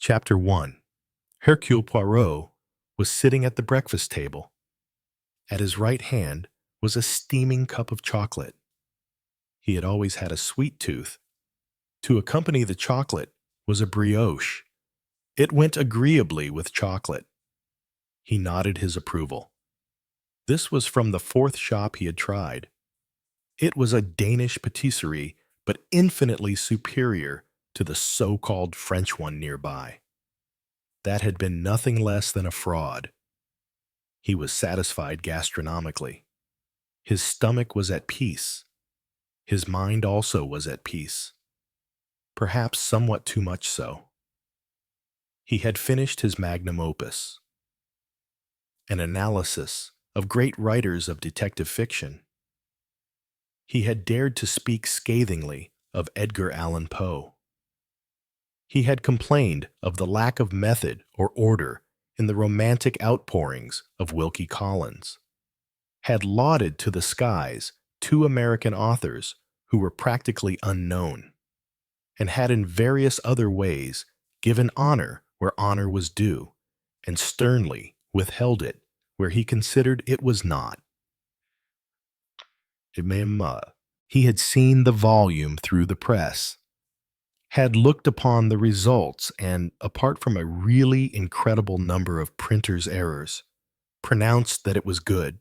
Chapter 1. Hercule Poirot was sitting at the breakfast table. At his right hand was a steaming cup of chocolate. He had always had a sweet tooth. To accompany the chocolate was a brioche. It went agreeably with chocolate. He nodded his approval. This was from the fourth shop he had tried. It was a Danish patisserie, but infinitely superior to the so-called French one nearby. That had been nothing less than a fraud. He was satisfied gastronomically. His stomach was at peace. His mind also was at peace. Perhaps somewhat too much so. He had finished his magnum opus, an analysis of great writers of detective fiction. He had dared to speak scathingly of Edgar Allan Poe. He had complained of the lack of method or order in the romantic outpourings of Wilkie Collins, had lauded to the skies two American authors who were practically unknown, and had in various other ways given honor where honor was due, and sternly withheld it where he considered it was not. He had seen the volume through the press, had looked upon the results, and, apart from a really incredible number of printers' errors, pronounced that it was good.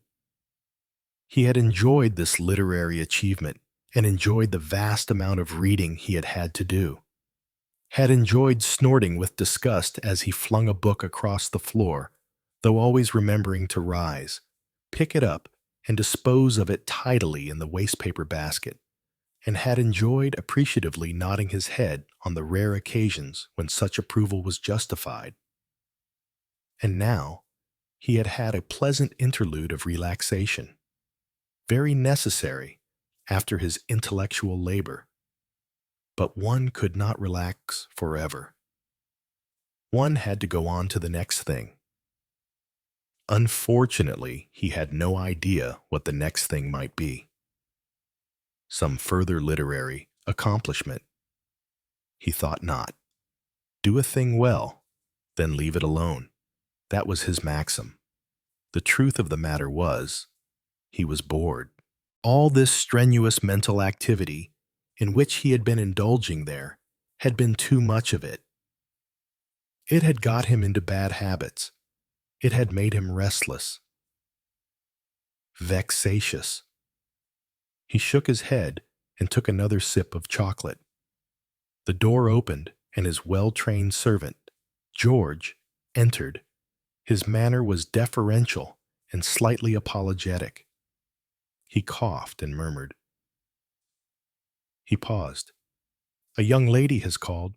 He had enjoyed this literary achievement and enjoyed the vast amount of reading he had had to do, had enjoyed snorting with disgust as he flung a book across the floor, though always remembering to rise, pick it up, and dispose of it tidily in the wastepaper basket, and had enjoyed appreciatively nodding his head on the rare occasions when such approval was justified. And now he had had a pleasant interlude of relaxation, very necessary after his intellectual labor. But one could not relax forever. One had to go on to the next thing. Unfortunately, he had no idea what the next thing might be. Some further literary accomplishment. He thought not. Do a thing well, then leave it alone. That was his maxim. The truth of the matter was, he was bored. All this strenuous mental activity in which he had been indulging there had been too much of it. It had got him into bad habits. It had made him restless, vexatious. He shook his head and took another sip of chocolate. The door opened, and his well-trained servant, George, entered. His manner was deferential and slightly apologetic. He coughed and murmured. He paused. "A young lady has called."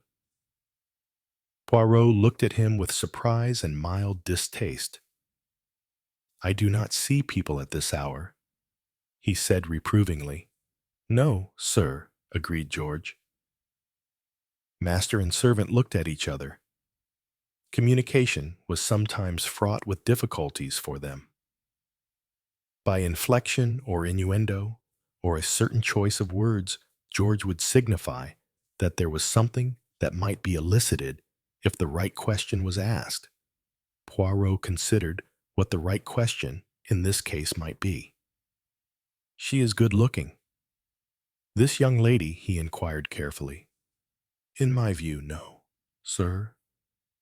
Poirot looked at him with surprise and mild distaste. "I do not see people at this hour," he said reprovingly. "No, sir," agreed George. Master and servant looked at each other. Communication was sometimes fraught with difficulties for them. By inflection or innuendo, or a certain choice of words, George would signify that there was something that might be elicited if the right question was asked. Poirot considered what the right question in this case might be. "She is good-looking." "This young lady?" he inquired carefully. "In my view, no, sir.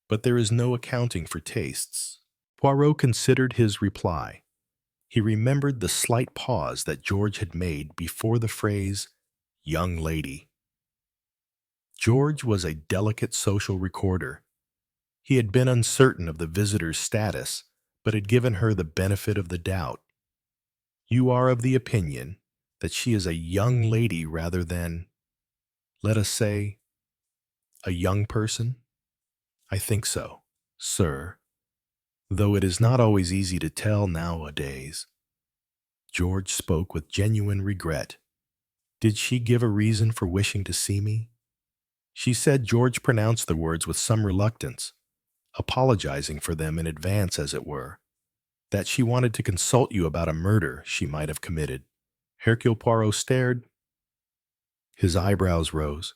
But there is no accounting for tastes." Poirot considered his reply. He remembered the slight pause that George had made before the phrase, "young lady." George was a delicate social recorder. He had been uncertain of the visitor's status, but had given her the benefit of the doubt. "You are of the opinion that she is a young lady rather than, let us say, a young person?" "I think so, sir, though it is not always easy to tell nowadays." George spoke with genuine regret. "Did she give a reason for wishing to see me?" "She said," George pronounced the words with some reluctance, apologizing for them in advance, as it were, "that she wanted to consult you about a murder she might have committed." Hercule Poirot stared. His eyebrows rose.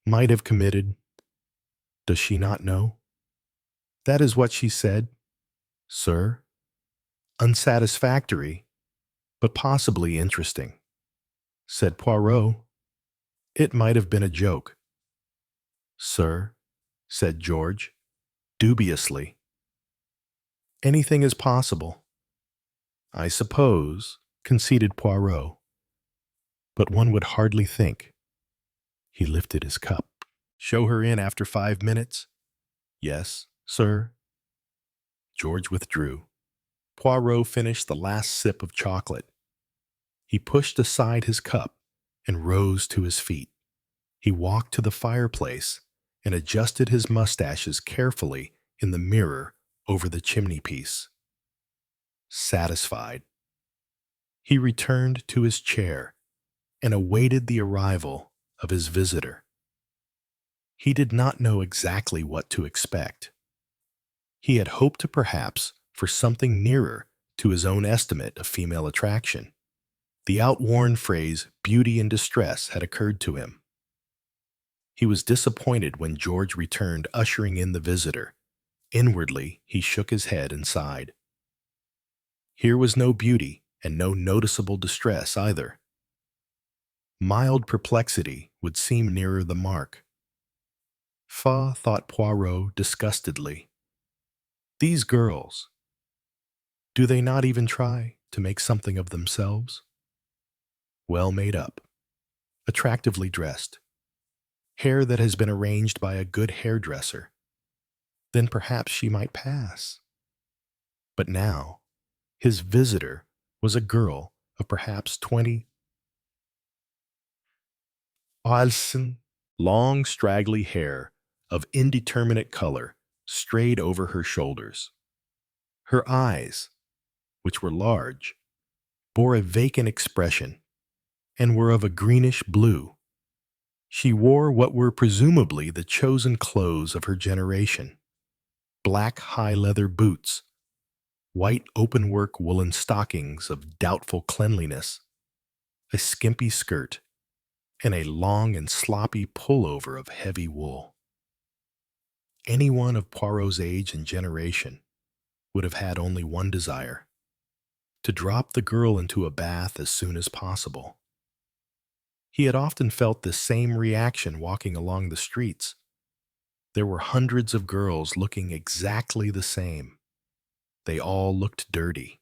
"Might have committed? Does she not know? That is what she said, sir. Unsatisfactory, but possibly interesting, said Poirot. It might have been a joke. Sir, said George, dubiously. Anything is possible. I suppose, conceded Poirot, but one would hardly think. He lifted his cup. Show her in after 5 minutes? Yes, sir. George withdrew. Poirot finished the last sip of chocolate. He pushed aside his cup and rose to his feet. He walked to the fireplace and adjusted his mustaches carefully in the mirror over the chimney-piece. Satisfied, he returned to his chair and awaited the arrival of his visitor. He did not know exactly what to expect. He had hoped perhaps for something nearer to his own estimate of female attraction. The outworn phrase beauty in distress had occurred to him. He was disappointed when George returned, ushering in the visitor. Inwardly, he shook his head and sighed. Here was no beauty and no noticeable distress either. Mild perplexity would seem nearer the mark. Thought Poirot disgustedly. These girls, do they not even try to make something of themselves? Well made up, attractively dressed, hair that has been arranged by a good hairdresser, then perhaps she might pass. But now, his visitor was a girl of perhaps 20. Alson, long straggly hair of indeterminate color strayed over her shoulders. Her eyes, which were large, bore a vacant expression and were of a greenish blue. She wore what were presumably the chosen clothes of her generation: black high-leather boots, white open-work woolen stockings of doubtful cleanliness, a skimpy skirt, and a long and sloppy pullover of heavy wool. Anyone of Poirot's age and generation would have had only one desire: to drop the girl into a bath as soon as possible. He had often felt this same reaction walking along the streets. There were hundreds of girls looking exactly the same. They all looked dirty.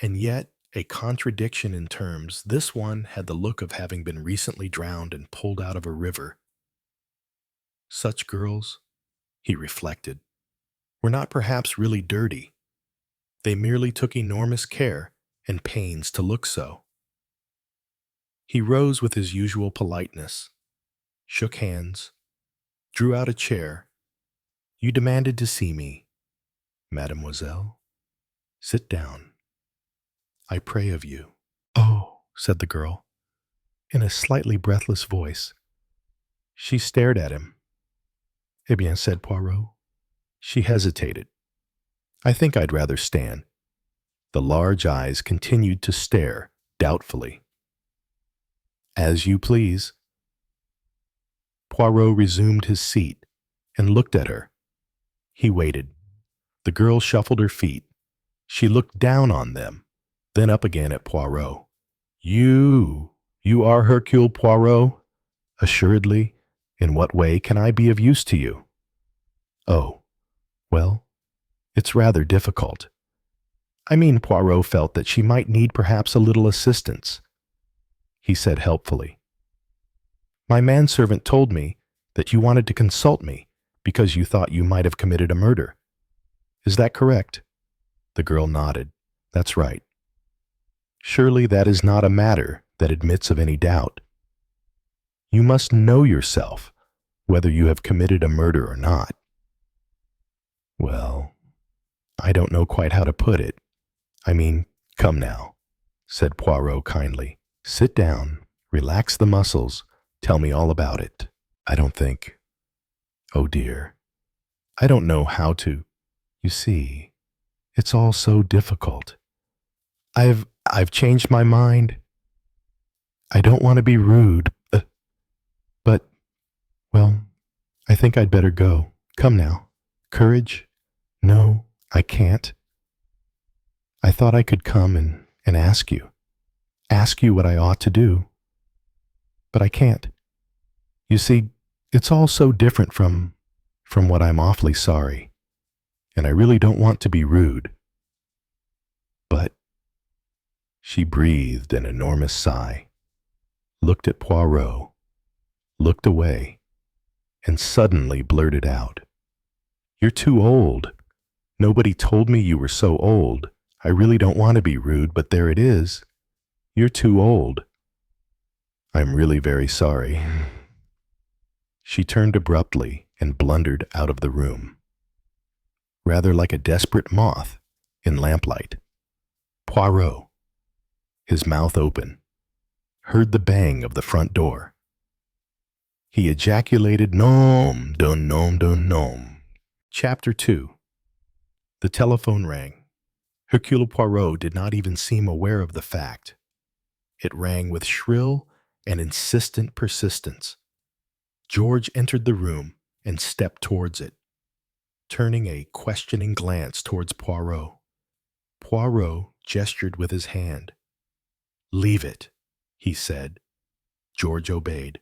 And yet, a contradiction in terms, this one had the look of having been recently drowned and pulled out of a river. Such girls, he reflected, were not perhaps really dirty. They merely took enormous care and pains to look so. He rose with his usual politeness, shook hands, drew out a chair. You demanded to see me, mademoiselle. Sit down. I pray of you. Oh, said the girl, in a slightly breathless voice. She stared at him. Eh bien, said Poirot. She hesitated. I think I'd rather stand. The large eyes continued to stare doubtfully. As you please. Poirot resumed his seat and looked at her. He waited. The girl shuffled her feet. She looked down on them, then up again at Poirot. You are Hercule Poirot? Assuredly. In what way can I be of use to you? Oh, well, it's rather difficult. I mean, Poirot felt that she might need perhaps a little assistance. He said helpfully, My manservant told me that you wanted to consult me because you thought you might have committed a murder. Is that correct? The girl nodded. That's right. Surely that is not a matter that admits of any doubt. You must know yourself, whether you have committed a murder or not. Well, I don't know quite how to put it. I mean, come now, said Poirot kindly. Sit down, relax the muscles, tell me all about it. I don't think. Oh dear, I don't know how to. You see, it's all so difficult. I've changed my mind. I don't want to be rude, but, well, I think I'd better go. Come now. Courage? No, I can't. I thought I could come and ask you. Ask you what I ought to do. But I can't. You see, it's all so different from what I'm awfully sorry. And I really don't want to be rude. But she breathed an enormous sigh, looked at Poirot, looked away, and suddenly blurted out, "You're too old. Nobody told me you were so old. I really don't want to be rude, but there it is. You're too old. I'm really very sorry." She turned abruptly and blundered out of the room, rather like a desperate moth in lamplight. Poirot, his mouth open, heard the bang of the front door. He ejaculated, "Nom, don nom, don nom." Chapter 2. The telephone rang. Hercule Poirot did not even seem aware of the fact. It rang with shrill and insistent persistence. George entered the room and stepped towards it, turning a questioning glance towards Poirot. Poirot gestured with his hand. "Leave it," he said. George obeyed,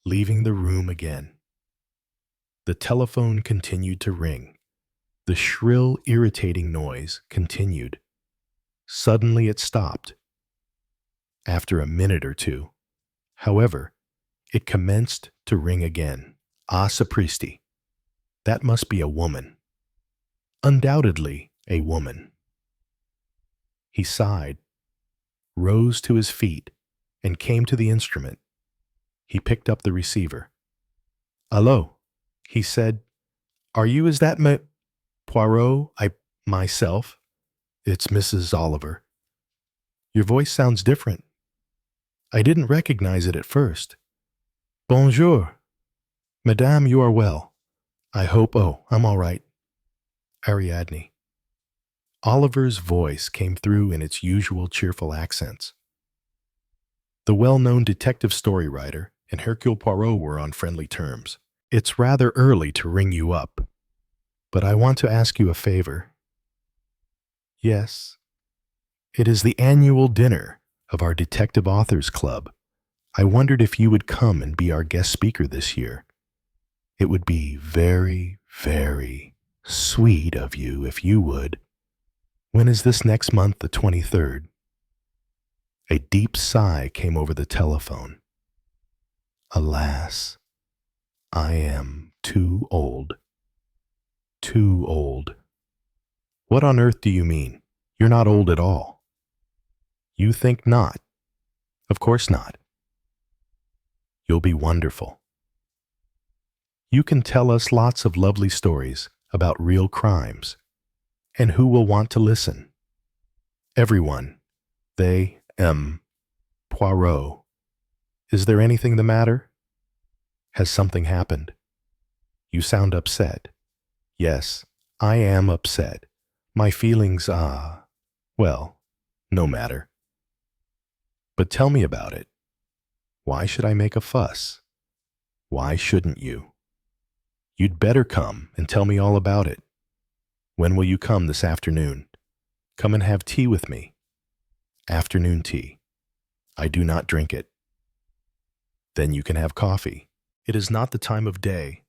leaving the room again. The telephone continued to ring. The shrill, irritating noise continued. Suddenly it stopped. After a minute or two, however, it commenced to ring again. Ah, sapristi. That must be a woman. Undoubtedly a woman. He sighed, rose to his feet, and came to the instrument. He picked up the receiver. "Allo," he said. "Are you is that Poirot? Myself. It's Mrs. Oliver. Your voice sounds different. I didn't recognize it at first. Bonjour. Madame, you are well. I hope, I'm all right. Ariadne." Oliver's voice came through in its usual cheerful accents. The well-known detective story writer and Hercule Poirot were on friendly terms. "It's rather early to ring you up, but I want to ask you a favor." "Yes." "It is the annual dinner of our Detective Authors Club. I wondered if you would come and be our guest speaker this year. It would be very, very sweet of you if you would. When is this next month, the 23rd? A deep sigh came over the telephone. "Alas, I am too old. Too old." "What on earth do you mean? You're not old at all." "You think not? Of course not. You'll be wonderful. You can tell us lots of lovely stories about real crimes. And who will want to listen?" "Everyone. They, Poirot. Is there anything the matter? Has something happened? You sound upset." "Yes, I am upset. My feelings, well, no matter. But tell me about it. Why should I make a fuss? Why shouldn't you? You'd better come and tell me all about it. When will you come this afternoon? Come and have tea with me." "Afternoon tea. I do not drink it." "Then you can have coffee." "It is not the time of day.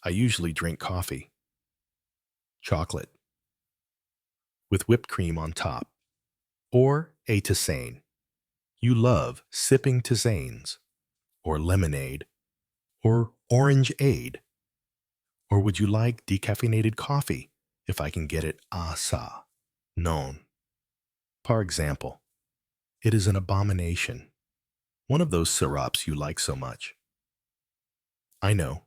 I usually drink coffee." "Chocolate. With whipped cream on top. Or a tisane. You love sipping tisanes. Or lemonade. Or orangeade. Or would you like decaffeinated coffee, if I can get it ça, non? Par example, it is an abomination. One of those syrups you like so much." "I know.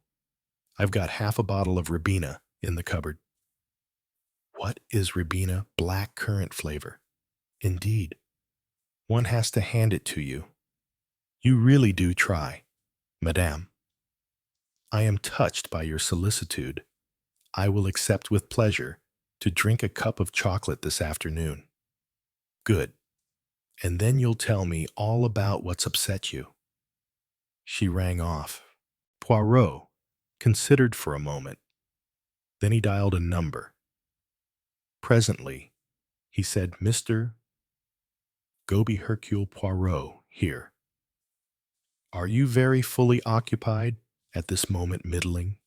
I've got half a bottle of Ribena in the cupboard." "What is Ribena black currant flavor? Indeed. One has to hand it to you. You really do try, Madame. I am touched by your solicitude. I will accept with pleasure to drink a cup of chocolate this afternoon." "Good. And then you'll tell me all about what's upset you." She rang off. Poirot, considered for a moment. Then he dialed a number. Presently, he said, "Mr. Goby Hercule Poirot here. Are you very fully occupied at this moment, middling?"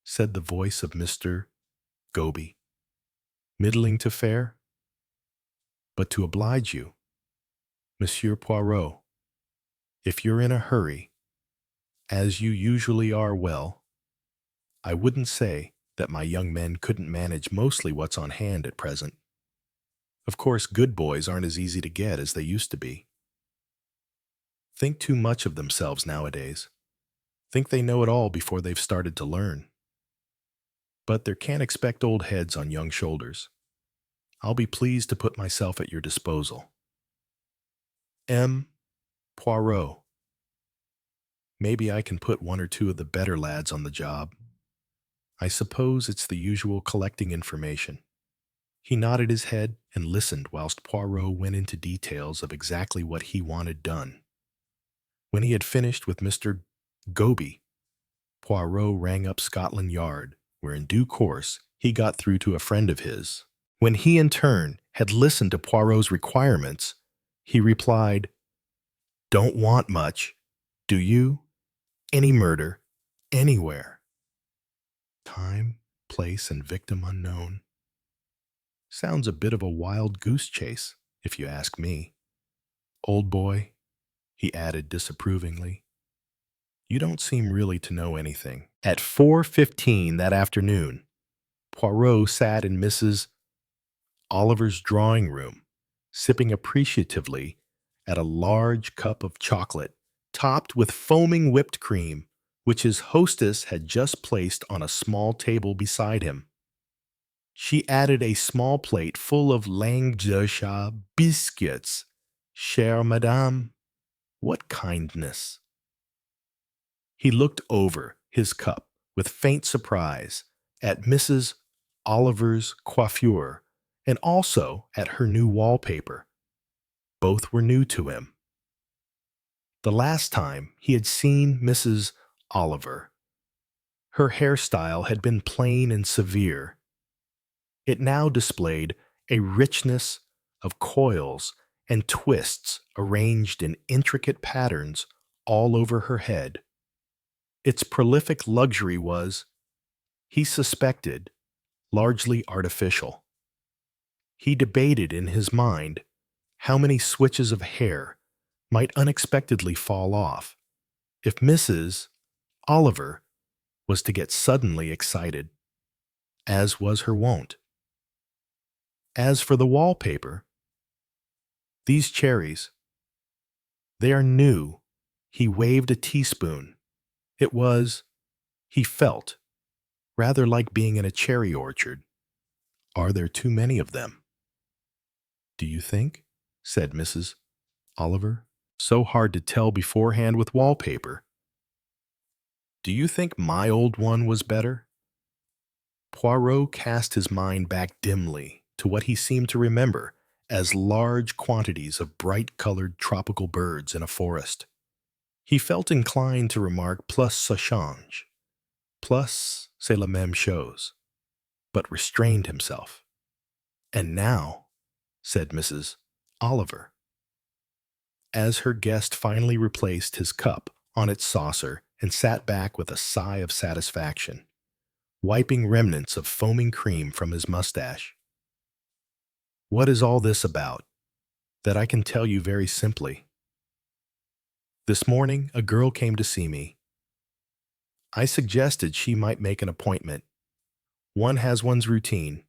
said the voice of Mr. Goby. "Middling to fair? But to oblige you, Monsieur Poirot, if you're in a hurry, as you usually are, well, I wouldn't say that my young men couldn't manage mostly what's on hand at present. Of course, good boys aren't as easy to get as they used to be. Think too much of themselves nowadays. Think they know it all before they've started to learn. But there can't expect old heads on young shoulders. I'll be pleased to put myself at your disposal. M. Poirot. Maybe I can put one or two of the better lads on the job. I suppose it's the usual collecting information." He nodded his head and listened whilst Poirot went into details of exactly what he wanted done. When he had finished with Mr. Goby, Poirot rang up Scotland Yard, where in due course he got through to a friend of his. When he in turn had listened to Poirot's requirements, he replied, "Don't want much, do you? Any murder, anywhere. Time, place, and victim unknown. Sounds a bit of a wild goose chase, if you ask me. Old boy," he added disapprovingly, "you don't seem really to know anything." At 4:15 that afternoon, Poirot sat in Mrs. Oliver's drawing room, sipping appreciatively at a large cup of chocolate topped with foaming whipped cream, which his hostess had just placed on a small table beside him. She added a small plate full of Langdeutsche biscuits. "Chère madame, what kindness!" He looked over his cup with faint surprise at Mrs. Oliver's coiffure and also at her new wallpaper. Both were new to him. The last time he had seen Mrs. Oliver, her hairstyle had been plain and severe. It now displayed a richness of coils and twists arranged in intricate patterns all over her head. Its prolific luxury was, he suspected, largely artificial. He debated in his mind how many switches of hair might unexpectedly fall off if Mrs. Oliver was to get suddenly excited, as was her wont. As for the wallpaper, these cherries, they are new. He waved a teaspoon. It was, he felt, rather like being in a cherry orchard. Are there too many of them? Do you think? Said Mrs. Oliver. So hard to tell beforehand with wallpaper. Do you think my old one was better? Poirot cast his mind back dimly to what he seemed to remember as large quantities of bright-colored tropical birds in a forest. He felt inclined to remark plus ça change, plus c'est la même chose, but restrained himself. And now, said Mrs. Oliver, as her guest finally replaced his cup on its saucer and sat back with a sigh of satisfaction, wiping remnants of foaming cream from his mustache. What is all this about? That I can tell you very simply. This morning, a girl came to see me. I suggested she might make an appointment. One has one's routine.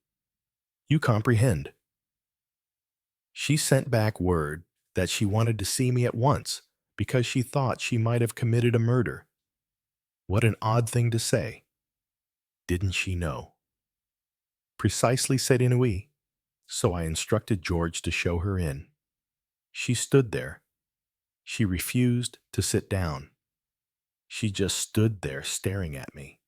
You comprehend. She sent back word that she wanted to see me at once because she thought she might have committed a murder. What an odd thing to say. Didn't she know? Precisely, said Inouï. So I instructed George to show her in. She stood there. She refused to sit down. She just stood there staring at me.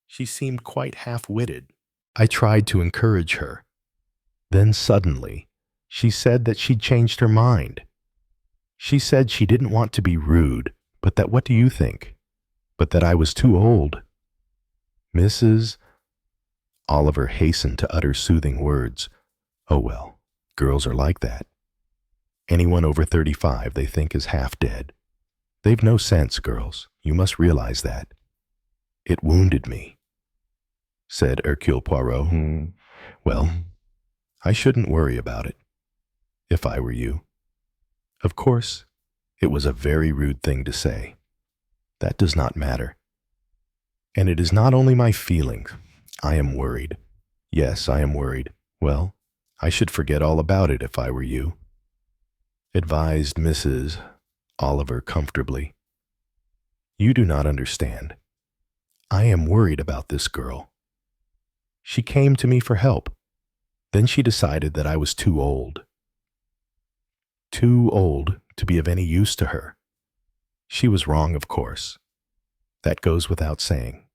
She seemed quite half-witted. I tried to encourage her. Then suddenly, she said that she'd changed her mind. She said she didn't want to be rude, but that what do you think? But that I was too old. Mrs. Oliver hastened to utter soothing words. Oh well, girls are like that. Anyone over 35 they think is half dead. They've no sense, girls. You must realize that. It wounded me, said Hercule Poirot. Well, I shouldn't worry about it, if I were you. Of course, it was a very rude thing to say. That does not matter. And it is not only my feelings. I am worried. Yes, I am worried. Well, I should forget all about it if I were you, advised Mrs. Oliver comfortably. You do not understand. I am worried about this girl. She came to me for help. Then she decided that I was too old. Too old to be of any use to her. She was wrong, of course. That goes without saying.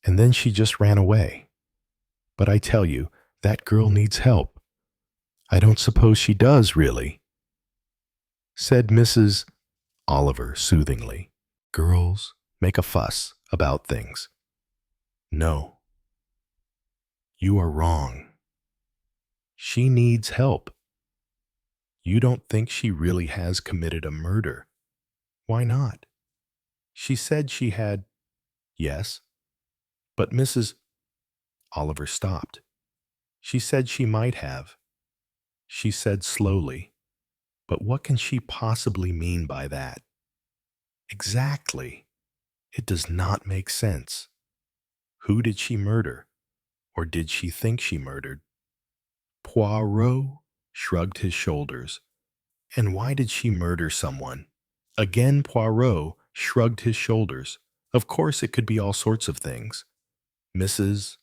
And then she just ran away. But I tell you, that girl needs help. I don't suppose she does, really, said Mrs. Oliver soothingly. Girls make a fuss about things. No. You are wrong. She needs help. You don't think she really has committed a murder? Why not? She said she had. Yes. But Mrs. Oliver stopped. She said she might have. She said slowly, but what can she possibly mean by that? Exactly. It does not make sense. Who did she murder? Or did she think she murdered? Poirot shrugged his shoulders. And why did she murder someone? Again, Poirot shrugged his shoulders. Of course, it could be all sorts of things. Mrs.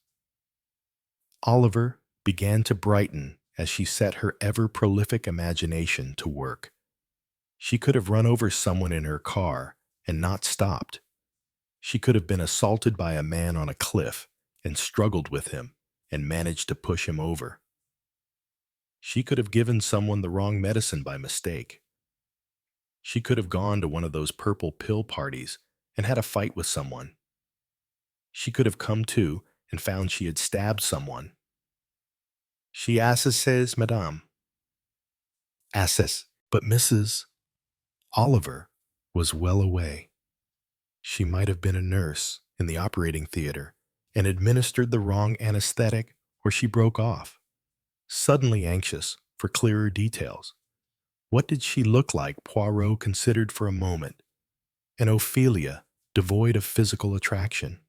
Oliver began to brighten as she set her ever-prolific imagination to work. She could have run over someone in her car and not stopped. She could have been assaulted by a man on a cliff and struggled with him and managed to push him over. She could have given someone the wrong medicine by mistake. She could have gone to one of those purple pill parties and had a fight with someone. She could have come to and found she had stabbed someone. She says, Madame. Asses. But Mrs. Oliver was well away. She might have been a nurse in the operating theater and administered the wrong anesthetic, or she broke off, suddenly anxious for clearer details. What did she look like? Poirot considered for a moment. An Ophelia devoid of physical attraction.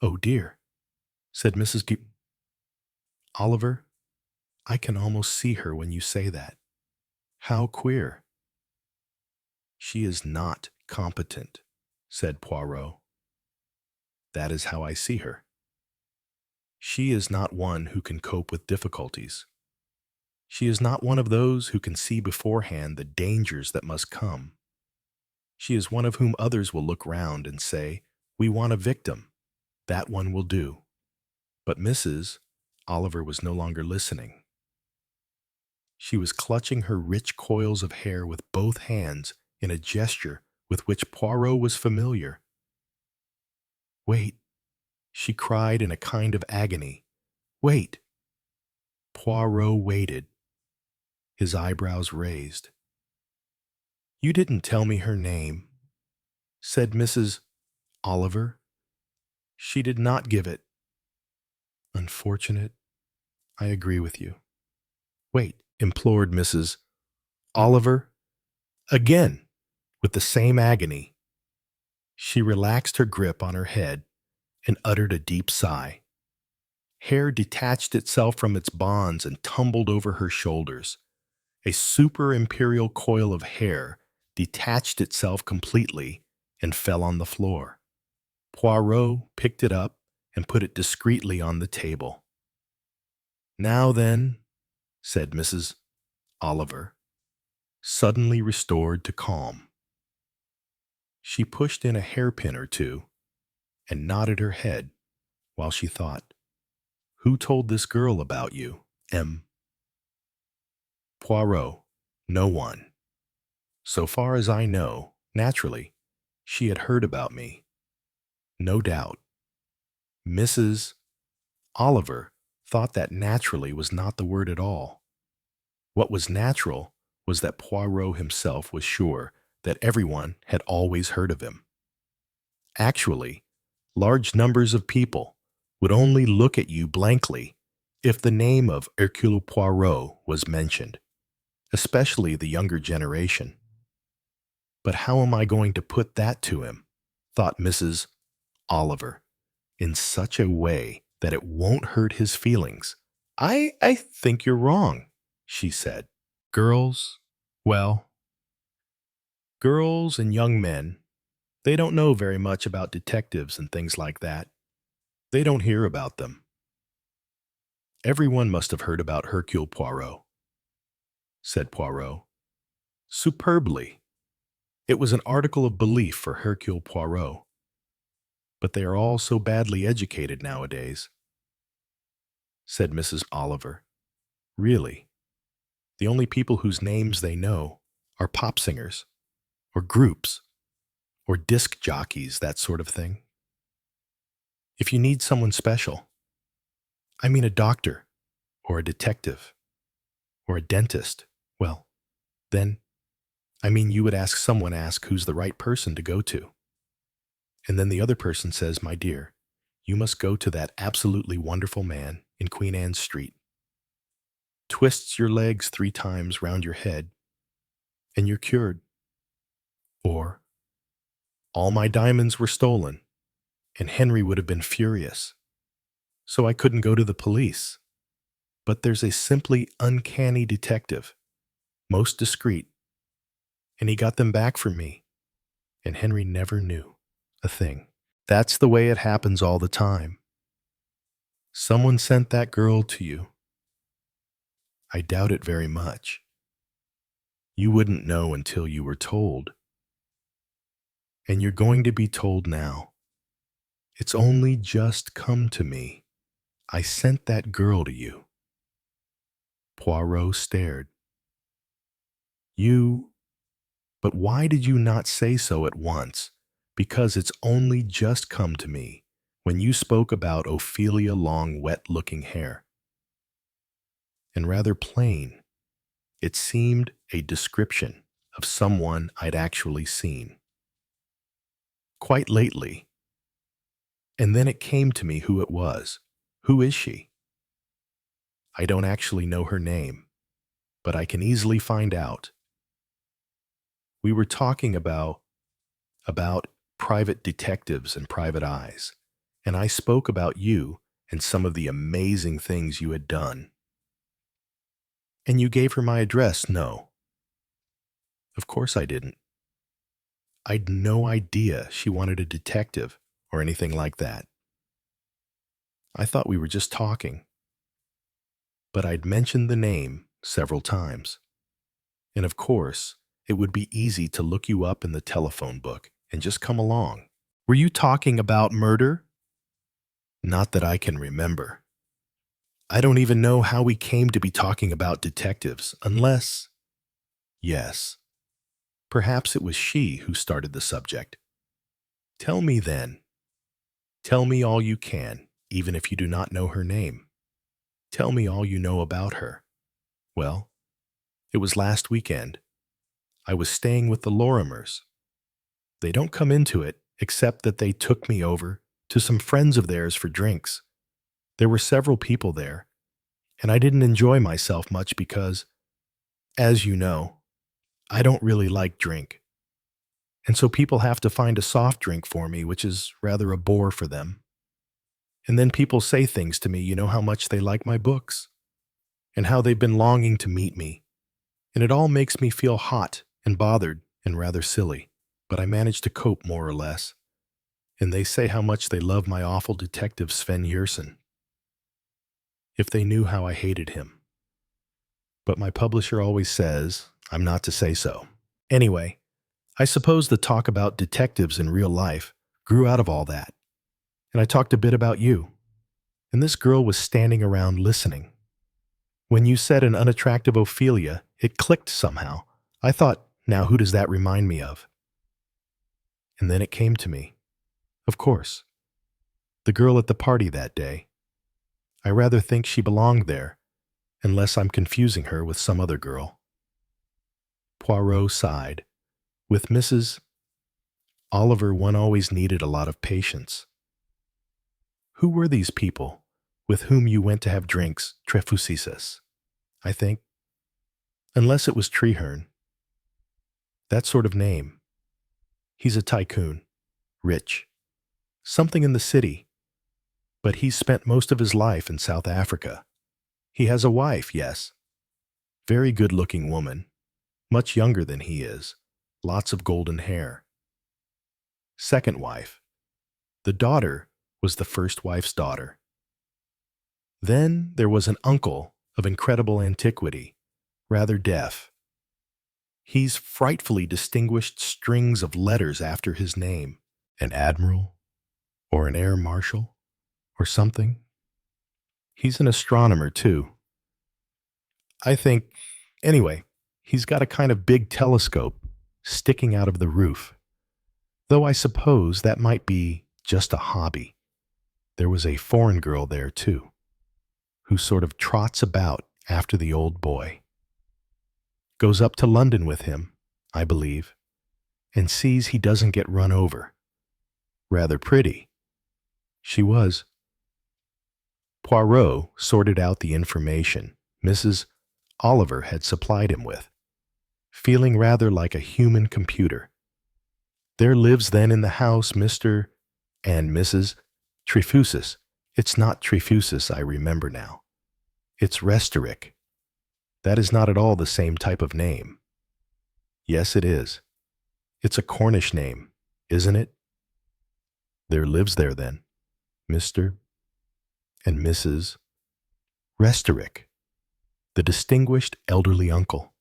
Oh dear, said Mrs. Oliver, I can almost see her when you say that. How queer. She is not competent, said Poirot. That is how I see her. She is not one who can cope with difficulties. She is not one of those who can see beforehand the dangers that must come. She is one of whom others will look round and say, we want a victim. That one will do. But Mrs. Oliver was no longer listening. She was clutching her rich coils of hair with both hands in a gesture with which Poirot was familiar. Wait, she cried in a kind of agony. Wait. Poirot waited, his eyebrows raised. You didn't tell me her name, said Mrs. Oliver. She did not give it. Unfortunate. I agree with you. Wait, implored Mrs. Oliver. Again, with the same agony. She relaxed her grip on her head and uttered a deep sigh. Hair detached itself from its bonds and tumbled over her shoulders. A super-imperial coil of hair detached itself completely and fell on the floor. Poirot picked it up and put it discreetly on the table. Now then, said Mrs. Oliver, suddenly restored to calm. She pushed in a hairpin or two and nodded her head while she thought, who told this girl about you, M? Poirot, no one. So far as I know, naturally, she had heard about me. No doubt. Mrs. Oliver thought that naturally was not the word at all. What was natural was that Poirot himself was sure that everyone had always heard of him. Actually, large numbers of people would only look at you blankly if the name of Hercule Poirot was mentioned, especially the younger generation. But how am I going to put that to him, thought Mrs. Oliver, in such a way that it won't hurt his feelings? I think you're wrong, she said. Girls, well, girls and young men, they don't know very much about detectives and things like that. They don't hear about them. Everyone must have heard about Hercule Poirot, said Poirot. Superbly. It was an article of belief for Hercule Poirot. But they are all so badly educated nowadays, said Mrs. Oliver. Really, the only people whose names they know are pop singers, or groups, or disc jockeys, that sort of thing. If you need someone special, I mean a doctor, or a detective, or a dentist, well, then, you would ask who's the right person to go to. And then the other person says, my dear, you must go to that absolutely wonderful man in Queen Anne Street. Twists your legs 3 times round your head, and you're cured. Or, all my diamonds were stolen, and Henry would have been furious. So I couldn't go to the police. But there's a simply uncanny detective, most discreet, and he got them back for me, and Henry never knew a thing. That's the way it happens all the time. Someone sent that girl to you. I doubt it very much. You wouldn't know until you were told. And you're going to be told now. It's only just come to me. I sent that girl to you. Poirot stared. But why did you not say so at once? Because it's only just come to me when you spoke about Ophelia Long wet-looking hair. And rather plain, it seemed a description of someone I'd actually seen. Quite lately. And then it came to me who it was. Who is she? I don't actually know her name, but I can easily find out. We were talking about private detectives and private eyes, and I spoke about you and some of the amazing things you had done. And you gave her my address, no? Of course I didn't. I'd no idea she wanted a detective or anything like that. I thought we were just talking. But I'd mentioned the name several times. And of course, it would be easy to look you up in the telephone book and just come along. Were you talking about murder? Not that I can remember. I don't even know how we came to be talking about detectives, unless... Yes. Perhaps it was she who started the subject. Tell me then. Tell me all you can, even if you do not know her name. Tell me all you know about her. Well, it was last weekend. I was staying with the Lorimers. They don't come into it except that they took me over to some friends of theirs for drinks. There were several people there, and I didn't enjoy myself much because, as you know, I don't really like drink. And so people have to find a soft drink for me, which is rather a bore for them. And then people say things to me, you know how much they like my books, and how they've been longing to meet me. And it all makes me feel hot and bothered and rather silly. But I manage to cope more or less. And they say how much they love my awful detective Sven Yersin. If they knew how I hated him. But my publisher always says I'm not to say so. Anyway, I suppose the talk about detectives in real life grew out of all that. And I talked a bit about you. And this girl was standing around listening. When you said an unattractive Ophelia, it clicked somehow. I thought, now who does that remind me of? And then it came to me. Of course. The girl at the party that day. I rather think she belonged there, unless I'm confusing her with some other girl. Poirot sighed. With Mrs. Oliver, one always needed a lot of patience. Who were these people with whom you went to have drinks, Trefusis? I think. Unless it was Treherne. That sort of name. He's a tycoon. Rich. Something in the city. But he's spent most of his life in South Africa. He has a wife, yes. Very good-looking woman. Much younger than he is. Lots of golden hair. Second wife. The daughter was the first wife's daughter. Then there was an uncle of incredible antiquity, rather deaf. He's frightfully distinguished strings of letters after his name. An admiral, or an air marshal, or something. He's an astronomer, too. I think, anyway, he's got a kind of big telescope sticking out of the roof. Though I suppose that might be just a hobby. There was a foreign girl there, too, who sort of trots about after the old boy. Goes up to London with him, I believe, and sees he doesn't get run over. Rather pretty. She was. Poirot sorted out the information Mrs. Oliver had supplied him with, feeling rather like a human computer. There lives then in the house Mr. and Mrs. Trefusis. It's not Trefusis, I remember now. It's Restorick. That is not at all the same type of name. Yes, it is. It's a Cornish name, isn't it? There lives there, then, Mr. and Mrs. Restorick, the distinguished elderly uncle.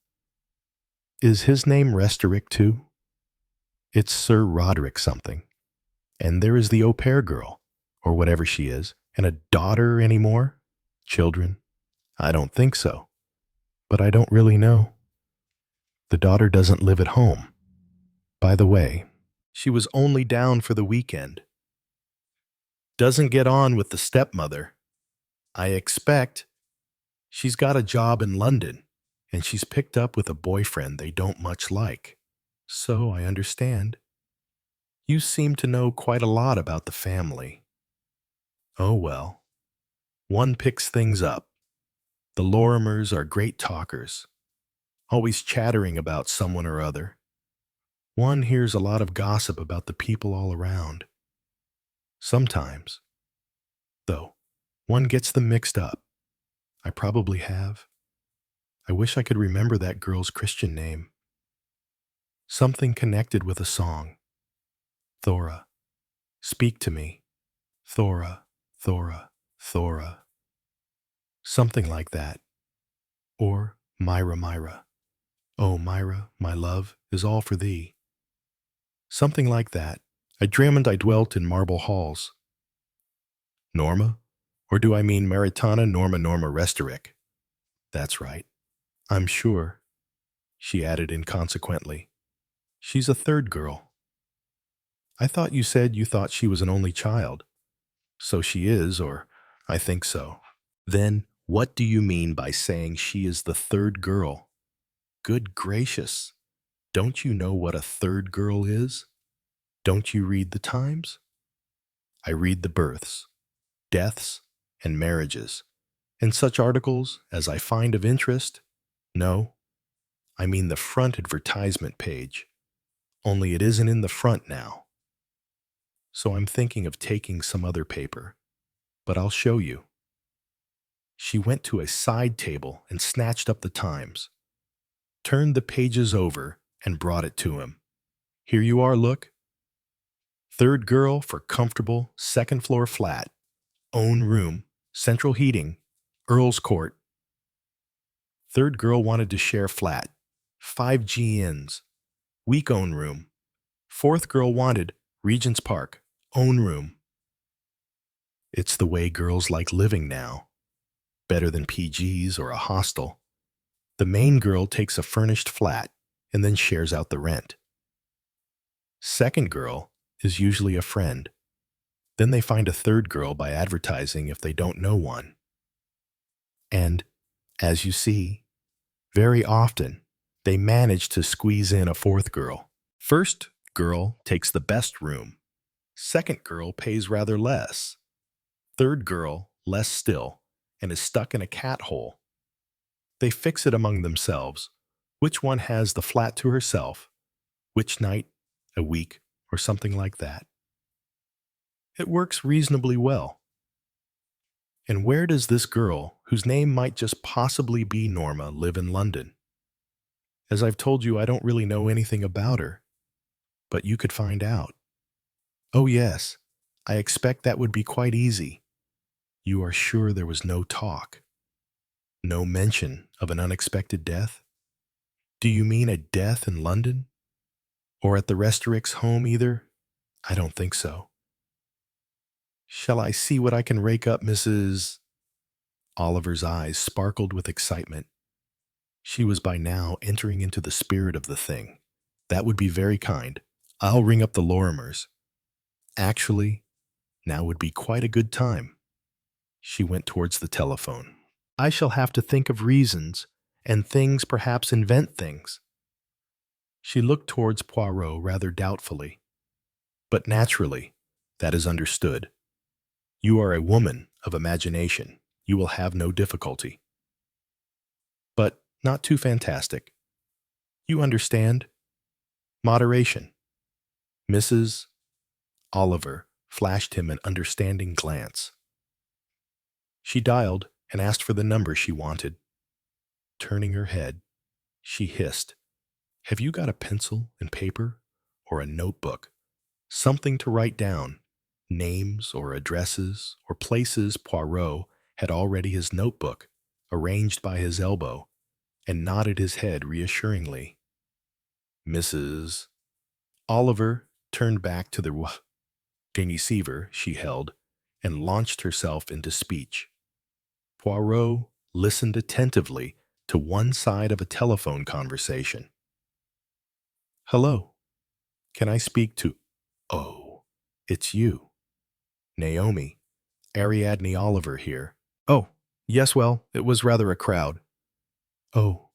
Is his name Restorick, too? It's Sir Roderick something. And there is the au pair girl, or whatever she is, and a daughter any more? Children? I don't think so. But I don't really know. The daughter doesn't live at home. By the way, she was only down for the weekend. Doesn't get on with the stepmother. I expect. She's got a job in London, and she's picked up with a boyfriend they don't much like. So I understand. You seem to know quite a lot about the family. Oh well. One picks things up. The Lorimers are great talkers, always chattering about someone or other. One hears a lot of gossip about the people all around. Sometimes, though, one gets them mixed up. I probably have. I wish I could remember that girl's Christian name. Something connected with a song. Thora. Speak to me. Thora, Thora, Thora. Something like that. Or Myra, Myra. Oh, Myra, my love, is all for thee. Something like that. I dreamed I dwelt in marble halls. Norma? Or do I mean Maritana Norma Restorick? That's right. I'm sure, she added inconsequently. She's a third girl. I thought you said you thought she was an only child. So she is, or I think so. Then what do you mean by saying she is the third girl? Good gracious! Don't you know what a third girl is? Don't you read the Times? I read the births, deaths, and marriages, and such articles as I find of interest. No, I mean the front advertisement page, only it isn't in the front now. So I'm thinking of taking some other paper, but I'll show you. She went to a side table and snatched up the Times, turned the pages over, and brought it to him. Here you are, look. Third girl for comfortable second-floor flat, own room, central heating, Earl's Court. Third girl wanted to share flat, 5G inns, week own room. Fourth girl wanted Regent's Park, own room. It's the way girls like living now. Better than PGs or a hostel. The main girl takes a furnished flat and then shares out the rent. Second girl is usually a friend. Then they find a third girl by advertising if they don't know one. And, as you see, very often, they manage to squeeze in a fourth girl. First girl takes the best room. Second girl pays rather less. Third girl, less still, and is stuck in a cat hole. They fix it among themselves. Which one has the flat to herself? Which night, a week, or something like that. It works reasonably well. And where does this girl, whose name might just possibly be Norma, live in London? As I've told you, I don't really know anything about her, but you could find out. Oh yes, I expect that would be quite easy. You are sure there was no talk? No mention of an unexpected death? Do you mean a death in London? Or at the Restoric's home either? I don't think so. Shall I see what I can rake up, Mrs. Oliver's eyes sparkled with excitement. She was by now entering into the spirit of the thing. That would be very kind. I'll ring up the Lorimers. Actually, now would be quite a good time. She went towards the telephone. I shall have to think of reasons, and things perhaps invent things. She looked towards Poirot rather doubtfully. But naturally, that is understood. You are a woman of imagination. You will have no difficulty. But not too fantastic. You understand? Moderation. Mrs. Oliver flashed him an understanding glance. She dialed and asked for the number she wanted. Turning her head, she hissed, "Have you got a pencil and paper or a notebook? Something to write down, names or addresses or places." Poirot had already his notebook, arranged by his elbow, and nodded his head reassuringly. Mrs. Oliver turned back to the receiver she held and launched herself into speech. Poirot listened attentively to one side of a telephone conversation. Hello, can I speak to... Oh, it's you. Naomi, Ariadne Oliver here. Oh, yes, well, it was rather a crowd. Oh,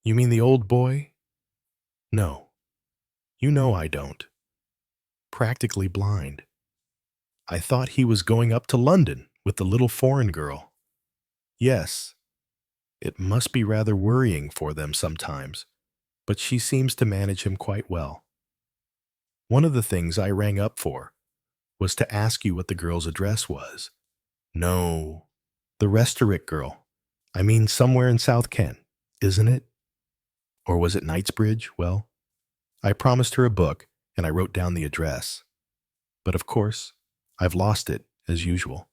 you mean the old boy? No, you know I don't. Practically blind. I thought he was going up to London with the little foreign girl. Yes, it must be rather worrying for them sometimes, but she seems to manage him quite well. One of the things I rang up for was to ask you what the girl's address was. No, the Restorick girl. I mean somewhere in South Kent, isn't it? Or was it Knightsbridge? Well, I promised her a book, and I wrote down the address. But of course, I've lost it, as usual.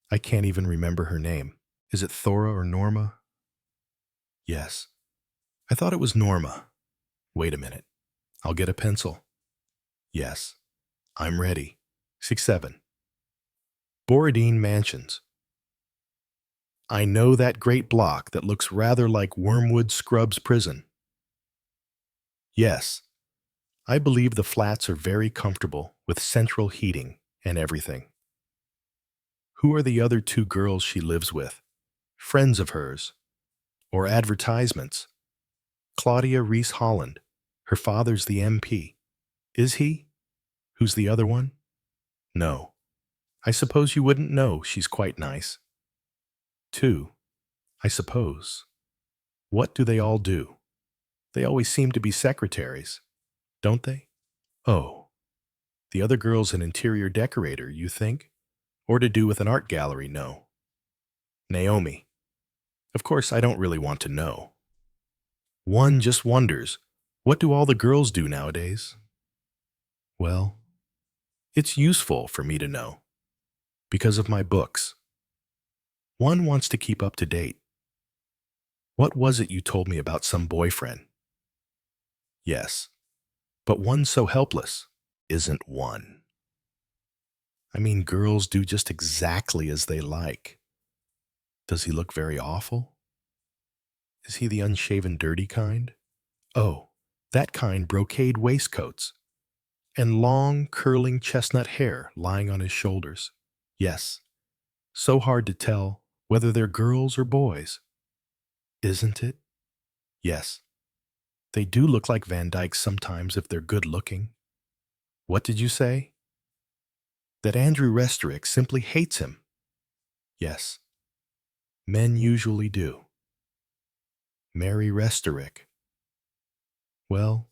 I can't even remember her name. Is it Thora or Norma? Yes, I thought it was Norma. Wait a minute. I'll get a pencil. Yes, I'm ready. 6-7. Borodine Mansions. I know that great block that looks rather like Wormwood Scrubs prison. Yes, I believe the flats are very comfortable with central heating and everything. Who are the other two girls she lives with? Friends of hers? Or advertisements? Claudia Reese Holland. Her father's the MP. Is he? Who's the other one? No. I suppose you wouldn't know. She's quite nice. 2. I suppose. What do they all do? They always seem to be secretaries, don't they? Oh, the other girl's an interior decorator, you think? Or to do with an art gallery, no. Naomi. Of course, I don't really want to know. One just wonders, what do all the girls do nowadays? Well, it's useful for me to know, because of my books. One wants to keep up to date. What was it you told me about some boyfriend? Yes, but one so helpless isn't one. I mean, girls do just exactly as they like. Does he look very awful? Is he the unshaven, dirty kind? Oh, that kind brocade waistcoats. and long, curling chestnut hair lying on his shoulders. Yes, so hard to tell whether they're girls or boys, isn't it? Yes, they do look like Van Dykes sometimes if they're good looking. What did you say? That Andrew Restorick simply hates him. Yes, men usually do. Mary Restorick. Well,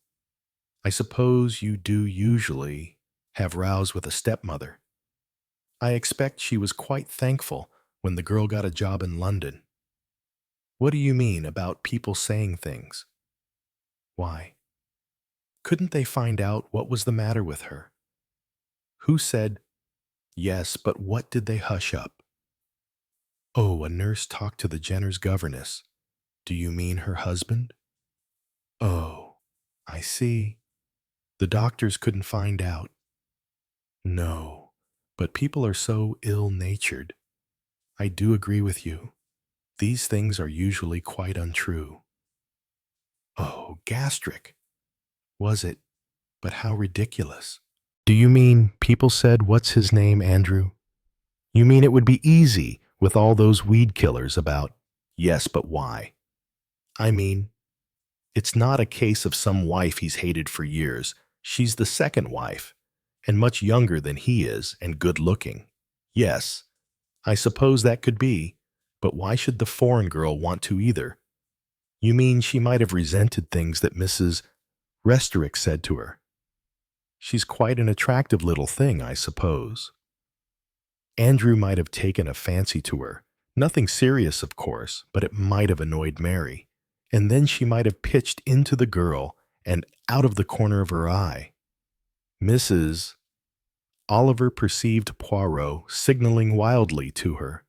I suppose you do usually have rows with a stepmother. I expect she was quite thankful when the girl got a job in London. What do you mean about people saying things? Why? Couldn't they find out what was the matter with her? Who said, yes, but what did they hush up? Oh, a nurse talked to the Jenner's governess. Do you mean her husband? Oh, I see. The doctors couldn't find out. No, but people are so ill-natured. I do agree with you. These things are usually quite untrue. Oh, gastric. Was it? But how ridiculous. Do you mean people said, what's his name, Andrew? You mean it would be easy with all those weed killers about, yes, but why? I mean, it's not a case of some wife he's hated for years. She's the second wife, and much younger than he is, and good-looking. Yes, I suppose that could be, but why should the foreign girl want to either? You mean she might have resented things that Mrs. Restorick said to her? She's quite an attractive little thing, I suppose. Andrew might have taken a fancy to her. Nothing serious, of course, but it might have annoyed Mary. And then she might have pitched into the girl and out of the corner of her eye. Mrs. Oliver perceived Poirot signaling wildly to her.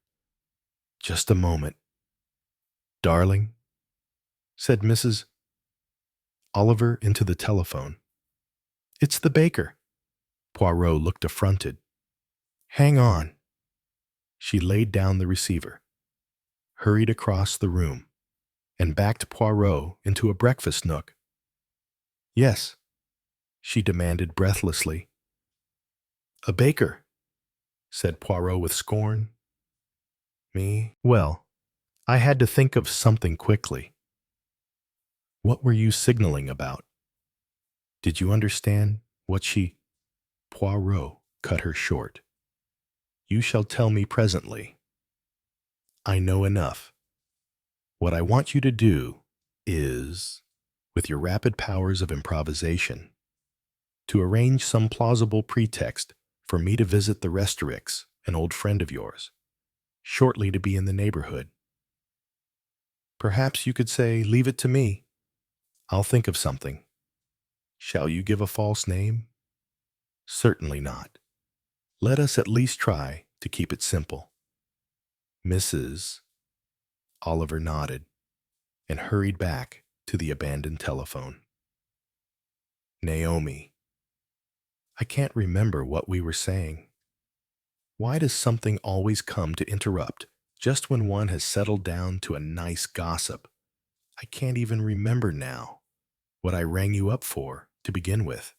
Just a moment. Darling, said Mrs. Oliver into the telephone. It's the baker. Poirot looked affronted. Hang on. She laid down the receiver, hurried across the room, and backed Poirot into a breakfast nook. Yes, she demanded breathlessly. A baker, said Poirot with scorn. Me? Well, I had to think of something quickly. What were you signaling about? Did you understand what she... Poirot cut her short. You shall tell me presently. I know enough. What I want you to do is, with your rapid powers of improvisation, to arrange some plausible pretext for me to visit the Restoricks, an old friend of yours, shortly to be in the neighborhood. Perhaps you could say, leave it to me. I'll think of something. Shall you give a false name? Certainly not. Let us at least try to keep it simple. Mrs. Oliver nodded and hurried back to the abandoned telephone. Naomi. I can't remember what we were saying. Why does something always come to interrupt just when one has settled down to a nice gossip? I can't even remember now what I rang you up for to begin with.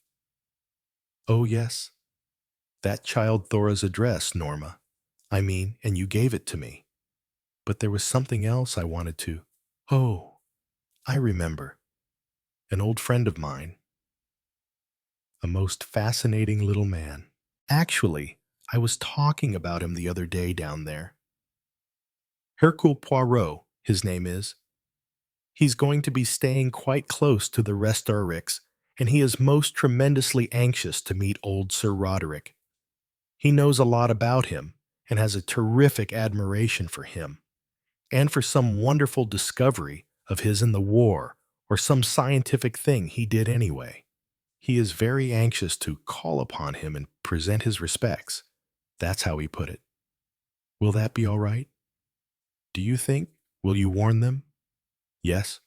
Oh, yes. That child Thora's address, Norma. I mean, and you gave it to me. But there was something else I wanted to. Oh, I remember. An old friend of mine. A most fascinating little man. Actually, I was talking about him the other day down there. Hercule Poirot, his name is. He's going to be staying quite close to the Restoricks, and he is most tremendously anxious to meet old Sir Roderick. He knows a lot about him and has a terrific admiration for him, and for some wonderful discovery of his in the war or some scientific thing he did anyway. He is very anxious to call upon him and present his respects. That's how he put it. Will that be all right? Do you think? Will you warn them? Yes.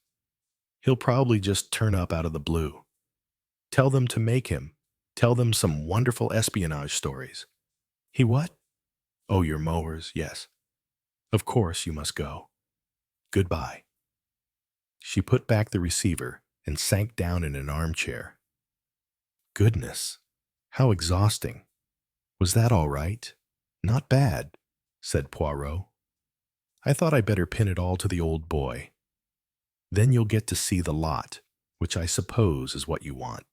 He'll probably just turn up out of the blue. Tell them to make him. Tell them some wonderful espionage stories. He what? Oh, your mowers, yes. Of course you must go. Goodbye. She put back the receiver and sank down in an armchair. Goodness, How exhausting. Was that all right? Not bad, said Poirot. I thought I'd better pin it all to the old boy. Then you'll get to see the lot, which I suppose is what you want.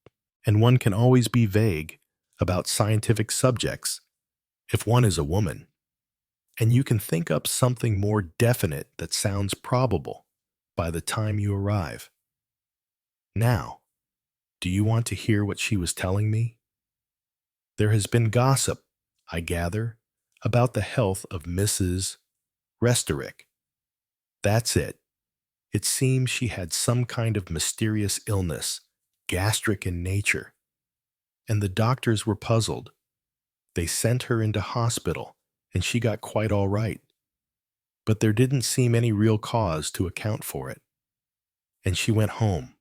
And one can always be vague about scientific subjects if one is a woman, and you can think up something more definite that sounds probable by the time you arrive. Now, do you want to hear what she was telling me? There has been gossip, I gather, about the health of Mrs. Restorick. That's it. It seems she had some kind of mysterious illness, gastric in nature, and the doctors were puzzled. They sent her into hospital, and she got quite all right. But there didn't seem any real cause to account for it. And she went home,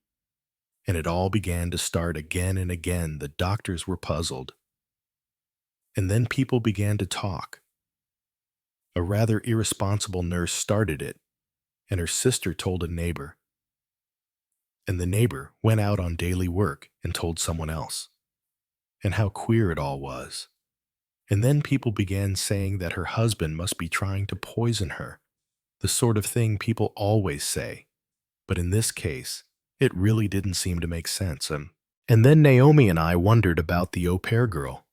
and it all began to start again and again. The doctors were puzzled. And then people began to talk. A rather irresponsible nurse started it, and her sister told a neighbor. And the neighbor went out on daily work and told someone else. And how queer it all was. And then people began saying that her husband must be trying to poison her, the sort of thing people always say. But in this case, it really didn't seem to make sense. And then Naomi and I wondered about the au pair girl.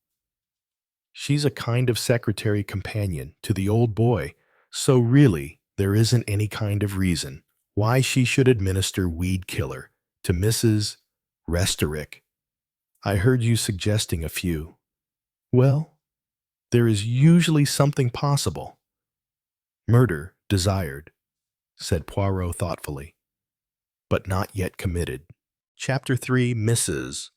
She's a kind of secretary companion to the old boy, so really there isn't any kind of reason why she should administer weed killer to Mrs. Restorick. I heard you suggesting a few. Well, there is usually something possible. Murder desired, said Poirot thoughtfully, but not yet committed. Chapter 3, Mrs.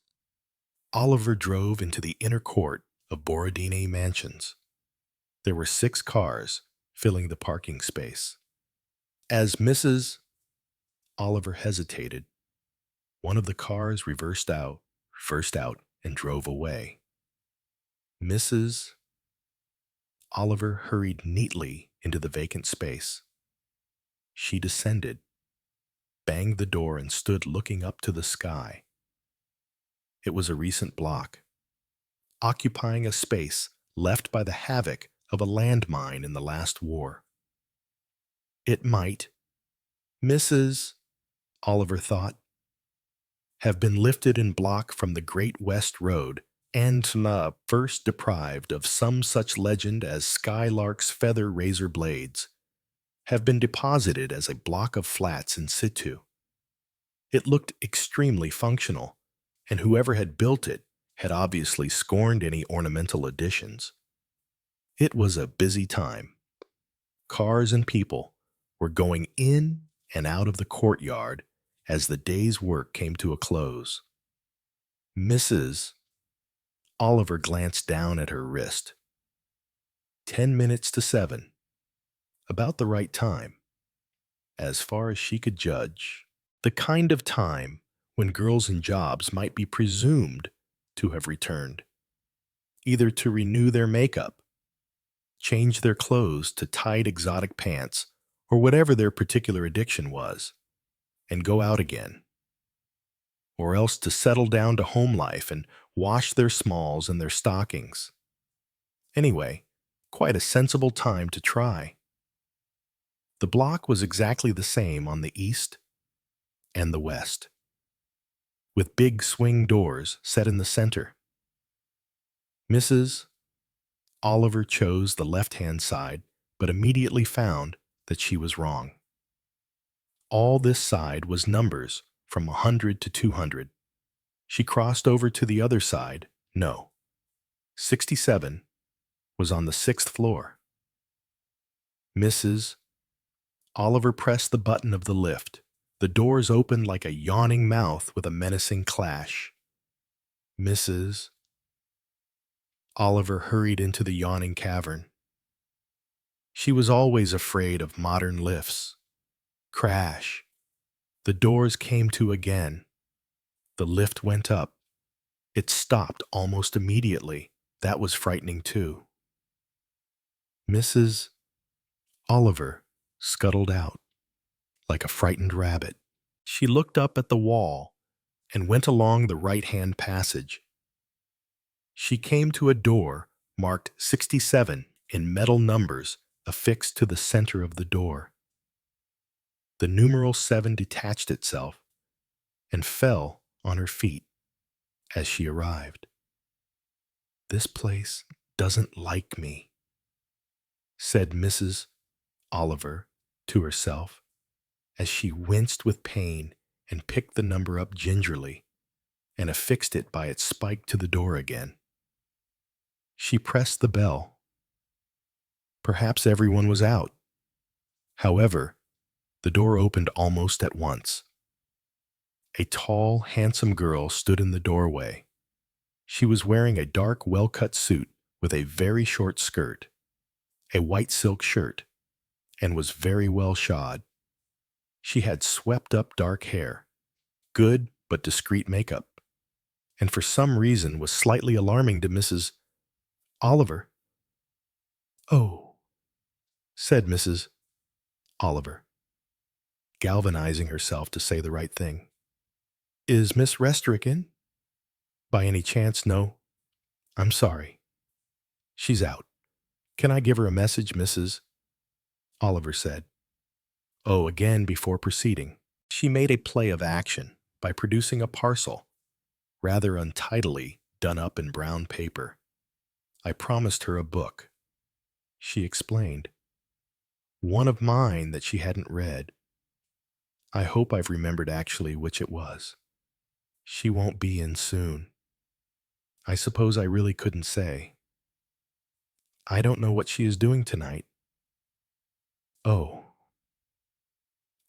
Oliver drove into the inner court of Borodine Mansions. There were 6 cars filling the parking space. As Mrs. Oliver hesitated, one of the cars reversed out, and drove away. Mrs. Oliver hurried neatly into the vacant space. She descended, banged the door, and stood looking up to the sky. It was a recent block, occupying a space left by the havoc of a landmine in the last war. It might, Mrs. Oliver thought, have been lifted in block from the Great West Road and first deprived of some such legend as skylark's feather razor blades, have been deposited as a block of flats in situ. It looked extremely functional, and whoever had built it had obviously scorned any ornamental additions. It was a busy time. Cars and people were going in and out of the courtyard as the day's work came to a close. Mrs. Oliver glanced down at her wrist. 10 minutes to 7. About the right time, as far as she could judge. The kind of time when girls in jobs might be presumed to have returned, either to renew their makeup, change their clothes to tight exotic pants, or whatever their particular addiction was, and go out again, or else to settle down to home life and wash their smalls and their stockings. Anyway, quite a sensible time to try. The block was exactly the same on the east and the west, with big swing doors set in the center. Mrs. Oliver chose the left-hand side, but immediately found that she was wrong. All this side was numbers from 100 to 200. She crossed over to the other side. No. 67 was on the 6th floor. Mrs. Oliver pressed the button of the lift. The doors opened like a yawning mouth with a menacing clash. Mrs. Oliver hurried into the yawning cavern. She was always afraid of modern lifts. Crash. The doors came to again. The lift went up. It stopped almost immediately. That was frightening too. Mrs. Oliver scuttled out like a frightened rabbit. She looked up at the wall and went along the right-hand passage. She came to a door marked 67 in metal numbers affixed to the center of the door. The numeral 7 detached itself and fell on her feet as she arrived. "This place doesn't like me," said Mrs. Oliver to herself as she winced with pain and picked the number up gingerly and affixed it by its spike to the door again. She pressed the bell. Perhaps everyone was out. However, the door opened almost at once. A tall, handsome girl stood in the doorway. She was wearing a dark, well-cut suit with a very short skirt, a white silk shirt, and was very well shod. She had swept-up dark hair, good but discreet makeup, and for some reason was slightly alarming to Mrs. Oliver. "Oh," said Mrs. Oliver, galvanizing herself to say the right thing. "Is Miss Resterick in? By any chance, no? I'm sorry. She's out. Can I give her a message, Mrs. Oliver said. "Oh," again before proceeding, she made a play of action by producing a parcel, rather untidily done up in brown paper. "I promised her a book," she explained. "One of mine that she hadn't read. I hope I've remembered actually which it was. She won't be in soon. I suppose I really couldn't say. I don't know what she is doing tonight." "Oh,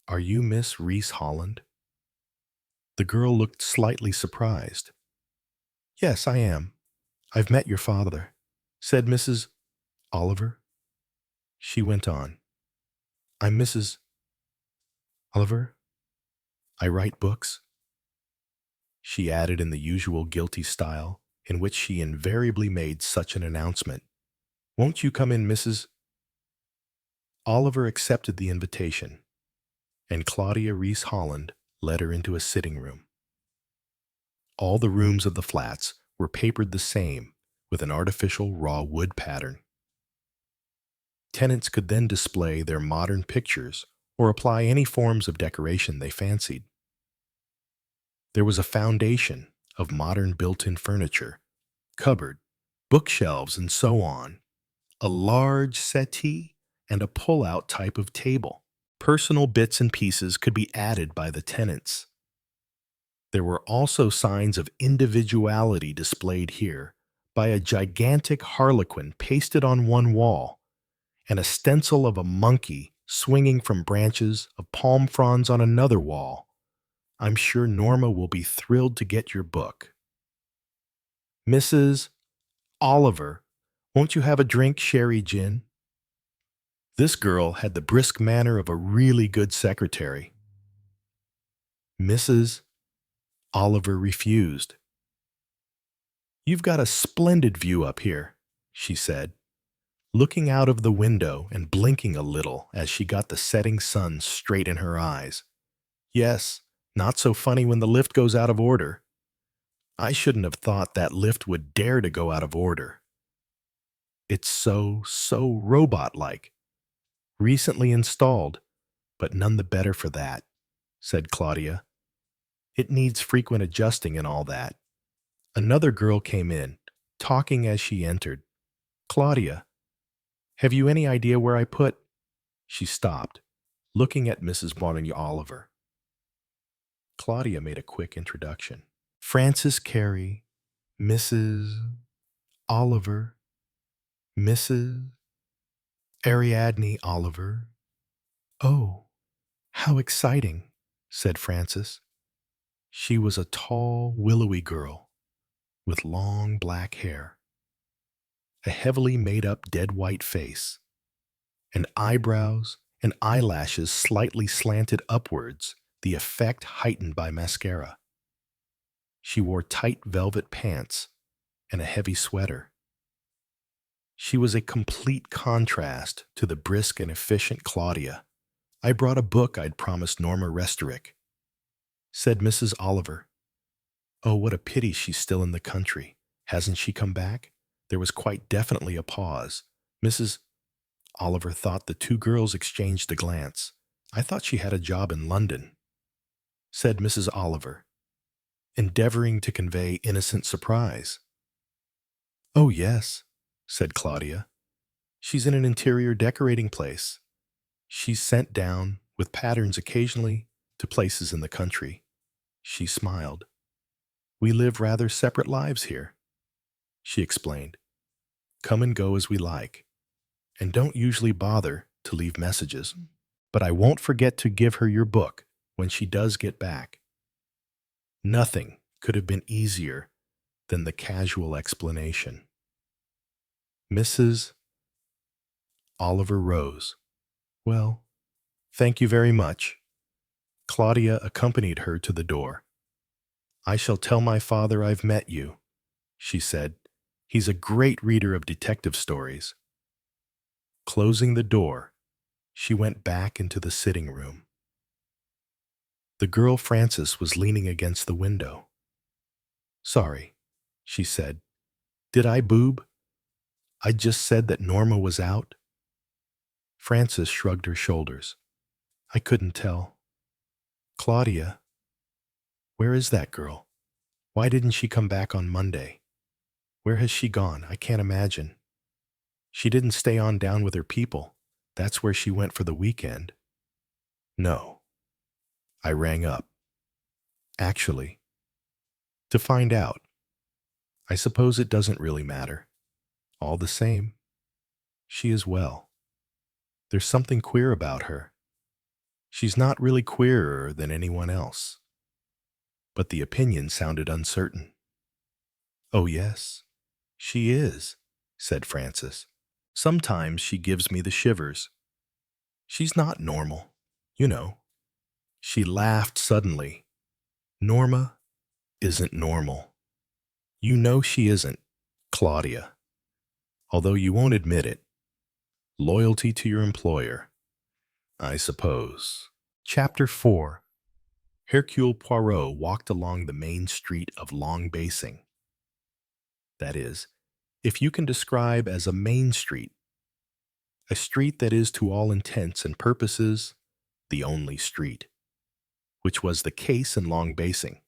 are you Miss Reese Holland?" The girl looked slightly surprised. "Yes, I am. I've met your father," said Mrs. Oliver. She went on. "I'm Mrs. Oliver. I write books," she added in the usual guilty style in which she invariably made such an announcement. "Won't you come in, Mrs. Oliver accepted the invitation, and Claudia Reese Holland led her into a sitting room. All the rooms of the flats were papered the same with an artificial raw wood pattern. Tenants could then display their modern pictures or apply any forms of decoration they fancied. There was a foundation of modern built-in furniture, cupboard, bookshelves, and so on, a large settee, and a pull-out type of table. Personal bits and pieces could be added by the tenants. There were also signs of individuality displayed here by a gigantic harlequin pasted on one wall, and a stencil of a monkey swinging from branches of palm fronds on another wall. "I'm sure Norma will be thrilled to get your book." "Mrs. Oliver, won't you have a drink, sherry gin?" This girl had the brisk manner of a really good secretary. Mrs. Oliver refused. "You've got a splendid view up here," she said, looking out of the window and blinking a little as she got the setting sun straight in her eyes. "Yes, not so funny when the lift goes out of order. I shouldn't have thought that lift would dare to go out of order. It's so robot-like. Recently installed, but none the better for that," said Claudia. "It needs frequent adjusting and all that." Another girl came in, talking as she entered. "Claudia, have you any idea where I put—" She stopped, looking at Mrs. Bonnie Oliver. Claudia made a quick introduction. "Frances Carey, Mrs. Oliver, Mrs. Ariadne Oliver." "Oh, how exciting," said Frances. She was a tall, willowy girl with long black hair, a heavily made-up dead white face, and eyebrows and eyelashes slightly slanted upwards, the effect heightened by mascara. She wore tight velvet pants and a heavy sweater. She was a complete contrast to the brisk and efficient Claudia. "I brought a book I'd promised Norma Resterick," said Mrs. Oliver. "Oh, what a pity she's still in the country. Hasn't she come back? There was quite definitely a pause. Mrs. Oliver thought the two girls exchanged a glance. I thought she had a job in London, said Mrs. Oliver, endeavoring to convey innocent surprise. Oh, yes, said Claudia. She's in an interior decorating place. She's sent down, with patterns occasionally, to places in the country. She smiled. We live rather separate lives here, she explained. Come and go as we like, and don't usually bother to leave messages. But I won't forget to give her your book when she does get back. Nothing could have been easier than the casual explanation. Mrs. Oliver rose. Well, thank you very much. Claudia accompanied her to the door. I shall tell my father I've met you, she said. He's a great reader of detective stories. Closing the door, she went back into the sitting room. The girl Frances was leaning against the window. Sorry, she said. Did I boob? I just said that Norma was out. Frances shrugged her shoulders. I couldn't tell. Claudia, where is that girl? Why didn't she come back on Monday? Where has she gone? I can't imagine. She didn't stay on down with her people. That's where she went for the weekend. No. I rang up. Actually, to find out. I suppose it doesn't really matter. All the same, she is well. There's something queer about her. She's not really queerer than anyone else. But the opinion sounded uncertain. Oh, yes, she is, said Frances. Sometimes she gives me the shivers. She's not normal, you know. She laughed suddenly. Norma isn't normal. You know she isn't, Claudia. Although you won't admit it. Loyalty to your employer, I suppose. Chapter 4. Hercule Poirot walked along the main street of Long Basing. That is, if you can describe as a main street, a street that is to all intents and purposes the only street, which was the case in Long Basing.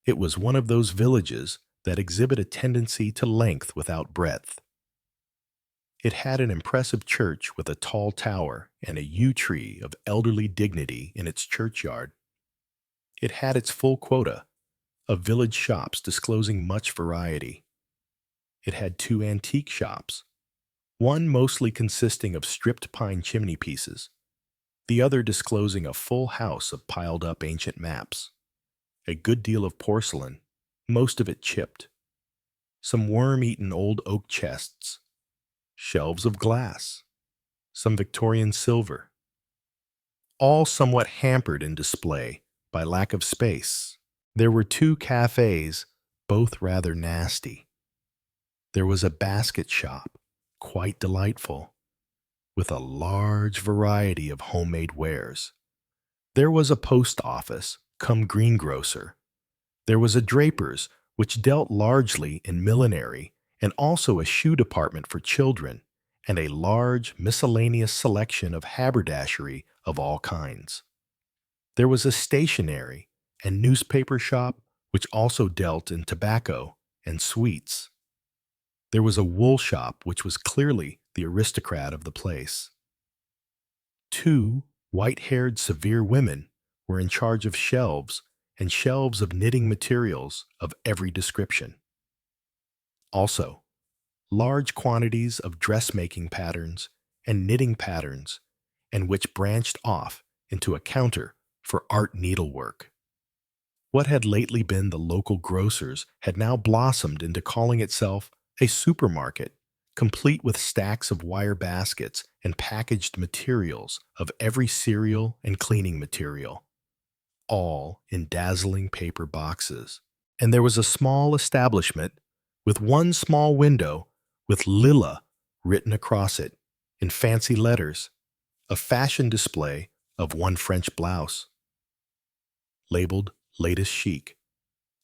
It was one of those villages that exhibit a tendency to length without breadth. It had an impressive church with a tall tower and a yew tree of elderly dignity in its churchyard. It had its full quota of village shops disclosing much variety. It had two antique shops, one mostly consisting of stripped pine chimney pieces, the other disclosing a full house of piled-up ancient maps, a good deal of porcelain, most of it chipped, some worm-eaten old oak chests, shelves of glass, some Victorian silver, all somewhat hampered in display by lack of space. There were two cafes, both rather nasty. There was a basket shop, quite delightful, with a large variety of homemade wares. There was a post office, cum greengrocer. There was a draper's, which dealt largely in millinery, and also a shoe department for children, and a large miscellaneous selection of haberdashery of all kinds. There was a stationery and newspaper shop, which also dealt in tobacco and sweets. There was a wool shop, which was clearly the aristocrat of the place. Two white-haired severe women were in charge of shelves and shelves of knitting materials of every description. Also, large quantities of dressmaking patterns and knitting patterns, and which branched off into a counter for art needlework. What had lately been the local grocer's had now blossomed into calling itself a supermarket, complete with stacks of wire baskets and packaged materials of every cereal and cleaning material, all in dazzling paper boxes. And there was a small establishment with one small window with Lilla written across it in fancy letters, a fashion display of one French blouse, labeled latest chic,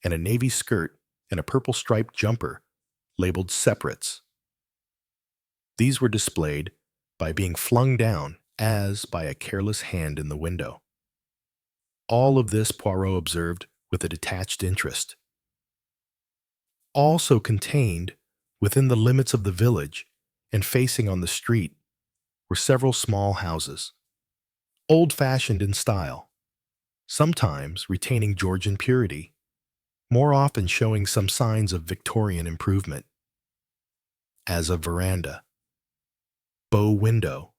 and a navy skirt and a purple striped jumper labeled separates. These were displayed by being flung down as by a careless hand in the window. All of this Poirot observed with a detached interest. Also contained within the limits of the village and facing on the street were several small houses, old-fashioned in style, sometimes retaining Georgian purity, more often showing some signs of Victorian improvement, as a veranda, bow window,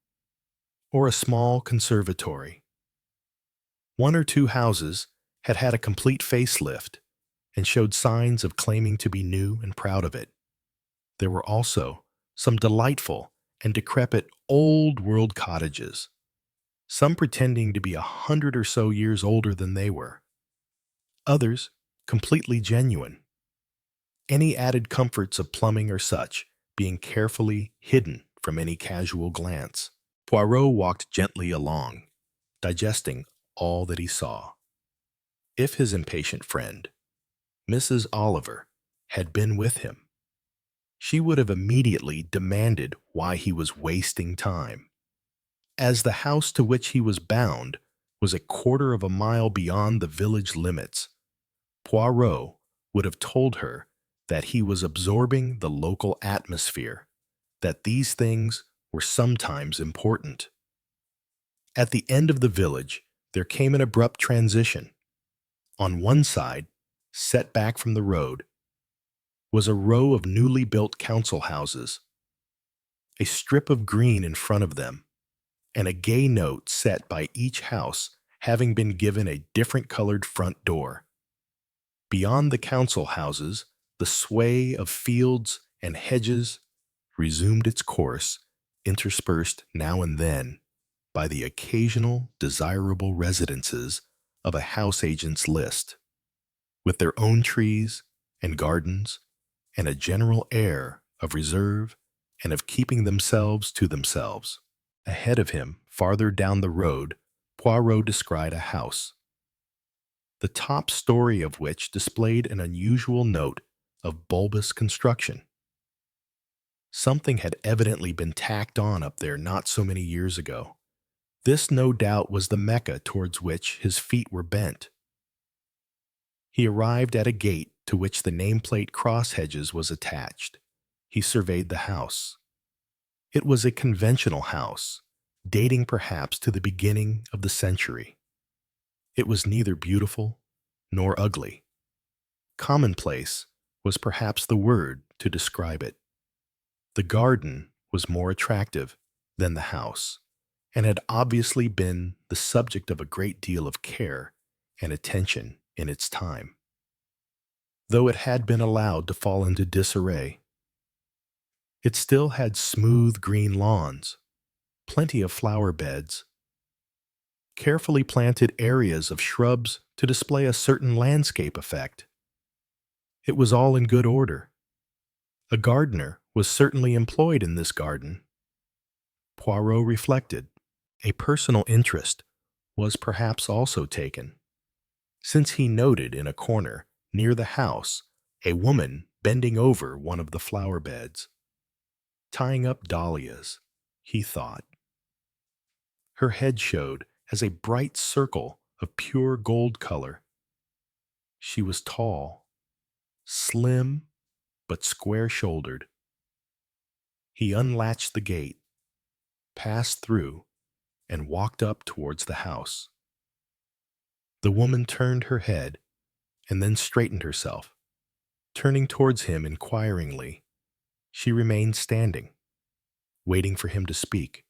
or a small conservatory. One or two houses had had a complete facelift and showed signs of claiming to be new and proud of it. There were also some delightful and decrepit old-world cottages, some pretending to be 100 or so years older than they were, others completely genuine, any added comforts of plumbing or such being carefully hidden from any casual glance. Poirot walked gently along, digesting all that he saw. If his impatient friend, Mrs. Oliver, had been with him, she would have immediately demanded why he was wasting time. As the house to which he was bound was a quarter of a mile beyond the village limits, Poirot would have told her that he was absorbing the local atmosphere, that these things were sometimes important. At the end of the village, there came an abrupt transition. On one side, set back from the road, was a row of newly built council houses, a strip of green in front of them, and a gay note set by each house having been given a different colored front door. Beyond the council houses, the sway of fields and hedges resumed its course, interspersed now and then by the occasional desirable residences of a house agent's list, with their own trees and gardens and a general air of reserve and of keeping themselves to themselves. Ahead of him, farther down the road, Poirot descried a house, the top story of which displayed an unusual note of bulbous construction. Something had evidently been tacked on up there not so many years ago. This, no doubt, was the Mecca towards which his feet were bent. He arrived at a gate to which the nameplate cross hedges was attached. He surveyed the house. It was a conventional house, dating perhaps to the beginning of the century. It was neither beautiful nor ugly. Commonplace was perhaps the word to describe it. The garden was more attractive than the house, and had obviously been the subject of a great deal of care and attention in its time, though it had been allowed to fall into disarray. It still had smooth green lawns, plenty of flower beds, carefully planted areas of shrubs to display a certain landscape effect. It was all in good order. A gardener was certainly employed in this garden. Poirot reflected. A personal interest was perhaps also taken, since he noted in a corner near the house a woman bending over one of the flower beds, tying up dahlias, he thought. Her head showed as a bright circle of pure gold color. She was tall, slim, but square-shouldered. He unlatched the gate, passed through, and walked up towards the house. The woman turned her head and then straightened herself. Turning towards him inquiringly, she remained standing, waiting for him to speak,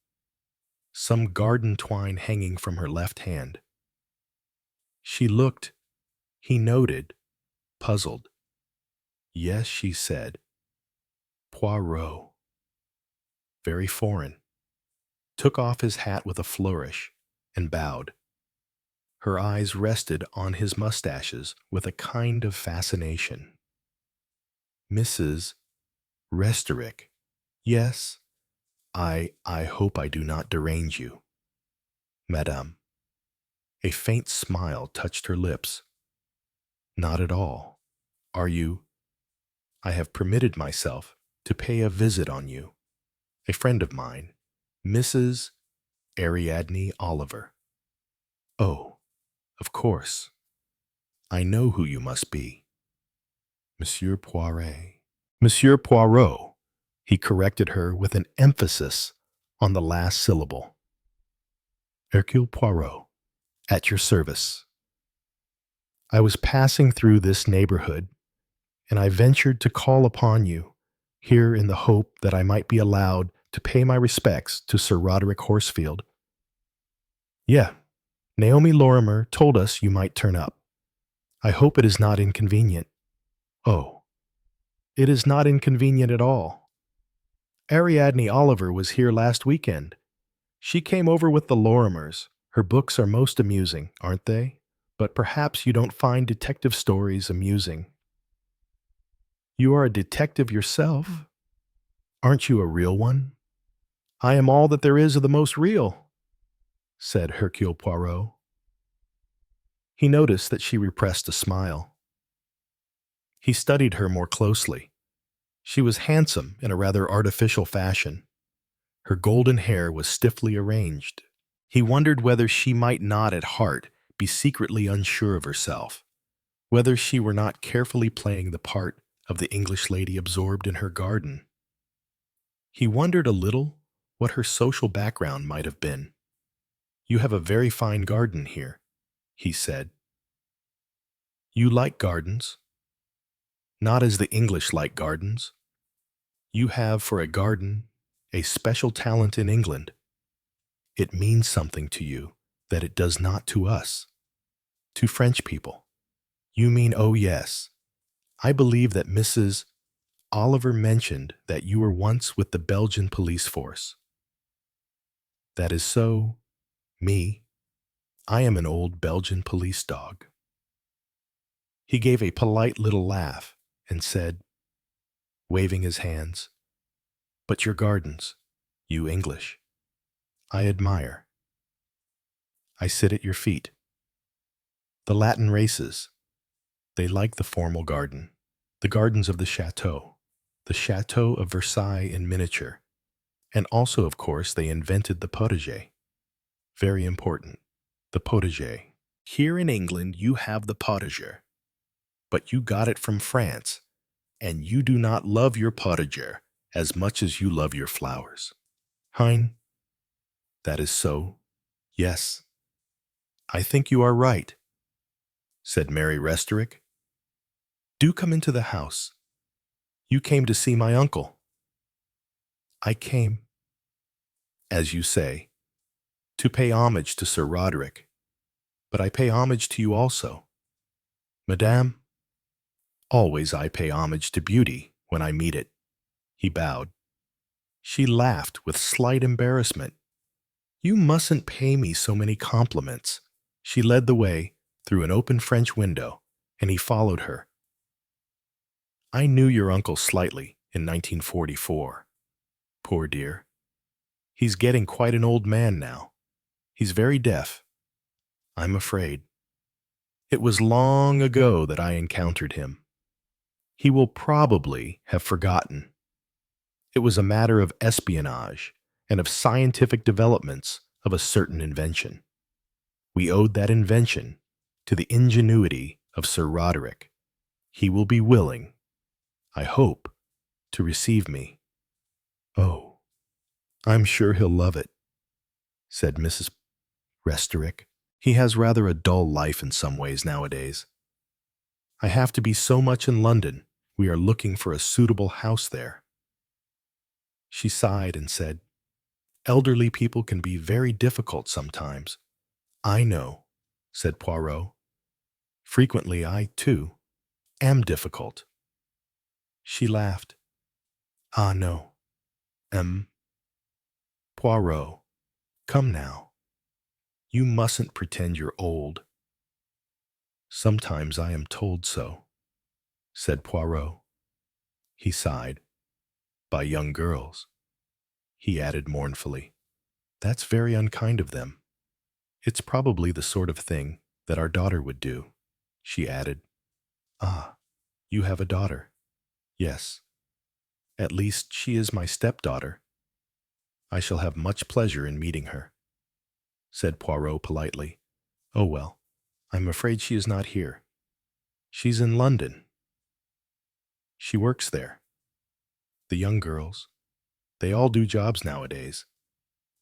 some garden twine hanging from her left hand. She looked, he noted, puzzled. Yes, she said. Poirot. Very foreign. Took off his hat with a flourish and bowed. Her eyes rested on his mustaches with a kind of fascination. Mrs. Restorick. Yes, I hope I do not derange you. Madame. A faint smile touched her lips. Not at all. Are you I have permitted myself to pay a visit on you. A friend of mine, Mrs. Ariadne Oliver. Oh, of course. I know who you must be. Monsieur Poiret. Monsieur Poirot, he corrected her with an emphasis on the last syllable. Hercule Poirot, at your service. I was passing through this neighborhood, and I ventured to call upon you here in the hope that I might be allowed to pay my respects to Sir Roderick Horsfield. Yeah, Naomi Lorimer told us you might turn up. I hope it is not inconvenient. Oh, it is not inconvenient at all. Ariadne Oliver was here last weekend. She came over with the Lorimers. Her books are most amusing, aren't they? But perhaps you don't find detective stories amusing. You are a detective yourself. Aren't you a real one? I am all that there is of the most real, said Hercule Poirot. He noticed that she repressed a smile. He studied her more closely. She was handsome in a rather artificial fashion. Her golden hair was stiffly arranged. He wondered whether she might not at heart be secretly unsure of herself, whether she were not carefully playing the part of the English lady absorbed in her garden. He wondered a little what her social background might have been. You have a very fine garden here, he said. You like gardens? Not as the English like gardens. You have for a garden a special talent in England. It means something to you that it does not to us, to French people. You mean, oh yes, I believe that Mrs. Oliver mentioned that you were once with the Belgian police force. That is so. Me, I am an old Belgian police dog. He gave a polite little laugh and said, waving his hands, but your gardens, you English, I admire. I sit at your feet. The Latin races, they like the formal garden, the gardens of the chateau of Versailles in miniature, and also, of course, they invented the potager. Very important, the potager. Here in England you have the potager, but you got it from France, and you do not love your potager as much as you love your flowers. Hein? That is so. Yes. I think you are right, said Mary Restorick. Do come into the house. You came to see my uncle. I came, as you say, to pay homage to Sir Roderick, but I pay homage to you also. Madame, always I pay homage to beauty when I meet it. He bowed. She laughed with slight embarrassment. You mustn't pay me so many compliments. She led the way through an open French window, and he followed her. I knew your uncle slightly in 1944. Poor dear. He's getting quite an old man now. He's very deaf, I'm afraid. It was long ago that I encountered him. He will probably have forgotten. It was a matter of espionage and of scientific developments of a certain invention. We owed that invention to the ingenuity of Sir Roderick. He will be willing, I hope, to receive me. Oh, I'm sure he'll love it, said Mrs. Restorick. He has rather a dull life in some ways nowadays. I have to be so much in London. We are looking for a suitable house there. She sighed and said, elderly people can be very difficult sometimes. I know, said Poirot. Frequently I, too, am difficult. She laughed. Ah, no. Poirot, come now. You mustn't pretend you're old. Sometimes I am told so, said Poirot. He sighed. By young girls. He added mournfully, that's very unkind of them. It's probably the sort of thing that our daughter would do. She added, ah, you have a daughter. Yes, at least she is my stepdaughter. I shall have much pleasure in meeting her, said Poirot politely. Oh well, I'm afraid she is not here. She's in London. She works there. The young girls, they all do jobs nowadays.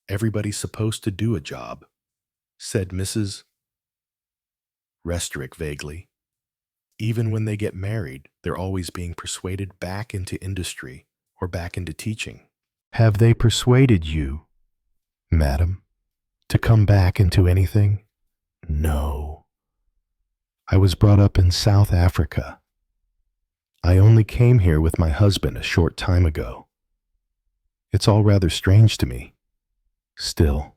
Everybody's supposed to do a job, said Mrs. Restorick vaguely. Even when they get married, they're always being persuaded back into industry or back into teaching. Have they persuaded you, madam, to come back into anything? No. I was brought up in South Africa. I only came here with my husband a short time ago. It's all rather strange to me. Still.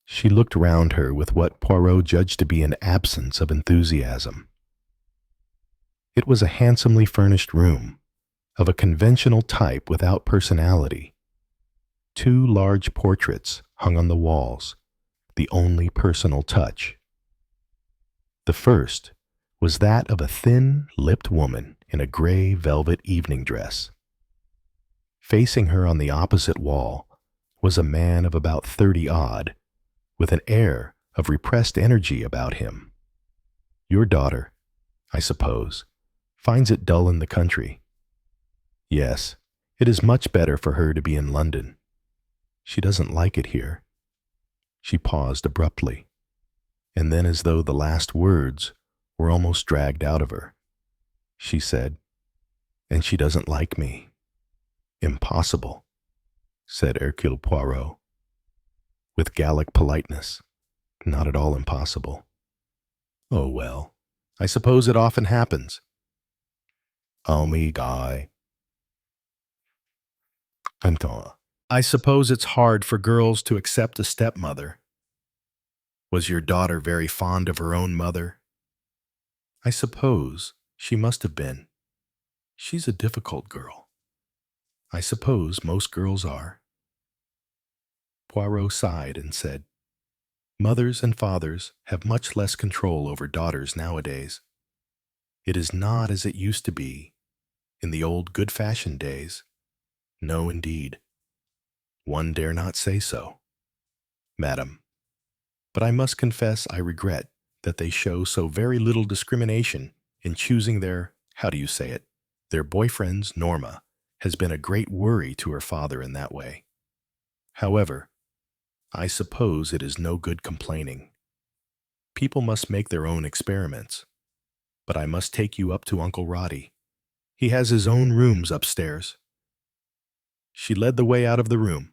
She looked round her with what Poirot judged to be an absence of enthusiasm. It was a handsomely furnished room, of a conventional type without personality. 2 large portraits hung on the walls, the only personal touch. The first was that of a thin-lipped woman in a gray velvet evening dress. Facing her on the opposite wall was a man of about 30-odd, with an air of repressed energy about him. Your daughter, I suppose, finds it dull in the country. Yes, it is much better for her to be in London. She doesn't like it here. She paused abruptly, and then as though the last words were almost dragged out of her, she said, and she doesn't like me. Impossible, said Hercule Poirot, with Gallic politeness. Not at all impossible. Oh well, I suppose it often happens. Oh me guy. Anton. I suppose it's hard for girls to accept a stepmother. Was your daughter very fond of her own mother? I suppose she must have been. She's a difficult girl. I suppose most girls are. Poirot sighed and said, Mothers and fathers have much less control over daughters nowadays. It is not as it used to be in the old good-fashioned days. No, indeed. One dare not say so, madam. But I must confess I regret that they show so very little discrimination in choosing their, how do you say it, their boyfriends. Norma has been a great worry to her father in that way. However, I suppose it is no good complaining. People must make their own experiments. But I must take you up to Uncle Roddy. He has his own rooms upstairs. She led the way out of the room.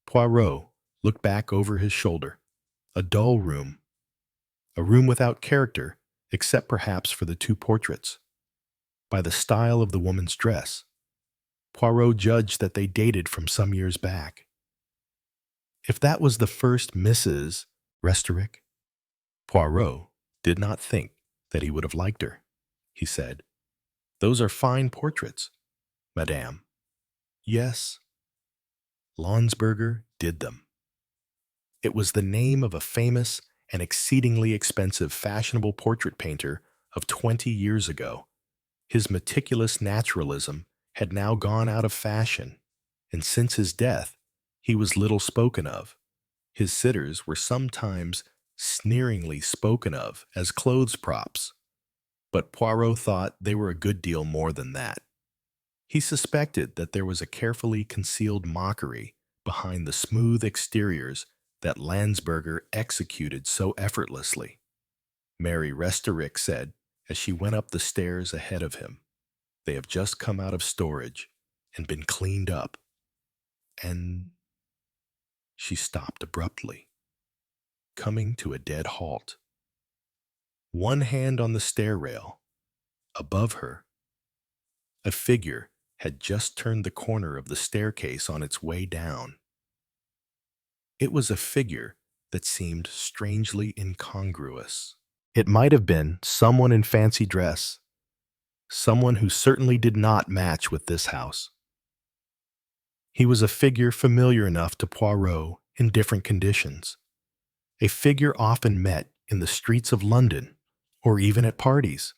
Poirot looked back over his shoulder. A dull room. A room without character, except perhaps for the 2 portraits. By the style of the woman's dress, Poirot judged that they dated from some years back. If that was the first Mrs. Restorick, Poirot did not think that he would have liked her. He said, Those are fine portraits, madame. Yes, Lonsberger did them. It was the name of a famous and exceedingly expensive fashionable portrait painter of 20 years ago. His meticulous naturalism had now gone out of fashion, and since his death, he was little spoken of. His sitters were sometimes sneeringly spoken of as clothes props, but Poirot thought they were a good deal more than that. He suspected that there was a carefully concealed mockery behind the smooth exteriors that Landsberger executed so effortlessly. Mary Restorick said as she went up the stairs ahead of him, They have just come out of storage and been cleaned up. And she stopped abruptly, coming to a dead halt. One hand on the stair rail, above her, a figure had just turned the corner of the staircase on its way down. It was a figure that seemed strangely incongruous. It might have been someone in fancy dress, someone who certainly did not match with this house. He was a figure familiar enough to Poirot in different conditions, a figure often met in the streets of London or even at parties,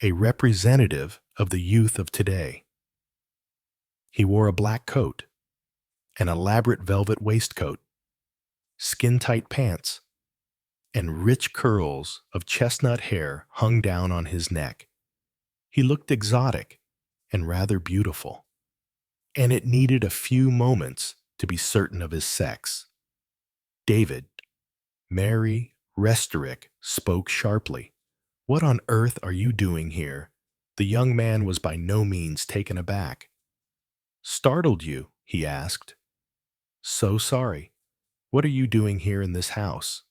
a representative of the youth of today. He wore a black coat, an elaborate velvet waistcoat, skin-tight pants, and rich curls of chestnut hair hung down on his neck. He looked exotic and rather beautiful, and it needed a few moments to be certain of his sex. David, Mary Restorick, spoke sharply. "What on earth are you doing here?" The young man was by no means taken aback. "Startled you?" he asked. "So sorry. What are you doing here in this house?"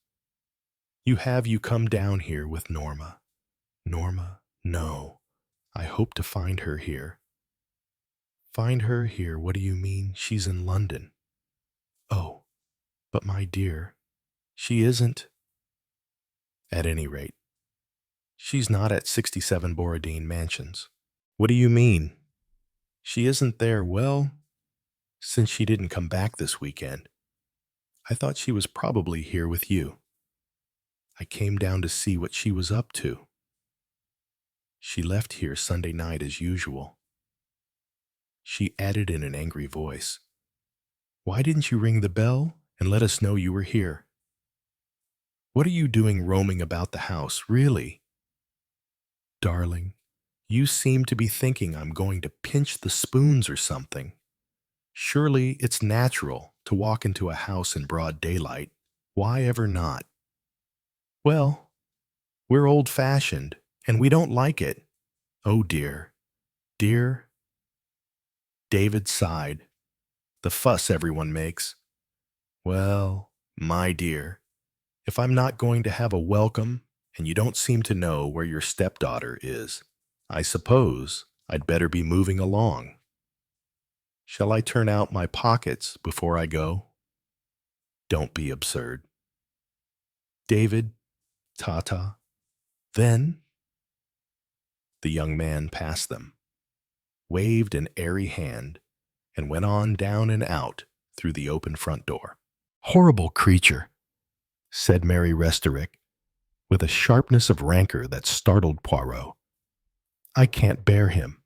You come down here with Norma?" "Norma? No. I hope to find her here." "Find her here? What do you mean? She's in London." "Oh, but my dear, she isn't." "At any rate, she's not at 67 Borodine Mansions." "What do you mean?" "She isn't there. Well, since she didn't come back this weekend, I thought she was probably here with you. I came down to see what she was up to." "She left here Sunday night as usual." She added in an angry voice, "Why didn't you ring the bell and let us know you were here? What are you doing roaming about the house, really?" "Darling, you seem to be thinking I'm going to pinch the spoons or something. Surely it's natural to walk into a house in broad daylight. Why ever not?" "Well, we're old-fashioned, and we don't like it." "Oh dear, dear." David sighed. "The fuss everyone makes. Well, my dear, if I'm not going to have a welcome and you don't seem to know where your stepdaughter is, I suppose I'd better be moving along. Shall I turn out my pockets before I go?" "Don't be absurd." "David, ta-ta." Then the young man passed them, waved an airy hand, and went on down and out through the open front door. "Horrible creature," said Mary Restorick, with a sharpness of rancor that startled Poirot. "I can't bear him.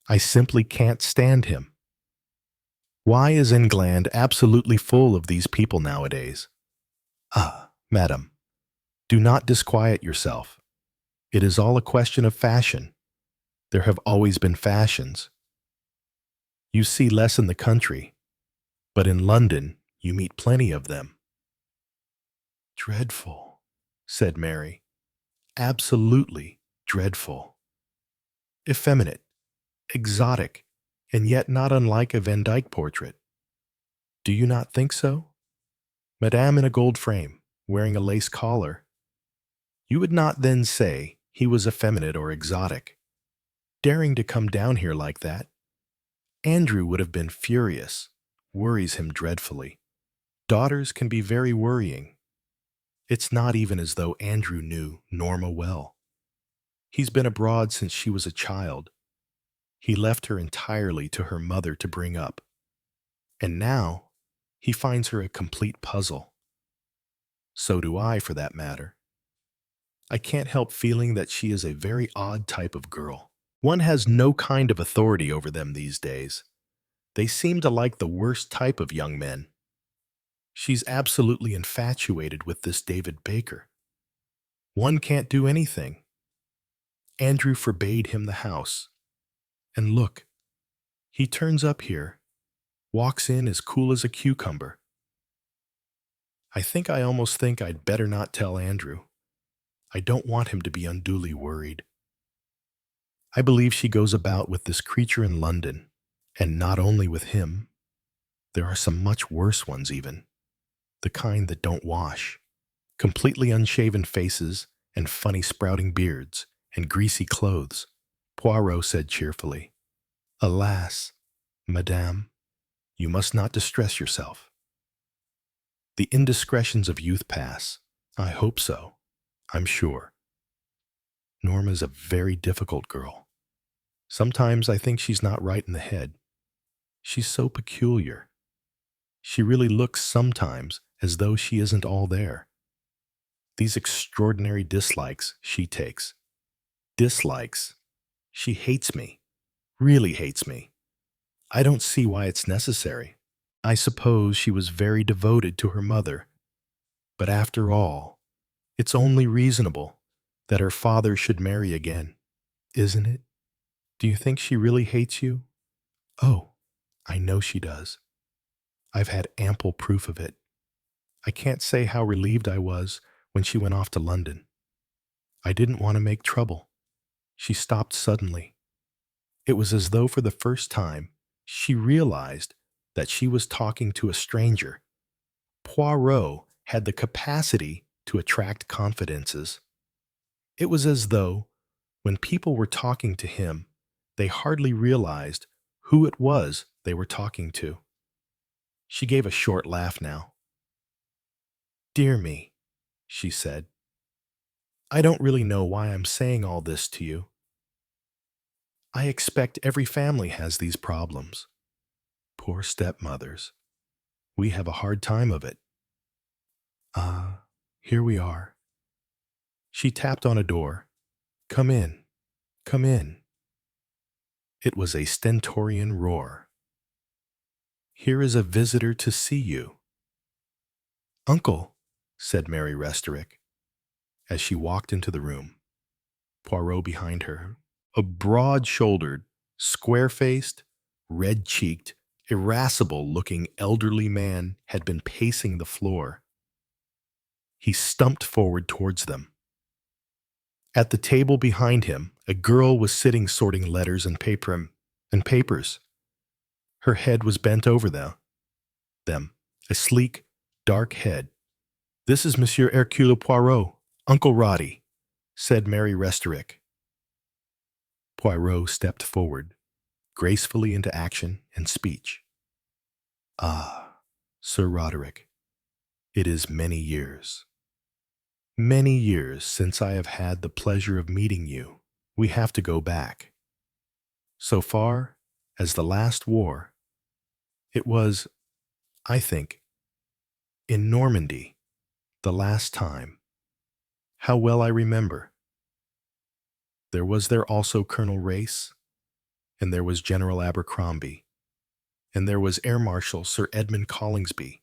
I simply can't stand him. Why is England absolutely full of these people nowadays? Ah, madam, do not disquiet yourself. It is all a question of fashion. There have always been fashions. You see less in the country, but in London you meet plenty of them." "Dreadful," said Mary. "Absolutely dreadful. Effeminate, exotic, and yet not unlike a Van Dyck portrait. Do you not think so? Madame in a gold frame, wearing a lace collar. You would not then say he was effeminate or exotic. Daring to come down here like that. Andrew would have been furious. Worries him dreadfully. Daughters can be very worrying. It's not even as though Andrew knew Norma well. He's been abroad since she was a child. He left her entirely to her mother to bring up. And now he finds her a complete puzzle. So do I, for that matter. I can't help feeling that she is a very odd type of girl. One has no kind of authority over them these days. They seem to like the worst type of young men. She's absolutely infatuated with this David Baker. One can't do anything. Andrew forbade him the house. And look, he turns up here, walks in as cool as a cucumber. I almost think I'd better not tell Andrew. I don't want him to be unduly worried. I believe she goes about with this creature in London, and not only with him. There are some much worse ones even, the kind that don't wash, completely unshaven faces and funny sprouting beards and greasy clothes. Poirot said cheerfully, "Alas, madame, you must not distress yourself. The indiscretions of youth pass. I hope so. I'm sure. Norma's a very difficult girl. Sometimes I think she's not right in the head. She's so peculiar. She really looks sometimes as though she isn't all there. These extraordinary dislikes she takes. Dislikes. She hates me. Really hates me. I don't see why it's necessary. I suppose she was very devoted to her mother. But after all, it's only reasonable that her father should marry again, isn't it? Do you think she really hates you? Oh, I know she does. I've had ample proof of it. I can't say how relieved I was when she went off to London. I didn't want to make trouble. She stopped suddenly. It was as though for the first time she realized that she was talking to a stranger. Poirot had the capacity to attract confidences. It was as though, when people were talking to him, they hardly realized who it was they were talking to. She gave a short laugh now. "Dear me," she said, "I don't really know why I'm saying all this to you. I expect every family has these problems. Poor stepmothers. We have a hard time of it. Here we are." She tapped on a door. "Come in, come in." It was a stentorian roar. "Here is a visitor to see you." "Uncle," said Mary Restorick, as she walked into the room, Poirot behind her. A broad-shouldered, square-faced, red-cheeked, irascible-looking elderly man had been pacing the floor. He stumped forward towards them. At the table behind him, a girl was sitting sorting letters and papers. Her head was bent over them, a sleek, dark head. "This is Monsieur Hercule Poirot, Uncle Roddy," said Mary Restorick. Poirot stepped forward, gracefully into action and speech. "Ah, Sir Roderick, it is many years since I have had the pleasure of meeting you. We have to go back. So far as the last war, it was, I think, in Normandy, the last time. How well I remember. There was there also Colonel Race, and there was General Abercrombie, and there was Air Marshal Sir Edmund Coningsby.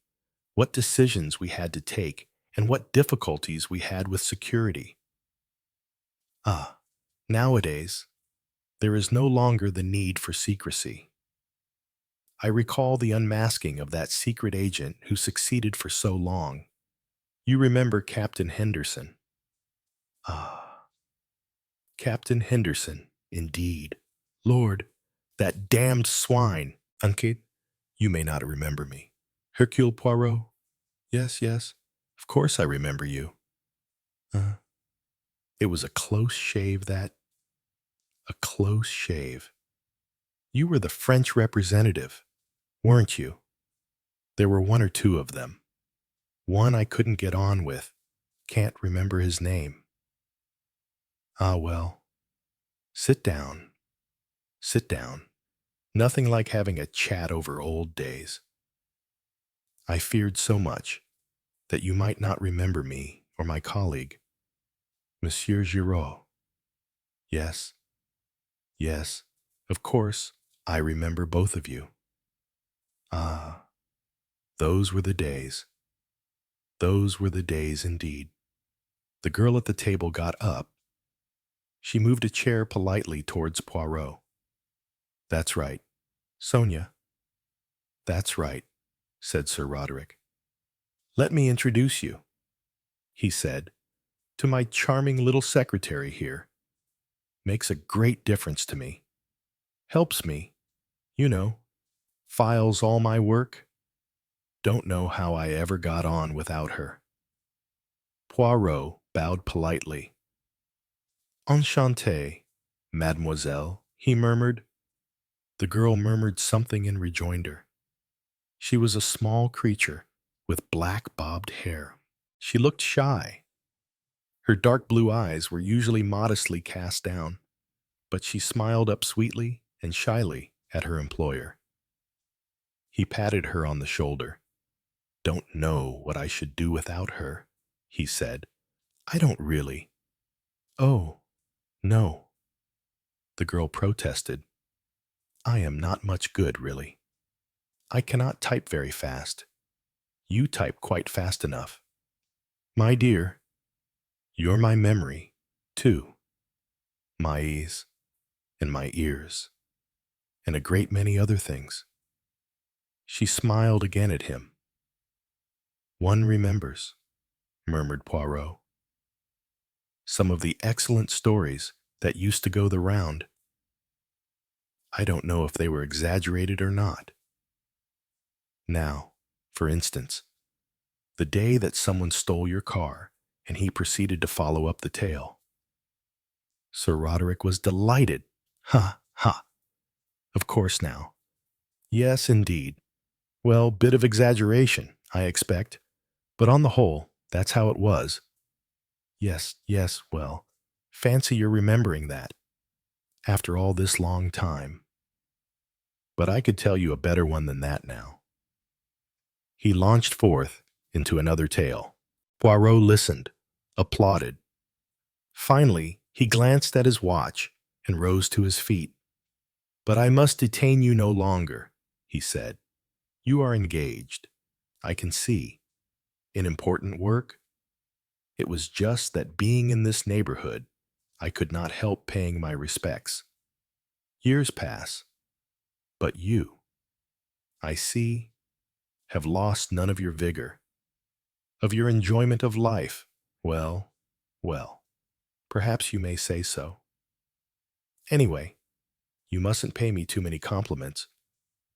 What decisions we had to take, and what difficulties we had with security. Ah, nowadays, there is no longer the need for secrecy. I recall the unmasking of that secret agent who succeeded for so long. You remember Captain Henderson. Ah, Captain Henderson, indeed. Lord, that damned swine. Unkid, you may not remember me. Hercule Poirot? Yes, yes. Of course I remember you. It was a close shave, that. A close shave. You were the French representative, weren't you? There were one or two of them. One I couldn't get on with. Can't remember his name. Ah, well. Sit down. Sit down. Nothing like having a chat over old days. I feared so much that you might not remember me or my colleague, Monsieur Giraud. Yes, yes, of course, I remember both of you. Ah, those were the days. Those were the days indeed. The girl at the table got up. She moved a chair politely towards Poirot. That's right. Sonia. That's right, said Sir Roderick. Let me introduce you, he said, to my charming little secretary here. Makes a great difference to me. Helps me, you know, files all my work. Don't know how I ever got on without her. Poirot bowed politely. Enchanté, mademoiselle, he murmured. The girl murmured something in rejoinder. She was a small creature with black bobbed hair. She looked shy. Her dark blue eyes were usually modestly cast down, but she smiled up sweetly and shyly at her employer. He patted her on the shoulder. Don't know what I should do without her, he said. I don't really. Oh, No, the girl protested. I am not much good, really. I cannot type very fast. You type quite fast enough. My dear, you're my memory, too. My eyes and my ears, and a great many other things. She smiled again at him. One remembers, murmured Poirot, some of the excellent stories that used to go the round. I don't know if they were exaggerated or not. Now, for instance, the day that someone stole your car and he proceeded to follow up the tale. Sir Roderick was delighted. Ha, ha. Of course now. Yes, indeed. Well, bit of exaggeration, I expect. But on the whole, that's how it was. Yes, yes, well, fancy your remembering that, after all this long time. But I could tell you a better one than that now. He launched forth into another tale. Poirot listened, applauded. Finally, he glanced at his watch and rose to his feet. But I must detain you no longer, he said. You are engaged, I can see, in important work. It was just that being in this neighborhood, I could not help paying my respects. Years pass, but you, I see, have lost none of your vigor, of your enjoyment of life. Well, well, perhaps you may say so. Anyway, you mustn't pay me too many compliments,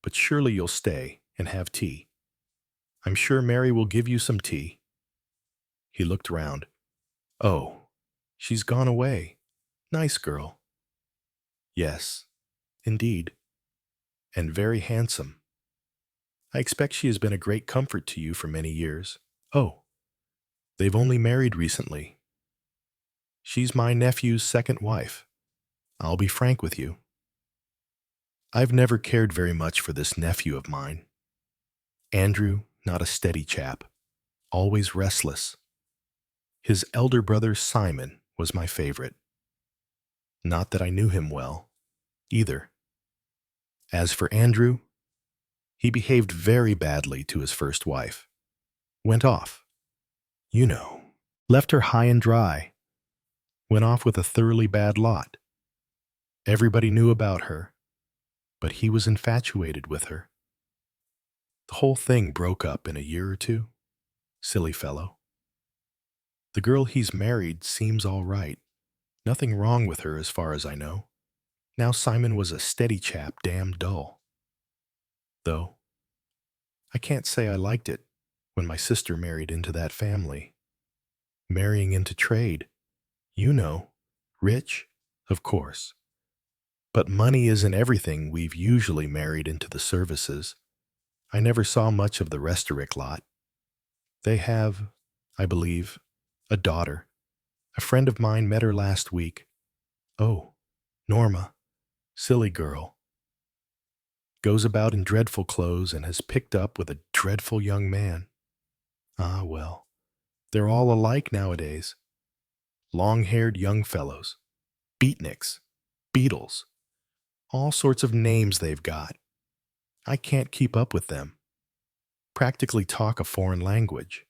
but surely you'll stay and have tea. I'm sure Mary will give you some tea. He looked round. Oh, she's gone away. Nice girl. Yes, indeed, and very handsome. I expect she has been a great comfort to you for many years. Oh, they've only married recently. She's my nephew's second wife. I'll be frank with you. I've never cared very much for this nephew of mine. Andrew, not a steady chap, always restless. His elder brother Simon was my favorite. Not that I knew him well, either. As for Andrew, he behaved very badly to his first wife. Went off. You know, left her high and dry. Went off with a thoroughly bad lot. Everybody knew about her, but he was infatuated with her. The whole thing broke up in a year or two. Silly fellow. The girl he's married seems all right. Nothing wrong with her as far as I know. Now Simon was a steady chap, damn dull. Though, I can't say I liked it when my sister married into that family. Marrying into trade. You know, rich, of course. But money isn't everything. We've usually married into the services. I never saw much of the Restorick lot. They have, I believe, a daughter. A friend of mine met her last week. Oh, Norma, silly girl. Goes about in dreadful clothes and has picked up with a dreadful young man. Ah, well, they're all alike nowadays. Long-haired young fellows. Beatniks. Beatles. All sorts of names they've got. I can't keep up with them. Practically talk a foreign language.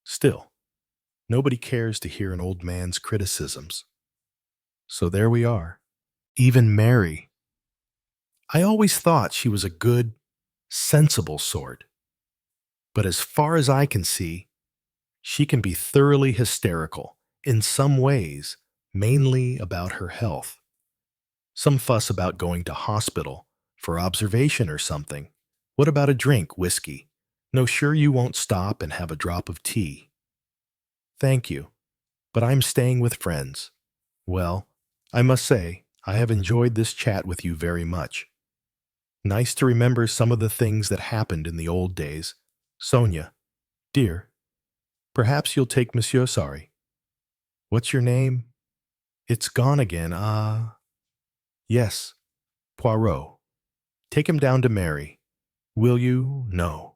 Still, nobody cares to hear an old man's criticisms. So there we are. Even Mary. I always thought she was a good, sensible sort. But as far as I can see, she can be thoroughly hysterical, in some ways, mainly about her health. Some fuss about going to hospital for observation or something. What about a drink, whiskey? No, sure you won't stop and have a drop of tea. Thank you, but I'm staying with friends. Well, I must say, I have enjoyed this chat with you very much. Nice to remember some of the things that happened in the old days. Sonia, dear, perhaps you'll take Monsieur Sorry. What's your name? It's gone again, Yes, Poirot. Take him down to Mary. Will you? No.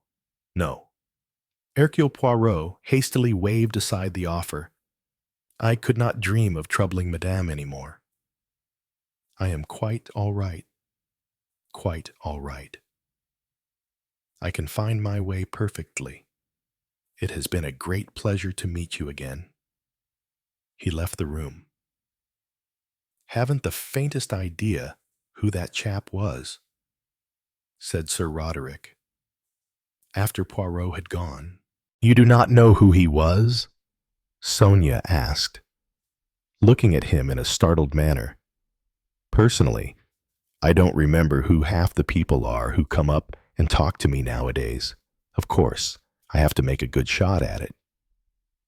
No. Hercule Poirot hastily waved aside the offer. I could not dream of troubling Madame any more. I am quite all right, quite all right. I can find my way perfectly. It has been a great pleasure to meet you again." He left the room. "Haven't the faintest idea who that chap was," said Sir Roderick, after Poirot had gone. "You do not know who he was?" Sonia asked, looking at him in a startled manner. "Personally, I don't remember who half the people are who come up and talk to me nowadays. Of course, I have to make a good shot at it.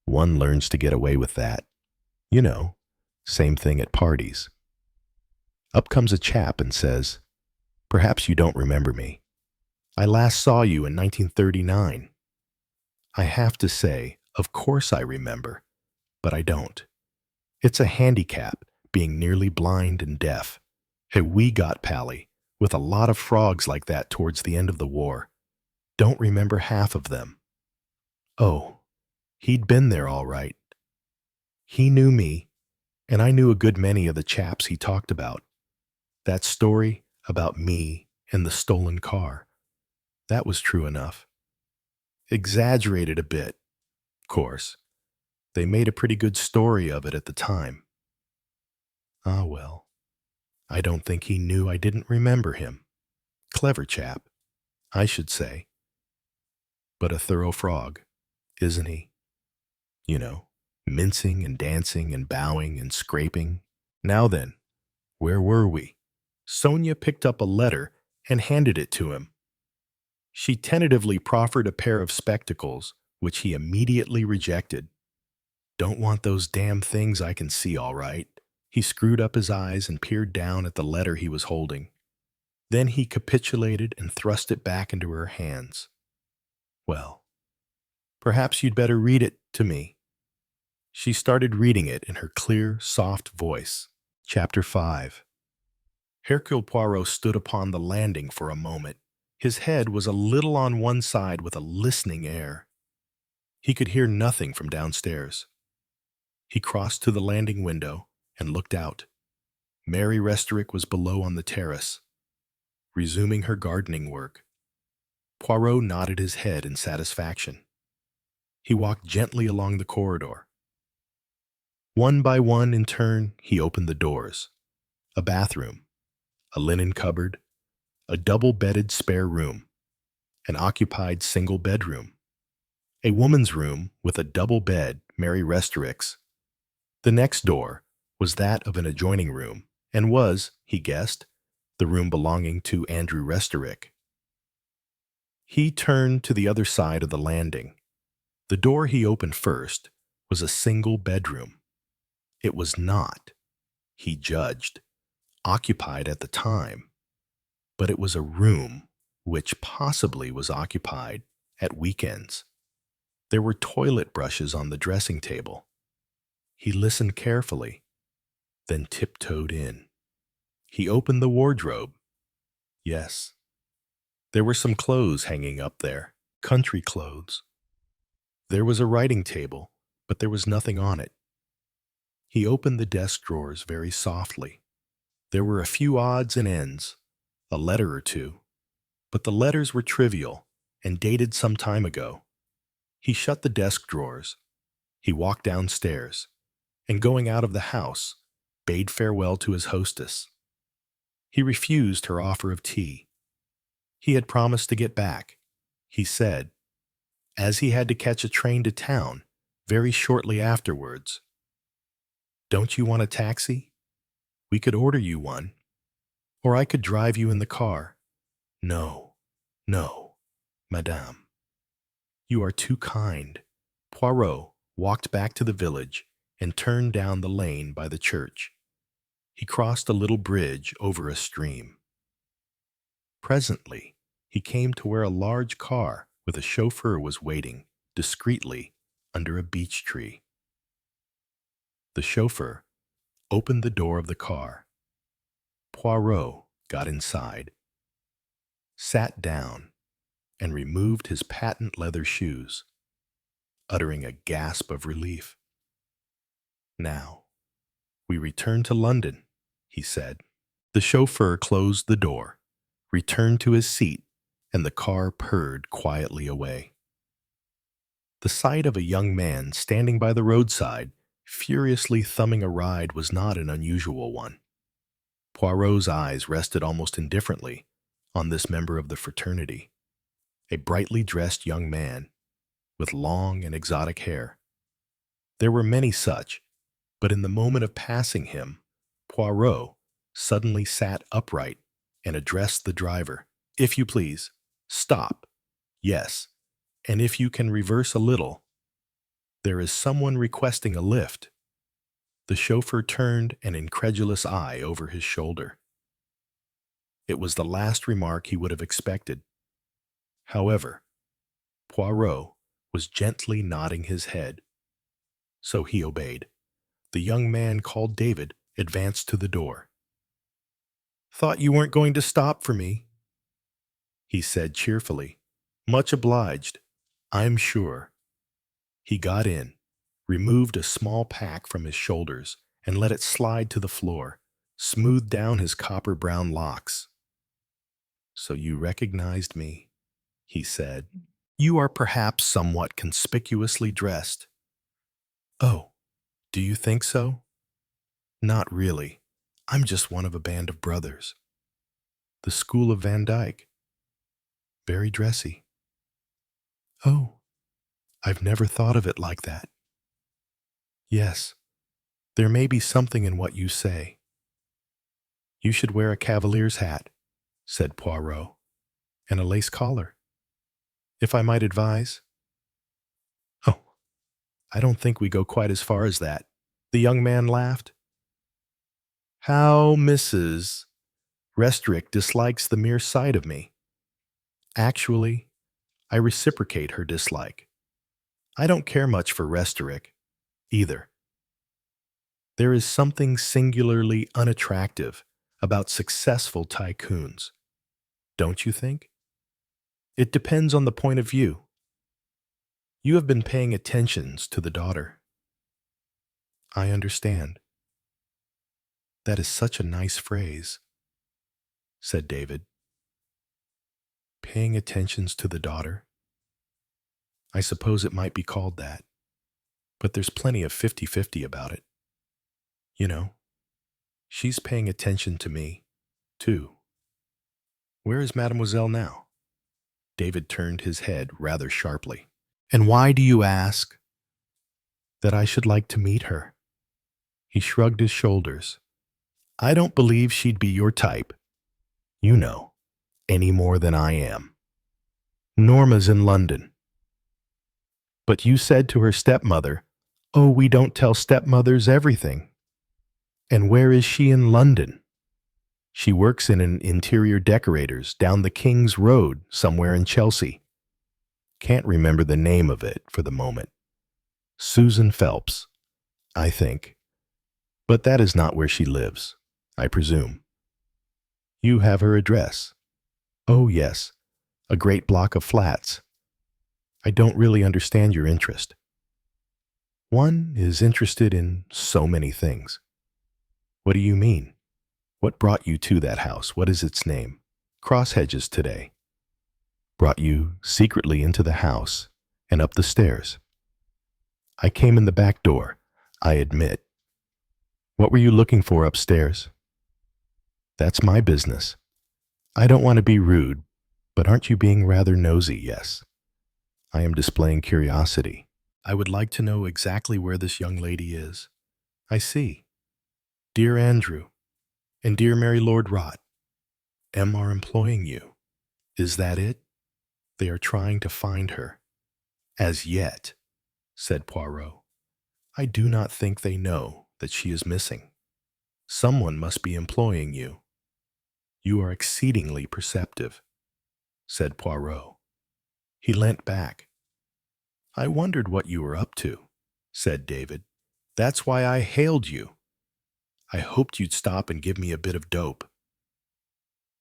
One learns to get away with that. You know, same thing at parties. Up comes a chap and says, 'Perhaps you don't remember me. I last saw you in 1939. I have to say, of course I remember, but I don't. It's a handicap, being nearly blind and deaf. Hey, we got pally, with a lot of frogs like that towards the end of the war. Don't remember half of them.' Oh, he'd been there all right. He knew me, and I knew a good many of the chaps he talked about. That story about me and the stolen car, that was true enough. Exaggerated a bit, of course. They made a pretty good story of it at the time. Ah, well, I don't think he knew I didn't remember him. Clever chap, I should say. But a thorough frog, isn't he? You know, mincing and dancing and bowing and scraping. Now then, where were we?" Sonia picked up a letter and handed it to him. She tentatively proffered a pair of spectacles, which he immediately rejected. "Don't want those damn things, I can see all right." He screwed up his eyes and peered down at the letter he was holding. Then he capitulated and thrust it back into her hands. "Well, perhaps you'd better read it to me." She started reading it in her clear, soft voice. Chapter 5. Hercule Poirot stood upon the landing for a moment. His head was a little on one side with a listening air. He could hear nothing from downstairs. He crossed to the landing window and looked out. Mary Restorick was below on the terrace, resuming her gardening work. Poirot nodded his head in satisfaction. He walked gently along the corridor. One by one, in turn, he opened the doors. A bathroom, a linen cupboard, a double-bedded spare room, an occupied single bedroom, a woman's room with a double bed, Mary Restorick's. The next door was that of an adjoining room, and was, he guessed, the room belonging to Andrew Restorick. He turned to the other side of the landing. The door he opened first was a single bedroom. It was not, he judged, occupied at the time, but it was a room which possibly was occupied at weekends. There were toilet brushes on the dressing table. He listened carefully, then tiptoed in. He opened the wardrobe. Yes, there were some clothes hanging up there, country clothes. There was a writing table, but there was nothing on it. He opened the desk drawers very softly. There were a few odds and ends, a letter or two, but the letters were trivial and dated some time ago. He shut the desk drawers. He walked downstairs, and going out of the house, bade farewell to his hostess. He refused her offer of tea. He had promised to get back, he said, as he had to catch a train to town very shortly afterwards. "Don't you want a taxi? We could order you one, or I could drive you in the car." "No, no, madame. You are too kind." Poirot walked back to the village and turned down the lane by the church. He crossed a little bridge over a stream. Presently, he came to where a large car with a chauffeur was waiting discreetly under a beech tree. The chauffeur opened the door of the car. Poirot got inside, sat down, and removed his patent leather shoes, uttering a gasp of relief. Now, we return to London, he said. The chauffeur closed the door, returned to his seat, and the car purred quietly away. The sight of a young man standing by the roadside, furiously thumbing a ride, was not an unusual one. Poirot's eyes rested almost indifferently on this member of the fraternity, a brightly dressed young man with long and exotic hair. There were many such, but in the moment of passing him, Poirot suddenly sat upright and addressed the driver. "If you please, stop. Yes, and if you can reverse a little. There is someone requesting a lift." The chauffeur turned an incredulous eye over his shoulder. It was the last remark he would have expected. However, Poirot was gently nodding his head, so he obeyed. The young man called David advanced to the door. "Thought you weren't going to stop for me," he said cheerfully. "Much obliged, I'm sure." He got in, removed a small pack from his shoulders, and let it slide to the floor, smoothed down his copper-brown locks. "So you recognized me," he said. "You are perhaps somewhat conspicuously dressed." "Oh, do you think so?" "Not really. I'm just one of a band of brothers." "The School of Van Dyke." "Very dressy." "Oh, I've never thought of it like that." "Yes, there may be something in what you say." "You should wear a cavalier's hat," said Poirot, "and a lace collar. If I might advise." "Oh, I don't think we go quite as far as that." The young man laughed. "How Mrs. Restrick dislikes the mere sight of me. Actually, I reciprocate her dislike. I don't care much for Restrick, either. There is something singularly unattractive about successful tycoons, don't you think? It depends on the point of view. You have been paying attentions to the daughter." "I understand." "That is such a nice phrase," said David. "Paying attentions to the daughter. I suppose it might be called that, but there's plenty of 50-50 about it. You know, she's paying attention to me, too." "Where is Mademoiselle now?" David turned his head rather sharply. "And why do you ask?" "That I should like to meet her." He shrugged his shoulders. "I don't believe she'd be your type, you know, any more than I am. Norma's in London." "But you said to her stepmother, 'Oh, we don't tell stepmothers everything.' And where is she in London?" "She works in an interior decorator's down the King's Road, somewhere in Chelsea. Can't remember the name of it for the moment. Susan Phelps, I think. But that is not where she lives, I presume." "You have her address?" "Oh, yes, a great block of flats." "I don't really understand your interest." "One is interested in so many things." "What do you mean? What brought you to that house? What is its name?" "Crosshedges today." "Brought you secretly into the house and up the stairs?" "I came in the back door, I admit." "What were you looking for upstairs?" "That's my business. I don't want to be rude, but aren't you being rather nosy?" "Yes. I am displaying curiosity. I would like to know exactly where this young lady is." "I see. Dear Andrew and dear Mary Lord Rot, M are employing you. Is that it?" "They are trying to find her." "As yet," said Poirot. "I do not think they know that she is missing. Someone must be employing you." "You are exceedingly perceptive," said Poirot. He leant back. "I wondered what you were up to," said David. "That's why I hailed you. I hoped you'd stop and give me a bit of dope."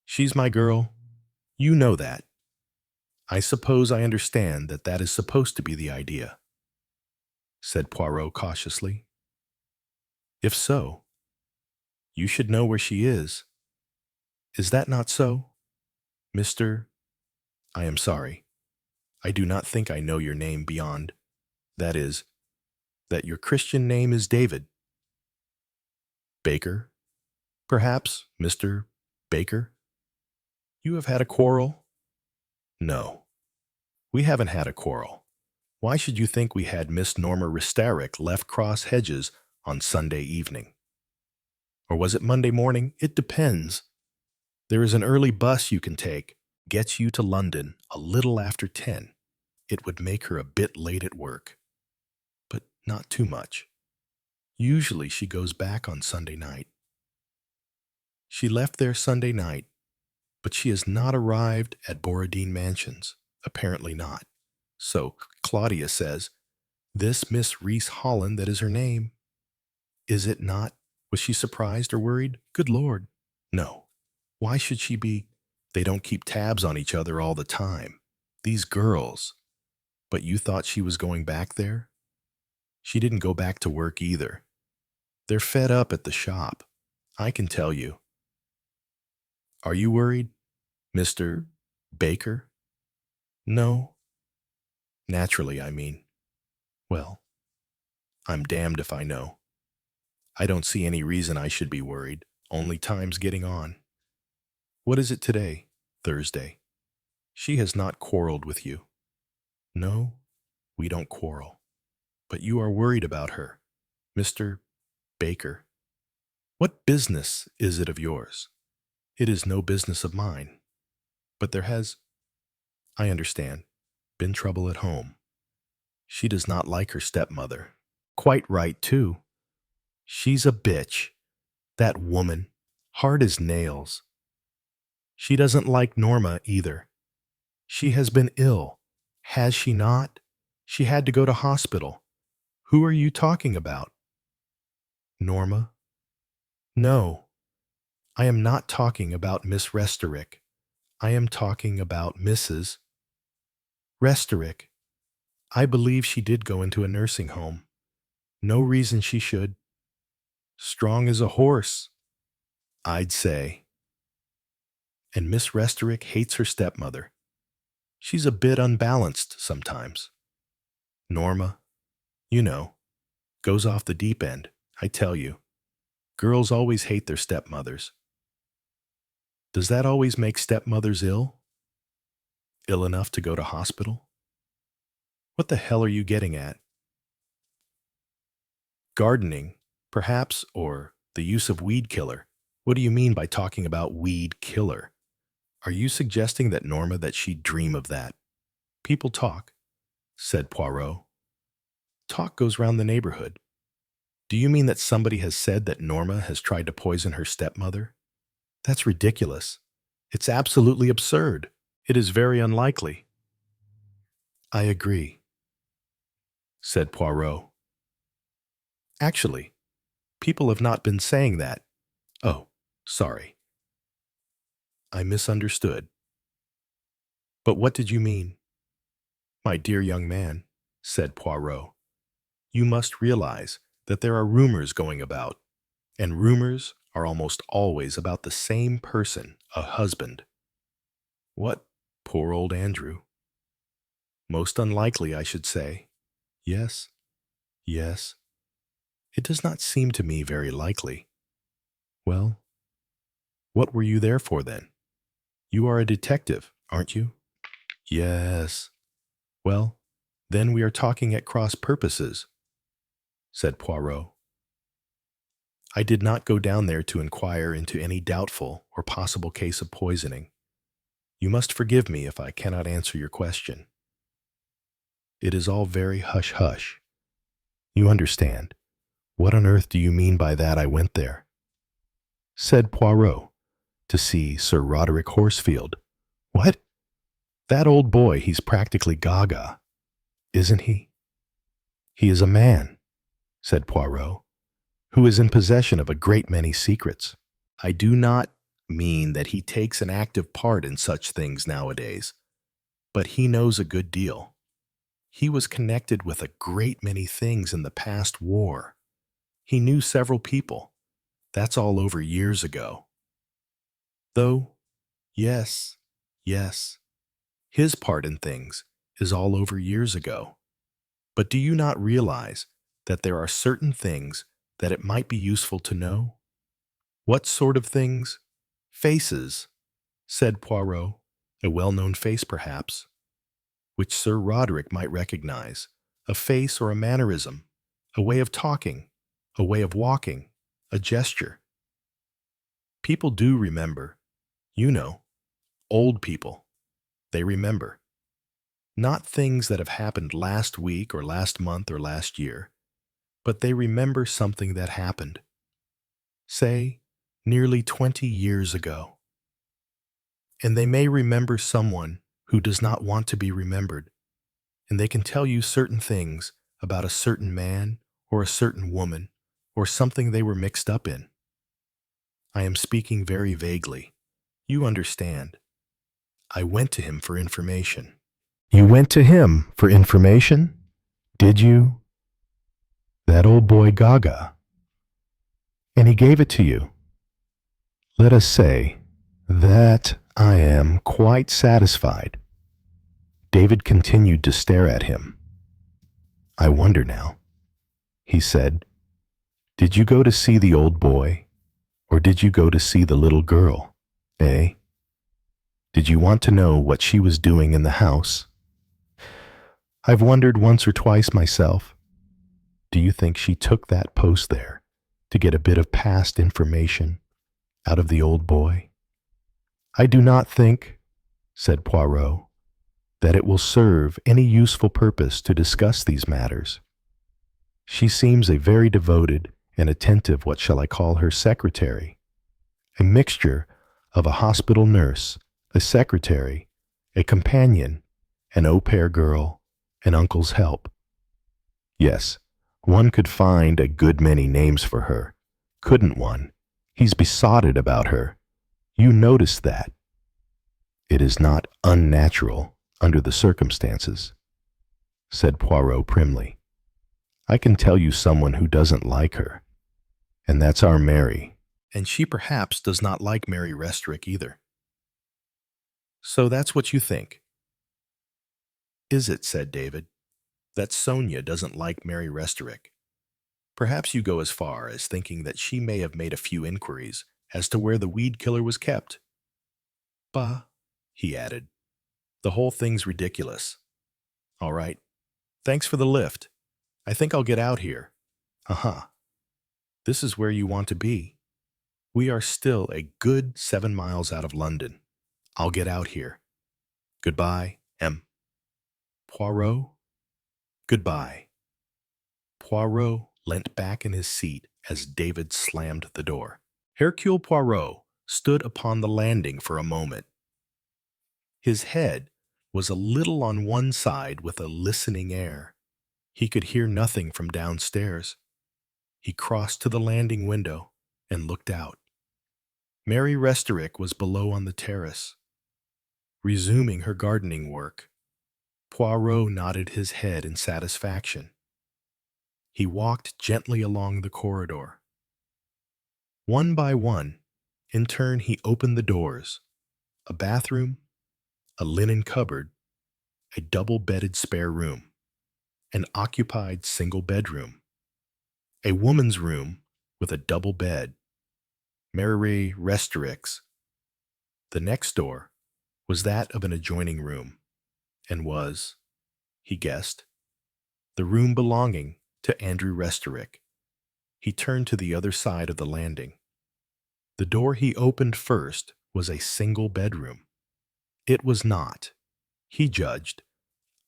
"She's my girl. You know that. I suppose I understand that that is supposed to be the idea," said Poirot cautiously. If so, you should know where she is. Is that not so, Mr. I am sorry. I do not think I know your name beyond, that is, that your Christian name is David. Baker, perhaps, Mr. Baker? You have had a quarrel? No, we haven't had a quarrel. Why should you think we had Miss Norma Restarrick left cross hedges on Sunday evening? Or was it Monday morning? It depends. There is an early bus you can take, gets you to London a little after 10. It would make her a bit late at work, but not too much. Usually she goes back on Sunday night. She left there Sunday night, but she has not arrived at Borodine Mansions. Apparently not. So Claudia says, this Miss Reese Holland, that is her name. Is it not? Was she surprised or worried? Good Lord. No. Why should she be? They don't keep tabs on each other all the time. These girls. But you thought she was going back there? She didn't go back to work either. They're fed up at the shop. I can tell you. Are you worried, Mr. Baker? No. Naturally, I mean. Well, I'm damned if I know. I don't see any reason I should be worried. Only time's getting on. What is it today? Thursday. She has not quarreled with you. No, we don't quarrel. But you are worried about her, Mr. Baker. What business is it of yours? It is no business of mine. But there has, I understand, been trouble at home. She does not like her stepmother. Quite right, too. She's a bitch. That woman, hard as nails. She doesn't like Norma either. She has been ill, has she not? She had to go to hospital. Who are you talking about? Norma? No, I am not talking about Miss Restarrick. I am talking about Mrs. Restarrick. I believe she did go into a nursing home. No reason she should. Strong as a horse, I'd say. And Miss Restarrick hates her stepmother. She's a bit unbalanced sometimes. Norma, you know, goes off the deep end, I tell you. Girls always hate their stepmothers. Does that always make stepmothers ill? Ill enough to go to hospital? What the hell are you getting at? Gardening, perhaps, or the use of weed killer. What do you mean by talking about weed killer? Are you suggesting that Norma, that she'd dream of that? People talk, said Poirot. Talk goes round the neighborhood. Do you mean that somebody has said that Norma has tried to poison her stepmother? That's ridiculous. It's absolutely absurd. It is very unlikely. I agree, said Poirot. Actually, people have not been saying that. Oh, sorry. I misunderstood. But what did you mean? My dear young man, said Poirot, you must realize that there are rumors going about, and rumors are almost always about the same person, a husband. What, poor old Andrew? Most unlikely, I should say. Yes, yes. It does not seem to me very likely. Well, what were you there for then? You are a detective, aren't you? Yes. Well, then we are talking at cross purposes, said Poirot. I did not go down there to inquire into any doubtful or possible case of poisoning. You must forgive me if I cannot answer your question. It is all very hush-hush. You understand. What on earth do you mean by that I went there? Said Poirot, to see Sir Roderick Horsfield. What? That old boy, he's practically gaga, isn't he? He is a man, said Poirot, who is in possession of a great many secrets. I do not mean that he takes an active part in such things nowadays, but he knows a good deal. He was connected with a great many things in the past war. He knew several people. That's all over years ago. Though, yes, yes, his part in things is all over years ago. But do you not realize that there are certain things that it might be useful to know? What sort of things? Faces, said Poirot, a well-known face perhaps, which Sir Roderick might recognize, a face or a mannerism, a way of talking, a way of walking, a gesture. People do remember, you know, old people. They remember. Not things that have happened last week or last month or last year, but they remember something that happened, say, nearly 20 years ago. And they may remember someone who does not want to be remembered, and they can tell you certain things about a certain man or a certain woman or something they were mixed up in. I am speaking very vaguely. You understand. I went to him for information. You went to him for information? Did you? That old boy Gaga. And he gave it to you. Let us say that I am quite satisfied. David continued to stare at him. I wonder now, he said, did you go to see the old boy, or did you go to see the little girl, eh? Did you want to know what she was doing in the house? I've wondered once or twice myself. Do you think she took that post there to get a bit of past information out of the old boy? I do not think, said Poirot, that it will serve any useful purpose to discuss these matters. She seems a very devoted and attentive, what shall I call her, secretary, a mixture of a hospital nurse, a secretary, a companion, an au pair girl, an uncle's help. Yes, one could find a good many names for her, couldn't one? He's besotted about her. You noticed that. It is not unnatural under the circumstances, said Poirot primly. I can tell you someone who doesn't like her, and that's our Mary. And she perhaps does not like Mary Restorick either. So that's what you think. Is it, said David, that Sonia doesn't like Mary Restorick? Perhaps you go as far as thinking that she may have made a few inquiries as to where the weed killer was kept. Bah, he added. The whole thing's ridiculous. All right. Thanks for the lift. I think I'll get out here. Uh-huh. This is where you want to be. We are still a good 7 miles out of London. I'll get out here. Goodbye, M. Poirot? Goodbye. Poirot leant back in his seat as David slammed the door. Hercule Poirot stood upon the landing for a moment. His head was a little on one side with a listening air. He could hear nothing from downstairs. He crossed to the landing window and looked out. Mary Restorick was below on the terrace, resuming her gardening work. Poirot nodded his head in satisfaction. He walked gently along the corridor. One by one, in turn, he opened the doors. A bathroom, a linen cupboard, a double-bedded spare room, an occupied single bedroom, a woman's room with a double bed, Mary Restorick's. The next door was that of an adjoining room, and was, he guessed, the room belonging to Andrew Restorick. He turned to the other side of the landing. The door he opened first was a single bedroom. It was not, he judged,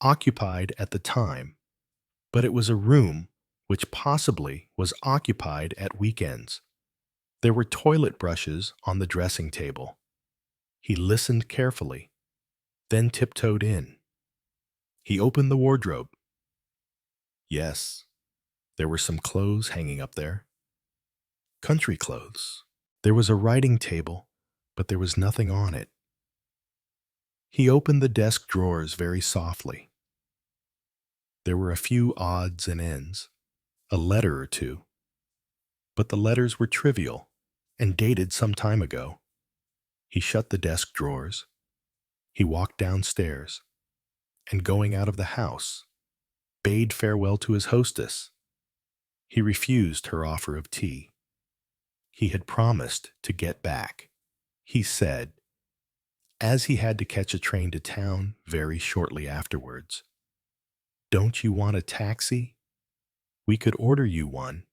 occupied at the time, but it was a room which possibly was occupied at weekends. There were toilet brushes on the dressing table. He listened carefully, then tiptoed in. He opened the wardrobe. Yes, there were some clothes hanging up there. Country clothes. There was a writing table, but there was nothing on it. He opened the desk drawers very softly. There were a few odds and ends, a letter or two, but the letters were trivial and dated some time ago. He shut the desk drawers. He walked downstairs and, going out of the house, bade farewell to his hostess. He refused her offer of tea. He had promised to get back, he said, as he had to catch a train to town very shortly afterwards. "Don't you want a taxi? We could order you one,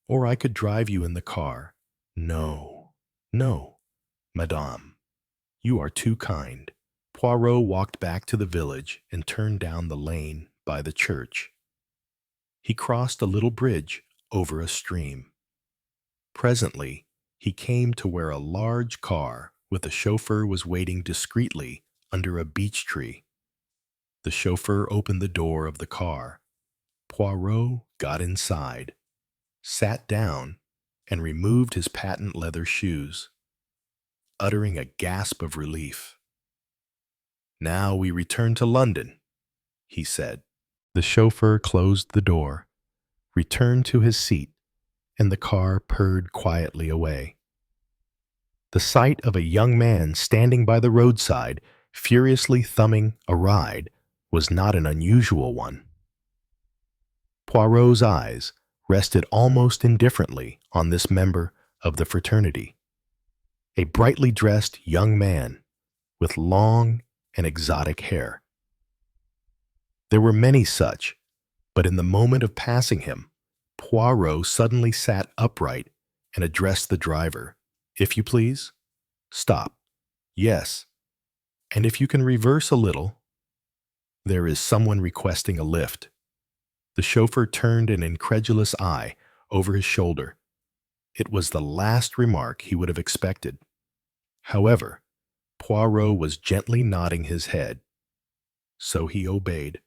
or I could drive you in the car." "No, no, madame. You are too kind." Poirot walked back to the village and turned down the lane by the church. He crossed a little bridge over a stream. Presently, he came to where a large car with a chauffeur was waiting discreetly under a beech tree. The chauffeur opened the door of the car. Poirot got inside, sat down, and removed his patent leather shoes, uttering a gasp of relief. "Now we return to London," he said. The chauffeur closed the door, returned to his seat, and the car purred quietly away. The sight of a young man standing by the roadside, furiously thumbing a ride, was not an unusual one. Poirot's eyes rested almost indifferently on this member of the fraternity, a brightly dressed young man with long and exotic hair. There were many such, but in the moment of passing him, Poirot suddenly sat upright and addressed the driver. "If you please, stop. Yes, and if you can reverse a little. There is someone requesting a lift." The chauffeur turned an incredulous eye over his shoulder. It was the last remark he would have expected. However, Poirot was gently nodding his head, so he obeyed.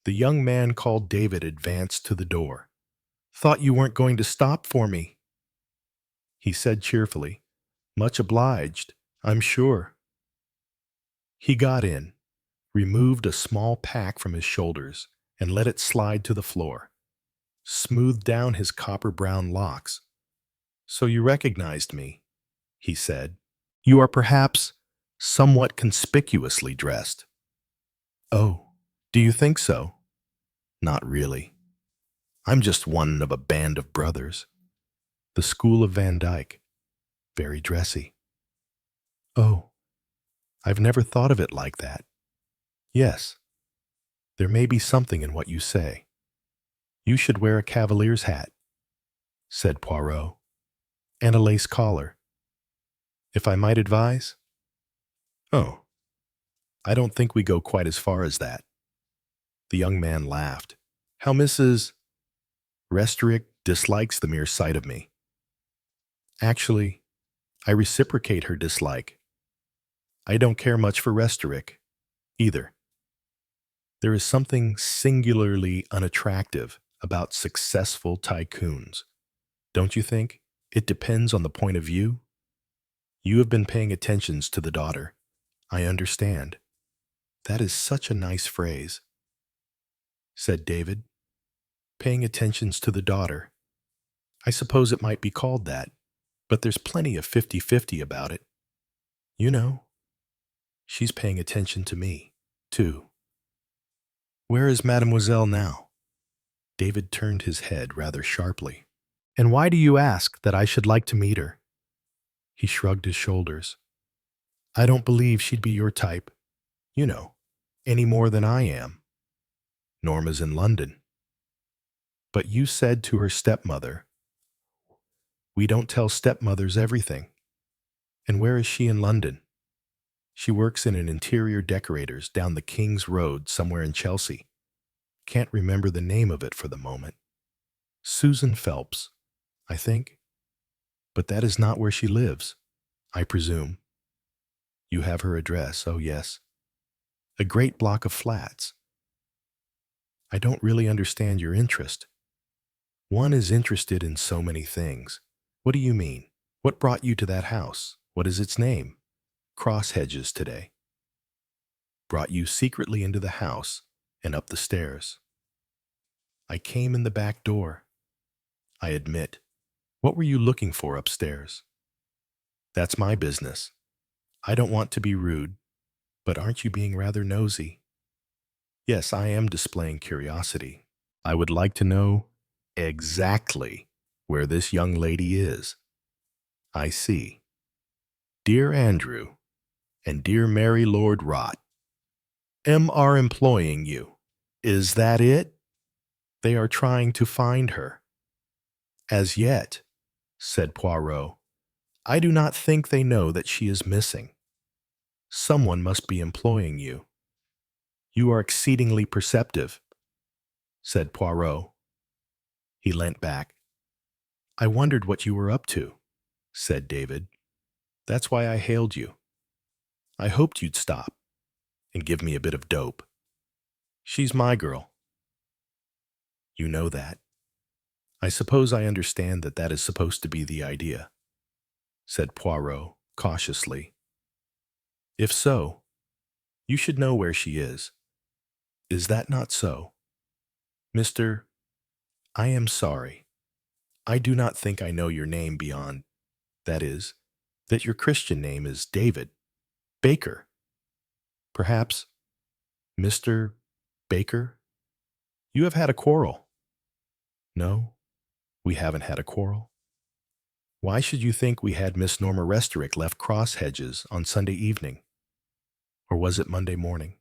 The young man called David advanced to the door. "Thought you weren't going to stop for me," he said cheerfully. "Much obliged, I'm sure." He got in, removed a small pack from his shoulders, and let it slide to the floor, smoothed down his copper-brown locks. "So you recognized me," he said. "You are perhaps somewhat conspicuously dressed." "Oh, do you think so?" "Not really. I'm just one of a band of brothers. The school of Van Dyck. Very dressy." "Oh, I've never thought of it like that. Yes, there may be something in what you say. You should wear a cavalier's hat," said Poirot, "and a lace collar. If I might advise?" "Oh, I don't think we go quite as far as that." The young man laughed. "How Mrs. Restorick dislikes the mere sight of me. Actually, I reciprocate her dislike. I don't care much for Restorick, either. There is something singularly unattractive about successful tycoons, don't you think? It depends on the point of view. You have been paying attentions to the daughter. I understand. That is such a nice phrase," said David. "Paying attentions to the daughter. I suppose it might be called that, but there's plenty of 50-50 about it. You know, she's paying attention to me, too." "Where is Mademoiselle now?" David turned his head rather sharply. "And why do you ask that I should like to meet her?" He shrugged his shoulders. "I don't believe she'd be your type, you know, any more than I am. Norma's in London." "But you said to her stepmother—" "We don't tell stepmothers everything." "And where is she in London?" "She works in an interior decorator's down the King's Road somewhere in Chelsea. Can't remember the name of it for the moment. Susan Phelps, I think. But that is not where she lives, I presume." "You have her address, oh yes. A great block of flats." "I don't really understand your interest." "One is interested in so many things." "What do you mean? What brought you to that house? What is its name?" "Cross Hedges today." "Brought you secretly into the house and up the stairs." "I came in the back door." I admit. What were you looking for upstairs? That's my business. I don't want to be rude, but aren't you being rather nosy? Yes, I am displaying curiosity. I would like to know exactly where this young lady is. I see. Dear Andrew and dear Mary Lord Rot, are employing you. Is that it? They are trying to find her. As yet, said Poirot, I do not think they know that she is missing. Someone must be employing you. You are exceedingly perceptive, said Poirot. He leant back. I wondered what you were up to, said David. That's why I hailed you. I hoped you'd stop and give me a bit of dope. She's my girl. You know that. I suppose I understand that that is supposed to be the idea, said Poirot cautiously. If so, you should know where she is. Is that not so? Mr. I am sorry. I do not think I know your name beyond, that is, that your Christian name is David Baker. Perhaps Mr. Baker? You have had a quarrel. No, we haven't had a quarrel. Why should you think we had Miss Norma Restorick left Cross Hedges on Sunday evening? Or was it Monday morning?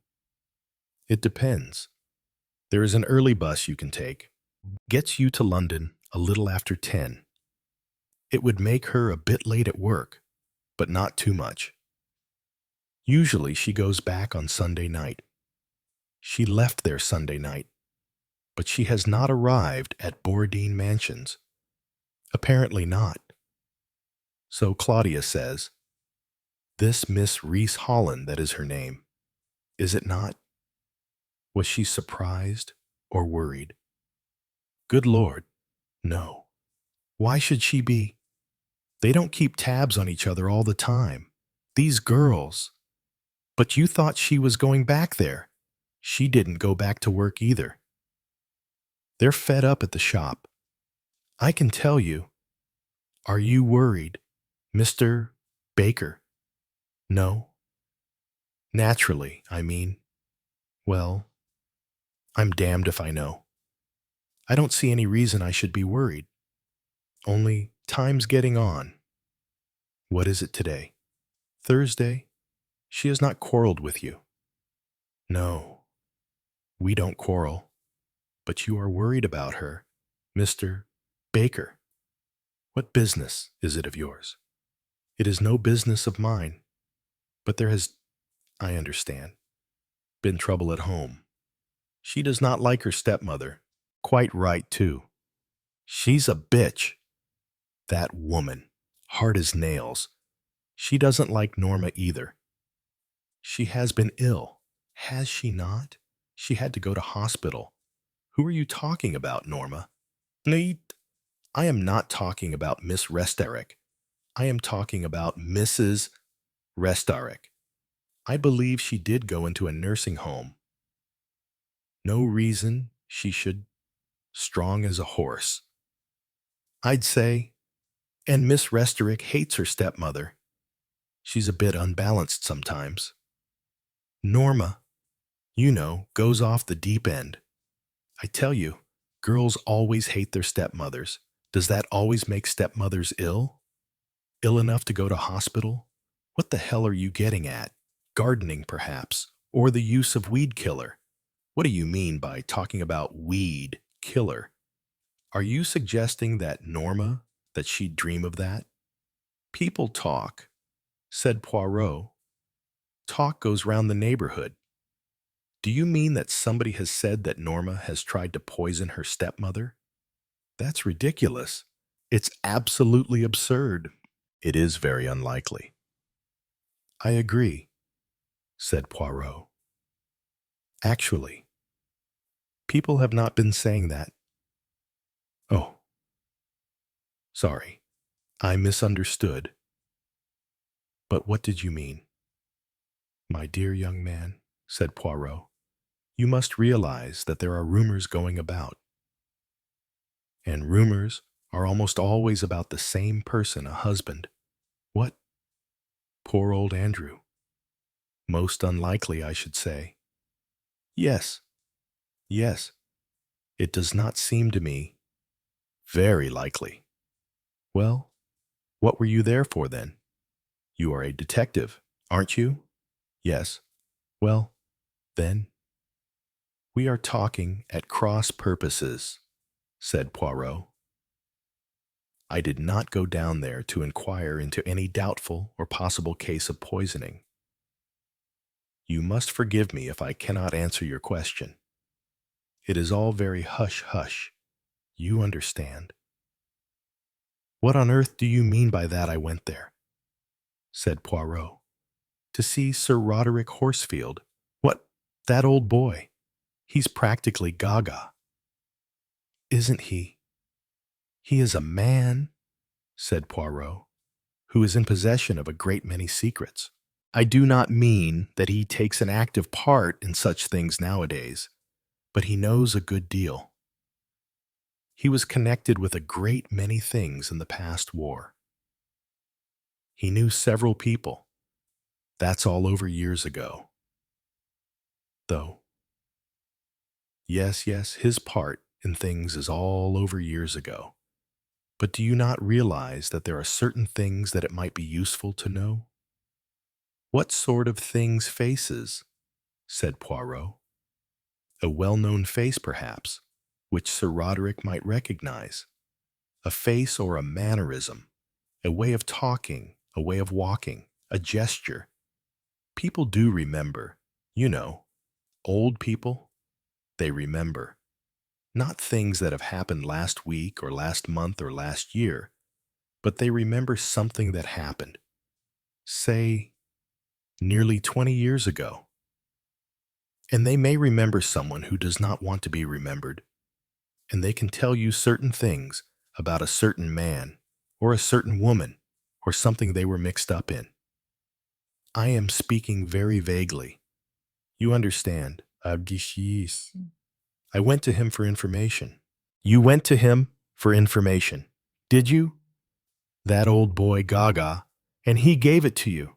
It depends. There is an early bus you can take. Gets you to London a little after 10. It would make her a bit late at work, but not too much. Usually she goes back on Sunday night. She left there Sunday night, but she has not arrived at Borodine Mansions. Apparently not. So Claudia says, this Miss Reese Holland, that is her name, is it not? Was she surprised or worried? Good Lord, no. Why should she be? They don't keep tabs on each other all the time. These girls. But you thought she was going back there. She didn't go back to work either. They're fed up at the shop. I can tell you. Are you worried, Mr. Baker? No. Naturally, I mean. Well, I'm damned if I know. I don't see any reason I should be worried. Only time's getting on. What is it today? Thursday? She has not quarreled with you. No, we don't quarrel. But you are worried about her, Mr. Baker. What business is it of yours? It is no business of mine. But there has, I understand, been trouble at home. She does not like her stepmother. Quite right, too. She's a bitch. That woman, hard as nails. She doesn't like Norma either. She has been ill, has she not? She had to go to hospital. Who are you talking about, Norma? Neat. I am not talking about Miss Restorick. I am talking about Mrs. Restorick. I believe she did go into a nursing home. No reason she should strong as a horse. I'd say, and Miss Restorick hates her stepmother. She's a bit unbalanced sometimes. Norma, you know, goes off the deep end. I tell you, girls always hate their stepmothers. Does that always make stepmothers ill? Ill enough to go to hospital? What the hell are you getting at? Gardening, perhaps, or the use of weed killer. What do you mean by talking about weed killer? Are you suggesting that Norma, that she'd dream of that? People talk, said Poirot. Talk goes round the neighborhood. Do you mean that somebody has said that Norma has tried to poison her stepmother? That's ridiculous. It's absolutely absurd. It is very unlikely. I agree, said Poirot. Actually, people have not been saying that. Oh, sorry, I misunderstood. But what did you mean? My dear young man, said Poirot, you must realize that there are rumors going about. And rumors are almost always about the same person, a husband. What? Poor old Andrew. Most unlikely, I should say. Yes, yes. It does not seem to me very likely. Well, what were you there for then? You are a detective, aren't you? Yes. Well, then, we are talking at cross purposes, said Poirot. I did not go down there to inquire into any doubtful or possible case of poisoning. You must forgive me if I cannot answer your question. It is all very hush-hush. You understand. What on earth do you mean by that I went there? Said Poirot. To see Sir Roderick Horsfield. What? That old boy. He's practically gaga. Isn't he? He is a man, said Poirot, who is in possession of a great many secrets. I do not mean that he takes an active part in such things nowadays, but he knows a good deal. He was connected with a great many things in the past war. He knew several people. That's all over years ago. Though, yes, his part in things is all over years ago. But do you not realize that there are certain things that it might be useful to know? What sort of things faces? Said Poirot. A well-known face, perhaps, which Sir Roderick might recognize. A face or a mannerism, a way of talking, a way of walking, a gesture. People do remember, you know. Old people, they remember. Not things that have happened last week or last month or last year, but they remember something that happened, say, nearly 20 years ago. And they may remember someone who does not want to be remembered, and they can tell you certain things about a certain man or a certain woman or something they were mixed up in. I am speaking very vaguely. You understand. I went to him for information. You went to him for information, did you? That old boy Gaga, and he gave it to you.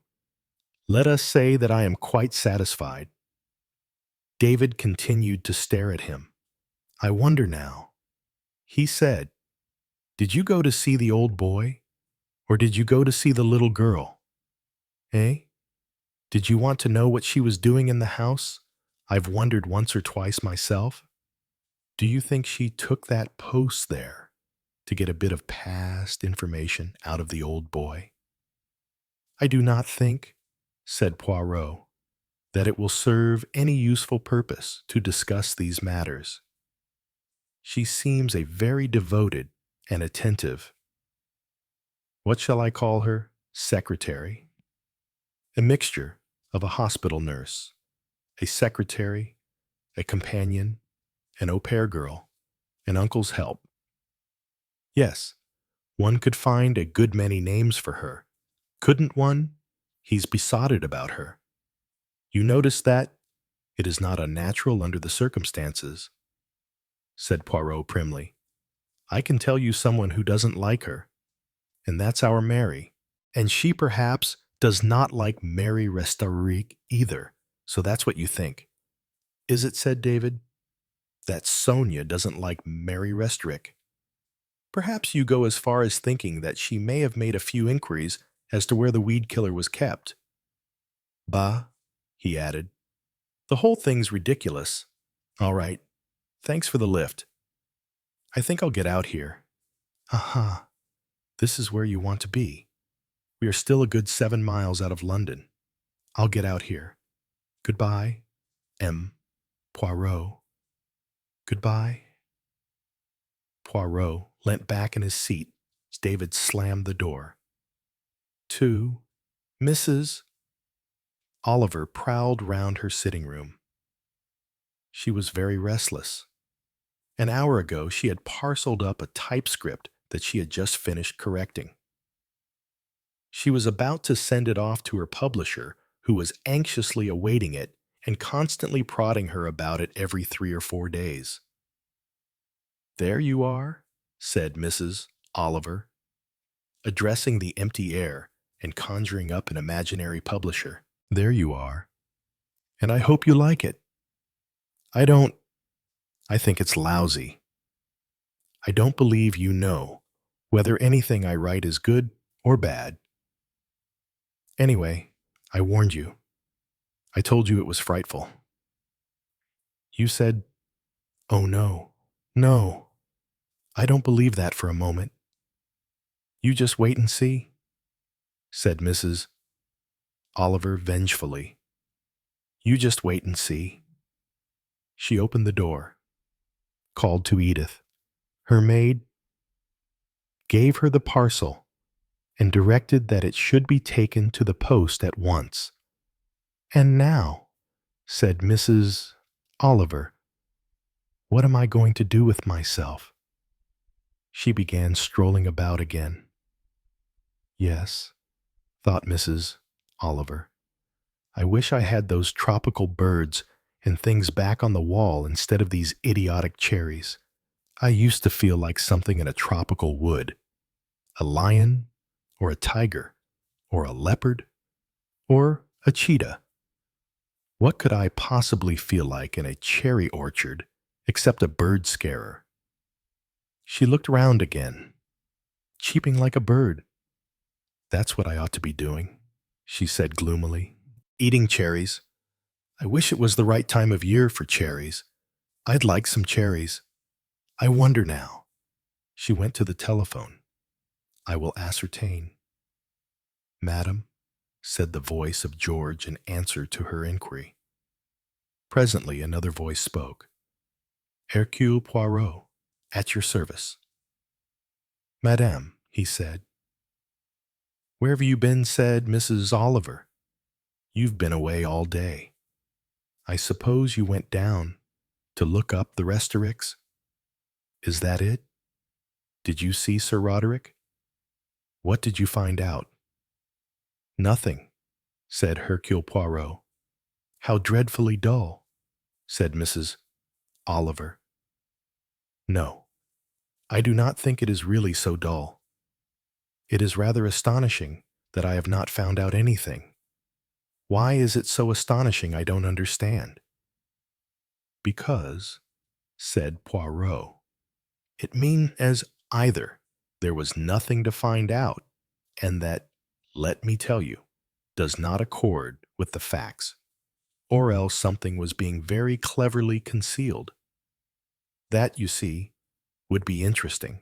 Let us say that I am quite satisfied. David continued to stare at him. I wonder now. He said, did you go to see the old boy, or did you go to see the little girl? Eh? Did you want to know what she was doing in the house? I've wondered once or twice myself. Do you think she took that post there to get a bit of past information out of the old boy? I do not think, said Poirot, that it will serve any useful purpose to discuss these matters. She seems a very devoted and attentive, what shall I call her, secretary? A mixture of a hospital nurse, a secretary, a companion, an au pair girl, an uncle's help. Yes, one could find a good many names for her. Couldn't one? He's besotted about her. You notice that? It is not unnatural under the circumstances, said Poirot primly. I can tell you someone who doesn't like her, and that's our Mary. And she perhaps does not like Mary Restorique either, so that's what you think. Is it, said David, that Sonia doesn't like Mary Restorique? Perhaps you go as far as thinking that she may have made a few inquiries as to where the weed killer was kept. Bah, he added. The whole thing's ridiculous. All right, thanks for the lift. I think I'll get out here. Aha, this is where you want to be. We are still a good 7 miles out of London. I'll get out here. Goodbye, M. Poirot. Goodbye. Poirot leant back in his seat as David slammed the door. To Mrs. Oliver prowled round her sitting room. She was very restless. An hour ago, she had parceled up a typescript that she had just finished correcting. She was about to send it off to her publisher, who was anxiously awaiting it and constantly prodding her about it every 3 or 4 days. There you are, said Mrs. Oliver, addressing the empty air and conjuring up an imaginary publisher. There you are. And I hope you like it. I don't. I think it's lousy. I don't believe you know whether anything I write is good or bad. Anyway, I warned you. I told you it was frightful. You said, "Oh no, no, I don't believe that for a moment." You just wait and see, said Mrs. Oliver vengefully. You just wait and see. She opened the door, called to Edith. Her maid gave her the parcel and directed that it should be taken to the post at once. And now, said Mrs. Oliver, what am I going to do with myself? She began strolling about again. Yes, thought Mrs. Oliver, I wish I had those tropical birds and things back on the wall instead of these idiotic cherries. I used to feel like something in a tropical wood, a lion or a tiger or a leopard or a cheetah. What could I possibly feel like in a cherry orchard except a bird scarer? She looked round again, cheeping like a bird. That's what I ought to be doing, she said gloomily. Eating cherries. I wish it was the right time of year for cherries. I'd like some cherries. I wonder now. She went to the telephone. I will ascertain. Madam, said the voice of George in answer to her inquiry. Presently another voice spoke. Hercule Poirot, at your service. Madame, he said. Where have you been, said Mrs. Oliver. You've been away all day. I suppose you went down to look up the Restoricks? Is that it? Did you see Sir Roderick? What did you find out? Nothing, said Hercule Poirot. How dreadfully dull, said Mrs. Oliver. No, I do not think it is really so dull. It is rather astonishing that I have not found out anything. Why is it so astonishing I don't understand? Because, said Poirot, it means as either there was nothing to find out, and that, let me tell you, does not accord with the facts, or else something was being very cleverly concealed. That, you see, would be interesting.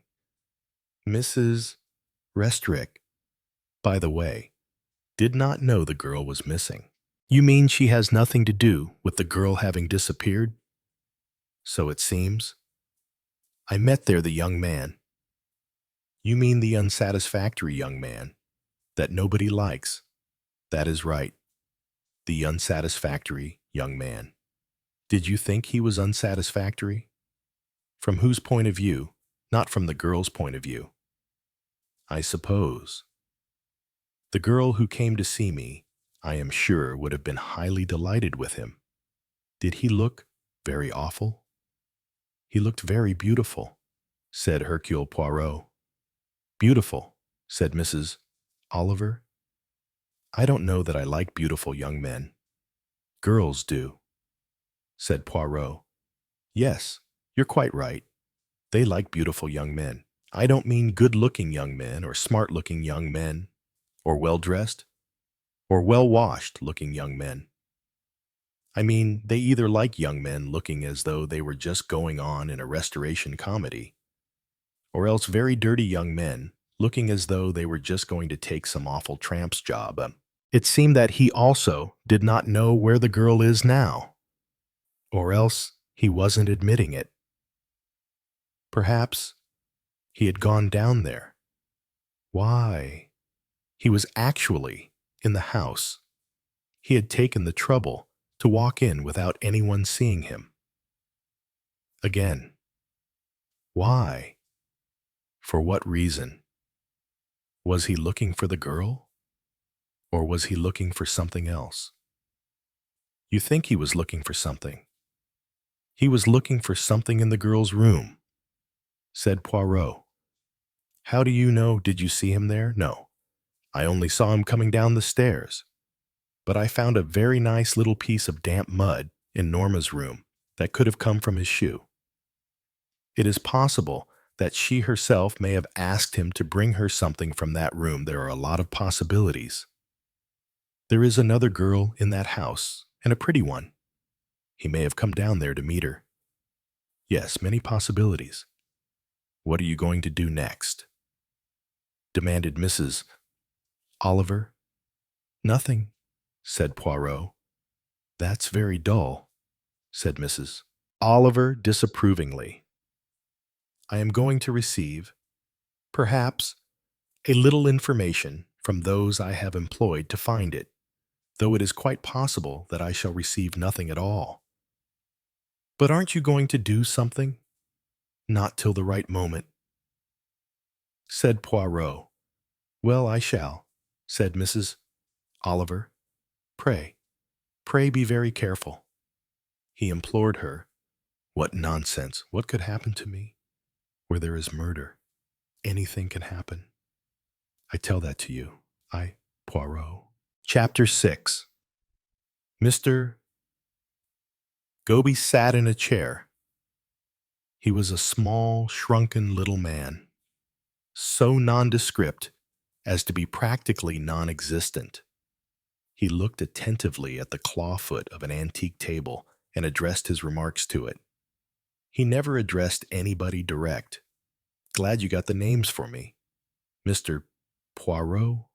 Mrs. Restorick, by the way, did not know the girl was missing. You mean she has nothing to do with the girl having disappeared? So it seems. I met there the young man. You mean the unsatisfactory young man that nobody likes? That is right. The unsatisfactory young man. Did you think he was unsatisfactory? From whose point of view? Not from the girl's point of view. I suppose. The girl who came to see me, I am sure, would have been highly delighted with him. Did he look very awful? He looked very beautiful, said Hercule Poirot. Beautiful, said Mrs. Oliver. I don't know that I like beautiful young men. Girls do, said Poirot. Yes, you're quite right. They like beautiful young men. I don't mean good-looking young men or smart-looking young men or well-dressed or well-washed-looking young men. I mean, they either like young men looking as though they were just going on in a restoration comedy, or else very dirty young men looking as though they were just going to take some awful tramp's job. It seemed that he also did not know where the girl is now, or else he wasn't admitting it. Perhaps he had gone down there. Why? He was actually in the house. He had taken the trouble to walk in without anyone seeing him. Again, why? For what reason? Was he looking for the girl? Or was he looking for something else? You think he was looking for something. He was looking for something in the girl's room, said Poirot. How do you know? Did you see him there? No. I only saw him coming down the stairs. But I found a very nice little piece of damp mud in Norma's room that could have come from his shoe. It is possible that she herself may have asked him to bring her something from that room. There are a lot of possibilities. There is another girl in that house, and a pretty one. He may have come down there to meet her. Yes, many possibilities. What are you going to do next? Demanded Mrs. Oliver. Nothing, said Poirot. That's very dull, said Mrs. Oliver disapprovingly. I am going to receive, perhaps, a little information from those I have employed to find it, though it is quite possible that I shall receive nothing at all. But aren't you going to do something? Not till the right moment, said Poirot. Well, I shall, said Mrs. Oliver. Pray be very careful. He implored her. What nonsense! What could happen to me? Where there is murder, anything can happen. I tell that to you, Poirot. Chapter 6. Mr. Goby sat in a chair. He was a small, shrunken little man, so nondescript as to be practically non-existent. He looked attentively at the clawfoot of an antique table and addressed his remarks to it. He never addressed anybody direct. Glad you got the names for me. Mr. Poirot,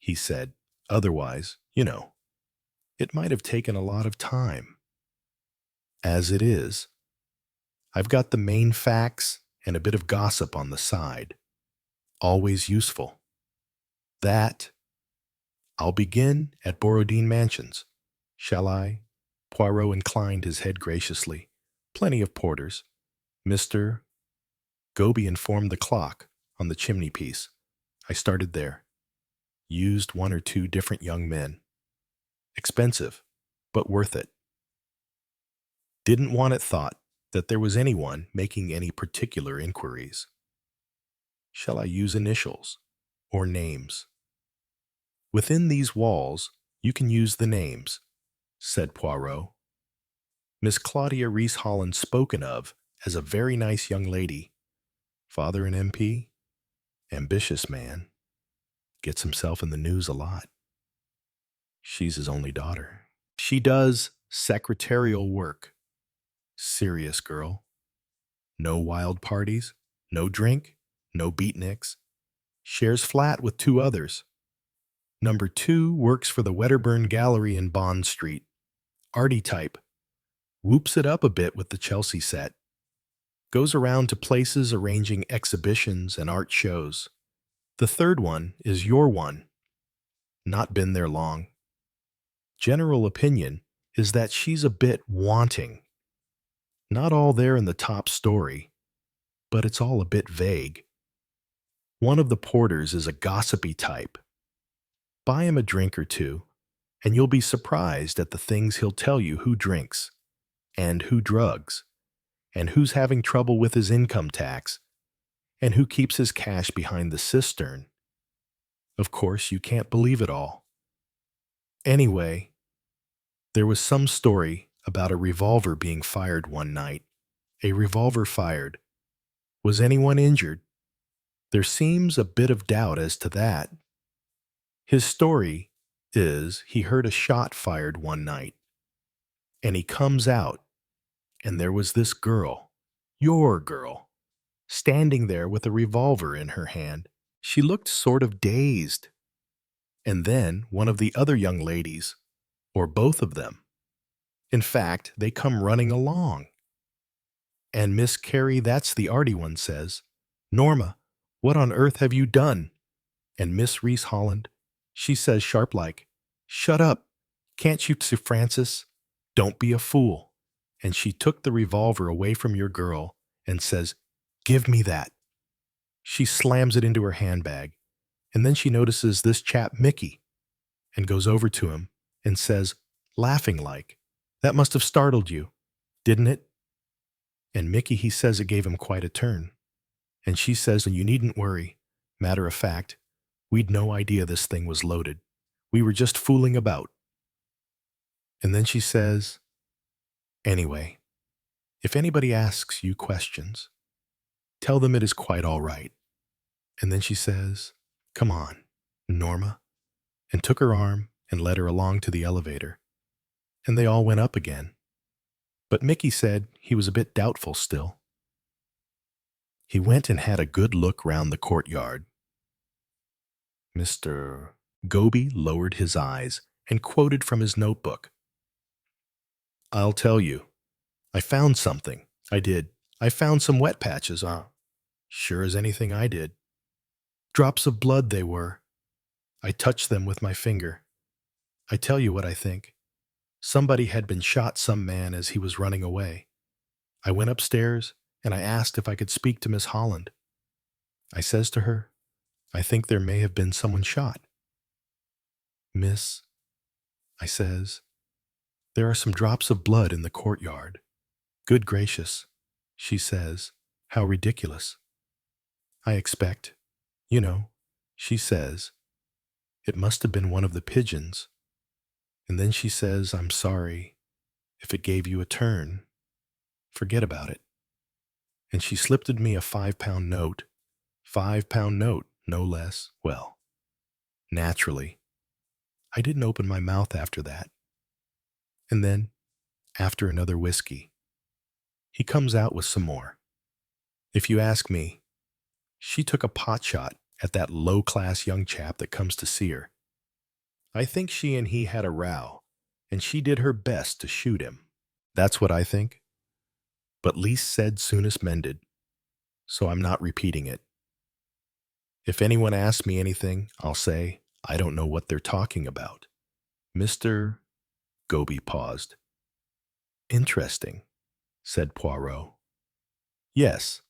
he said. Otherwise, it might have taken a lot of time. As it is, I've got the main facts and a bit of gossip on the side. Always useful. I'll begin at Borodine Mansions. Shall I? Poirot inclined his head graciously. Plenty of porters. Mr. Goby informed the clock on the chimney-piece. I started there. Used one or two different young men. Expensive, but worth it. Didn't want it thought that there was anyone making any particular inquiries. Shall I use initials or names? Within these walls, you can use the names, said Poirot. Miss Claudia Rees-Holland spoken of as a very nice young lady. Father an MP? Ambitious man. Gets himself in the news a lot. She's his only daughter. She does secretarial work. Serious girl. No wild parties, no drink, no beatniks. Shares flat with two others. Number 2 works for the Wedderburn Gallery in Bond Street. Arty type. Whoops it up a bit with the Chelsea set. Goes around to places arranging exhibitions and art shows. The third one is your one. Not been there long. General opinion is that she's a bit wanting. Not all there in the top story, but it's all a bit vague. One of the porters is a gossipy type. Buy him a drink or two, and you'll be surprised at the things he'll tell you who drinks, and who drugs, and who's having trouble with his income tax, and who keeps his cash behind the cistern. Of course, you can't believe it all. Anyway, there was some story about a revolver being fired one night. A revolver fired. Was anyone injured? There seems a bit of doubt as to that. His story is he heard a shot fired one night, and he comes out, and there was this girl, your girl, standing there with a revolver in her hand. She looked sort of dazed. And then one of the other young ladies, or both of them. In fact, they come running along. And Miss Carey, that's the arty one, says, Norma, what on earth have you done? And Miss Rees-Holland, she says sharp-like, shut up, can't you, Sir Francis? Don't be a fool. And she took the revolver away from your girl and says, give me that. She slams it into her handbag, and then she notices this chap Mickey, and goes over to him and says, laughing like, that must have startled you, didn't it? And Mickey, he says it gave him quite a turn. And she says, and you needn't worry. Matter of fact, we'd no idea this thing was loaded. We were just fooling about. And then she says, anyway, if anybody asks you questions, tell them it is quite all right. And then she says, come on, Norma, and took her arm and led her along to the elevator. And they all went up again. But Mickey said he was a bit doubtful still. He went and had a good look round the courtyard. Mr. Goby lowered his eyes and quoted from his notebook. I'll tell you. I found something. I did. I found some wet patches. Sure as anything I did. Drops of blood they were. I touched them with my finger. I tell you what I think. Somebody had been shot some man as he was running away. I went upstairs and I asked if I could speak to Miss Holland. I says to her, I think there may have been someone shot. Miss, I says, there are some drops of blood in the courtyard. Good gracious, she says, how ridiculous. I expect, she says, it must have been one of the pigeons. And then she says, I'm sorry if it gave you a turn. Forget about it. And she slipped me a £5 note. £5 note, no less. Well, naturally, I didn't open my mouth after that. And then, after another whiskey, he comes out with some more. If you ask me, she took a pot shot at that low-class young chap that comes to see her. I think she and he had a row, and she did her best to shoot him. That's what I think. But least said soonest mended, so I'm not repeating it. If anyone asks me anything, I'll say, I don't know what they're talking about. Mr. Goby paused. Interesting, said Poirot. Yes,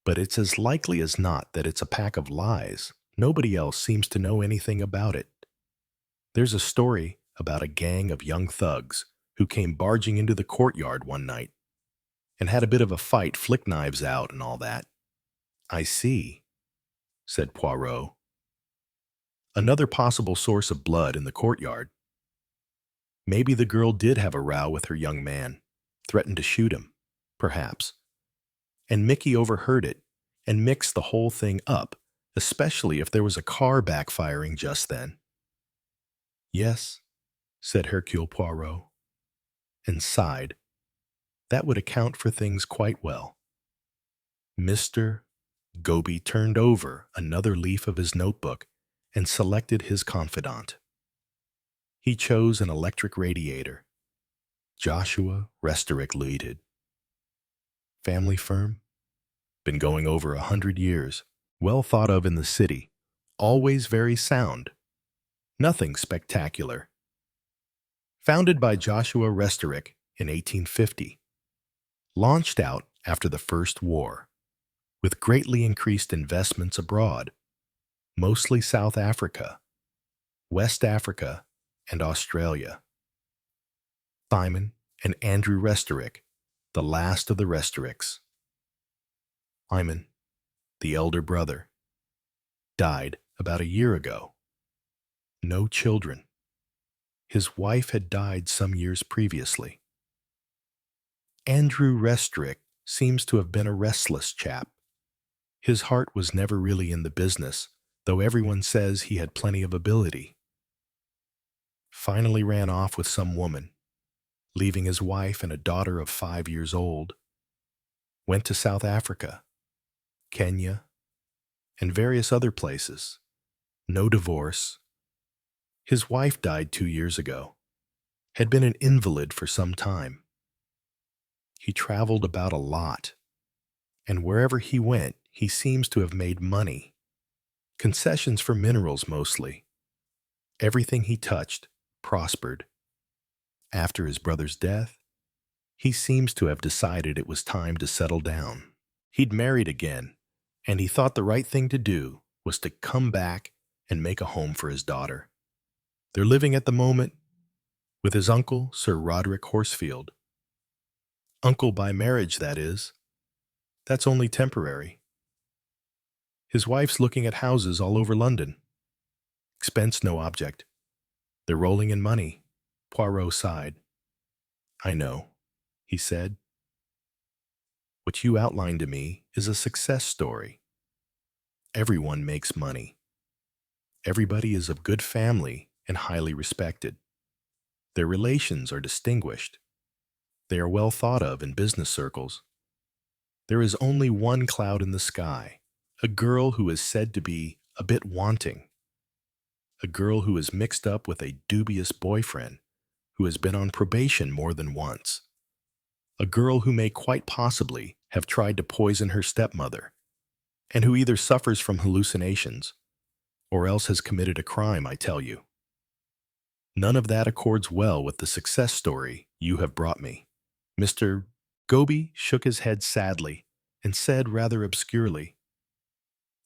but it's as likely as not that it's a pack of lies. Nobody else seems to know anything about it. There's a story about a gang of young thugs who came barging into the courtyard one night and had a bit of a fight, flick knives out and all that. I see, said Poirot. Another possible source of blood in the courtyard. Maybe the girl did have a row with her young man, threatened to shoot him, perhaps. And Mickey overheard it and mixed the whole thing up, especially if there was a car backfiring just then. Yes, said Hercule Poirot, and sighed. That would account for things quite well. Mr. Goby turned over another leaf of his notebook and selected his confidant. He chose an electric radiator. Joshua Restorick Limited. Family firm. Been going over 100 years. Well thought of in the city. Always very sound. Nothing spectacular. Founded by Joshua Restorick in 1850. Launched out after the First War, with greatly increased investments abroad, mostly South Africa, West Africa, and Australia. Simon and Andrew Restorick, the last of the Restoricks. Simon, the elder brother, died about a year ago. No children. His wife had died some years previously. Andrew Restorick seems to have been a restless chap. His heart was never really in the business, though everyone says he had plenty of ability. Finally ran off with some woman, leaving his wife and a daughter of 5 years old. Went to South Africa, Kenya, and various other places. No divorce. His wife died 2 years ago. Had been an invalid for some time. He traveled about a lot, and wherever he went, he seems to have made money. Concessions for minerals mostly. Everything he touched prospered. After his brother's death, he seems to have decided it was time to settle down. He'd married again, and he thought the right thing to do was to come back and make a home for his daughter. They're living at the moment with his uncle, Sir Roderick Horsfield. Uncle by marriage, that is. That's only temporary. His wife's looking at houses all over London. Expense no object. They're rolling in money. Poirot sighed. I know, he said. What you outlined to me is a success story. Everyone makes money. Everybody is of good family and highly respected. Their relations are distinguished. They are well thought of in business circles. There is only one cloud in the sky, a girl who is said to be a bit wanting, a girl who is mixed up with a dubious boyfriend who has been on probation more than once, a girl who may quite possibly have tried to poison her stepmother, and who either suffers from hallucinations or else has committed a crime, I tell you. None of that accords well with the success story you have brought me. Mr. Goby shook his head sadly and said rather obscurely,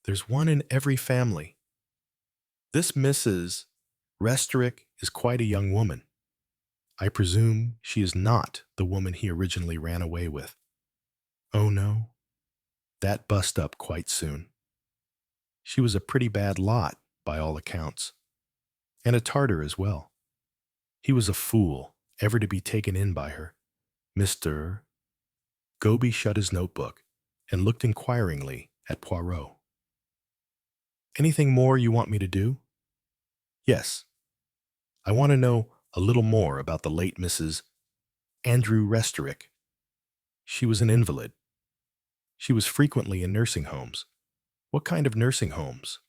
There's one in every family. This Mrs. Restorick is quite a young woman. I presume she is not the woman he originally ran away with. Oh no, that bust up quite soon. She was a pretty bad lot, by all accounts, and a Tartar as well. He was a fool ever to be taken in by her. Mr. Goby shut his notebook and looked inquiringly at Poirot. Anything more you want me to do? Yes. I want to know a little more about the late Mrs. Andrew Restorick. She was an invalid. She was frequently in nursing homes. What kind of nursing homes?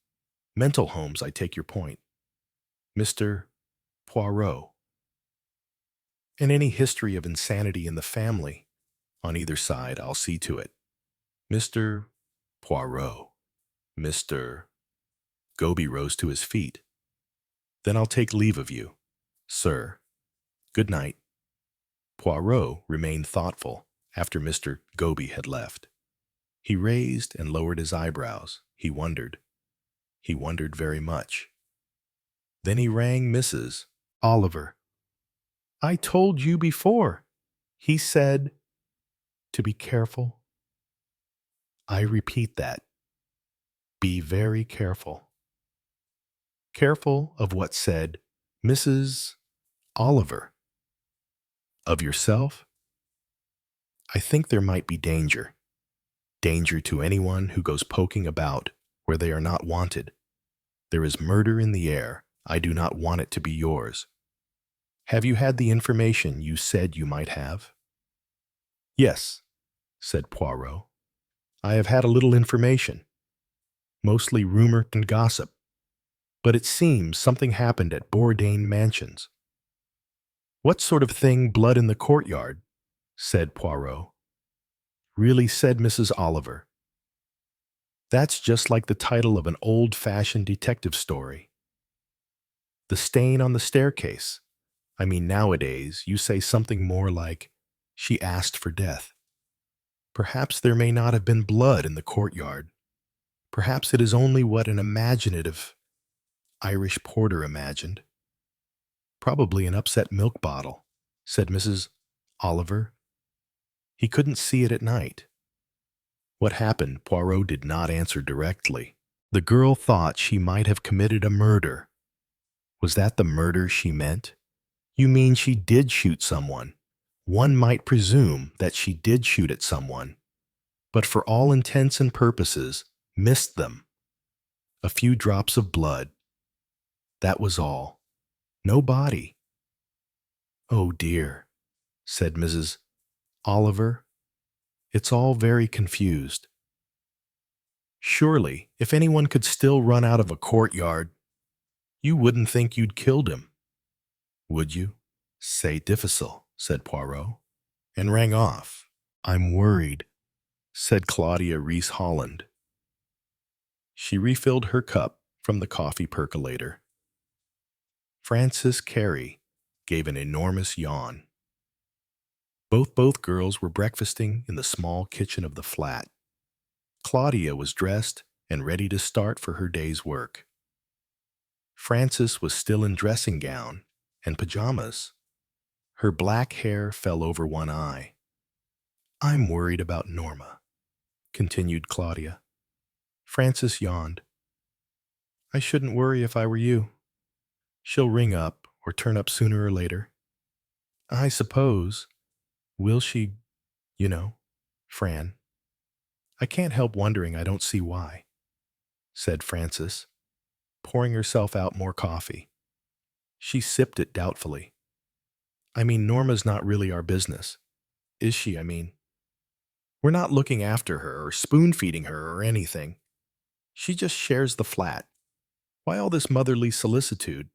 Mental homes, I take your point. Mr. Poirot. And any history of insanity in the family, on either side, I'll see to it. Mr. Poirot. Mr. Goby rose to his feet. Then I'll take leave of you, sir. Good night. Poirot remained thoughtful after Mr. Goby had left. He raised and lowered his eyebrows. He wondered. He wondered very much. Then he rang Mrs. Oliver. I told you before, he said, to be careful. I repeat that. Be very careful. Careful of what said Mrs. Oliver. Of yourself? I think there might be danger. Danger to anyone who goes poking about where they are not wanted. There is murder in the air. I do not want it to be yours. Have you had the information you said you might have? Yes, said Poirot. I have had a little information. Mostly rumor and gossip. But it seems something happened at Bourdain Mansions. What sort of thing, blood in the courtyard? Said Poirot. Really, said Mrs. Oliver. That's just like the title of an old-fashioned detective story. The stain on the staircase. I mean, nowadays, you say something more like, she asked for death. Perhaps there may not have been blood in the courtyard. Perhaps it is only what an imaginative Irish porter imagined. Probably an upset milk bottle, said Mrs. Oliver. He couldn't see it at night. What happened, Poirot did not answer directly. The girl thought she might have committed a murder. Was that the murder she meant? You mean she did shoot someone? One might presume that she did shoot at someone, but for all intents and purposes, missed them. A few drops of blood. That was all. No body. Oh dear, said Mrs. Oliver. It's all very confused. Surely, if anyone could still run out of a courtyard, you wouldn't think you'd killed him, would you? C'est difficile, said Poirot, and rang off. I'm worried, said Claudia Rees-Holland. She refilled her cup from the coffee percolator. Frances Carey gave an enormous yawn. Both girls were breakfasting in the small kitchen of the flat. Claudia was dressed and ready to start for her day's work. Frances was still in dressing gown and pajamas. Her black hair fell over one eye. I'm worried about Norma, continued Claudia. Francis yawned. I shouldn't worry if I were you. She'll ring up or turn up sooner or later. I suppose. Will she, you know, Fran? I can't help wondering. I don't see why, said Frances, pouring herself out more coffee. She sipped it doubtfully. I mean, Norma's not really our business, is she? I mean, we're not looking after her or spoon-feeding her or anything. She just shares the flat. Why all this motherly solicitude?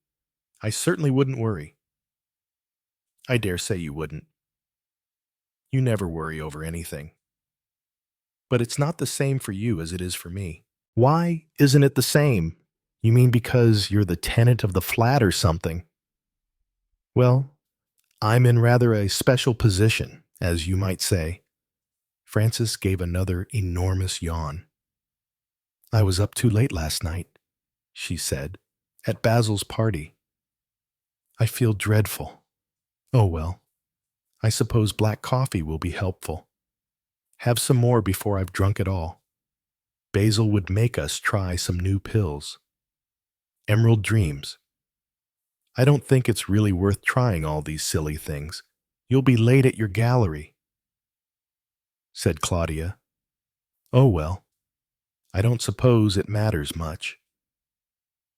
I certainly wouldn't worry. I dare say you wouldn't. You never worry over anything. But it's not the same for you as it is for me. Why isn't it the same? You mean because you're the tenant of the flat or something? Well, I'm in rather a special position, as you might say. Frances gave another enormous yawn. I was up too late last night, she said, at Basil's party. I feel dreadful. Oh well, I suppose black coffee will be helpful. Have some more before I've drunk it all. Basil would make us try some new pills. Emerald dreams. I don't think it's really worth trying all these silly things. You'll be late at your gallery, said Claudia. Oh well, I don't suppose it matters much.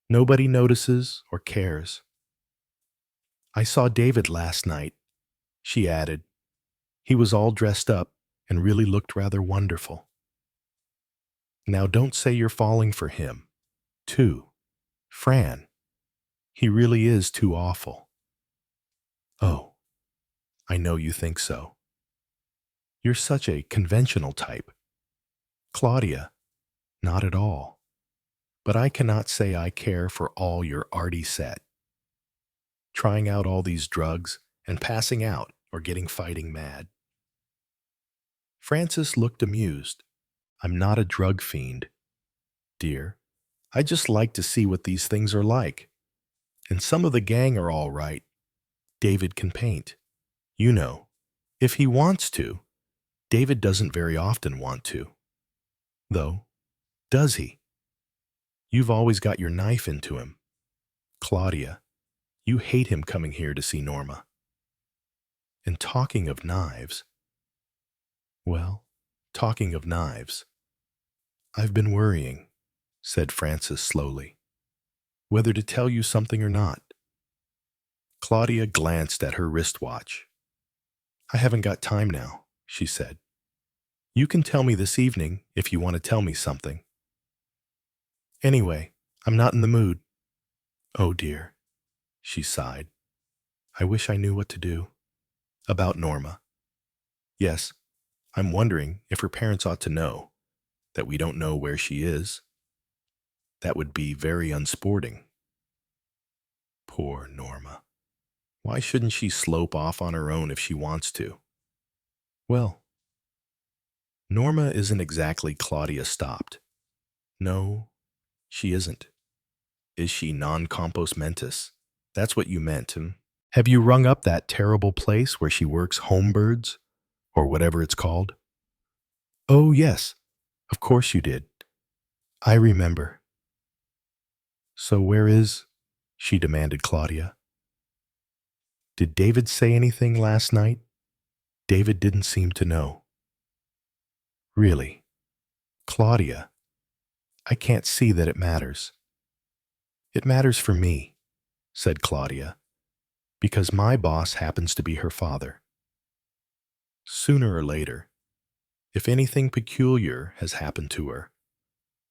Nobody notices or cares. I saw David last night, she added. He was all dressed up and really looked rather wonderful. Now don't say you're falling for him, too. Fran, he really is too awful. Oh, I know you think so. You're such a conventional type. Claudia, not at all. But I cannot say I care for all your arty set. Trying out all these drugs and passing out or getting fighting mad. Frances looked amused. I'm not a drug fiend, dear. I just like to see what these things are like. And some of the gang are all right. David can paint. You know, if he wants to. David doesn't very often want to. Though, does he? You've always got your knife into him. Claudia, you hate him coming here to see Norma. And talking of knives, I've been worrying, said Frances slowly, whether to tell you something or not. Claudia glanced at her wristwatch. I haven't got time now, she said. You can tell me this evening if you want to tell me something. Anyway, I'm not in the mood. Oh dear, she sighed. I wish I knew what to do. About Norma. Yes, I'm wondering if her parents ought to know that we don't know where she is. That would be very unsporting. Poor Norma. Why shouldn't she slope off on her own if she wants to? Well, Norma isn't exactly. Claudia stopped. No, she isn't. Is she non compos mentis? That's what you meant, Have you rung up that terrible place where she works homebirds, or whatever it's called? Oh, yes, of course you did. I remember. So where is, she demanded Claudia. Did David say anything last night? David didn't seem to know. Really, Claudia, I can't see that it matters. It matters for me, said Claudia, because my boss happens to be her father. Sooner or later, if anything peculiar has happened to her,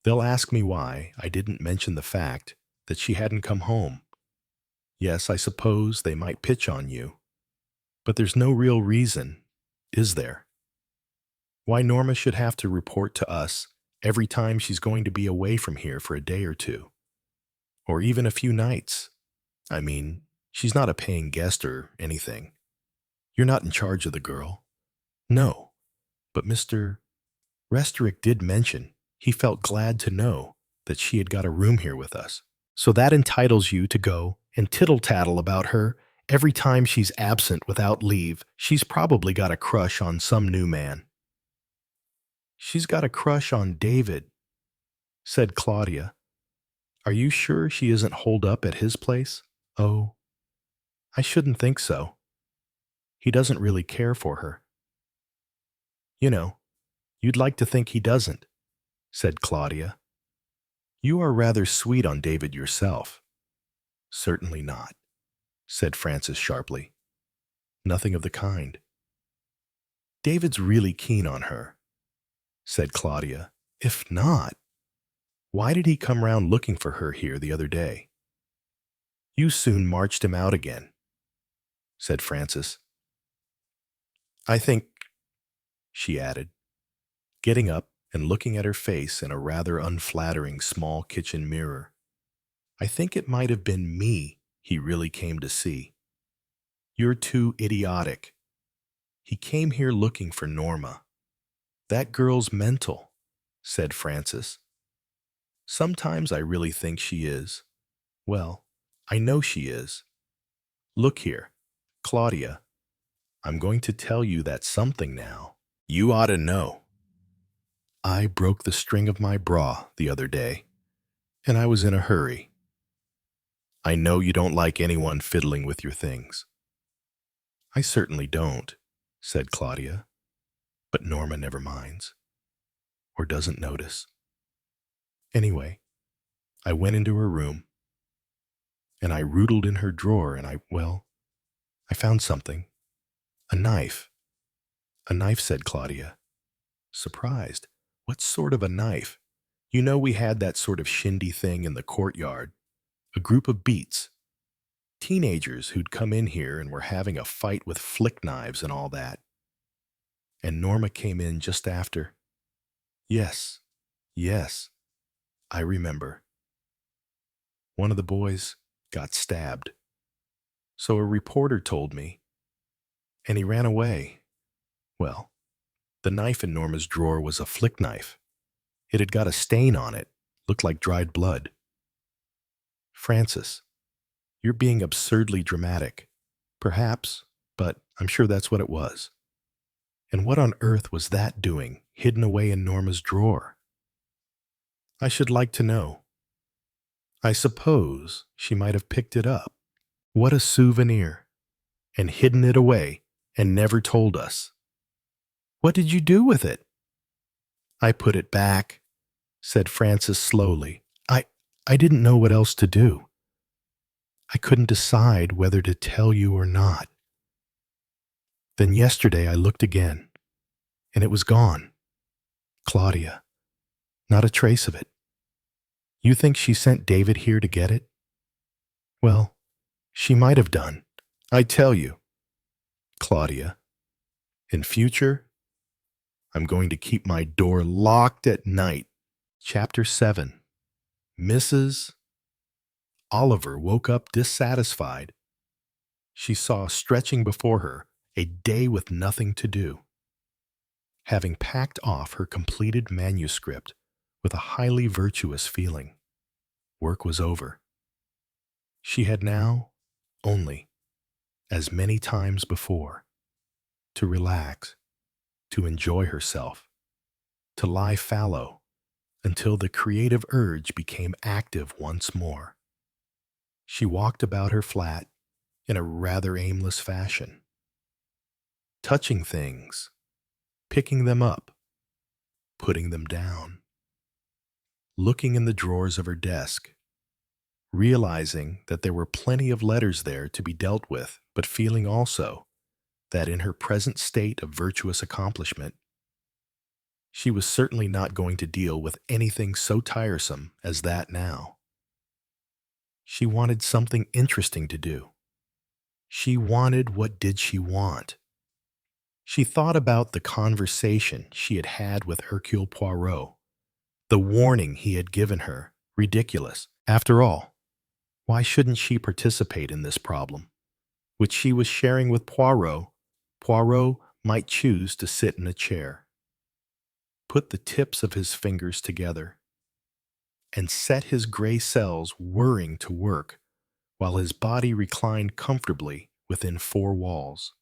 they'll ask me why I didn't mention the fact that she hadn't come home. Yes, I suppose they might pitch on you, but there's no real reason, is there? Why Norma should have to report to us every time she's going to be away from here for a day or two, or even a few nights. I mean, she's not a paying guest or anything. You're not in charge of the girl. No, but Mr. Restorick did mention he felt glad to know that she had got a room here with us. So that entitles you to go and tittle-tattle about her every time she's absent without leave. She's probably got a crush on some new man. She's got a crush on David. said Claudia. Are you sure she isn't holed up at his place? Oh, I shouldn't think so. He doesn't really care for her. You know, you'd like to think he doesn't, said Claudia. You are rather sweet on David yourself. Certainly not, said Francis sharply. Nothing of the kind. David's really keen on her, said Claudia. If not, why did he come round looking for her here the other day? You soon marched him out again, said Francis. I think, she added, getting up and looking at her face in a rather unflattering small kitchen mirror. I think it might have been me he really came to see. You're too idiotic. He came here looking for Norma. That girl's mental, said Francis. Sometimes I really think she is. Well, I know she is. Look here, Claudia, I'm going to tell you that something now. You ought to know. I broke the string of my bra the other day, and I was in a hurry. I know you don't like anyone fiddling with your things. I certainly don't, said Claudia, but Norma never minds, or doesn't notice. Anyway, I went into her room, and I rootled in her drawer, and I found something. A knife. A knife, said Claudia. Surprised. What sort of a knife? You know we had that sort of shindy thing in the courtyard. A group of beats. Teenagers who'd come in here and were having a fight with flick knives and all that. And Norma came in just after. Yes, I remember. One of the boys got stabbed. So a reporter told me, and he ran away. Well, the knife in Norma's drawer was a flick knife. It had got a stain on it, looked like dried blood. Francis, you're being absurdly dramatic. Perhaps, but I'm sure that's what it was. And what on earth was that doing, hidden away in Norma's drawer? I should like to know. I suppose she might have picked it up. What a souvenir. And hidden it away and never told us. What did you do with it? I put it back, said Francis slowly. I didn't know what else to do. I couldn't decide whether to tell you or not. Then yesterday I looked again, and it was gone. Claudia, not a trace of it. You think she sent David here to get it? Well, she might have done. I tell you, Claudia, in future, I'm going to keep my door locked at night. Chapter 7. Mrs. Oliver woke up dissatisfied. She saw stretching before her a day with nothing to do. Having packed off her completed manuscript with a highly virtuous feeling, work was over. She had now only, as many times before, to relax, to enjoy herself, to lie fallow until the creative urge became active once more. She walked about her flat in a rather aimless fashion, touching things, picking them up, putting them down, looking in the drawers of her desk, realizing that there were plenty of letters there to be dealt with, but feeling also that in her present state of virtuous accomplishment, she was certainly not going to deal with anything so tiresome as that now. She wanted something interesting to do. She wanted what did she want? She thought about the conversation she had had with Hercule Poirot, the warning he had given her, ridiculous. After all, why shouldn't she participate in this problem, which she was sharing with Poirot? Poirot might choose to sit in a chair, put the tips of his fingers together, and set his gray cells whirring to work while his body reclined comfortably within four walls.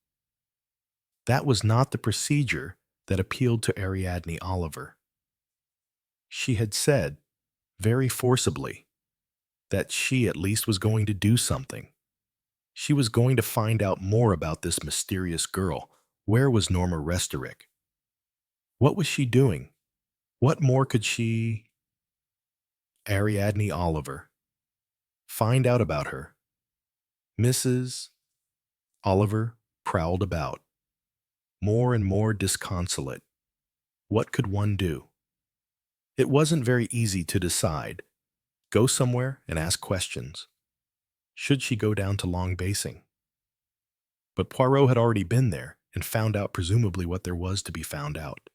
That was not the procedure that appealed to Ariadne Oliver. She had said very forcibly, that she at least was going to do something. She was going to find out more about this mysterious girl. Where was Norma Restorick? What was she doing? What more could she, Ariadne Oliver, find out about her? Mrs. Oliver prowled about, more and more disconsolate. What could one do? It wasn't very easy to decide. Go somewhere and ask questions. Should she go down to Long Basing? But Poirot had already been there and found out presumably what there was to be found out.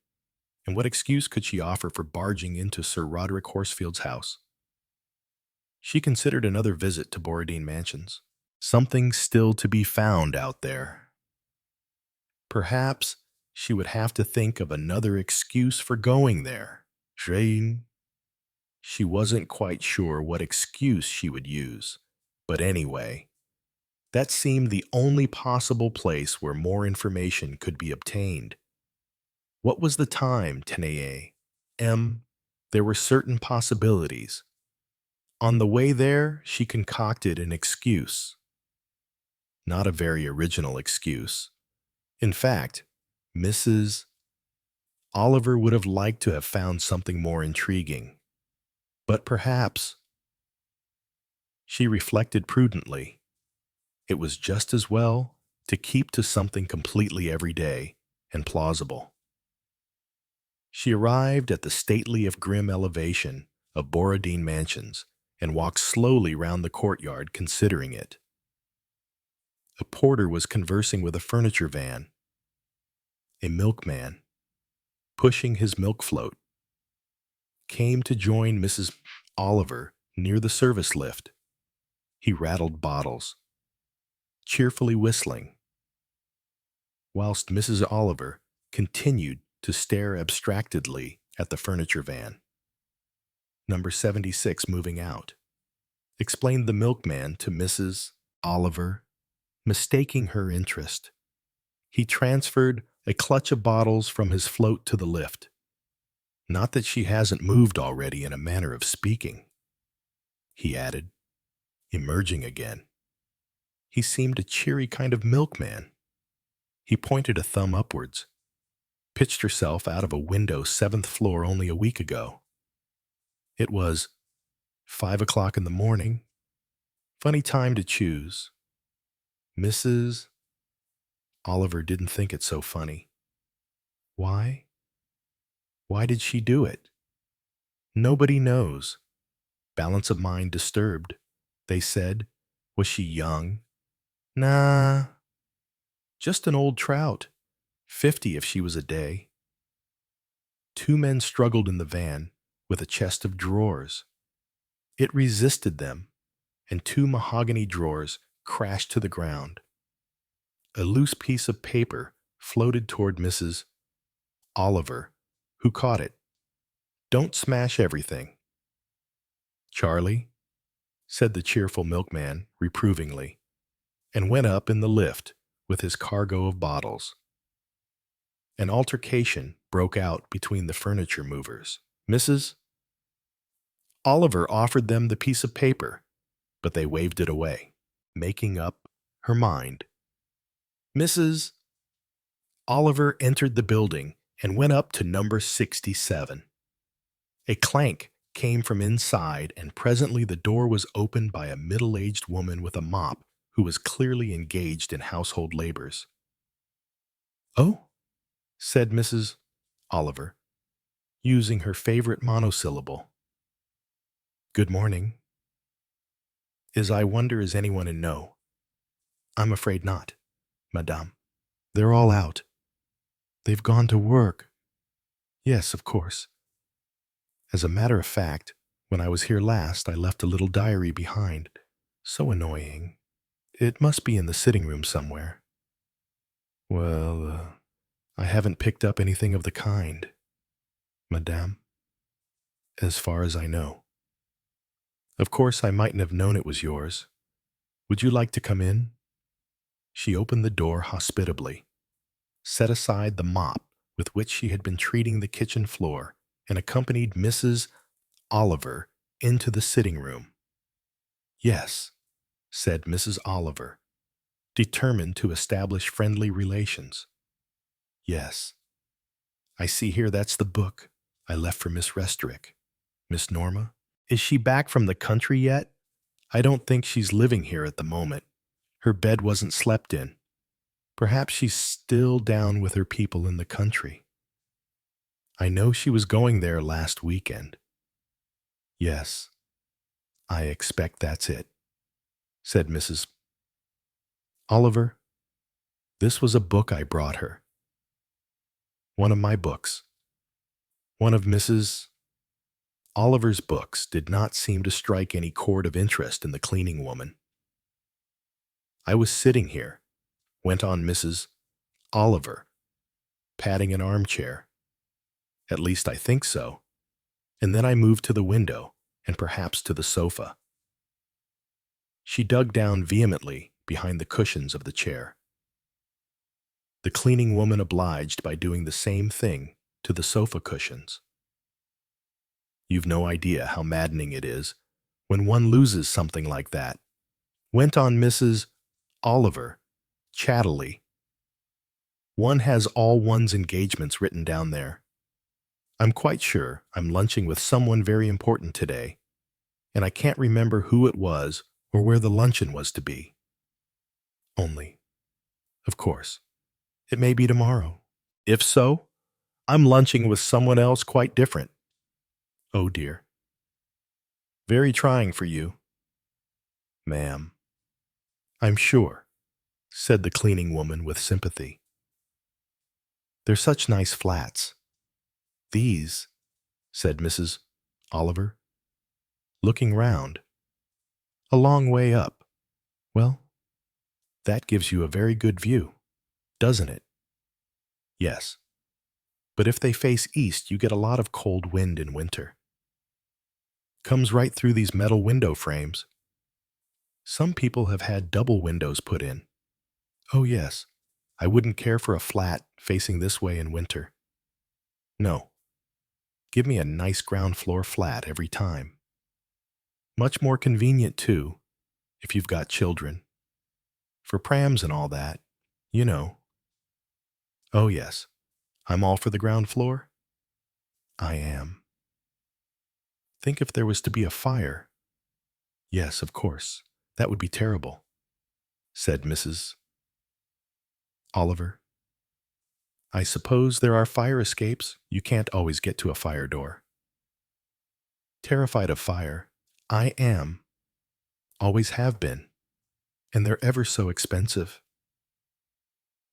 And what excuse could she offer for barging into Sir Roderick Horsfield's house? She considered another visit to Borodine Mansions. Something still to be found out there. Perhaps she would have to think of another excuse for going there. Jane. She wasn't quite sure what excuse she would use, but anyway, that seemed the only possible place where more information could be obtained. What was the time, 10 a.m.? There were certain possibilities. On the way there, she concocted an excuse. Not a very original excuse. In fact, Mrs. Oliver would have liked to have found something more intriguing. But perhaps, she reflected prudently, it was just as well to keep to something completely everyday and plausible. She arrived at the stately if grim elevation of Borodine Mansions and walked slowly round the courtyard considering it. A porter was conversing with a furniture van. A milkman, pushing his milk float, came to join Mrs. Oliver near the service lift. He rattled bottles, cheerfully whistling, whilst Mrs. Oliver continued to stare abstractedly at the furniture van. Number 76 moving out, explained the milkman to Mrs. Oliver, mistaking her interest. He transferred a clutch of bottles from his float to the lift. Not that she hasn't moved already, in a manner of speaking, he added, emerging again. He seemed a cheery kind of milkman. He pointed a thumb upwards. Pitched herself out of a window 7th floor only a week ago. It was 5 o'clock in the morning. Funny time to choose. Mrs. Oliver didn't think it so funny. Why? Why did she do it? Nobody knows. Balance of mind disturbed. They said, was she young? Nah. Just an old trout. 50 if she was a day. 2 men struggled in the van with a chest of drawers. It resisted them, and 2 mahogany drawers crashed to the ground. A loose piece of paper floated toward Mrs. Oliver, who caught it. Don't smash everything. Charlie, said the cheerful milkman reprovingly, and went up in the lift with his cargo of bottles. An altercation broke out between the furniture movers. Mrs. Oliver offered them the piece of paper, but they waved it away, making up her mind. Mrs. Oliver entered the building and went up to number 67. A clank came from inside, and presently the door was opened by a middle-aged woman with a mop who was clearly engaged in household labors. Oh, said Mrs. Oliver, using her favorite monosyllable. Good morning. I wonder is anyone in know? I'm afraid not, madame. They're all out. They've gone to work. Yes, of course. As a matter of fact, when I was here last, I left a little diary behind. So annoying. It must be in the sitting room somewhere. Well, I haven't picked up anything of the kind, madame, as far as I know. Of course, I mightn't have known it was yours. Would you like to come in? She opened the door hospitably, set aside the mop with which she had been treating the kitchen floor, and accompanied Mrs. Oliver into the sitting room. Yes, said Mrs. Oliver, determined to establish friendly relations. Yes, I see here that's the book I left for Miss Restrick. Miss Norma? Is she back from the country yet? I don't think she's living here at the moment. Her bed wasn't slept in. Perhaps she's still down with her people in the country. I know she was going there last weekend. Yes, I expect that's it, said Mrs. Oliver. This was a book I brought her. One of my books. One of Mrs. Oliver's books did not seem to strike any chord of interest in the cleaning woman. I was sitting here, went on Mrs. Oliver, patting an armchair. At least I think so. And then I moved to the window and perhaps to the sofa. She dug down vehemently behind the cushions of the chair. The cleaning woman obliged by doing the same thing to the sofa cushions. You've no idea how maddening it is when one loses something like that, went on Mrs. Oliver, chattily. One has all one's engagements written down there. I'm quite sure I'm lunching with someone very important today, and I can't remember who it was or where the luncheon was to be. Only, of course, it may be tomorrow. If so, I'm lunching with someone else quite different. Oh dear. Very trying for you. Ma'am. I'm sure, said the cleaning woman with sympathy. They're such nice flats. These, said Mrs. Oliver, looking round. A long way up. Well, that gives you a very good view, doesn't it? Yes. But if they face east, you get a lot of cold wind in winter. Comes right through these metal window frames. Some people have had double windows put in. Oh yes, I wouldn't care for a flat facing this way in winter. No. Give me a nice ground floor flat every time. Much more convenient, too, if you've got children. For prams and all that, you know. Oh yes, I'm all for the ground floor. I am. Think if there was to be a fire. Yes, of course, that would be terrible, said Mrs. Oliver. I suppose there are fire escapes. You can't always get to a fire door. Terrified of fire. I am. Always have been. And they're ever so expensive.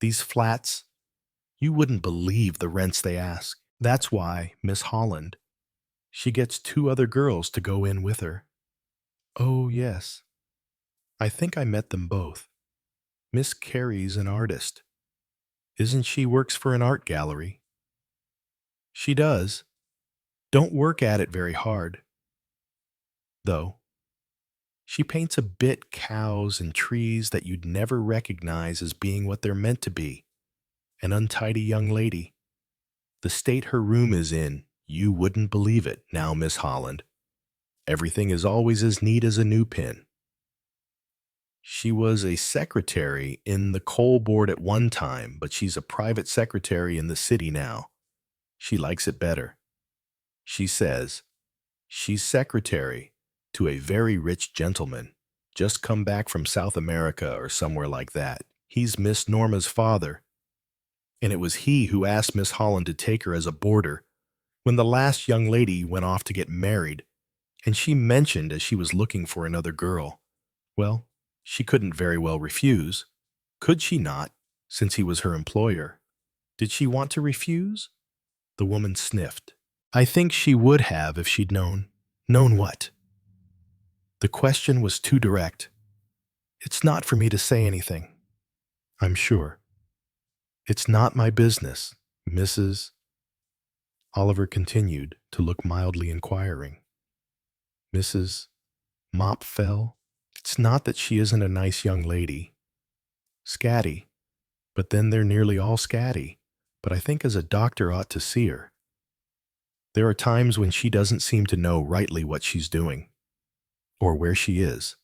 These flats, you wouldn't believe the rents they ask. That's why Miss Holland, she gets 2 other girls to go in with her. Oh, yes. I think I met them both. Miss Carey's an artist. Isn't she works for an art gallery? She does. Don't work at it very hard. Though, she paints a bit cows and trees that you'd never recognize as being what they're meant to be. An untidy young lady. The state her room is in, you wouldn't believe it now, Miss Holland. Everything is always as neat as a new pin. She was a secretary in the coal board at one time, but she's a private secretary in the city now. She likes it better. She says she's secretary to a very rich gentleman, just come back from South America or somewhere like that. He's Miss Norma's father, and it was he who asked Miss Holland to take her as a boarder when the last young lady went off to get married, and she mentioned as she was looking for another girl. Well, she couldn't very well refuse. Could she not, since he was her employer? Did she want to refuse? The woman sniffed. I think she would have if she'd known. Known what? The question was too direct. It's not for me to say anything. I'm sure. It's not my business, Mrs. Oliver continued to look mildly inquiring. Mrs. Mopfell? It's not that she isn't a nice young lady. Scatty. But then they're nearly all scatty. But I think as a doctor ought to see her. There are times when she doesn't seem to know rightly what she's doing or where she is.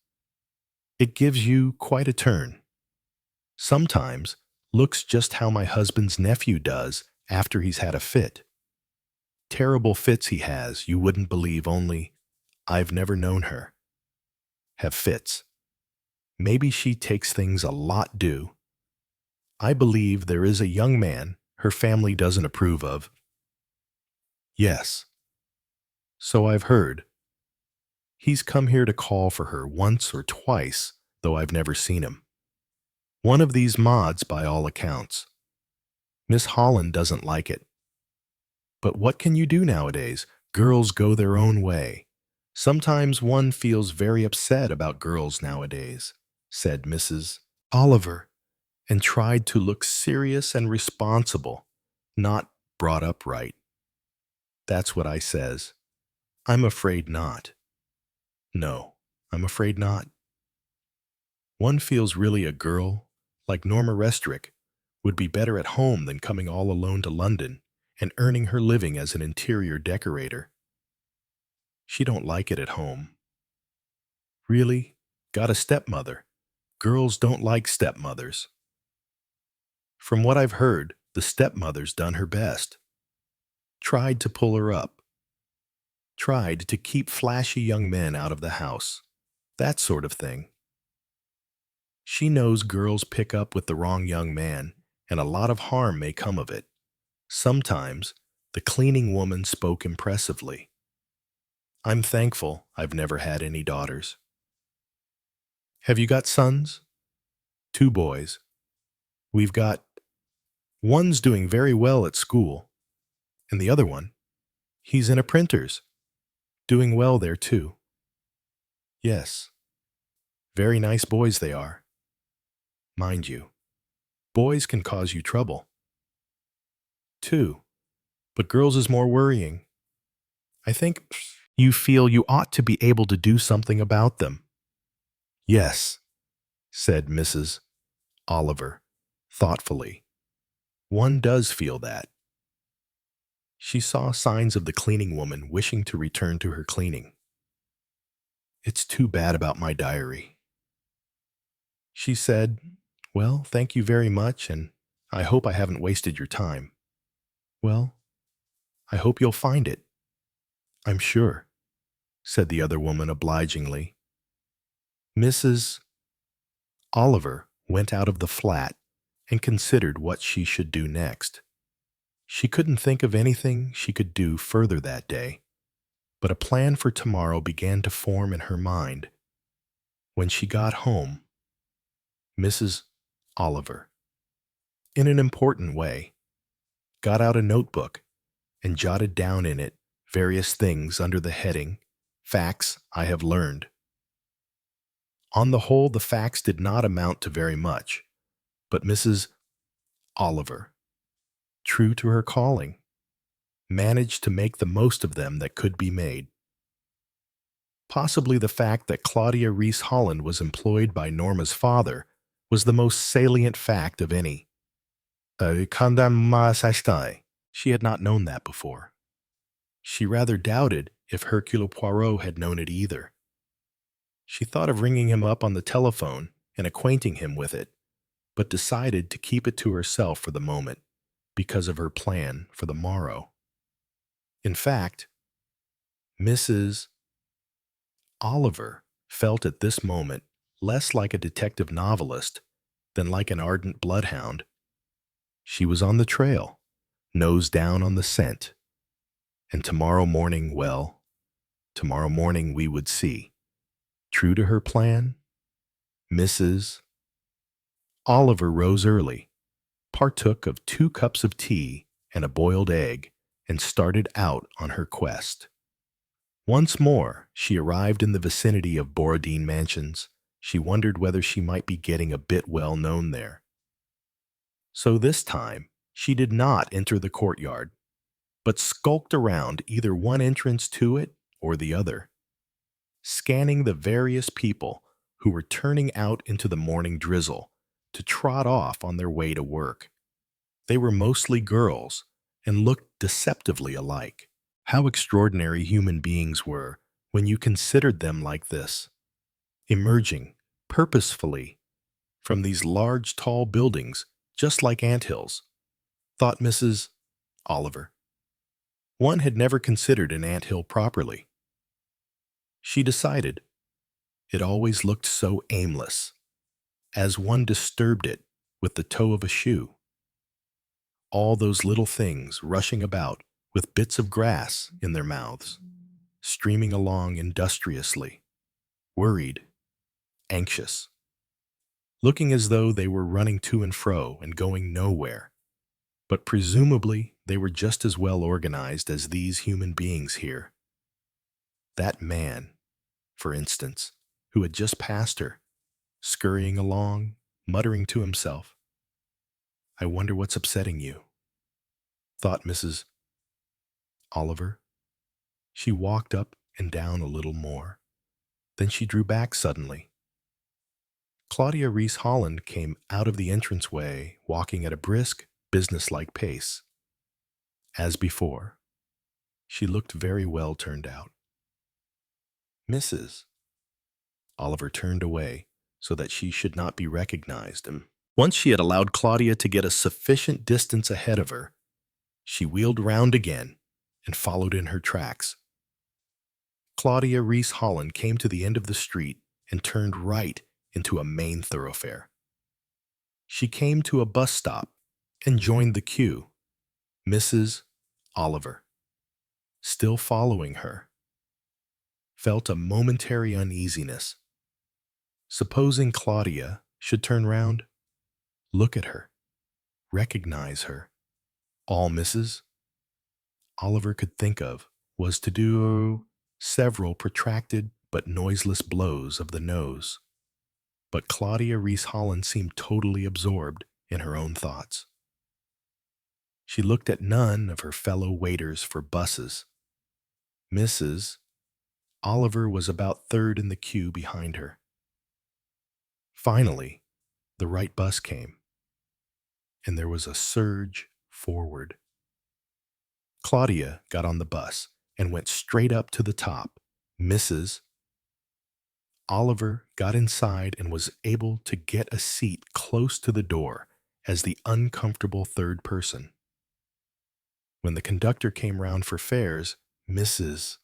It gives you quite a turn. Sometimes looks just how my husband's nephew does after he's had a fit. Terrible fits he has, you wouldn't believe, only I've never known her have fits. Maybe she takes things a lot due. I believe there is a young man her family doesn't approve of. Yes, so I've heard. He's come here to call for her once or twice, though I've never seen him. One of these mods by all accounts. Miss Holland doesn't like it. But what can you do nowadays? Girls go their own way. Sometimes one feels very upset about girls nowadays, said Mrs. Oliver, and tried to look serious and responsible, not brought up right. That's what I says. I'm afraid not. No, I'm afraid not. One feels really a girl, like Norma Restrick, would be better at home than coming all alone to London and earning her living as an interior decorator. She don't like it at home. Really? Got a stepmother. Girls don't like stepmothers. From what I've heard, the stepmother's done her best. Tried to pull her up. Tried to keep flashy young men out of the house. That sort of thing. She knows girls pick up with the wrong young man, and a lot of harm may come of it. Sometimes, the cleaning woman spoke impressively. I'm thankful I've never had any daughters. Have you got sons? 2 boys. We've got one's doing very well at school, and the other one, he's in a printer's, doing well there too. Yes, very nice boys they are. Mind you, boys can cause you trouble. Too, but girls is more worrying. I think you feel you ought to be able to do something about them. Yes, said Mrs. Oliver, thoughtfully. One does feel that. She saw signs of the cleaning woman wishing to return to her cleaning. It's too bad about my diary. She said, well, thank you very much, and I hope I haven't wasted your time. Well, I hope you'll find it. I'm sure, said the other woman obligingly. Mrs. Oliver went out of the flat and considered what she should do next. She couldn't think of anything she could do further that day, but a plan for tomorrow began to form in her mind. When she got home, Mrs. Oliver, in an important way, got out a notebook and jotted down in it various things under the heading, Facts I Have Learned. On the whole, the facts did not amount to very much, but Mrs. Oliver, true to her calling, managed to make the most of them that could be made. Possibly the fact that Claudia Reese Holland was employed by Norma's father was the most salient fact of any. She had not known that before. She rather doubted if Hercule Poirot had known it either. She thought of ringing him up on the telephone and acquainting him with it, but decided to keep it to herself for the moment because of her plan for the morrow. In fact, Mrs. Oliver felt at this moment less like a detective novelist than like an ardent bloodhound. She was on the trail, nose down on the scent, and tomorrow morning, well, tomorrow morning we would see. True to her plan, Mrs. Oliver rose early, partook of 2 cups of tea and a boiled egg, and started out on her quest. Once more, she arrived in the vicinity of Borodine Mansions. She wondered whether she might be getting a bit well known there. So this time, she did not enter the courtyard, but skulked around either one entrance to it or the other, scanning the various people who were turning out into the morning drizzle to trot off on their way to work. They were mostly girls and looked deceptively alike. How extraordinary human beings were when you considered them like this, emerging purposefully from these large, tall buildings, just like anthills, thought Mrs. Oliver. One had never considered an anthill properly. She decided it always looked so aimless, as one disturbed it with the toe of a shoe. All those little things rushing about with bits of grass in their mouths, streaming along industriously, worried, anxious, looking as though they were running to and fro and going nowhere. But presumably they were just as well organized as these human beings here. That man, for instance, who had just passed her, scurrying along, muttering to himself. "I wonder what's upsetting you," thought Mrs. Oliver. She walked up and down a little more. Then she drew back suddenly. Claudia Reese Holland came out of the entranceway, walking at a brisk, businesslike pace. As before, she looked very well turned out. Mrs. Oliver turned away so that she should not be recognized, and once she had allowed Claudia to get a sufficient distance ahead of her, she wheeled round again and followed in her tracks. Claudia Reese Holland came to the end of the street and turned right into a main thoroughfare. She came to a bus stop and joined the queue. Mrs. Oliver, still following her, felt a momentary uneasiness. Supposing Claudia should turn round, look at her, recognize her. All Mrs. Oliver could think of was to do several protracted but noiseless blows of the nose. But Claudia Reese Holland seemed totally absorbed in her own thoughts. She looked at none of her fellow waiters for buses. Mrs. Oliver was about third in the queue behind her. Finally, the right bus came, and there was a surge forward. Claudia got on the bus and went straight up to the top. Mrs. Oliver got inside and was able to get a seat close to the door as the uncomfortable third person. When the conductor came round for fares, Mrs.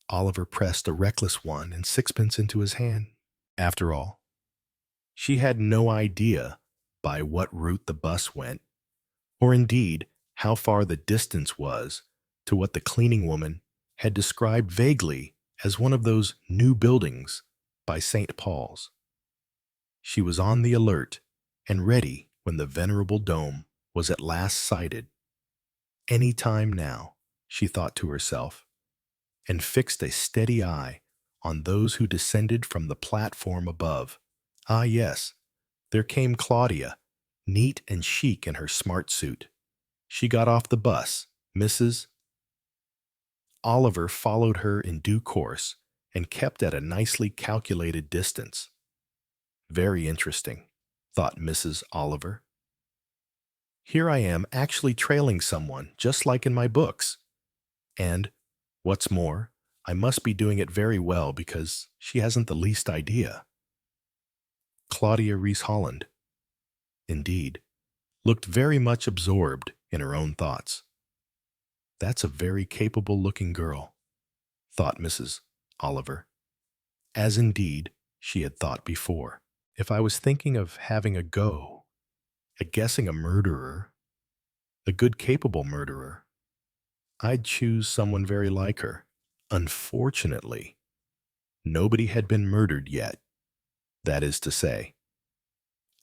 Oliver pressed a reckless 1 and 6pence into his hand. After all, she had no idea by what route the bus went, or indeed how far the distance was to what the cleaning woman had described vaguely as one of those new buildings by St. Paul's. She was on the alert and ready when the venerable dome was at last sighted. Any time now, she thought to herself, and fixed a steady eye on those who descended from the platform above. Ah, yes, there came Claudia, neat and chic in her smart suit. She got off the bus. Mrs. Oliver followed her in due course and kept at a nicely calculated distance. Very interesting, thought Mrs. Oliver. Here I am actually trailing someone, just like in my books. And, what's more, I must be doing it very well because she hasn't the least idea. Claudia Reese Holland, indeed, looked very much absorbed in her own thoughts. That's a very capable-looking girl, thought Mrs. Oliver, as indeed she had thought before. If I was thinking of having a go at guessing a murderer, a good capable murderer, I'd choose someone very like her. Unfortunately, nobody had been murdered yet. That is to say,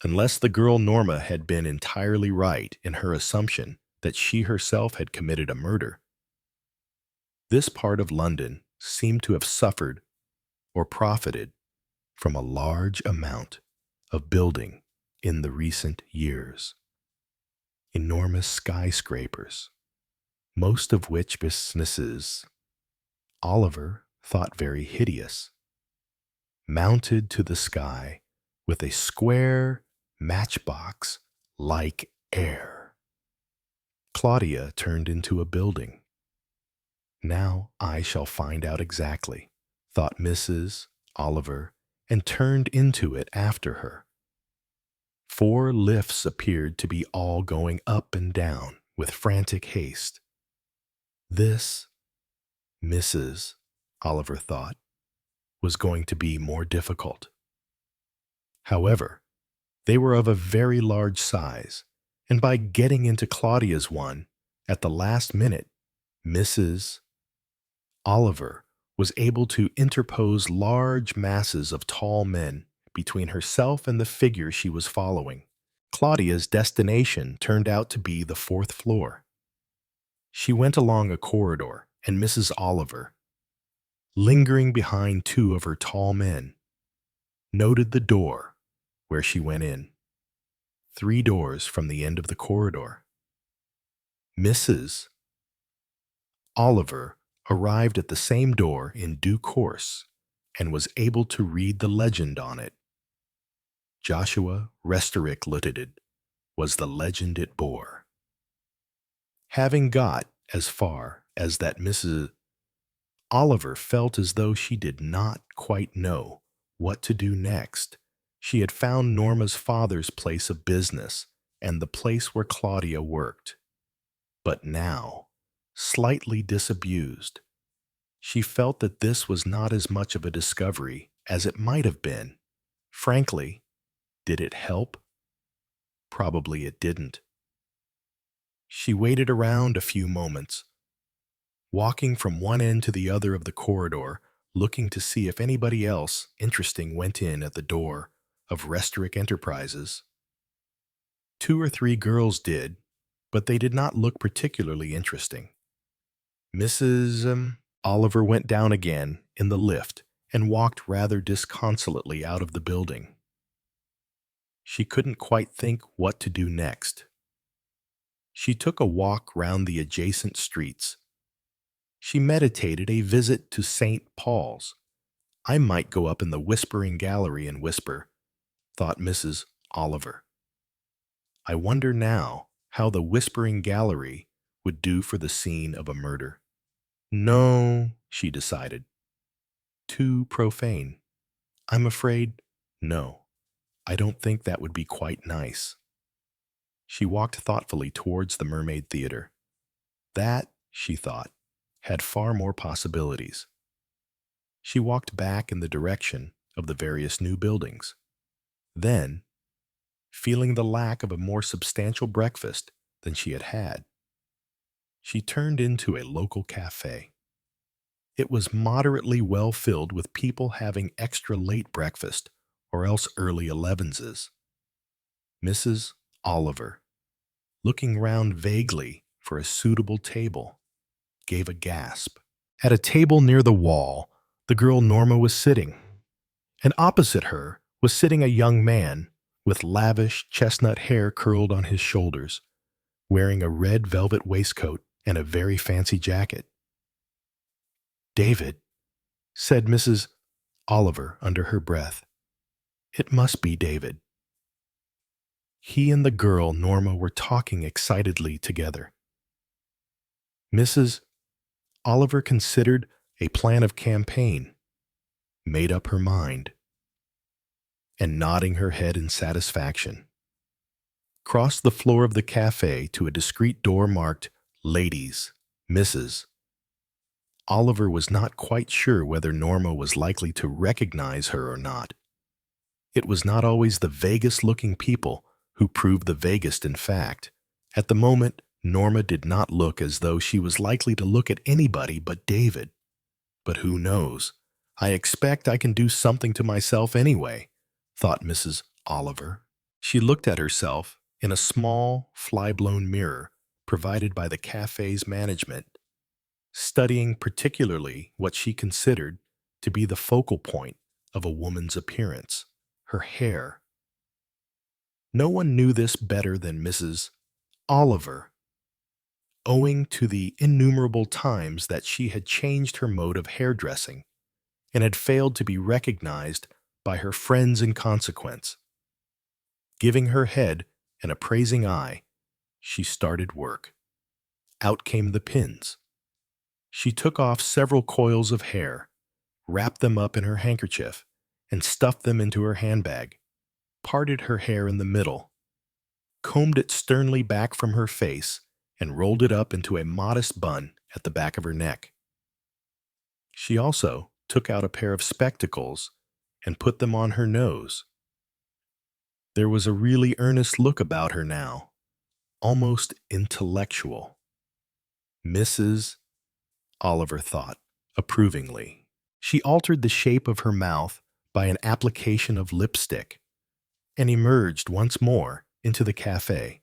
unless the girl Norma had been entirely right in her assumption that she herself had committed a murder. This part of London seemed to have suffered or profited from a large amount of building in the recent years. Enormous skyscrapers, most of which businesses Oliver thought very hideous, mounted to the sky with a square matchbox-like air. Claudia turned into a building. Now I shall find out exactly, thought Mrs. Oliver, and turned into it after her. 4 lifts appeared to be all going up and down with frantic haste. This, Mrs. Oliver thought, was going to be more difficult. However, they were of a very large size, and by getting into Claudia's one at the last minute, Mrs. Oliver was able to interpose large masses of tall men between herself and the figure she was following. Claudia's destination turned out to be the 4th floor. She went along a corridor, and Mrs. Oliver, lingering behind 2 of her tall men, noted the door where she went in. 3 doors from the end of the corridor. Mrs. Oliver arrived at the same door in due course and was able to read the legend on it. Joshua Restorick Limited was the legend it bore. Having got as far as that, Mrs. Oliver felt as though she did not quite know what to do next. She had found Norma's father's place of business and the place where Claudia worked. But now, slightly disabused, she felt that this was not as much of a discovery as it might have been. Frankly, did it help? Probably it didn't. She waited around a few moments, walking from one end to the other of the corridor, looking to see if anybody else interesting went in at the door of Restorick Enterprises. 2 or 3 girls did, but they did not look particularly interesting. Mrs. Oliver went down again in the lift and walked rather disconsolately out of the building. She couldn't quite think what to do next. She took a walk round the adjacent streets. She meditated a visit to St. Paul's. I might go up in the Whispering Gallery and whisper, thought Mrs. Oliver. I wonder now how the Whispering Gallery would do for the scene of a murder. No, she decided. Too profane. I'm afraid, no, I don't think that would be quite nice. She walked thoughtfully towards the Mermaid Theater. That, she thought, had far more possibilities. She walked back in the direction of the various new buildings. Then, feeling the lack of a more substantial breakfast than she had had, she turned into a local cafe. It was moderately well filled with people having extra late breakfast or else early 11s. Mrs. Oliver, looking round vaguely for a suitable table, gave a gasp. At a table near the wall, the girl Norma was sitting, and opposite her was sitting a young man with lavish chestnut hair curled on his shoulders, wearing a red velvet waistcoat and a very fancy jacket. David, said Mrs. Oliver under her breath. It must be David. He and the girl Norma were talking excitedly together. Mrs. Oliver considered a plan of campaign, made up her mind, and nodding her head in satisfaction, crossed the floor of the cafe to a discreet door marked Ladies, Mrs. Oliver was not quite sure whether Norma was likely to recognize her or not. It was not always the vaguest-looking people who proved the vaguest in fact. At the moment, Norma did not look as though she was likely to look at anybody but David. But who knows? I expect I can do something to myself anyway, thought Mrs. Oliver. She looked at herself in a small, fly-blown mirror provided by the cafe's management, studying particularly what she considered to be the focal point of a woman's appearance, her hair. No one knew this better than Mrs. Oliver, owing to the innumerable times that she had changed her mode of hairdressing and had failed to be recognized by her friends in consequence. Giving her head an appraising eye, she started work. Out came the pins. She took off several coils of hair, wrapped them up in her handkerchief, and stuffed them into her handbag, parted her hair in the middle, combed it sternly back from her face, and rolled it up into a modest bun at the back of her neck. She also took out a pair of spectacles and put them on her nose. There was a really earnest look about her now, almost intellectual. Mrs. Oliver thought, approvingly. She altered the shape of her mouth by an application of lipstick and emerged once more into the cafe,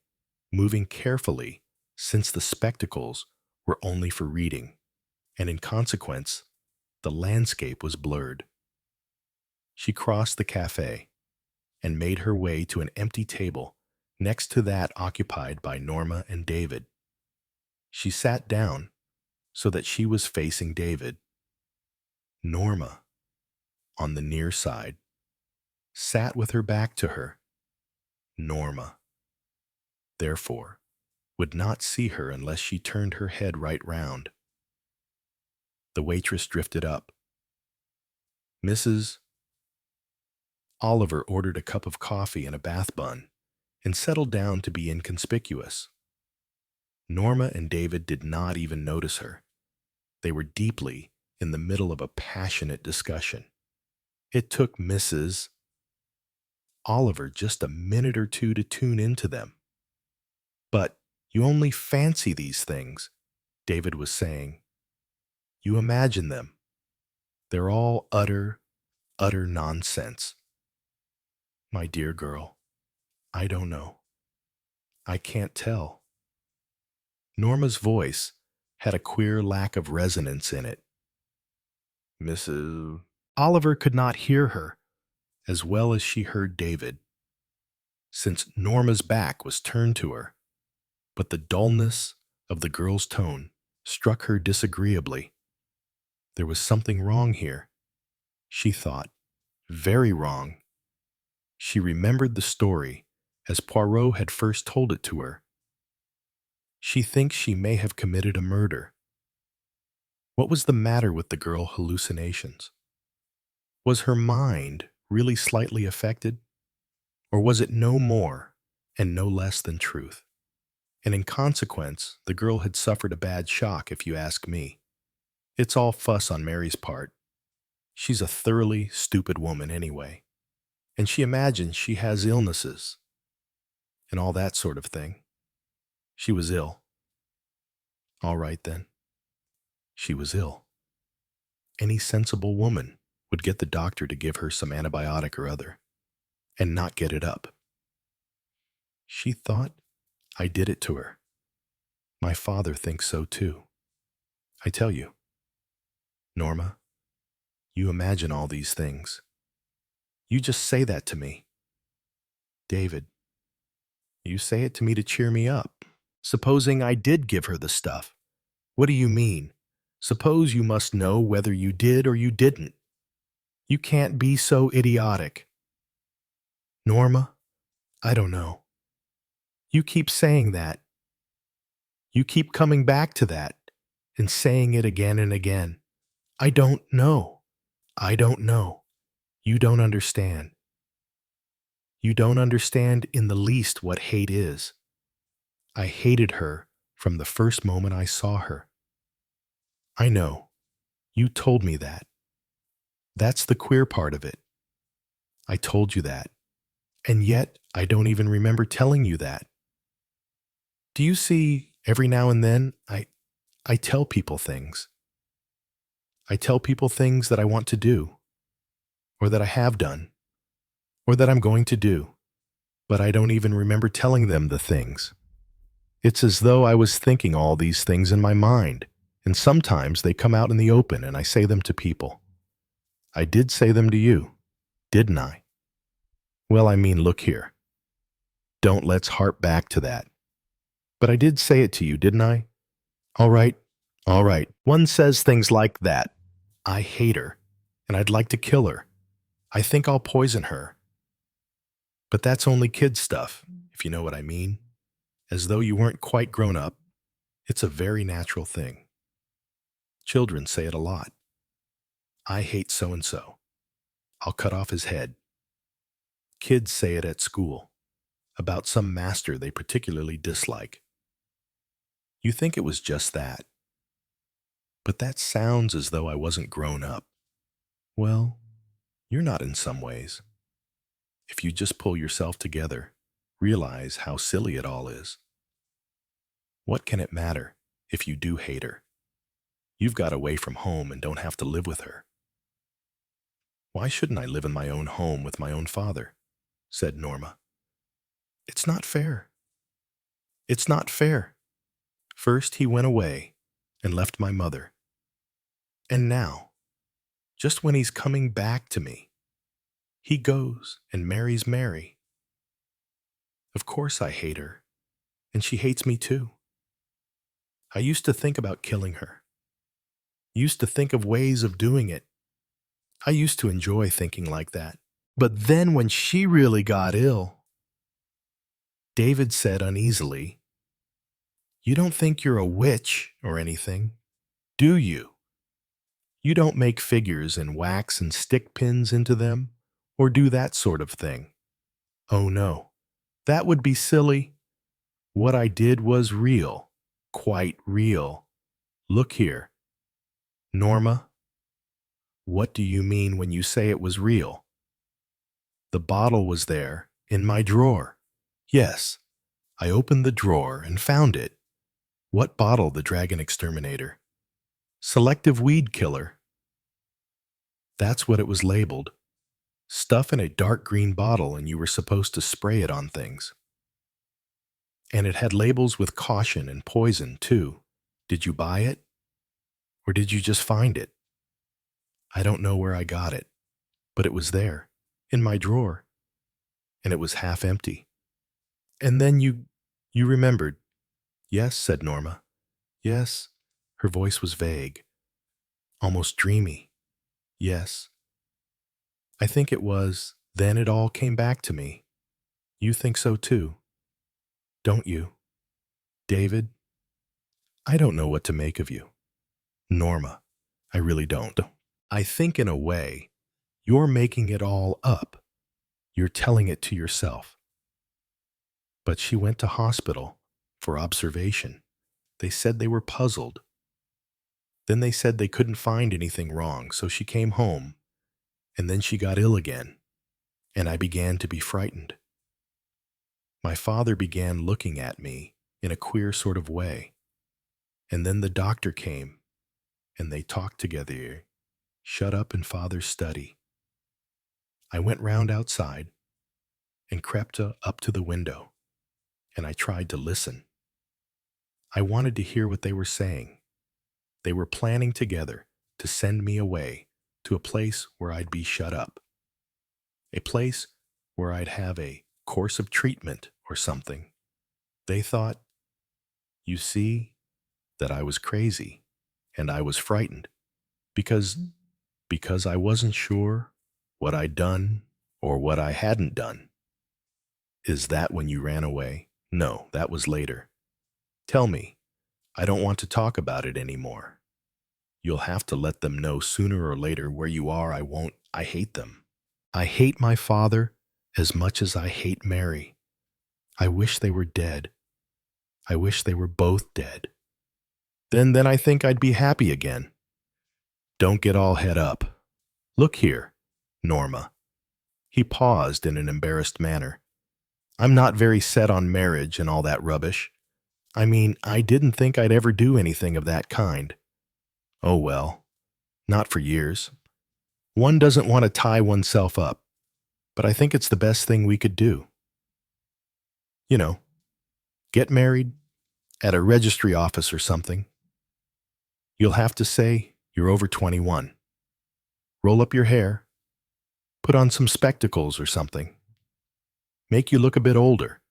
moving carefully since the spectacles were only for reading, and in consequence, the landscape was blurred. She crossed the cafe and made her way to an empty table next to that occupied by Norma and David. She sat down so that she was facing David. Norma, on the near side, sat with her back to her. Norma, therefore, would not see her unless she turned her head right round. The waitress drifted up. Mrs. Oliver ordered a cup of coffee and a bath bun and settled down to be inconspicuous. Norma and David did not even notice her. They were deeply in the middle of a passionate discussion. It took Mrs. Oliver just a minute or two to tune into them. But you only fancy these things, David was saying. You imagine them. They're all utter nonsense. My dear girl, I don't know. I can't tell. Norma's voice had a queer lack of resonance in it. Mrs. Oliver could not hear her as well as she heard David, since Norma's back was turned to her, but the dullness of the girl's tone struck her disagreeably. There was something wrong here, she thought, very wrong. She remembered the story as Poirot had first told it to her. She thinks she may have committed a murder. What was the matter with the girl hallucinations? Was her mind really slightly affected? Or was it no more and no less than truth? And in consequence, the girl had suffered a bad shock, if you ask me. It's all fuss on Mary's part. She's a thoroughly stupid woman anyway, and she imagines she has illnesses and all that sort of thing. She was ill. All right then. She was ill. Any sensible woman would get the doctor to give her some antibiotic or other, and not get it up. She thought I did it to her. My father thinks so too. I tell you, Norma, you imagine all these things. You just say that to me. David, you say it to me to cheer me up. Supposing I did give her the stuff. What do you mean? Suppose you must know whether you did or you didn't. You can't be so idiotic. Norma, I don't know. You keep saying that. You keep coming back to that and saying it again and again. I don't know. I don't know. You don't understand. You don't understand in the least what hate is. I hated her from the first moment I saw her. I know. You told me that. That's the queer part of it. I told you that. And yet, I don't even remember telling you that. Do you see, every now and then, I tell people things. I tell people things that I want to do, or that I have done, or that I'm going to do, but I don't even remember telling them the things. It's as though I was thinking all these things in my mind, and sometimes they come out in the open and I say them to people. I did say them to you, didn't I? Well, I mean, look here. Don't let's harp back to that. But I did say it to you, didn't I? All right. One says things like that. I hate her, and I'd like to kill her. I think I'll poison her. But that's only kid stuff, if you know what I mean. As though you weren't quite grown up. It's a very natural thing. Children say it a lot. I hate so-and-so. I'll cut off his head. Kids say it at school, about some master they particularly dislike. You think it was just that. But that sounds as though I wasn't grown up. Well, you're not in some ways. If you just pull yourself together, realize how silly it all is. What can it matter if you do hate her? You've got away from home and don't have to live with her. Why shouldn't I live in my own home with my own father? Said Norma. It's not fair. It's not fair. First he went away and left my mother. And now, just when he's coming back to me, he goes and marries Mary. Of course I hate her, and she hates me too. I used to think about killing her. Used to think of ways of doing it. I used to enjoy thinking like that. But then when she really got ill, David said uneasily, "You don't think you're a witch or anything, do you? You don't make figures and wax and stick pins into them, or do that sort of thing?" "Oh no, that would be silly. What I did was real, quite real. Look here." "Norma, what do you mean when you say it was real?" "The bottle was there, in my drawer. Yes, I opened the drawer and found it." "What bottle, the dragon exterminator?" "Selective weed killer." "That's what it was labeled. Stuff in a dark green bottle, and you were supposed to spray it on things. And it had labels with caution and poison, too. Did you buy it? Or did you just find it?" "I don't know where I got it, but it was there, in my drawer, and it was half empty." "And then you remembered?" "Yes," said Norma. "Yes." Her voice was vague, almost dreamy. "Yes. I think it was then it all came back to me. You think so too, don't you? David, I don't know what to make of you." "Norma, I really don't. I think in a way, you're making it all up. You're telling it to yourself." "But she went to hospital for observation. They said they were puzzled. Then they said they couldn't find anything wrong, so she came home, and then she got ill again, and I began to be frightened. My father began looking at me in a queer sort of way, and then the doctor came, and they talked together, shut up in father's study. I went round outside and crept up to the window, and I tried to listen. I wanted to hear what they were saying. They were planning together to send me away to a place where I'd be shut up, a place where I'd have a course of treatment or something. They thought, you see, that I was crazy, and I was frightened, because I wasn't sure what I'd done or what I hadn't done." "Is that when you ran away?" "No, that was later." "Tell me. I don't want to talk about it anymore. You'll have to let them know sooner or later where you are. I won't. I hate them. I hate my father as much as I hate Mary. I wish they were dead. I wish they were both dead. Then I think I'd be happy again." "Don't get all het up. Look here, Norma." He paused in an embarrassed manner. "I'm not very set on marriage and all that rubbish. I mean, I didn't think I'd ever do anything of that kind. Oh well, not for years. One doesn't want to tie oneself up, but I think it's the best thing we could do. You know, get married at a registry office or something. You'll have to say you're over 21. Roll up your hair, put on some spectacles or something. Make you look a bit older.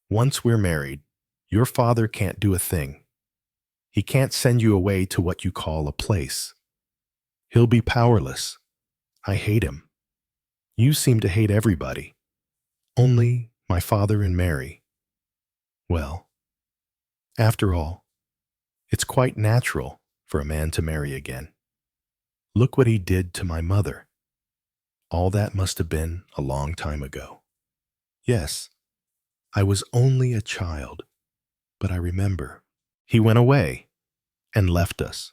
Once we're married, your father can't do a thing. He can't send you away to what you call a place. He'll be powerless. I hate him. You seem to hate everybody. Only my father and Mary. Well, after all, it's quite natural for a man to marry again. Look what he did to my mother. All that must have been a long time ago. Yes, I was only a child, but I remember. He went away and left us.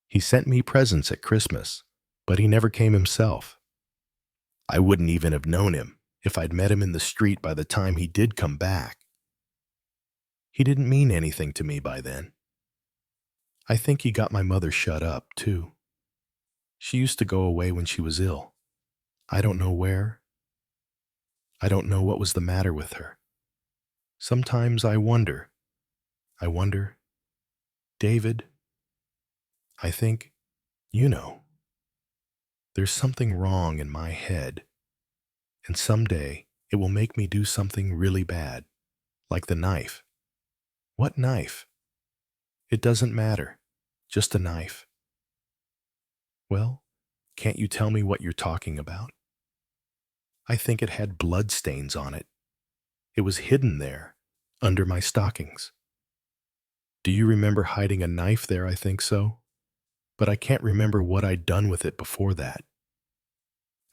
He sent me presents at Christmas, but he never came himself. I wouldn't even have known him if I'd met him in the street by the time he did come back. He didn't mean anything to me by then. I think he got my mother shut up, too. She used to go away when she was ill. I don't know where. I don't know what was the matter with her. Sometimes I wonder, David, I think, there's something wrong in my head, and someday it will make me do something really bad, like the knife. What knife? It doesn't matter, just a knife. Well, can't you tell me what you're talking about? I think it had blood stains on it. It was hidden there, under my stockings. Do you remember hiding a knife there? I think so. But I can't remember what I'd done with it before that.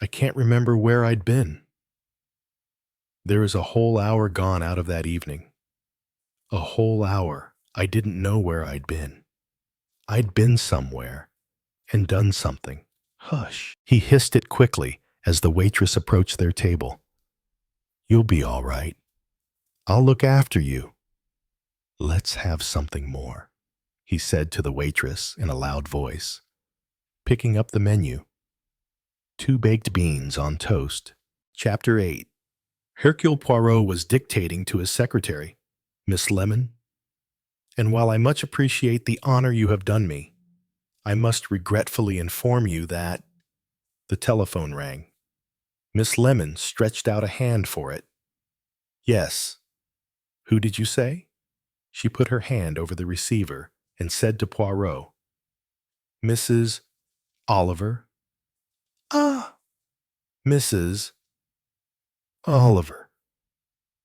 I can't remember where I'd been. There is a whole hour gone out of that evening. A whole hour. I didn't know where I'd been. I'd been somewhere and done something. Hush. He hissed it quickly as the waitress approached their table. You'll be all right. I'll look after you. Let's have something more, he said to the waitress in a loud voice, picking up the menu. 2 baked beans on toast. Chapter 8. Hercule Poirot was dictating to his secretary, Miss Lemon. And while I much appreciate the honor you have done me, I must regretfully inform you that the telephone rang. Miss Lemon stretched out a hand for it. Yes. Who did you say? She put her hand over the receiver and said to Poirot, Mrs. Oliver. Ah, Mrs. Oliver,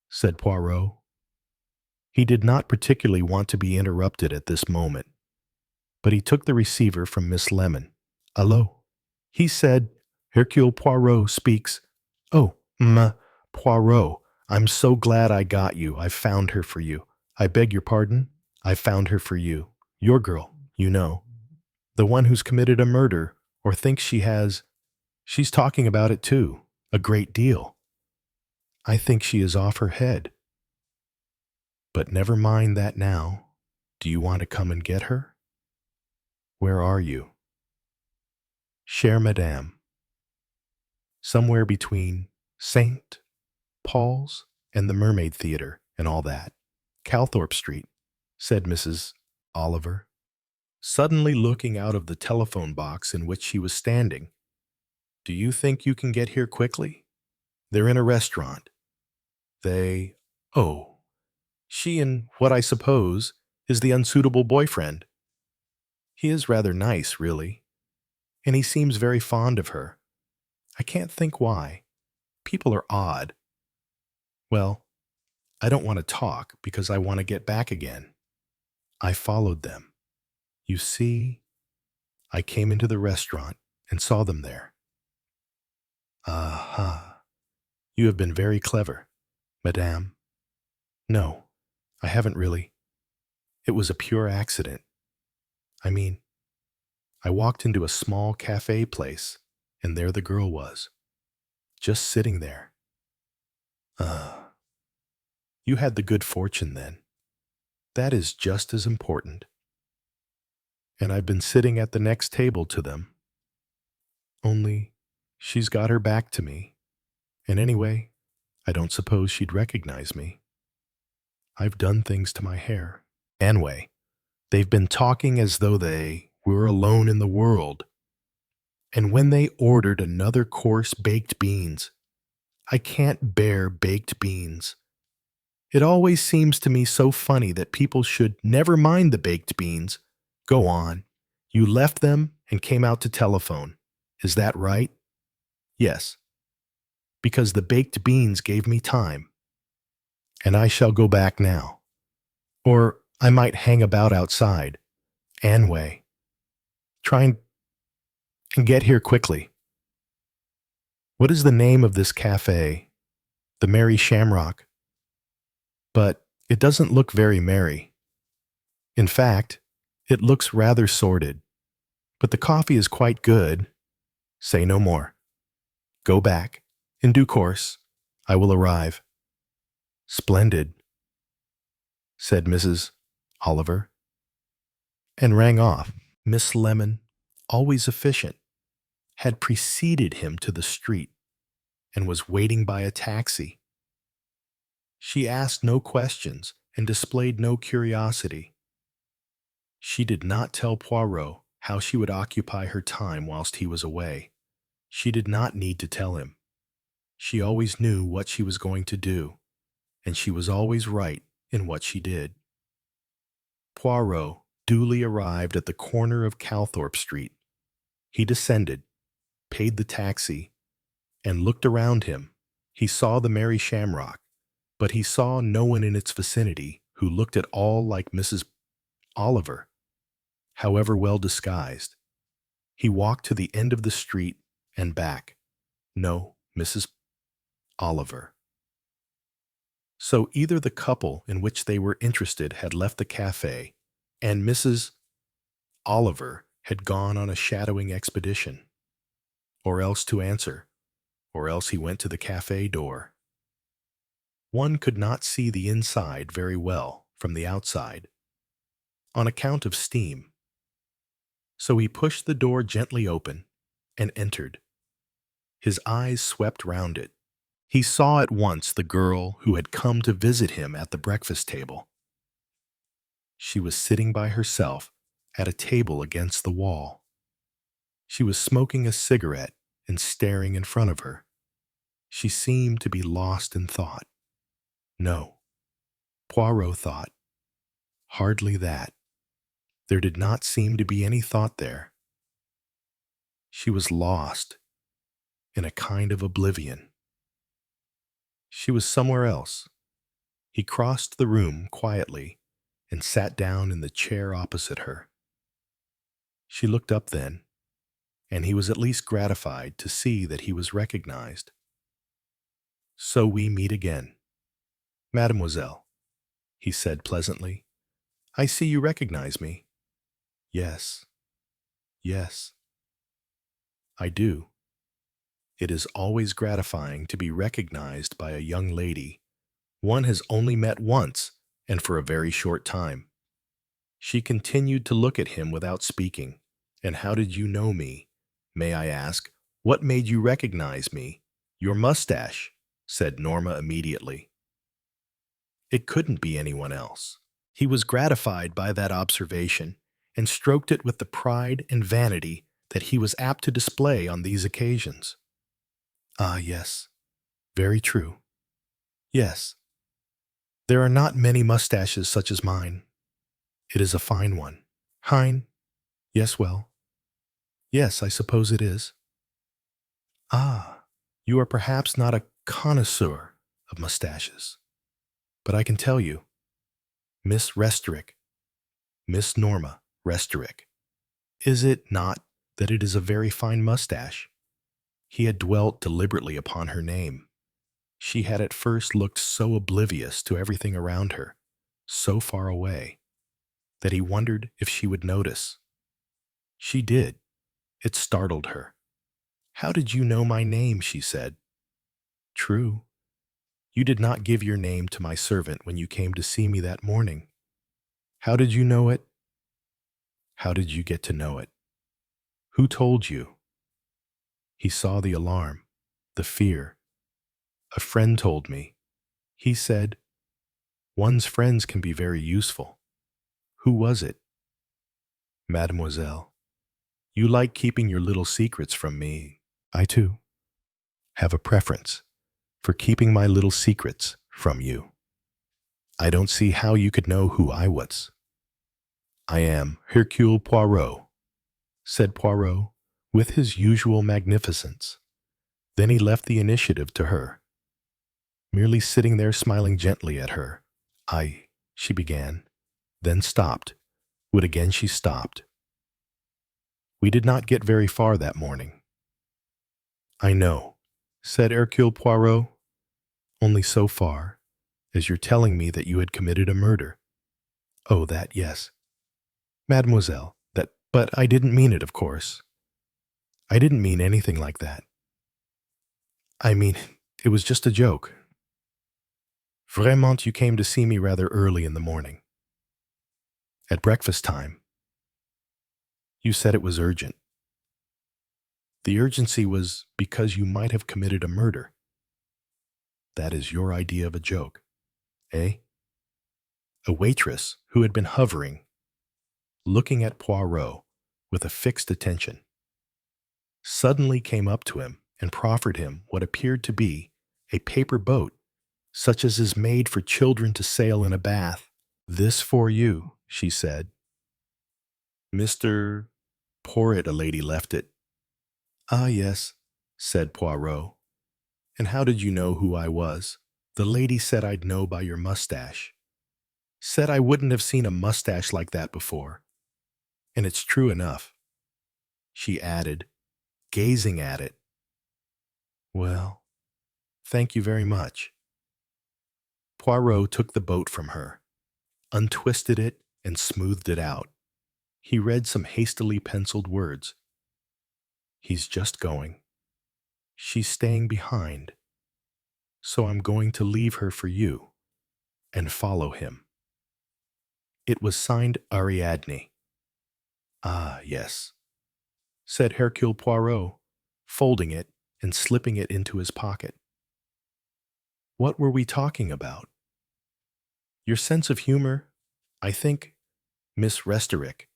said Poirot. He did not particularly want to be interrupted at this moment, but he took the receiver from Miss Lemon. Allô? He said, Hercule Poirot speaks. Oh, Poirot, I'm so glad I got you. I've found her for you. I beg your pardon? I found her for you. Your girl, you know. The one who's committed a murder, or thinks she has. She's talking about it too, a great deal. I think she is off her head. But never mind that now. Do you want to come and get her? Where are you? Chère Madame. Somewhere between St. Paul's and the Mermaid Theater and all that. Calthorpe Street, said Mrs. Oliver, suddenly looking out of the telephone box in which she was standing. Do you think you can get here quickly? They're in a restaurant. She and what I suppose is the unsuitable boyfriend. He is rather nice, really, and he seems very fond of her. I can't think why. People are odd. Well, I don't want to talk because I want to get back again. I followed them. You see, I came into the restaurant and saw them there. Aha. You have been very clever, Madame. No, I haven't really. It was a pure accident. I mean, I walked into a small cafe place, and there the girl was, just sitting there. You had the good fortune then. That is just as important. And I've been sitting at the next table to them. Only, she's got her back to me. And anyway, I don't suppose she'd recognize me. I've done things to my hair. Anyway, they've been talking as though they were alone in the world. And when they ordered another course baked beans, I can't bear baked beans. It always seems to me so funny that people should never mind the baked beans. Go on. You left them and came out to telephone. Is that right? Yes. Because the baked beans gave me time. And I shall go back now. Or I might hang about outside. Anway, try and get here quickly. What is the name of this cafe? The Merry Shamrock. But it doesn't look very merry. In fact, it looks rather sordid. But the coffee is quite good. Say no more. Go back. In due course, I will arrive. Splendid, said Mrs. Oliver, and rang off. Miss Lemon, always efficient, had preceded him to the street and was waiting by a taxi. She asked no questions and displayed no curiosity. She did not tell Poirot how she would occupy her time whilst he was away. She did not need to tell him. She always knew what she was going to do, and she was always right in what she did. Poirot duly arrived at the corner of Calthorpe Street. He descended, paid the taxi, and looked around him. He saw the Merry Shamrock, but he saw no one in its vicinity who looked at all like Mrs. Oliver, however well disguised. He walked to the end of the street and back. No, Mrs. Oliver. So either the couple in which they were interested had left the cafe, and Mrs. Oliver had gone on a shadowing expedition, or else to answer, or else he went to the cafe door. One could not see the inside very well from the outside, on account of steam. So he pushed the door gently open and entered. His eyes swept round it. He saw at once the girl who had come to visit him at the breakfast table. She was sitting by herself at a table against the wall. She was smoking a cigarette and staring in front of her. She seemed to be lost in thought. No, Poirot thought. Hardly that. There did not seem to be any thought there. She was lost in a kind of oblivion. She was somewhere else. He crossed the room quietly and sat down in the chair opposite her. She looked up then, and he was at least gratified to see that he was recognized. So we meet again. Mademoiselle, he said pleasantly, I see you recognize me. Yes, yes, I do. It is always gratifying to be recognized by a young lady one has only met once and for a very short time. She continued to look at him without speaking. And how did you know me? May I ask, what made you recognize me? Your mustache, said Norma immediately. It couldn't be anyone else. He was gratified by that observation and stroked it with the pride and vanity that he was apt to display on these occasions. Ah, yes, very true. Yes, there are not many mustaches such as mine. It is a fine one. Hein? Yes, well. Yes, I suppose it is. Ah, you are perhaps not a connoisseur of mustaches. But I can tell you, Miss Restorick, Miss Norma Restorick, is it not that it is a very fine mustache? He had dwelt deliberately upon her name. She had at first looked so oblivious to everything around her, so far away, that he wondered if she would notice. She did. It startled her. How did you know my name? She said. True. You did not give your name to my servant when you came to see me that morning. How did you know it? How did you get to know it? Who told you? He saw the alarm, the fear. A friend told me. He said, one's friends can be very useful. Who was it? Mademoiselle, you like keeping your little secrets from me. I, too, have a preference for keeping my little secrets from you. I don't see how you could know who I was. I am Hercule Poirot, said Poirot with his usual magnificence. Then he left the initiative to her, merely sitting there smiling gently at her. She began, then stopped, Would again she stopped. We did not get very far that morning. I know, said Hercule Poirot, only so far as you're telling me that you had committed a murder. Oh, that, yes. Mademoiselle, but I didn't mean it, of course. I didn't mean anything like that. I mean, it was just a joke. Vraiment, you came to see me rather early in the morning. At breakfast time. You said it was urgent. The urgency was because you might have committed a murder. That is your idea of a joke, eh? A waitress who had been hovering, looking at Poirot with a fixed attention, suddenly came up to him and proffered him what appeared to be a paper boat, such as is made for children to sail in a bath. This for you, she said. Mr. Poirot, a lady left it. Ah, yes, said Poirot. And how did you know who I was? The lady said I'd know by your mustache. Said I wouldn't have seen a mustache like that before. And it's true enough, she added, gazing at it. Well, thank you very much. Poirot took the boat from her, untwisted it, and smoothed it out. He read some hastily penciled words. He's just going. She's staying behind. So I'm going to leave her for you and follow him. It was signed Ariadne. Ah, yes, said Hercule Poirot, folding it and slipping it into his pocket. What were we talking about? Your sense of humor, I think, Miss Restorick.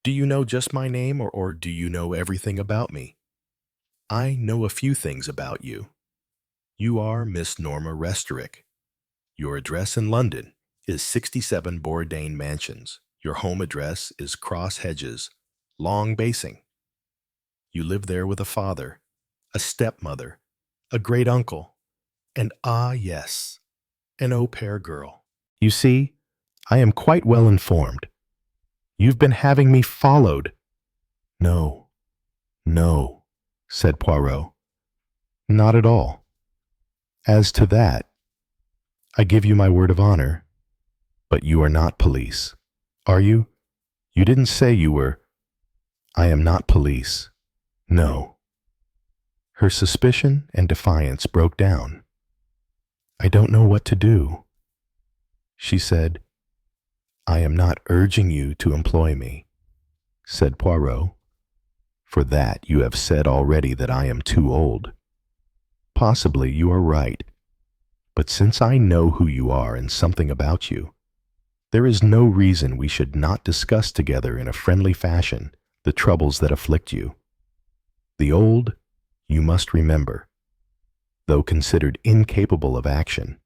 Do you know just my name, or do you know everything about me? I know a few things about you. You are Miss Norma Restorick. Your address in London is 67 Bourdain Mansions. Your home address is Cross Hedges, Long Basing. You live there with a father, a stepmother, a great-uncle, and ah, yes, an au pair girl. You see, I am quite well informed. You've been having me followed. No, no, said Poirot. Not at all. As to that, I give you my word of honor, but you are not police, are you? You didn't say you were. I am not police. No. Her suspicion and defiance broke down. I don't know what to do. She said, I am not urging you to employ me, said Poirot. For that you have said already that I am too old. Possibly you are right, but since I know who you are and something about you, there is no reason we should not discuss together in a friendly fashion the troubles that afflict you. The old, you must remember, though considered incapable of action,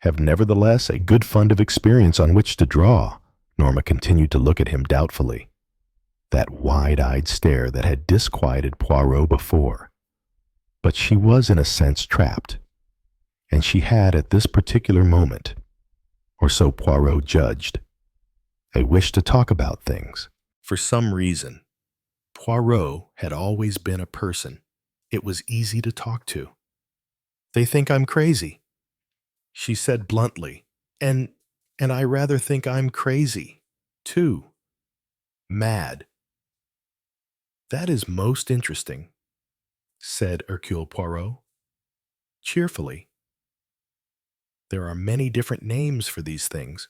have nevertheless a good fund of experience on which to draw. Norma continued to look at him doubtfully, that wide-eyed stare that had disquieted Poirot before. But she was in a sense trapped, and she had at this particular moment, or so Poirot judged, a wish to talk about things. For some reason, Poirot had always been a person it was easy to talk to. They think I'm crazy, she said bluntly, and I rather think I'm crazy, too. Mad. That is most interesting, said Hercule Poirot, cheerfully. There are many different names for these things.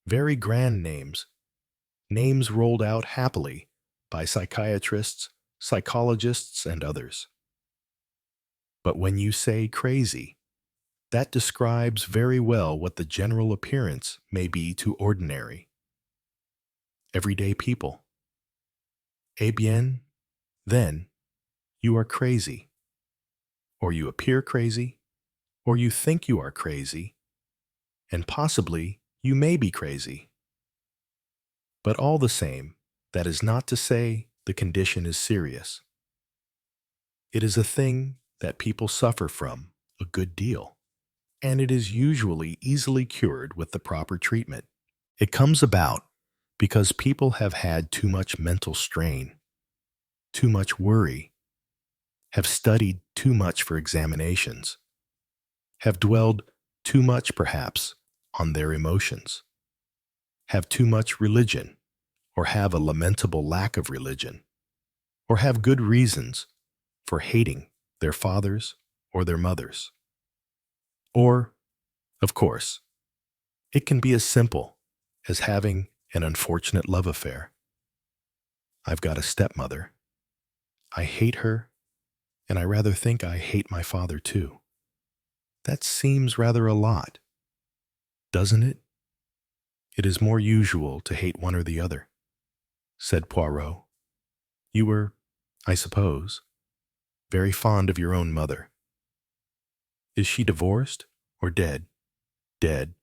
Very grand names. Names rolled out happily by psychiatrists, psychologists, and others. But when you say crazy, that describes very well what the general appearance may be to ordinary, everyday people. Eh bien, then, you are crazy. Or you appear crazy, or you think you are crazy, and possibly you may be crazy. But all the same, that is not to say the condition is serious. It is a thing that people suffer from a good deal, and it is usually easily cured with the proper treatment. It comes about Because people have had too much mental strain, too much worry, have studied too much for examinations, have dwelled too much, perhaps, on their emotions, have too much religion, or have a lamentable lack of religion, or have good reasons for hating their fathers or their mothers. Or, of course, it can be as simple as having an unfortunate love affair. I've got a stepmother. I hate her, and I rather think I hate my father too. That seems rather a lot, doesn't it? It is more usual to hate one or the other, said Poirot. You were, I suppose, very fond of your own mother. Is she divorced or dead? Dead.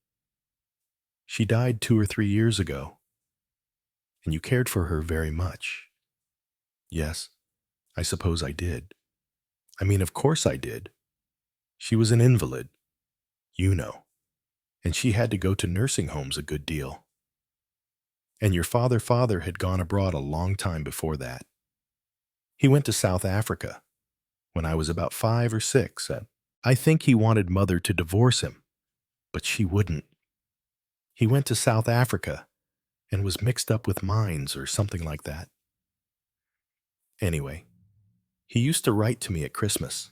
She died 2 or 3 years ago, and you cared for her very much. Yes, I suppose I did. I mean, of course I did. She was an invalid, you know, and she had to go to nursing homes a good deal. And your father had gone abroad a long time before that. He went to South Africa when I was about 5 or 6. I think he wanted Mother to divorce him, but she wouldn't. He went to South Africa and was mixed up with mines or something like that. Anyway, he used to write to me at Christmas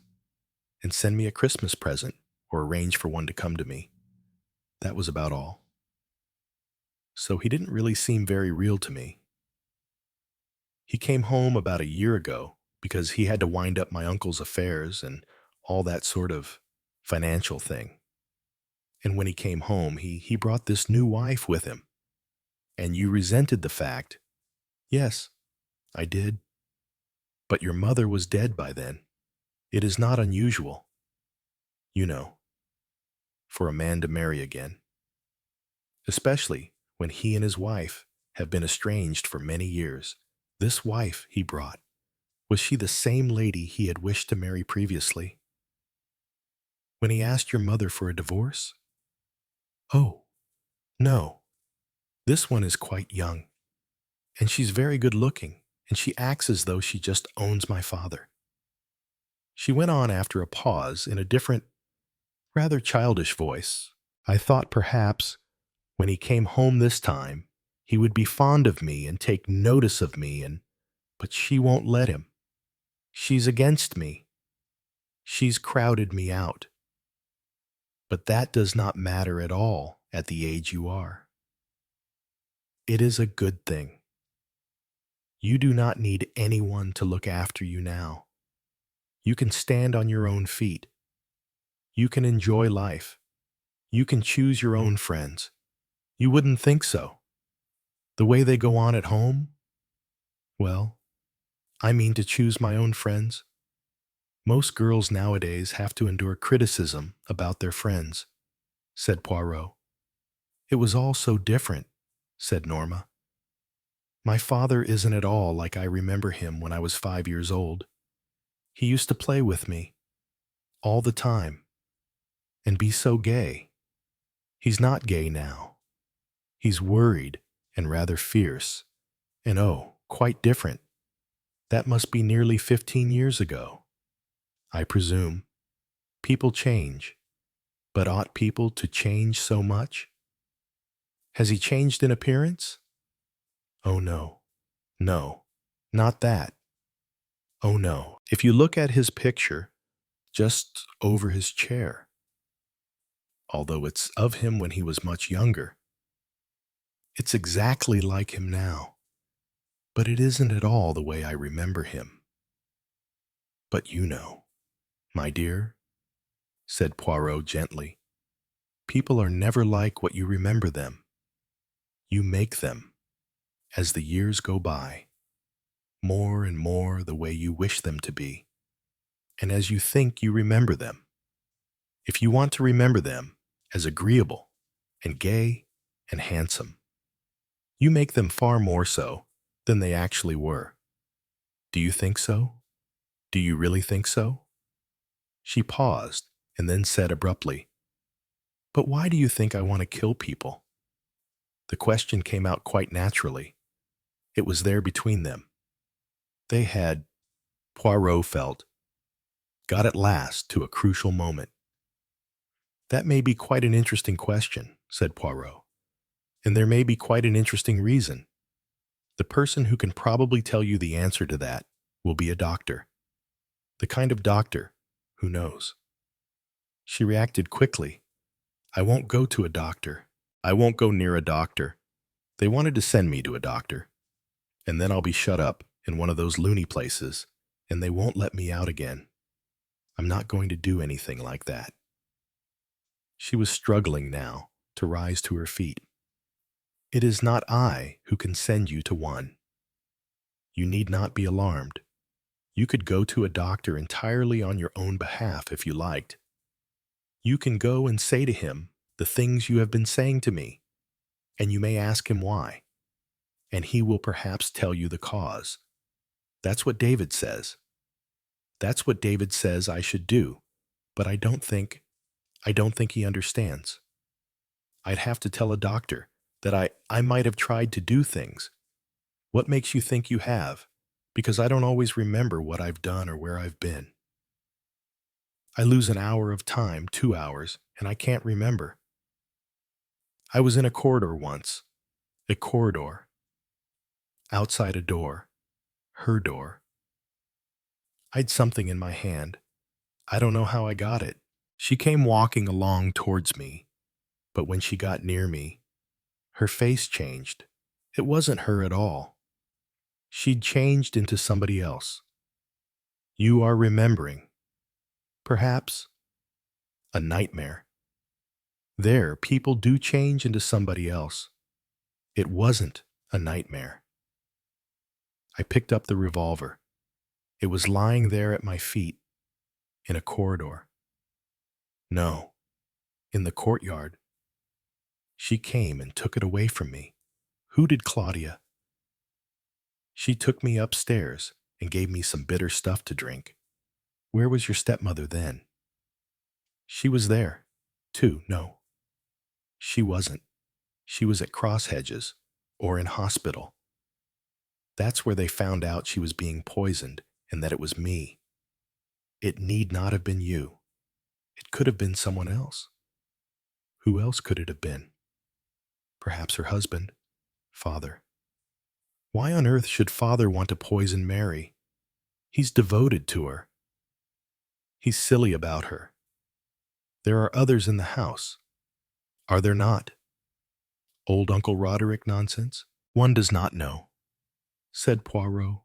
and send me a Christmas present or arrange for one to come to me. That was about all. So he didn't really seem very real to me. He came home about a year ago because he had to wind up my uncle's affairs and all that sort of financial thing. And when he came home, he brought this new wife with him. And you resented the fact. Yes, I did. But your mother was dead by then. It is not unusual, you know, for a man to marry again. Especially when he and his wife have been estranged for many years. This wife he brought, was she the same lady he had wished to marry previously? When he asked your mother for a divorce? Oh, no. This one is quite young, and she's very good looking, and she acts as though she just owns my father. She went on after a pause in a different, rather childish voice. I thought perhaps, when he came home this time, he would be fond of me and take notice of me, but she won't let him. She's against me. She's crowded me out. But that does not matter at all at the age you are. It is a good thing. You do not need anyone to look after you now. You can stand on your own feet. You can enjoy life. You can choose your own friends. You wouldn't think so. The way they go on at home? Well, I mean to choose my own friends. Most girls nowadays have to endure criticism about their friends, said Poirot. It was all so different, said Norma. My father isn't at all like I remember him when I was 5 years old. He used to play with me, all the time, and be so gay. He's not gay now. He's worried and rather fierce, and oh, quite different. That must be nearly 15 years ago. I presume. People change, but ought people to change so much? Has he changed in appearance? Oh no, no, not that. Oh no, if you look at his picture, just over his chair, although it's of him when he was much younger, it's exactly like him now, but it isn't at all the way I remember him. But you know, my dear, said Poirot gently, people are never like what you remember them. You make them, as the years go by, more and more the way you wish them to be, and as you think you remember them. If you want to remember them as agreeable and gay and handsome, you make them far more so than they actually were. Do you think so? Do you really think so? She paused and then said abruptly, But why do you think I want to kill people? The question came out quite naturally. It was there between them. They had, Poirot felt, got at last to a crucial moment. "That may be quite an interesting question," said Poirot, "and there may be quite an interesting reason. The person who can probably tell you the answer to that will be a doctor. The kind of doctor who knows." She reacted quickly. "I won't go to a doctor. I won't go near a doctor. They wanted to send me to a doctor, and then I'll be shut up in one of those loony places, and they won't let me out again. I'm not going to do anything like that." She was struggling now to rise to her feet. "It is not I who can send you to one. You need not be alarmed. You could go to a doctor entirely on your own behalf if you liked. You can go and say to him the things you have been saying to me, and you may ask him why, and he will perhaps tell you the cause. That's what David says. That's what David says I should do, but I don't think he understands. I'd have to tell a doctor that I might have tried to do things. What makes you think you have? Because I don't always remember what I've done or where I've been. I lose an hour of time, 2 hours, and I can't remember. I was in a corridor once. A corridor. Outside a door. Her door. I'd something in my hand. I don't know how I got it. She came walking along towards me, but when she got near me, her face changed. It wasn't her at all. She'd changed into somebody else. You are remembering. Perhaps a nightmare. There, people do change into somebody else. It wasn't a nightmare. I picked up the revolver. It was lying there at my feet, in a corridor. No, in the courtyard. She came and took it away from me. Who did Claudia? She took me upstairs and gave me some bitter stuff to drink. Where was your stepmother then? She was there, too. No, she wasn't. She was at Crosshedges, or in hospital. That's where they found out she was being poisoned and that it was me. It need not have been you. It could have been someone else. Who else could it have been? Perhaps her husband, father. Why on earth should father want to poison Mary? He's devoted to her. He's silly about her. There are others in the house. Are there not? Old Uncle Roderick nonsense? One does not know, said Poirot.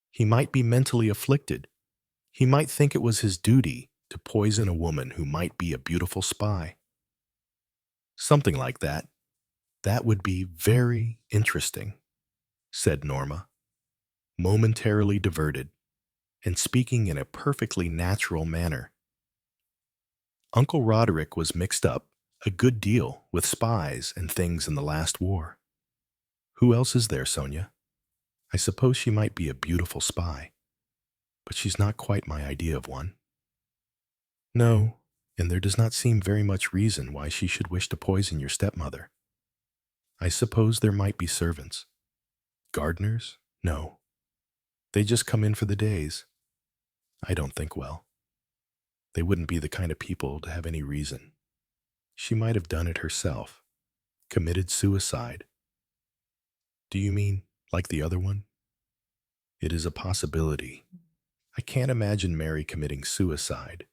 He might be mentally afflicted. He might think it was his duty to poison a woman who might be a beautiful spy. Something like that. That would be very interesting, said Norma, momentarily diverted, and speaking in a perfectly natural manner. Uncle Roderick was mixed up a good deal with spies and things in the last war. Who else is there, Sonia? I suppose she might be a beautiful spy, but she's not quite my idea of one. No, and there does not seem very much reason why she should wish to poison your stepmother. I suppose there might be servants. Gardeners? No. They just come in for the days. I don't think well. They wouldn't be the kind of people to have any reason. She might have done it herself. Committed suicide. Do you mean like the other one? It is a possibility. I can't imagine Mary committing suicide.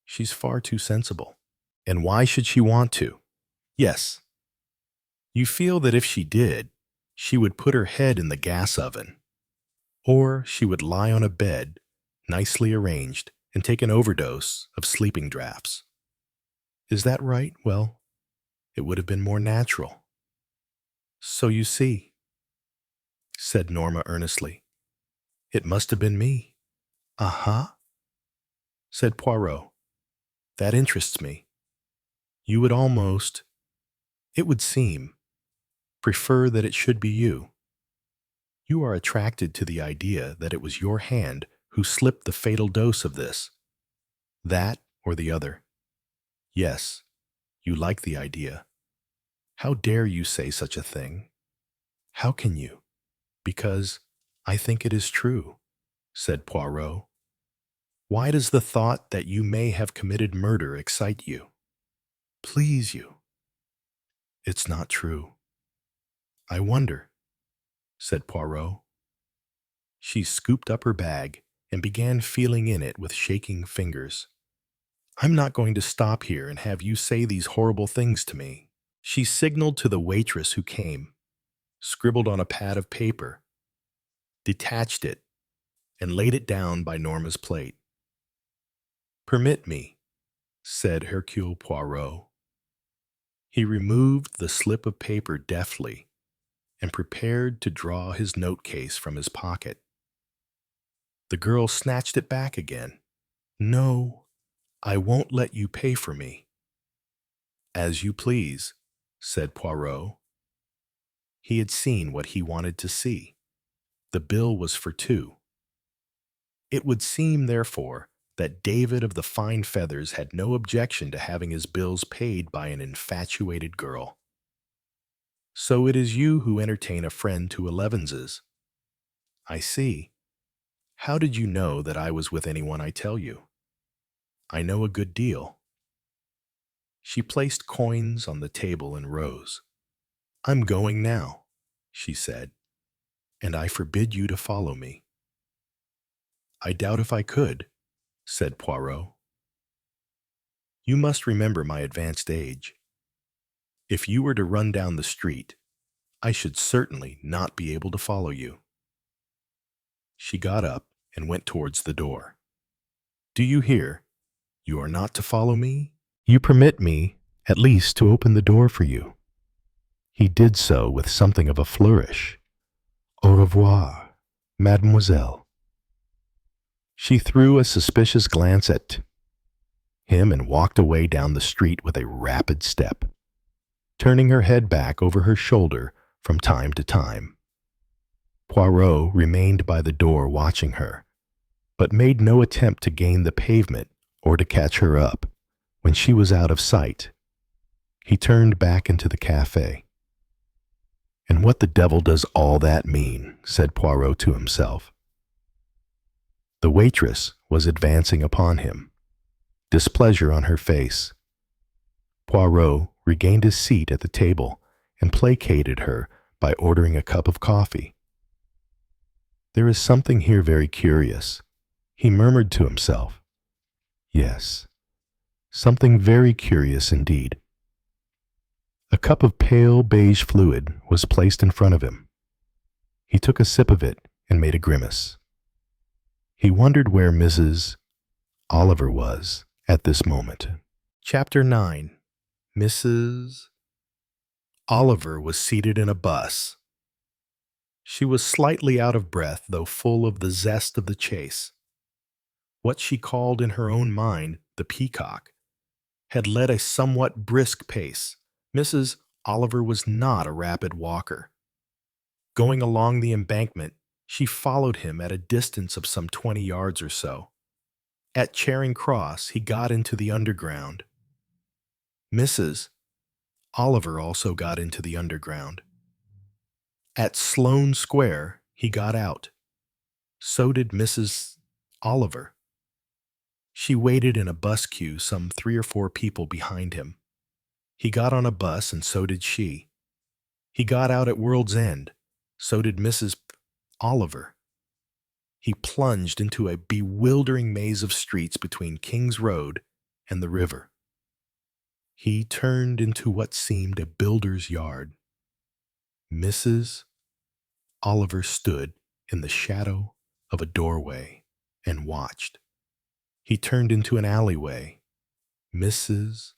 She's far too sensible. And why should she want to? Yes. You feel that if she did, she would put her head in the gas oven. Or she would lie on a bed, nicely arranged, and take an overdose of sleeping draughts. Is that right? Well, it would have been more natural. So you see, said Norma earnestly, it must have been me. Uh-huh, said Poirot. That interests me. You would almost, it would seem, prefer that it should be you. You are attracted to the idea that it was your hand who slipped the fatal dose of this. That or the other. Yes, you like the idea. How dare you say such a thing? How can you? Because I think it is true, said Poirot. Why does the thought that you may have committed murder excite you? Please you. It's not true. I wonder, said Poirot. She scooped up her bag and began feeling in it with shaking fingers. I'm not going to stop here and have you say these horrible things to me. She signaled to the waitress who came, scribbled on a pad of paper, detached it, and laid it down by Norma's plate. Permit me, said Hercule Poirot. He removed the slip of paper deftly and prepared to draw his note-case from his pocket. The girl snatched it back again. No, I won't let you pay for me. As you please, said Poirot. He had seen what he wanted to see. The bill was for two. It would seem, therefore, that David of the fine feathers had no objection to having his bills paid by an infatuated girl. So it is you who entertain a friend to Elevenses. I see. How did you know that I was with anyone I tell you? I know a good deal. She placed coins on the table and rose. I'm going now, she said, and I forbid you to follow me. I doubt if I could, said Poirot. You must remember my advanced age. If you were to run down the street, I should certainly not be able to follow you. She got up and went towards the door. Do you hear? You are not to follow me? You permit me, at least, to open the door for you. He did so with something of a flourish. Au revoir, mademoiselle. She threw a suspicious glance at him and walked away down the street with a rapid step, turning her head back over her shoulder from time to time. Poirot remained by the door watching her, but made no attempt to gain the pavement or to catch her up. When she was out of sight, he turned back into the cafe. And what the devil does all that mean? Said Poirot to himself. The waitress was advancing upon him, displeasure on her face. Poirot regained his seat at the table and placated her by ordering a cup of coffee. There is something here very curious, he murmured to himself. Yes, something very curious indeed. A cup of pale beige fluid was placed in front of him. He took a sip of it and made a grimace. He wondered where Mrs. Oliver was at this moment. Chapter 9. Mrs. Oliver was seated in a bus. She was slightly out of breath, though full of the zest of the chase. What she called in her own mind the peacock had led a somewhat brisk pace. Mrs. Oliver was not a rapid walker. Going along the embankment, she followed him at a distance of some 20 yards or so. At Charing Cross, he got into the Underground. Mrs. Oliver also got into the Underground. At Sloane Square, he got out. So did Mrs. Oliver. She waited in a bus queue some 3 or 4 people behind him. He got on a bus, and so did she. He got out at World's End. So did Mrs. Oliver. He plunged into a bewildering maze of streets between King's Road and the river. He turned into what seemed a builder's yard. Mrs. Oliver stood in the shadow of a doorway and watched. He turned into an alleyway. Mrs.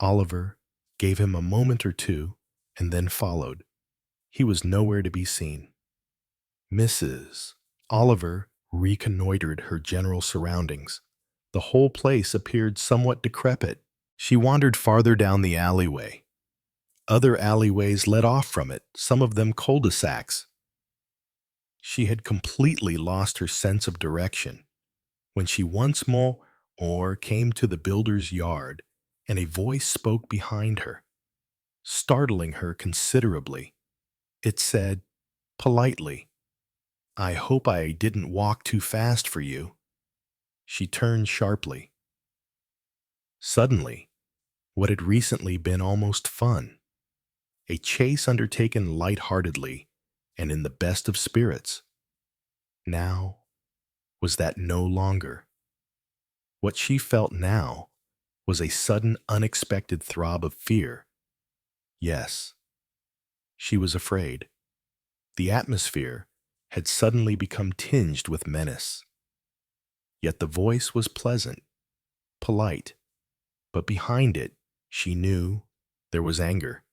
Oliver gave him a moment or two and then followed. He was nowhere to be seen. Mrs. Oliver reconnoitered her general surroundings. The whole place appeared somewhat decrepit. She wandered farther down the alleyway. Other alleyways led off from it, some of them cul-de-sacs. She had completely lost her sense of direction when she once more came to the builder's yard, and a voice spoke behind her. startling her considerably. It said, politely, "I hope I didn't walk too fast for you." She turned sharply. Suddenly, what had recently been almost fun, a chase undertaken light-heartedly and in the best of spirits, now was that no longer. What she felt now was a sudden, unexpected throb of fear. Yes, she was afraid. The atmosphere had suddenly become tinged with menace. Yet the voice was pleasant, polite, but behind it, she knew there was anger,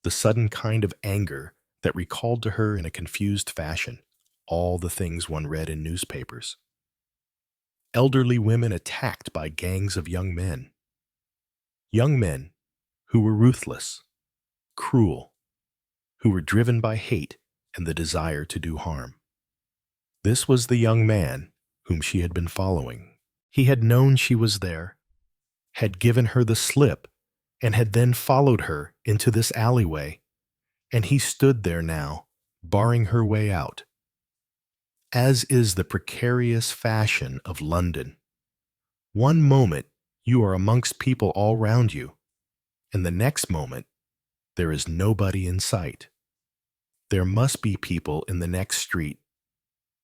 the sudden kind of anger that recalled to her in a confused fashion all the things one read in newspapers. Elderly women attacked by gangs of young men who were ruthless, cruel, who were driven by hate and the desire to do harm. This was the young man whom she had been following. He had known she was there, had given her the slip, and had then followed her into this alleyway, and he stood there now, barring her way out. As is the precarious fashion of London. One moment you are amongst people all round you, and the next moment there is nobody in sight. There must be people in the next street,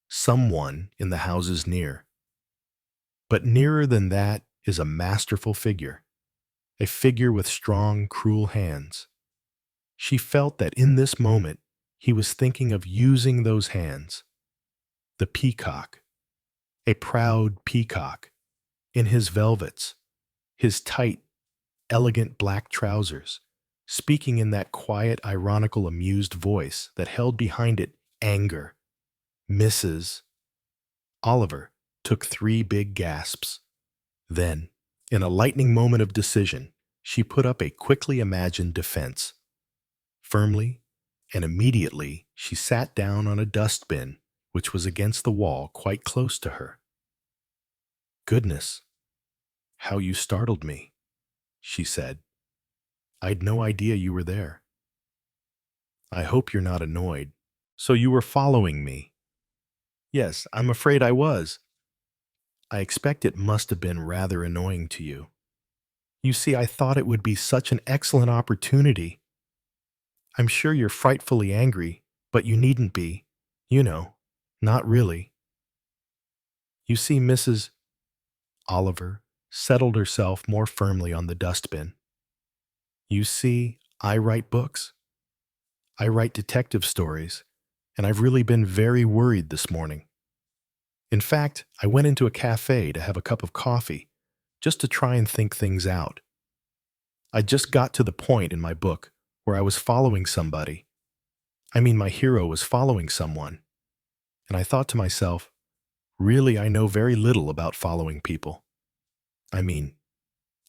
someone in the houses near. But nearer than that is a masterful figure, a figure with strong, cruel hands. She felt that in this moment he was thinking of using those hands. The peacock, a proud peacock, in his velvets, his tight, elegant black trousers, speaking in that quiet, ironical, amused voice that held behind it anger. Mrs. Oliver took 3 big gasps. Then, in a lightning moment of decision, she put up a quickly imagined defense. Firmly and immediately she sat down on a dustbin which was against the wall quite close to her. "Goodness, how you startled me," she said. "I'd no idea you were there." "I hope you're not annoyed." "So you were following me?" "Yes, I'm afraid I was." "I expect it must have been rather annoying to you. You see, I thought it would be such an excellent opportunity. I'm sure you're frightfully angry, but you needn't be. You know, not really." You see, Mrs. Oliver settled herself more firmly on the dustbin. "You see, I write books. I write detective stories, and I've really been very worried this morning. In fact, I went into a cafe to have a cup of coffee, just to try and think things out. I just got to the point in my book where I was following somebody. I mean, my hero was following someone. And I thought to myself, really, I know very little about following people. I mean,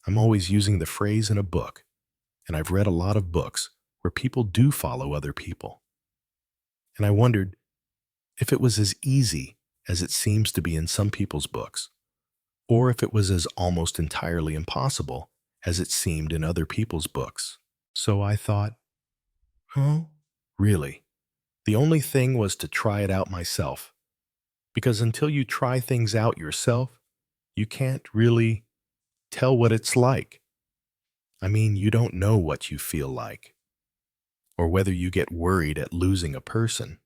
I'm always using the phrase in a book, and I've read a lot of books where people do follow other people. And I wondered if it was as easy as it seems to be in some people's books, or if it was as almost entirely impossible as it seemed in other people's books. So I thought, oh, really? The only thing was to try it out myself, because until you try things out yourself, you can't really tell what it's like. I mean, you don't know what you feel like, or whether you get worried at losing a person.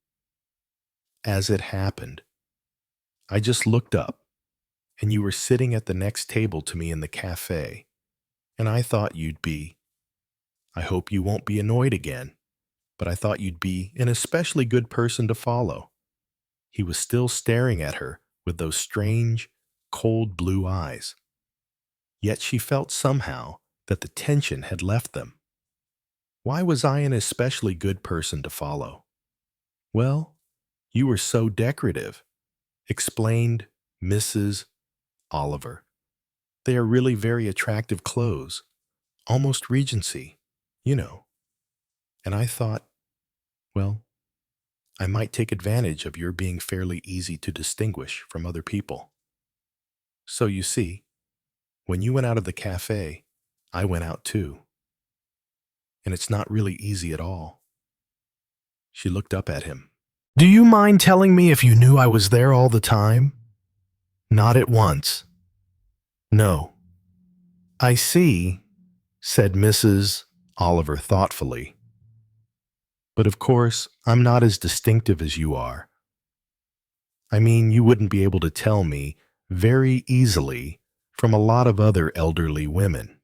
As it happened, I just looked up, and you were sitting at the next table to me in the cafe, and I thought you'd be. I hope you won't be annoyed again, but I thought you'd be an especially good person to follow." He was still staring at her with those strange, cold blue eyes. Yet she felt somehow that the tension had left them. "Why was I an especially good person to follow?" "Well, you were so decorative," explained Mrs. Oliver. "They are really very attractive clothes, almost Regency, you know." And I thought, well, I might take advantage of your being fairly easy to distinguish from other people. So you see, when you went out of the cafe, I went out too. and it's not really easy at all. She looked up at him. Do you mind telling me if you knew I was there all the time? Not at once. No. I see, said Mrs. Oliver thoughtfully. But of course, I'm not as distinctive as you are. I mean, you wouldn't be able to tell me very easily from a lot of other elderly women.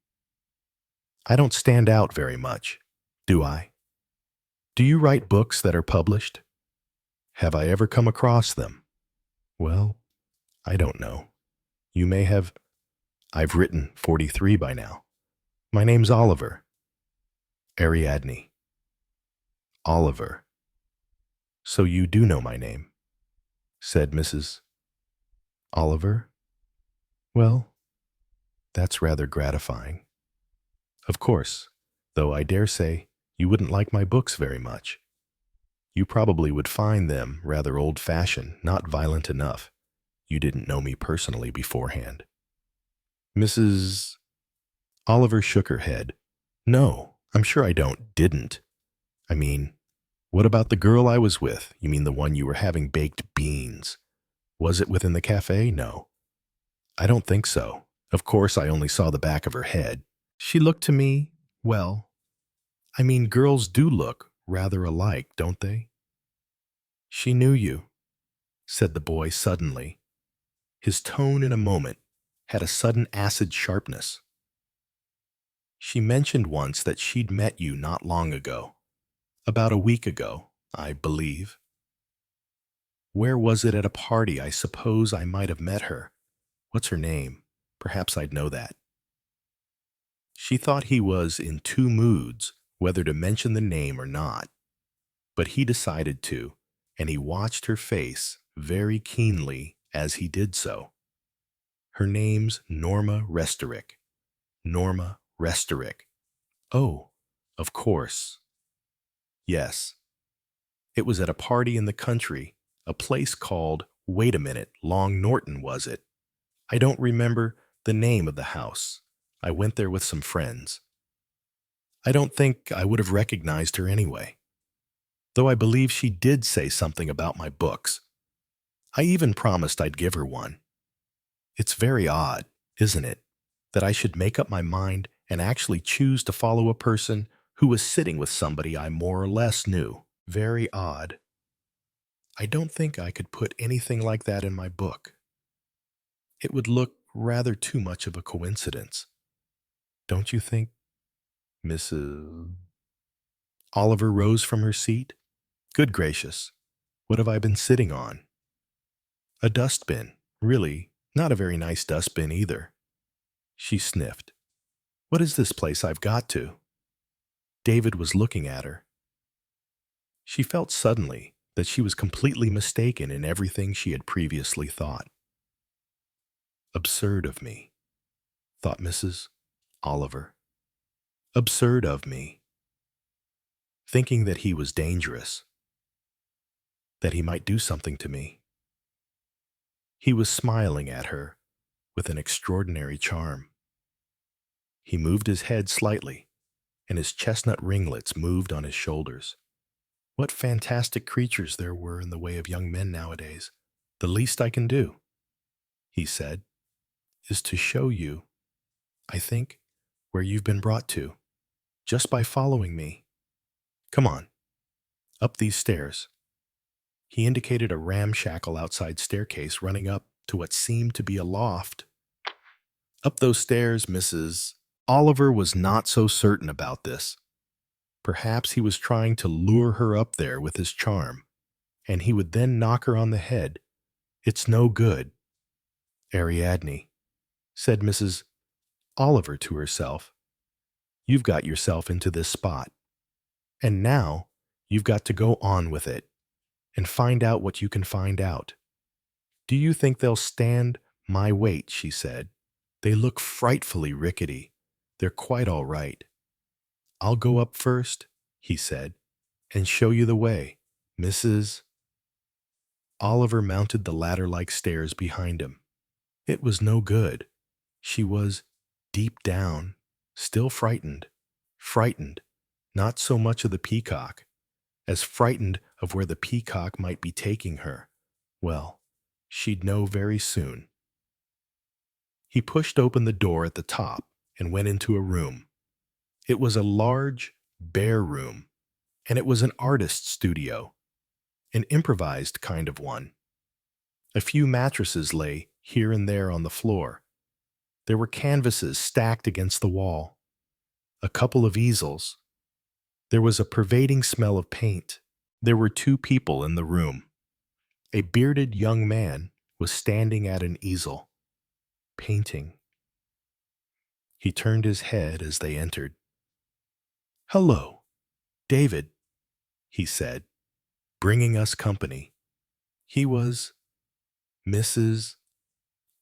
I don't stand out very much, do I? Do you write books that are published? Have I ever come across them? Well, I don't know. You may have. I've written 43 by now. My name's Oliver. Ariadne. Oliver. So you do know my name, said Mrs. Oliver. Well, that's rather gratifying. Of course, though I dare say you wouldn't like my books very much. You probably would find them rather old-fashioned, not violent enough. You didn't know me personally beforehand. Mrs. Oliver shook her head. No, I'm sure I didn't. I mean, what about the girl I was with? You mean the one you were having baked beans? Was it within the cafe? No. I don't think so. Of course, I only saw the back of her head. She looked to me, well, I mean, girls do look rather alike, don't they? She knew you, said the boy suddenly. His tone in a moment had a sudden acid sharpness. She mentioned once that she'd met you not long ago, about a week ago, I believe. Where was it? At a party? I suppose I might have met her. What's her name? Perhaps I'd know that. She thought he was in two moods, whether to mention the name or not. But he decided to, and he watched her face very keenly as he did so. Her name's Norma Restorick. Norma Restorick. Oh, of course. Yes. It was at a party in the country, a place called, wait a minute, Long Norton, was it? I don't remember the name of the house. I went there with some friends. I don't think I would have recognized her anyway, though I believe she did say something about my books. I even promised I'd give her one. It's very odd, isn't it, that I should make up my mind and actually choose to follow a person who was sitting with somebody I more or less knew. Very odd. I don't think I could put anything like that in my book. It would look rather too much of a coincidence. Don't you think, Mrs. Oliver rose from her seat. Good gracious, what have I been sitting on? A dustbin, really, not a very nice dustbin either. She sniffed. What is this place I've got to? David was looking at her. She felt suddenly that she was completely mistaken in everything she had previously thought. Absurd of me, thought Mrs. Oliver. Absurd of me. Thinking that he was dangerous, that he might do something to me. He was smiling at her with an extraordinary charm. He moved his head slightly, and his chestnut ringlets moved on his shoulders. What fantastic creatures there were in the way of young men nowadays. The least I can do, he said, is to show you, I think, where you've been brought to, just by following me. Come on, up these stairs. He indicated a ramshackle outside staircase running up to what seemed to be a loft. Up those stairs, Mrs. Oliver was not so certain about this. Perhaps he was trying to lure her up there with his charm, and he would then knock her on the head. It's no good. Ariadne, said Mrs. Oliver to herself, you've got yourself into this spot, and now you've got to go on with it and find out what you can find out. Do you think they'll stand my weight? She said. They look frightfully rickety. They're quite all right. I'll go up first, he said, and show you the way. Mrs. Oliver mounted the ladder-like stairs behind him. It was no good. She was, deep down, still frightened, Not so much of the peacock, as frightened of where the peacock might be taking her. Well, she'd know very soon. He pushed open the door at the top and went into a room. It was a large, bare room, and it was an artist's studio, an improvised kind of one. A few mattresses lay here and there on the floor. There were canvases stacked against the wall, a couple of easels. There was a pervading smell of paint. There were two people in the room. A bearded young man was standing at an easel, painting. He turned his head as they entered. "Hello, David," he said, bringing us company. He was Mrs.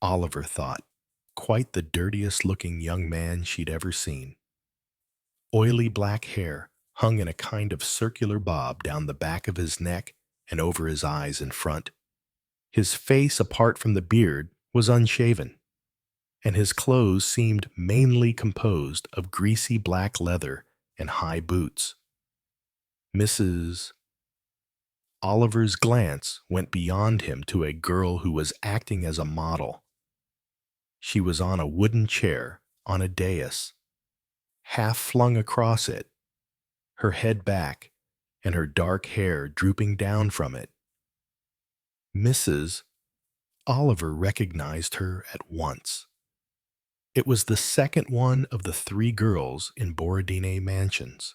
Oliver thought, quite the dirtiest-looking young man she'd ever seen. Oily black hair hung in a kind of circular bob down the back of his neck and over his eyes in front. His face, apart from the beard, was unshaven, and his clothes seemed mainly composed of greasy black leather and high boots. Mrs. Oliver's glance went beyond him to a girl who was acting as a model. She was on a wooden chair on a dais, half flung across it, her head back, and her dark hair drooping down from it. Mrs. Oliver recognized her at once. It was the second one of the three girls in Borodine Mansions.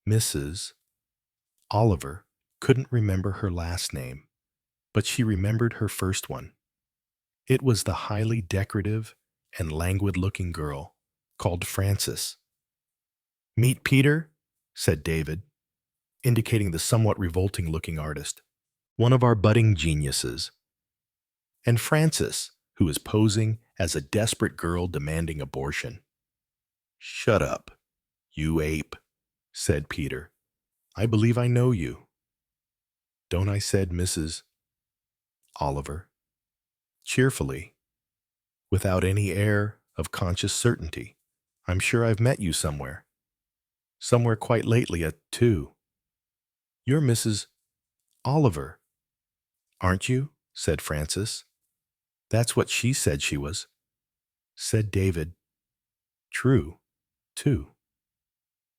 Mrs. Oliver couldn't remember her last name, but she remembered her first one. It was the highly decorative and languid-looking girl called Frances. "Meet Peter," said David, indicating the somewhat revolting-looking artist, "one of our budding geniuses. And Frances, who is posing as a desperate girl demanding abortion." "Shut up, you ape," said Peter. "I believe I know you." "Don't I?" said Mrs. Oliver, cheerfully, without any air of conscious certainty. "I'm sure I've met you somewhere. Somewhere quite lately, too. You're Mrs. Oliver, aren't you?" said Frances. "That's what she said she was," said David. "True, too.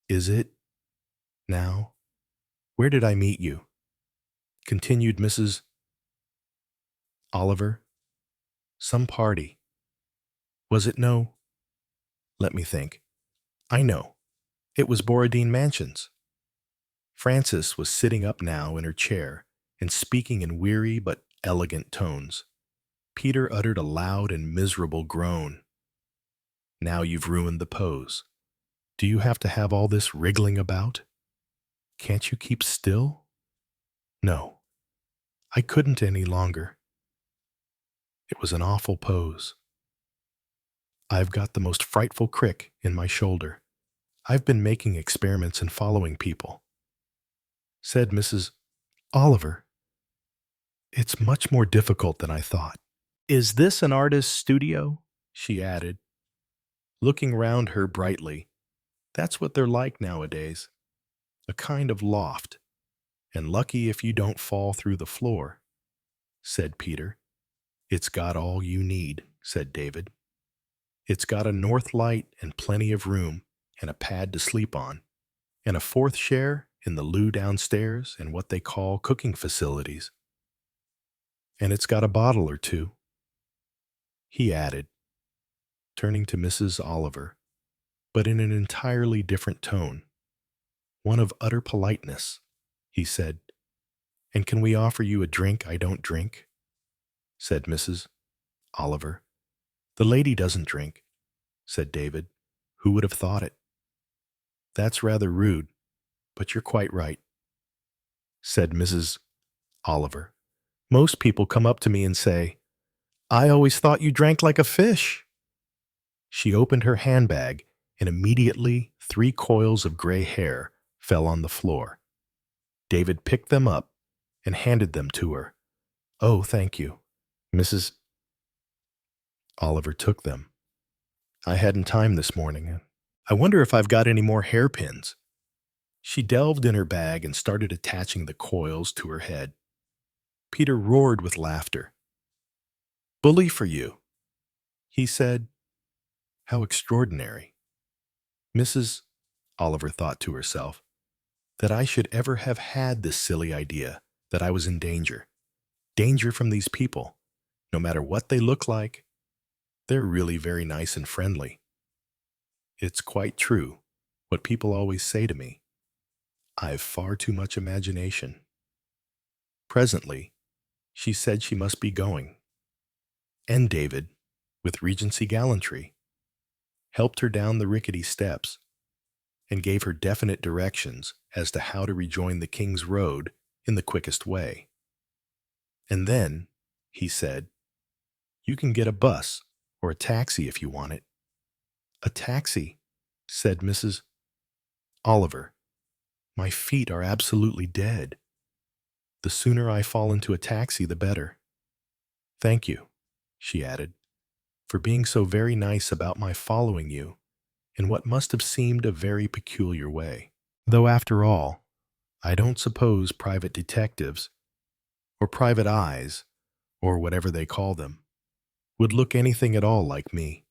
Is it? Now, where did I meet you?" continued Mrs. Oliver. "Some party. Was it no? Let me think. I know. It was Borodine Mansions." Frances was sitting up now in her chair and speaking in weary but elegant tones. Peter uttered a loud and miserable groan. "Now you've ruined the pose. Do you have to have all this wriggling about? Can't you keep still?" "No, I couldn't any longer. It was an awful pose. I've got the most frightful crick in my shoulder. I've been making experiments and following people," said Mrs. Oliver. "It's much more difficult than I thought. Is this an artist's studio?" she added, looking round her brightly. "That's what they're like nowadays. A kind of loft. And lucky if you don't fall through the floor," said Peter. "It's got all you need," said David. "It's got a north light and plenty of room and a pad to sleep on, and a fourth share in the loo downstairs and what they call cooking facilities. And it's got a bottle or two," he added, turning to Mrs. Oliver, but in an entirely different tone. "One of utter politeness," he said. "And can we offer you a drink I don't drink?" said Mrs. Oliver. "The lady doesn't drink," said David. "Who would have thought it?" "That's rather rude, but you're quite right," said Mrs. Oliver. "Most people come up to me and say, 'I always thought you drank like a fish.'" She opened her handbag, and immediately 3 coils of gray hair fell on the floor. David picked them up and handed them to her. "Oh, thank you." Mrs. Oliver took them. "I hadn't time this morning. I wonder if I've got any more hairpins," She delved in her bag and started attaching the coils to her head. Peter roared with laughter. "Bully for you," he said. "How extraordinary." Mrs. Oliver thought to herself, that I should ever have had this silly idea that I was in danger. Danger from these people. No matter what they look like, they're really very nice and friendly. It's quite true, what people always say to me. I've far too much imagination. Presently, she said she must be going. And David, with Regency gallantry, helped her down the rickety steps and gave her definite directions as to how to rejoin the King's Road in the quickest way. And then, he said, you can get a bus or a taxi if you want it. A taxi, said Mrs. Oliver. My feet are absolutely dead. The sooner I fall into a taxi, the better. Thank you, she added, for being so very nice about my following you in what must have seemed a very peculiar way. Though after all, I don't suppose private detectives, or private eyes, or whatever they call them, would look anything at all like me.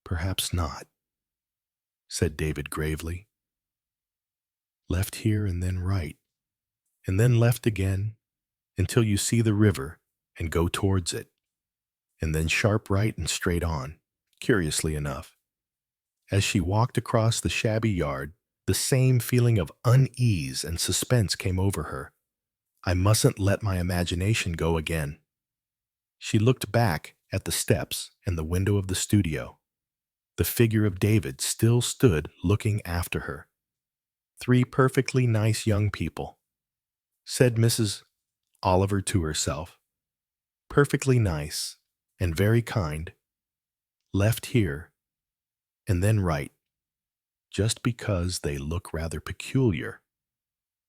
Perhaps not, said David gravely. Left here and then right, and then left again until you see the river and go towards it, and then sharp right and straight on, curiously enough. As she walked across the shabby yard, the same feeling of unease and suspense came over her. I mustn't let my imagination go again. She looked back at the steps and the window of the studio. The figure of David still stood looking after her. 3 perfectly nice young people, said Mrs. Oliver to herself. Perfectly nice and very kind. Left here and then right, just because they look rather peculiar.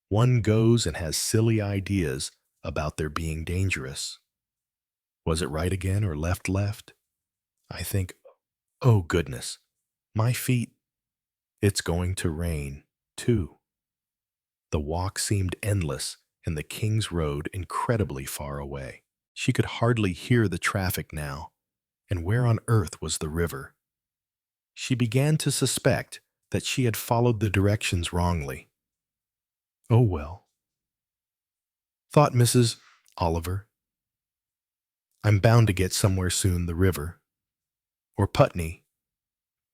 One goes and has silly ideas about their being dangerous. Was it right again or left? I think, oh goodness, my feet. It's going to rain, too. The walk seemed endless and the King's Road incredibly far away. She could hardly hear the traffic now, and where on earth was the river? She began to suspect that she had followed the directions wrongly. Oh well, thought Mrs. Oliver. I'm bound to get somewhere soon, the river, or Putney,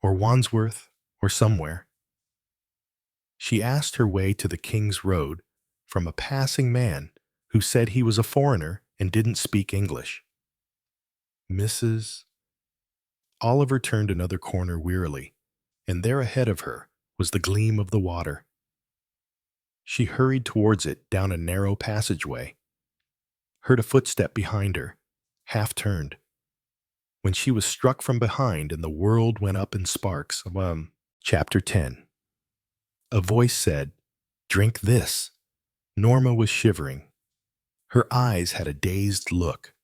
or Wandsworth, or somewhere. She asked her way to the King's Road from a passing man who said he was a foreigner and didn't speak English. Mrs. Oliver turned another corner wearily, and there ahead of her was the gleam of the water. She hurried towards it down a narrow passageway, heard a footstep behind her, half turned, when she was struck from behind and the world went up in sparks. Chapter 10. A voice said, "Drink this." Norma was shivering. Her eyes had a dazed look.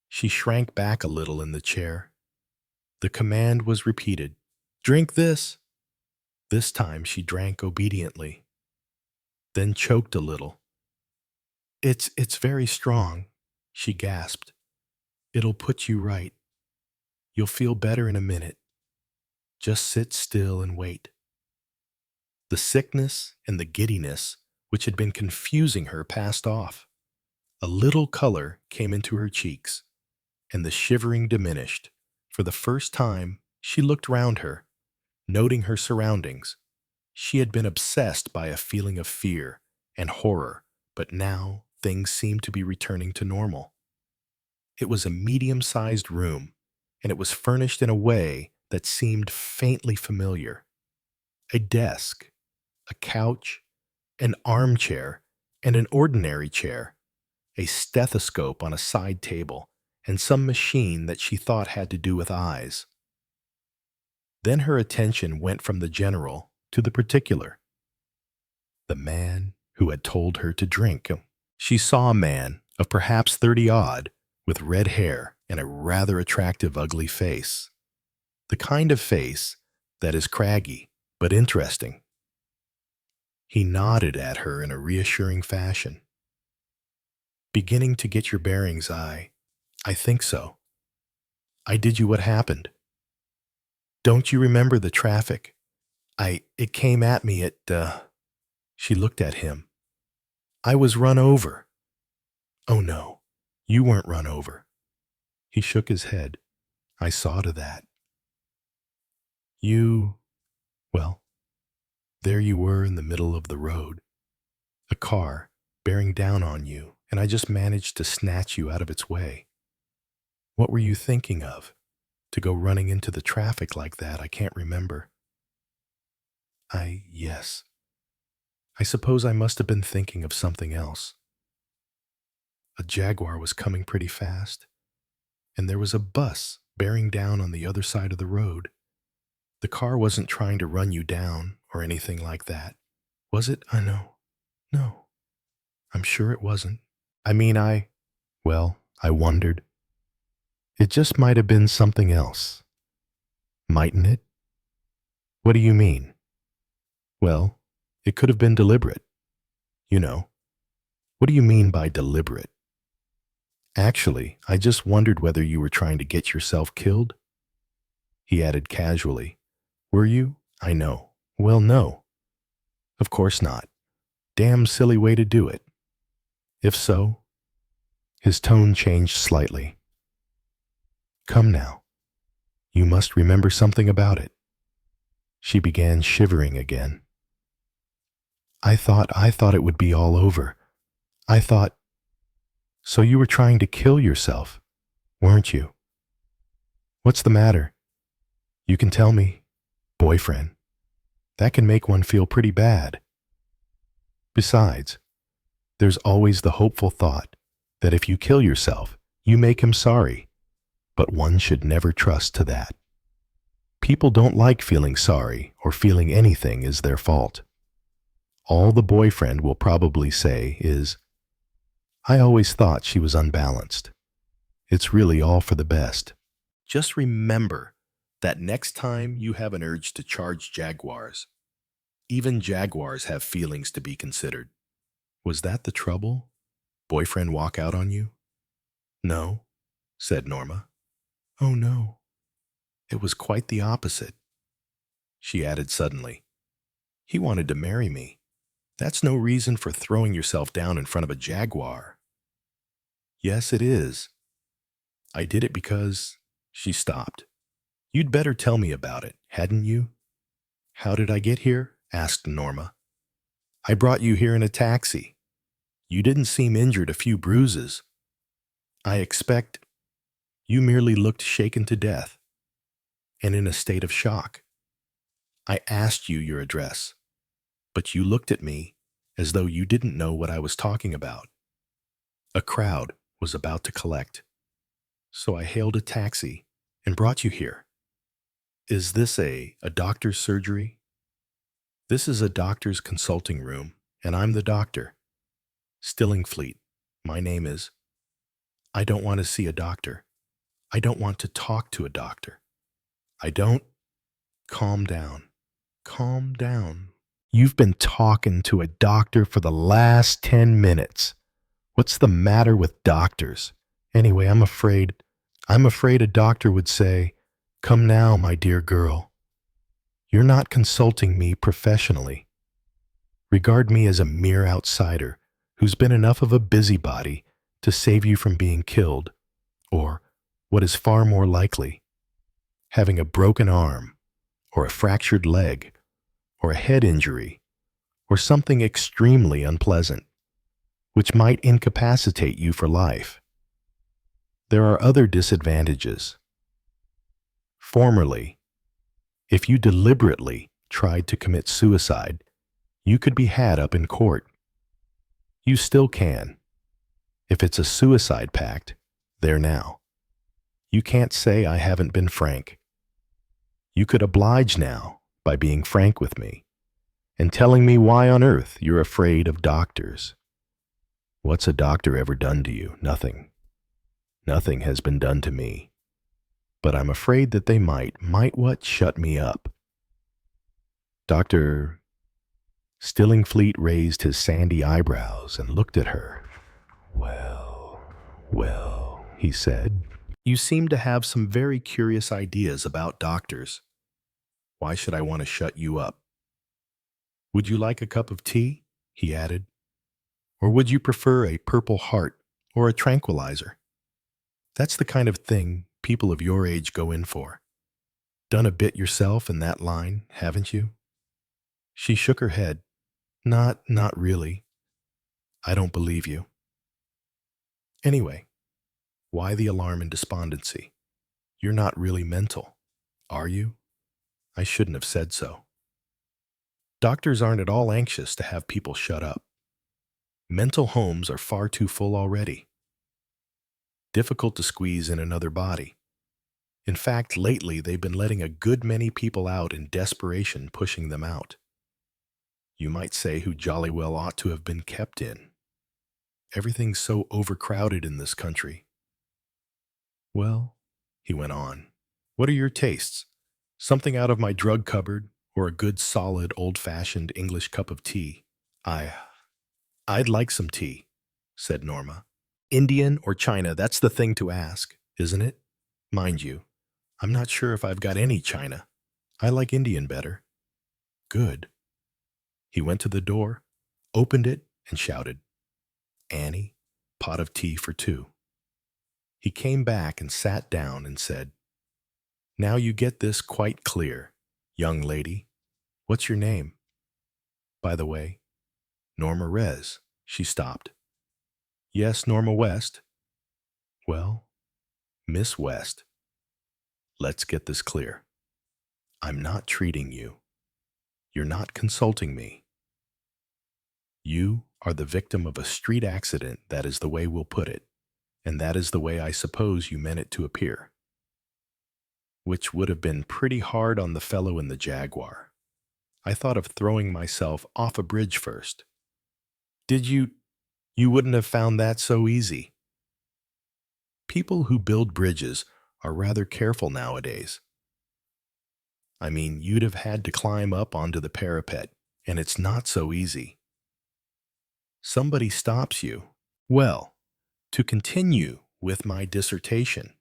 She shrank back a little in the chair. The command was repeated, "Drink this." This time she drank obediently, then choked a little. It's very strong," she gasped. "It'll put you right. You'll feel better in a minute. Just sit still and wait." The sickness and the giddiness which had been confusing her passed off. A little color came into her cheeks, and the shivering diminished. For the first time, she looked round her, noting her surroundings. She had been obsessed by a feeling of fear and horror, but now things seemed to be returning to normal. It was a medium-sized room, and it was furnished in a way that seemed faintly familiar. A desk, a couch, an armchair, and an ordinary chair, a stethoscope on a side table, and some machine that she thought had to do with eyes. Then her attention went from the general to the particular. The man who had told her to drink. She saw a man of perhaps 30-odd, with red hair and a rather attractive ugly face. The kind of face that is craggy but interesting. He nodded at her in a reassuring fashion. Beginning to get your bearings, I think so. I did you what happened. Don't you remember the traffic? It came at me She looked at him. I was run over. Oh no, you weren't run over. He shook his head. I saw to that. Well, there you were in the middle of the road. A car bearing down on you, and I just managed to snatch you out of its way. What were you thinking of? To go running into the traffic like that, I can't remember. Yes. I suppose I must have been thinking of something else. A Jaguar was coming pretty fast, and there was a bus bearing down on the other side of the road. The car wasn't trying to run you down or anything like that. Was it? I know. No, I'm sure it wasn't. I wondered. It just might have been something else. Mightn't it? What do you mean? Well, it could have been deliberate. You know. What do you mean by deliberate? Actually, I just wondered whether you were trying to get yourself killed. He added casually, Were you? I know. Well, no. Of course not. Damn silly way to do it. If so, his tone changed slightly. Come now. You must remember something about it. She began shivering again. I thought it would be all over. So you were trying to kill yourself, weren't you? What's the matter? You can tell me, boyfriend. That can make one feel pretty bad. Besides, there's always the hopeful thought that if you kill yourself, you make him sorry, but one should never trust to that. People don't like feeling sorry or feeling anything is their fault. All the boyfriend will probably say is, I always thought she was unbalanced. It's really all for the best. Just remember that next time you have an urge to charge Jaguars, even Jaguars have feelings to be considered. Was that the trouble? Boyfriend walk out on you? No, said Norma. Oh no, it was quite the opposite. She added suddenly, he wanted to marry me. That's no reason for throwing yourself down in front of a Jaguar. Yes, it is. I did it because... She stopped. You'd better tell me about it, hadn't you? How did I get here? Asked Norma. I brought you here in a taxi. You didn't seem injured, a few bruises. I expect you merely looked shaken to death and in a state of shock. I asked you your address, but you looked at me as though you didn't know what I was talking about. A crowd was about to collect, so I hailed a taxi and brought you here. Is this a doctor's surgery? This is a doctor's consulting room, and I'm the doctor. Stillingfleet, my name is. I don't want to see a doctor. I don't want to talk to a doctor. I don't... Calm down. Calm down. You've been talking to a doctor for the last 10 minutes. What's the matter with doctors? Anyway, I'm afraid a doctor would say, Come now, my dear girl. You're not consulting me professionally. Regard me as a mere outsider who's been enough of a busybody to save you from being killed, or, what is far more likely, having a broken arm, or a fractured leg, or a head injury, or something extremely unpleasant, which might incapacitate you for life. There are other disadvantages. Formerly, if you deliberately tried to commit suicide, you could be had up in court. You still can. If it's a suicide pact, there now. You can't say I haven't been frank. You could oblige now by being frank with me and telling me why on earth you're afraid of doctors. What's a doctor ever done to you? Nothing. Nothing has been done to me. But I'm afraid that they might what shut me up. Dr. Stillingfleet raised his sandy eyebrows and looked at her. Well, well, he said. You seem to have some very curious ideas about doctors. Why should I want to shut you up? Would you like a cup of tea? He added. Or would you prefer a Purple Heart or a tranquilizer? That's the kind of thing people of your age go in for. Done a bit yourself in that line, haven't you? She shook her head. Not really. I don't believe you. Anyway, why the alarm and despondency? You're not really mental, are you? I shouldn't have said so. Doctors aren't at all anxious to have people shut up. Mental homes are far too full already. Difficult to squeeze in another body. In fact, lately they've been letting a good many people out in desperation, pushing them out. You might say who jolly well ought to have been kept in. Everything's so overcrowded in this country. Well, he went on, what are your tastes? Something out of my drug cupboard or a good solid old-fashioned English cup of tea? I'd like some tea, said Norma. Indian or China, that's the thing to ask, isn't it? Mind you, I'm not sure if I've got any China. I like Indian better. Good. He went to the door, opened it, and shouted, Annie, pot of tea for two. He came back and sat down and said, Now you get this quite clear, young lady. What's your name? By the way, Norma Rez. She stopped. Yes, Norma West. Well, Miss West. Let's get this clear. I'm not treating you. You're not consulting me. You are the victim of a street accident, that is the way we'll put it, and that is the way I suppose you meant it to appear. Which would have been pretty hard on the fellow in the Jaguar. I thought of throwing myself off a bridge first. Did you? You wouldn't have found that so easy. People who build bridges are rather careful nowadays. I mean, you'd have had to climb up onto the parapet, and it's not so easy. Somebody stops you. Well, to continue with my dissertation,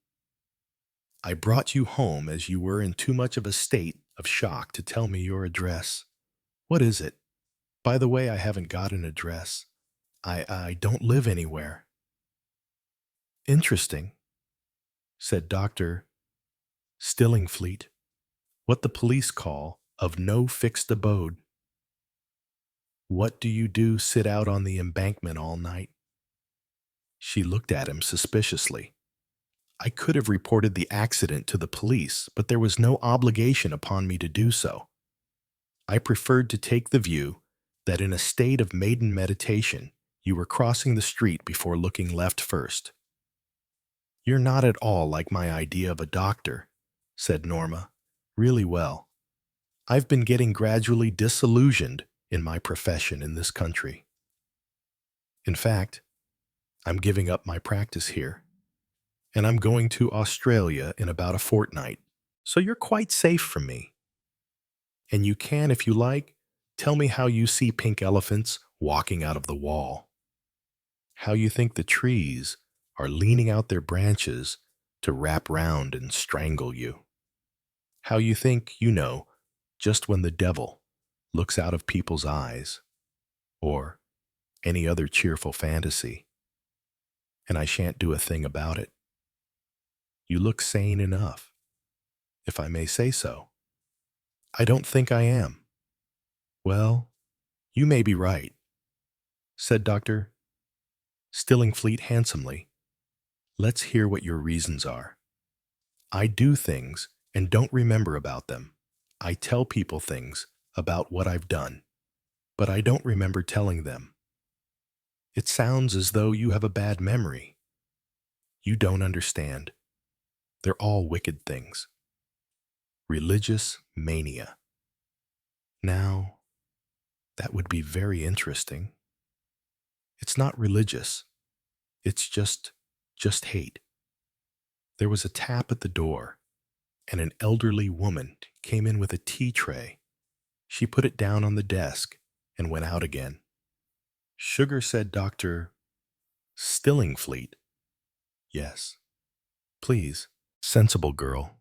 I brought you home as you were in too much of a state of shock to tell me your address. What is it? By the way, I haven't got an address. I don't live anywhere. Interesting, said Dr. Stillingfleet. What the police call of no fixed abode. What do you do, sit out on the embankment all night? She looked at him suspiciously. I could have reported the accident to the police, but there was no obligation upon me to do so. I preferred to take the view that in a state of maiden meditation, you were crossing the street before looking left first. You're not at all like my idea of a doctor, said Norma. Really well. I've been getting gradually disillusioned in my profession in this country. In fact, I'm giving up my practice here, and I'm going to Australia in about a fortnight, so you're quite safe from me. And you can, if you like, tell me how you see pink elephants walking out of the wall. How you think the trees are leaning out their branches to wrap round and strangle you. How you think, you know, just when the devil looks out of people's eyes, or any other cheerful fantasy, and I shan't do a thing about it. You look sane enough, if I may say so. I don't think I am. Well, you may be right, said Dr. Stillingfleet handsomely. Let's hear what your reasons are. I do things and don't remember about them. I tell people things about what I've done, but I don't remember telling them. It sounds as though you have a bad memory. You don't understand. They're all wicked things. Religious mania. Now, that would be very interesting. It's not religious. It's just hate. There was a tap at the door, and an elderly woman came in with a tea tray. She put it down on the desk and went out again. "Sugar," said Dr. Stillingfleet. "Yes, please, sensible girl.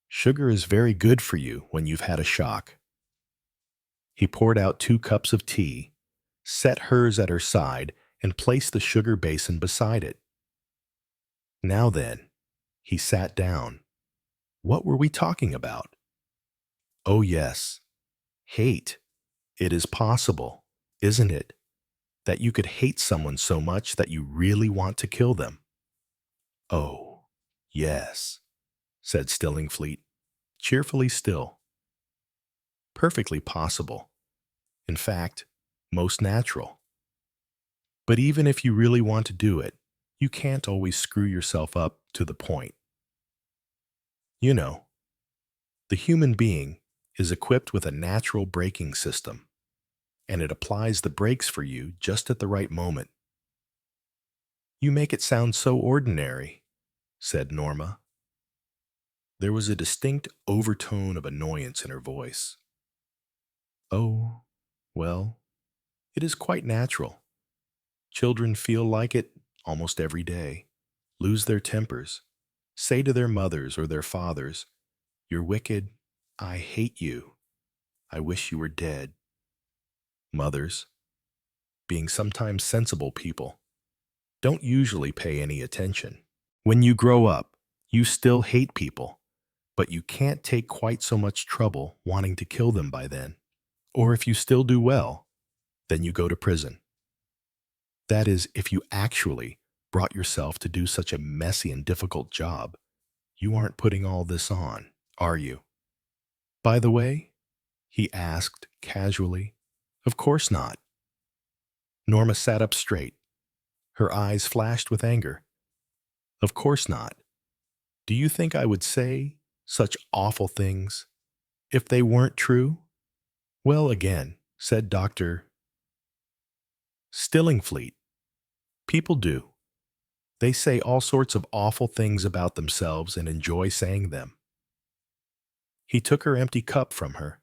Sugar is very good for you when you've had a shock." He poured out 2 cups of tea, set hers at her side, and placed the sugar basin beside it. "Now then," he sat down. "What were we talking about?" "Oh yes, hate. It is possible, isn't it, that you could hate someone so much that you really want to kill them?" "Oh, yes," said Stillingfleet, cheerfully still. "Perfectly possible. In fact, most natural. But even if you really want to do it, you can't always screw yourself up to the point. You know, the human being is equipped with a natural braking system, and it applies the brakes for you just at the right moment." "You make it sound so ordinary," said Norma. There was a distinct overtone of annoyance in her voice. "Oh, well, it is quite natural. Children feel like it almost every day, lose their tempers, say to their mothers or their fathers, 'You're wicked, I hate you, I wish you were dead.' Mothers, being sometimes sensible people, don't usually pay any attention. When you grow up, you still hate people, but you can't take quite so much trouble wanting to kill them by then. Or if you still do well, then you go to prison. That is, if you actually brought yourself to do such a messy and difficult job. You aren't putting all this on, are you? By the way," he asked casually. "Of course not." Norma sat up straight. Her eyes flashed with anger. "Of course not. Do you think I would say such awful things if they weren't true?" "Well, again," said Dr. Stillingfleet, "people do. They say all sorts of awful things about themselves and enjoy saying them." He took her empty cup from her.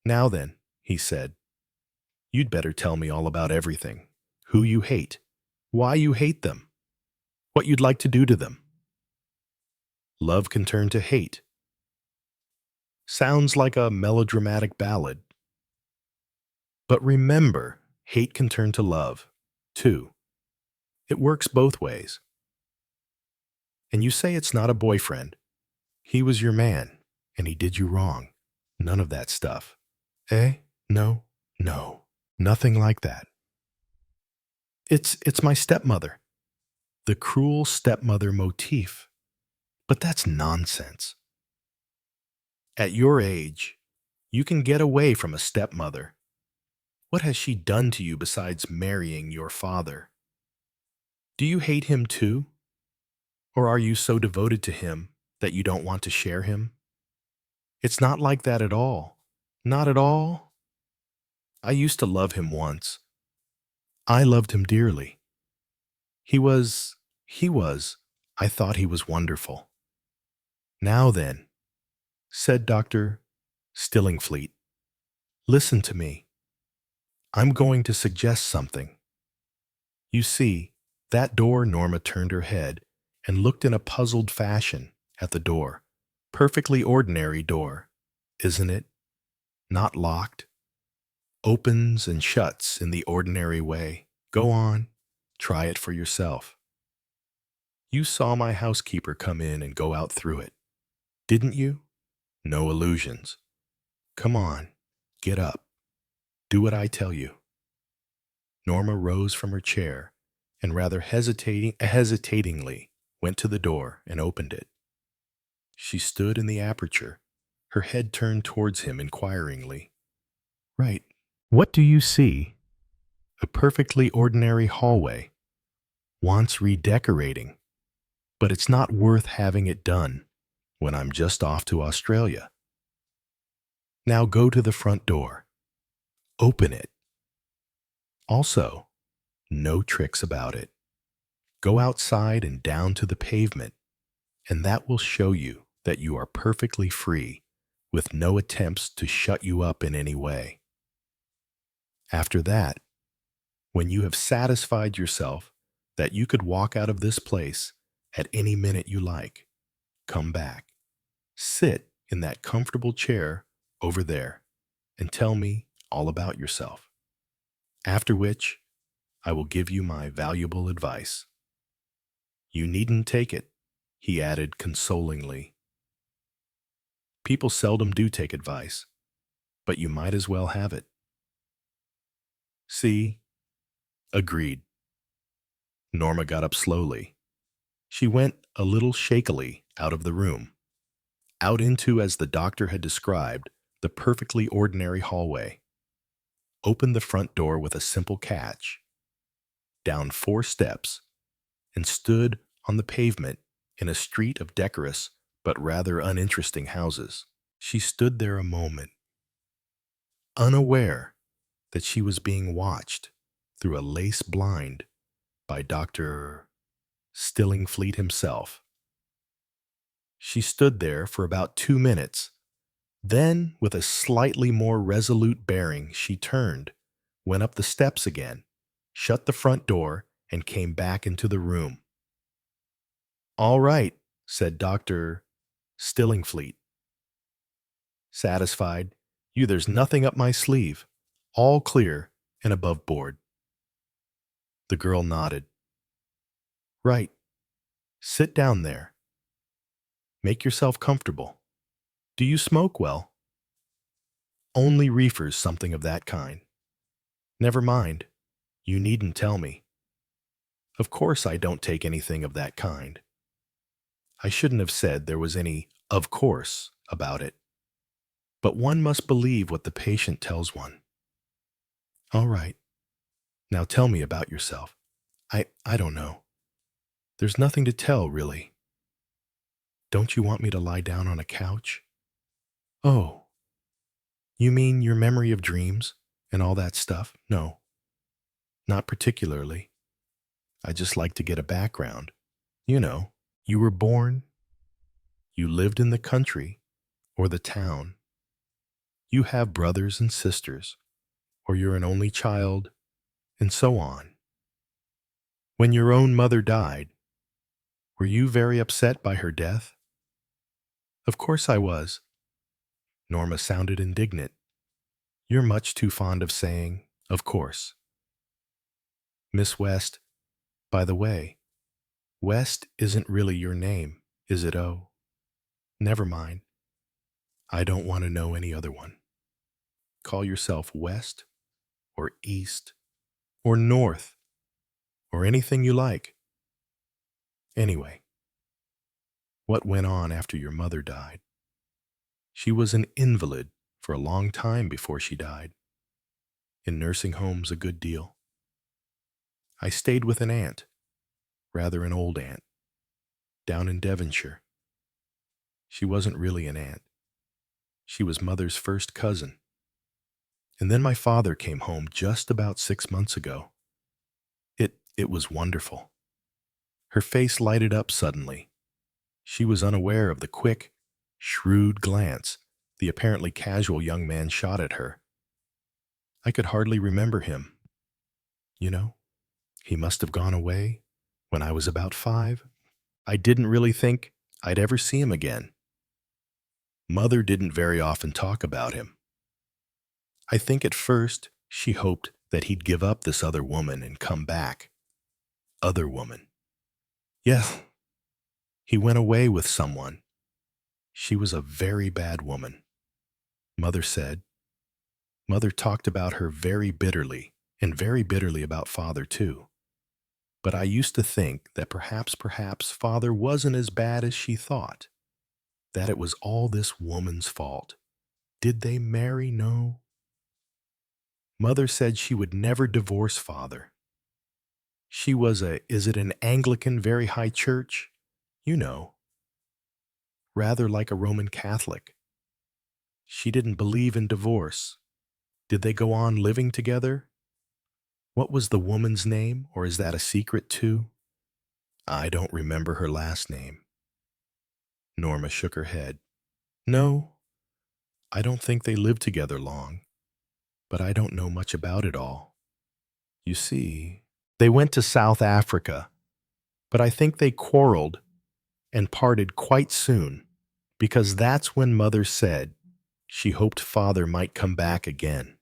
"Now then," he said, "you'd better tell me all about everything. Who you hate, why you hate them, what you'd like to do to them." "Love can turn to hate." Sounds like a melodramatic ballad. But remember, hate can turn to love, too. It works both ways. And you say it's not a boyfriend. He was your man, and he did you wrong. None of that stuff. Eh? No, no, nothing like that. It's my stepmother. The cruel stepmother motif. But that's nonsense. At your age, you can get away from a stepmother. What has she done to you besides marrying your father? Do you hate him too? Or are you so devoted to him that you don't want to share him? It's not like that at all. Not at all. I used to love him once. I loved him dearly. I thought he was wonderful. Now then, said Dr. Stillingfleet, listen to me. I'm going to suggest something. You see, that door. Norma turned her head and looked in a puzzled fashion at the door. Perfectly ordinary door, isn't it? Not locked. Opens and shuts in the ordinary way. Go on, try it for yourself. You saw my housekeeper come in and go out through it, didn't you? No illusions. Come on, get up. Do what I tell you. Norma rose from her chair and rather hesitatingly went to the door and opened it. She stood in the aperture, her head turned towards him inquiringly. Right. What do you see? A perfectly ordinary hallway. Wants redecorating, but it's not worth having it done when I'm just off to Australia. Now go to the front door. Open it. Also, no tricks about it. Go outside and down to the pavement, and that will show you that you are perfectly free, with no attempts to shut you up in any way. After that, when you have satisfied yourself that you could walk out of this place at any minute you like, come back, sit in that comfortable chair over there, and tell me all about yourself. After which, I will give you my valuable advice. You needn't take it, he added consolingly. People seldom do take advice, but you might as well have it. See? Agreed. Norma got up slowly. She went a little shakily out of the room, out into, as the doctor had described, the perfectly ordinary hallway, opened the front door with a simple catch, down 4 steps, and stood on the pavement in a street of decorous but rather uninteresting houses. She stood there a moment, unaware that she was being watched through a lace blind by Dr. Stillingfleet himself. She stood there for about 2 minutes. Then, with a slightly more resolute bearing, she turned, went up the steps again, shut the front door, and came back into the room. "All right," said Dr. Stillingfleet. Satisfied, there's nothing up my sleeve. All clear and above board." The girl nodded. "Right. Sit down there. Make yourself comfortable. Do you smoke well?" "Only reefers, something of that kind." "Never mind. You needn't tell me." "Of course I don't take anything of that kind." I shouldn't have said there was any "of course" about it. But one must believe what the patient tells one. "All right. Now tell me about yourself." I don't know. There's nothing to tell, really." "Don't you want me to lie down on a couch?" "Oh, you mean your memory of dreams and all that stuff?" "No, not particularly. I just like to get a background. You know, you were born, you lived in the country or the town, you have brothers and sisters, or you're an only child, and so on. When your own mother died, were you very upset by her death?" "Of course I was." Norma sounded indignant. "You're much too fond of saying, 'of course.'" "Miss West, by the way, West isn't really your name, is it? Oh, never mind. I don't want to know any other one. Call yourself West, or East, or North, or anything you like. Anyway, what went on after your mother died? She was an invalid for a long time before she died. In nursing homes a good deal. I stayed with an aunt, rather an old aunt, down in Devonshire. She wasn't really an aunt. She was Mother's first cousin. And then my father came home just about 6 months ago. It was wonderful." Her face lighted up suddenly. She was unaware of the quick, shrewd glance the apparently casual young man shot at her. "I could hardly remember him. You know, he must have gone away when I was about 5. I didn't really think I'd ever see him again. Mother didn't very often talk about him. I think at first she hoped that he'd give up this other woman and come back. Other woman. Yes, he went away with someone. She was a very bad woman, Mother said. Mother talked about her very bitterly, and very bitterly about Father too. But I used to think that perhaps Father wasn't as bad as she thought, that it was all this woman's fault. Did they marry? No. Mother said she would never divorce Father. She was is it an Anglican very high church? You know, rather like a Roman Catholic. She didn't believe in divorce. Did they go on living together? What was the woman's name, or is that a secret too? I don't remember her last name. Norma shook her head. No, I don't think they lived together long. but I don't know much about it all. You see, they went to South Africa, but I think they quarreled and parted quite soon, because that's when Mother said she hoped Father might come back again.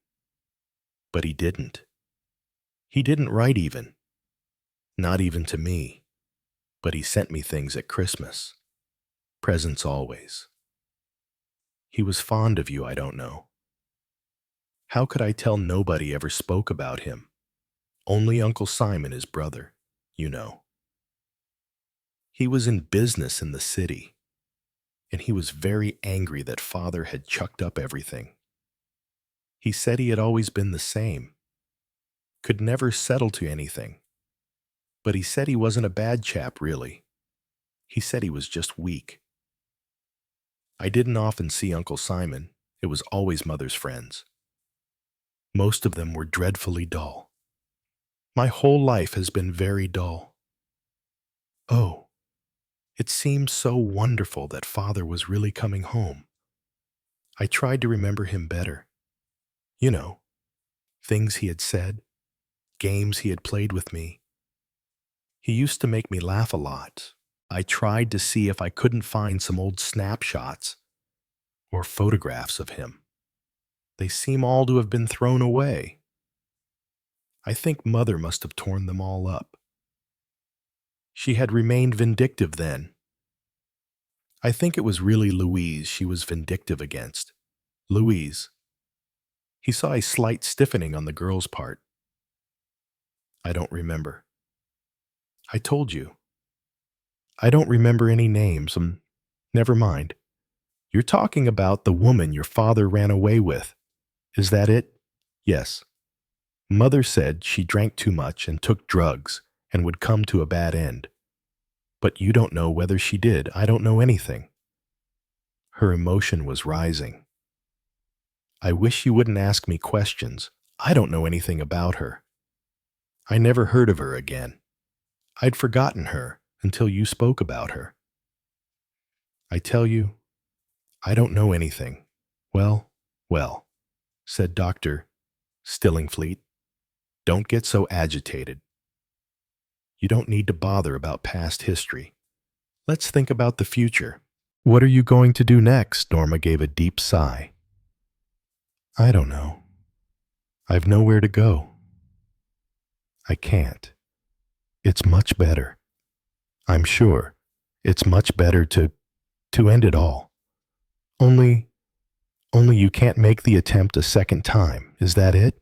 But he didn't. He didn't write even. Not even to me. But he sent me things at Christmas. Presents always. He was fond of you, I don't know. How could I tell nobody ever spoke about him? Only Uncle Simon, his brother, you know. He was in business in the city, and he was very angry that Father had chucked up everything. He said he had always been the same, could never settle to anything. But he said he wasn't a bad chap, really. He said he was just weak. I didn't often see Uncle Simon. It was always Mother's friends. Most of them were dreadfully dull. My whole life has been very dull. Oh, it seemed so wonderful that Father was really coming home. I tried to remember him better. You know, things he had said, games he had played with me. He used to make me laugh a lot. I tried to see if I couldn't find some old snapshots or photographs of him. They seem all to have been thrown away. I think Mother must have torn them all up. She had remained vindictive then. I think it was really Louise she was vindictive against. Louise. He saw a slight stiffening on the girl's part. I don't remember. I told you. I don't remember any names. Never mind. You're talking about the woman your father ran away with. Is that it? Yes. Mother said she drank too much and took drugs and would come to a bad end. But you don't know whether she did. I don't know anything. Her emotion was rising. I wish you wouldn't ask me questions. I don't know anything about her. I never heard of her again. I'd forgotten her until you spoke about her. I tell you, I don't know anything. Well, said Dr. Stillingfleet. Don't get so agitated. You don't need to bother about past history. Let's think about the future. What are you going to do next? Norma gave a deep sigh. I don't know. I've nowhere to go. I can't. It's much better. I'm sure. It's much better to end it all. Only you can't make the attempt a second time. Is that it?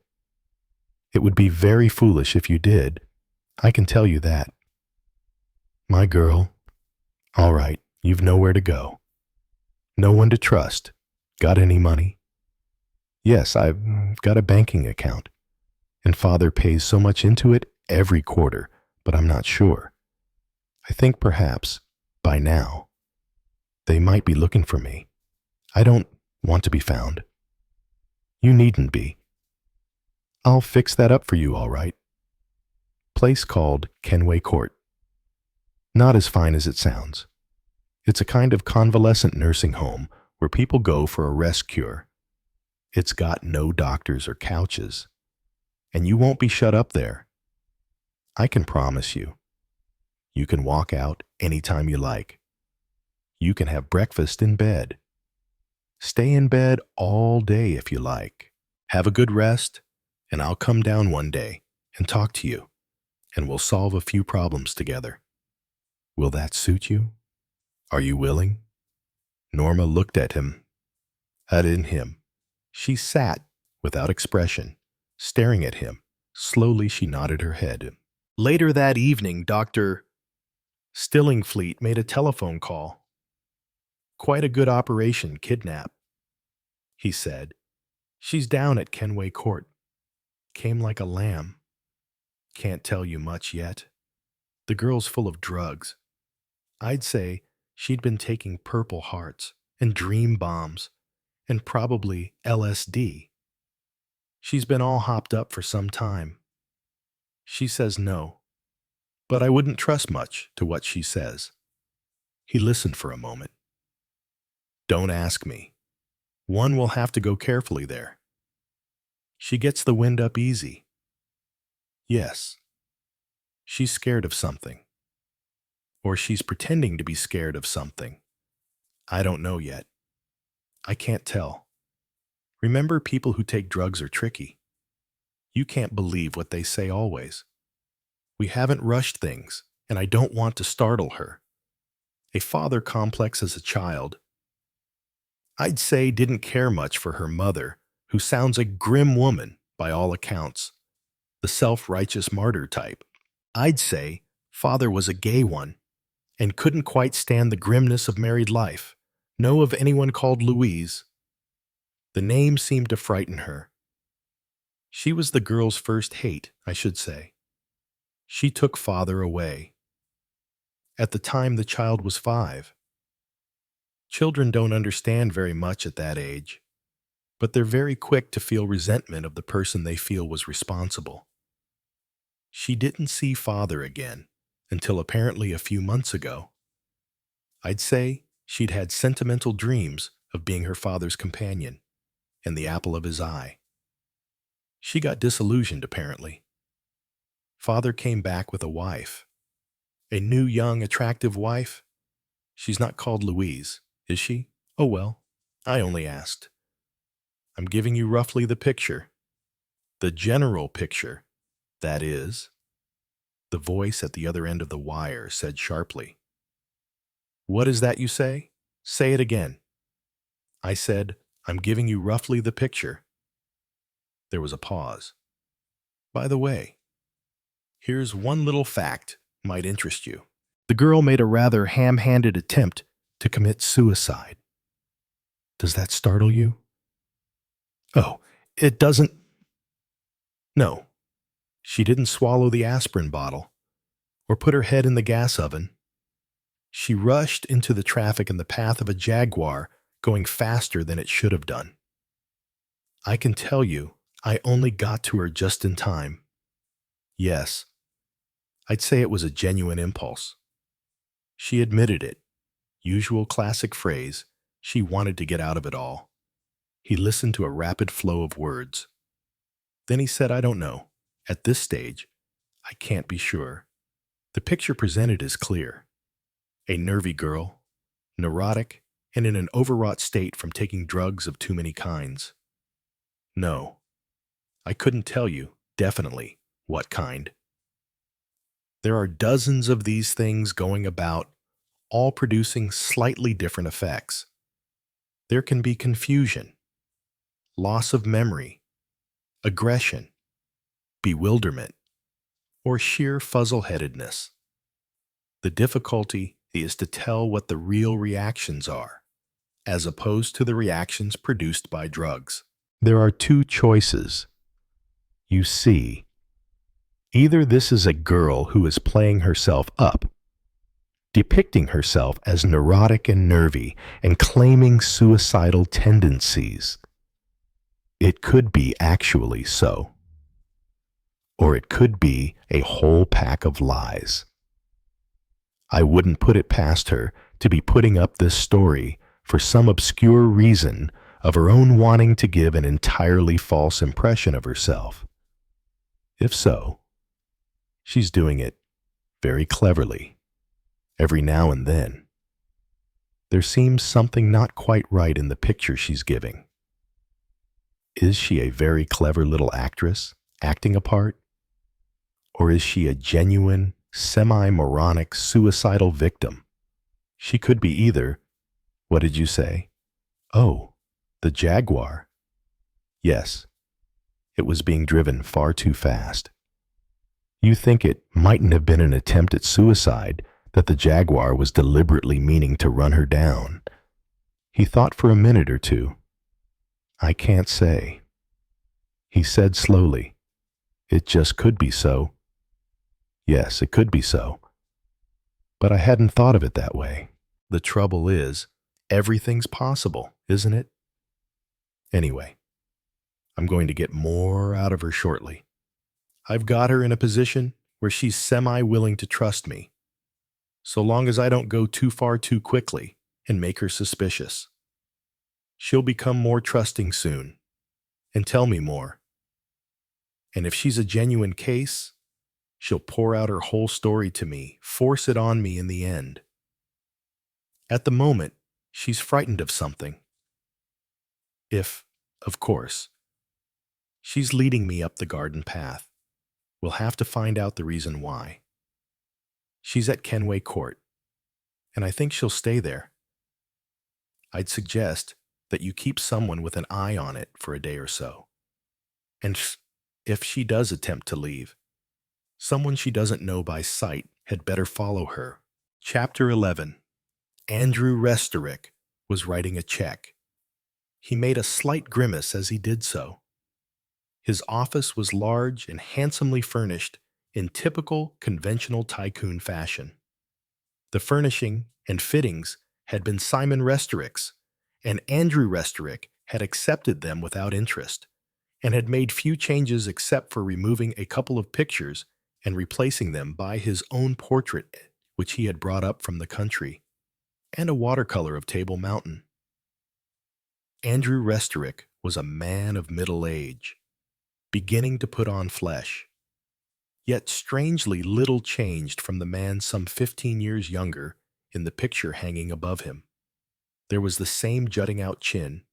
It would be very foolish if you did. I can tell you that. My girl. All right, you've nowhere to go. No one to trust. Got any money? Yes, I've got a banking account. And Father pays so much into it every quarter, but I'm not sure. I think perhaps, by now, they might be looking for me. I don't want to be found. You needn't be. I'll fix that up for you, all right. Place called Kenway Court. Not as fine as it sounds. It's a kind of convalescent nursing home where people go for a rest cure. It's got no doctors or couches, and you won't be shut up there. I can promise you. You can walk out anytime you like. You can have breakfast in bed. Stay in bed all day if you like. Have a good rest, and I'll come down one day and talk to you, and we'll solve a few problems together. Will that suit you? Are you willing? Norma looked at him. She sat, without expression, staring at him. Slowly she nodded her head. Later that evening, Dr. Stillingfleet made a telephone call. Quite a good operation, kidnap, he said. She's down at Kenway Court. Came like a lamb. Can't tell you much yet. The girl's full of drugs. I'd say she'd been taking Purple Hearts and dream bombs and probably LSD. She's been all hopped up for some time. She says no, but I wouldn't trust much to what she says. He listened for a moment. Don't ask me. One will have to go carefully there. She gets the wind up easy. Yes, she's scared of something. Or she's pretending to be scared of something. I don't know yet. I can't tell. Remember, people who take drugs are tricky. You can't believe what they say always. We haven't rushed things, and I don't want to startle her. A father complex as a child. I'd say didn't care much for her mother, who sounds a grim woman by all accounts. The self-righteous martyr type. I'd say father was a gay one and couldn't quite stand the grimness of married life. Know of anyone called Louise? The name seemed to frighten her. She was the girl's first hate, I should say. She took father away. At the time, the child was 5. Children don't understand very much at that age, but they're very quick to feel resentment of the person they feel was responsible. She didn't see father again until apparently a few months ago. I'd say she'd had sentimental dreams of being her father's companion and the apple of his eye. She got disillusioned, apparently. Father came back with a wife. A new, young, attractive wife? She's not called Louise, is she? Oh well, I only asked. I'm giving you roughly the picture. The general picture, that is. The voice at the other end of the wire said sharply. What is that you say? Say it again. I said, I'm giving you roughly the picture. There was a pause. By the way, here's one little fact might interest you. The girl made a rather ham-handed attempt to commit suicide. Does that startle you? Oh, it doesn't. No, she didn't swallow the aspirin bottle or put her head in the gas oven. She rushed into the traffic in the path of a Jaguar, going faster than it should have done. I can tell you, I only got to her just in time. Yes, I'd say it was a genuine impulse. She admitted it. Usual classic phrase, she wanted to get out of it all. He listened to a rapid flow of words. Then he said, I don't know. At this stage, I can't be sure. The picture presented is clear. A nervy girl, neurotic, and in an overwrought state from taking drugs of too many kinds. No, I couldn't tell you, definitely, what kind. There are dozens of these things going about, all producing slightly different effects. There can be confusion, loss of memory, aggression, bewilderment, or sheer fuzzle-headedness. The difficulty is to tell what the real reactions are, as opposed to the reactions produced by drugs. There are 2 choices. You see, either this is a girl who is playing herself up, depicting herself as neurotic and nervy and claiming suicidal tendencies. It could be actually so. Or it could be a whole pack of lies. I wouldn't put it past her to be putting up this story for some obscure reason of her own wanting to give an entirely false impression of herself. If so, she's doing it very cleverly, every now and then. There seems something not quite right in the picture she's giving. Is she a very clever little actress, acting a part? Or is she a genuine, semi-moronic, suicidal victim? She could be either. What did you say? Oh, the Jaguar. Yes, it was being driven far too fast. You think it mightn't have been an attempt at suicide, that the Jaguar was deliberately meaning to run her down. He thought for a minute or two. I can't say. He said slowly, it just could be so. Yes, it could be so. But I hadn't thought of it that way. The trouble is, everything's possible, isn't it? Anyway, I'm going to get more out of her shortly. I've got her in a position where she's semi-willing to trust me, so long as I don't go too far too quickly and make her suspicious. She'll become more trusting soon, and tell me more. And if she's a genuine case, she'll pour out her whole story to me, force it on me in the end. At the moment, she's frightened of something. If, of course, she's leading me up the garden path. We'll have to find out the reason why. She's at Kenway Court, and I think she'll stay there. I'd suggest that you keep someone with an eye on it for a day or so. And if she does attempt to leave, someone she doesn't know by sight had better follow her. Chapter 11. Andrew Restorick was writing a check. He made a slight grimace as he did so. His office was large and handsomely furnished in typical conventional tycoon fashion. The furnishing and fittings had been Simon Restorick's, and Andrew Restorick had accepted them without interest, and had made few changes except for removing a couple of pictures and replacing them by his own portrait, which he had brought up from the country, and a watercolor of Table Mountain. Andrew Restorick was a man of middle age, beginning to put on flesh, yet strangely little changed from the man some 15 years younger in the picture hanging above him. There was the same jutting out chin,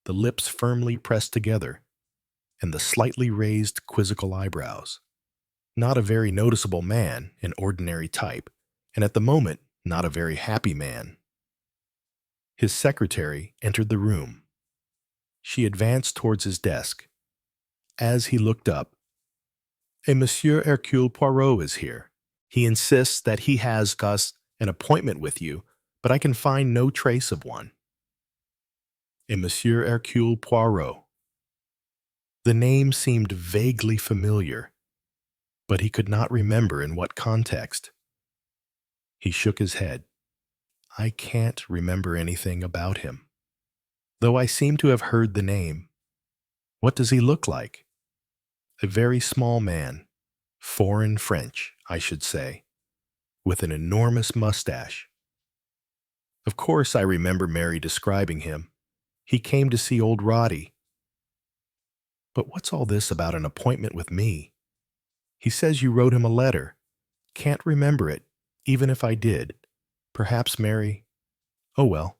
the lips firmly pressed together, and the slightly raised quizzical eyebrows. Not a very noticeable man in ordinary type, and at the moment not a very happy man. His secretary entered the room. She advanced towards his desk. As he looked up, "A Monsieur Hercule Poirot is here. He insists that he has got an appointment with you, but I can find no trace of one." A Monsieur Hercule Poirot. The name seemed vaguely familiar, but he could not remember in what context. He shook his head. "I can't remember anything about him, though I seem to have heard the name. What does he look like?" "A very small man, foreign French, I should say, with an enormous mustache." "Of course I remember Mary describing him. He came to see old Roddy." "But what's all this about an appointment with me? He says you wrote him a letter. Can't remember it, even if I did. Perhaps Mary— Oh well,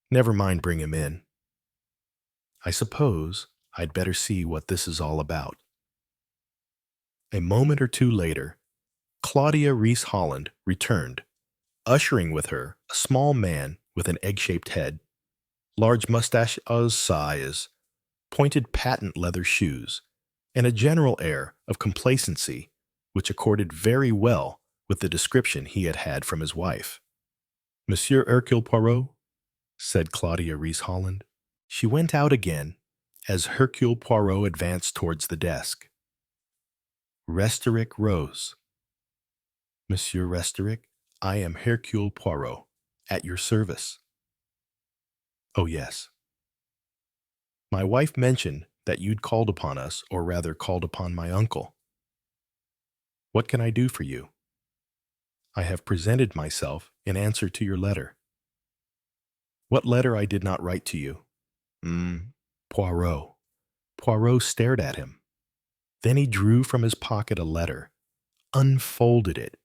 never mind, bring him in. I suppose I'd better see what this is all about." A moment or two later, Claudia Reese Holland returned, ushering with her a small man with an egg-shaped head, large mustache as size, pointed patent leather shoes, and a general air of complacency which accorded very well with the description he had had from his wife. "Monsieur Hercule Poirot," said Claudia Reese Holland. She went out again as Hercule Poirot advanced towards the desk. Restorick rose. "Monsieur Restorick, I am Hercule Poirot, at your service." "Oh, yes. My wife mentioned that you'd called upon us, or rather called upon my uncle. What can I do for you?" "I have presented myself in answer to your letter." "What letter I did not write to you?" Poirot. Poirot stared at him. Then he drew from his pocket a letter, unfolded it,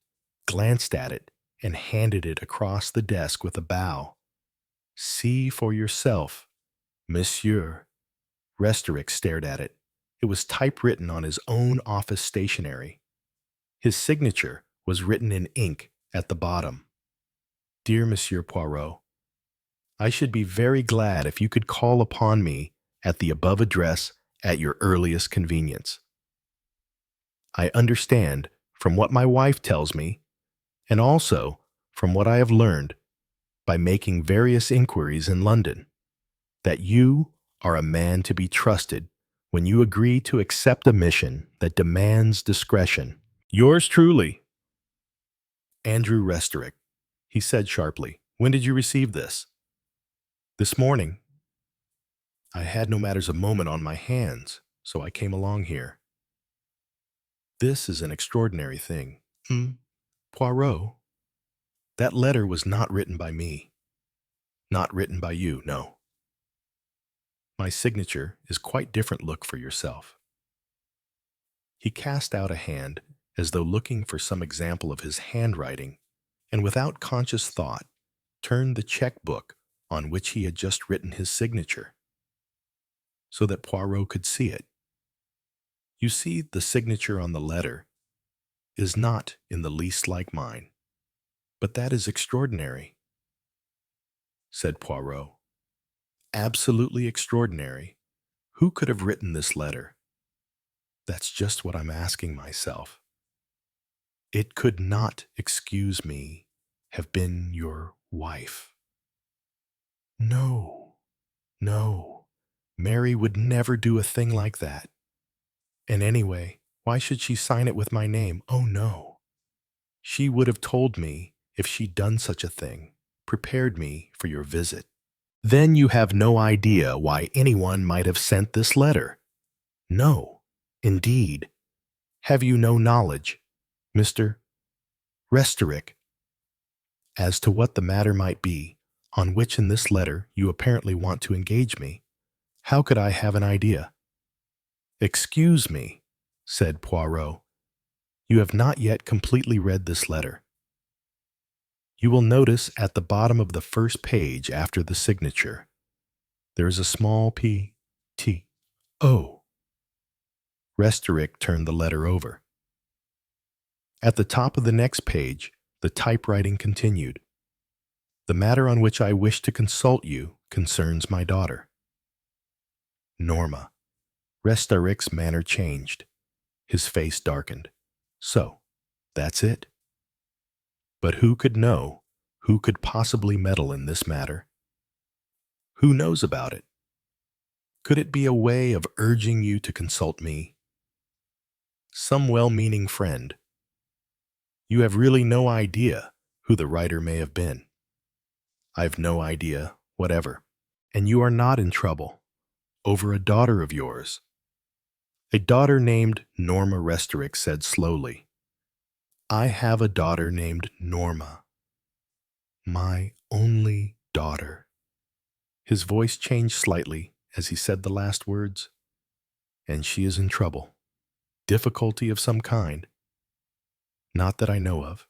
glanced at it, and handed it across the desk with a bow. "See for yourself, Monsieur." Restorick stared at it. It was typewritten on his own office stationery. His signature was written in ink at the bottom. "Dear Monsieur Poirot, I should be very glad if you could call upon me at the above address at your earliest convenience. I understand from what my wife tells me, and also from what I have learned by making various inquiries in London, that you are a man to be trusted when you agree to accept a mission that demands discretion. Yours truly, Andrew Restorick." He said sharply, "When did you receive this?" "This morning. I had no matters of moment on my hands, so I came along here." "This is an extraordinary thing. Poirot, that letter was not written by me. Not written by you, no. My signature is quite different. Look for yourself." He cast out a hand as though looking for some example of his handwriting, and without conscious thought, turned the checkbook on which he had just written his signature, so that Poirot could see it. You see, the signature on the letter is not in the least like mine. But that is extraordinary, said Poirot. Absolutely extraordinary. Who could have written this letter? That's just what I'm asking myself. It could not, excuse me, have been your wife. No, no. Mary would never do a thing like that. And anyway, why should she sign it with my name? Oh, no. She would have told me if she'd done such a thing, prepared me for your visit. Then you have no idea why anyone might have sent this letter. No, indeed. Have you no knowledge, Mr. Restorick, as to what the matter might be, on which in this letter you apparently want to engage me? How could I have an idea? Excuse me, said Poirot. You have not yet completely read this letter. You will notice at the bottom of the first page after the signature, there is a small P.T.O. Restorick turned the letter over. At the top of the next page, the typewriting continued. The matter on which I wish to consult you concerns my daughter. Norma. Restorick's manner changed. His face darkened. So, that's it. But who could know? Who could possibly meddle in this matter? Who knows about it? Could it be a way of urging you to consult me? Some well-meaning friend. You have really no idea who the writer may have been. I've no idea whatever. And you are not in trouble over a daughter of yours. A daughter named Norma, Restorick said slowly. I have a daughter named Norma. My only daughter. His voice changed slightly as he said the last words. And she is in trouble. Difficulty of some kind. Not that I know of.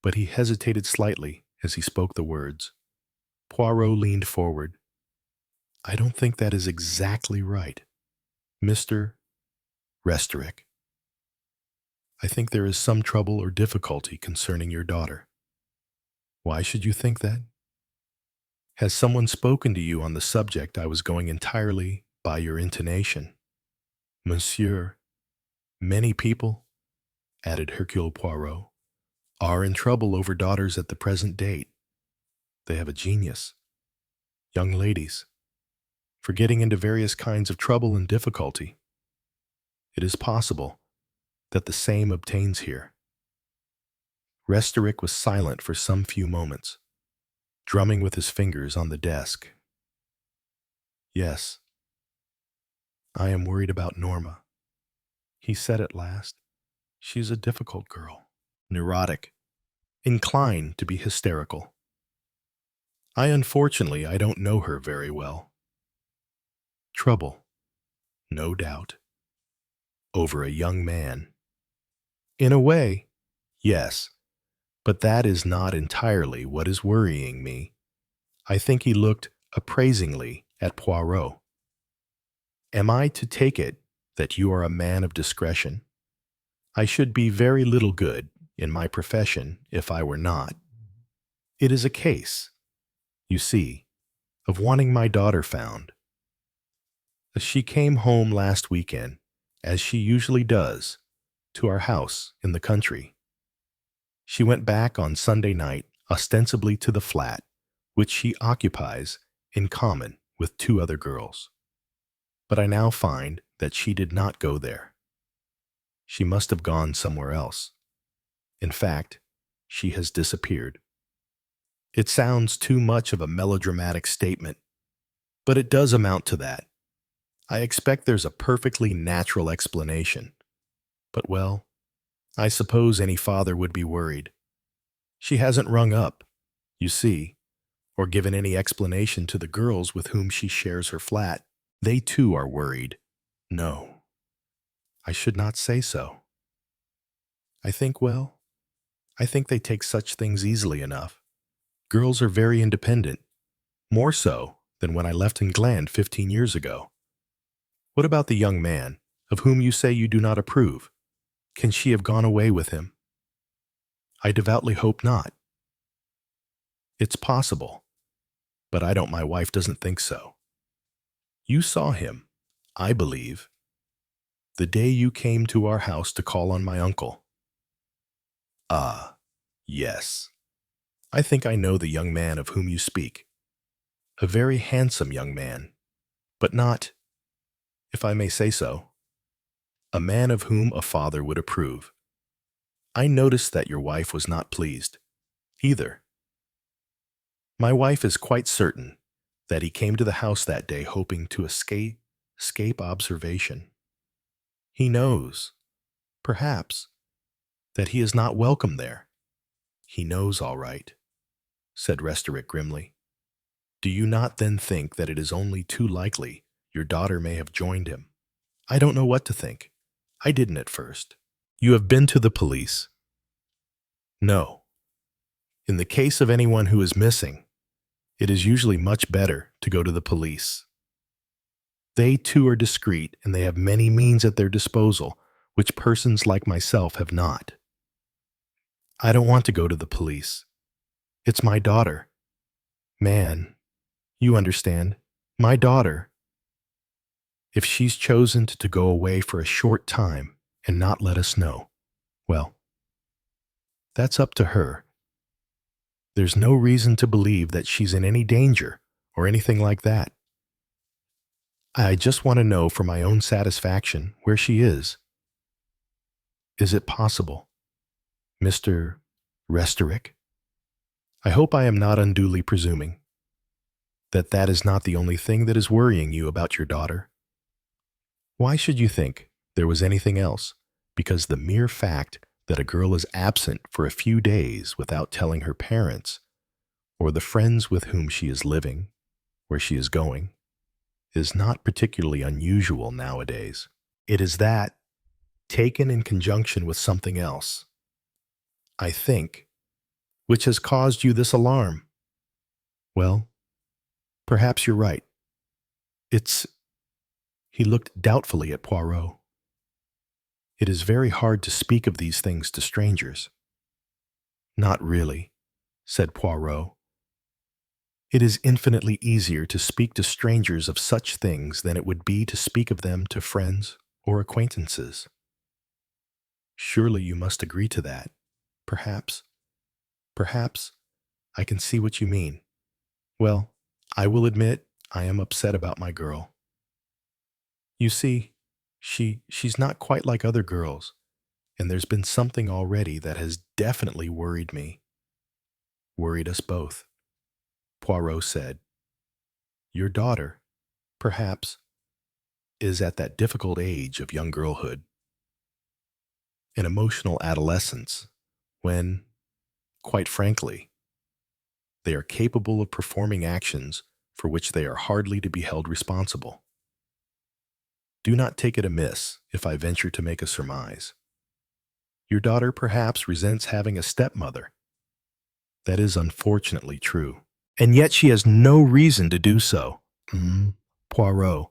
But he hesitated slightly as he spoke the words. Poirot leaned forward. I don't think that is exactly right, Mr. Restorick. I think there is some trouble or difficulty concerning your daughter. Why should you think that? Has someone spoken to you on the subject? I was going entirely by your intonation. Monsieur, many people, added Hercule Poirot, are in trouble over daughters at the present date. They have a genius. Young ladies, for getting into various kinds of trouble and difficulty. It is possible that the same obtains here. Restorick was silent for some few moments, drumming with his fingers on the desk. Yes, I am worried about Norma, he said at last. She's a difficult girl, neurotic, inclined to be hysterical. Unfortunately, I don't know her very well. Trouble, no doubt, over a young man. In a way, yes, but that is not entirely what is worrying me. I think he looked appraisingly at Poirot. Am I to take it that you are a man of discretion? I should be very little good in my profession if I were not. It is a case, you see, of wanting my daughter found. She came home last weekend, as she usually does, to our house in the country. She went back on Sunday night, ostensibly to the flat, which she occupies in common with 2 other girls. But I now find that she did not go there. She must have gone somewhere else. In fact, she has disappeared. It sounds too much of a melodramatic statement, but it does amount to that. I expect there's a perfectly natural explanation. But well, I suppose any father would be worried. She hasn't rung up, you see, or given any explanation to the girls with whom she shares her flat. They too are worried. No, I should not say so. I think, well, I think they take such things easily enough. Girls are very independent, more so than when I left England 15 years ago. What about the young man, of whom you say you do not approve? Can she have gone away with him? I devoutly hope not. It's possible, but my wife doesn't think so. You saw him, I believe, the day you came to our house to call on my uncle. Ah, yes. I think I know the young man of whom you speak. A very handsome young man, but not, if I may say so, a man of whom a father would approve. I noticed that your wife was not pleased, either. My wife is quite certain that he came to the house that day hoping to escape observation. He knows, perhaps, that he is not welcome there. He knows, all right, said Restorick grimly. Do you not then think that it is only too likely your daughter may have joined him? I don't know what to think. I didn't at first. You have been to the police? No. In the case of anyone who is missing, it is usually much better to go to the police. They too are discreet, and they have many means at their disposal, which persons like myself have not. I don't want to go to the police. It's my daughter. Man, you understand, my daughter. If she's chosen to go away for a short time and not let us know, well, that's up to her. There's no reason to believe that she's in any danger or anything like that. I just want to know for my own satisfaction where she is. Is it possible, Mr. Restorick? I hope I am not unduly presuming that is not the only thing that is worrying you about your daughter. Why should you think there was anything else? Because the mere fact that a girl is absent for a few days without telling her parents or the friends with whom she is living, where she is going, is not particularly unusual nowadays. It is that, taken in conjunction with something else, I think, which has caused you this alarm. Well, perhaps you're right. He looked doubtfully at Poirot. It is very hard to speak of these things to strangers. Not really, said Poirot. It is infinitely easier to speak to strangers of such things than it would be to speak of them to friends or acquaintances. Surely you must agree to that. Perhaps, I can see what you mean. Well, I will admit I am upset about my girl. You see, she's not quite like other girls, and there's been something already that has definitely worried me. Worried us both. Poirot said, Your daughter, perhaps, is at that difficult age of young girlhood, an emotional adolescence, when, quite frankly, they are capable of performing actions for which they are hardly to be held responsible. Do not take it amiss if I venture to make a surmise. Your daughter perhaps resents having a stepmother. That is unfortunately true. And yet she has no reason to do so. Poirot,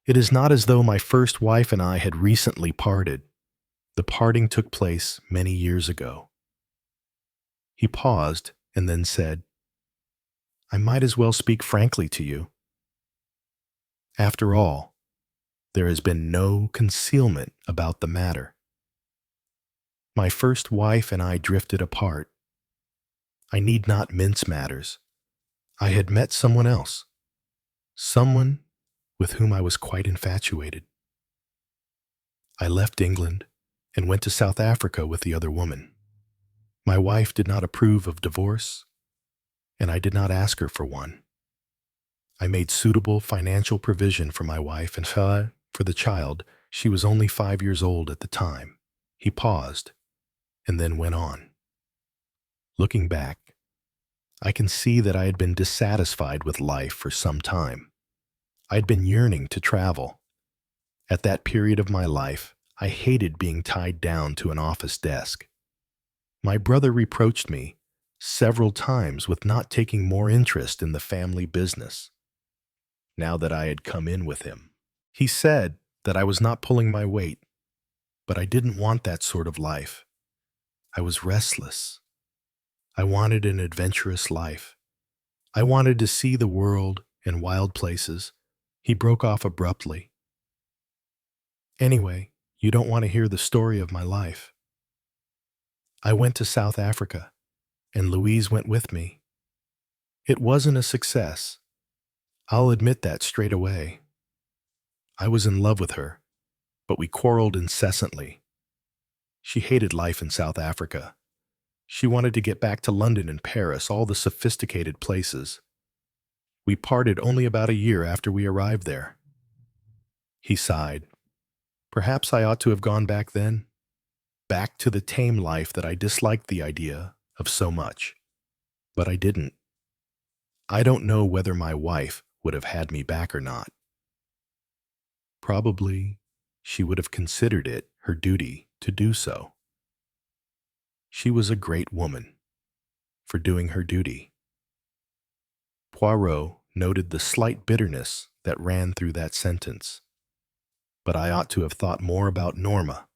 it is not as though my first wife and I had recently parted. The parting took place many years ago. He paused and then said, I might as well speak frankly to you. After all, there has been no concealment about the matter. My first wife and I drifted apart. I need not mince matters. I had met someone else, someone with whom I was quite infatuated. I left England and went to South Africa with the other woman. My wife did not approve of divorce, and I did not ask her for one. I made suitable financial provision for my wife and for the child. She was only 5 years old at the time. He paused and then went on. Looking back, I can see that I had been dissatisfied with life for some time. I had been yearning to travel. At that period of my life, I hated being tied down to an office desk. My brother reproached me several times with not taking more interest in the family business now that I had come in with him. He said that I was not pulling my weight, but I didn't want that sort of life. I was restless. I wanted an adventurous life. I wanted to see the world and wild places. He broke off abruptly. Anyway, you don't want to hear the story of my life. I went to South Africa, and Louise went with me. It wasn't a success. I'll admit that straight away. I was in love with her, but we quarreled incessantly. She hated life in South Africa. She wanted to get back to London and Paris, all the sophisticated places. We parted only about a year after we arrived there. He sighed. Perhaps I ought to have gone back then, back to the tame life that I disliked the idea of so much. But I didn't. I don't know whether my wife would have had me back or not. Probably she would have considered it her duty to do so. She was a great woman for doing her duty. Poirot noted the slight bitterness that ran through that sentence. But I ought to have thought more about Norma,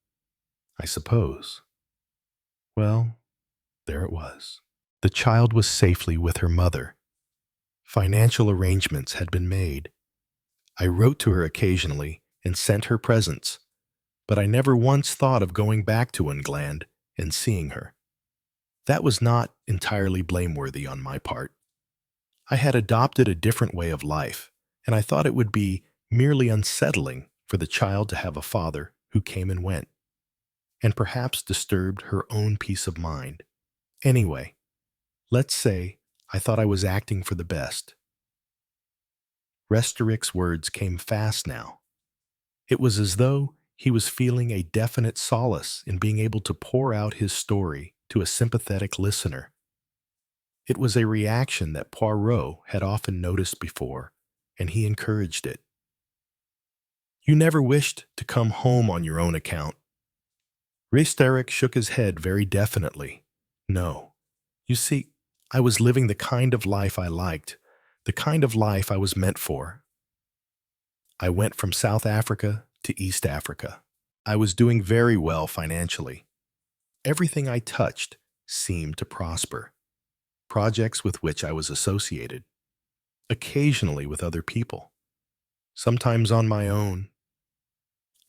I suppose. Well, there it was. The child was safely with her mother. Financial arrangements had been made. I wrote to her occasionally and sent her presents, but I never once thought of going back to England and seeing her. That was not entirely blameworthy on my part. I had adopted a different way of life, and I thought it would be merely unsettling for the child to have a father who came and went, and perhaps disturbed her own peace of mind. Anyway, let's say I thought I was acting for the best. Restoric's words came fast now. It was as though he was feeling a definite solace in being able to pour out his story to a sympathetic listener. It was a reaction that Poirot had often noticed before, and he encouraged it. You never wished to come home on your own account. Restoric shook his head very definitely. No. You see, I was living the kind of life I liked, the kind of life I was meant for. I went from South Africa to East Africa. I was doing very well financially. Everything I touched seemed to prosper. Projects with which I was associated, occasionally with other people, sometimes on my own,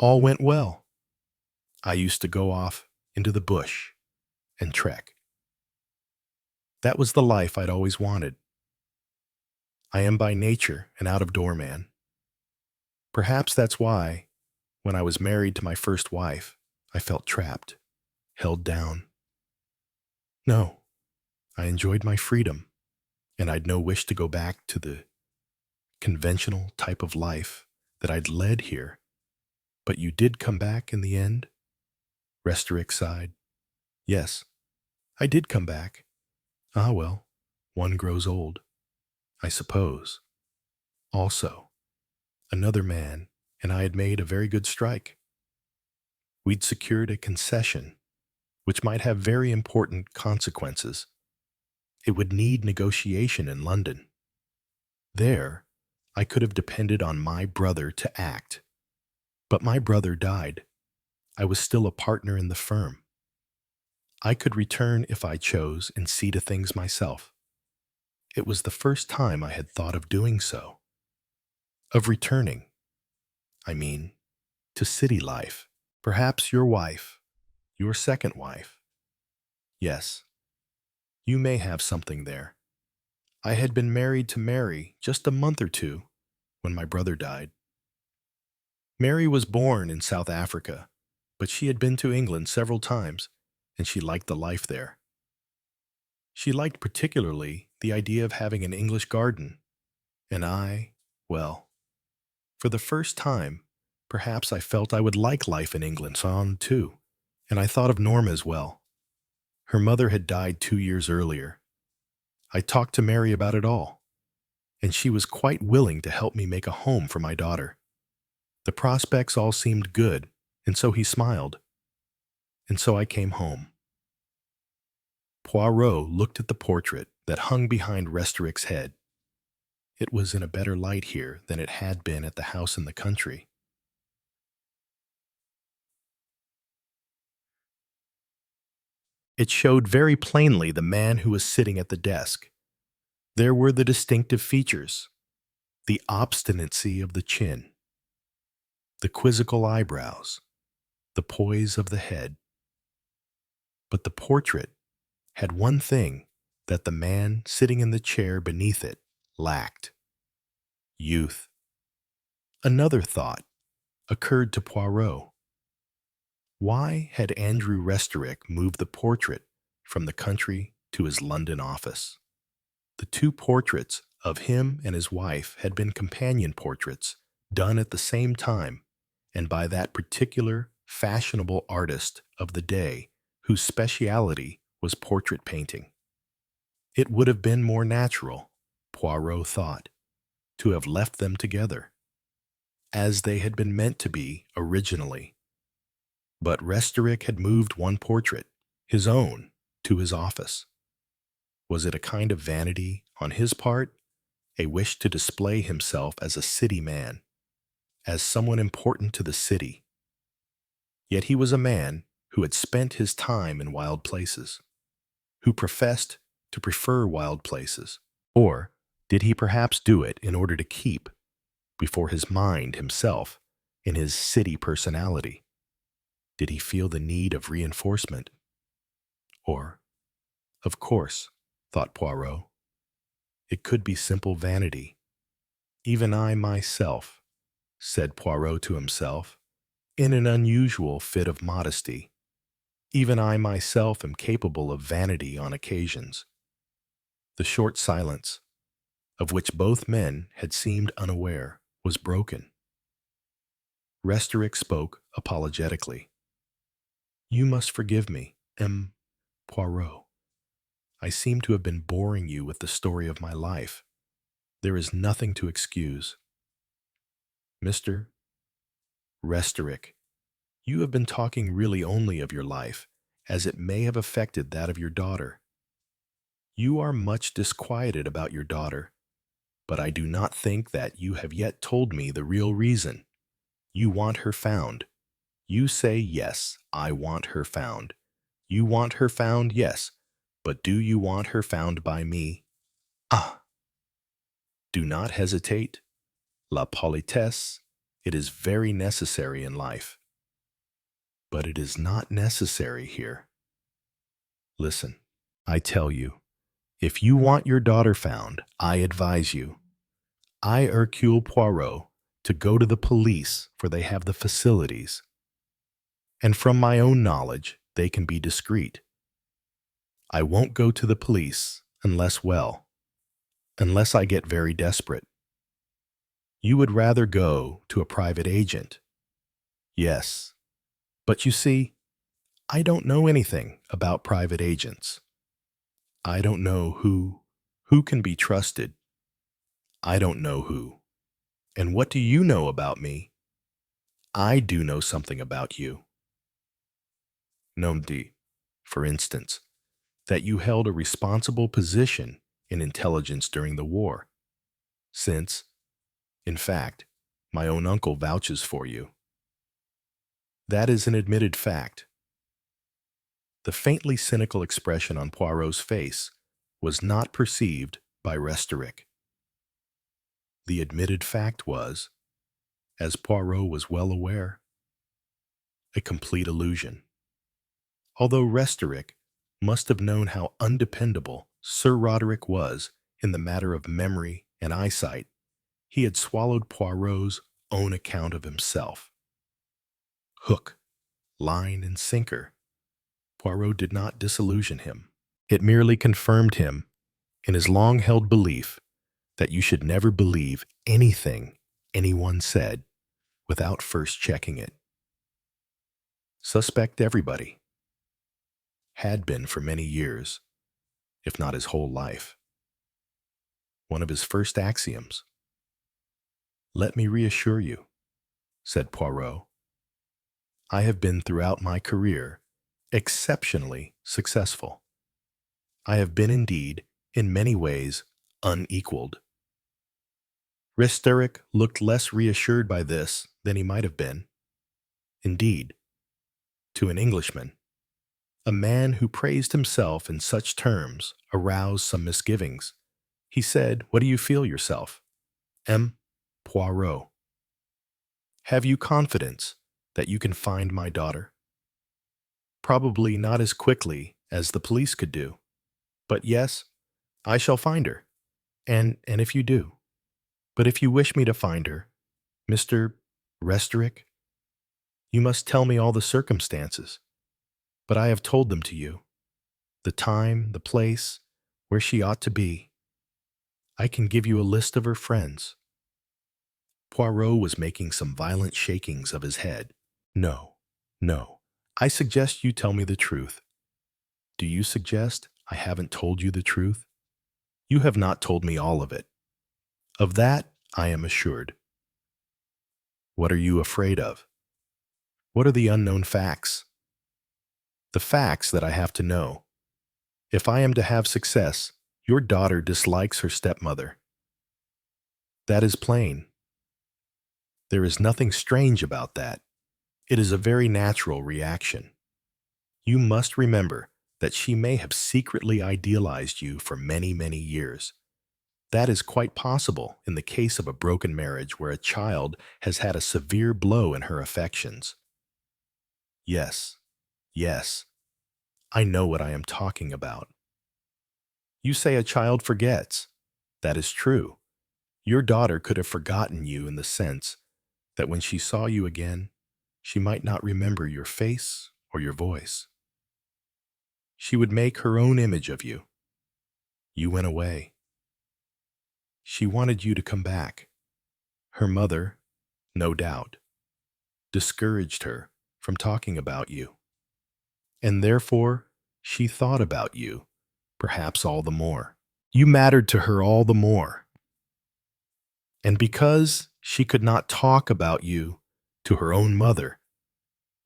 all went well. I used to go off into the bush and trek. That was the life I'd always wanted. I am by nature an out-of-door man. Perhaps that's why, when I was married to my first wife, I felt trapped, held down. No, I enjoyed my freedom, and I'd no wish to go back to the conventional type of life that I'd led here. But you did come back in the end? Restoric sighed. Yes, I did come back. Ah, well, one grows old, I suppose. Also, another man and I had made a very good strike. We'd secured a concession, which might have very important consequences. It would need negotiation in London. There, I could have depended on my brother to act. But my brother died. I was still a partner in the firm. I could return if I chose and see to things myself. It was the first time I had thought of doing so. Of returning, I mean, to city life. Perhaps your wife, your second wife. Yes, you may have something there. I had been married to Mary just a month or two when my brother died. Mary was born in South Africa, but she had been to England several times, and she liked the life there. She liked particularly the idea of having an English garden, and well, for the first time, perhaps I felt I would like life in England too, and I thought of Norma as well. Her mother had died 2 years earlier. I talked to Mary about it all, and she was quite willing to help me make a home for my daughter. The prospects all seemed good, And so he smiled, and so I came home. Poirot looked at the portrait that hung behind Restoric's head. It was in a better light here than it had been at the house in the country. It showed very plainly the man who was sitting at the desk. There were the distinctive features, the obstinacy of the chin, the quizzical eyebrows, the poise of the head. But the portrait had one thing that the man sitting in the chair beneath it lacked: youth. Another thought occurred to Poirot. Why had Andrew Restorick moved the portrait from the country to his London office? The two portraits of him and his wife had been companion portraits done at the same time and by that particular fashionable artist of the day whose speciality was portrait painting. It would have been more natural, Poirot thought, to have left them together, as they had been meant to be originally. But Restorick had moved one portrait, his own, to his office. Was it a kind of vanity on his part, a wish to display himself as a city man, as someone important to the city? Yet he was a man who had spent his time in wild places, who professed to prefer wild places. Or did he perhaps do it in order to keep, before his mind himself, in his city personality? Did he feel the need of reinforcement? Or, of course, thought Poirot, it could be simple vanity. Even I myself, said Poirot to himself, in an unusual fit of modesty, even I myself am capable of vanity on occasions. The short silence, of which both men had seemed unaware, was broken. Restorick spoke apologetically. You must forgive me, M. Poirot. I seem to have been boring you with the story of my life. There is nothing to excuse. Mr. Restorick, you have been talking really only of your life, as it may have affected that of your daughter. You are much disquieted about your daughter, but I do not think that you have yet told me the real reason. You want her found. You say, yes, I want her found. You want her found, yes, but do you want her found by me? Ah! Do not hesitate. La politesse, it is very necessary in life. But it is not necessary here. Listen, I tell you, if you want your daughter found, I advise you, I, Hercule Poirot, to go to the police, for they have the facilities. And from my own knowledge, they can be discreet. I won't go to the police unless I get very desperate. You would rather go to a private agent. Yes, but you see, I don't know anything about private agents. I don't know who can be trusted. I don't know who. And what do you know about me? I do know something about you. Nom de, for instance, that you held a responsible position in intelligence during the war, since, in fact, my own uncle vouches for you. That is an admitted fact. The faintly cynical expression on Poirot's face was not perceived by Restorick. The admitted fact was, as Poirot was well aware, a complete illusion. Although Restorick must have known how undependable Sir Roderick was in the matter of memory and eyesight, he had swallowed Poirot's own account of himself. Hook, line, and sinker, Poirot did not disillusion him. It merely confirmed him in his long-held belief that you should never believe anything anyone said without first checking it. Suspect everybody. Had been for many years, if not his whole life. One of his first axioms. Let me reassure you, said Poirot. I have been throughout my career exceptionally successful. I have been indeed, in many ways, unequaled. Resterick looked less reassured by this than he might have been. Indeed, to an Englishman, a man who praised himself in such terms aroused some misgivings. He said, "What do you feel yourself?" M. Poirot. Have you confidence that you can find my daughter? Probably not as quickly as the police could do. But yes, I shall find her. And if you do. But if you wish me to find her, Mr. Resterick, you must tell me all the circumstances. But I have told them to you. The time, the place, where she ought to be. I can give you a list of her friends. Poirot was making some violent shakings of his head. No, no. I suggest you tell me the truth. Do you suggest I haven't told you the truth? You have not told me all of it. Of that I am assured. What are you afraid of? What are the unknown facts? The facts that I have to know. If I am to have success, your daughter dislikes her stepmother. That is plain. There is nothing strange about that. It is a very natural reaction. You must remember that she may have secretly idealized you for many, many years. That is quite possible in the case of a broken marriage where a child has had a severe blow in her affections. Yes, yes, I know what I am talking about. You say a child forgets. That is true. Your daughter could have forgotten you in the sense that when she saw you again, she might not remember your face or your voice. She would make her own image of you. You went away. She wanted you to come back. Her mother, no doubt, discouraged her from talking about you. And therefore, she thought about you, perhaps all the more. You mattered to her all the more. And because she could not talk about you to her own mother,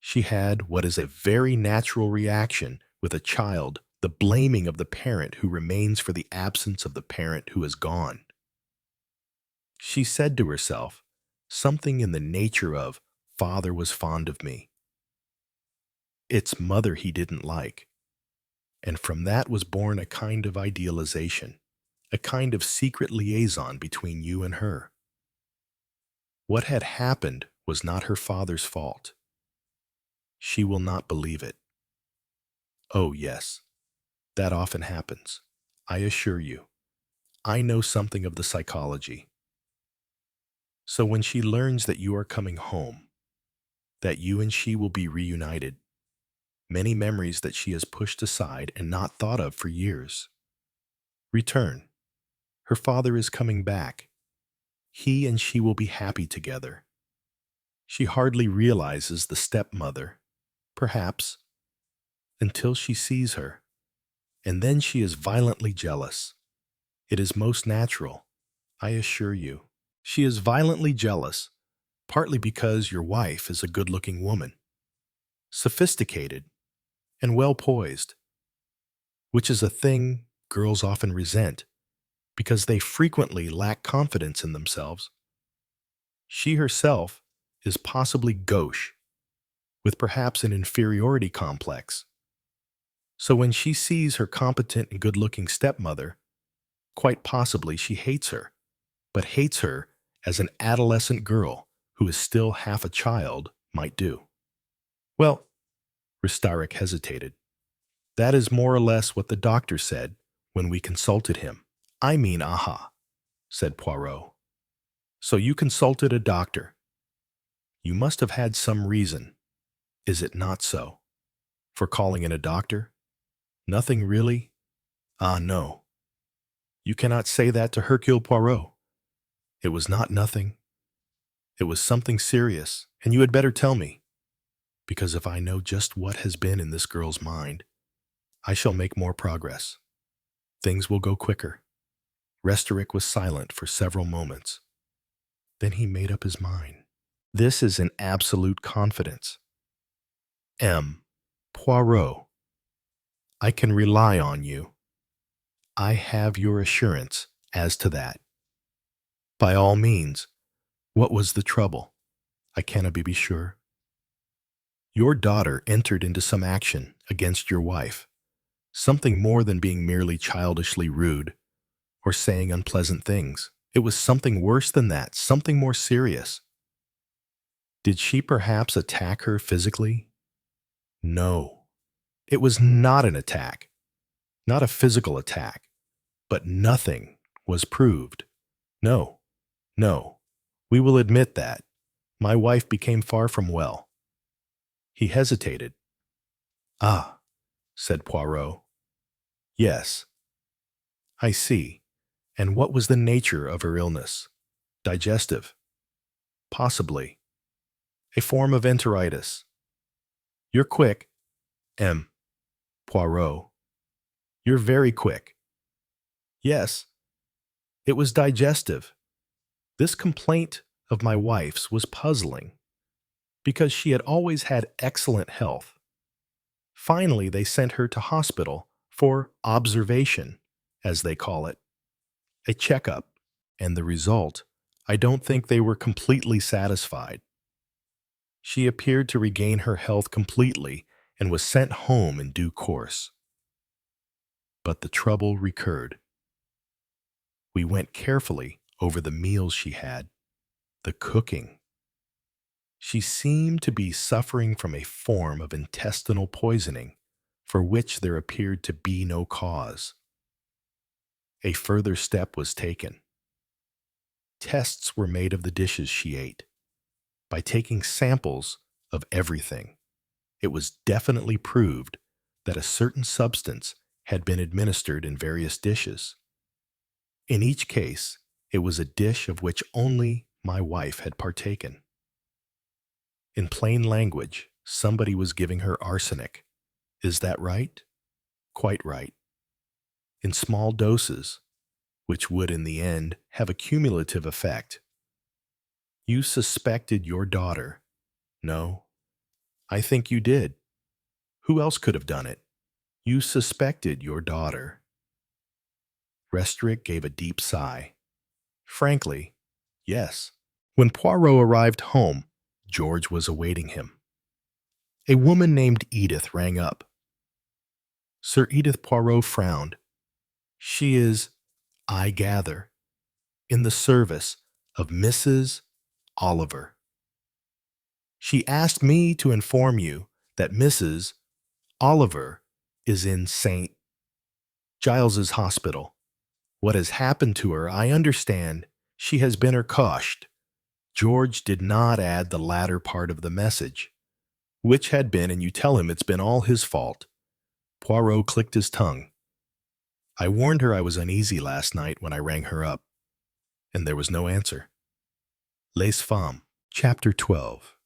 she had what is a very natural reaction with a child, the blaming of the parent who remains for the absence of the parent who is gone. She said to herself something in the nature of, "Father was fond of me. It's mother he didn't like." And from that was born a kind of idealization, a kind of secret liaison between you and her. What had happened was not her father's fault. She will not believe it. Oh, yes, that often happens. I assure you, I know something of the psychology. So when she learns that you are coming home, that you and she will be reunited, many memories that she has pushed aside and not thought of for years, return. Her father is coming back. He and she will be happy together. She hardly realizes the stepmother, perhaps, until she sees her, and then she is violently jealous. It is most natural, I assure you. She is violently jealous, partly because your wife is a good-looking woman, sophisticated, and well-poised, which is a thing girls often resent because they frequently lack confidence in themselves. She herself is possibly gauche, with perhaps an inferiority complex. So when she sees her competent and good-looking stepmother, quite possibly she hates her, but hates her as an adolescent girl who is still half a child might do. Well, Resterick hesitated. That is more or less what the doctor said when we consulted him. I mean, aha, said Poirot. So you consulted a doctor. You must have had some reason, is it not so, for calling in a doctor? Nothing really? Ah, no. You cannot say that to Hercule Poirot. It was not nothing. It was something serious, and you had better tell me, because if I know just what has been in this girl's mind, I shall make more progress. Things will go quicker. Resterick was silent for several moments. Then he made up his mind. This is an absolute confidence. M. Poirot, I can rely on you. I have your assurance as to that. By all means, what was the trouble? I cannot be sure. Your daughter entered into some action against your wife, something more than being merely childishly rude or saying unpleasant things. It was something worse than that, something more serious. Did she perhaps attack her physically? No, it was not an attack, not a physical attack, but nothing was proved. No, no, we will admit that. My wife became far from well. He hesitated. Ah, said Poirot. Yes, I see. And what was the nature of her illness? Digestive? Possibly. A form of enteritis. You're quick, M. Poirot. You're very quick. Yes, it was digestive. This complaint of my wife's was puzzling, because she had always had excellent health. Finally, they sent her to hospital for observation, as they call it, a checkup, and the result, I don't think they were completely satisfied. She appeared to regain her health completely and was sent home in due course. But the trouble recurred. We went carefully over the meals she had, the cooking. She seemed to be suffering from a form of intestinal poisoning for which there appeared to be no cause. A further step was taken. Tests were made of the dishes she ate. By taking samples of everything, it was definitely proved that a certain substance had been administered in various dishes. In each case, it was a dish of which only my wife had partaken. In plain language, somebody was giving her arsenic. Is that right? Quite right. In small doses, which would in the end have a cumulative effect. You suspected your daughter. No, I think you did. Who else could have done it? You suspected your daughter. Restrick gave a deep sigh. Frankly, yes. When Poirot arrived home, George was awaiting him. A woman named Edith rang up. Sir Edith Poirot frowned. She is, I gather, in the service of Mrs. Oliver. She asked me to inform you that Mrs. Oliver is in St. Giles's hospital. What has happened to her, I understand. She has been accoshed. George did not add the latter part of the message, which had been, and you tell him it's been all his fault. Poirot clicked his tongue. I warned her I was uneasy last night when I rang her up, and there was no answer. Les Femmes, Chapter 12.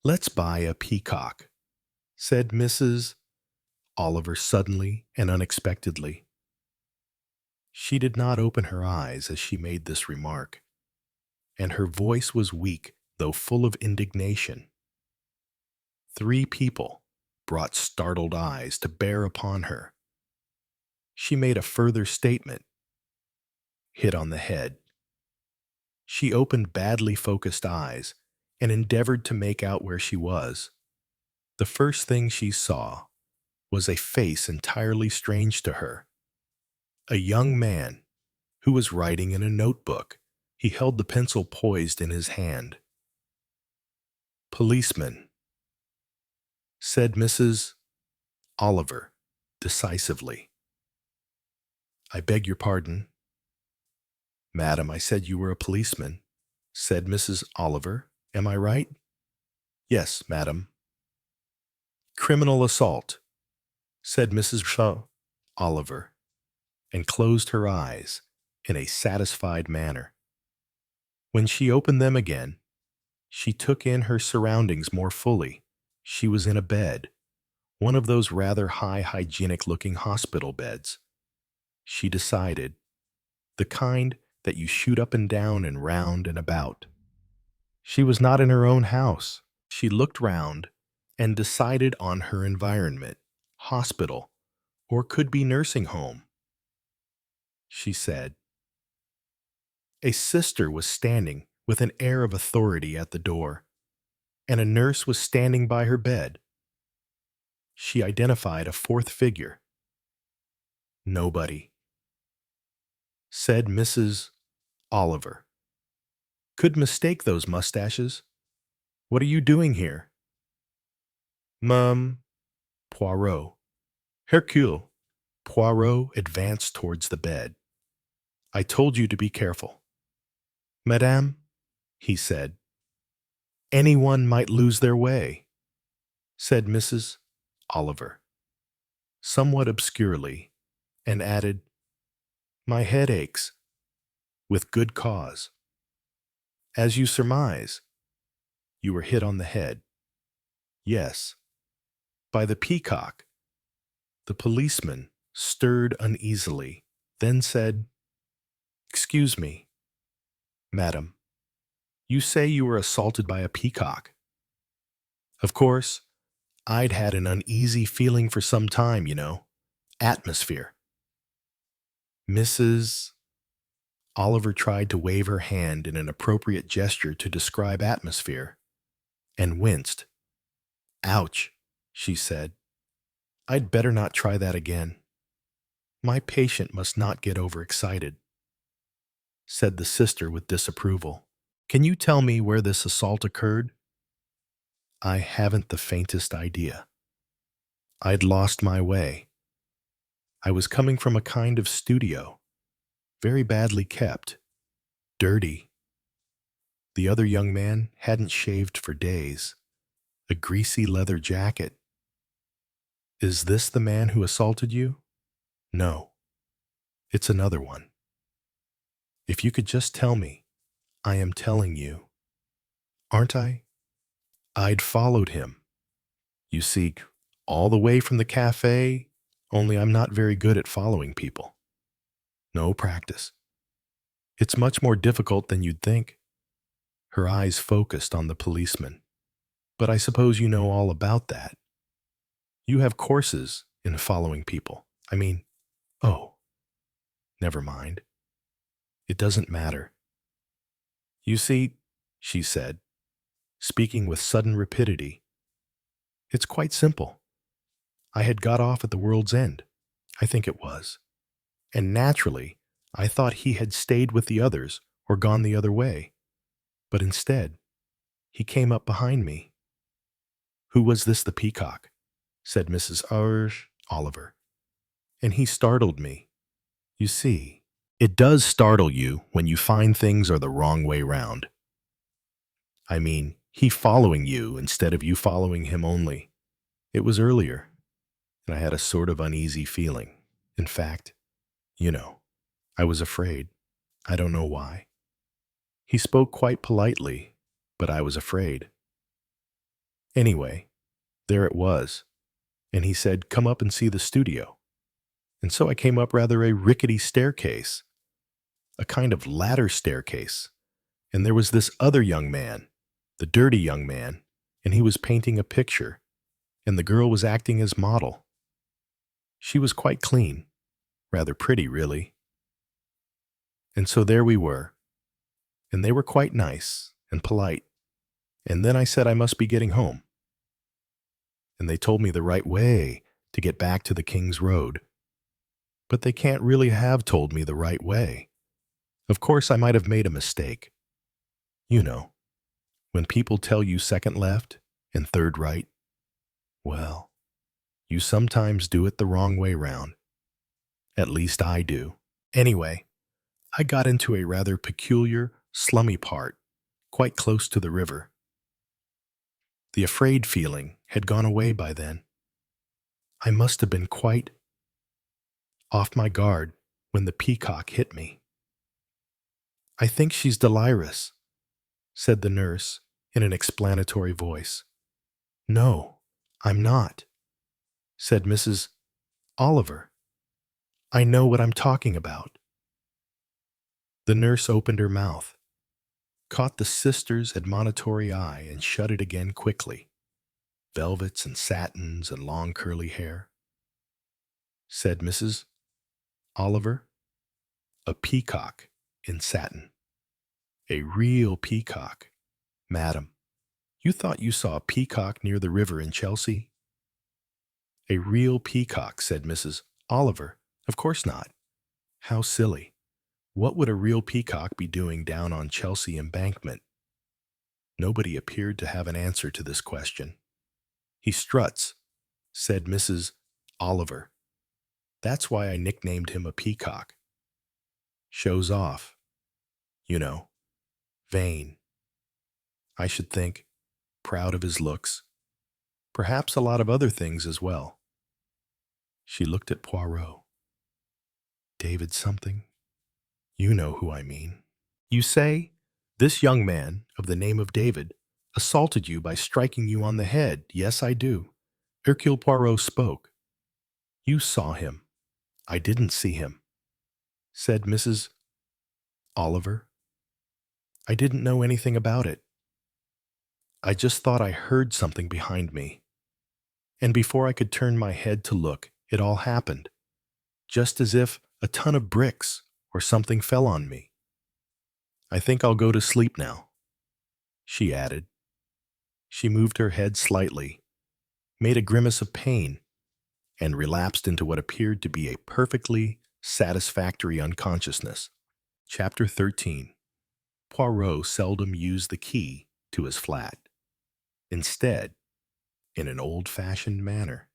Let's buy a peacock, said Mrs. Oliver suddenly and unexpectedly. She did not open her eyes as she made this remark, and her voice was weak, though full of indignation. 3 people brought startled eyes to bear upon her. She made a further statement. Hit on the head. She opened badly focused eyes and endeavored to make out where she was. The first thing she saw was a face entirely strange to her. A young man who was writing in a notebook. He held the pencil poised in his hand. Policeman, said Mrs. Oliver decisively. I beg your pardon. Madam, I said you were a policeman, said Mrs. Oliver. Am I right? Yes, madam. Criminal assault, said Mrs. Oliver, and closed her eyes in a satisfied manner. When she opened them again, she took in her surroundings more fully. She was in a bed, one of those rather high hygienic-looking hospital beds. She decided, the kind that you shoot up and down and round and about. She was not in her own house. She looked round and decided on her environment. Hospital, or could be nursing home. She said. A sister was standing with an air of authority at the door, and a nurse was standing by her bed. She identified a fourth figure. Nobody, said Mrs. Oliver. Could mistake those mustaches. What are you doing here? Mum, Poirot. Hercule Poirot advanced towards the bed. I told you to be careful. Madame, he said. Anyone might lose their way, said Mrs. Oliver, somewhat obscurely, and added, My head aches, with good cause. As you surmise, you were hit on the head. Yes, by the peacock. The policeman stirred uneasily, then said, Excuse me, madam, you say you were assaulted by a peacock. Of course, I'd had an uneasy feeling for some time, you know. Atmosphere. Mrs. Oliver tried to wave her hand in an appropriate gesture to describe atmosphere, and winced. Ouch, she said. I'd better not try that again. My patient must not get overexcited, said the sister with disapproval. Can you tell me where this assault occurred? I haven't the faintest idea. I'd lost my way. I was coming from a kind of studio, very badly kept, dirty. The other young man hadn't shaved for days, a greasy leather jacket. Is this the man who assaulted you? No, it's another one. If you could just tell me, I am telling you. Aren't I? I'd followed him. You see, all the way from the cafe, only I'm not very good at following people. No practice. It's much more difficult than you'd think. Her eyes focused on the policeman. But I suppose you know all about that. You have courses in following people. Oh, never mind. It doesn't matter. You see, she said, speaking with sudden rapidity, it's quite simple. I had got off at the world's end, I think it was, and naturally, I thought he had stayed with the others or gone the other way. But instead, he came up behind me. Who was this, the peacock? Said Mrs. Oliver. And he startled me. You see, it does startle you when you find things are the wrong way round. He following you instead of you following him only. It was earlier, and I had a sort of uneasy feeling. In fact, I was afraid. I don't know why. He spoke quite politely, but I was afraid. Anyway, there it was, and he said, Come up and see the studio. And so I came up rather a rickety staircase, a kind of ladder staircase, and there was this other young man, the dirty young man, and he was painting a picture, and the girl was acting as model. She was quite clean, rather pretty, really. And so there we were, and they were quite nice and polite, and then I said I must be getting home. And they told me the right way to get back to the King's Road. But they can't really have told me the right way. Of course, I might have made a mistake. When people tell you second left and third right, well, you sometimes do it the wrong way round. At least I do. Anyway, I got into a rather peculiar, slummy part, quite close to the river. The afraid feeling had gone away by then. I must have been quite off my guard when the peacock hit me. I think she's delirious, said the nurse in an explanatory voice. No, I'm not, said Mrs. Oliver. I know what I'm talking about. The nurse opened her mouth. caught the sister's admonitory eye and shut it again quickly. Velvets and satins and long curly hair, said Mrs. Oliver. A peacock in satin. A real peacock. Madam, you thought you saw a peacock near the river in Chelsea? A real peacock, said Mrs. Oliver. Of course not. How silly. What would a real peacock be doing down on Chelsea Embankment? Nobody appeared to have an answer to this question. He struts, said Mrs. Oliver. That's why I nicknamed him a peacock. Shows off. You know, vain. I should think, proud of his looks. Perhaps a lot of other things as well. She looked at Poirot. David something. You know who I mean. You say, this young man of the name of David assaulted you by striking you on the head. Yes, I do. Hercule Poirot spoke. You saw him. I didn't see him, said Mrs. Oliver. I didn't know anything about it. I just thought I heard something behind me. And before I could turn my head to look, it all happened, just as if a ton of bricks or something fell on me. I think I'll go to sleep now, she added. She moved her head slightly, made a grimace of pain, and relapsed into what appeared to be a perfectly satisfactory unconsciousness. Chapter 13. Poirot seldom used the key to his flat. Instead, in an old-fashioned manner,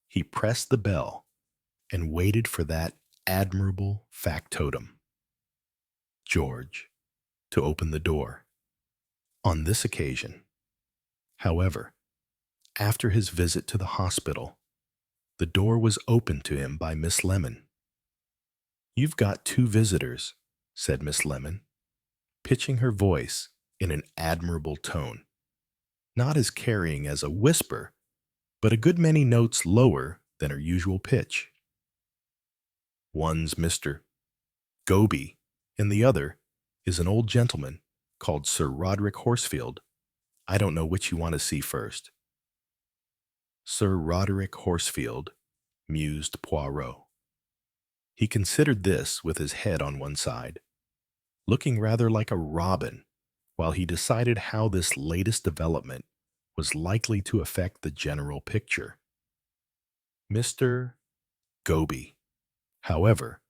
he pressed the bell and waited for that admirable factotum, George, to open the door. On this occasion, however, after his visit to the hospital, the door was opened to him by Miss Lemon. You've got 2 visitors, said Miss Lemon, pitching her voice in an admirable tone, not as carrying as a whisper, but a good many notes lower than her usual pitch. One's Mr. Goby, and the other is an old gentleman called Sir Roderick Horsfield. I don't know which you want to see first. Sir Roderick Horsfield, mused Poirot. He considered this with his head on one side, looking rather like a robin, while he decided how this latest development was likely to affect the general picture. Mr. Goby, however,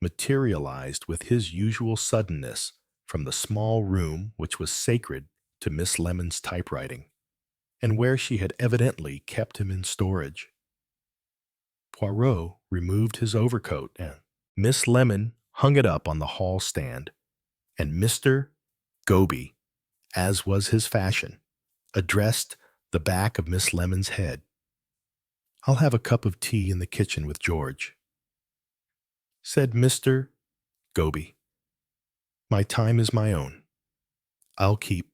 materialized with his usual suddenness from the small room which was sacred to Miss Lemon's typewriting, and where she had evidently kept him in storage. Poirot removed his overcoat, and Miss Lemon hung it up on the hall stand, and Mr. Goby, as was his fashion, addressed the back of Miss Lemon's head. I'll have a cup of tea in the kitchen with George, said Mr. Goby. My time is my own. I'll keep.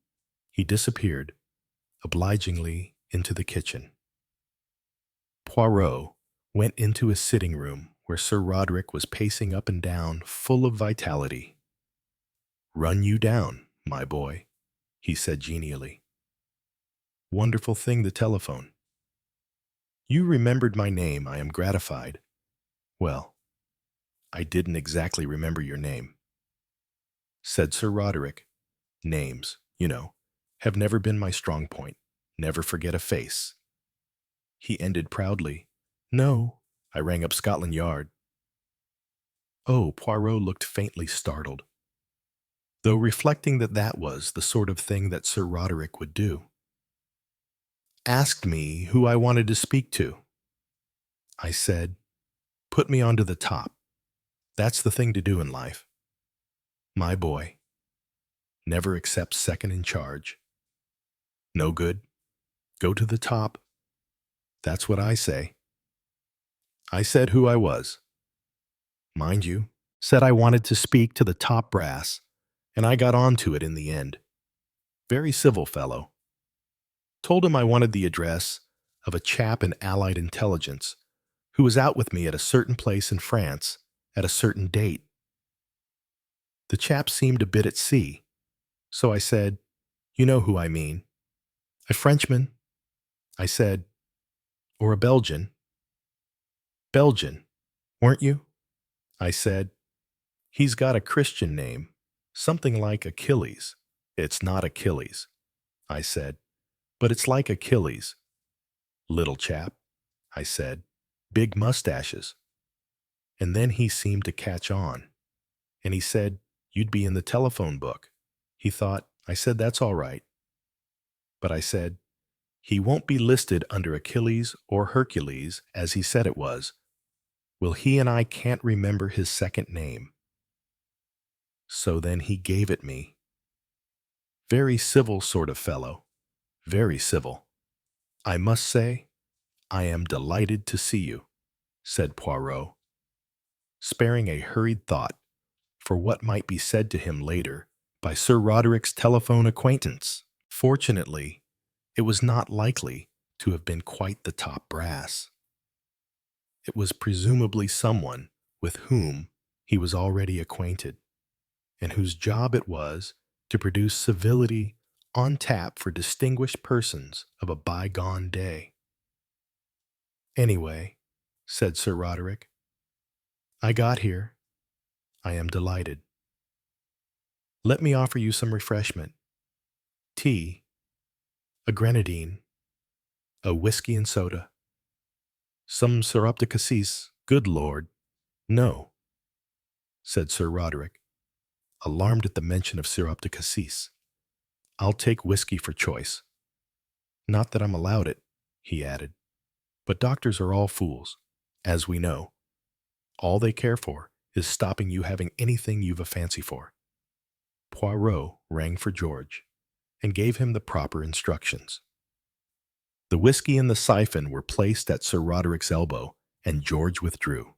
He disappeared, obligingly, into the kitchen. Poirot went into his sitting room where Sir Roderick was pacing up and down, full of vitality. Run you down, my boy, he said genially. Wonderful thing, the telephone. You remembered my name, I am gratified. Well, I didn't exactly remember your name, said Sir Roderick. Names, you know, have never been my strong point. Never forget a face. He ended proudly. No, I rang up Scotland Yard. Oh, Poirot looked faintly startled, though reflecting that that was the sort of thing that Sir Roderick would do. Asked me who I wanted to speak to. I said, put me onto the top. That's the thing to do in life. My boy. Never accept second in charge. No good. Go to the top. That's what I say. I said who I was. Mind you, said I wanted to speak to the top brass, and I got on to it in the end. Very civil fellow. Told him I wanted the address of a chap in Allied Intelligence who was out with me at a certain place in France at a certain date. The chap seemed a bit at sea, So I said, "You know who I mean. A Frenchman." I said, "Or a Belgian." "Belgian, weren't you?" I said, "He's got a Christian name, something like Achilles." "It's not Achilles," I said, "but it's like Achilles." "Little chap," I said, "big mustaches." And then he seemed to catch on, and he said, "You'd be in the telephone book." He thought. I said, "That's all right." But I said, "He won't be listed under Achilles or Hercules as he said it was. Well, he and I can't remember his second name." So then he gave it me. Very civil sort of fellow. Very civil. "I must say, I am delighted to see you," said Poirot, sparing a hurried thought for what might be said to him later by Sir Roderick's telephone acquaintance. Fortunately, it was not likely to have been quite the top brass. It was presumably someone with whom he was already acquainted, and whose job it was to produce civility on tap for distinguished persons of a bygone day. "Anyway," said Sir Roderick, "I got here. I am delighted. Let me offer you some refreshment. Tea, a grenadine, a whiskey and soda, some surreptitious. Good Lord, no," said Sir Roderick, alarmed at the mention of surreptitious. "I'll take whiskey for choice. Not that I'm allowed it," he added, "but doctors are all fools, as we know. All they care for is stopping you having anything you've a fancy for." Poirot rang for George and gave him the proper instructions. The whiskey and the siphon were placed at Sir Roderick's elbow, and George withdrew.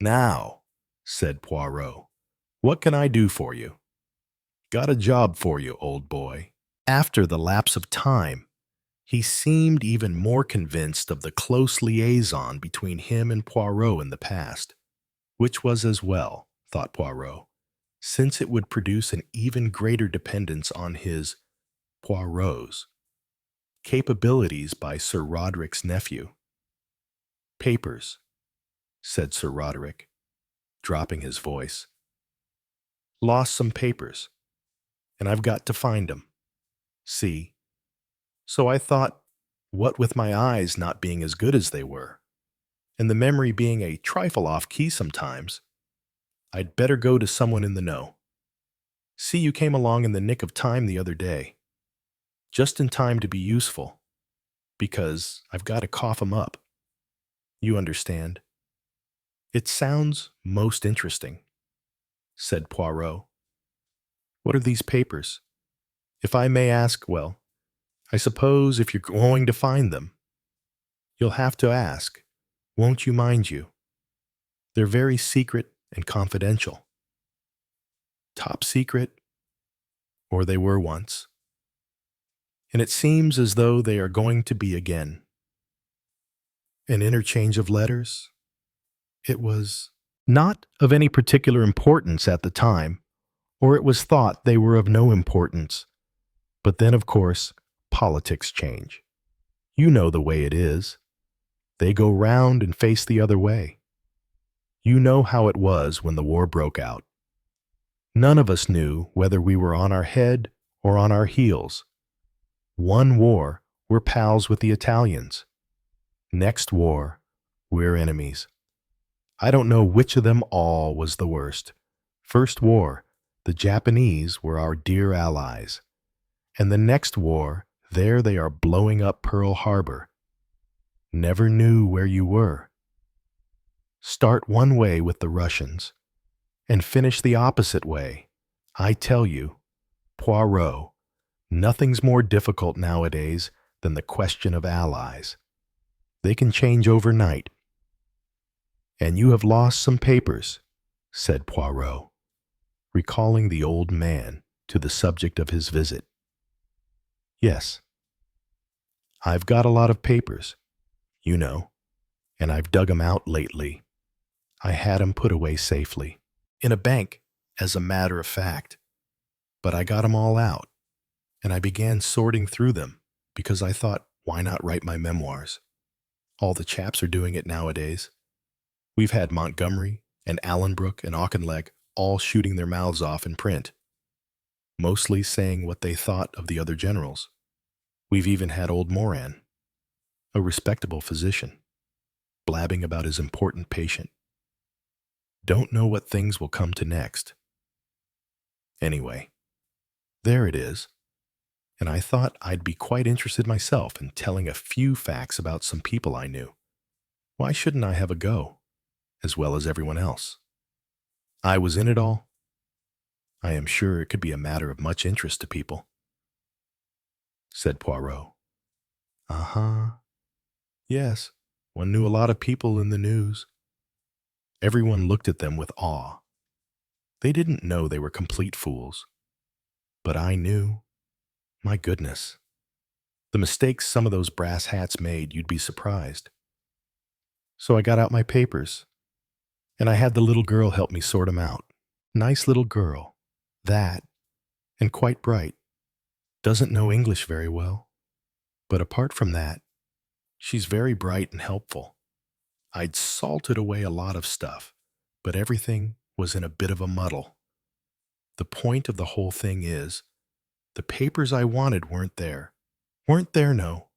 "Now," said Poirot, "what can I do for you?" "Got a job for you, old boy." After the lapse of time, he seemed even more convinced of the close liaison between him and Poirot in the past, which was as well, thought Poirot, since it would produce an even greater dependence on his, Poirot's, capabilities by Sir Roderick's nephew. "Papers," said Sir Roderick, dropping his voice. "Lost some papers, and I've got to find 'em. See? So I thought, what with my eyes not being as good as they were, and the memory being a trifle off-key sometimes, I'd better go to someone in the know. See, you came along in the nick of time the other day, just in time to be useful, because I've got to cough 'em up. You understand." "It sounds most interesting," said Poirot. "What are these papers? If I may ask, well, I suppose if you're going to find them, you'll have to ask, won't you mind you? They're very secret and confidential." "Top secret, or they were once. And it seems as though they are going to be again." "An interchange of letters?" "It was not of any particular importance at the time, or it was thought they were of no importance. But then, of course, politics change. You know the way it is. They go round and face the other way. You know how it was when the war broke out. None of us knew whether we were on our head or on our heels. One war, we're pals with the Italians. Next war, we're enemies. I don't know which of them all was the worst. First war, the Japanese were our dear allies. And the next war, there they are blowing up Pearl Harbor. Never knew where you were. Start one way with the Russians, and finish the opposite way. I tell you, Poirot, nothing's more difficult nowadays than the question of allies. They can change overnight." "And you have lost some papers," said Poirot, recalling the old man to the subject of his visit. "Yes. I've got a lot of papers, you know, and I've dug 'em out lately. I had 'em put away safely. In a bank, as a matter of fact. But I got 'em all out, and I began sorting through them because I thought, why not write my memoirs? All the chaps are doing it nowadays. We've had Montgomery and Allenbrook and Auchinleck all shooting their mouths off in print, mostly saying what they thought of the other generals. We've even had old Moran, a respectable physician, blabbing about his important patient. Don't know what things will come to next. Anyway, there it is, and I thought I'd be quite interested myself in telling a few facts about some people I knew. Why shouldn't I have a go, as well as everyone else? I was in it all. I am sure it could be a matter of much interest to people, said Poirot. Uh-huh. Yes, one knew a lot of people in the news. Everyone looked at them with awe. They didn't know they were complete fools. But I knew. My goodness. The mistakes some of those brass hats made, you'd be surprised. So I got out my papers, and I had the little girl help me sort 'em out. Nice little girl. That, and quite bright. Doesn't know English very well. But apart from that, she's very bright and helpful. I'd salted away a lot of stuff, but everything was in a bit of a muddle. The point of the whole thing is, the papers I wanted weren't there. Weren't there, no.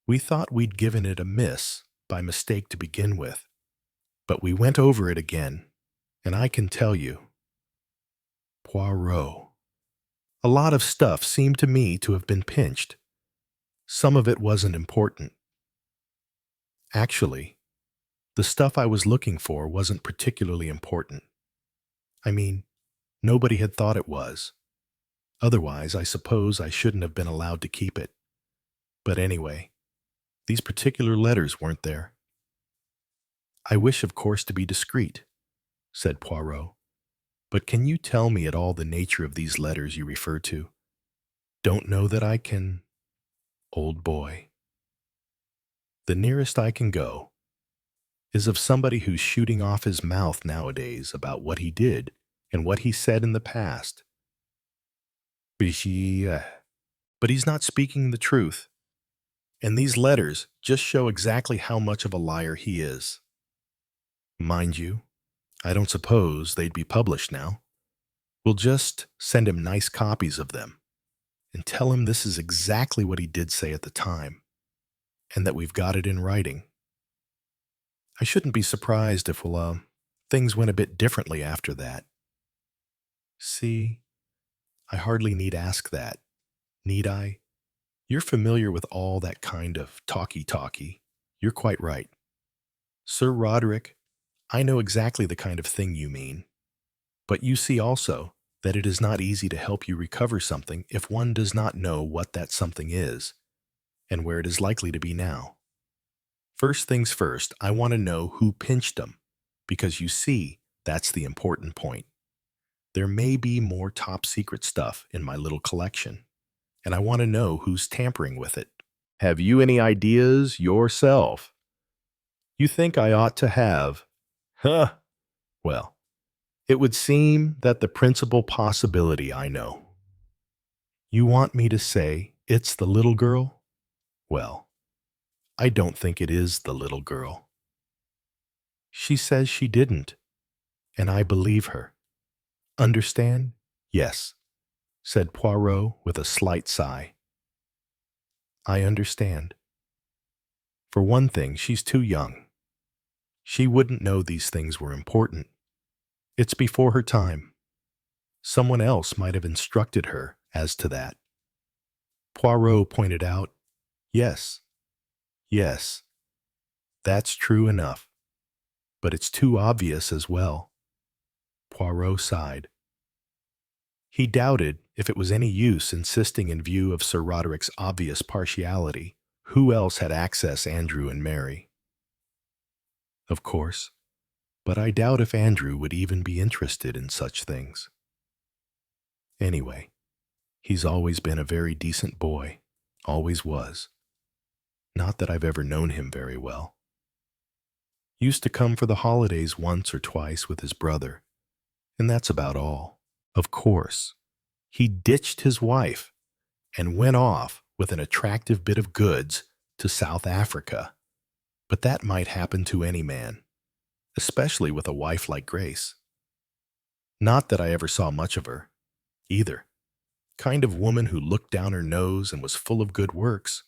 We thought we'd given it a miss by mistake to begin with, but we went over it again, and I can tell you, Poirot, a lot of stuff seemed to me to have been pinched. Some of it wasn't important. Actually, the stuff I was looking for wasn't particularly important. I mean, nobody had thought it was. Otherwise, I suppose I shouldn't have been allowed to keep it. But anyway, these particular letters weren't there. I wish, of course, to be discreet, said Poirot. But can you tell me at all the nature of these letters you refer to? Don't know that I can. Old boy. The nearest I can go is of somebody who's shooting off his mouth nowadays about what he did and what he said in the past. But he's not speaking the truth. And these letters just show exactly how much of a liar he is. Mind you, I don't suppose they'd be published now. We'll just send him nice copies of them and tell him this is exactly what he did say at the time, and that we've got it in writing. I shouldn't be surprised if, things went a bit differently after that. See, I hardly need ask that, need I? You're familiar with all that kind of talky-talky. You're quite right. Sir Roderick, I know exactly the kind of thing you mean. But you see also that it is not easy to help you recover something if one does not know what that something is, and where it is likely to be now. First things first, I want to know who pinched them, because you see, that's the important point. There may be more top-secret stuff in my little collection, and I want to know who's tampering with it. Have you any ideas yourself? You think I ought to have? Huh. Well, it would seem that the principal possibility I know. You want me to say it's the little girl? Well, I don't think it is the little girl. She says she didn't, and I believe her. Understand? Yes, said Poirot with a slight sigh. I understand. For one thing, she's too young. She wouldn't know these things were important. It's before her time. Someone else might have instructed her as to that. Poirot pointed out, yes, that's true enough. But it's too obvious as well. Poirot sighed. He doubted if it was any use insisting in view of Sir Roderick's obvious partiality, who else had access Andrew and Mary. Of course, but I doubt if Andrew would even be interested in such things. Anyway, he's always been a very decent boy, always was. Not that I've ever known him very well. Used to come for the holidays once or twice with his brother, and that's about all. Of course, he ditched his wife and went off with an attractive bit of goods to South Africa. But that might happen to any man, especially with a wife like Grace. Not that I ever saw much of her, either. Kind of woman who looked down her nose and was full of good works.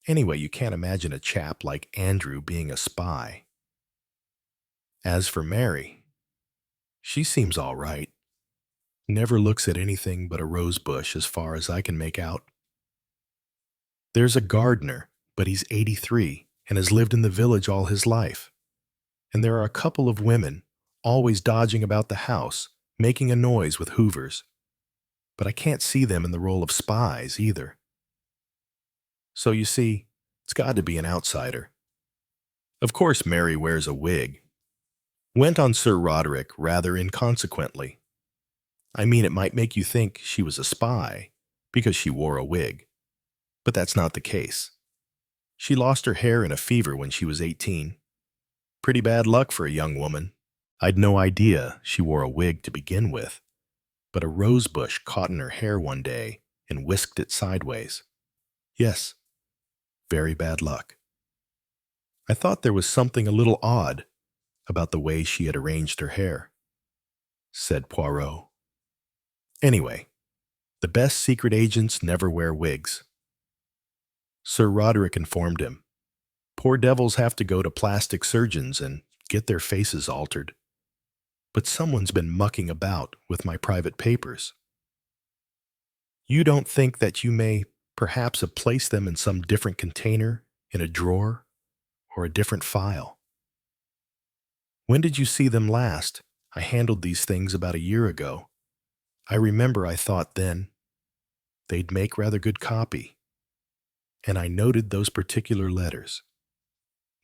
Anyway, you can't imagine a chap like Andrew being a spy. As for Mary, she seems all right. Never looks at anything but a rose bush as far as I can make out. There's a gardener, but he's 83 and has lived in the village all his life. And there are a couple of women always dodging about the house, making a noise with hoovers. But I can't see them in the role of spies either. So you see, it's got to be an outsider. Of course, Mary wears a wig. Went on Sir Roderick rather inconsequently. I mean, it might make you think she was a spy because she wore a wig. But that's not the case. She lost her hair in a fever when she was 18. Pretty bad luck for a young woman. I'd no idea she wore a wig to begin with, but a rose bush caught in her hair one day and whisked it sideways. Yes, very bad luck. I thought there was something a little odd about the way she had arranged her hair, said Poirot. Anyway, the best secret agents never wear wigs. Sir Roderick informed him. Poor devils have to go to plastic surgeons and get their faces altered. But someone's been mucking about with my private papers. You don't think that you may perhaps have placed them in some different container, in a drawer, or a different file? When did you see them last? I handled these things about a year ago. I remember I thought then they'd make rather good copy. And I noted those particular letters.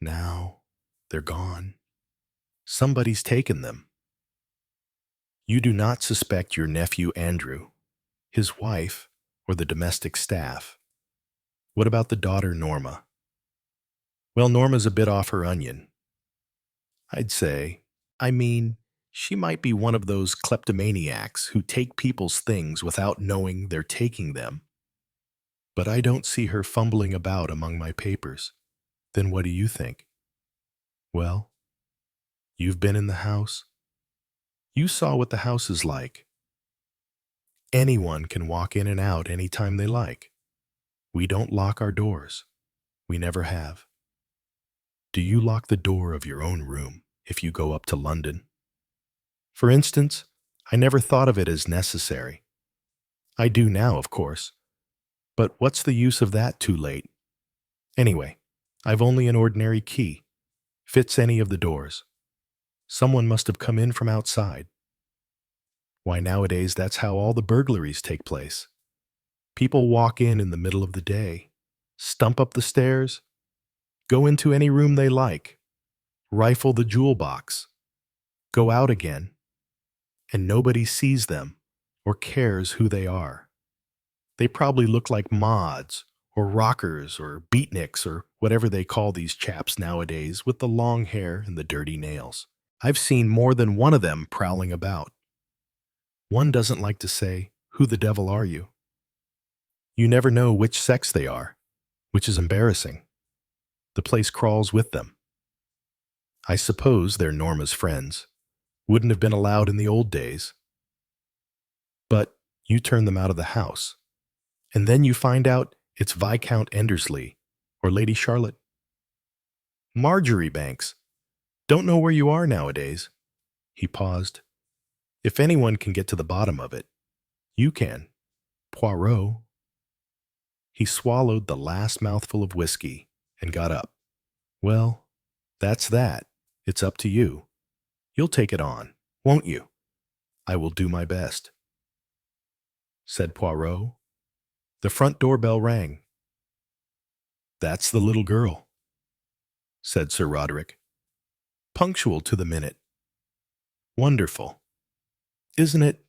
Now they're gone. Somebody's taken them. You do not suspect your nephew Andrew, his wife, or the domestic staff. What about the daughter Norma? Well, Norma's a bit off her onion. I'd say, she might be one of those kleptomaniacs who take people's things without knowing they're taking them. But I don't see her fumbling about among my papers. Then what do you think? Well, you've been in the house. You saw what the house is like. Anyone can walk in and out any time they like. We don't lock our doors. We never have. Do you lock the door of your own room if you go up to London? For instance, I never thought of it as necessary. I do now, of course. But what's the use of that too late? Anyway, I've only an ordinary key. Fits any of the doors. Someone must have come in from outside. Why, nowadays that's how all the burglaries take place. People walk in the middle of the day, stump up the stairs, go into any room they like, rifle the jewel box, go out again, and nobody sees them or cares who they are. They probably look like mods or rockers or beatniks or whatever they call these chaps nowadays with the long hair and the dirty nails. I've seen more than one of them prowling about. One doesn't like to say, "Who the devil are you?" You never know which sex they are, which is embarrassing. The place crawls with them. I suppose they're Norma's friends. Wouldn't have been allowed in the old days. But you turn them out of the house, and then you find out it's Viscount Endersley or Lady Charlotte. Marjorie Banks. Don't know where you are nowadays. He paused. If anyone can get to the bottom of it, you can. Poirot. He swallowed the last mouthful of whiskey and got up. Well, that's that. It's up to you. You'll take it on, won't you? I will do my best, said Poirot. The front doorbell rang. That's the little girl, said Sir Roderick. Punctual to the minute. Wonderful. Isn't it?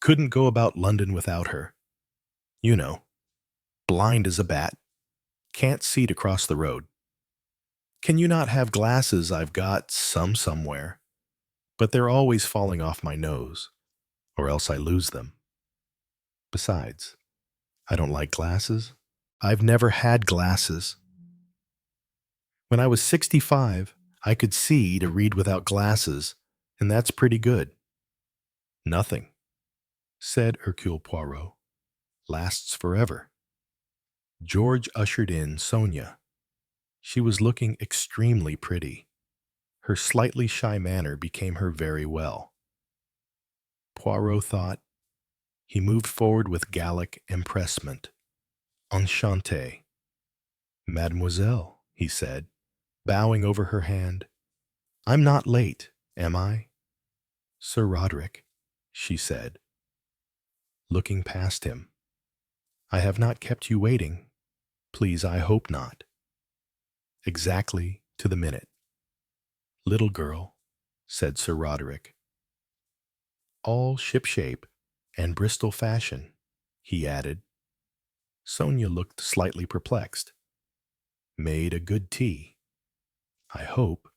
Couldn't go about London without her. You know, blind as a bat. Can't see to cross the road. Can you not have glasses? I've got some somewhere, but they're always falling off my nose. or else I lose them. Besides, I don't like glasses. I've never had glasses. When I was 65, I could see to read without glasses, and that's pretty good. Nothing, said Hercule Poirot, lasts forever. George ushered in Sonia. She was looking extremely pretty. Her slightly shy manner became her very well. Poirot thought. He moved forward with Gallic empressement. Enchanté. Mademoiselle, he said, bowing over her hand. I'm not late, am I? Sir Roderick, she said, looking past him. I have not kept you waiting. Please, I hope not. Exactly to the minute. Little girl, said Sir Roderick. All shipshape and Bristol fashion, he added. Sonia looked slightly perplexed. Made a good tea. I hope.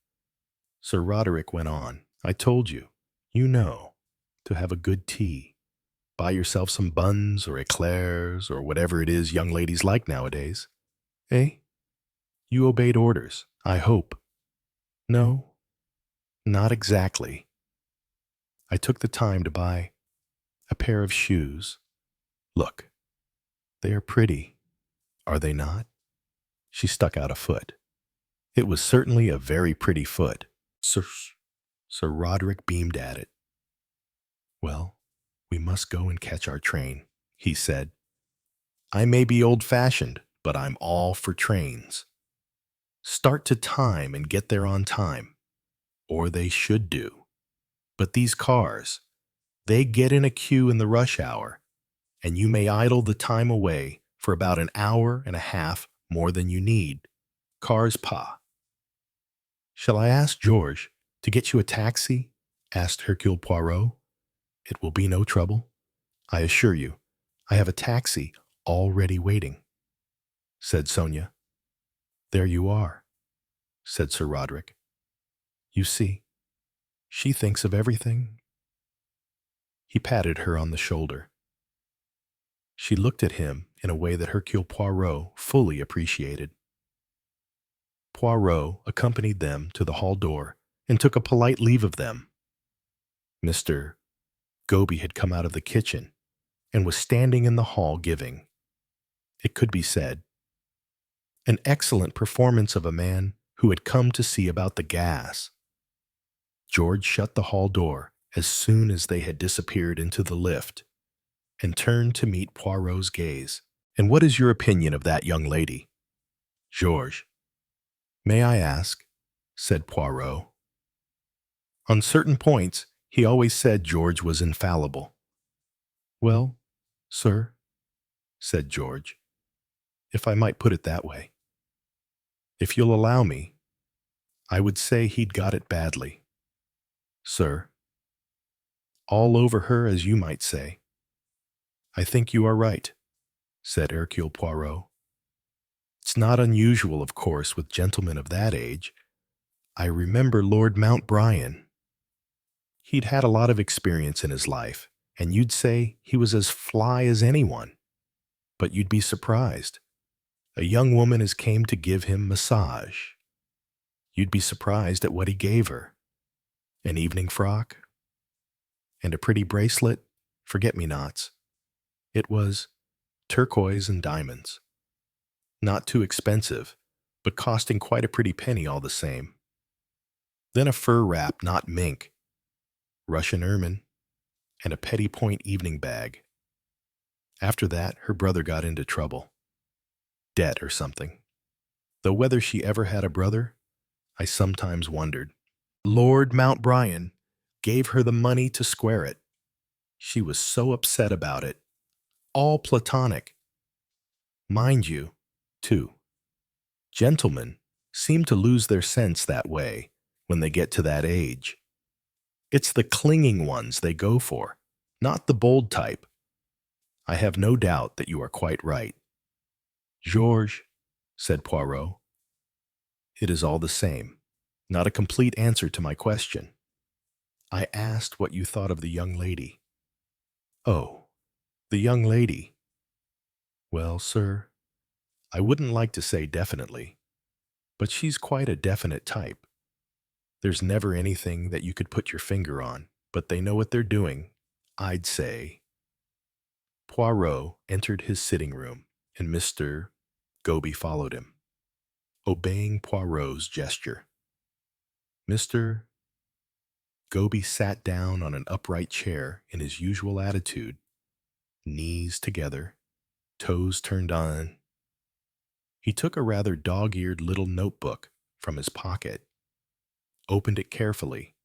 Sir Roderick went on. I told you, you know, to have a good tea. Buy yourself some buns or eclairs or whatever it is young ladies like nowadays. Eh? You obeyed orders, I hope. No, not exactly. I took the time to buy a pair of shoes. Look, they are pretty, are they not? She stuck out a foot. It was certainly a very pretty foot. Sir Roderick beamed at it. Well, we must go and catch our train, he said. I may be old-fashioned, but I'm all for trains. Start to time and get there on time. Or they should do. But these cars, they get in a queue in the rush hour, and you may idle the time away for about an hour and a half more than you need. Cars pas. Shall I ask George to get you a taxi? Asked Hercule Poirot. It will be no trouble. I assure you, I have a taxi already waiting, said Sonia. There you are, said Sir Roderick. You see, she thinks of everything. He patted her on the shoulder. She looked at him in a way that Hercule Poirot fully appreciated. Poirot accompanied them to the hall door and took a polite leave of them. Mr. Goby had come out of the kitchen and was standing in the hall giving, it could be said, an excellent performance of a man who had come to see about the gas. George shut the hall door as soon as they had disappeared into the lift and turned to meet Poirot's gaze. And what is your opinion of that young lady? George. May I ask? Said Poirot. On certain points, he always said George was infallible. Well, sir, said George, if I might put it that way. If you'll allow me, I would say he'd got it badly. Sir, all over her, as you might say. I think you are right, said Hercule Poirot. It's not unusual, of course, with gentlemen of that age. I remember Lord Mount Bryan. He'd had a lot of experience in his life, and you'd say he was as fly as anyone. But you'd be surprised. A young woman has came to give him massage. You'd be surprised at what he gave her. An evening frock, and a pretty bracelet, forget-me-nots. It was turquoise and diamonds. Not too expensive, but costing quite a pretty penny all the same. Then a fur wrap, not mink, Russian ermine, and a petty point evening bag. After that, her brother got into trouble. Debt or something. Though whether she ever had a brother, I sometimes wondered. Lord Mount Bryan gave her the money to square it. She was so upset about it. All platonic. Mind you, too, gentlemen seem to lose their sense that way when they get to that age. It's the clinging ones they go for, not the bold type. I have no doubt that you are quite right. Georges, said Poirot. It is all the same. Not a complete answer to my question. I asked what you thought of the young lady. Oh, the young lady. Well, sir, I wouldn't like to say definitely, but she's quite a definite type. There's never anything that you could put your finger on, but they know what they're doing, I'd say. Poirot entered his sitting room, and Mr. Goby followed him, obeying Poirot's gesture. Mr. Goby sat down on an upright chair in his usual attitude, knees together, toes turned on. He took a rather dog-eared little notebook from his pocket, opened it carefully,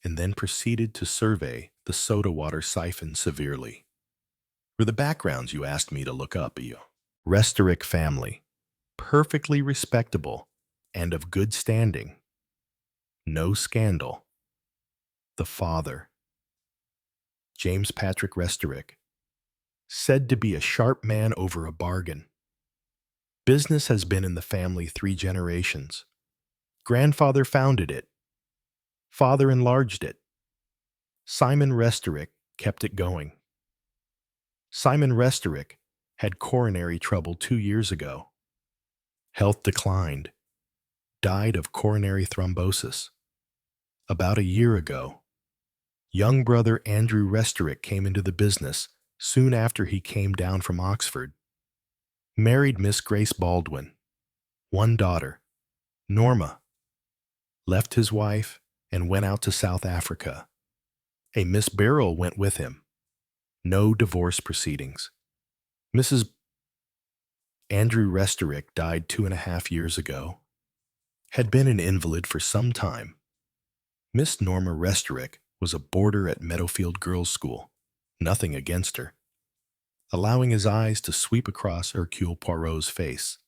and then proceeded to survey the soda water siphon severely. For the backgrounds you asked me to look up, you. Restorick family, perfectly respectable and of good standing. No scandal. The father, James Patrick Restorick, said to be a sharp man over a bargain. Business has been in the family 3 generations. Grandfather founded it. Father enlarged it. Simon Restorick kept it going. Simon Restorick had coronary trouble 2 years ago. Health declined. Died of coronary thrombosis. About a year ago, young brother Andrew Restorick came into the business soon after he came down from Oxford. Married Miss Grace Baldwin. 1 daughter, Norma. Left his wife and went out to South Africa. A Miss Beryl went with him. No divorce proceedings. Mrs. Andrew Restorick died 2.5 years ago. Had been an invalid for some time. Miss Norma Restorick was a boarder at Meadowfield Girls' School. Nothing against her. Allowing his eyes to sweep across Hercule Poirot's face.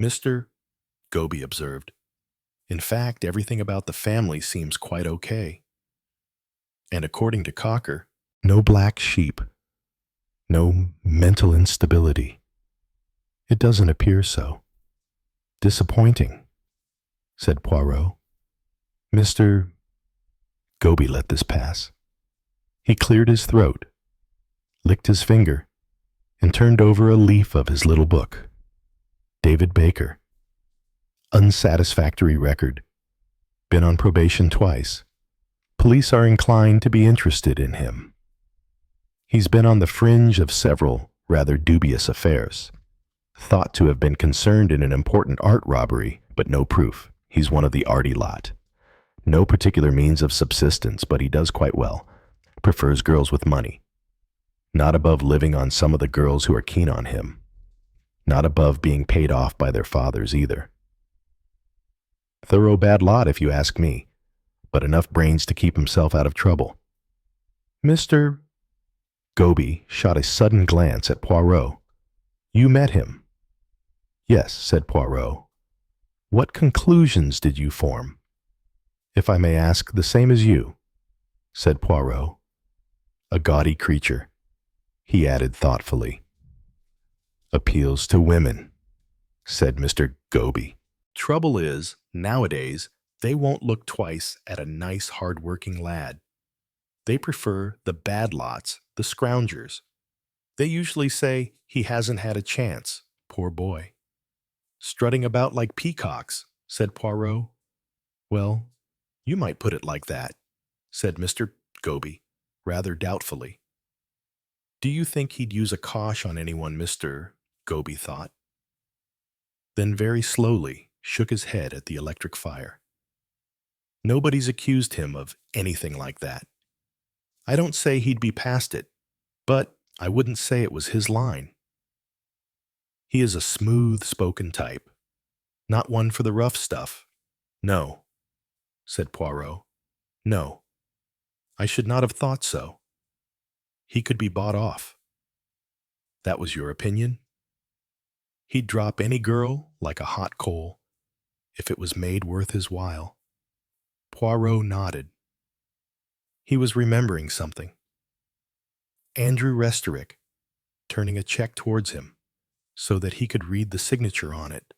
Mr. Goby observed, in fact, everything about the family seems quite okay. And according to Cocker, no black sheep, no mental instability. It doesn't appear so. Disappointing, said Poirot. Mr. Goby let this pass. He cleared his throat, licked his finger, and turned over a leaf of his little book. David Baker. Unsatisfactory record. Been on probation twice. Police are inclined to be interested in him. He's been on the fringe of several rather dubious affairs. Thought to have been concerned in an important art robbery, but no proof. He's one of the arty lot. No particular means of subsistence, but he does quite well. Prefers girls with money. Not above living on some of the girls who are keen on him. Not above being paid off by their fathers either. Thorough bad lot, if you ask me, but enough brains to keep himself out of trouble. Mr. Goby shot a sudden glance at Poirot. You met him? Yes, said Poirot. What conclusions did you form? If I may ask, the same as you, said Poirot. A gaudy creature, he added thoughtfully. Appeals to women, said Mr. Goby. Trouble is, nowadays, they won't look twice at a nice, hard-working lad. They prefer the bad lots, the scroungers. They usually say he hasn't had a chance, poor boy. Strutting about like peacocks, said Poirot. Well, you might put it like that, said Mr. Goby, rather doubtfully. Do you think he'd use a cosh on anyone, Mr. Goby thought? Then very slowly shook his head at the electric fire. Nobody's accused him of anything like that. I don't say he'd be past it, but I wouldn't say it was his line. He is a smooth-spoken type, not one for the rough stuff. No, said Poirot. No, I should not have thought so. He could be bought off. That was your opinion? He'd drop any girl like a hot coal, if it was made worth his while. Poirot nodded. He was remembering something. Andrew Restorick, turning a check towards him, so that he could read the signature on it.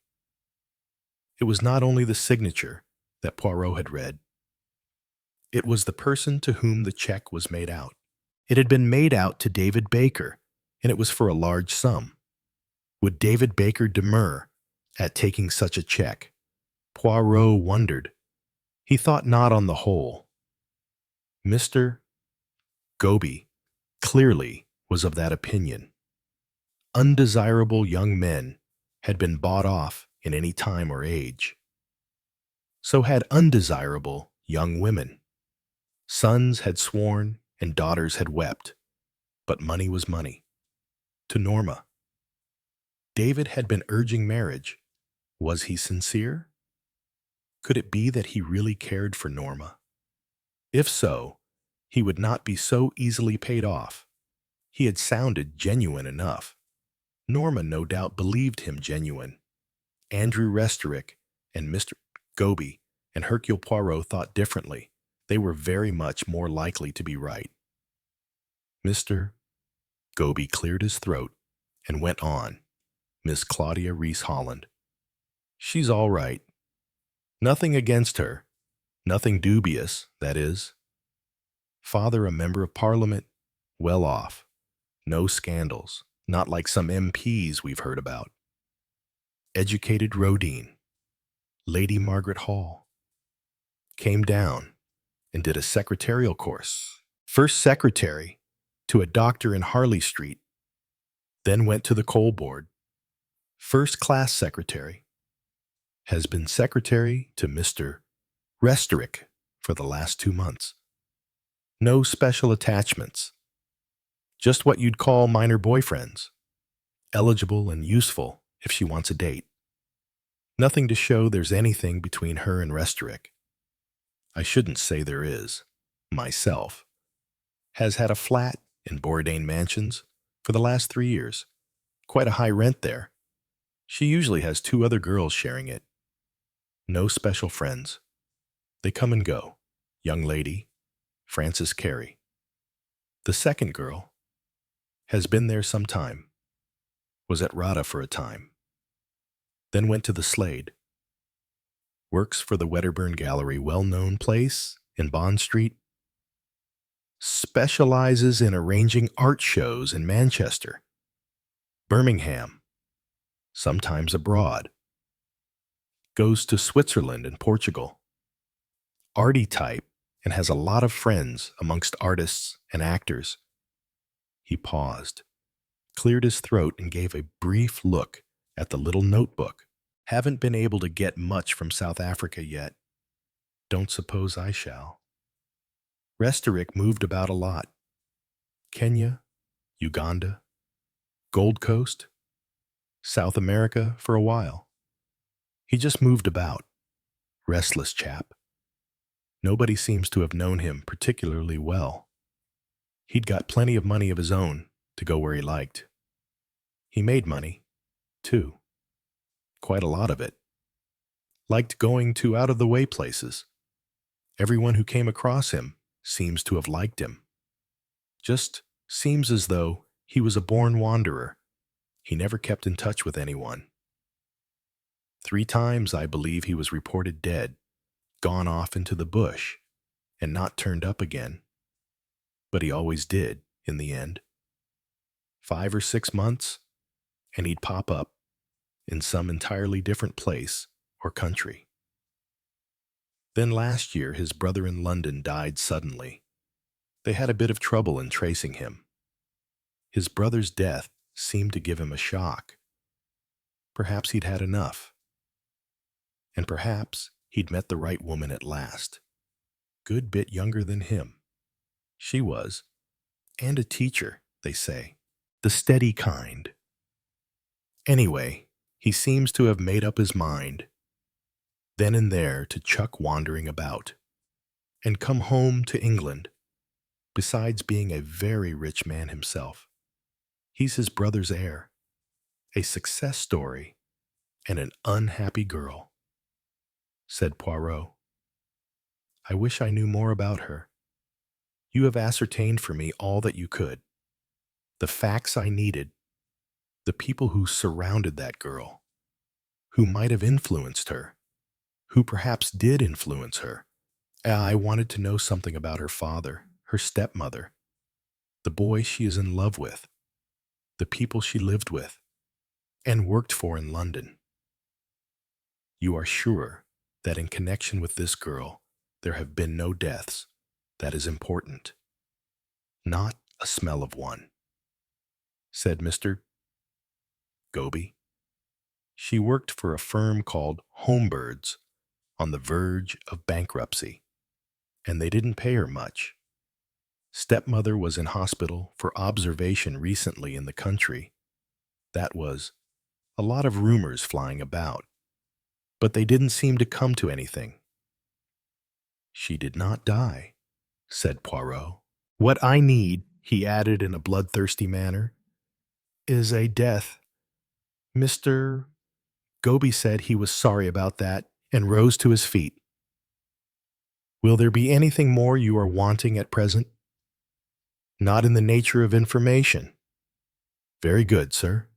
It was not only the signature that Poirot had read. It was the person to whom the check was made out. It had been made out to David Baker, and it was for a large sum. Would David Baker demur at taking such a check? Poirot wondered. He thought not on the whole. Mr. Goby clearly was of that opinion. Undesirable young men had been bought off in any time or age. So had undesirable young women. Sons had sworn and daughters had wept, but money was money. To Norma. David had been urging marriage. Was he sincere? Could it be that he really cared for Norma? If so, he would not be so easily paid off. He had sounded genuine enough. Norma no doubt believed him genuine. Andrew Restorick and Mr. Goby and Hercule Poirot thought differently. They were very much more likely to be right. Mr. Goby cleared his throat and went on. Miss Claudia Reese Holland. She's all right. Nothing against her. Nothing dubious, that is. Father a member of Parliament, well off. No scandals, not like some MPs we've heard about. Educated Rodine. Lady Margaret Hall. Came down and did a secretarial course. First secretary to a doctor in Harley Street. Then went to the coal board. First-class secretary. Has been secretary to Mr. Restorick for the last 2 months. No special attachments. Just what you'd call minor boyfriends. Eligible and useful if she wants a date. Nothing to show there's anything between her and Restorick. I shouldn't say there is. Myself. Has had a flat in Bourdain Mansions for the last 3 years. Quite a high rent there. She usually has 2 other girls sharing it. No special friends. They come and go. Young lady, Frances Carey. The second girl has been there some time. Was at Rada for a time. Then went to the Slade. Works for the Wedderburn Gallery, well-known place in Bond Street. Specializes in arranging art shows in Manchester, Birmingham, sometimes abroad. Goes to Switzerland and Portugal. Arty type and has a lot of friends amongst artists and actors. He paused, cleared his throat and gave a brief look at the little notebook. Haven't been able to get much from South Africa yet. Don't suppose I shall. Restorick moved about a lot. Kenya, Uganda, Gold Coast, South America for a while. He just moved about. Restless chap. Nobody seems to have known him particularly well. He'd got plenty of money of his own to go where he liked. He made money, too. Quite a lot of it. Liked going to out-of-the-way places. Everyone who came across him seems to have liked him. Just seems as though he was a born wanderer. He never kept in touch with anyone. 3 times, I believe, he was reported dead, gone off into the bush, and not turned up again. But he always did, in the end. 5 or 6 months, and he'd pop up in some entirely different place or country. Then last year, his brother in London died suddenly. They had a bit of trouble in tracing him. His brother's death seemed to give him a shock. Perhaps he'd had enough. And perhaps he'd met the right woman at last. Good bit younger than him. She was. And a teacher, they say. The steady kind. Anyway, he seems to have made up his mind, then and there, to chuck wandering about, and come home to England, besides being a very rich man himself. He's his brother's heir, a success story, and an unhappy girl, said Poirot. I wish I knew more about her. You have ascertained for me all that you could. The facts I needed, the people who surrounded that girl, who might have influenced her, who perhaps did influence her. I wanted to know something about her father, her stepmother. the boy she is in love with, the people she lived with and worked for in London. You are sure that in connection with this girl, there have been no deaths. That is important. Not a smell of one, said Mr. Goby. She worked for a firm called Homebirds on the verge of bankruptcy, and they didn't pay her much. Stepmother was in hospital for observation recently in the country. That was a lot of rumors flying about, but they didn't seem to come to anything. She did not die, said Poirot. What I need, he added in a bloodthirsty manner, is a death. Mr. Goby said he was sorry about that and rose to his feet. Will there be anything more you are wanting at present? Not in the nature of information. Very good, sir.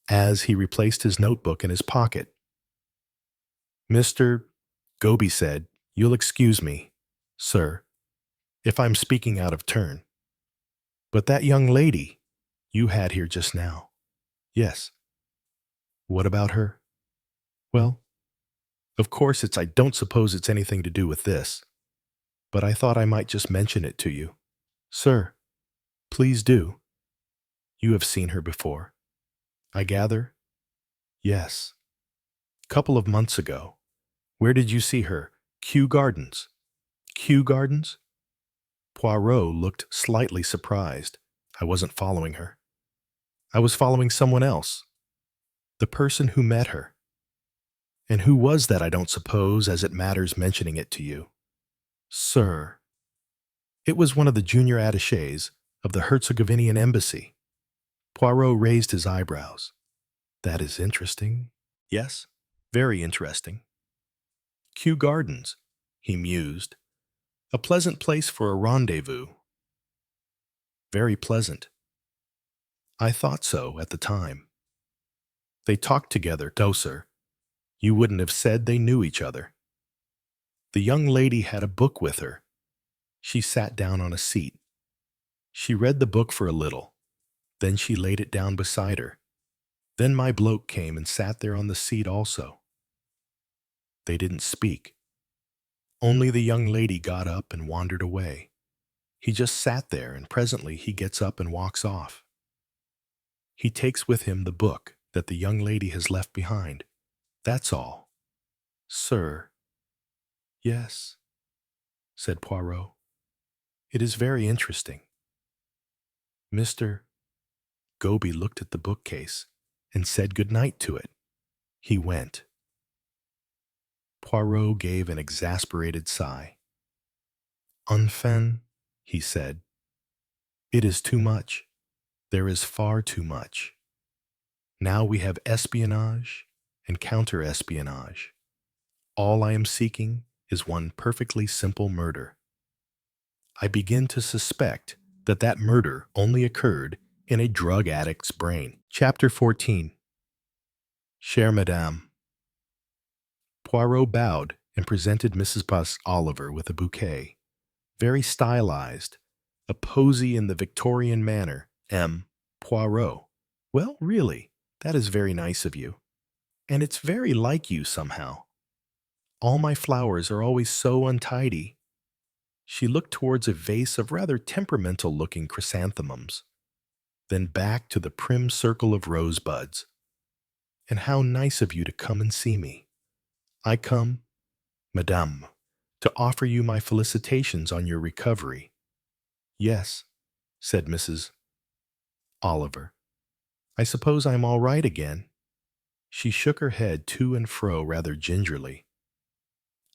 As he replaced his notebook in his pocket, Mr. Goby said, "You'll excuse me, sir, if I'm speaking out of turn. But that young lady you had here just now." "Yes." "What about her?" "Well, of course I don't suppose it's anything to do with this, but I thought I might just mention it to you." "Sir, please do. You have seen her before, I gather?" "Yes. Couple of months ago." "Where did you see her?" "Kew Gardens." "Kew Gardens?" Poirot looked slightly surprised. "I wasn't following her. I was following someone else. The person who met her." "And who was that? I don't suppose, as it matters mentioning it to you." "Sir, it was one of the junior attachés of the Herzegovinian embassy." Poirot raised his eyebrows. "That is interesting." "Yes, very interesting." "Kew Gardens," he mused. "A pleasant place for a rendezvous." "Very pleasant." "I thought so at the time." "They talked together, sir. You wouldn't have said they knew each other." "The young lady had a book with her. She sat down on a seat. She read the book for a little. Then she laid it down beside her. Then my bloke came and sat there on the seat also. They didn't speak. Only the young lady got up and wandered away. He just sat there, and presently he gets up and walks off. He takes with him the book that the young lady has left behind. That's all." "Sir." "Yes," said Poirot. "It is very interesting." Mr. Goby looked at the bookcase and said good night to it. He went. Poirot gave an exasperated sigh. "Enfin," he said, "it is too much. There is far too much. Now we have espionage and counter-espionage. All I am seeking is one perfectly simple murder. I begin to suspect that that murder only occurred in a drug addict's brain." Chapter 14. Chère Madame. Poirot bowed and presented Mrs. Busk Oliver with a bouquet. Very stylized, a posy in the Victorian manner. M. Poirot. "Well, really, that is very nice of you. And it's very like you somehow. All my flowers are always so untidy." She looked towards a vase of rather temperamental-looking chrysanthemums, then back to the prim circle of rosebuds. "And how nice of you to come and see me. I come, Madame, to offer you my felicitations on your recovery." "Yes," said Mrs. Oliver. "I suppose I'm all right again." She shook her head to and fro rather gingerly.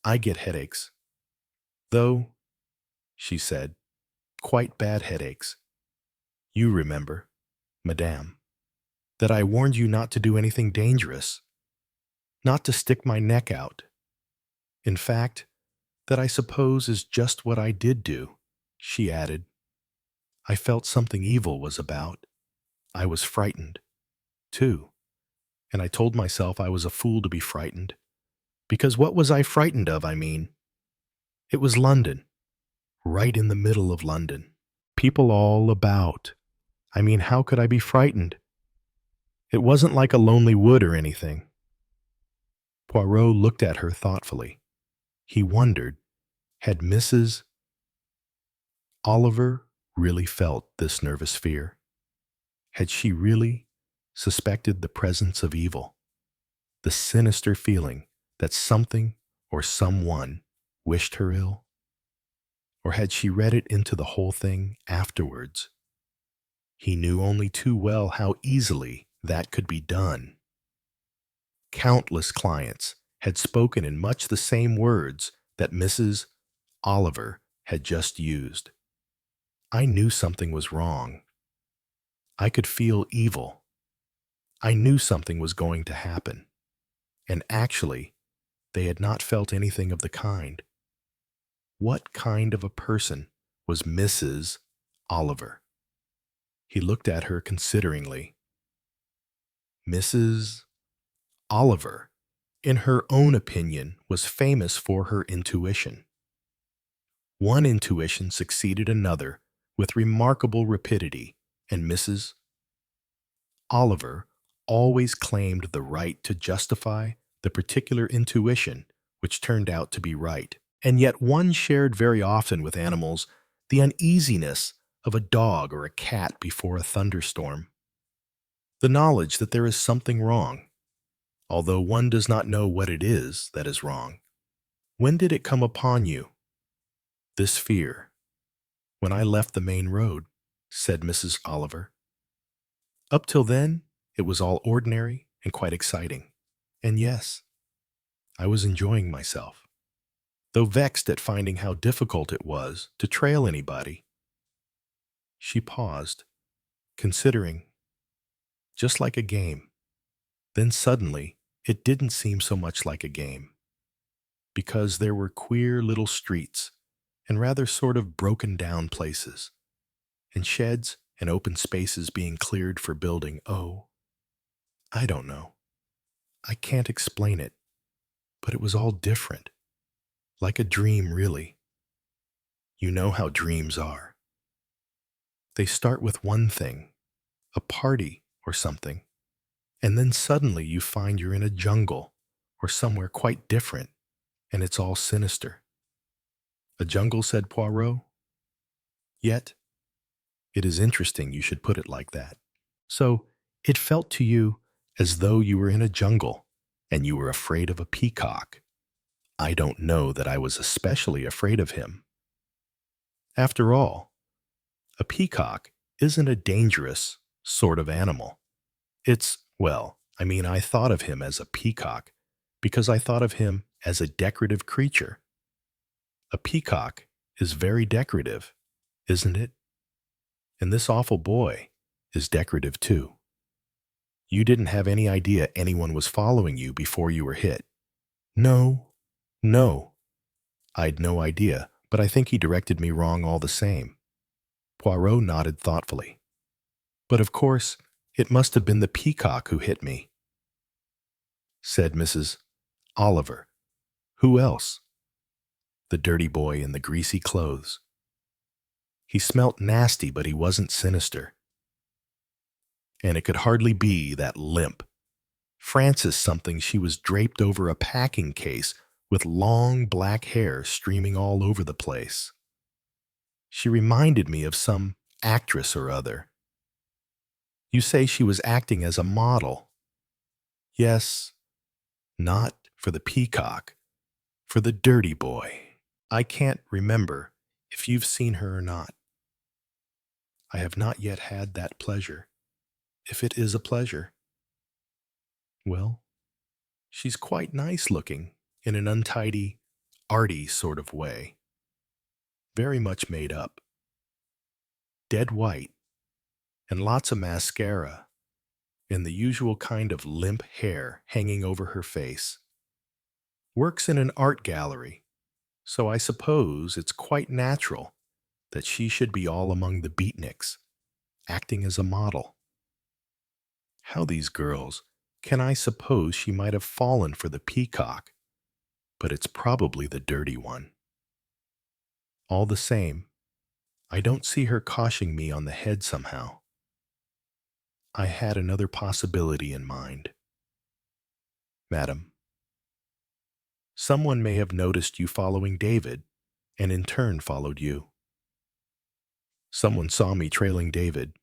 "I get headaches. Though," she said, "quite bad headaches. You remember, Madame, that I warned you not to do anything dangerous, not to stick my neck out. In fact, that I suppose is just what I did do," she added. "I felt something evil was about. I was frightened, too, and I told myself I was a fool to be frightened. Because what was I frightened of, I mean? It was London, right in the middle of London. People all about. I mean, how could I be frightened? It wasn't like a lonely wood or anything. Poirot looked at her thoughtfully. He wondered, had Mrs. Oliver really felt this nervous fear? Had she really suspected the presence of evil? The sinister feeling that something or someone wished her ill? Or had she read it into the whole thing afterwards? He knew only too well how easily that could be done. Countless clients had spoken in much the same words that Mrs. Oliver had just used. I knew something was wrong. I could feel evil. I knew something was going to happen. And actually, they had not felt anything of the kind. What kind of a person was Mrs. Oliver? He looked at her consideringly. Mrs. Oliver, in her own opinion, was famous for her intuition. One intuition succeeded another with remarkable rapidity, and Mrs. Oliver always claimed the right to justify the particular intuition which turned out to be right. And yet one shared very often with animals the uneasiness of a dog or a cat before a thunderstorm. The knowledge that there is something wrong, although one does not know what it is that is wrong. When did it come upon you? This fear. When I left the main road, said Mrs. Oliver. Up till then, it was all ordinary and quite exciting. And yes, I was enjoying myself, though vexed at finding how difficult it was to trail anybody. She paused, considering, just like a game. Then suddenly, it didn't seem so much like a game, because there were queer little streets and rather sort of broken down places, and sheds and open spaces being cleared for building. Oh, I don't know. I can't explain it, but it was all different, like a dream, really. You know how dreams are. They start with one thing, a party or something, and then suddenly you find you're in a jungle or somewhere quite different, and it's all sinister. A jungle, said Poirot. Yet, it is interesting you should put it like that. So, it felt to you as though you were in a jungle and you were afraid of a peacock. I don't know that I was especially afraid of him. After all, a peacock isn't a dangerous sort of animal. I thought of him as a peacock because I thought of him as a decorative creature. A peacock is very decorative, isn't it? And this awful boy is decorative too. You didn't have any idea anyone was following you before you were hit. No. I'd no idea, but I think he directed me wrong all the same. Poirot nodded thoughtfully. But of course, it must have been the peacock who hit me, said Mrs. Oliver. Who else? The dirty boy in the greasy clothes. He smelt nasty, but he wasn't sinister. And it could hardly be that limp. Frances something, she was draped over a packing case with long black hair streaming all over the place. She reminded me of some actress or other. You say she was acting as a model. Yes, not for the peacock, for the dirty boy. I can't remember if you've seen her or not. I have not yet had that pleasure, if it is a pleasure. Well, she's quite nice looking in an untidy, arty sort of way. Very much made up. Dead white, and lots of mascara, and the usual kind of limp hair hanging over her face. Works in an art gallery, so I suppose it's quite natural that she should be all among the beatniks, acting as a model. How these girls, can I suppose she might have fallen for the peacock, but it's probably the dirty one. All the same, I don't see her coshing me on the head somehow. I had another possibility in mind. Madam, someone may have noticed you following David, and in turn followed you. Someone saw me trailing David,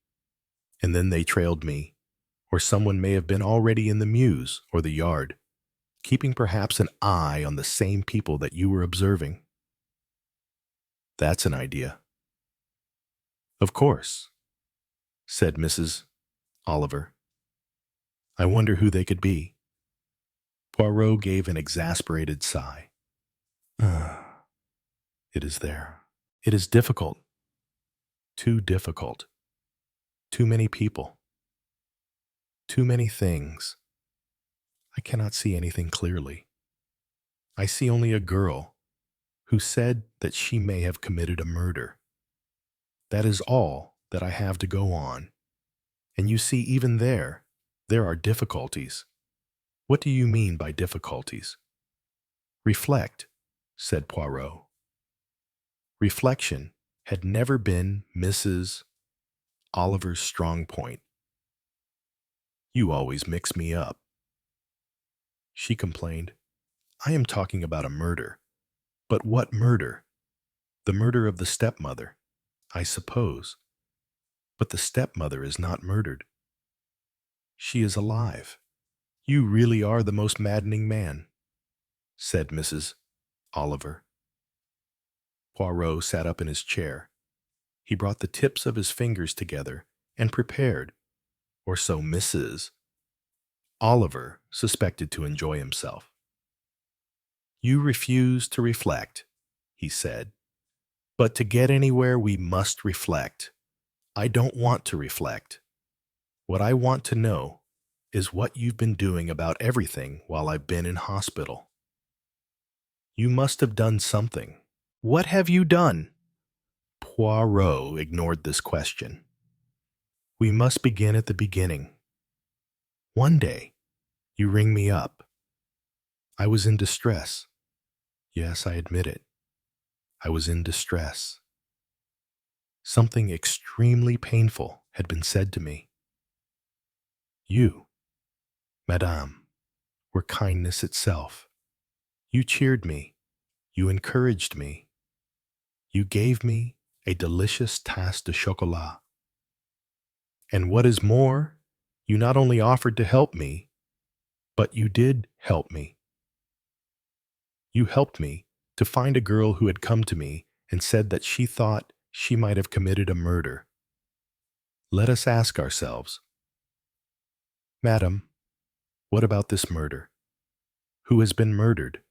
and then they trailed me, or someone may have been already in the mews or the yard, keeping perhaps an eye on the same people that you were observing. That's an idea. Of course, said Mrs. Oliver. I wonder who they could be. Poirot gave an exasperated sigh. It is there. It is difficult. Too difficult. Too many people. Too many things. I cannot see anything clearly. I see only a girl who said that she may have committed a murder. That is all that I have to go on. And you see, even there are difficulties. What do you mean by difficulties? Reflect, said Poirot. Reflection had never been Mrs. Oliver's strong point. You always mix me up, she complained. I am talking about a murder. But what murder? The murder of the stepmother, I suppose. But the stepmother is not murdered. She is alive. You really are the most maddening man, said Mrs. Oliver. Poirot sat up in his chair. He brought the tips of his fingers together and prepared, or so Mrs. Oliver suspected, to enjoy himself. You refuse to reflect, he said. But to get anywhere, we must reflect. I don't want to reflect. What I want to know is what you've been doing about everything while I've been in hospital. You must have done something. What have you done? Poirot ignored this question. We must begin at the beginning. One day, you ring me up. I was in distress. Yes, I admit it. I was in distress. Something extremely painful had been said to me. You, Madame, were kindness itself. You cheered me. You encouraged me. You gave me a delicious tasse de chocolat. And what is more, you not only offered to help me, but you did help me. You helped me to find a girl who had come to me and said that she thought she might have committed a murder. Let us ask ourselves, Madam, what about this murder? Who has been murdered?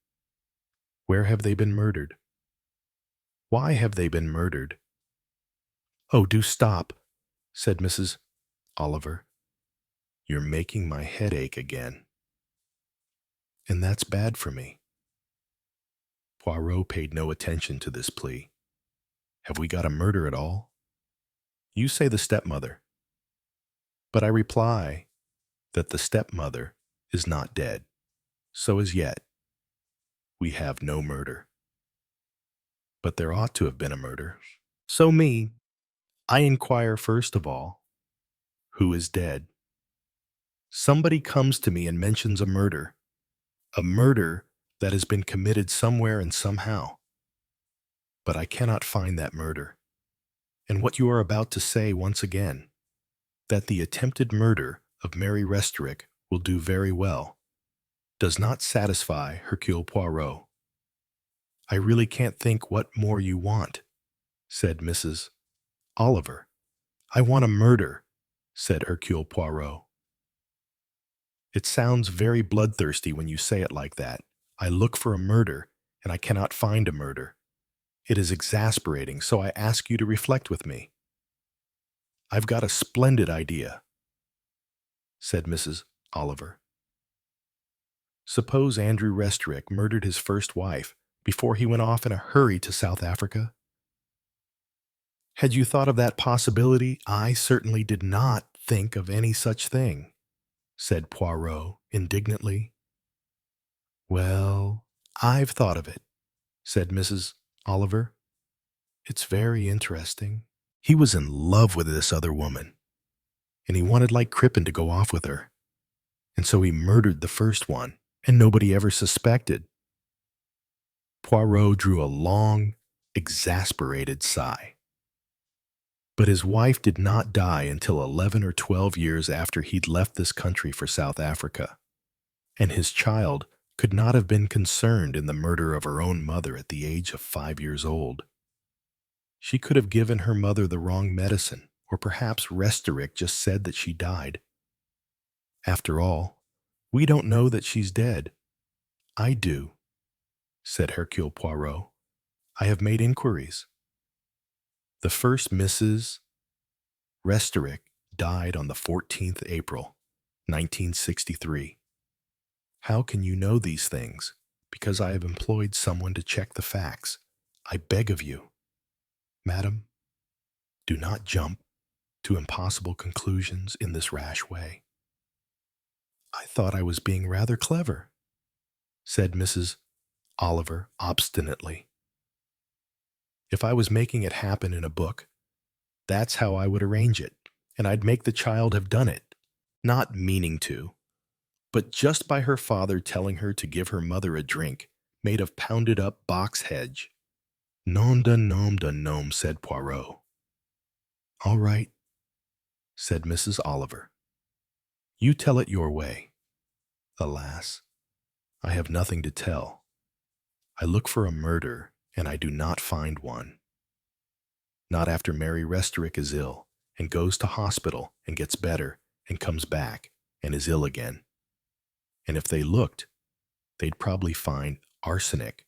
Where have they been murdered? Why have they been murdered? Oh, do stop, said Mrs. Oliver. You're making my head ache again. And that's bad for me. Poirot paid no attention to this plea. Have we got a murder at all? You say the stepmother. But I reply that the stepmother is not dead. So as yet, we have no murder. But there ought to have been a murder. So I inquire first of all, who is dead? Somebody comes to me and mentions a murder that has been committed somewhere and somehow. But I cannot find that murder. And what you are about to say once again, that the attempted murder of Mary Restorick will do very well, does not satisfy Hercule Poirot. I really can't think what more you want, said Mrs. Oliver. I want a murder, said Hercule Poirot. It sounds very bloodthirsty when you say it like that. I look for a murder, and I cannot find a murder. It is exasperating, so I ask you to reflect with me. I've got a splendid idea, said Mrs. Oliver. Suppose Andrew Restorick murdered his first wife before he went off in a hurry to South Africa? Had you thought of that possibility? I certainly did not think of any such thing, said Poirot indignantly. Well, I've thought of it, said Mrs. Oliver. It's very interesting. He was in love with this other woman, and he wanted like Crippen to go off with her. And so he murdered the first one, and nobody ever suspected. Poirot drew a long, exasperated sigh. But his wife did not die until 11 or 12 years after he'd left this country for South Africa, and his child could not have been concerned in the murder of her own mother at the age of 5 years old. She could have given her mother the wrong medicine, or perhaps Restorick just said that she died. After all, we don't know that she's dead. I do, said Hercule Poirot. I have made inquiries. The first Mrs. Restorick died on the 14th April, 1963. How can you know these things? Because I have employed someone to check the facts. I beg of you. Madam, do not jump to impossible conclusions in this rash way. I thought I was being rather clever, said Mrs. Oliver obstinately. If I was making it happen in a book, that's how I would arrange it, and I'd make the child have done it, not meaning to, but just by her father telling her to give her mother a drink made of pounded-up box hedge. Nom de nom, said Poirot. All right, said Mrs. Oliver. You tell it your way. Alas, I have nothing to tell. I look for a murder, and I do not find one. Not after Mary Restorick is ill, and goes to hospital, and gets better, and comes back, and is ill again. And if they looked, they'd probably find arsenic,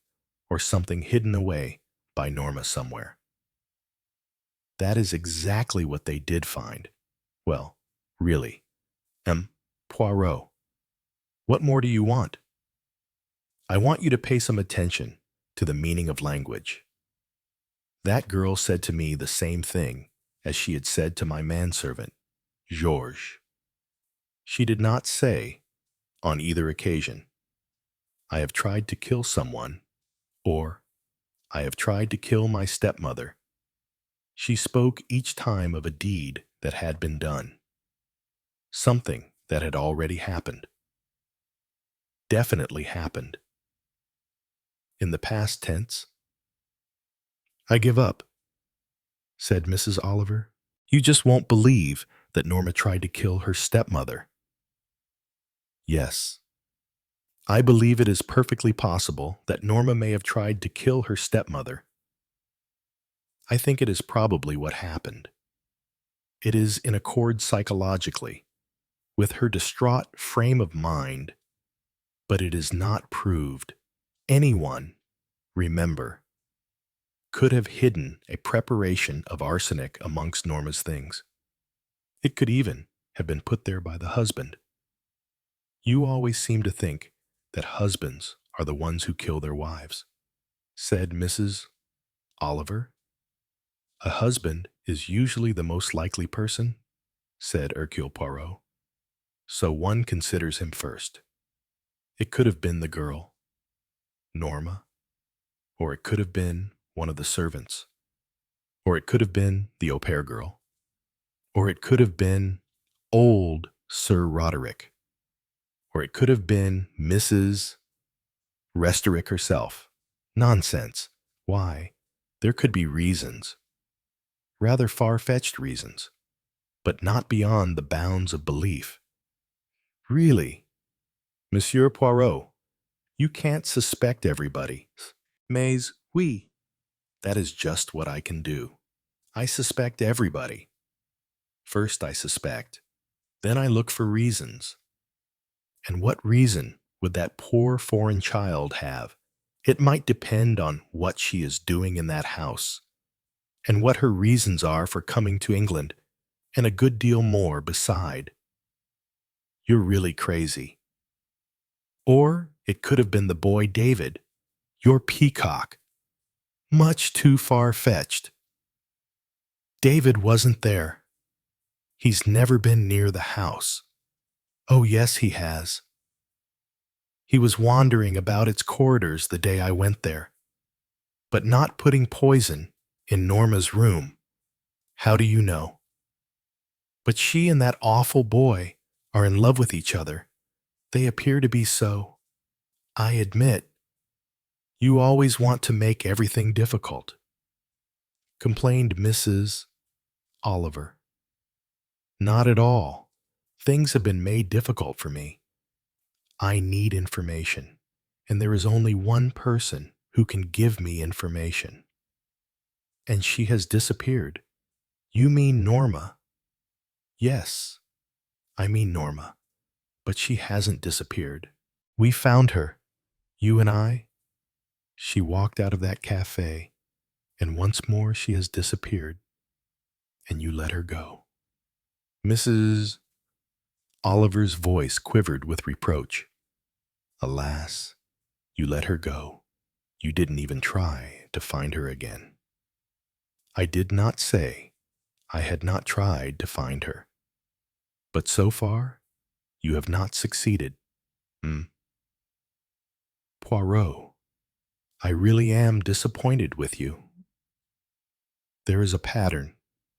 or something hidden away by Norma somewhere. That is exactly what they did find. Well, really. Poirot, what more do you want? I want you to pay some attention to the meaning of language. That girl said to me the same thing as she had said to my manservant, Georges. She did not say, on either occasion, I have tried to kill someone, or I have tried to kill my stepmother. She spoke each time of a deed that had been done, something that had already happened, definitely happened. In the past tense. I give up, said Mrs. Oliver. You just won't believe that Norma tried to kill her stepmother. Yes, I believe it is perfectly possible that Norma may have tried to kill her stepmother. I think it is probably what happened. It is in accord psychologically with her distraught frame of mind, but it is not proved. Anyone, remember, could have hidden a preparation of arsenic amongst Norma's things. It could even have been put there by the husband. You always seem to think that husbands are the ones who kill their wives, said Mrs. Oliver. A husband is usually the most likely person, said Hercule Poirot. So one considers him first. It could have been the girl, Norma, or it could have been one of the servants, or it could have been the au pair girl, or it could have been old Sir Roderick, or it could have been Mrs. Restorick herself. Nonsense. Why? There could be reasons, rather far-fetched reasons, but not beyond the bounds of belief. Really, Monsieur Poirot, you can't suspect everybody. Mais oui, that is just what I can do. I suspect everybody. First I suspect, then I look for reasons. And what reason would that poor foreign child have? It might depend on what she is doing in that house, and what her reasons are for coming to England, and a good deal more beside. You're really crazy. Or it could have been the boy David, your peacock. Much too far-fetched. David wasn't there. He's never been near the house. Oh, yes, he has. He was wandering about its corridors the day I went there, but not putting poison In Norma's room. How do you know? But she and that awful boy are in love with each other. They appear to be so. I admit, you always want to make everything difficult, complained Mrs. Oliver. Not at all. Things have been made difficult for me. I need information, and there is only one person who can give me information. And she has disappeared. You mean Norma? Yes, I mean Norma, but she hasn't disappeared. We found her, you and I. She walked out of that cafe, and once more she has disappeared, and you let her go. Mrs. Oliver's voice quivered with reproach. Alas, you let her go. You didn't even try to find her again. I did not say I had not tried to find her. But so far, you have not succeeded. Poirot, I really am disappointed with you. There is a pattern,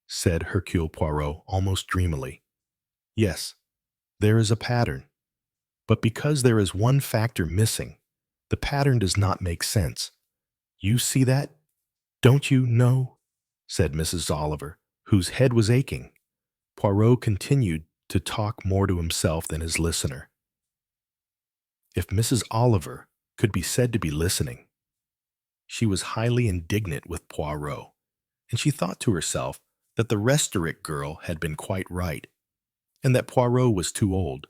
said Hercule Poirot almost dreamily. Yes, there is a pattern. But because there is one factor missing, the pattern does not make sense. You see that? Don't you know? Said Mrs. Oliver, whose head was aching. Poirot continued to talk more to himself than his listener. If Mrs. Oliver could be said to be listening, she was highly indignant with Poirot, and she thought to herself that the restaurant girl had been quite right, and that Poirot was too old.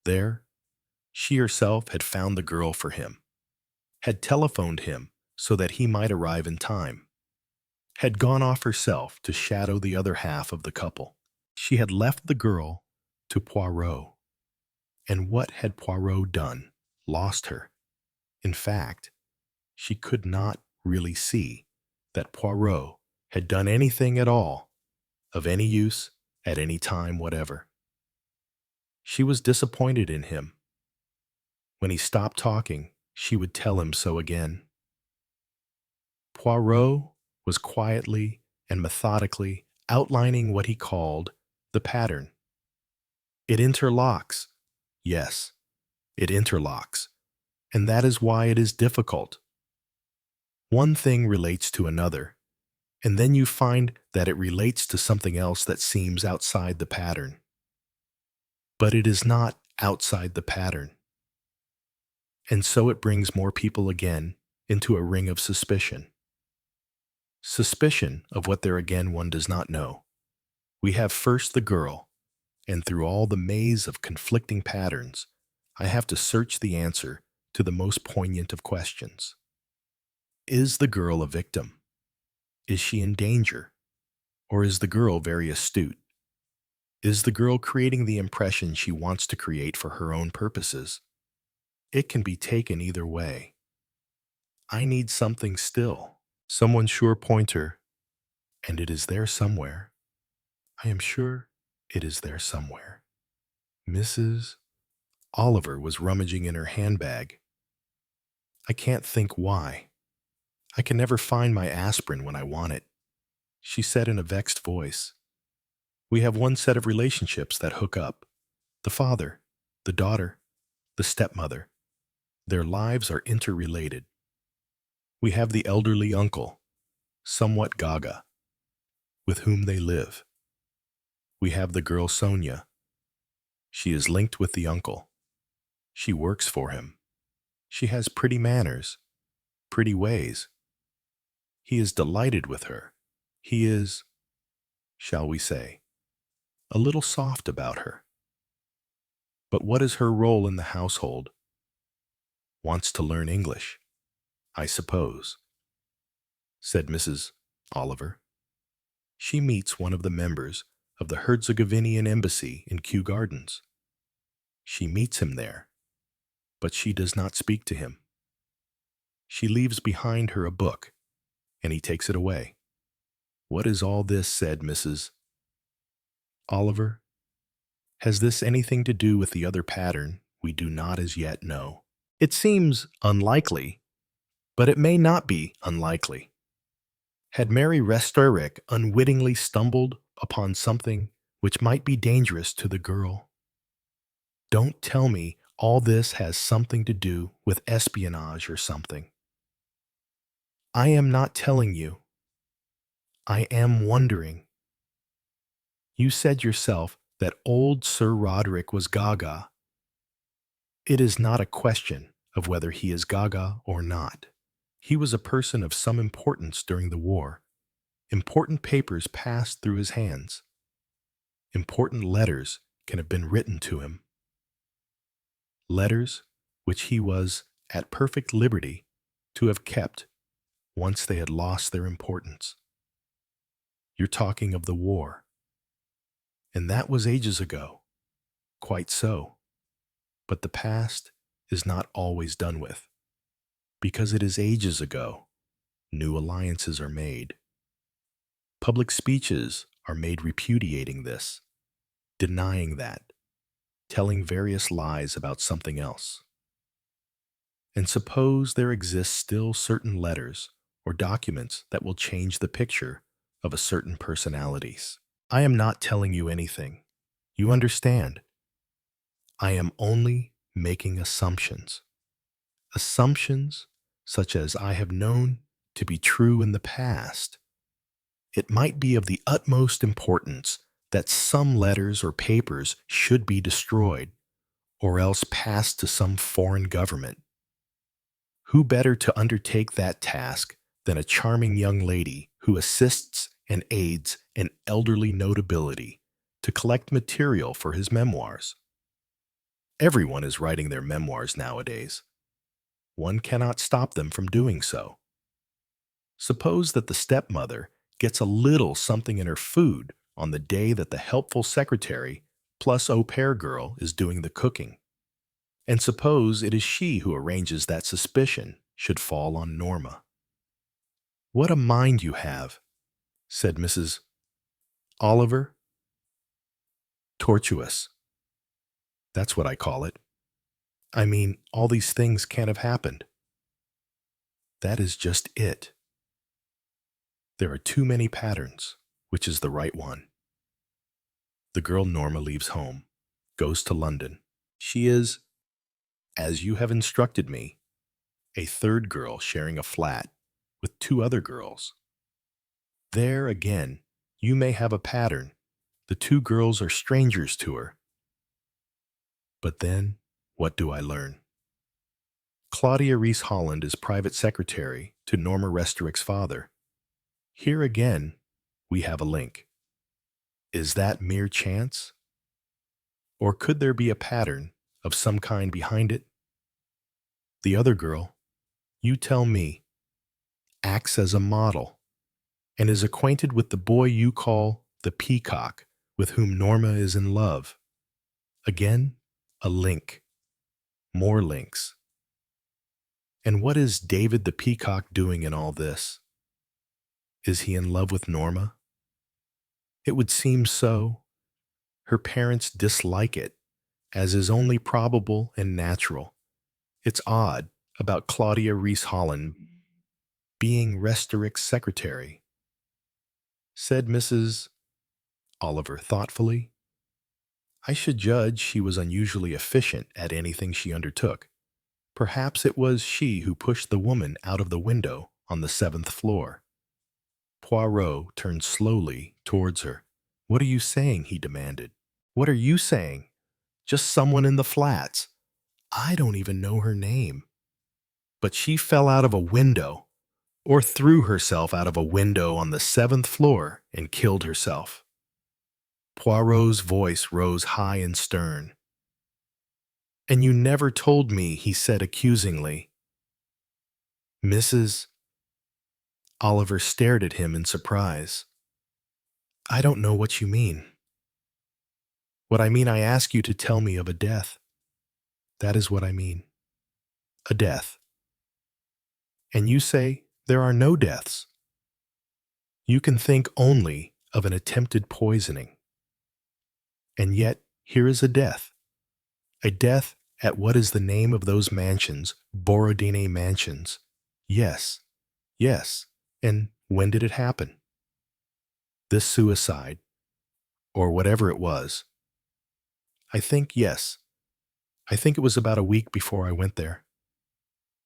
There, she herself had found the girl for him, had telephoned him so that he might arrive in time, had gone off herself to shadow the other half of the couple. She had left the girl to Poirot. And what had Poirot done? Lost her. In fact, she could not really see that Poirot had done anything at all of any use at any time whatever. She was disappointed in him. When he stopped talking, she would tell him so again. Poirot was quietly and methodically outlining what he called the pattern. It interlocks. Yes, it interlocks. And that is why it is difficult. One thing relates to another, and then you find that it relates to something else that seems outside the pattern. But it is not outside the pattern. And so it brings more people again into a ring of suspicion. Suspicion of what there again one does not know. We have first the girl, and through all the maze of conflicting patterns, I have to search the answer to the most poignant of questions. Is the girl a victim? Is she in danger? Or is the girl very astute? Is the girl creating the impression she wants to create for her own purposes? It can be taken either way. I need something still, someone's sure pointer, and it is there somewhere. I am sure it is there somewhere. Mrs. Oliver was rummaging in her handbag. I can't think why. I can never find my aspirin when I want it, she said in a vexed voice. We have one set of relationships that hook up. The father, the daughter, the stepmother. Their lives are interrelated. We have the elderly uncle, somewhat gaga, with whom they live. We have the girl Sonia. She is linked with the uncle. She works for him. She has pretty manners, pretty ways. He is delighted with her. He is, shall we say, a little soft about her. But what is her role in the household? Wants to learn English, I suppose, said Mrs. Oliver. She meets one of the members of the Herzegovinian embassy in Kew Gardens. She meets him there, but she does not speak to him. She leaves behind her a book, and he takes it away. What is all this? Said Mrs. Oliver. Has this anything to do with the other pattern we do not as yet know? It seems unlikely, but it may not be unlikely. Had Mary Restorick unwittingly stumbled upon something which might be dangerous to the girl? Don't tell me all this has something to do with espionage or something. I am not telling you. I am wondering. You said yourself that old Sir Roderick was gaga. It is not a question of whether he is gaga or not. He was a person of some importance during the war. Important papers passed through his hands. Important letters can have been written to him. Letters which he was at perfect liberty to have kept once they had lost their importance. You're talking of the war. And that was ages ago. Quite so. But the past is not always done with. Because it is ages ago, new alliances are made. Public speeches are made repudiating this, denying that, telling various lies about something else. And suppose there exist still certain letters or documents that will change the picture of a certain personalities. I am not telling you anything. You understand? I am only making assumptions. Assumptions such as I have known to be true in the past. It might be of the utmost importance that some letters or papers should be destroyed, or else passed to some foreign government. Who better to undertake that task than a charming young lady who assists and aids an elderly notability to collect material for his memoirs? Everyone is writing their memoirs nowadays. One cannot stop them from doing so. Suppose that the stepmother gets a little something in her food on the day that the helpful secretary plus au pair girl is doing the cooking. And suppose it is she who arranges that suspicion should fall on Norma. What a mind you have, said Mrs. Oliver. Tortuous. That's what I call it. I mean, all these things can't have happened. That is just it. There are too many patterns. Which is the right one? The girl Norma leaves home, goes to London. She is, as you have instructed me, a third girl sharing a flat with two other girls. There again, you may have a pattern. The two girls are strangers to her. But then, what do I learn? Claudia Reese Holland is private secretary to Norma Restorick's father. Here again, we have a link. Is that mere chance? Or could there be a pattern of some kind behind it? The other girl, you tell me, acts as a model and is acquainted with the boy you call the Peacock, with whom Norma is in love. Again, a link. More links. And what is David the Peacock doing in all this? Is he in love with Norma? It would seem so. Her parents dislike it, as is only probable and natural. It's odd about Claudia Reese Holland being Restorick's secretary, said Mrs. Oliver thoughtfully. I should judge she was unusually efficient at anything she undertook. Perhaps it was she who pushed the woman out of the window on the 7th floor. Poirot turned slowly towards her. What are you saying? He demanded. What are you saying? Just someone in the flats. I don't even know her name. But she fell out of a window, or threw herself out of a window on the 7th floor and killed herself. Poirot's voice rose high and stern. And you never told me, he said accusingly. Mrs. Oliver stared at him in surprise. I don't know what you mean. What I mean, I ask you to tell me of a death. That is what I mean. A death. And you say there are no deaths. You can think only of an attempted poisoning. And yet, here is a death. A death at what is the name of those mansions, Borodine mansions. Yes, yes. And When did it happen? This suicide, or whatever it was. Yes. I think it was about a week before I went there.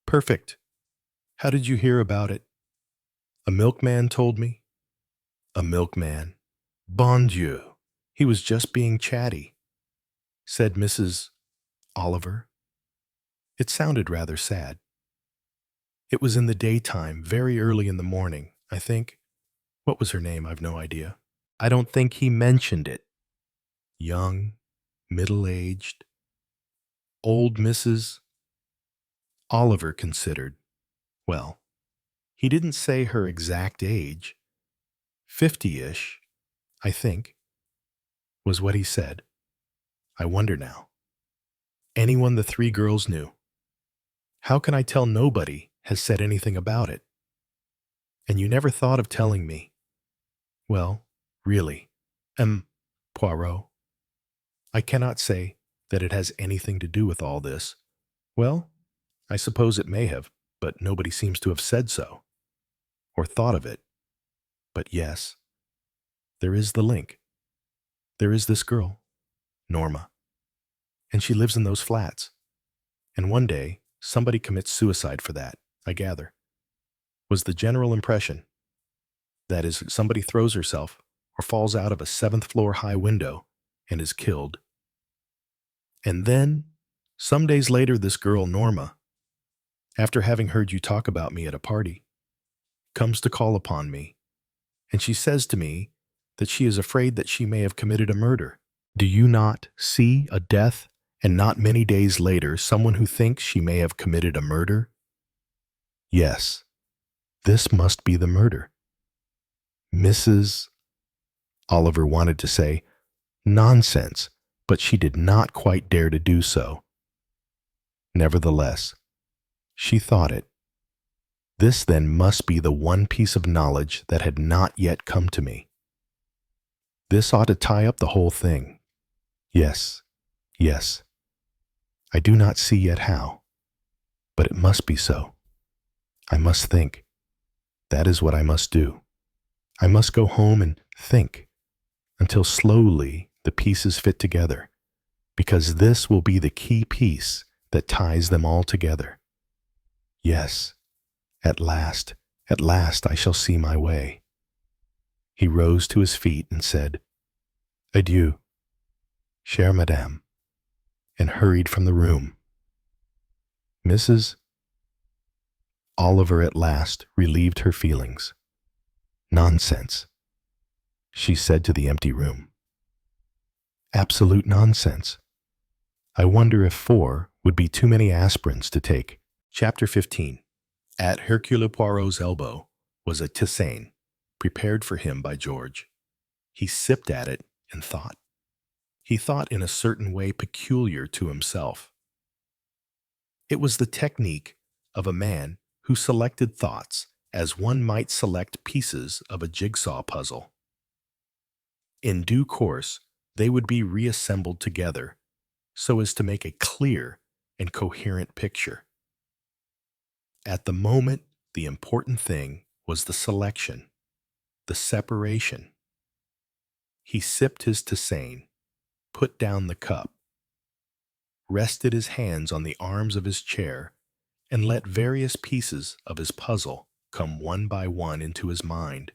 Perfect. How did you hear about it? A milkman told me. A milkman. Bon Dieu. He was just being chatty, said Mrs. Oliver. It sounded rather sad. It was in the daytime, very early in the morning, I think. What was her name? I've no idea. I don't think he mentioned it. Young, middle-aged, old Mrs. Oliver considered. Well, he didn't say her exact age. 50-ish, I think, was what he said. I wonder now. Anyone the three girls knew. How can I tell nobody has said anything about it? And you never thought of telling me. Well, really, Poirot, I cannot say that it has anything to do with all this. Well, I suppose it may have, but nobody seems to have said so, or thought of it. But yes, there is the link. There is this girl, Norma, and she lives in those flats. And one day, somebody commits suicide for that, I gather. Was the general impression. That is, somebody throws herself or falls out of a 7th-floor high window and is killed. And then, some days later, this girl, Norma, after having heard you talk about me at a party, comes to call upon me, and she says to me that she is afraid that she may have committed a murder. Do you not see a death, and not many days later, someone who thinks she may have committed a murder? Yes, this must be the murder. Mrs. Oliver wanted to say, nonsense, but she did not quite dare to do so. Nevertheless, she thought it. This then must be the one piece of knowledge that had not yet come to me. This ought to tie up the whole thing. Yes, yes. I do not see yet how, but it must be so. I must think. That is what I must do. I must go home and think until slowly the pieces fit together, because this will be the key piece that ties them all together. Yes, at last I shall see my way. He rose to his feet and said, Adieu, chère madame, and hurried from the room. Mrs. Oliver at last relieved her feelings. Nonsense, she said to the empty room. Absolute nonsense. I wonder if 4 would be too many aspirins to take. Chapter 15. At Hercule Poirot's elbow was a tisane, prepared for him by George. He sipped at it and thought. He thought in a certain way peculiar to himself. It was the technique of a man who selected thoughts as one might select pieces of a jigsaw puzzle. In due course, they would be reassembled together so as to make a clear and coherent picture. At the moment, the important thing was the selection, the separation. He sipped his tisane, put down the cup, rested his hands on the arms of his chair, and let various pieces of his puzzle come one by one into his mind.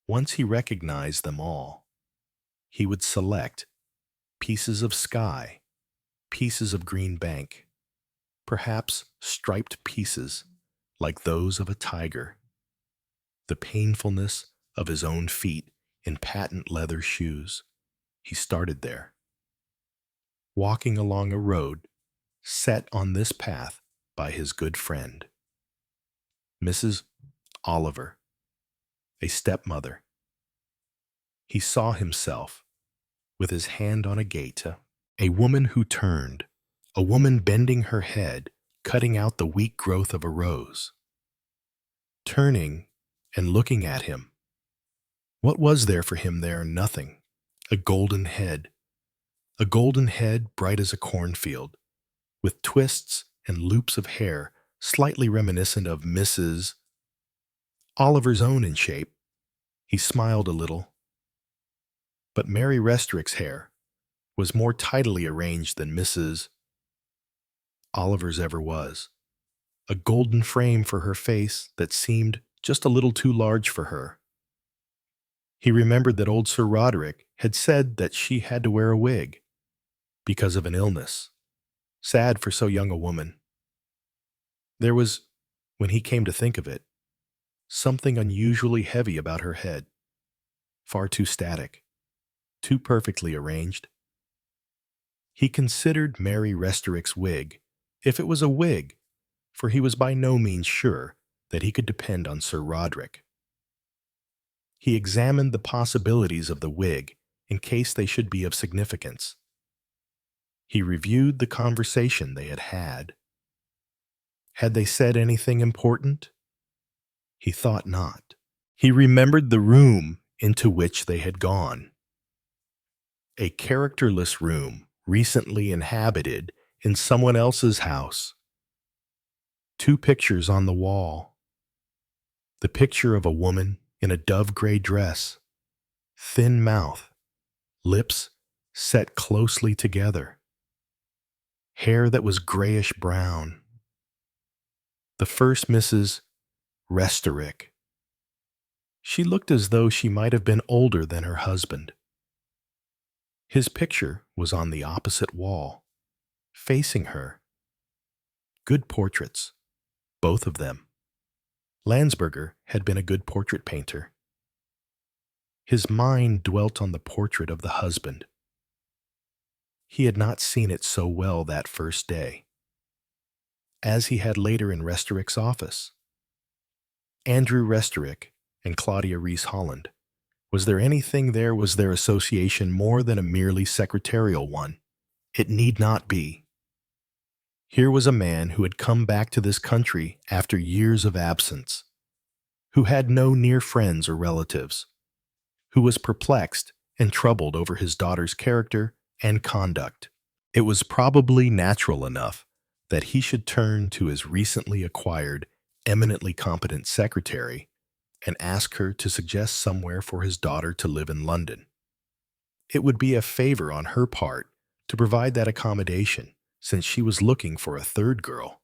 Once he recognized them all, he would select pieces of sky, pieces of green bank, perhaps striped pieces like those of a tiger, the painfulness of his own feet in patent leather shoes. He started there, walking along a road set on this path by his good friend, Mrs. Oliver, a stepmother. He saw himself, with his hand on a gate, a woman who turned, a woman bending her head, cutting out the weak growth of a rose. Turning and looking at him. What was there for him there? Nothing. A golden head bright as a cornfield, with twists and loops of hair slightly reminiscent of Mrs. Oliver's own in shape. He smiled a little. But Mary Restorick's hair was more tidily arranged than Mrs. Oliver's ever was. A golden frame for her face that seemed just a little too large for her. He remembered that old Sir Roderick had said that she had to wear a wig because of an illness. Sad for so young a woman. There was, when he came to think of it, something unusually heavy about her head. Far too static, too perfectly arranged. He considered Mary Restorick's wig, if it was a wig, for he was by no means sure that he could depend on Sir Roderick. He examined the possibilities of the wig in case they should be of significance. He reviewed the conversation they had had. Had they said anything important? He thought not. He remembered the room into which they had gone. A characterless room recently inhabited in someone else's house. 2 pictures on the wall. The picture of a woman in a dove-gray dress, thin mouth, lips set closely together, hair that was grayish-brown. The first Mrs. Restorick. She looked as though she might have been older than her husband. His picture was on the opposite wall, facing her. Good portraits, both of them. Landsberger had been a good portrait painter. His mind dwelt on the portrait of the husband. He had not seen it so well that first day, as he had later in Restorick's office. Andrew Restorick and Claudia Rees-Holland. Was there anything there? Was their association more than a merely secretarial one? It need not be. Here was a man who had come back to this country after years of absence, who had no near friends or relatives, who was perplexed and troubled over his daughter's character and conduct. It was probably natural enough that he should turn to his recently acquired, eminently competent secretary and ask her to suggest somewhere for his daughter to live in London. It would be a favor on her part to provide that accommodation, since she was looking for a third girl.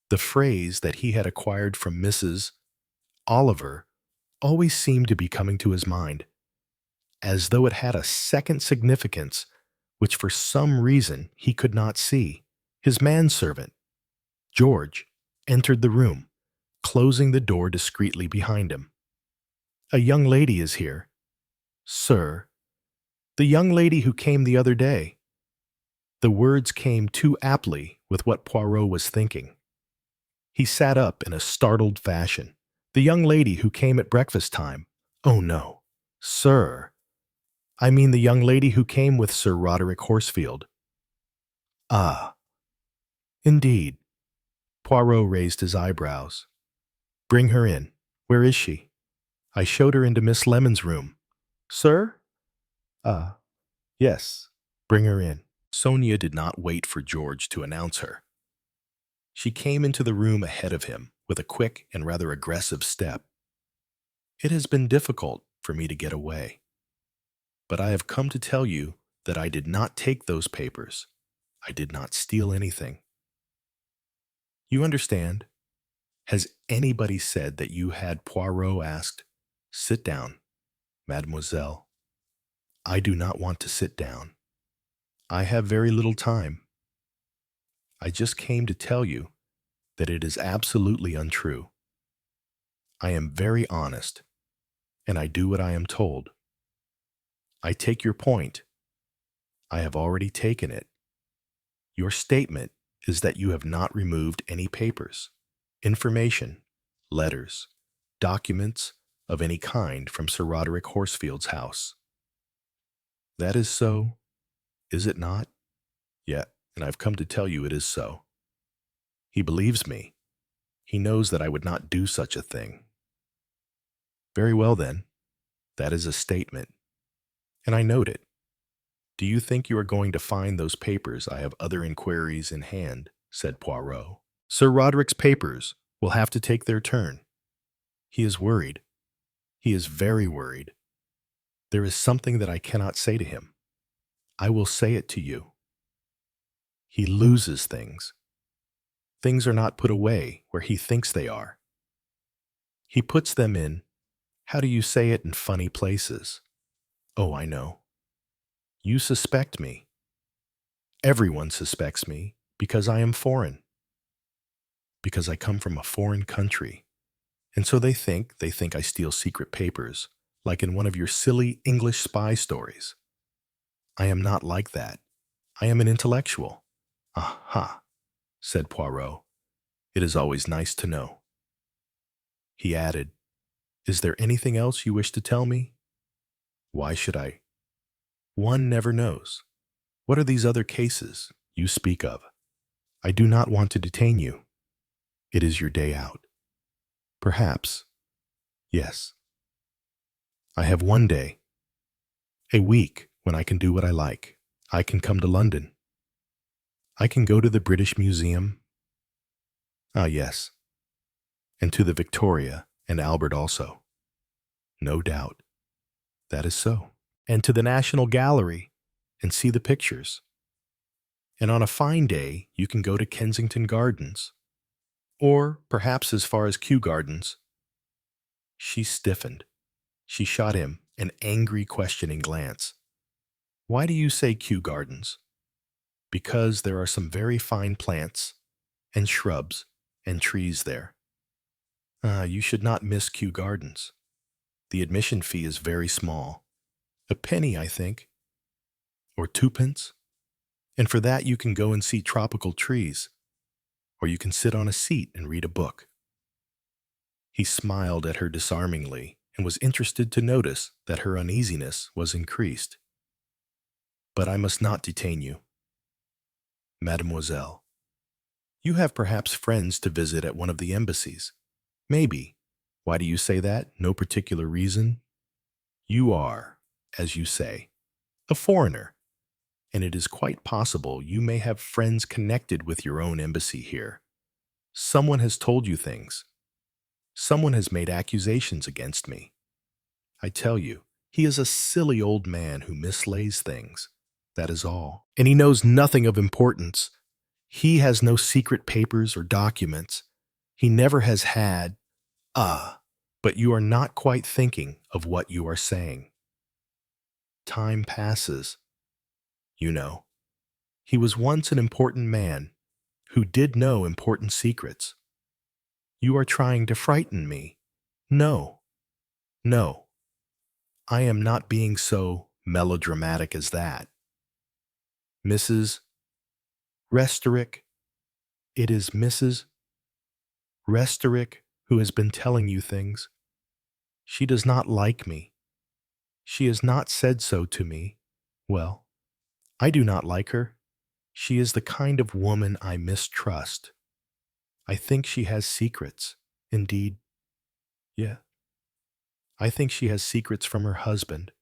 The phrase that he had acquired from Mrs. Oliver always seemed to be coming to his mind, as though it had a second significance which for some reason he could not see. His manservant, George, entered the room, closing the door discreetly behind him. "A young lady is here, sir. The young lady who came the other day." The words came too aptly with what Poirot was thinking. He sat up in a startled fashion. "The young lady who came at breakfast time." "Oh, no, sir. I mean the young lady who came with Sir Roderick Horsfield." "Ah, indeed." Poirot raised his eyebrows. "Bring her in. Where is she?" "I showed her into Miss Lemon's room." "Sir?" "Ah, yes. Bring her in." Sonia did not wait for George to announce her. She came into the room ahead of him with a quick and rather aggressive step. "It has been difficult for me to get away, but I have come to tell you that I did not take those papers. I did not steal anything. You understand? Has anybody said that you had?" Poirot asked. "Sit down, mademoiselle." "I do not want to sit down. I have very little time. I just came to tell you that it is absolutely untrue. I am very honest, and I do what I am told. I take your point. I have already taken it. Your statement is that you have not removed any papers, information, letters, documents of any kind from Sir Roderick Horsfield's house. That is so, is it not?" "Yeah, and I've come to tell you it is so." "He believes me. He knows that I would not do such a thing." "Very well, then. That is a statement, and I note it. Do you think you are going to find those papers? I have other inquiries in hand," said Poirot. "Sir Roderick's papers. will have to take their turn. He is worried. He is very worried. There is something that I cannot say to him. I will say it to you. He loses things. Things are not put away where he thinks they are. He puts them in, how do you say it, in funny places. Oh, I know. You suspect me. Everyone suspects me because I am foreign. Because I come from a foreign country. And so they think I steal secret papers, like in one of your silly English spy stories. I am not like that. I am an intellectual. Aha, said Poirot. It is always nice to know. He added, Is there anything else you wish to tell me? Why should I? One never knows. What are these other cases you speak of? I do not want to detain you. It is your day out. Perhaps. Yes. I have one day, a week, when I can do what I like. I can come to London. I can go to the British Museum. Ah, yes. And to the Victoria and Albert also. No doubt. That is so. And to the National Gallery and see the pictures. And on a fine day, you can go to Kensington Gardens. Or perhaps as far as Kew Gardens. She stiffened. She shot him an angry, questioning glance. Why do you say Kew Gardens? Because there are some very fine plants and shrubs and trees there. You should not miss Kew Gardens. The admission fee is very small. A penny, I think. Or 2 pence. And for that you can go and see tropical trees. Or you can sit on a seat and read a book. He smiled at her disarmingly and was interested to notice that her uneasiness was increased. But I must not detain you. Mademoiselle, you have perhaps friends to visit at one of the embassies. Maybe. Why do you say that? No particular reason? You are, as you say, a foreigner, and it is quite possible you may have friends connected with your own embassy here. Someone has told you things. Someone has made accusations against me. I tell you, he is a silly old man who mislays things. That is all. And he knows nothing of importance. He has no secret papers or documents. He never has had. But you are not quite thinking of what you are saying. Time passes. You know, he was once an important man who did know important secrets. You are trying to frighten me. No, no. I am not being so melodramatic as that. Mrs. Restorick, it is Mrs. Restorick who has been telling you things. She does not like me. She has not said so to me. Well, I do not like her. She is the kind of woman I mistrust. I think she has secrets. Indeed, yeah. I think she has secrets from her husband.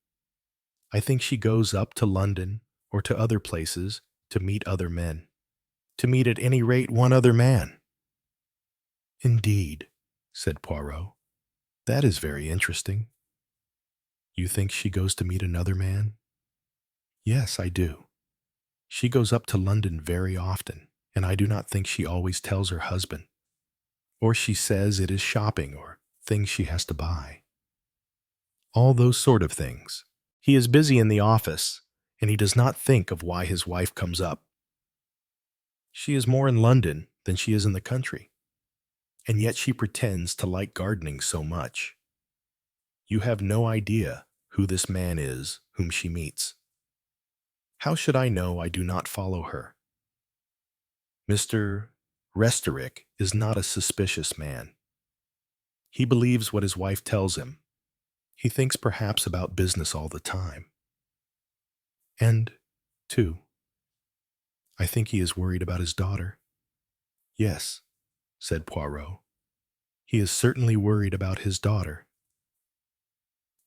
I think she goes up to London or to other places to meet other men. To meet at any rate one other man. Indeed, said Poirot. That is very interesting. You think she goes to meet another man? Yes, I do. She goes up to London very often, and I do not think she always tells her husband. Or she says it is shopping or things she has to buy. All those sort of things. He is busy in the office, and he does not think of why his wife comes up. She is more in London than she is in the country, and yet she pretends to like gardening so much. You have no idea who this man is whom she meets. How should I know I do not follow her? Mr. Restorick is not a suspicious man. He believes what his wife tells him. He thinks perhaps about business all the time. And, too, I think he is worried about his daughter. Yes, said Poirot. He is certainly worried about his daughter.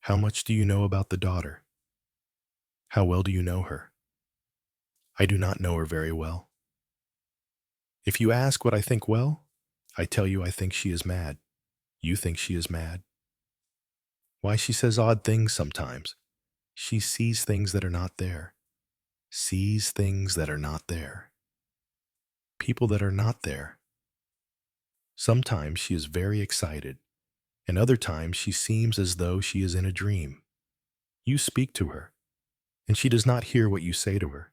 How much do you know about the daughter? How well do you know her? I do not know her very well. If you ask what I think well, I tell you, I think she is mad. You think she is mad. Why, she says odd things sometimes. She sees things that are not there. Sees things that are not there. People that are not there. Sometimes she is very excited, and other times she seems as though she is in a dream. You speak to her, and she does not hear what you say to her.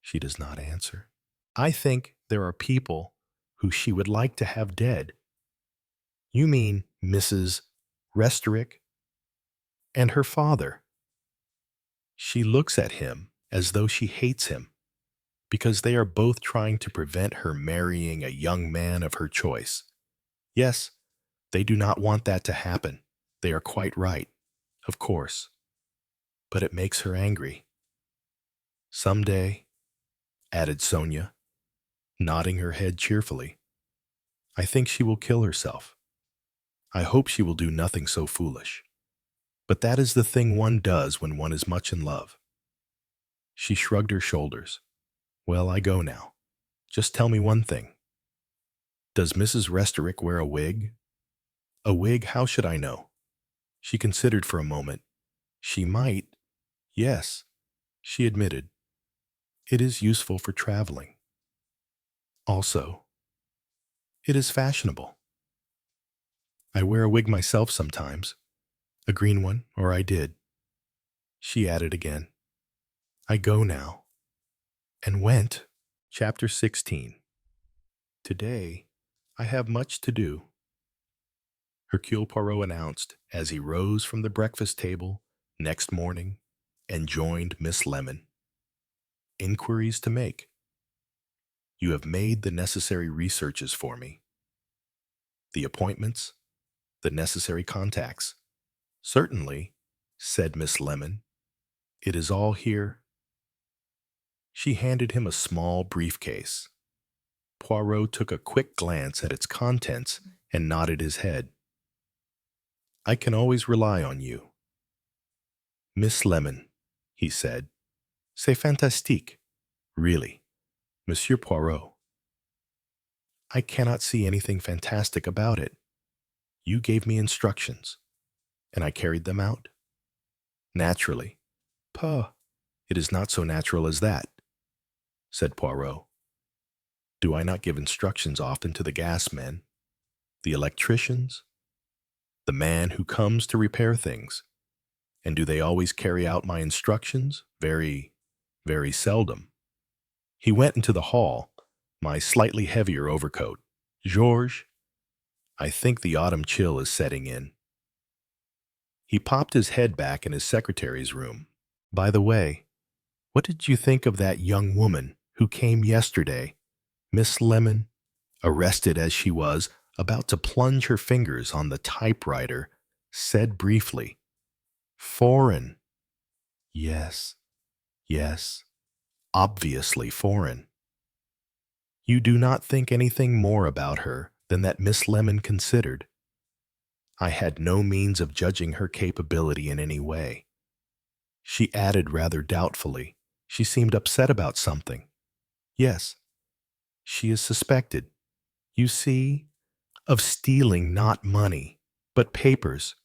She does not answer. I think there are people who she would like to have dead. You mean Mrs. Restorick and her father. She looks at him as though she hates him, because they are both trying to prevent her marrying a young man of her choice. Yes, they do not want that to happen. They are quite right, of course. But it makes her angry. Someday, added Sonia, nodding her head cheerfully, I think she will kill herself. I hope she will do nothing so foolish. But that is the thing one does when one is much in love. She shrugged her shoulders. Well, I go now. Just tell me one thing. Does Mrs. Restorick wear a wig? A wig, how should I know? She considered for a moment. She might. Yes, she admitted. It is useful for traveling. Also, it is fashionable. I wear a wig myself sometimes. A green one, or I did. She added again. I go now. And went. Chapter 16. Today, I have much to do, Hercule Poirot announced as he rose from the breakfast table next morning and joined Miss Lemon. Inquiries to make. You have made the necessary researches for me. The appointments, the necessary contacts. Certainly, said Miss Lemon. It is all here. She handed him a small briefcase. Poirot took a quick glance at its contents and nodded his head. I can always rely on you. Miss Lemon, he said. C'est fantastique. Really, Monsieur Poirot. I cannot see anything fantastic about it. You gave me instructions, and I carried them out. Naturally. Pah, it is not so natural as that, said Poirot. Do I not give instructions often to the gas men, the electricians, the man who comes to repair things? And do they always carry out my instructions? Very, very seldom. He went into the hall, my slightly heavier overcoat. Georges, I think the autumn chill is setting in. He popped his head back in his secretary's room. By the way, what did you think of that young woman who came yesterday, Miss Lemon, arrested as she was, about to plunge her fingers on the typewriter, said briefly, Foreign. Yes, yes, obviously foreign. You do not think anything more about her than that Miss Lemon considered. I had no means of judging her capability in any way. She added rather doubtfully. She seemed upset about something. Yes, she is suspected, you see, of stealing not money, but papers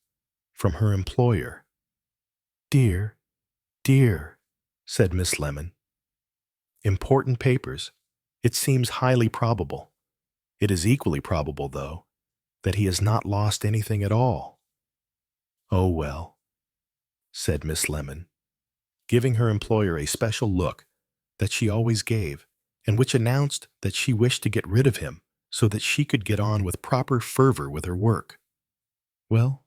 from her employer. Dear, dear, said Miss Lemon. Important papers. It seems highly probable. It is equally probable, though, that he has not lost anything at all. Oh, well, said Miss Lemon, giving her employer a special look that she always gave, and which announced that she wished to get rid of him so that she could get on with proper fervor with her work. Well,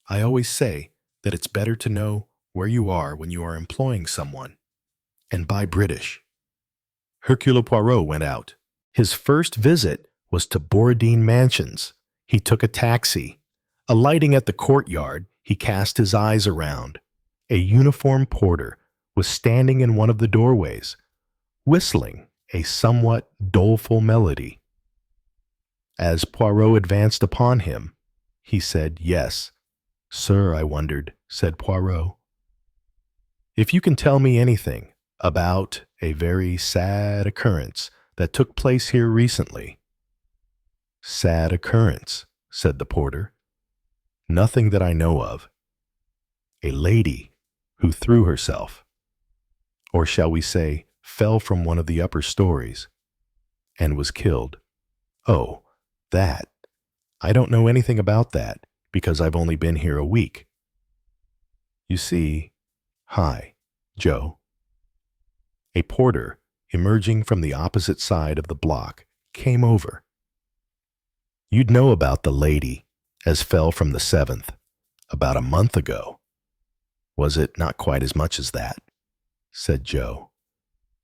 I always say that it's better to know where you are when you are employing someone. And by British. Hercule Poirot went out. His first visit was to Borodine Mansions. He took a taxi. Alighting at the courtyard, he cast his eyes around. A uniformed porter was standing in one of the doorways, whistling a somewhat doleful melody. As Poirot advanced upon him, he said, Yes. Sir, I wondered, said Poirot, if you can tell me anything about a very sad occurrence that took place here recently. Sad occurrence, said the porter. Nothing that I know of. A lady who threw herself, or shall we say, fell from one of the upper stories, and was killed. Oh, that. I don't know anything about that, because I've only been here a week. You see, hi, Joe. A porter, emerging from the opposite side of the block, came over. You'd know about the lady as fell from the 7th, about a month ago. Was it not quite as much as that? Said Joe.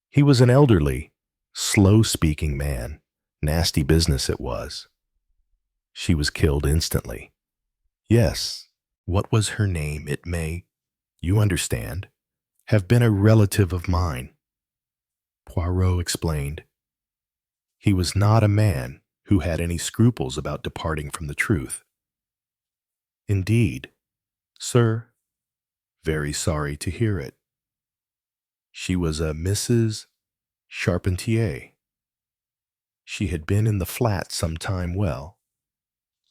He was an elderly, slow-speaking man. Nasty business it was. She was killed instantly. Yes, what was her name? It may, you understand, have been a relative of mine. Poirot explained. He was not a man who had any scruples about departing from the truth. Indeed, sir, very sorry to hear it. She was a Mrs. Charpentier. She had been in the flat some time. Well,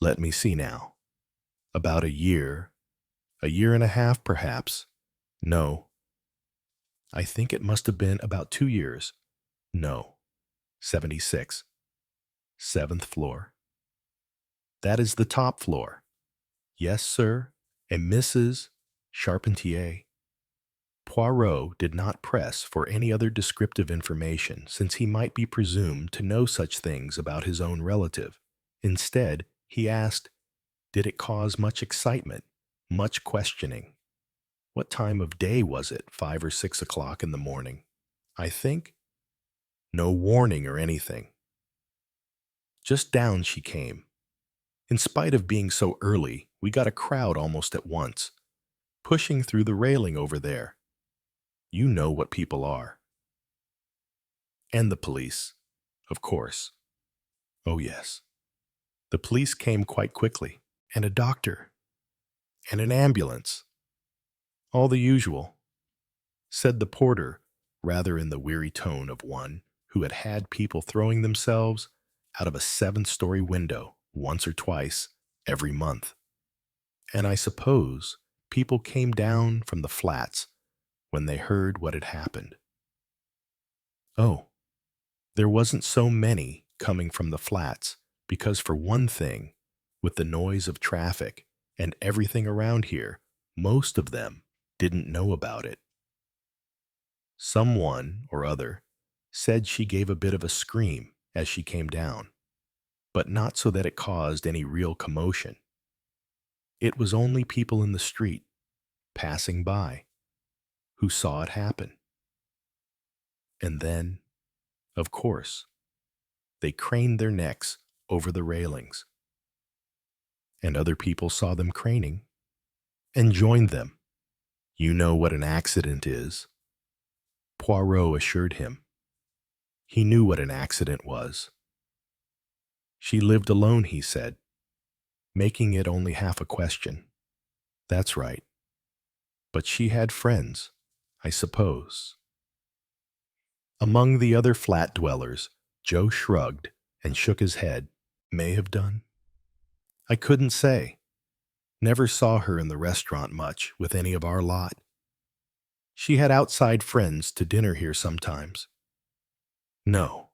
let me see now. About a year and a half perhaps. No, I think it must have been about 2 years. No, 76. 7th floor. That is the top floor. Yes, sir, a Mrs. Charpentier. Poirot did not press for any other descriptive information, since he might be presumed to know such things about his own relative. Instead, he asked, did it cause much excitement, much questioning? What time of day was it, 5 or 6 o'clock in the morning? I think. No warning or anything. Just down she came. In spite of being so early, we got a crowd almost at once, pushing through the railing over there. You know what people are. And the police, of course. Oh, yes. The police came quite quickly, and a doctor, and an ambulance. All the usual, said the porter, rather in the weary tone of one who had had people throwing themselves out of a 7th-story window once or twice every month. And I suppose people came down from the flats when they heard what had happened. Oh, there wasn't so many coming from the flats because, for one thing, with the noise of traffic and everything around here, most of them didn't know about it. Someone or other said she gave a bit of a scream as she came down, but not so that it caused any real commotion. It was only people in the street, passing by, who saw it happen. And then, of course, they craned their necks over the railings. And other people saw them craning and joined them. You know what an accident is. Poirot assured him. He knew what an accident was. She lived alone, he said, making it only half a question. That's right. But she had friends, I suppose. Among the other flat dwellers, Joe shrugged and shook his head. May have done. I couldn't say. Never saw her in the restaurant much with any of our lot. She had outside friends to dinner here sometimes. No,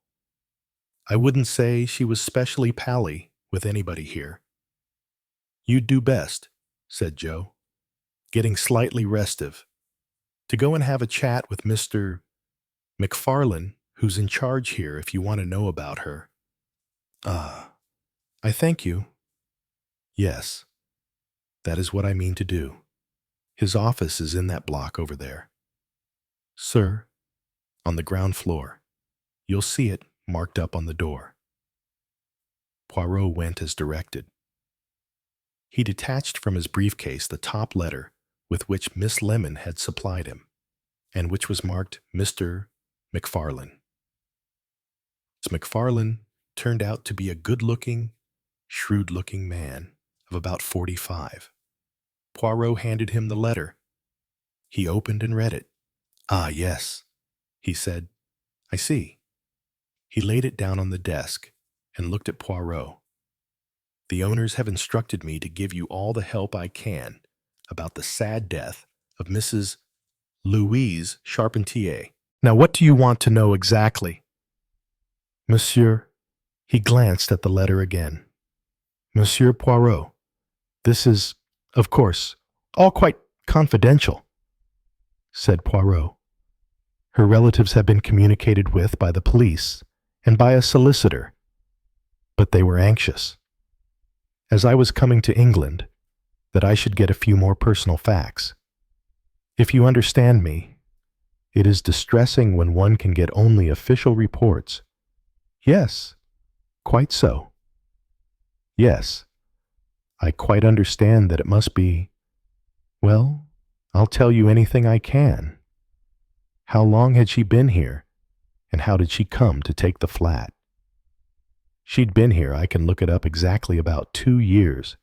I wouldn't say she was specially pally with anybody here. You'd do best, said Joe, getting slightly restive, to go and have a chat with Mr. McFarlane, who's in charge here if you want to know about her. I thank you. Yes, that is what I mean to do. His office is in that block over there. Sir, on the ground floor. You'll see it marked up on the door. Poirot went as directed. He detached from his briefcase the top letter with which Miss Lemon had supplied him, and which was marked Mr. McFarlane. Miss McFarlane turned out to be a good-looking, shrewd-looking man of about 45. Poirot handed him the letter. He opened and read it. Ah, yes, he said. I see. He laid it down on the desk and looked at Poirot. The owners have instructed me to give you all the help I can about the sad death of Mrs. Louise Charpentier. Now, what do you want to know exactly? Monsieur, he glanced at the letter again. Monsieur Poirot, this is, of course, all quite confidential, said Poirot. Her relatives have been communicated with by the police and by a solicitor, but they were anxious, as I was coming to England, that I should get a few more personal facts. If you understand me, it is distressing when one can get only official reports. Yes, quite so. Yes, I quite understand that it must be. Well, I'll tell you anything I can. How long had she been here, and how did she come to take the flat? She'd been here, I can look it up, exactly about 2 years.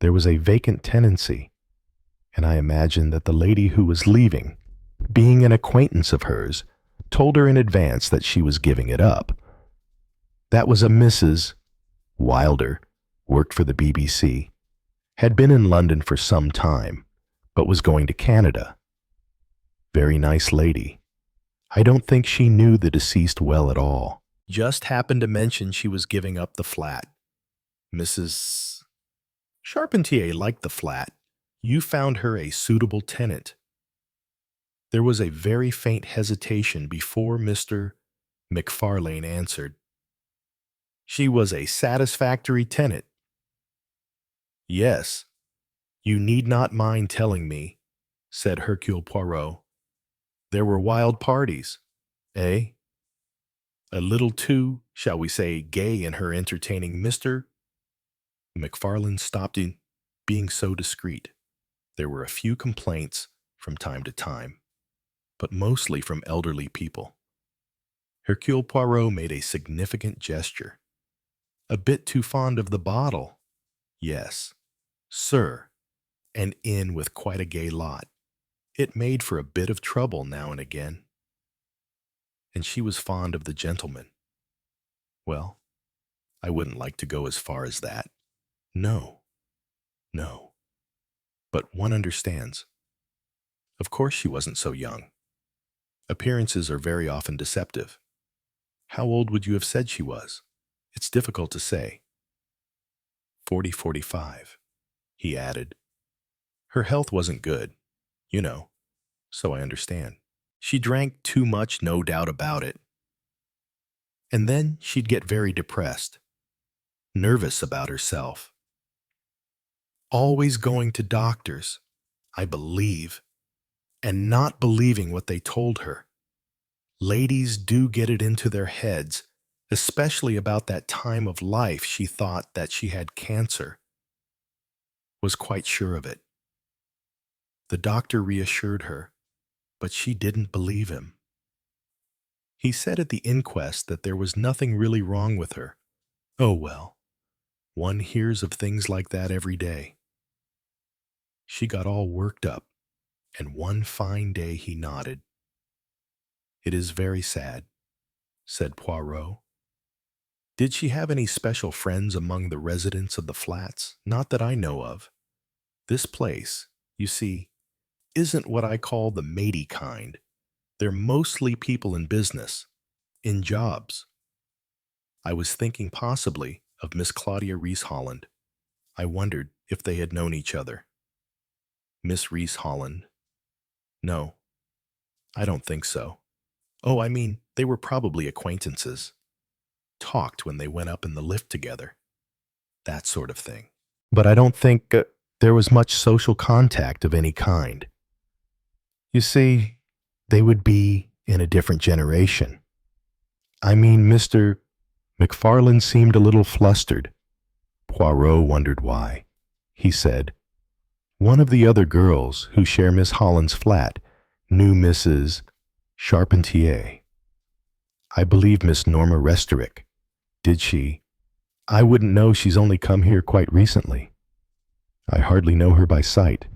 There was a vacant tenancy, and I imagine that the lady who was leaving, being an acquaintance of hers, told her in advance that she was giving it up. That was a Mrs. Wilder, worked for the BBC, had been in London for some time, but was going to Canada. Very nice lady. I don't think she knew the deceased well at all. Just happened to mention she was giving up the flat. Mrs. Charpentier liked the flat. You found her a suitable tenant. There was a very faint hesitation before Mr. McFarlane answered. She was a satisfactory tenant. Yes, you need not mind telling me, said Hercule Poirot. There were wild parties, eh? A little too, shall we say, gay in her entertaining Mr. McFarlane stopped in being so discreet. There were a few complaints from time to time, but mostly from elderly people. Hercule Poirot made a significant gesture. A bit too fond of the bottle. Yes, sir, and in with quite a gay lot. It made for a bit of trouble now and again. And she was fond of the gentleman. Well, I wouldn't like to go as far as that. No. But one understands. Of course she wasn't so young. Appearances are very often deceptive. How old would you have said she was? It's difficult to say. 40, 45, he added. Her health wasn't good, so I understand. She drank too much, no doubt about it. And then she'd get very depressed, nervous about herself. Always going to doctors, I believe, and not believing what they told her. Ladies do get it into their heads, especially about that time of life she thought that she had cancer. Was quite sure of it. The doctor reassured her, but she didn't believe him. He said at the inquest that there was nothing really wrong with her. Oh well, one hears of things like that every day. She got all worked up, and one fine day he nodded. It is very sad, said Poirot. Did she have any special friends among the residents of the flats? Not that I know of. This place, you see, isn't what I call the matey kind. They're mostly people in business, in jobs. I was thinking possibly of Miss Claudia Rees-Holland. I wondered if they had known each other. Miss Rees-Holland? No, I don't think so. Oh, I mean, they were probably acquaintances. Talked when they went up in the lift together. That sort of thing. But I don't think there was much social contact of any kind. You see, they would be in a different generation. I mean, Mr. McFarlane seemed a little flustered. Poirot wondered why. He said, one of the other girls who share Miss Holland's flat knew Mrs. Charpentier. I believe Miss Norma Restorick. Did she? I wouldn't know, she's only come here quite recently. I hardly know her by sight.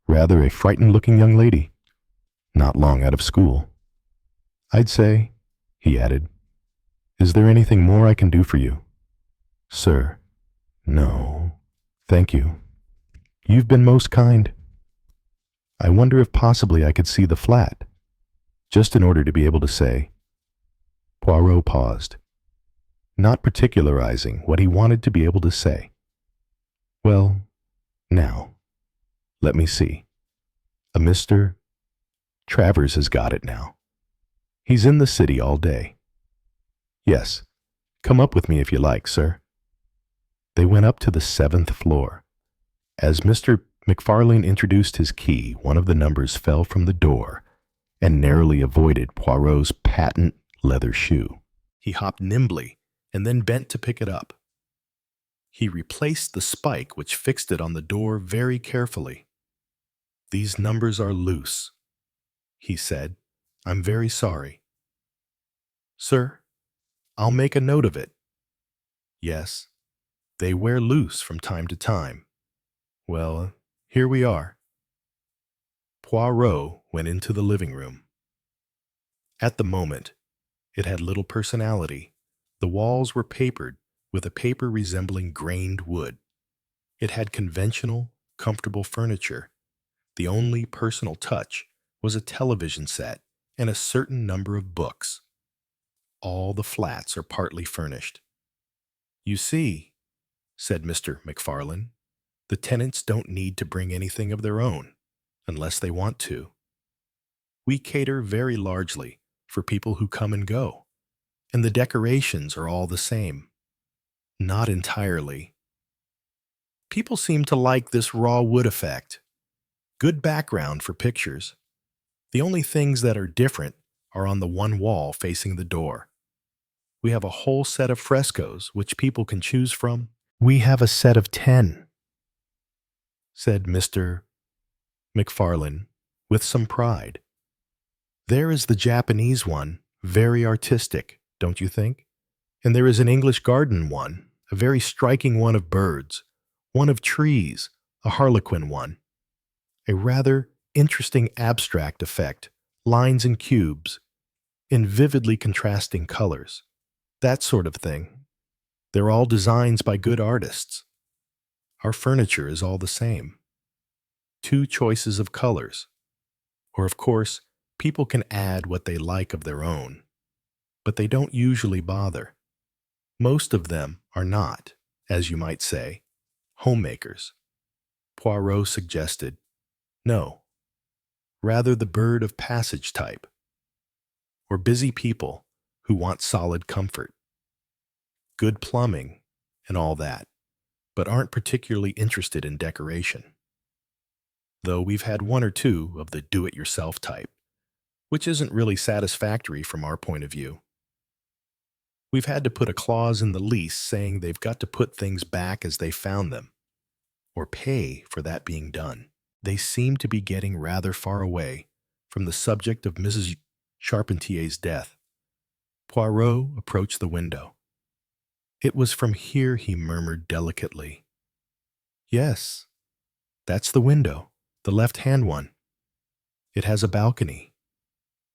Rather a frightened-looking young lady. Not long out of school. I'd say, he added, is there anything more I can do for you? Sir, No, thank you. You've been most kind. I wonder if possibly I could see the flat, just in order to be able to say. Poirot paused, not particularizing what he wanted to be able to say. Well, now, let me see. A Mr. Travers has got it now. He's in the city all day. Yes, come up with me if you like, sir. They went up to the 7th floor. As Mr. McFarlane introduced his key, one of the numbers fell from the door and narrowly avoided Poirot's patent leather shoe. He hopped nimbly and then bent to pick it up. He replaced the spike which fixed it on the door very carefully. "These numbers are loose," he said. "I'm very sorry." "Sir, I'll make a note of it." "Yes, they wear loose from time to time. Well, here we are." Poirot went into the living room. At the moment, it had little personality. The walls were papered with a paper resembling grained wood. It had conventional, comfortable furniture. The only personal touch was a television set and a certain number of books. All the flats are partly furnished. "You see," said Mr. McFarlane, "the tenants don't need to bring anything of their own, unless they want to. We cater very largely for people who come and go, and the decorations are all the same." "Not entirely. People seem to like this raw wood effect. Good background for pictures. The only things that are different are on the one wall facing the door. We have a whole set of frescoes which people can choose from." "We have a set of 10, said Mr. McFarlane with some pride. "There is the Japanese one, very artistic, don't you think? And there is an English garden one, a very striking one of birds, one of trees, a harlequin one, a rather interesting abstract effect, lines and cubes, in vividly contrasting colors, that sort of thing. They're all designs by good artists. Our furniture is all the same. 2 choices of colors. Or, of course, people can add what they like of their own, but they don't usually bother. Most of them are not, as you might say, homemakers." Poirot suggested, "No, rather the bird of passage type, or busy people who want solid comfort, good plumbing, and all that, but aren't particularly interested in decoration. Though we've had 1 or 2 of the do-it-yourself type, which isn't really satisfactory from our point of view. We've had to put a clause in the lease saying they've got to put things back as they found them, or pay for that being done." They seemed to be getting rather far away from the subject of Mrs. Charpentier's death. Poirot approached the window. "It was from here," he murmured delicately. "Yes, that's the window, the left-hand one. It has a balcony."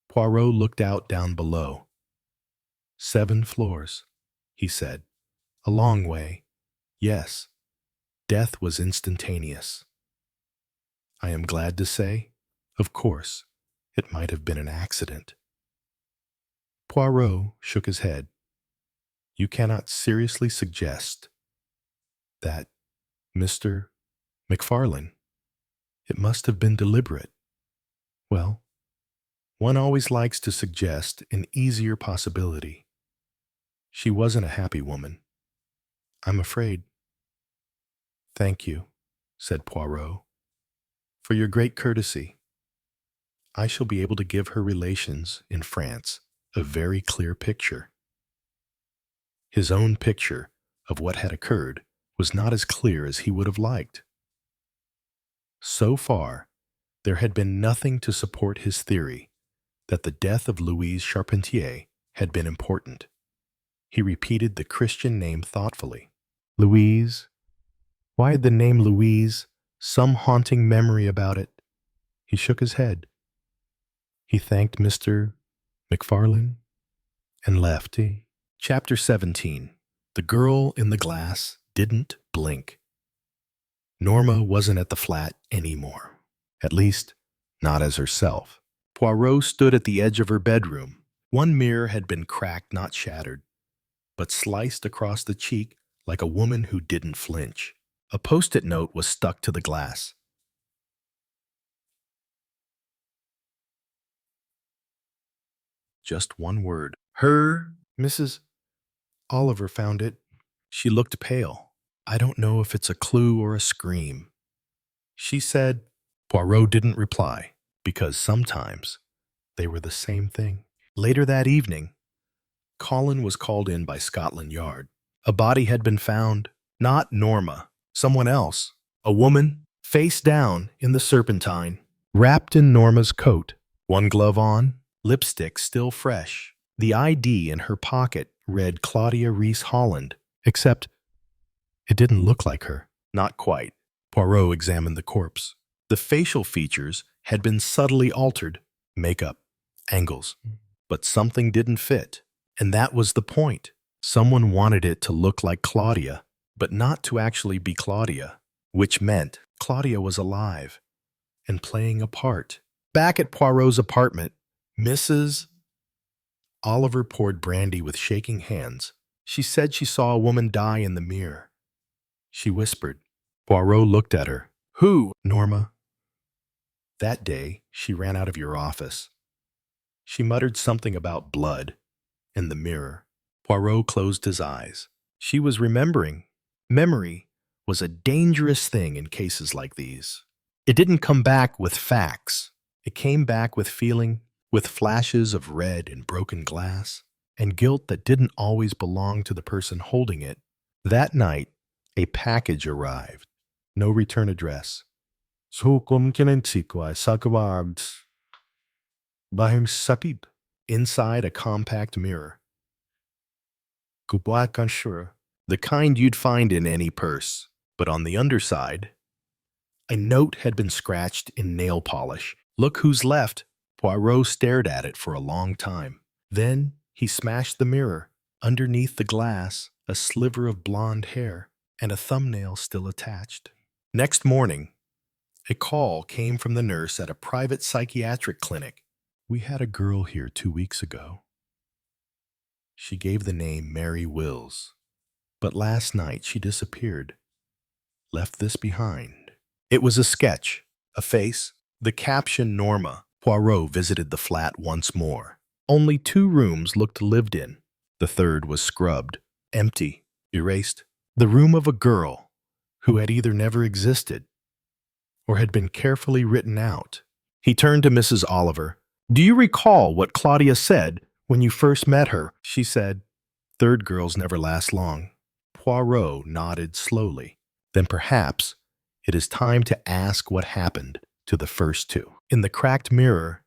Poirot looked out down below. 7 floors, he said. "A long way. Yes, death was instantaneous. I am glad to say, of course, it might have been an accident." Poirot shook his head. "You cannot seriously suggest that, Mr. McFarlane? It must have been deliberate." "Well, one always likes to suggest an easier possibility. She wasn't a happy woman, I'm afraid." "Thank you," said Poirot, "for your great courtesy. I shall be able to give her relations in France a very clear picture." His own picture of what had occurred was not as clear as he would have liked. So far, there had been nothing to support his theory that the death of Louise Charpentier had been important. He repeated the Christian name thoughtfully. "Louise? Why had the name Louise some haunting memory about it?" He shook his head. He thanked Mr. McFarlane and left. Chapter 17. The Girl in the Glass didn't blink. Norma wasn't at the flat anymore. At least, not as herself. Poirot stood at the edge of her bedroom. One mirror had been cracked, not shattered, but sliced across the cheek like a woman who didn't flinch. A post-it note was stuck to the glass. Just one word. Her. Mrs. Oliver found it. She looked pale. I don't know if it's a clue or a scream. She said. Poirot didn't reply, because sometimes they were the same thing. Later that evening, Colin was called in by Scotland Yard. A body had been found. Not Norma. Someone else. A woman, face down in the Serpentine, wrapped in Norma's coat. One glove on, lipstick still fresh. The ID in her pocket read Claudia Reese Holland, except it didn't look like her. Not quite. Poirot examined the corpse. The facial features had been subtly altered. Makeup, angles. But something didn't fit. And that was the point. Someone wanted it to look like Claudia, but not to actually be Claudia, which meant Claudia was alive and playing a part. Back at Poirot's apartment, Mrs. Oliver poured brandy with shaking hands. She said she saw a woman die in the mirror. She whispered. Poirot looked at her. Who, Norma? That day, she ran out of your office. She muttered something about blood in the mirror. Poirot closed his eyes. She was remembering. Memory was a dangerous thing in cases like these. It didn't come back with facts. It came back with feeling, with flashes of red and broken glass, and guilt that didn't always belong to the person holding it. That night, a package arrived. No return address. Inside a compact mirror. The kind you'd find in any purse. But on the underside, a note had been scratched in nail polish. Look who's left. Poirot stared at it for a long time. Then he smashed the mirror. Underneath the glass, a sliver of blonde hair and a thumbnail still attached. Next morning, a call came from the nurse at a private psychiatric clinic. We had a girl here 2 weeks ago. She gave the name Mary Wills. But last night she disappeared. Left this behind. It was a sketch, a face, the caption Norma. Poirot visited the flat once more. Only 2 rooms looked lived in. The third was scrubbed, empty, erased. The room of a girl who had either never existed or had been carefully written out. He turned to Mrs. Oliver. Do you recall what Claudia said when you first met her? She said, third girls never last long. Poirot nodded slowly. Then perhaps it is time to ask what happened to the first 2. In the cracked mirror,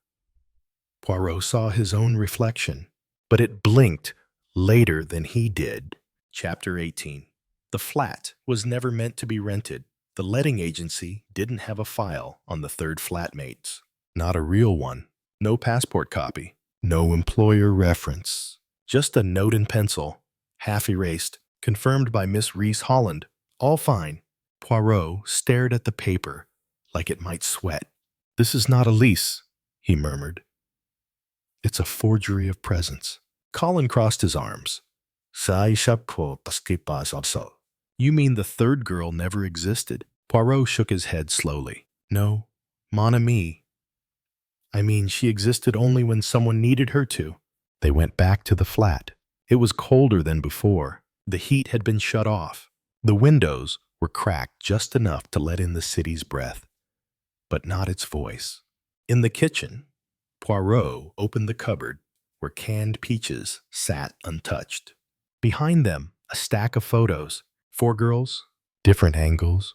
Poirot saw his own reflection, but it blinked later than he did. Chapter 18. The flat was never meant to be rented. The letting agency didn't have a file on the third flatmates. Not a real one. No passport copy. No employer reference. Just a note in pencil, half erased, confirmed by Miss Reese Holland. All fine. Poirot stared at the paper like it might sweat. This is not a lease, he murmured. It's a forgery of presence. Colin crossed his arms. You mean the third girl never existed? Poirot shook his head slowly. No, mon ami. I mean, she existed only when someone needed her to. They went back to the flat. It was colder than before. The heat had been shut off. The windows were cracked just enough to let in the city's breath, but not its voice. In the kitchen, Poirot opened the cupboard where canned peaches sat untouched. Behind them, a stack of photos. 4 girls, different angles,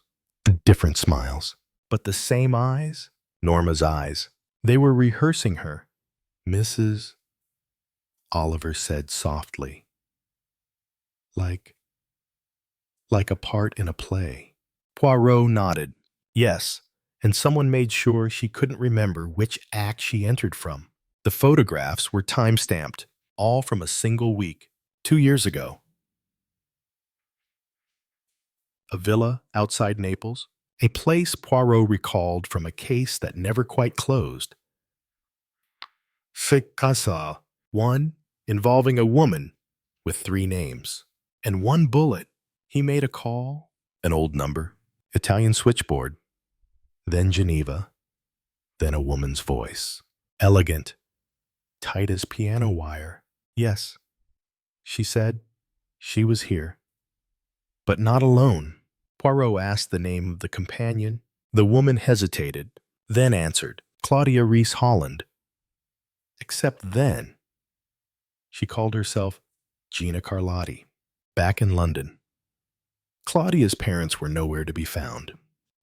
different smiles, but the same eyes, Norma's eyes. They were rehearsing her. Mrs. Oliver said softly. Like a part in a play. Poirot nodded. Yes, and someone made sure she couldn't remember which act she entered from. The photographs were time-stamped, all from a single week, 2 years ago. a villa outside Naples, a place Poirot recalled from a case that never quite closed. Casa, one involving a woman with 3 names and 1 bullet. He made a call, an old number, Italian switchboard, then Geneva, then a woman's voice. Elegant, tight as piano wire. Yes, she said. She was here. But not alone. Poirot asked the name of the companion. The woman hesitated, then answered, Claudia Reese Holland. Except then, she called herself Gina Carlotti, back in London. Claudia's parents were nowhere to be found.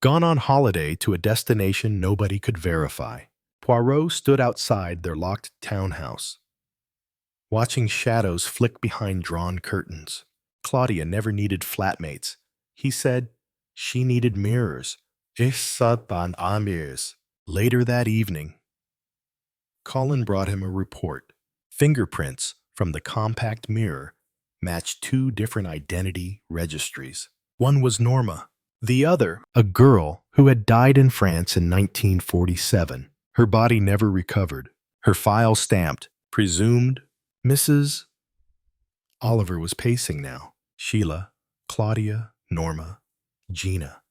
Gone on holiday to a destination nobody could verify. Poirot stood outside their locked townhouse, watching shadows flick behind drawn curtains. Claudia never needed flatmates. He said she needed mirrors. Ich sat an mirrors. Later that evening, Colin brought him a report. Fingerprints from the compact mirror matched 2 different identity registries. One was Norma, the other a girl who had died in France in 1947. Her body never recovered. Her file stamped, presumed Mrs. Oliver was pacing now. Sheila, Claudia, Norma, Gina.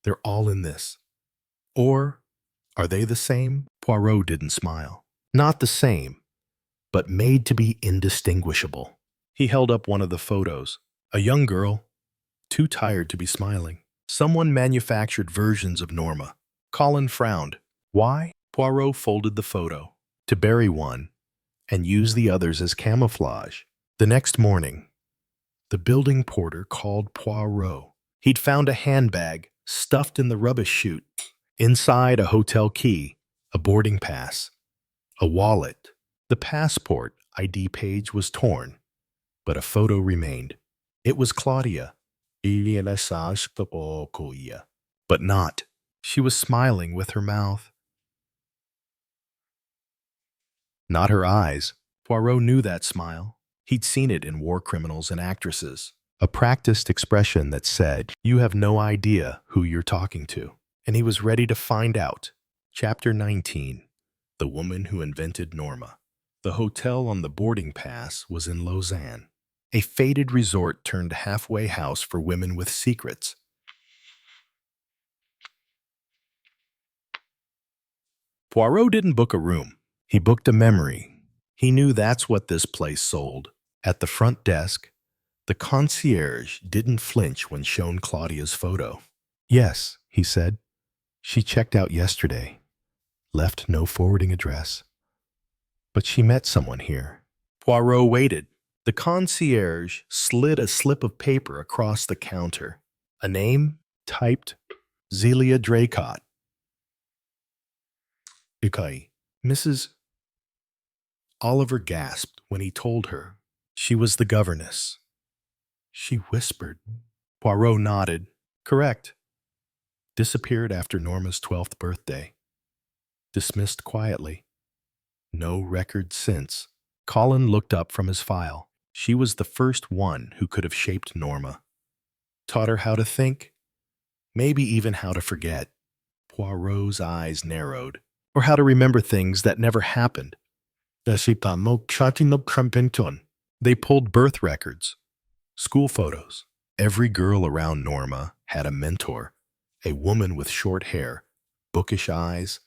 They're all in this. Or are they the same? Poirot didn't smile. Not the same, but made to be indistinguishable. He held up one of the photos. A young girl, too tired to be smiling. Someone manufactured versions of Norma. Colin frowned. Why? Poirot folded the photo to bury one and use the others as camouflage. The next morning, the building porter called Poirot. He'd found a handbag stuffed in the rubbish chute. Inside, a hotel key, a boarding pass, a wallet. The passport ID page was torn, but a photo remained. It was Claudia. But not. She was smiling with her mouth. Not her eyes. Poirot knew that smile. He'd seen it in war criminals and actresses. A practiced expression that said, you have no idea who you're talking to. And he was ready to find out. Chapter 19. The Woman Who Invented Norma. The hotel on the boarding pass was in Lausanne, a faded resort turned halfway house for women with secrets. Poirot didn't book a room. He booked a memory. He knew that's what this place sold. At the front desk, the concierge didn't flinch when shown Claudia's photo. Yes, he said. She checked out yesterday. Left no forwarding address. But she met someone here. Poirot waited. The concierge slid a slip of paper across the counter. A name typed Zelia Draycott. Okay. Mrs. Oliver gasped when he told her she was the governess. She whispered. Poirot nodded. Correct. Disappeared after Norma's 12th birthday. Dismissed quietly. No record since. Colin looked up from his file. She was the first one who could have shaped Norma. Taught her how to think, maybe even how to forget. Poirot's eyes narrowed. Or how to remember things that never happened. They pulled birth records, school photos. Every girl around Norma had a mentor, a woman with short hair, bookish eyes,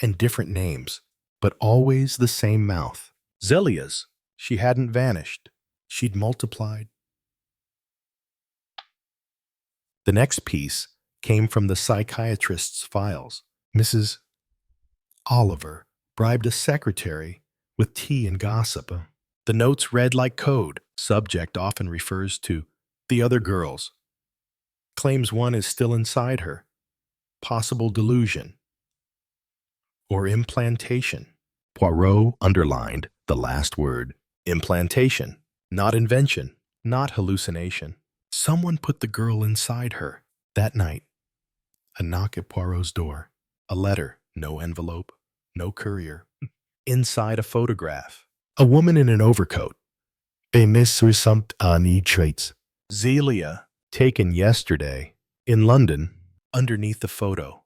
and different names, but always the same mouth. Zelia's. She hadn't vanished. She'd multiplied. The next piece came from the psychiatrist's files. Mrs. Oliver bribed a secretary with tea and gossip. The notes read like code. Subject often refers to the other girls. Claims one is still inside her. Possible delusion. Or implantation. Poirot underlined the last word. Implantation. Not invention. Not hallucination. Someone put the girl inside her. That night, a knock at Poirot's door. A letter. No envelope. No courier. Inside a photograph. A woman in an overcoat. A miss or some traits. Zelia, taken yesterday. In London, underneath the photo,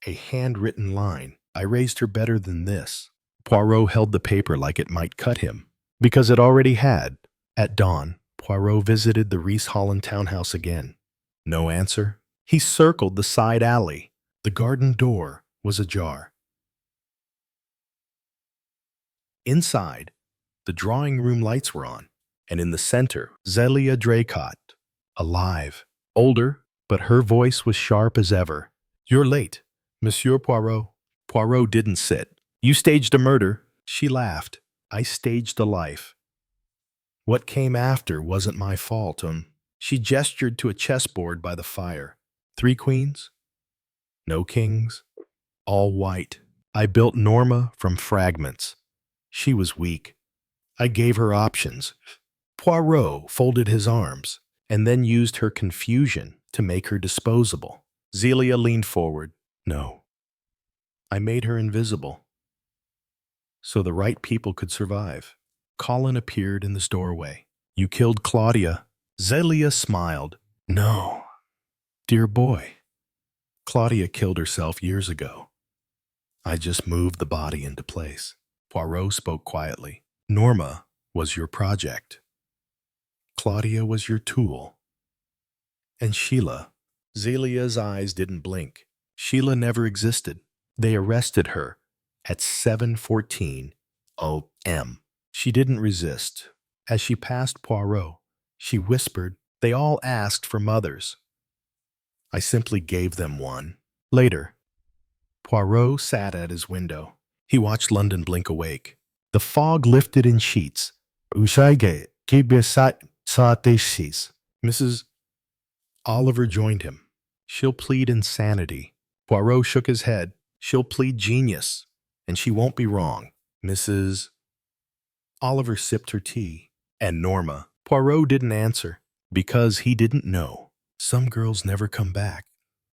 a handwritten line. I raised her better than this. Poirot held the paper like it might cut him, because it already had. At dawn, Poirot visited the Reese Holland townhouse again. No answer. He circled the side alley. The garden door was ajar. Inside, the drawing room lights were on, and in the center, Zelia Draycott, alive, older, but her voice was sharp as ever. "You're late, Monsieur Poirot." Poirot didn't sit. "You staged a murder." She laughed. "I staged a life. What came after wasn't my fault." She gestured to a chessboard by the fire. 3 queens? No kings? All white. I built Norma from fragments. She was weak. I gave her options. Poirot folded his arms and then used her confusion to make her disposable. Zelia leaned forward. "No. I made her invisible, so the right people could survive." Colin appeared in the doorway. "You killed Claudia." Zelia smiled. "No, dear boy. Claudia killed herself years ago. I just moved the body into place." Poirot spoke quietly. "Norma was your project. Claudia was your tool. And Sheila." Zelia's eyes didn't blink. "Sheila never existed. They arrested her at 7:14 OM. She didn't resist. As she passed Poirot, she whispered, "They all asked for mothers. I simply gave them one." Later, Poirot sat at his window. He watched London blink awake. The fog lifted in sheets. Mrs. Oliver joined him. "She'll plead insanity." Poirot shook his head. "She'll plead genius, and she won't be wrong." Mrs. Oliver sipped her tea. "And Norma?" Poirot didn't answer, because he didn't know. Some girls never come back,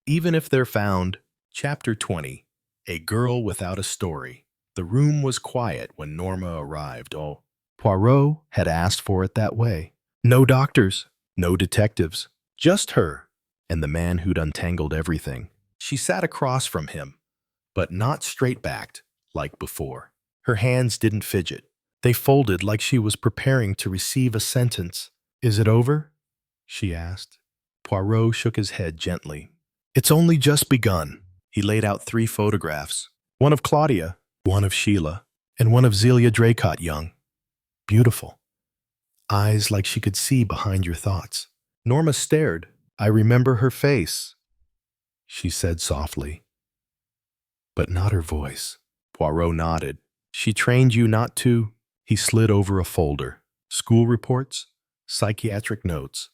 even if they're found. Chapter 20. A Girl Without a Story. The room was quiet when Norma arrived. Poirot had asked for it that way. No doctors, no detectives, just her and the man who'd untangled everything. She sat across from him, but not straight-backed like before. Her hands didn't fidget. They folded like she was preparing to receive a sentence. "Is it over?" she asked. Poirot shook his head gently. "It's only just begun." He laid out 3 photographs. One of Claudia, one of Sheila, and one of Zelia Draycott young. Beautiful. Eyes like she could see behind your thoughts. Norma stared. "I remember her face," she said softly, but not her voice. Poirot nodded. "She trained you not to." He slid over a folder. School reports, psychiatric notes,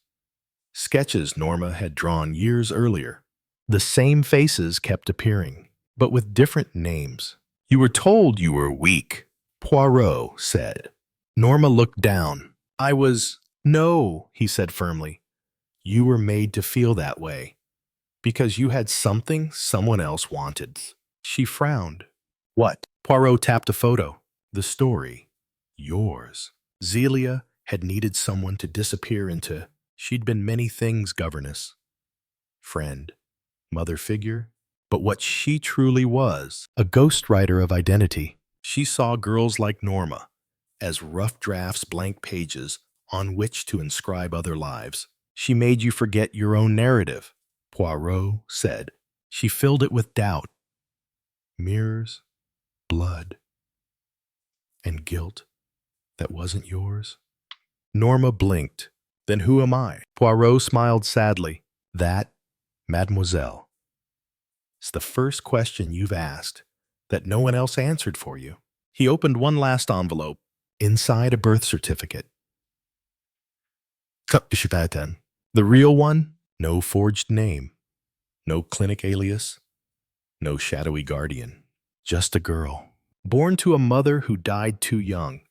sketches Norma had drawn years earlier. The same faces kept appearing, but with different names. "You were told you were weak," Poirot said. Norma looked down. "I was—" "No," he said firmly. "You were made to feel that way, because you had something someone else wanted." She frowned. "What?" Poirot tapped a photo. "The story. Yours." Zelia had needed someone to disappear into. She'd been many things, governess, friend, mother figure, but what she truly was, a ghostwriter of identity. She saw girls like Norma as rough drafts, blank pages on which to inscribe other lives. She made you forget your own narrative, Poirot said. She filled it with doubt, mirrors, blood, and guilt that wasn't yours. Norma blinked. "Then who am I?" Poirot smiled sadly. "That, mademoiselle, is the first question you've asked that no one else answered for you." He opened one last envelope. Inside, a birth certificate. The real one, no forged name, no clinic alias, no shadowy guardian. Just a girl, born to a mother who died too young.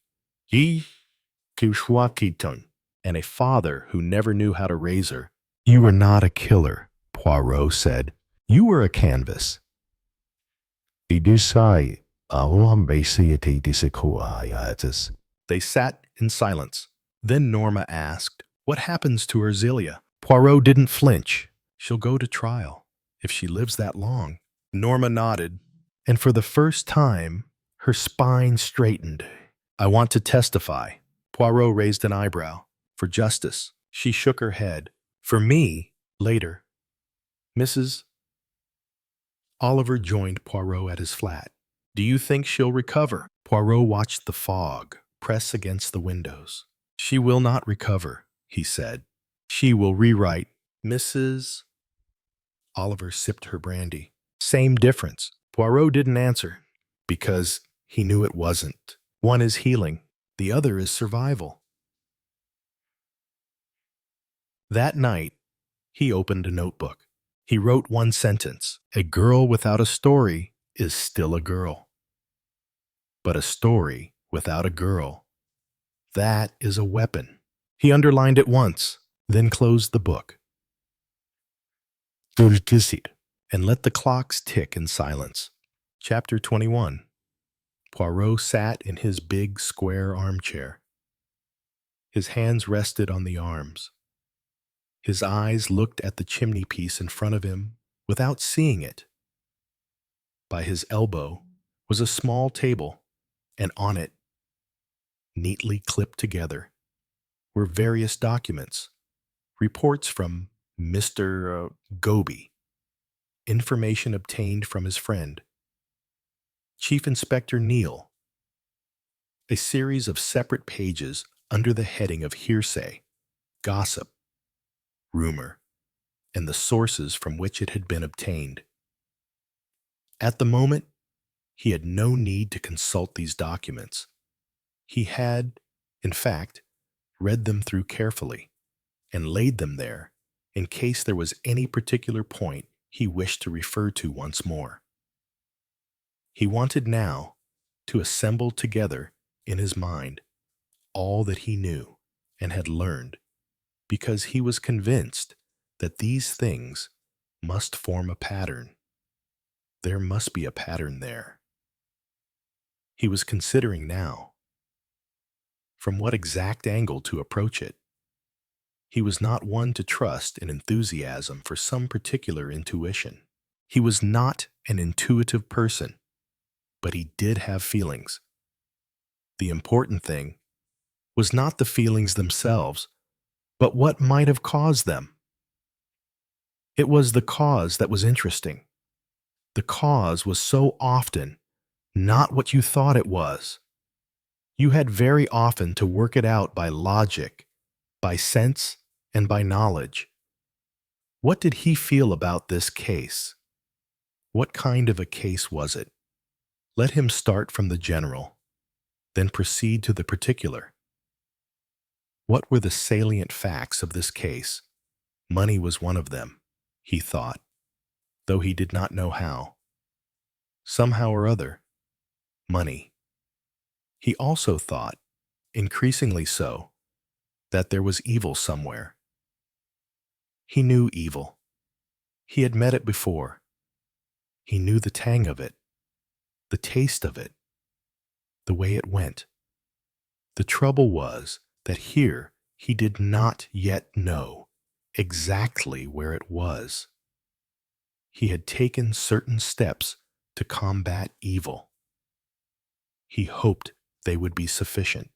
And a father who never knew how to raise her. "You were not a killer," Poirot said. "You were a canvas." They sat in silence. Then Norma asked, "What happens to her Zelia?" Poirot didn't flinch. She'll go to trial if she lives that long. Norma nodded, and for the first time, her spine straightened. I want to testify. Poirot raised an eyebrow. For justice. She shook her head. For me, later. Mrs. Oliver joined Poirot at his flat. Do you think she'll recover? Poirot watched the fog press against the windows. She will not recover, he said. She will rewrite. Mrs. Oliver sipped her brandy. Same difference. Poirot didn't answer, because he knew it wasn't. One is healing, the other is survival. That night, he opened a notebook. He wrote one sentence. A girl without a story is still a girl. But a story without a girl, that is a weapon. He underlined it once, then closed the book. And let the clocks tick in silence. Chapter 21. Poirot sat in his big square armchair. His hands rested on the arms. His eyes looked at the chimney-piece in front of him without seeing it. By his elbow was a small table, and on it, neatly clipped together, were various documents, reports from Mr. Goby, information obtained from his friend, Chief Inspector Neal, a series of separate pages under the heading of hearsay, gossip, rumor, and the sources from which it had been obtained. At the moment, he had no need to consult these documents. He had, in fact, read them through carefully and laid them there in case there was any particular point he wished to refer to once more. He wanted now to assemble together in his mind all that he knew and had learned, because he was convinced that these things must form a pattern. There must be a pattern there. He was considering now from what exact angle to approach it. He was not one to trust in enthusiasm for some particular intuition. He was not an intuitive person, but he did have feelings. The important thing was not the feelings themselves, but what might have caused them. It was the cause that was interesting. The cause was so often not what you thought it was. You had very often to work it out by logic, by sense, and by knowledge. What did he feel about this case? What kind of a case was it? Let him start from the general, then proceed to the particular. What were the salient facts of this case? Money was one of them, he thought, though he did not know how. Somehow or other, money. He also thought, increasingly so, that there was evil somewhere. He knew evil. He had met it before. He knew the tang of it, the taste of it, the way it went. The trouble was that here he did not yet know exactly where it was. He had taken certain steps to combat evil. He hoped they would be sufficient.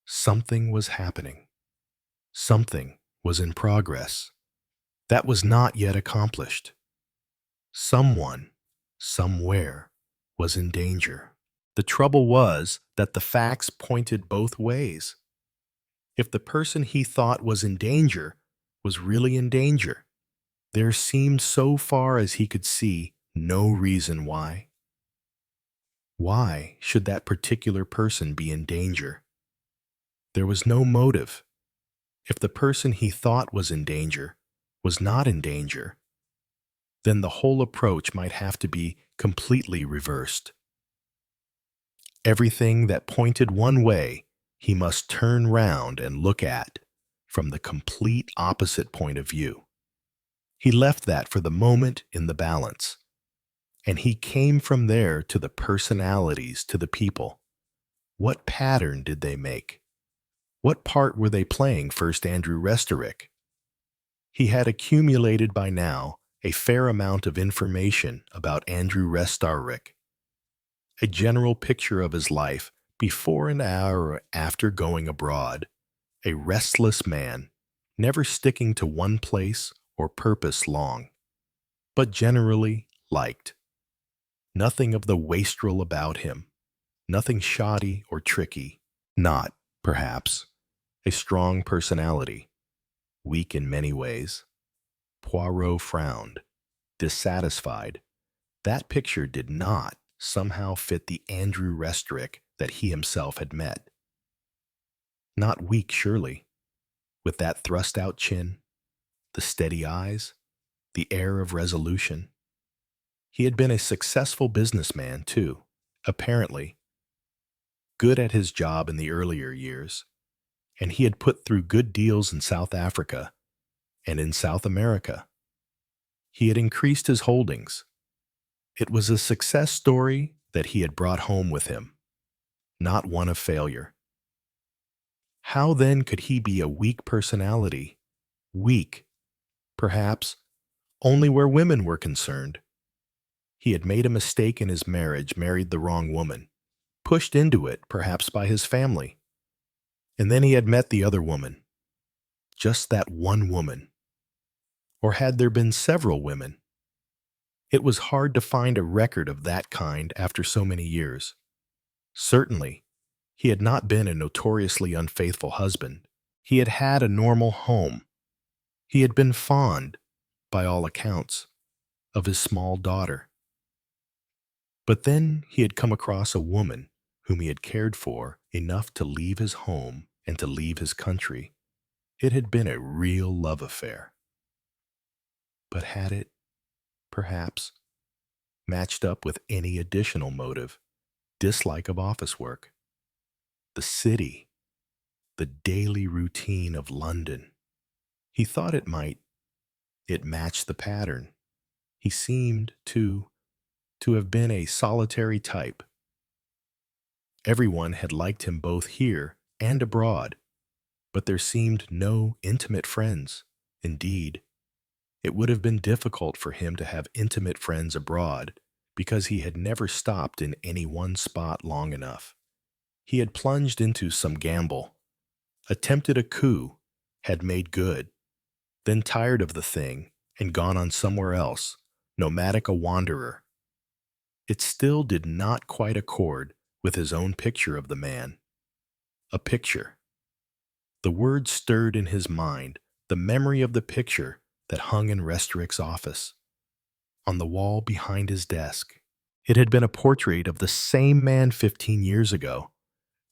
Something was happening. Something was in progress. That was not yet accomplished. Someone, somewhere, was in danger. The trouble was that the facts pointed both ways. If the person he thought was in danger was really in danger, there seemed, so far as he could see, no reason why. Why should that particular person be in danger? There was no motive. If the person he thought was in danger was not in danger, then the whole approach might have to be completely reversed. Everything that pointed one way, he must turn round and look at from the complete opposite point of view. He left that for the moment in the balance, and he came from there to the personalities, to the people. What pattern did they make? What part were they playing, first Andrew Restorick? He had accumulated by now a fair amount of information about Andrew Restarrick, a general picture of his life before and after going abroad, a restless man, never sticking to one place or purpose long, but generally liked. Nothing of the wastrel about him, nothing shoddy or tricky, not, perhaps, a strong personality, weak in many ways. Poirot frowned, dissatisfied. That picture did not somehow fit the Andrew Restarrick that he himself had met. Not weak, surely, with that thrust-out chin, the steady eyes, the air of resolution. He had been a successful businessman, too, apparently, good at his job in the earlier years, and he had put through good deals in South Africa and in South America. He had increased his holdings. It was a success story that he had brought home with him, not one of failure. How then could he be a weak personality? Weak, perhaps, only where women were concerned. He had made a mistake in his marriage, married the wrong woman, pushed into it, perhaps by his family. And then he had met the other woman. Just that one woman. Or had there been several women? It was hard to find a record of that kind after so many years. Certainly, he had not been a notoriously unfaithful husband. He had had a normal home. He had been fond, by all accounts, of his small daughter. But then he had come across a woman whom he had cared for enough to leave his home and to leave his country. It had been a real love affair. But had it, perhaps, matched up with any additional motive, dislike of office work? The city, the daily routine of London. He thought it might. It matched the pattern. He seemed, too, to have been a solitary type. Everyone had liked him both here and abroad, but there seemed no intimate friends. Indeed, it would have been difficult for him to have intimate friends abroad because he had never stopped in any one spot long enough. He had plunged into some gamble, attempted a coup, had made good, then tired of the thing and gone on somewhere else, nomadic a wanderer. It still did not quite accord with his own picture of the man. A picture. The word stirred in his mind the memory of the picture that hung in Restarrick's office, on the wall behind his desk. It had been a portrait of the same man 15 years ago.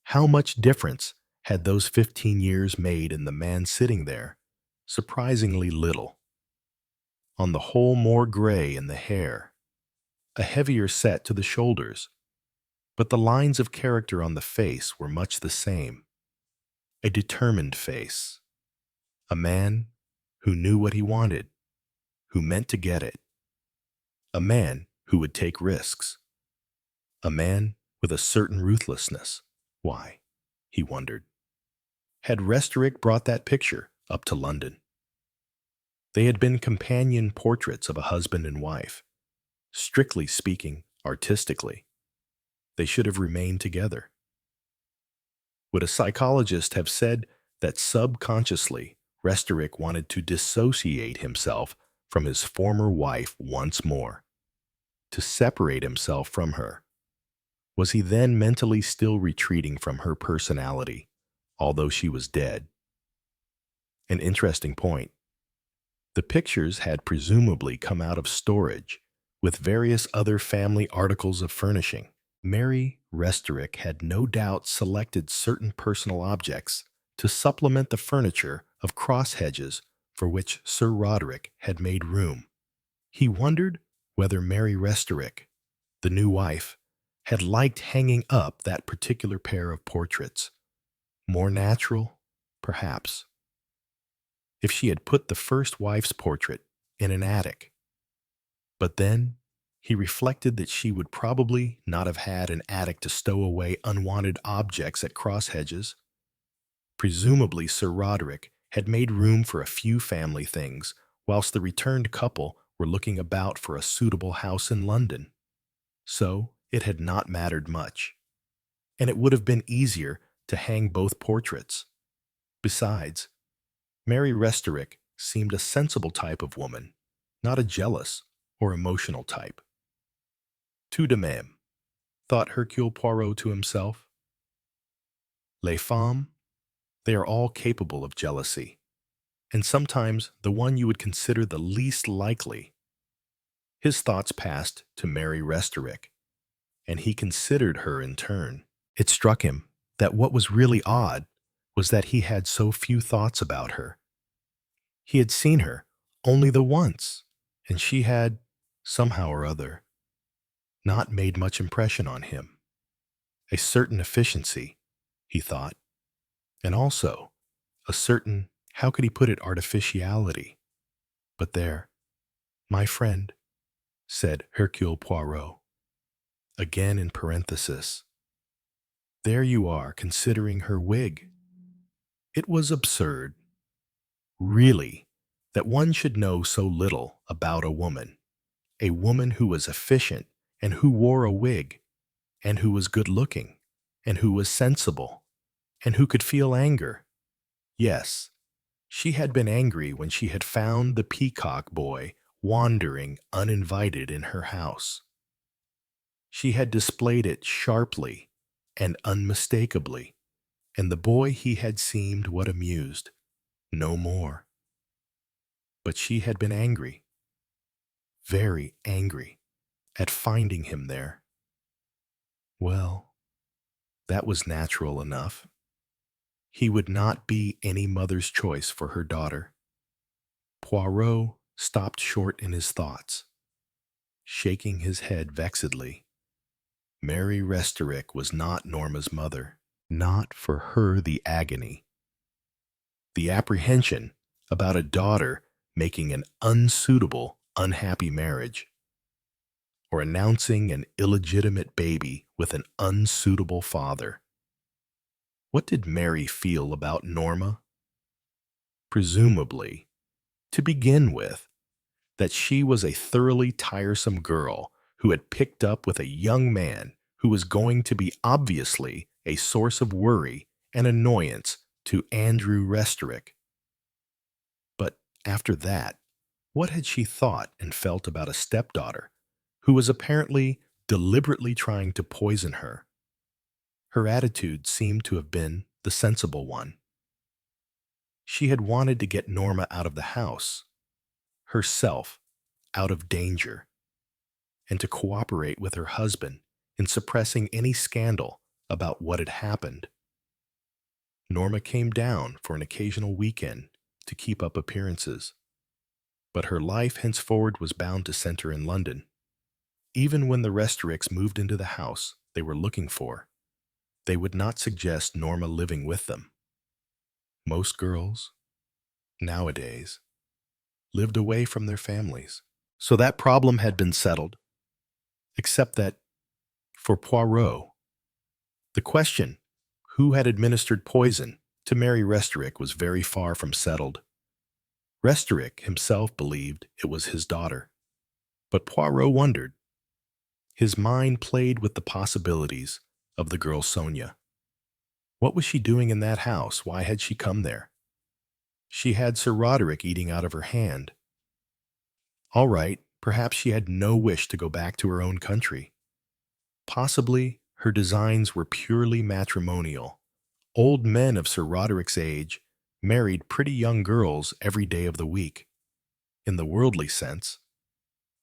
How much difference had those 15 years made in the man sitting there? Surprisingly little. On the whole, more gray in the hair, a heavier set to the shoulders, but the lines of character on the face were much the same. A determined face. A man who knew what he wanted, who meant to get it. A man who would take risks. A man with a certain ruthlessness. Why, he wondered, had Restarrick brought that picture up to London? They had been companion portraits of a husband and wife. Strictly speaking, artistically, they should have remained together. Would a psychologist have said that subconsciously Restarrick wanted to dissociate himself from his former wife once more, to separate himself from her? Was he then mentally still retreating from her personality, although she was dead? An interesting point. The pictures had presumably come out of storage, with various other family articles of furnishing. Mary Restarrick had no doubt selected certain personal objects to supplement the furniture of cross hedges for which Sir Roderick had made room. He wondered whether Mary Restarrick, the new wife, had liked hanging up that particular pair of portraits. More natural, perhaps, if she had put the first wife's portrait in an attic. But then he reflected that she would probably not have had an attic to stow away unwanted objects at cross hedges. Presumably Sir Roderick had made room for a few family things, whilst the returned couple were looking about for a suitable house in London. So it had not mattered much, and it would have been easier to hang both portraits. Besides, Mary Restorick seemed a sensible type of woman, not a jealous or emotional type. Tout de même, thought Hercule Poirot to himself. Les femmes, they are all capable of jealousy, and sometimes the one you would consider the least likely. His thoughts passed to Mary Restorick, and he considered her in turn. It struck him that what was really odd was that he had so few thoughts about her. He had seen her only the once, and she had, somehow or other, not made much impression on him. A certain efficiency, he thought, and also a certain, how could he put it, artificiality. But there, my friend, said Hercule Poirot, again in parenthesis, there you are considering her wig. It was absurd, really, that one should know so little about a woman who was efficient and who wore a wig, and who was good-looking, and who was sensible, and who could feel anger. Yes, she had been angry when she had found the peacock boy wandering uninvited in her house. She had displayed it sharply and unmistakably, and the boy he had seemed what amused, no more. But she had been angry, very angry, at finding him there. Well, that was natural enough. He would not be any mother's choice for her daughter. Poirot stopped short in his thoughts, shaking his head vexedly. Mary Restorick was not Norma's mother. Not for her the agony, the apprehension about a daughter making an unsuitable, unhappy marriage, or announcing an illegitimate baby with an unsuitable father. What did Mary feel about Norma? Presumably, to begin with, that she was a thoroughly tiresome girl who had picked up with a young man who was going to be obviously a source of worry and annoyance to Andrew Restorick. But after that, what had she thought and felt about a stepdaughter who was apparently deliberately trying to poison her? Her attitude seemed to have been the sensible one. She had wanted to get Norma out of the house, herself out of danger, and to cooperate with her husband in suppressing any scandal about what had happened. Norma came down for an occasional weekend to keep up appearances, but her life henceforward was bound to center in London. Even when the Restoricks moved into the house they were looking for, they would not suggest Norma living with them. Most girls, nowadays, lived away from their families. So that problem had been settled, except that, for Poirot, the question, who had administered poison to Mary Restorick, was very far from settled. Restorick himself believed it was his daughter, but Poirot wondered. His mind played with the possibilities of the girl Sonia. What was she doing in that house? Why had she come there? She had Sir Roderick eating out of her hand. All right, perhaps she had no wish to go back to her own country. Possibly her designs were purely matrimonial. Old men of Sir Roderick's age married pretty young girls every day of the week. In the worldly sense,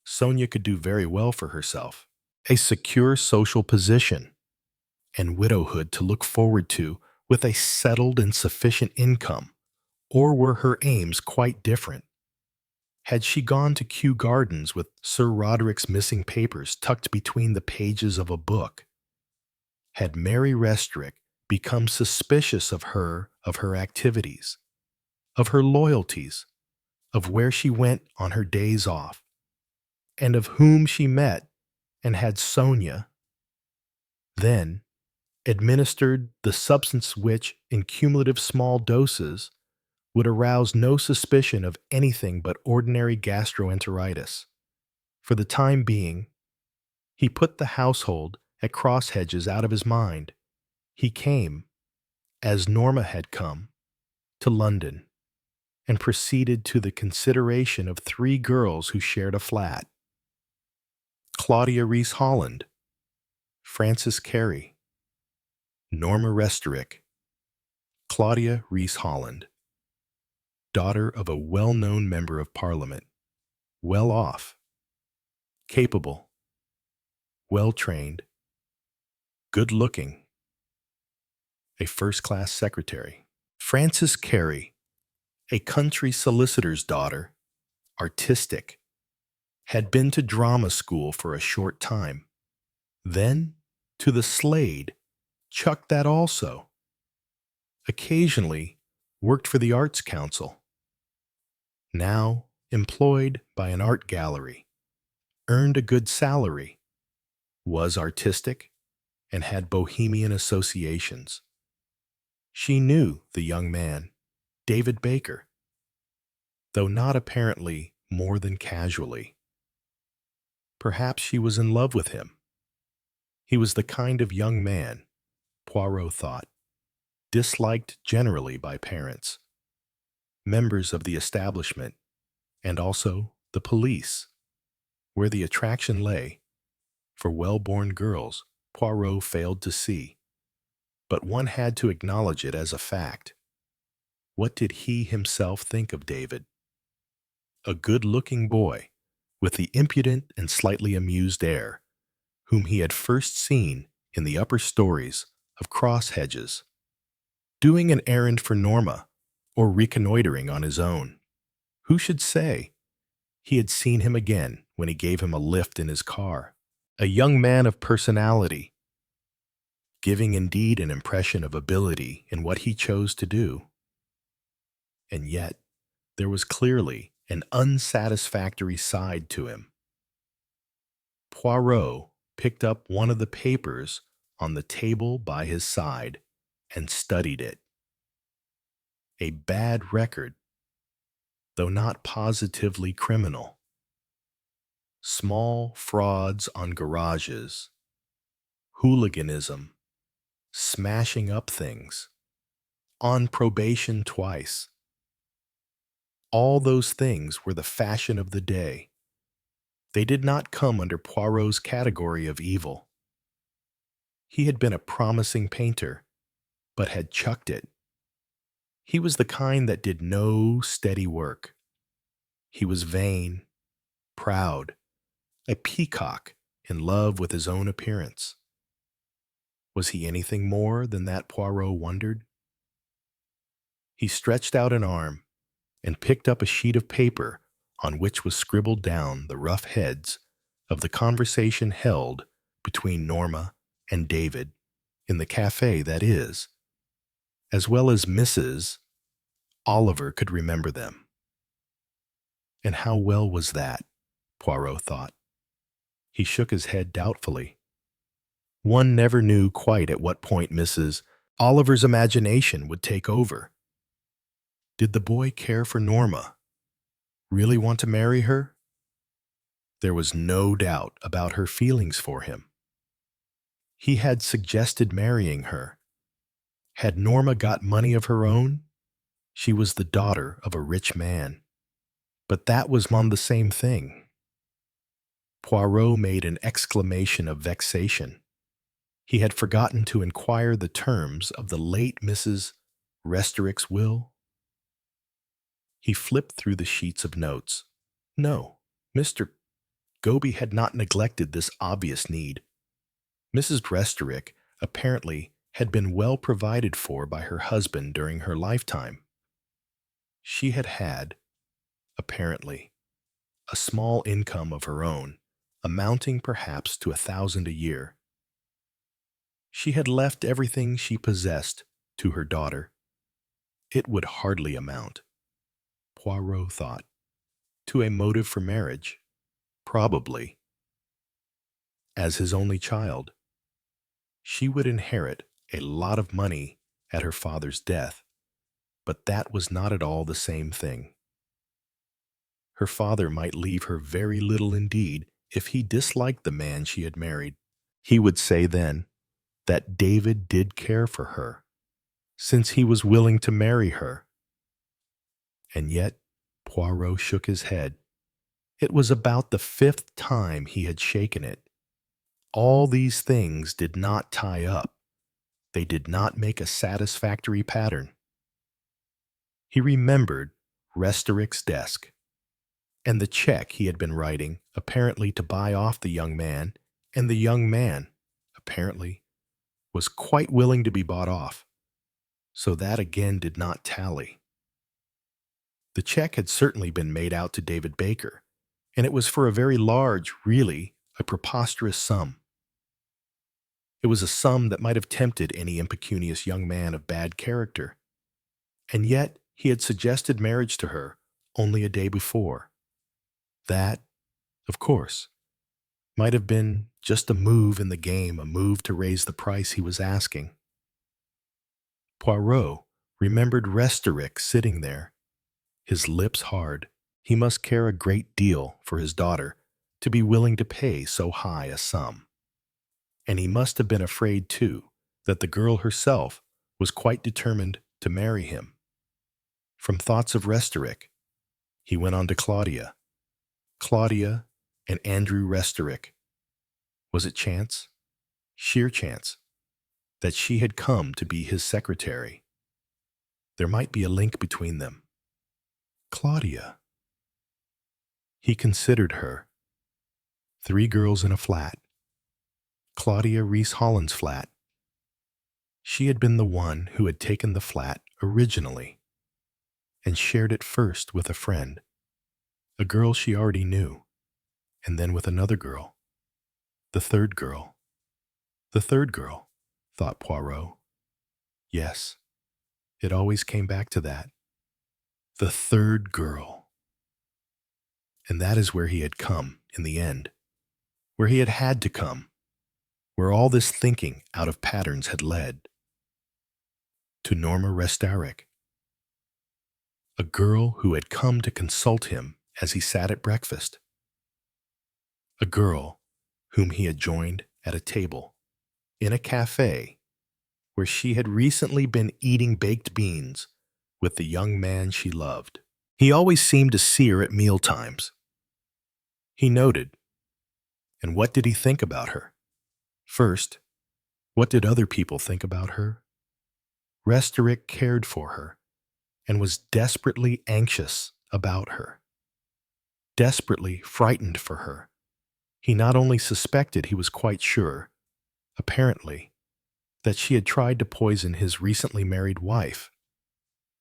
Sonia could do very well for herself. A secure social position and widowhood to look forward to with a settled and sufficient income. Or were her aims quite different? Had she gone to Kew Gardens with Sir Roderick's missing papers tucked between the pages of a book? Had Mary Restorick become suspicious of her activities, of her loyalties, of where she went on her days off, and of whom she met, and had Sonia, then, administered the substance which, in cumulative small doses, would arouse no suspicion of anything but ordinary gastroenteritis. For the time being, he put the household at Crosshedges out of his mind. He came, as Norma had come, to London, and proceeded to the consideration of three girls who shared a flat: Claudia Reese Holland, Frances Carey, Norma Restorick. Claudia Reese Holland, daughter of a well-known member of Parliament, well off, capable, well-trained, good-looking, a first-class secretary. Frances Carey, a country solicitor's daughter, artistic, had been to drama school for a short time, then to the Slade, chucked that also. Occasionally worked for the Arts Council. Now employed by an art gallery, earned a good salary, was artistic, and had bohemian associations. She knew the young man, David Baker, though not apparently more than casually. Perhaps she was in love with him. He was the kind of young man, Poirot thought, disliked generally by parents, members of the establishment, and also the police. Where the attraction lay, for well-born girls, Poirot failed to see. But one had to acknowledge it as a fact. What did he himself think of David? A good-looking boy, with the impudent and slightly amused air, whom he had first seen in the upper stories of Crosshedges, doing an errand for Norma, or reconnoitering on his own. Who should say he had seen him again when he gave him a lift in his car? A young man of personality, giving indeed an impression of ability in what he chose to do. And yet, there was clearly an unsatisfactory side to him. Poirot picked up one of the papers on the table by his side and studied it. A bad record, though not positively criminal. Small frauds on garages, hooliganism, smashing up things, on probation twice. All those things were the fashion of the day. They did not come under Poirot's category of evil. He had been a promising painter, but had chucked it. He was the kind that did no steady work. He was vain, proud, a peacock in love with his own appearance. Was he anything more than that, Poirot wondered? He stretched out an arm and picked up a sheet of paper on which was scribbled down the rough heads of the conversation held between Norma and David in the cafe, that is, as well as Mrs. Oliver could remember them. And how well was that, Poirot thought. He shook his head doubtfully. One never knew quite at what point Mrs. Oliver's imagination would take over. Did the boy care for Norma? Really want to marry her? There was no doubt about her feelings for him. He had suggested marrying her. Had Norma got money of her own? She was the daughter of a rich man. But that was on the same thing. Poirot made an exclamation of vexation. He had forgotten to inquire the terms of the late Mrs. Restorick's will. He flipped through the sheets of notes. No, Mr. Goby had not neglected this obvious need. Mrs. Restorick apparently had been well provided for by her husband during her lifetime. She had had, apparently, a small income of her own, amounting perhaps to 1,000 a year. She had left everything she possessed to her daughter. It would hardly amount, Poirot thought, to a motive for marriage, probably. As his only child, she would inherit a lot of money at her father's death, But that was not at all the same thing. Her father might leave her very little indeed if he disliked the man she had married. He would say then that David did care for her, since he was willing to marry her. And yet Poirot shook his head. It was about the fifth time he had shaken it. All these things did not tie up. They did not make a satisfactory pattern. He remembered Restoric's desk, and the check he had been writing, apparently to buy off the young man, and the young man, apparently, was quite willing to be bought off. So that again did not tally. The check had certainly been made out to David Baker, and it was for a very large, really a preposterous sum. It was a sum that might have tempted any impecunious young man of bad character. And yet he had suggested marriage to her only a day before. That, of course, might have been just a move in the game, a move to raise the price he was asking. Poirot remembered Restoric sitting there, his lips hard. He must care a great deal for his daughter to be willing to pay so high a sum. And he must have been afraid, too, that the girl herself was quite determined to marry him. From thoughts of Restoric, he went on to Claudia. Claudia and Andrew Restoric. Was it chance, sheer chance, that she had come to be his secretary? There might be a link between them. Claudia. He considered her. 3 girls in a flat. Claudia Reese Holland's flat. She had been the one who had taken the flat originally and shared it first with a friend, a girl she already knew, and then with another girl. The third girl. The third girl, thought Poirot. Yes, it always came back to that. The third girl. And that is where he had come in the end, where he had had to come, where all this thinking out of patterns had led. To Norma Restoric, a girl who had come to consult him as he sat at breakfast, a girl whom he had joined at a table in a cafe where she had recently been eating baked beans with the young man she loved. He always seemed to see her at mealtimes. He noted. And what did he think about her? First, what did other people think about her? Restoric cared for her and was desperately anxious about her, desperately frightened for her. He not only suspected, he was quite sure, apparently, that she had tried to poison his recently married wife.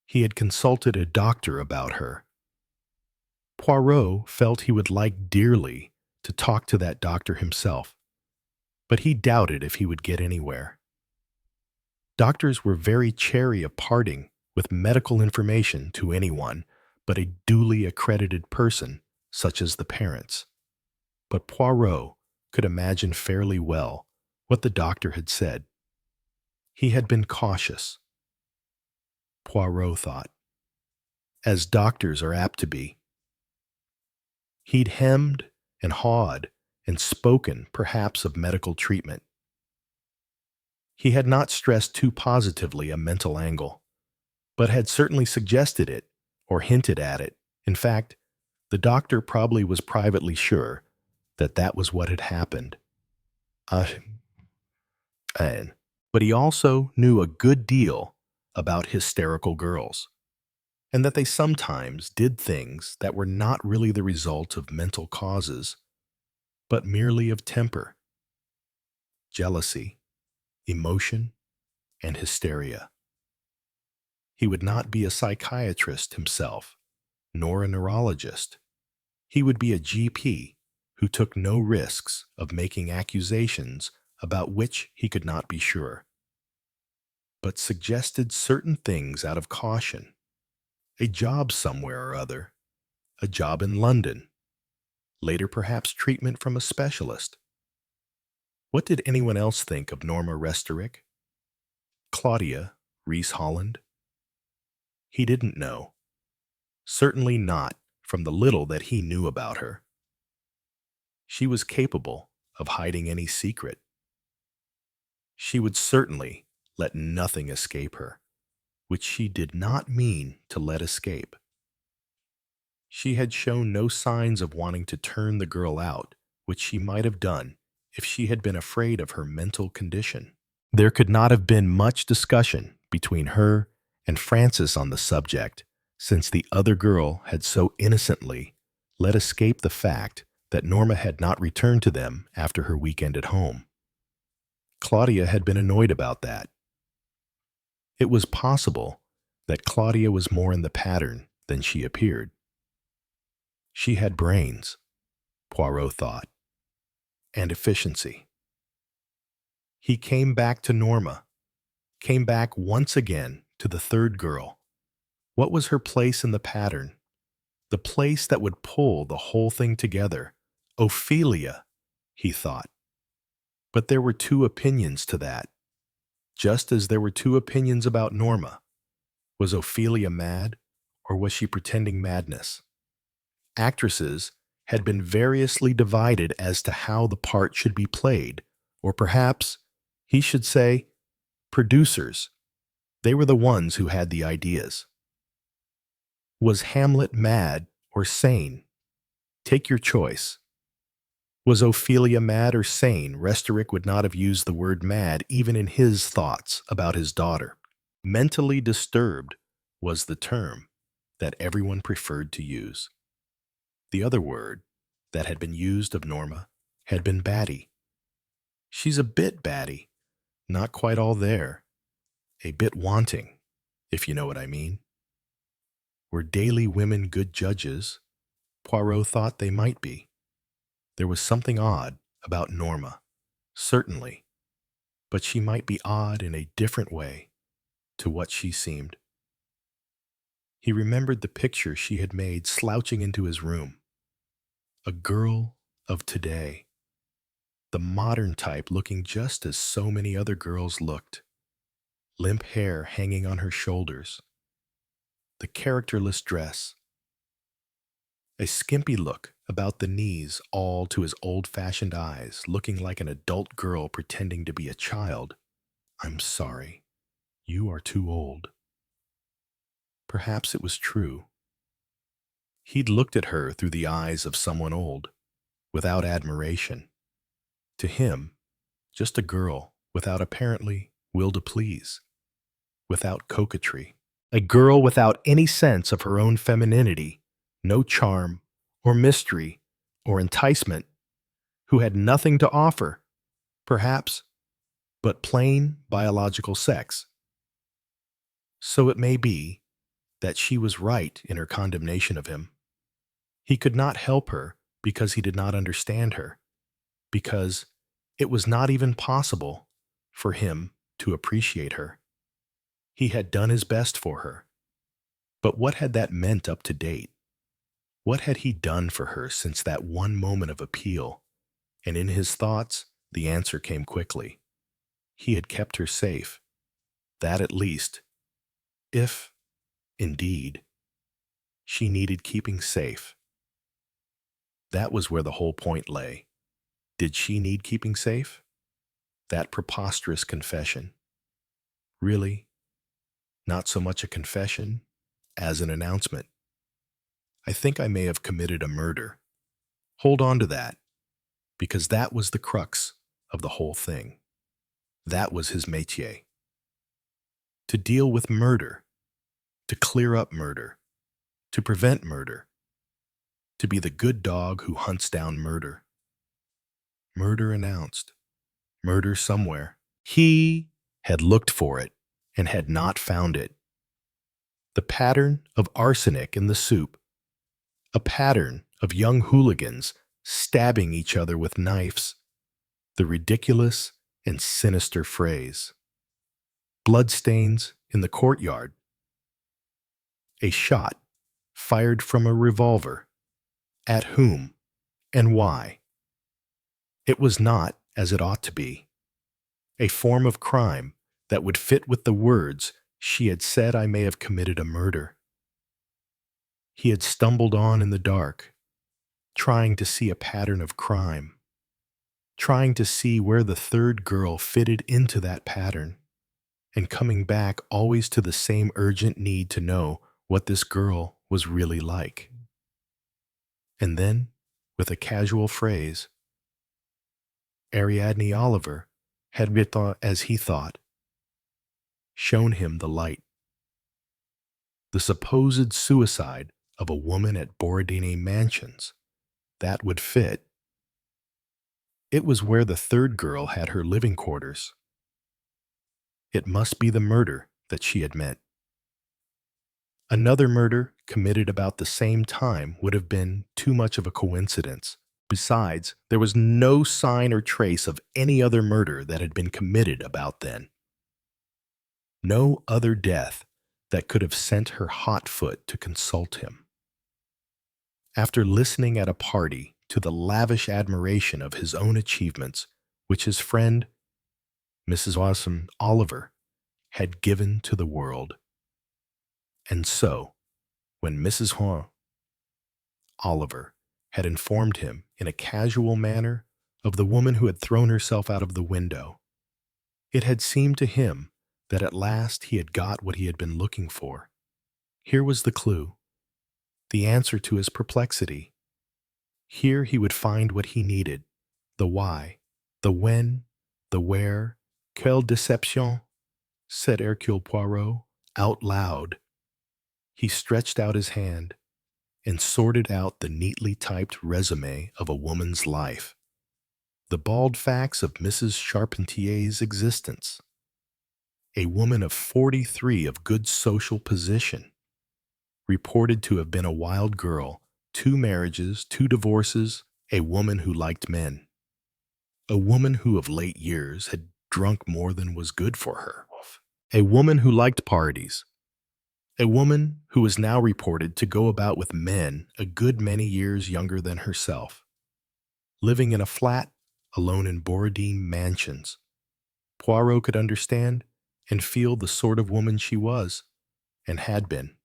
He had consulted a doctor about her. Poirot felt he would like dearly to talk to that doctor himself, but he doubted if he would get anywhere. Doctors were very chary of parting with medical information to anyone but a duly accredited person, such as the parents. But Poirot could imagine fairly well what the doctor had said. He had been cautious, Poirot thought, as doctors are apt to be. He'd hemmed and hawed and spoken perhaps of medical treatment. He had not stressed too positively a mental angle, but had certainly suggested it or hinted at it. In fact, the doctor probably was privately sure that that was what had happened. But he also knew a good deal about hysterical girls, and that they sometimes did things that were not really the result of mental causes, but merely of temper, jealousy, emotion, and hysteria. He would not be a psychiatrist himself, nor a neurologist. He would be a GP who took no risks of making accusations about which he could not be sure, but suggested certain things out of caution. A job somewhere or other, a job in London, later perhaps treatment from a specialist. What did anyone else think of Norma Restoric? Claudia Reese Holland? He didn't know. Certainly not from the little that he knew about her. She was capable of hiding any secret. She would certainly let nothing escape her, which she did not mean to let escape. She had shown no signs of wanting to turn the girl out, which she might have done if she had been afraid of her mental condition. There could not have been much discussion between her and Francis on the subject, since the other girl had so innocently let escape the fact that Norma had not returned to them after her weekend at home. Claudia had been annoyed about that. It was possible that Claudia was more in the pattern than she appeared. She had brains, Poirot thought, and efficiency. He came back to Norma, came back once again to the third girl. What was her place in the pattern? The place that would pull the whole thing together. Ophelia, he thought. But there were two opinions to that, just as there were two opinions about Norma. Was Ophelia mad, or was she pretending madness? Actresses had been variously divided as to how the part should be played, or perhaps, he should say, producers. They were the ones who had the ideas. Was Hamlet mad or sane? Take your choice. Was Ophelia mad or sane? Restorick would not have used the word mad even in his thoughts about his daughter. Mentally disturbed was the term that everyone preferred to use. The other word that had been used of Norma had been batty. She's a bit batty, not quite all there, a bit wanting, if you know what I mean. Were daily women good judges? Poirot thought they might be. There was something odd about Norma, certainly, but she might be odd in a different way to what she seemed. He remembered the picture she had made slouching into his room. A girl of today, the modern type looking just as so many other girls looked, limp hair hanging on her shoulders, the characterless dress, a skimpy look about the knees all to his old-fashioned eyes, looking like an adult girl pretending to be a child. I'm sorry, you are too old. Perhaps it was true. He'd looked at her through the eyes of someone old, without admiration. To him, just a girl without apparently will to please, without coquetry. A girl without any sense of her own femininity, no charm or mystery or enticement, who had nothing to offer, perhaps, but plain biological sex. So it may be that she was right in her condemnation of him. He could not help her because he did not understand her, because it was not even possible for him to appreciate her. He had done his best for her. But what had that meant up to date? What had he done for her since that one moment of appeal? And in his thoughts, the answer came quickly. He had kept her safe. That at least, if, indeed, she needed keeping safe. That was where the whole point lay. Did she need keeping safe? That preposterous confession. Really, not so much a confession as an announcement. I think I may have committed a murder. Hold on to that, because that was the crux of the whole thing. That was his métier. To deal with murder, to clear up murder, to prevent murder, to be the good dog who hunts down murder. Murder announced. Murder somewhere. He had looked for it and had not found it. The pattern of arsenic in the soup. A pattern of young hooligans stabbing each other with knives. The ridiculous and sinister phrase. Bloodstains in the courtyard. A shot fired from a revolver. At whom and why? It was not as it ought to be. A form of crime that would fit with the words She had said I may have committed a murder. He had stumbled on in the dark, trying to see a pattern of crime, trying to see where the third girl fitted into that pattern, and coming back always to the same urgent need to know what this girl was really like. And then, with a casual phrase, Ariadne Oliver had, as he thought, shown him the light. The supposed suicide of a woman at Borodine Mansions. That would fit. It was where the third girl had her living quarters. It must be the murder that she had meant. Another murder committed about the same time would have been too much of a coincidence. Besides, there was no sign or trace of any other murder that had been committed about then. No other death that could have sent her hot foot to consult him. After listening at a party to the lavish admiration of his own achievements, which his friend, Mrs. Awesome Oliver, had given to the world. And so, when Mrs. Oliver had informed him in a casual manner of the woman who had thrown herself out of the window, it had seemed to him that at last he had got what he had been looking for. Here was the clue, the answer to his perplexity. Here he would find what he needed, the why, the when, the where. Quelle déception, said Hercule Poirot out loud. He stretched out his hand and sorted out the neatly typed resume of a woman's life, the bald facts of Mrs. Charpentier's existence. A woman of 43 of good social position, reported to have been a wild girl, 2 marriages, 2 divorces, a woman who liked men. A woman who of late years had drunk more than was good for her. A woman who liked parties. A woman who was now reported to go about with men a good many years younger than herself. Living in a flat, alone in Borodine Mansions. Poirot could understand and feel the sort of woman she was, and had been.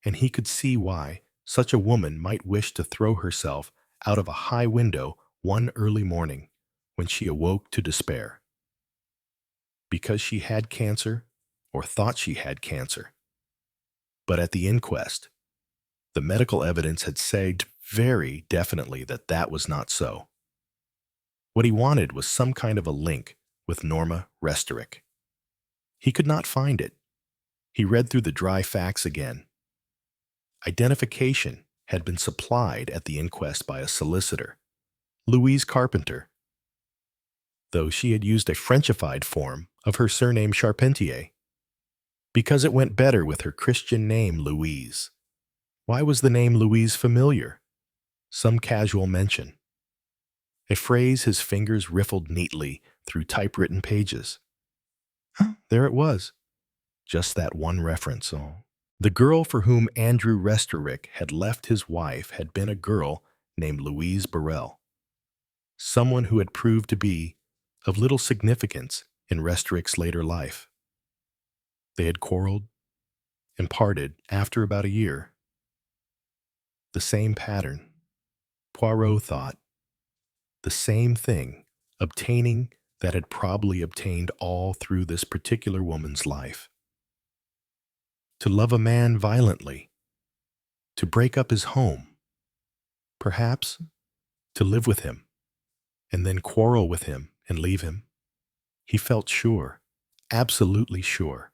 And he could see why such a woman might wish to throw herself out of a high window one early morning when she awoke to despair. Because she had cancer, or thought she had cancer. But at the inquest, the medical evidence had said very definitely that that was not so. What he wanted was some kind of a link with Norma Restorick. He could not find it. He read through the dry facts again. Identification had been supplied at the inquest by a solicitor, Louise Carpenter, though she had used a Frenchified form of her surname Charpentier, because it went better with her Christian name Louise. Why was the name Louise familiar? Some casual mention. A phrase his fingers riffled neatly through typewritten pages. There it was. Just that one reference. The girl for whom Andrew Restorick had left his wife had been a girl named Louise Burrell, someone who had proved to be of little significance in Restorick's later life. They had quarreled and parted after about a year. The same pattern, Poirot thought. The same thing, obtaining that had probably obtained all through this particular woman's life. To love a man violently, to break up his home, perhaps to live with him, and then quarrel with him and leave him. He felt sure, absolutely sure,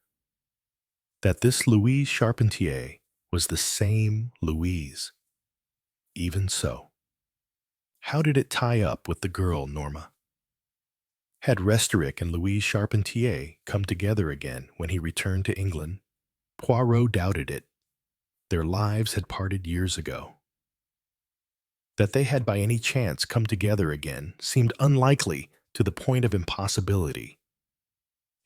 that this Louise Charpentier was the same Louise. Even so, how did it tie up with the girl Norma? Had Restorick and Louise Charpentier come together again when he returned to England? Poirot doubted it. Their lives had parted years ago. That they had by any chance come together again seemed unlikely to the point of impossibility.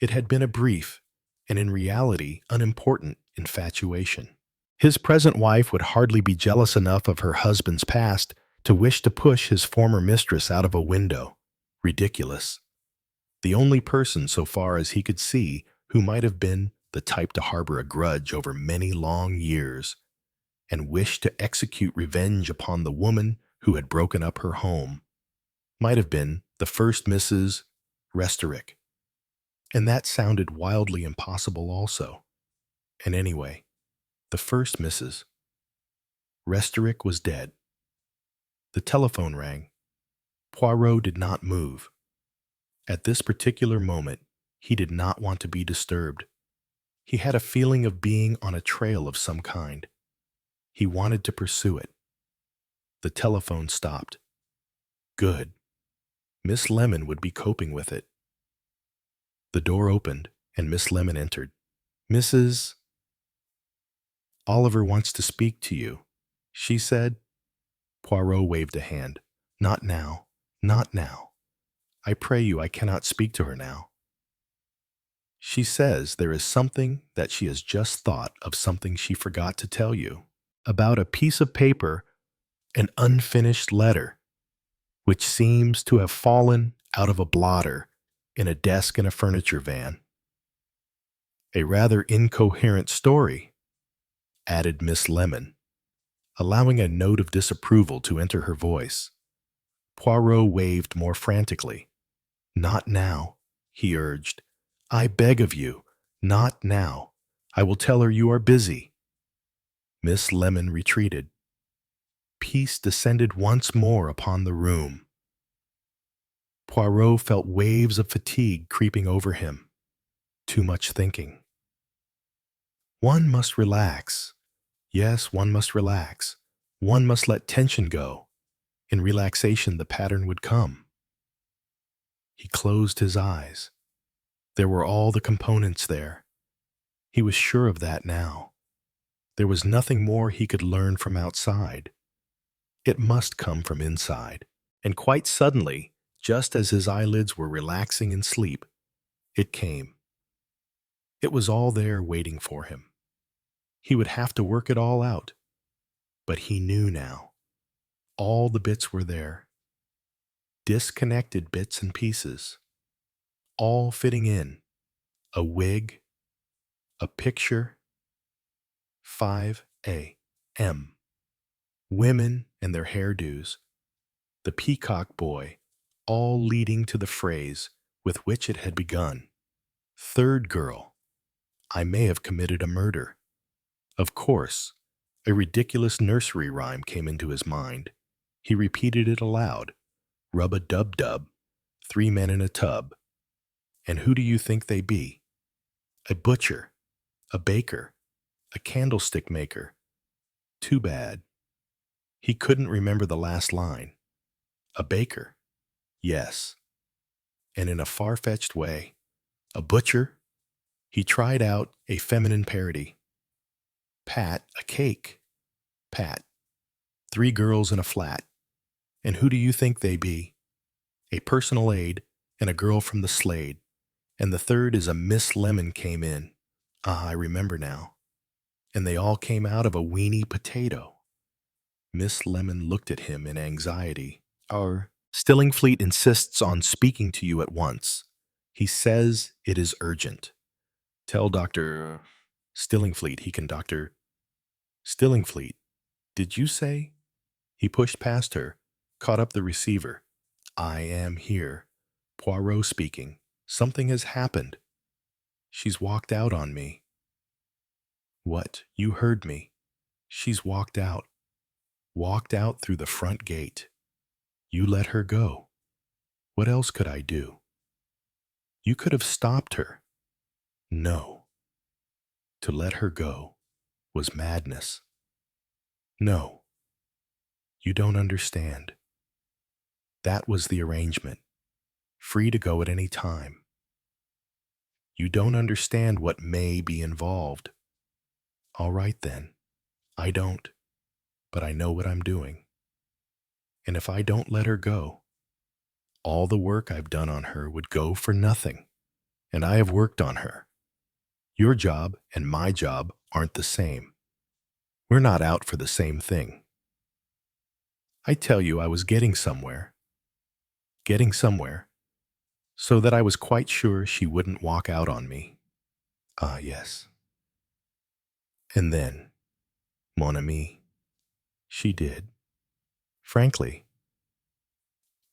It had been a brief, and in reality unimportant, infatuation. His present wife would hardly be jealous enough of her husband's past to wish to push his former mistress out of a window. Ridiculous. The only person, so far as he could see, who might have been the type to harbor a grudge over many long years and wish to execute revenge upon the woman who had broken up her home. Might have been the first Mrs. Restorick, and that sounded wildly impossible also. And anyway, the first Mrs. Restorick was dead. The telephone rang. Poirot did not move. At this particular moment, he did not want to be disturbed. He had a feeling of being on a trail of some kind. He wanted to pursue it. The telephone stopped. Good. Miss Lemon would be coping with it. The door opened, and Miss Lemon entered. Mrs. Oliver wants to speak to you, she said. Poirot waved a hand. Not now. Not now. I pray you, I cannot speak to her now. She says there is something that she has just thought of, something she forgot to tell you, about a piece of paper, an unfinished letter, which seems to have fallen out of a blotter in a desk in a furniture van. A rather incoherent story, added Miss Lemon, allowing a note of disapproval to enter her voice. Poirot waved more frantically. Not now, he urged. I beg of you, not now. I will tell her you are busy. Miss Lemon retreated. Peace descended once more upon the room. Poirot felt waves of fatigue creeping over him. Too much thinking. One must relax. Yes, one must relax. One must let tension go. In relaxation, the pattern would come. He closed his eyes. There were all the components there. He was sure of that now. There was nothing more he could learn from outside. It must come from inside. And quite suddenly, just as his eyelids were relaxing in sleep, it came. It was all there waiting for him. He would have to work it all out. But he knew now. All the bits were there. Disconnected bits and pieces. All fitting in. A wig. A picture. 5 a.m. Women and their hairdos. The peacock boy, all leading to the phrase with which it had begun. Third girl. I may have committed a murder. Of course, a ridiculous nursery rhyme came into his mind. He repeated it aloud. Rub-a-dub-dub, 3 men in a tub. And who do you think they be? A butcher, a baker, a candlestick maker. Too bad. He couldn't remember the last line. A baker. Yes. And in a far-fetched way, a butcher. He tried out a feminine parody. Pat, a cake. Pat. 3 girls in a flat. And who do you think they be? A personal aide and a girl from the Slade. And the third is a Miss Lemon came in. Ah, I remember now. And they all came out of a weeny potato. Miss Lemon looked at him in anxiety. Our Stillingfleet insists on speaking to you at once. He says it is urgent. Tell Dr. Stillingfleet he can Dr. Stillingfleet, did you say? He pushed past her, caught up the receiver. I am here. Poirot speaking. Something has happened. She's walked out on me. What? You heard me. She's walked out. Walked out through the front gate. You let her go. What else could I do? You could have stopped her. No. To let her go was madness. No. You don't understand. That was the arrangement. Free to go at any time. You don't understand what may be involved. All right then. I don't. But I know what I'm doing. And if I don't let her go, all the work I've done on her would go for nothing. And I have worked on her. Your job and my job aren't the same. We're not out for the same thing. I tell you I was getting somewhere, so that I was quite sure she wouldn't walk out on me. Ah, yes. And then, mon ami, she did. Frankly,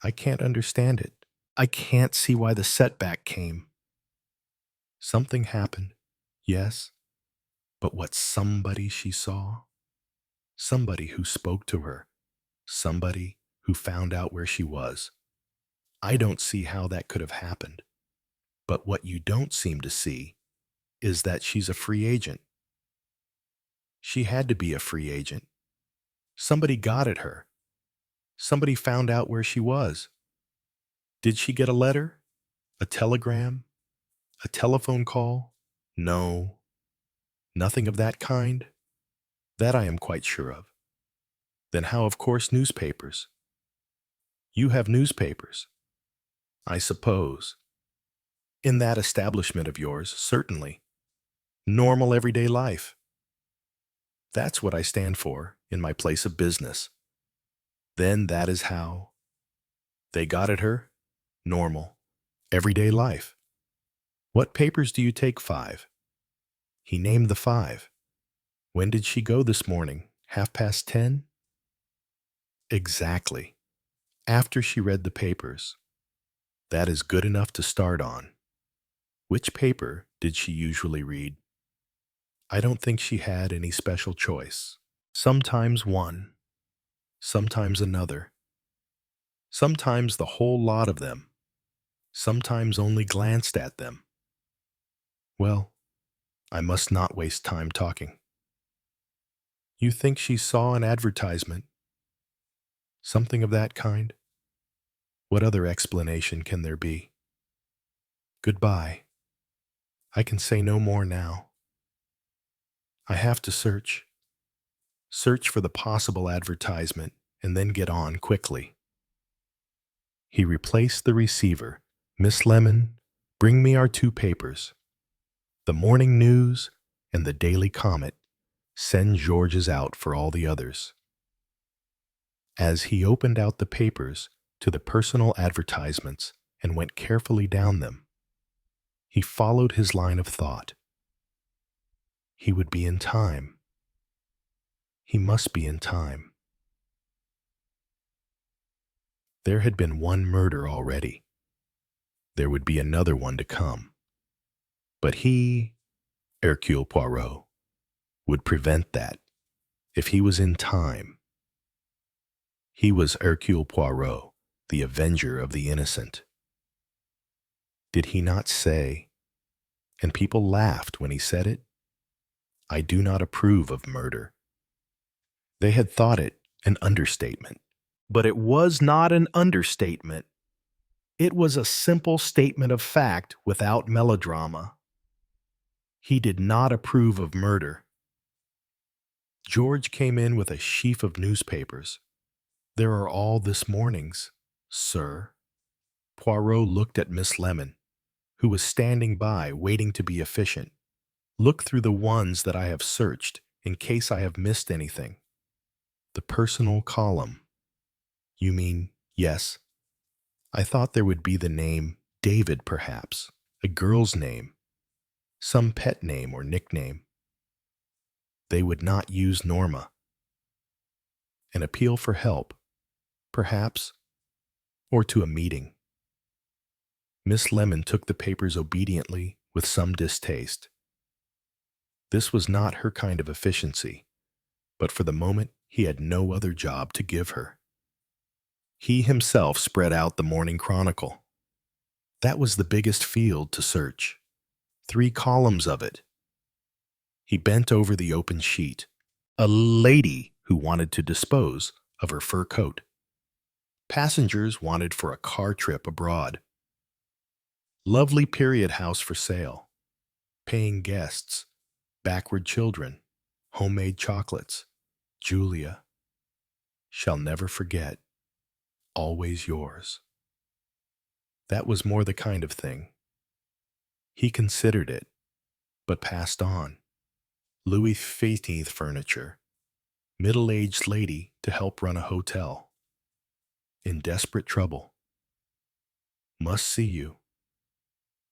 I can't understand it. I can't see why the setback came. Something happened, yes, but what somebody she saw, somebody who spoke to her, somebody who found out where she was. I don't see how that could have happened. But what you don't seem to see is that she's a free agent. She had to be a free agent. Somebody got at her. Somebody found out where she was. Did she get a letter? A telegram? A telephone call? No, nothing of that kind. That I am quite sure of. Then how, of course, newspapers? You have newspapers, I suppose. In that establishment of yours, certainly. Normal everyday life. That's what I stand for in my place of business. Then that is how they got at her? Normal. Everyday life. What papers do you take? 5. He named the 5. When did she go this morning? 10:30? Exactly. After she read the papers. That is good enough to start on. Which paper did she usually read? I don't think she had any special choice. Sometimes one, sometimes another, sometimes the whole lot of them, sometimes only glanced at them. Well, I must not waste time talking. You think she saw an advertisement? Something of that kind? What other explanation can there be? Goodbye. I can say no more now. I have to search. Search for the possible advertisement and then get on quickly. He replaced the receiver. Miss Lemon, bring me our 2 papers. The Morning News and the Daily Comet. Send George's out for all the others. As he opened out the papers to the personal advertisements and went carefully down them, he followed his line of thought. He would be in time. He must be in time. There had been one murder already. There would be another one to come. But he, Hercule Poirot, would prevent that if he was in time. He was Hercule Poirot, the avenger of the innocent. Did he not say, and people laughed when he said it, I do not approve of murder? They had thought it an understatement. But it was not an understatement. It was a simple statement of fact without melodrama. He did not approve of murder. George came in with a sheaf of newspapers. There are all this morning's, sir. Poirot looked at Miss Lemon, who was standing by waiting to be efficient. Look through the ones that I have searched in case I have missed anything. The personal column. You mean, yes. I thought there would be the name David, perhaps, a girl's name, some pet name or nickname. They would not use Norma. An appeal for help, perhaps, or to a meeting. Miss Lemon took the papers obediently with some distaste. This was not her kind of efficiency, but for the moment he had no other job to give her. He himself spread out the Morning Chronicle. That was the biggest field to search. 3 columns of it. He bent over the open sheet. A lady who wanted to dispose of her fur coat. Passengers wanted for a car trip abroad. Lovely period house for sale. Paying guests. Backward children. Homemade chocolates. Julia. Shall never forget. Always yours. That was more the kind of thing. He considered it, but passed on. Louis XV furniture. Middle-aged lady to help run a hotel. In desperate trouble. Must see you.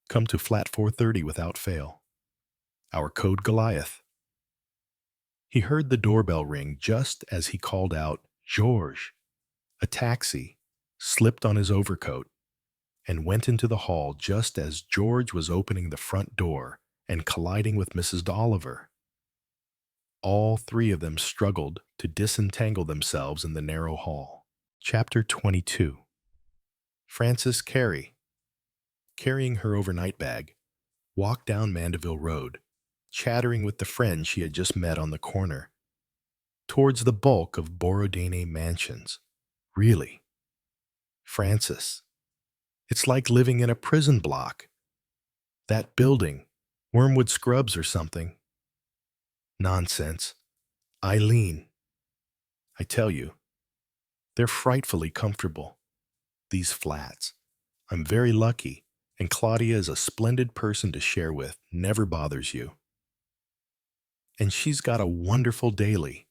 Come to flat 430 without fail. our code Goliath. He heard the doorbell ring just as he called out, "George!" A taxi slipped on his overcoat and went into the hall just as George was opening the front door and colliding with Mrs. Oliver. All three of them struggled to disentangle themselves in the narrow hall. Chapter 22. Frances Carey, carrying her overnight bag, walked down Mandeville Road, chattering with the friend she had just met on the corner, towards the bulk of Borodine Mansions. Really, Frances, it's like living in a prison block. That building, Wormwood Scrubs or something. Nonsense. Eileen, I tell you, they're frightfully comfortable, these flats. I'm very lucky, and Claudia is a splendid person to share with, never bothers you. And she's got a wonderful daily.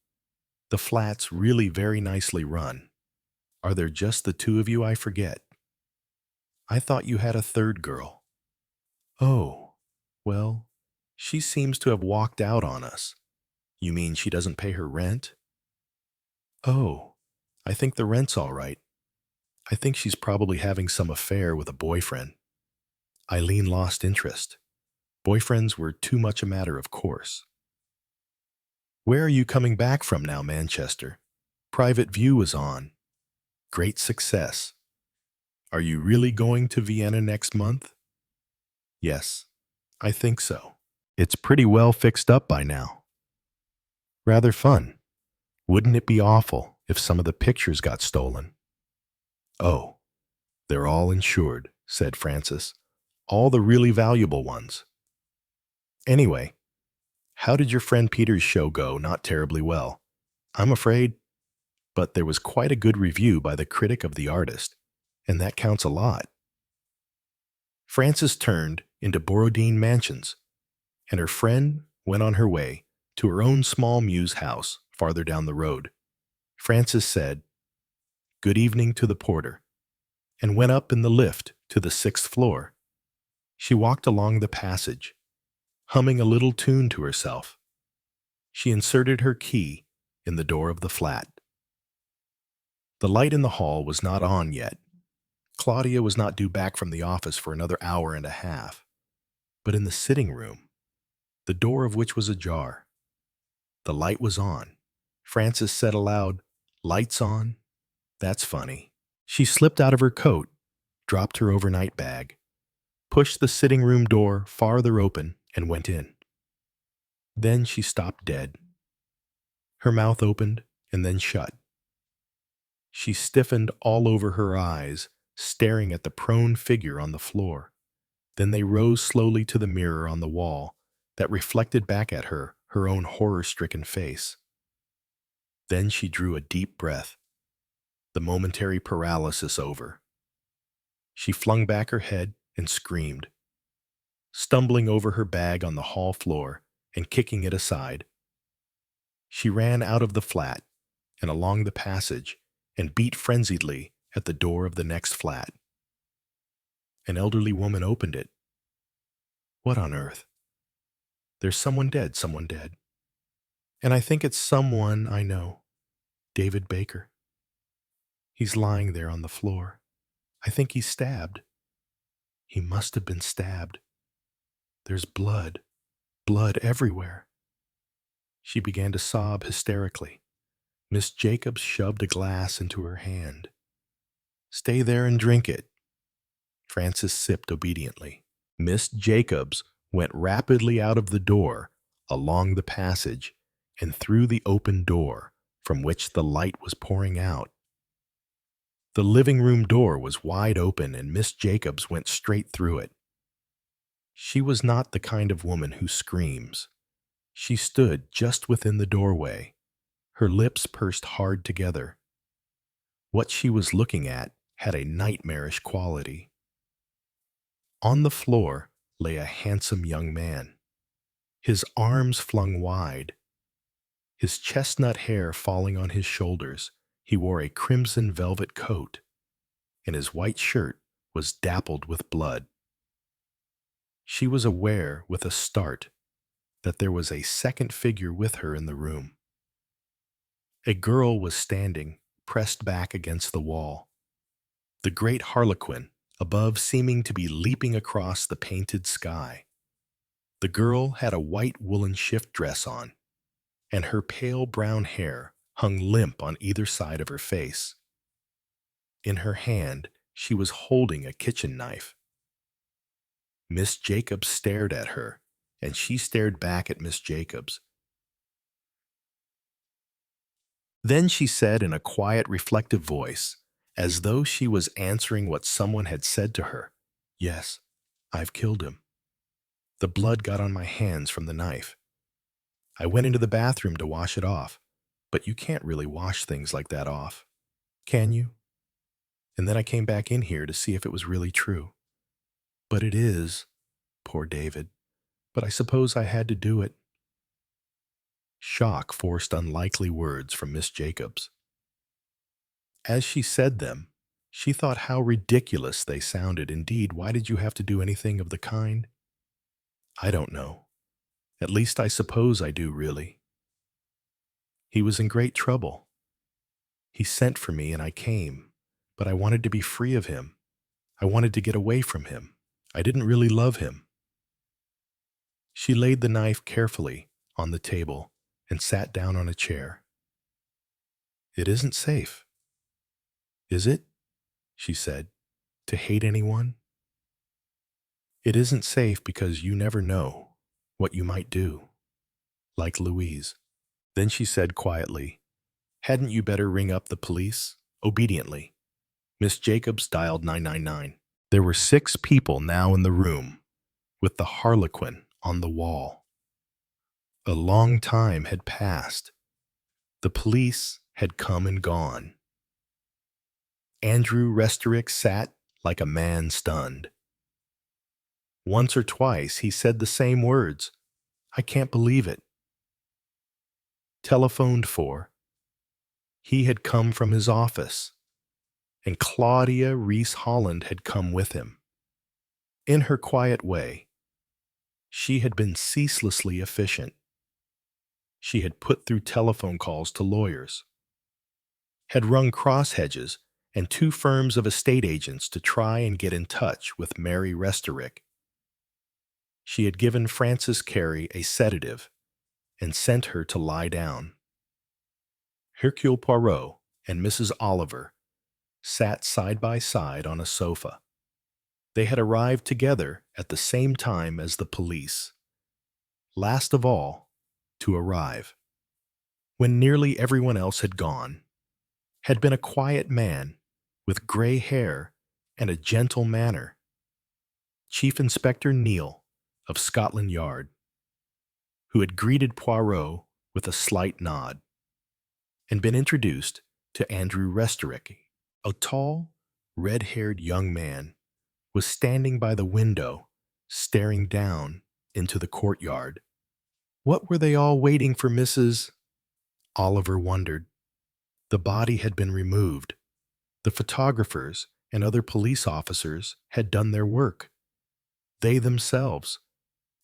The flat's really very nicely run. Are there just the two of you, I forget? I thought you had a third girl. Oh, well, she seems to have walked out on us. You mean she doesn't pay her rent? Oh, I think the rent's all right. I think she's probably having some affair with a boyfriend. Eileen lost interest. Boyfriends were too much a matter of course. Where are you coming back from now, Manchester? Private View is on. Great success. Are you really going to Vienna next month? Yes, I think so. It's pretty well fixed up by now. Rather fun. Wouldn't it be awful if some of the pictures got stolen? Oh, they're all insured, said Frances. All the really valuable ones. Anyway, how did your friend Peter's show go? Not terribly well, I'm afraid. But there was quite a good review by the critic of the artist, and that counts a lot. Frances turned into Borodine Mansions, and her friend went on her way to her own small mews house farther down the road. Frances said, "Good evening" to the porter, and went up in the lift to the 6th floor. She walked along the passage, humming a little tune to herself. She inserted her key in the door of the flat. The light in the hall was not on yet. Claudia was not due back from the office for another hour and a half. But in the sitting room, the door of which was ajar, the light was on. Frances said aloud, "Lights on? That's funny." She slipped out of her coat, dropped her overnight bag, pushed the sitting room door farther open, and went in. Then she stopped dead. Her mouth opened and then shut. She stiffened all over her eyes, staring at the prone figure on the floor. Then they rose slowly to the mirror on the wall that reflected back at her her own horror-stricken face. Then she drew a deep breath, the momentary paralysis over. She flung back her head and screamed, stumbling over her bag on the hall floor and kicking it aside. She ran out of the flat and along the passage and beat frenziedly at the door of the next flat. An elderly woman opened it. What on earth? There's someone dead, someone dead. And I think it's someone I know, David Baker. He's lying there on the floor. I think he's stabbed. He must have been stabbed. There's blood, blood everywhere. She began to sob hysterically. Miss Jacobs shoved a glass into her hand. Stay there and drink it. Frances sipped obediently. Miss Jacobs went rapidly out of the door, along the passage, and through the open door from which the light was pouring out. The living room door was wide open, and Miss Jacobs went straight through it. She was not the kind of woman who screams. She stood just within the doorway, her lips pursed hard together. What she was looking at had a nightmarish quality. On the floor lay a handsome young man, his arms flung wide, his chestnut hair falling on his shoulders. He wore a crimson velvet coat, and his white shirt was dappled with blood. She was aware with a start that there was a second figure with her in the room. A girl was standing, pressed back against the wall, the great harlequin above seeming to be leaping across the painted sky. The girl had a white woolen shift dress on, and her pale brown hair hung limp on either side of her face. In her hand, she was holding a kitchen knife. Miss Jacobs stared at her, and she stared back at Miss Jacobs. Then she said in a quiet, reflective voice, as though she was answering what someone had said to her, "Yes, I've killed him. The blood got on my hands from the knife. I went into the bathroom to wash it off, but you can't really wash things like that off, can you? And then I came back in here to see if it was really true. But it is, poor David. But I suppose I had to do it." Shock forced unlikely words from Miss Jacobs. As she said them, she thought how ridiculous they sounded. Indeed, why did you have to do anything of the kind? I don't know. At least I suppose I do, really. He was in great trouble. He sent for me and I came, but I wanted to be free of him. I wanted to get away from him. I didn't really love him. She laid the knife carefully on the table and sat down on a chair. "It isn't safe, is it?" she said, "to hate anyone? It isn't safe because you never know what you might do, like Louise." Then she said quietly, "Hadn't you better ring up the police?" Obediently, Miss Jacobs dialed 999. There were 6 people now in the room, with the harlequin on the wall. A long time had passed. The police had come and gone. Andrew Restorick sat like a man stunned. Once or twice he said the same words, "I can't believe it." Telephoned for. He had come from his office, and Claudia Reese Holland had come with him. In her quiet way, she had been ceaselessly efficient. She had put through telephone calls to lawyers, had rung cross hedges and 2 firms of estate agents to try and get in touch with Mary Restorick. She had given Frances Carey a sedative and sent her to lie down. Hercule Poirot and Mrs. Oliver sat side by side on a sofa. They had arrived together at the same time as the police, last of all to arrive. When nearly everyone else had gone, had been a quiet man with gray hair and a gentle manner, Chief Inspector Neal of Scotland Yard, who had greeted Poirot with a slight nod, and been introduced to Andrew Restorick. A tall, red-haired young man was standing by the window, staring down into the courtyard. What were they all waiting for Mrs. Oliver wondered. The body had been removed. The photographers and other police officers had done their work. They themselves,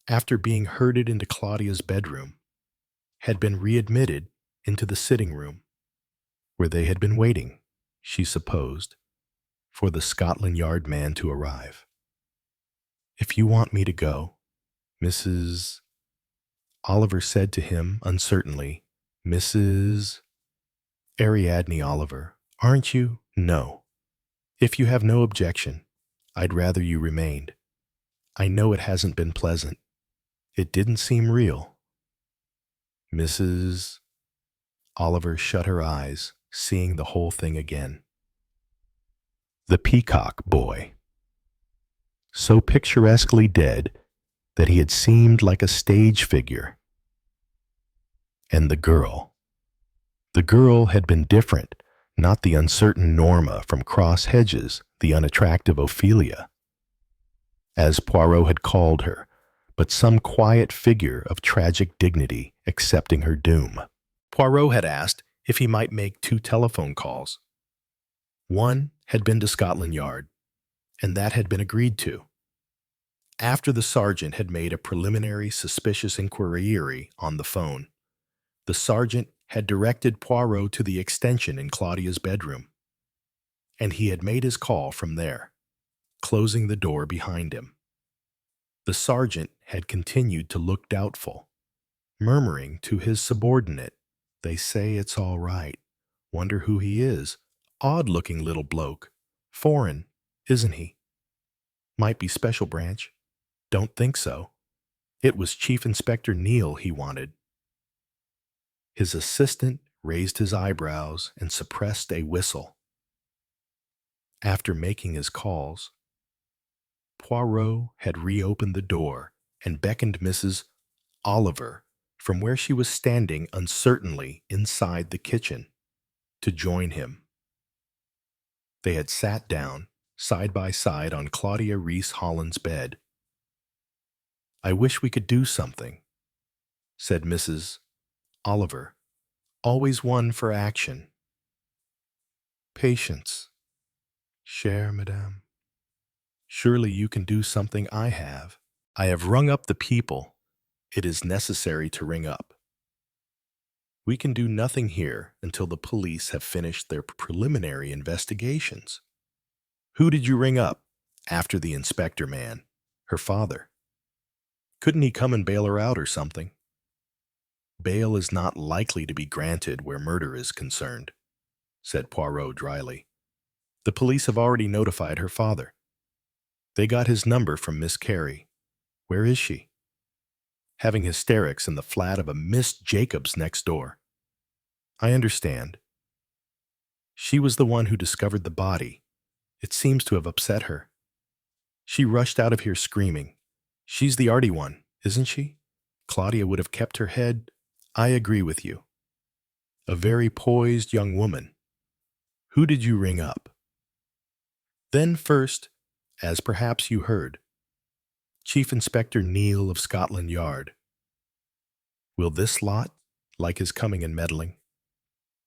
after being herded into Claudia's bedroom, had been readmitted into the sitting room, where they had been waiting, she supposed, for the Scotland Yard man to arrive. "If you want me to go," Mrs. Oliver said to him uncertainly. "Mrs. Ariadne Oliver, aren't you?" "No. If you have no objection, I'd rather you remained. I know it hasn't been pleasant. It didn't seem real." Mrs. Oliver shut her eyes, seeing the whole thing again. The peacock boy, so picturesquely dead that he had seemed like a stage figure. And the girl. The girl had been different, not the uncertain Norma from Cross Hedges, the unattractive Ophelia, as Poirot had called her, but some quiet figure of tragic dignity accepting her doom. Poirot had asked if he might make 2 telephone calls. One had been to Scotland Yard, and that had been agreed to. After the sergeant had made a preliminary suspicious inquiry on the phone, the sergeant had directed Poirot to the extension in Claudia's bedroom, and he had made his call from there, closing the door behind him. The sergeant had continued to look doubtful, murmuring to his subordinate, "They say it's all right. Wonder who he is. Odd-looking little bloke. Foreign, isn't he? Might be special branch. Don't think so." It was Chief Inspector Neal he wanted. His assistant raised his eyebrows and suppressed a whistle. After making his calls, Poirot had reopened the door and beckoned Mrs. Oliver from where she was standing uncertainly inside the kitchen to join him. They had sat down, side by side on Claudia Reese Holland's bed. "I wish we could do something," said Mrs. Oliver, always one for action. "Patience, chère madame. Surely you can do something I have. I have rung up the people it is necessary to ring up. We can do nothing here until the police have finished their preliminary investigations." "Who did you ring up after the inspector man?" "Her father." "Couldn't he come and bail her out or something?" "Bail is not likely to be granted where murder is concerned," said Poirot dryly. "The police have already notified her father. They got his number from Miss Carey. Where is she?" "Having hysterics in the flat of a Miss Jacobs next door." "I understand. She was the one who discovered the body. It seems to have upset her. She rushed out of here screaming. She's the arty one, isn't she? Claudia would have kept her head." "I agree with you. A very poised young woman. Who did you ring up?" "Then first, as perhaps you heard, Chief Inspector Neal of Scotland Yard." "Will this lot like his coming and meddling?"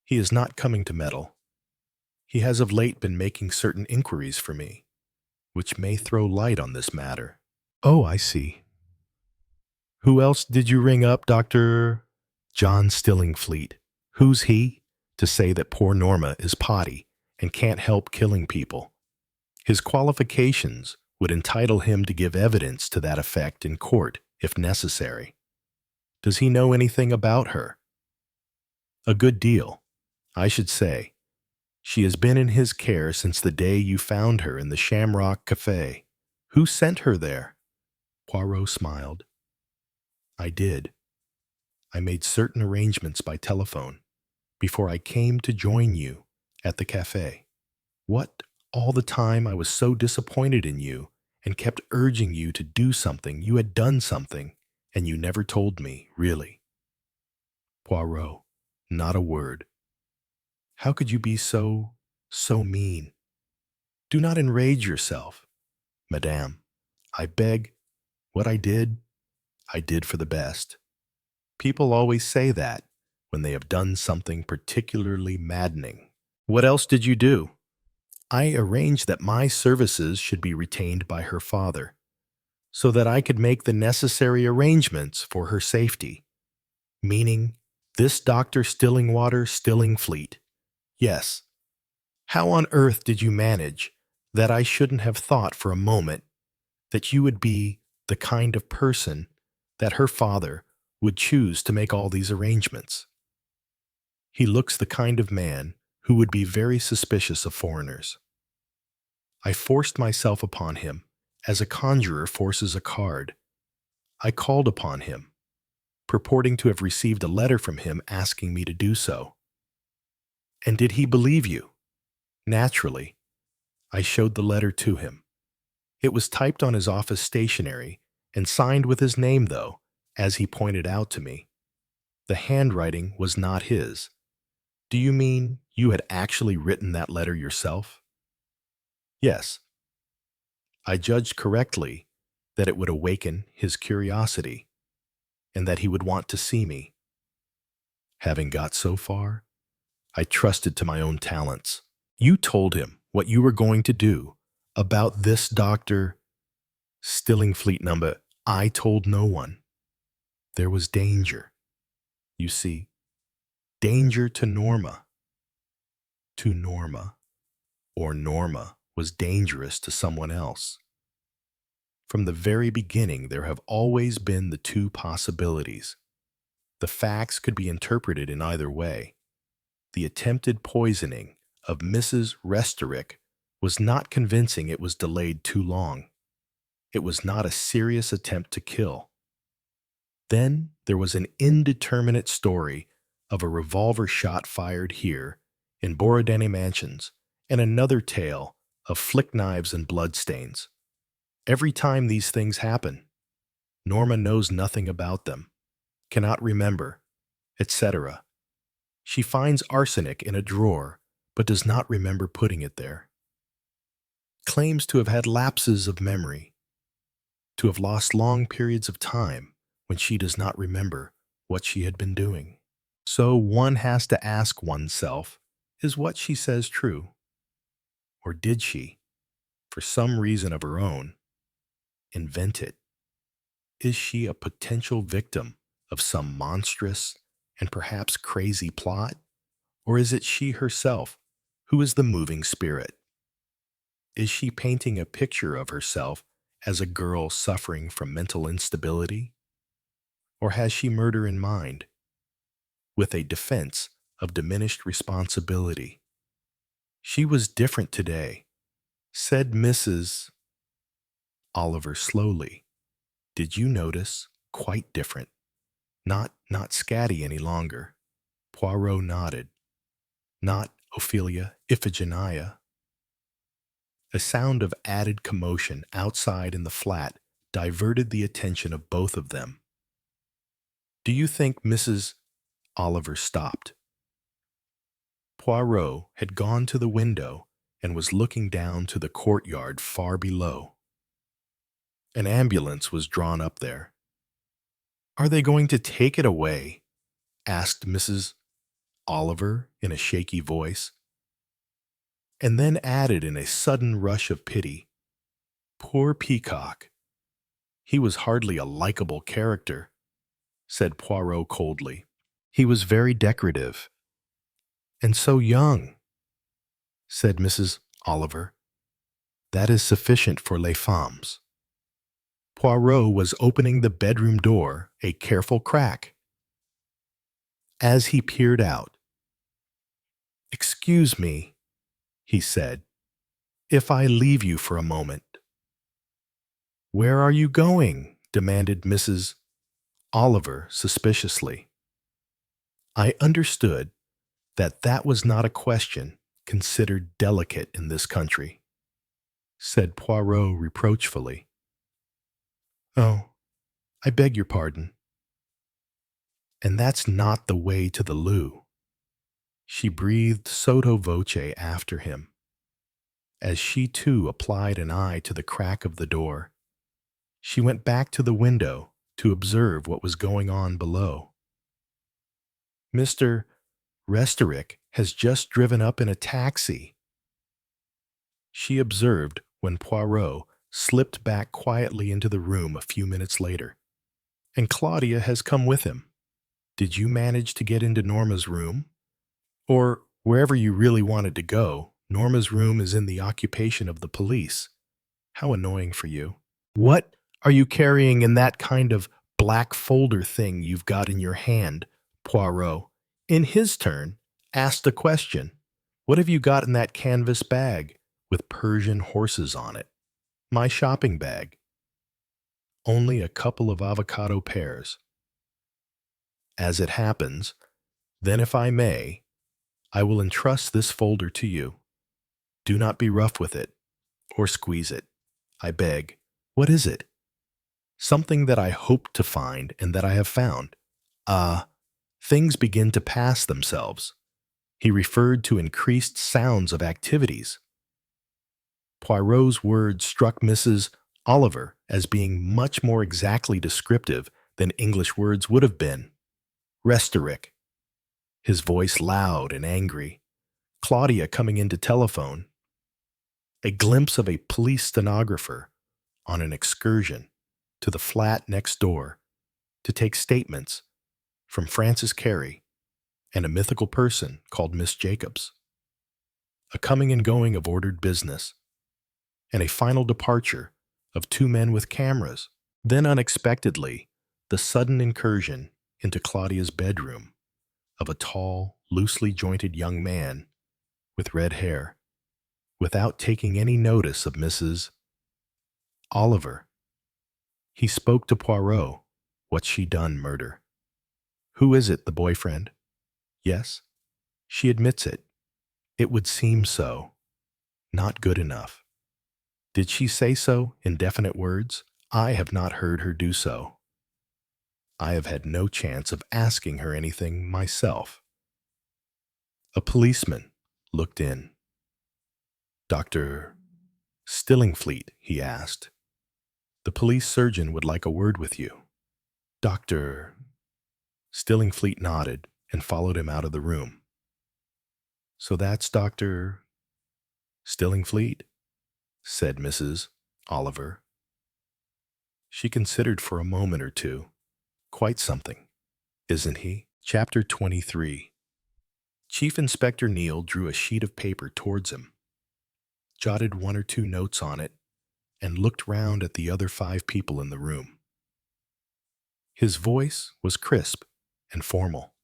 "He is not coming to meddle. He has of late been making certain inquiries for me, which may throw light on this matter." "Oh, I see. Who else did you ring up, Dr. John Stillingfleet?" "Who's he? To say that poor Norma is potty and can't help killing people. His qualifications would entitle him to give evidence to that effect in court, if necessary." "Does he know anything about her?" "A good deal, I should say. She has been in his care since the day you found her in the Shamrock Cafe." "Who sent her there?" Poirot smiled. "I did. I made certain arrangements by telephone before I came to join you at the cafe. What, all the time I was so disappointed in you and kept urging you to do something, you had done something, and you never told me, really." "Poirot, not a word. How could you be so mean? Do not enrage yourself. Madame, I beg. What I did for the best. People always say that when they have done something particularly maddening." "What else did you do?" "I arranged that my services should be retained by her father, so that I could make the necessary arrangements for her safety." "Meaning this Dr. Stillingfleet?" "Yes. How on earth did you manage that I shouldn't have thought for a moment that you would be the kind of person that her father would choose to make all these arrangements? He looks the kind of man who would be very suspicious of foreigners. I forced myself upon him as a conjurer forces a card. I called upon him, purporting to have received a letter from him asking me to do so." "And did he believe you?" "Naturally. I showed the letter to him. It was typed on his office stationery and signed with his name, though, as he pointed out to me. The handwriting was not his." "Do you mean you had actually written that letter yourself?" "Yes. I judged correctly that it would awaken his curiosity and that he would want to see me. Having got so far, I trusted to my own talents." "You told him what you were going to do about this Dr. Stillingfleet number, I told no one. There was danger. You see, danger to Norma. To Norma. Or Norma was dangerous to someone else. From the very beginning, there have always been the two possibilities. The facts could be interpreted in either way. The attempted poisoning of Mrs. Restorick was not convincing. It was delayed too long. It was not a serious attempt to kill. Then there was an indeterminate story of a revolver shot fired here in Borodani Mansions, and another tale of flick knives and bloodstains. Every time these things happen, Norma knows nothing about them, cannot remember, etc. She finds arsenic in a drawer, but does not remember putting it there. Claims to have had lapses of memory, to have lost long periods of time when she does not remember what she had been doing. So one has to ask oneself, is what she says true? Or did she, for some reason of her own, invent it? Is she a potential victim of some monstrous and perhaps crazy plot? Or is it she herself who is the moving spirit? Is she painting a picture of herself as a girl suffering from mental instability? Or has she murder in mind, with a defense of diminished responsibility? She was different today, said Mrs. Oliver slowly. Did you notice? Quite different. Not scatty any longer. Poirot nodded. Not Ophelia Iphigenia. A sound of added commotion outside in the flat diverted the attention of both of them. Do you think Mrs. Oliver stopped? Poirot had gone to the window and was looking down to the courtyard far below. An ambulance was drawn up there. Are they going to take it away? Asked Mrs. Oliver in a shaky voice, and then added in a sudden rush of pity, Poor Peacock. He was hardly a likable character, said Poirot coldly. He was very decorative. And so young, said Mrs. Oliver. That is sufficient for les femmes. Poirot was opening the bedroom door a careful crack. As he peered out, Excuse me, he said, if I leave you for a moment. Where are you going? Demanded Mrs. Oliver suspiciously. I understood that was not a question considered delicate in this country, said Poirot reproachfully. Oh, I beg your pardon. And that's not the way to the loo. She breathed sotto voce after him, as she too applied an eye to the crack of the door. She went back to the window to observe what was going on below. Mr. Restorick has just driven up in a taxi, she observed when Poirot slipped back quietly into the room a few minutes later. And Claudia has come with him. Did you manage to get into Norma's room? Or wherever you really wanted to go, Norma's room is in the occupation of the police. How annoying for you. What are you carrying in that kind of black folder thing you've got in your hand? Poirot, in his turn, asked a question. What have you got in that canvas bag with Persian horses on it? My shopping bag. Only a couple of avocado pears. As it happens, then if I may, I will entrust this folder to you. Do not be rough with it, or squeeze it, I beg. What is it? Something that I hoped to find and that I have found. Things begin to pass themselves. He referred to increased sounds of activities. Poirot's words struck Mrs. Oliver as being much more exactly descriptive than English words would have been. Restorick, his voice loud and angry. Claudia coming in to telephone. A glimpse of a police stenographer, on an excursion to the flat next door to take statements from Francis Carey and a mythical person called Miss Jacobs, a coming and going of ordered business, and a final departure of two men with cameras. Then unexpectedly, the sudden incursion into Claudia's bedroom of a tall, loosely jointed young man with red hair, without taking any notice of Mrs. Oliver. He spoke to Poirot. What's she done, murder? Who is it, the boyfriend? Yes. She admits it. It would seem so. Not good enough. Did she say so in definite words? I have not heard her do so. I have had no chance of asking her anything myself. A policeman looked in. Dr. Stillingfleet, he asked. The police surgeon would like a word with you. Dr. Stillingfleet nodded and followed him out of the room. So that's Dr. Stillingfleet, said Mrs. Oliver. She considered for a moment or two. Quite something, isn't he? Chapter 23. Chief Inspector Neal drew a sheet of paper towards him, jotted one or two notes on it, and looked round at the other 5 people in the room. His voice was crisp and formal.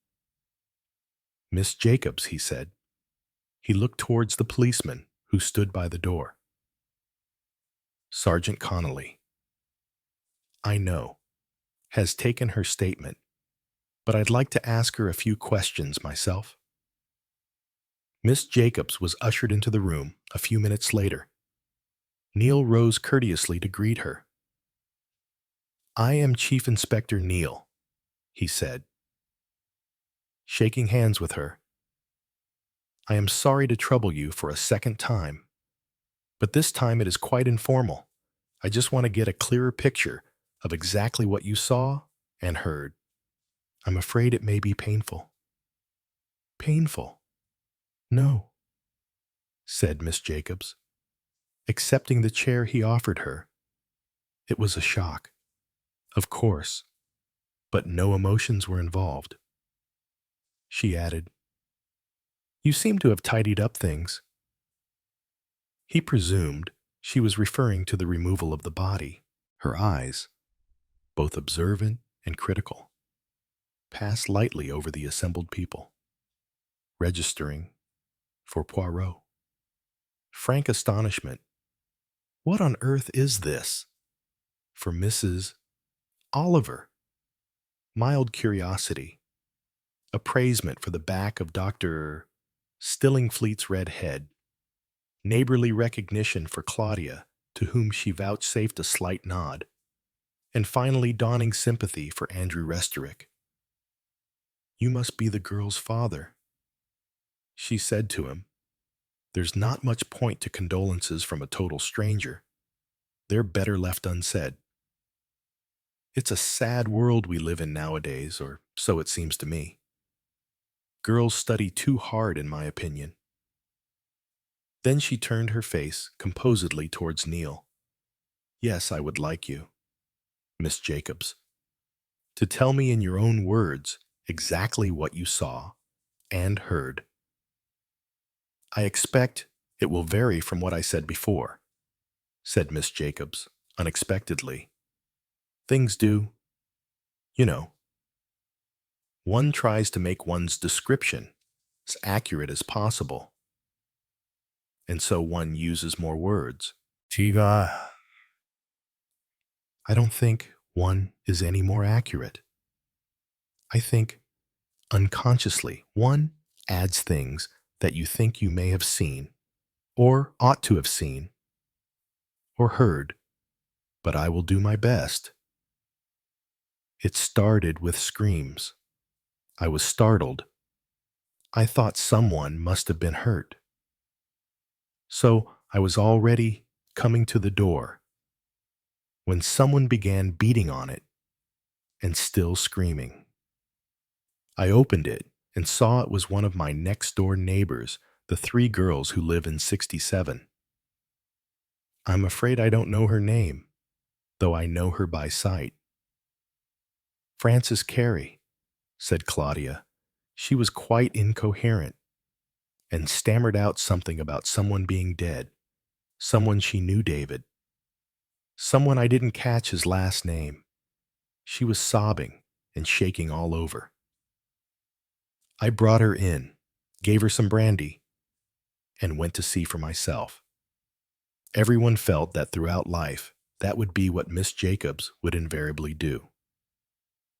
Miss Jacobs, he said. He looked towards the policeman who stood by the door. Sergeant Connolly, I know, has taken her statement, but I'd like to ask her a few questions myself. Miss Jacobs was ushered into the room a few minutes later. Neal rose courteously to greet her. I am Chief Inspector Neal, he said, shaking hands with her. I am sorry to trouble you for a second time, but this time it is quite informal. I just want to get a clearer picture of exactly what you saw and heard. I'm afraid it may be painful. Painful? No, said Miss Jacobs, accepting the chair he offered her. It was a shock, of course, but no emotions were involved. She added, You seem to have tidied up things. He presumed she was referring to the removal of the body. Her eyes, both observant and critical, passed lightly over the assembled people, registering for Poirot. Frank astonishment. What on earth is this? For Mrs. Oliver. Mild curiosity. Appraisement for the back of Dr. Stillingfleet's red head. Neighborly recognition for Claudia, to whom she vouchsafed a slight nod. And finally dawning sympathy for Andrew Restorick. You must be the girl's father, she said to him. There's not much point to condolences from a total stranger. They're better left unsaid. It's a sad world we live in nowadays, or so it seems to me. Girls study too hard, in my opinion. Then she turned her face composedly towards Neal. Yes, I would like you, Miss Jacobs, to tell me in your own words exactly what you saw and heard. I expect it will vary from what I said before, said Miss Jacobs, unexpectedly. Things do. You know. One tries to make one's description as accurate as possible, and so one uses more words. Chiva. I don't think one is any more accurate. I think, unconsciously, one adds things that you think you may have seen, or ought to have seen, or heard, but I will do my best. It started with screams. I was startled. I thought someone must have been hurt. So I was already coming to the door when someone began beating on it and still screaming. I opened it and saw it was one of my next-door neighbors, the 3 girls who live in 67. I'm afraid I don't know her name, though I know her by sight. Frances Carey, said Claudia. She was quite incoherent and stammered out something about someone being dead, someone she knew, David, someone I didn't catch his last name. She was sobbing and shaking all over. I brought her in, gave her some brandy, and went to see for myself. Everyone felt that throughout life, that would be what Miss Jacobs would invariably do.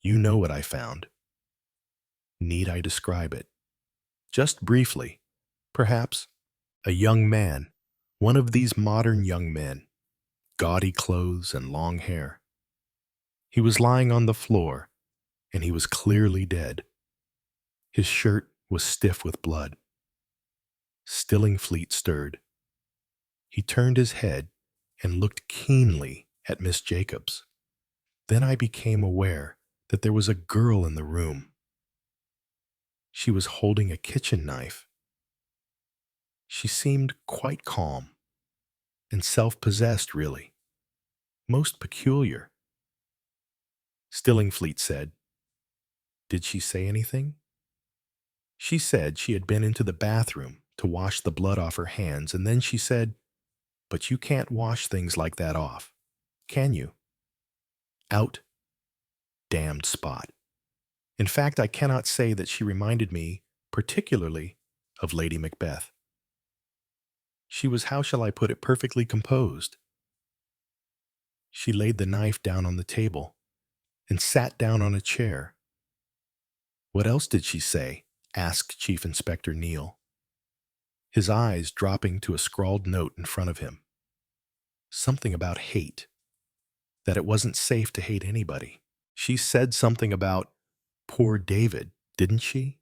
You know what I found. Need I describe it? Just briefly, perhaps. A young man, one of these modern young men, gaudy clothes and long hair. He was lying on the floor, and he was clearly dead. His shirt was stiff with blood. Stillingfleet stirred. He turned his head and looked keenly at Miss Jacobs. Then I became aware that there was a girl in the room. She was holding a kitchen knife. She seemed quite calm and self-possessed, really. Most peculiar. Stillingfleet said, "Did she say anything?" She said she had been into the bathroom to wash the blood off her hands, and then she said, "But you can't wash things like that off, can you?" Out. Damned spot. In fact, I cannot say that she reminded me particularly of Lady Macbeth. She was, how shall I put it, perfectly composed. She laid the knife down on the table and sat down on a chair. What else did she say? Asked Chief Inspector Neal, his eyes dropping to a scrawled note in front of him. Something about hate, that it wasn't safe to hate anybody. She said something about poor David, didn't she?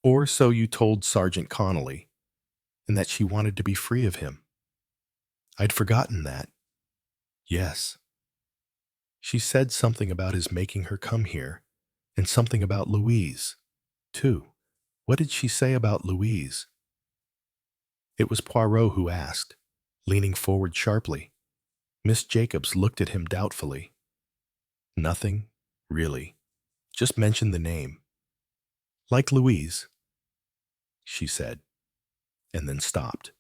Or so you told Sergeant Connolly, and that she wanted to be free of him. I'd forgotten that. Yes. She said something about his making her come here, and something about Louise, too. What did she say about Louise? It was Poirot who asked, leaning forward sharply. Miss Jacobs looked at him doubtfully. Nothing, really. Just mentioned the name. Like Louise, she said, and then stopped.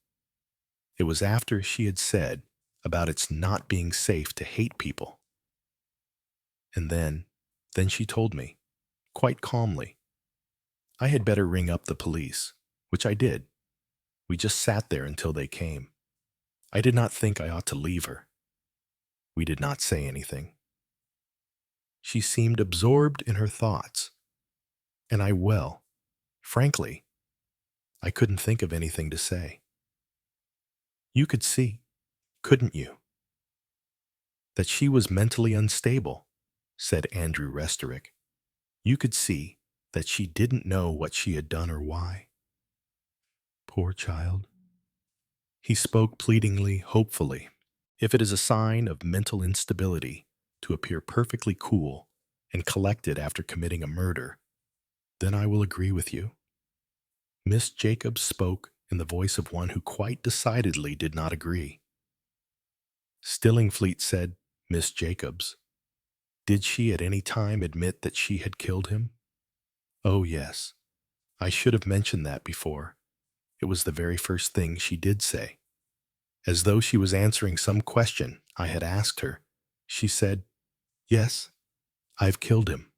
It was after she had said about its not being safe to hate people. And then she told me, quite calmly, I had better ring up the police, which I did. We just sat there until they came. I did not think I ought to leave her. We did not say anything. She seemed absorbed in her thoughts, and frankly, I couldn't think of anything to say. You could see, couldn't you, that she was mentally unstable, said Andrew Restorick. You could see that she didn't know what she had done or why. Poor child. He spoke pleadingly, hopefully. If it is a sign of mental instability to appear perfectly cool and collected after committing a murder, then I will agree with you. Miss Jacobs spoke in the voice of one who quite decidedly did not agree. Stillingfleet said, Miss Jacobs, did she at any time admit that she had killed him? Oh, yes. I should have mentioned that before. It was the very first thing she did say. As though she was answering some question I had asked her, she said, Yes, I've killed him.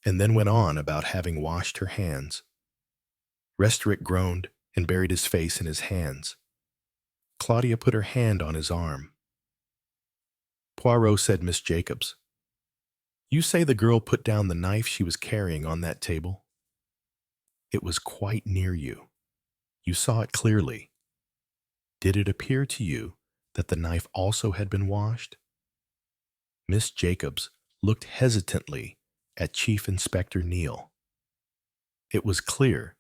And then went on about having washed her hands. Restorick groaned and buried his face in his hands. Claudia put her hand on his arm. Poirot said, Miss Jacobs, you say the girl put down the knife she was carrying on that table? It was quite near you. You saw it clearly. Did it appear to you that the knife also had been washed? Miss Jacobs looked hesitantly at Chief Inspector Neal. It was clear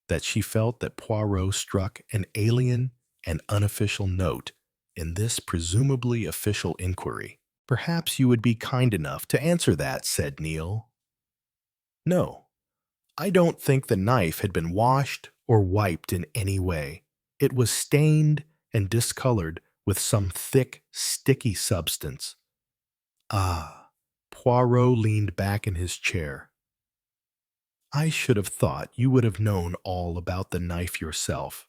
that she felt that Poirot struck an alien and unofficial note in this presumably official inquiry. Perhaps you would be kind enough to answer that, said Neal. No, I don't think the knife had been washed or wiped in any way. It was stained and discolored with some thick, sticky substance. Ah, Poirot leaned back in his chair. I should have thought you would have known all about the knife yourself,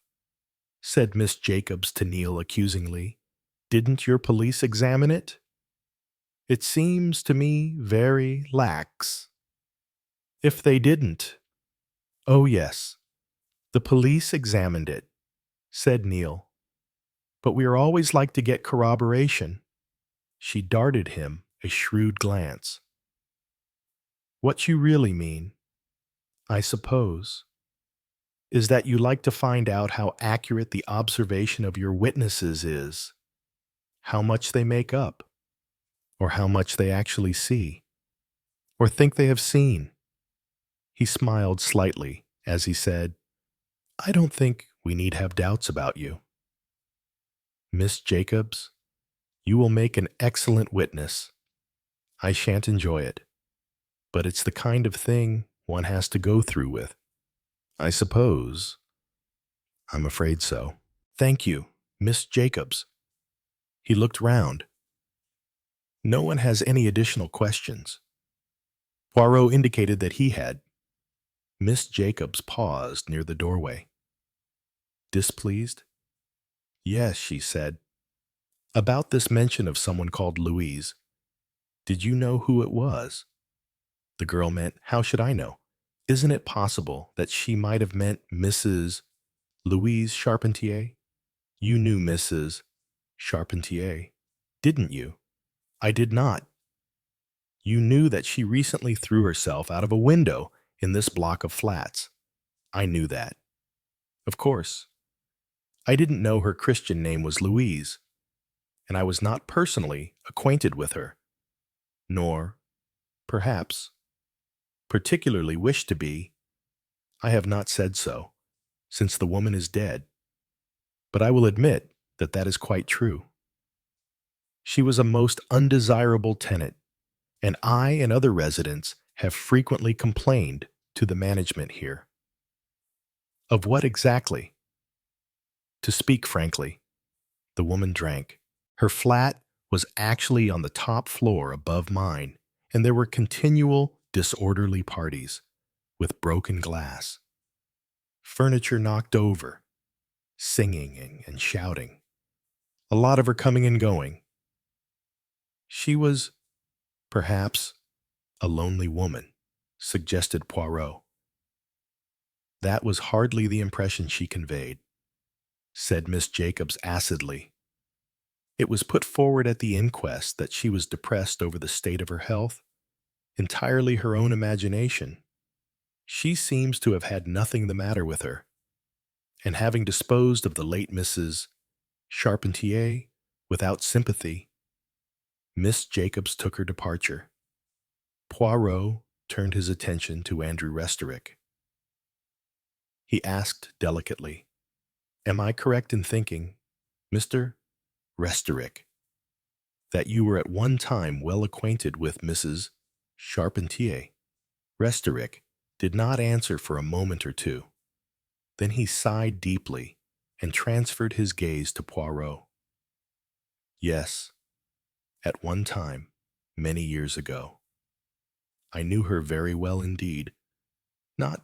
said Miss Jacobs to Neil accusingly. Didn't your police examine it? It seems to me very lax. If they didn't— Oh, yes, the police examined it, said Neil. But we are always like to get corroboration. She darted him a shrewd glance. What you really mean, I suppose, is that you like to find out how accurate the observation of your witnesses is, how much they make up, or how much they actually see, or think they have seen. He smiled slightly as he said, I don't think we need have doubts about you. Miss Jacobs, you will make an excellent witness. I shan't enjoy it, but it's the kind of thing one has to go through with. I suppose. I'm afraid so. Thank you, Miss Jacobs. He looked round. No one has any additional questions. Poirot indicated that he had. Miss Jacobs paused near the doorway. Displeased? Yes, she said. About this mention of someone called Louise. Did you know who it was? The girl meant, how should I know? Isn't it possible that she might have meant Mrs. Louise Charpentier? You knew Mrs. Charpentier, didn't you? I did not. You knew that she recently threw herself out of a window in this block of flats. I knew that. Of course. I didn't know her Christian name was Louise, and I was not personally acquainted with her, nor, perhaps, particularly wished to be. I have not said so, since the woman is dead, but I will admit that that is quite true. She was a most undesirable tenant, and I and other residents have frequently complained to the management here. Of what exactly? To speak frankly, the woman drank. Her flat was actually on the top floor above mine, and there were continual disorderly parties, with broken glass, furniture knocked over, singing and shouting, a lot of her coming and going. She was, perhaps, a lonely woman, suggested Poirot. That was hardly the impression she conveyed, said Miss Jacobs acidly. It was put forward at the inquest that she was depressed over the state of her health, entirely her own imagination. She seems to have had nothing the matter with her, and having disposed of the late Mrs. Charpentier without sympathy, Miss Jacobs took her departure. Poirot turned his attention to Andrew Restorick. He asked delicately, Am I correct in thinking, Mr. Restorick, that you were at one time well acquainted with Mrs. Charpentier? Restorick did not answer for a moment or two. Then he sighed deeply and transferred his gaze to Poirot. Yes, at one time, many years ago. I knew her very well indeed. Not,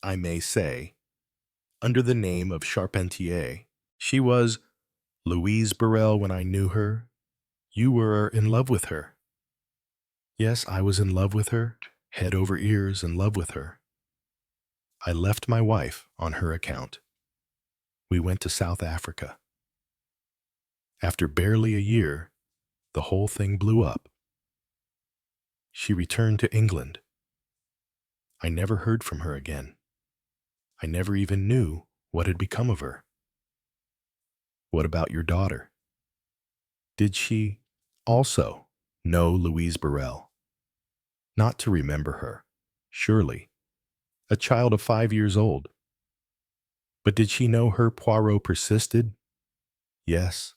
I may say, under the name of Charpentier. She was Louise Burrell when I knew her. You were in love with her. Yes, I was in love with her, head over ears in love with her. I left my wife on her account. We went to South Africa. After barely a year, the whole thing blew up. She returned to England. I never heard from her again. I never even knew what had become of her. What about your daughter? Did she also know Louise Burrell? Not to remember her, surely. A child of 5 years old. But did she know her? Poirot persisted. Yes,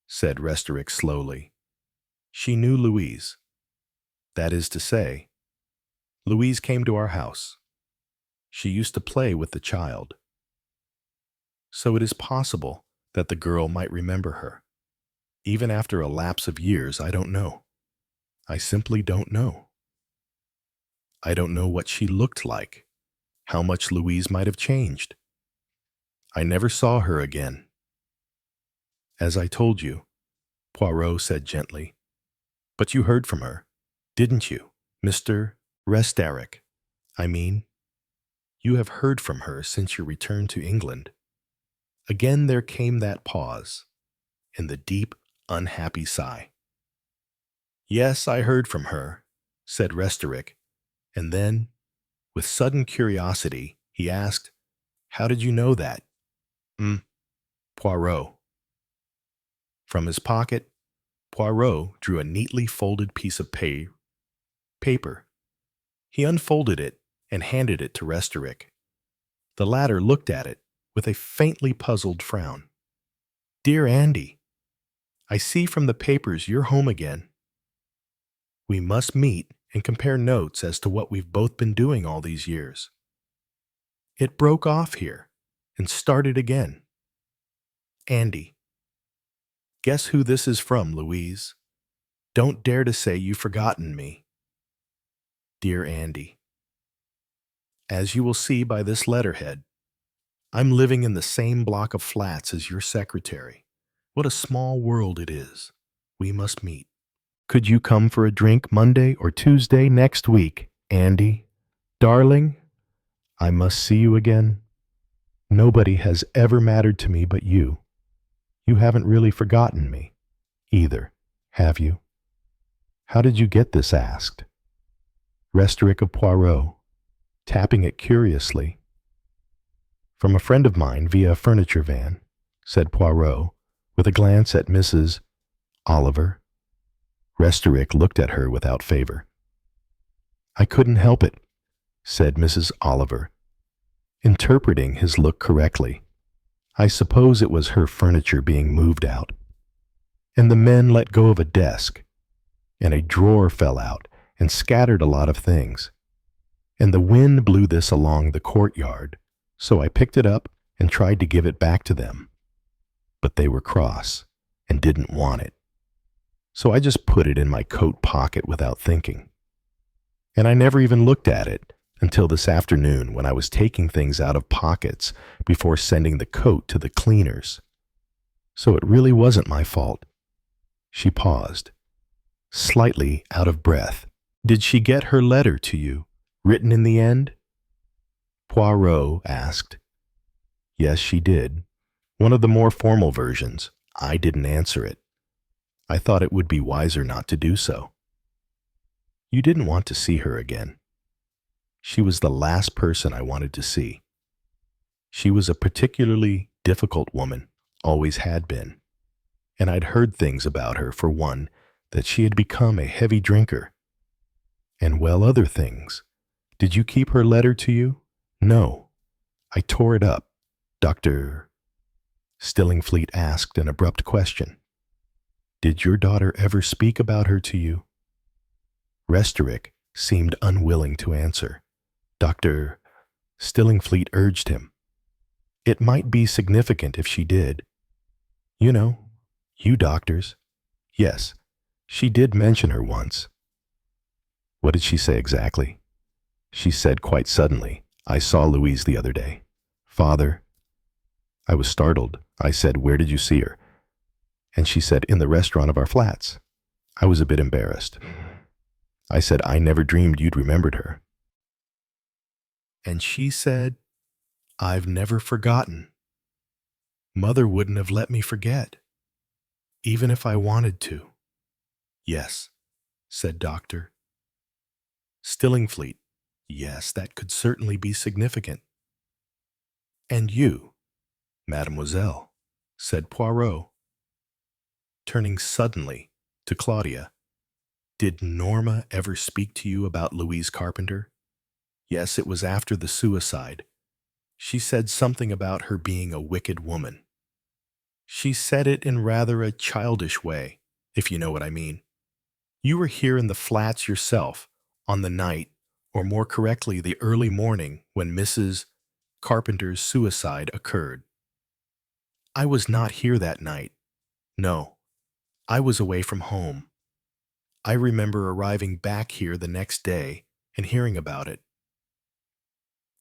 said Restorick slowly. She knew Louise. That is to say, Louise came to our house. She used to play with the child. So it is possible that the girl might remember her. Even after a lapse of years, I don't know. I simply don't know. I don't know what she looked like, how much Louise might have changed. I never saw her again. As I told you, Poirot said gently. But you heard from her, didn't you, Mr. Restarek? I mean, you have heard from her since your return to England. Again there came that pause, and the deep, unhappy sigh. Yes, I heard from her, said Restarek, and then, with sudden curiosity, he asked, How did you know that? Poirot. From his pocket, Poirot drew a neatly folded piece of paper. He unfolded it and handed it to Restarek. The latter looked at it with a faintly puzzled frown. Dear Andy, I see from the papers you're home again. We must meet and compare notes as to what we've both been doing all these years. It broke off here and started again. Andy. Guess who this is from, Louise? Don't dare to say you've forgotten me. Dear Andy. As you will see by this letterhead, I'm living in the same block of flats as your secretary. What a small world it is. We must meet. Could you come for a drink Monday or Tuesday next week, Andy? Darling, I must see you again. Nobody has ever mattered to me but you. You haven't really forgotten me, either, have you? How did you get this asked? Restarek of Poirot, tapping it curiously. From a friend of mine via a furniture van, said Poirot, with a glance at Mrs. Oliver. Restarek looked at her without favor. I couldn't help it, said Mrs. Oliver, interpreting his look correctly. I suppose it was her furniture being moved out. And the men let go of a desk, and a drawer fell out and scattered a lot of things. And the wind blew this along the courtyard, so I picked it up and tried to give it back to them. But they were cross and didn't want it. So I just put it in my coat pocket without thinking. And I never even looked at it until this afternoon when I was taking things out of pockets before sending the coat to the cleaners. So it really wasn't my fault. She paused, slightly out of breath. Did she get her letter to you, written in the end? Poirot asked. Yes, she did. One of the more formal versions. I didn't answer it. I thought it would be wiser not to do so. You didn't want to see her again. She was the last person I wanted to see. She was a particularly difficult woman, always had been. And I'd heard things about her, for one, that she had become a heavy drinker. And well, other things. Did you keep her letter to you? No. I tore it up. Dr. Stillingfleet asked an abrupt question. Did your daughter ever speak about her to you? Restarek seemed unwilling to answer. Dr. Stillingfleet urged him. It might be significant if she did. You know, you doctors. Yes, she did mention her once. What did she say exactly? She said quite suddenly, I saw Louise the other day. Father. I was startled. I said, where did you see her? And she said, in the restaurant of our flats. I was a bit embarrassed. I said, I never dreamed you'd remembered her. And she said, I've never forgotten. Mother wouldn't have let me forget, even if I wanted to. Yes, said Dr. Stillingfleet. Yes, that could certainly be significant. And you, mademoiselle, said Poirot, turning suddenly to Claudia. Did Norma ever speak to you about Louise Carpenter? Yes, it was after the suicide. She said something about her being a wicked woman. She said it in rather a childish way, if you know what I mean. You were here in the flats yourself, on the night, or more correctly, the early morning when Mrs. Carpenter's suicide occurred. I was not here that night. No, I was away from home. I remember arriving back here the next day and hearing about it.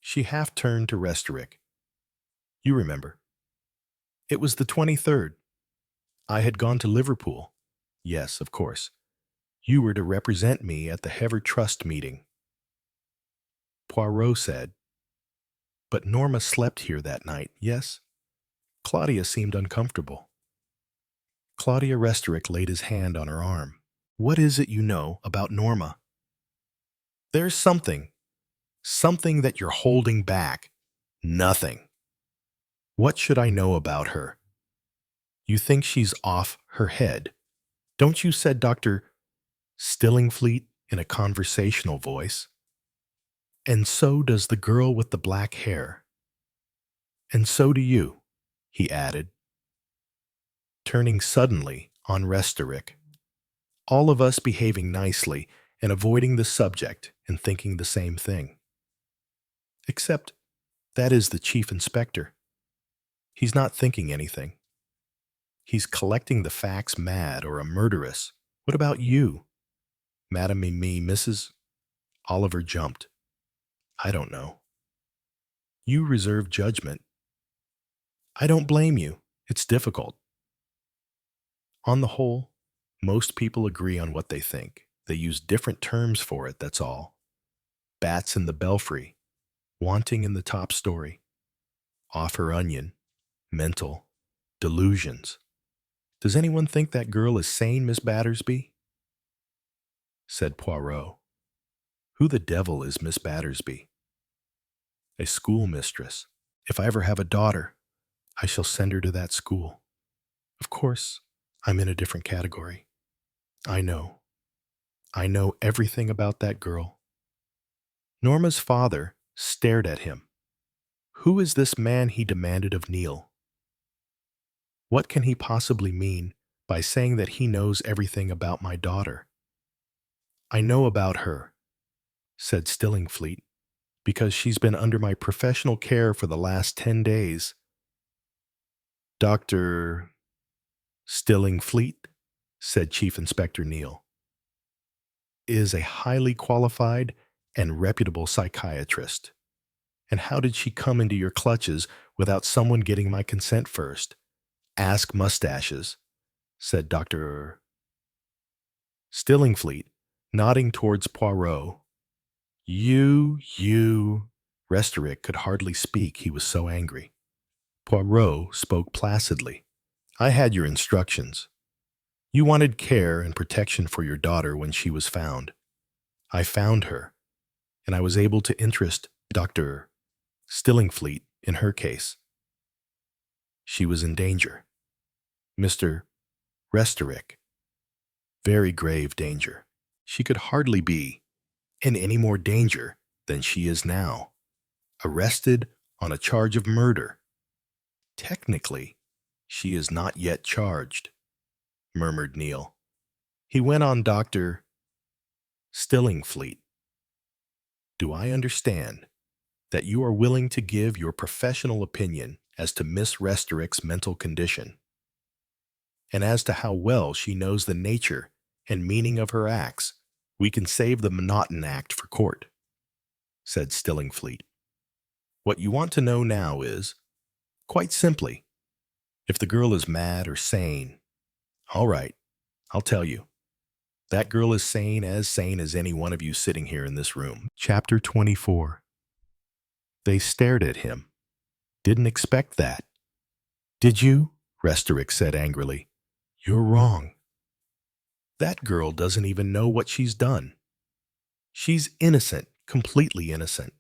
She half turned to Restorick. You remember. It was the 23rd. I had gone to Liverpool. Yes, of course. You were to represent me at the Hever Trust meeting. Poirot said, but Norma slept here that night, yes? Claudia seemed uncomfortable. Claudia Restorick laid his hand on her arm. What is it you know about Norma? There's something that you're holding back. Nothing. What should I know about her? You think she's off her head. Don't you? Said Dr. Stillingfleet in a conversational voice. And so does the girl with the black hair. And so do you, he added, turning suddenly on Restorick. All of us behaving nicely and avoiding the subject and thinking the same thing. Except that is the chief inspector. He's not thinking anything. He's collecting the facts mad or a murderess. What about you? Madam and me, Mrs. Oliver jumped. I don't know. You reserve judgment. I don't blame you. It's difficult. On the whole, most people agree on what they think. They use different terms for it, that's all. Bats in the belfry, wanting in the top story, off her onion, mental, delusions. Does anyone think that girl is sane, Miss Battersby? Said Poirot. Who the devil is Miss Battersby? A schoolmistress. If I ever have a daughter, I shall send her to that school. Of course, I'm in a different category. I know. I know everything about that girl. Norma's father stared at him. Who is this man? He demanded of Neil. What can he possibly mean by saying that he knows everything about my daughter? I know about her, said Stillingfleet, because she's been under my professional care for the last 10 days. Dr. Stillingfleet, said Chief Inspector Neil, is a highly qualified and reputable psychiatrist. And how did she come into your clutches without someone getting my consent first? Ask mustaches, said Dr. Stillingfleet, nodding towards Poirot. You. Restorick could hardly speak, he was so angry. Poirot spoke placidly. I had your instructions. You wanted care and protection for your daughter when she was found. I found her, and I was able to interest Dr. Stillingfleet in her case. She was in danger. Mr. Restorick. Very grave danger. She could hardly be in any more danger than she is now. Arrested on a charge of murder. Technically, she is not yet charged, murmured Neil. He went on. Dr. Stillingfleet, do I understand that you are willing to give your professional opinion as to Miss Restorick's mental condition, and as to how well she knows the nature and meaning of her acts? We can save the Monotone Act for court, said Stillingfleet. What you want to know now is, quite simply, if the girl is mad or sane. All right, I'll tell you. That girl is sane as any one of you sitting here in this room. Chapter 24. They stared at him. Didn't expect that. Did you? Restorick said angrily. You're wrong. That girl doesn't even know what she's done. She's innocent, completely innocent.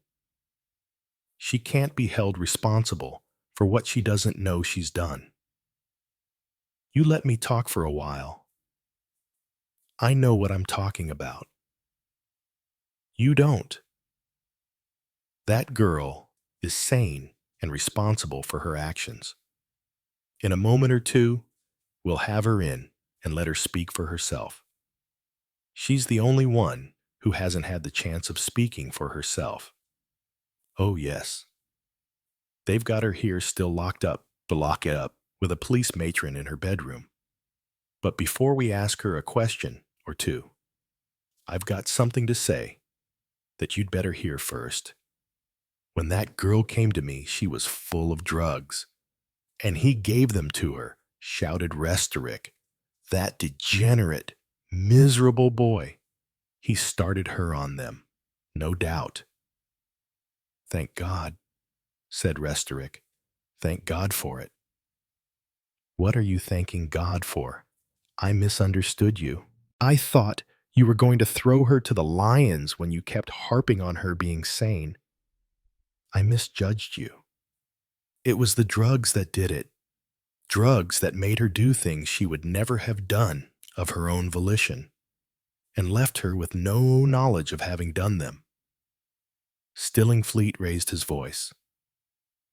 She can't be held responsible for what she doesn't know she's done. You let me talk for a while. I know what I'm talking about. You don't. That girl is sane and responsible for her actions. In a moment or two, we'll have her in and let her speak for herself. She's the only one who hasn't had the chance of speaking for herself. Oh, yes. They've got her here still locked up, with a police matron in her bedroom. But before we ask her a question or two, I've got something to say that you'd better hear first. When that girl came to me, she was full of drugs, and he gave them to her, shouted Restorick. That degenerate, miserable boy. He started her on them, no doubt. Thank God, said Restorick. Thank God for it. What are you thanking God for? I misunderstood you. I thought you were going to throw her to the lions when you kept harping on her being sane. I misjudged you. It was the drugs that did it. Drugs that made her do things she would never have done of her own volition, and left her with no knowledge of having done them. Stillingfleet raised his voice.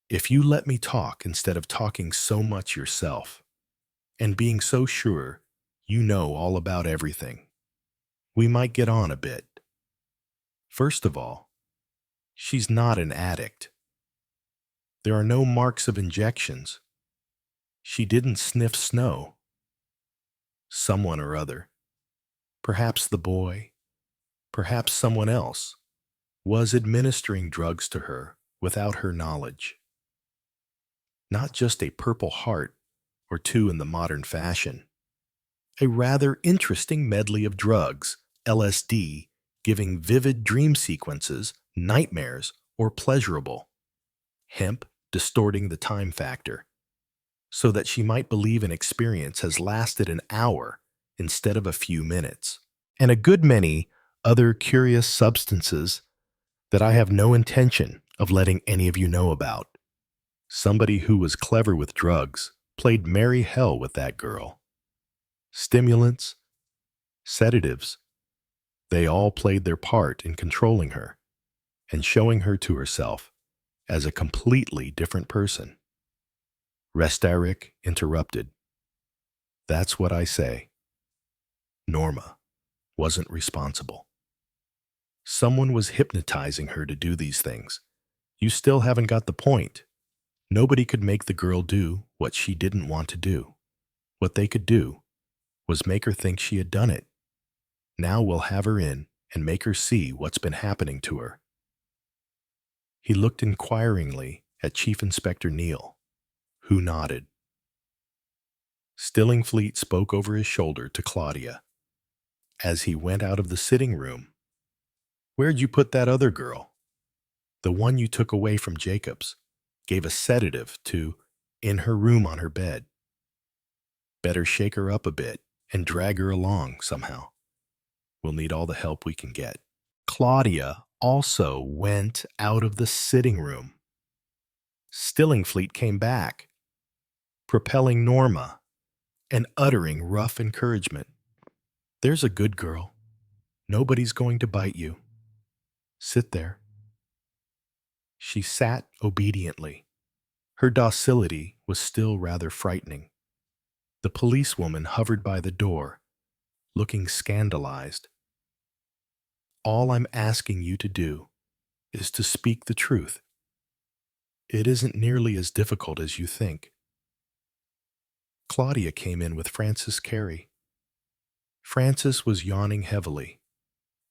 If you let me talk instead of talking so much yourself, and being so sure you know all about everything, we might get on a bit. First of all, she's not an addict. There are no marks of injections. She didn't sniff snow. Someone or other, perhaps the boy, perhaps someone else, was administering drugs to her without her knowledge. Not just a Purple Heart or two in the modern fashion. A rather interesting medley of drugs, LSD, giving vivid dream sequences, nightmares, or pleasurable. Hemp distorting the time factor, so that she might believe an experience has lasted an hour instead of a few minutes. And a good many other curious substances that I have no intention of letting any of you know about. Somebody who was clever with drugs played merry hell with that girl. Stimulants, sedatives, they all played their part in controlling her and showing her to herself as a completely different person. Restorick interrupted. That's what I say. Norma wasn't responsible. Someone was hypnotizing her to do these things. You still haven't got the point. Nobody could make the girl do what she didn't want to do. What they could do was make her think she had done it. Now we'll have her in and make her see what's been happening to her. He looked inquiringly at Chief Inspector Neal, who nodded. Stillingfleet spoke over his shoulder to Claudia. As he went out of the sitting room, "Where'd you put that other girl? The one you took away from Jacobs, gave a sedative to, in her room on her bed. Better shake her up a bit and drag her along somehow. We'll need all the help we can get." Claudia also went out of the sitting room. Stillingfleet came back, propelling Norma and uttering rough encouragement. "There's a good girl. Nobody's going to bite you. Sit there." She sat obediently. Her docility was still rather frightening. The policewoman hovered by the door, looking scandalized. "All I'm asking you to do is to speak the truth. It isn't nearly as difficult as you think." Claudia came in with Frances Carey. Frances was yawning heavily.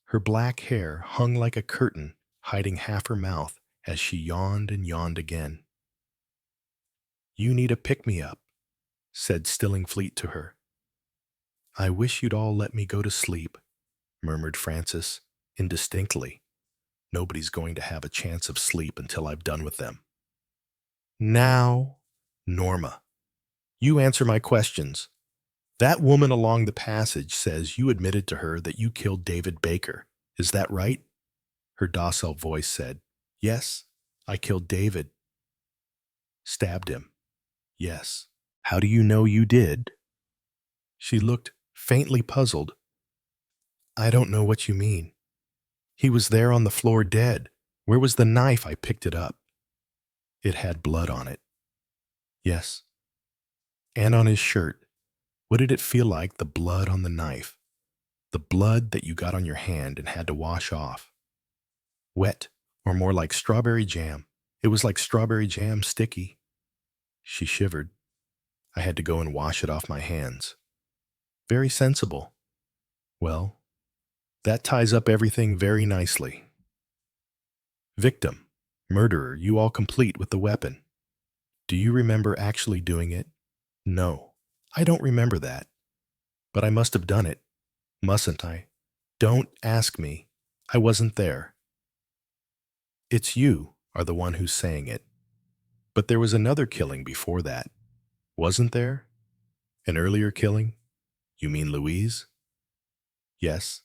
Her black hair hung like a curtain, hiding half her mouth as she yawned and yawned again. "You need a pick-me-up," said Stillingfleet to her. "I wish you'd all let me go to sleep," murmured Frances, indistinctly. "Nobody's going to have a chance of sleep until I've done with them." "Now, Norma, you answer my questions. That woman along the passage says you admitted to her that you killed David Baker. Is that right?" Her docile voice said, "Yes, I killed David." "Stabbed him?" "Yes." "How do you know you did?" She looked faintly puzzled. "I don't know what you mean. He was there on the floor dead. Where was the knife? I picked it up." "It had blood on it." "Yes." "And on his shirt. What did it feel like, the blood on the knife? The blood that you got on your hand and had to wash off?" "Wet, or more like strawberry jam. It was like strawberry jam, sticky." She shivered. "I had to go and wash it off my hands." Very sensible. Well, that ties up everything very nicely. Victim, murderer, you all complete with the weapon. Do you remember actually doing it? No, I don't remember that. But I must have done it, mustn't I? Don't ask me. I wasn't there. It's you are the one who's saying it. But there was another killing before that, wasn't there? An earlier killing? You mean Louise? Yes,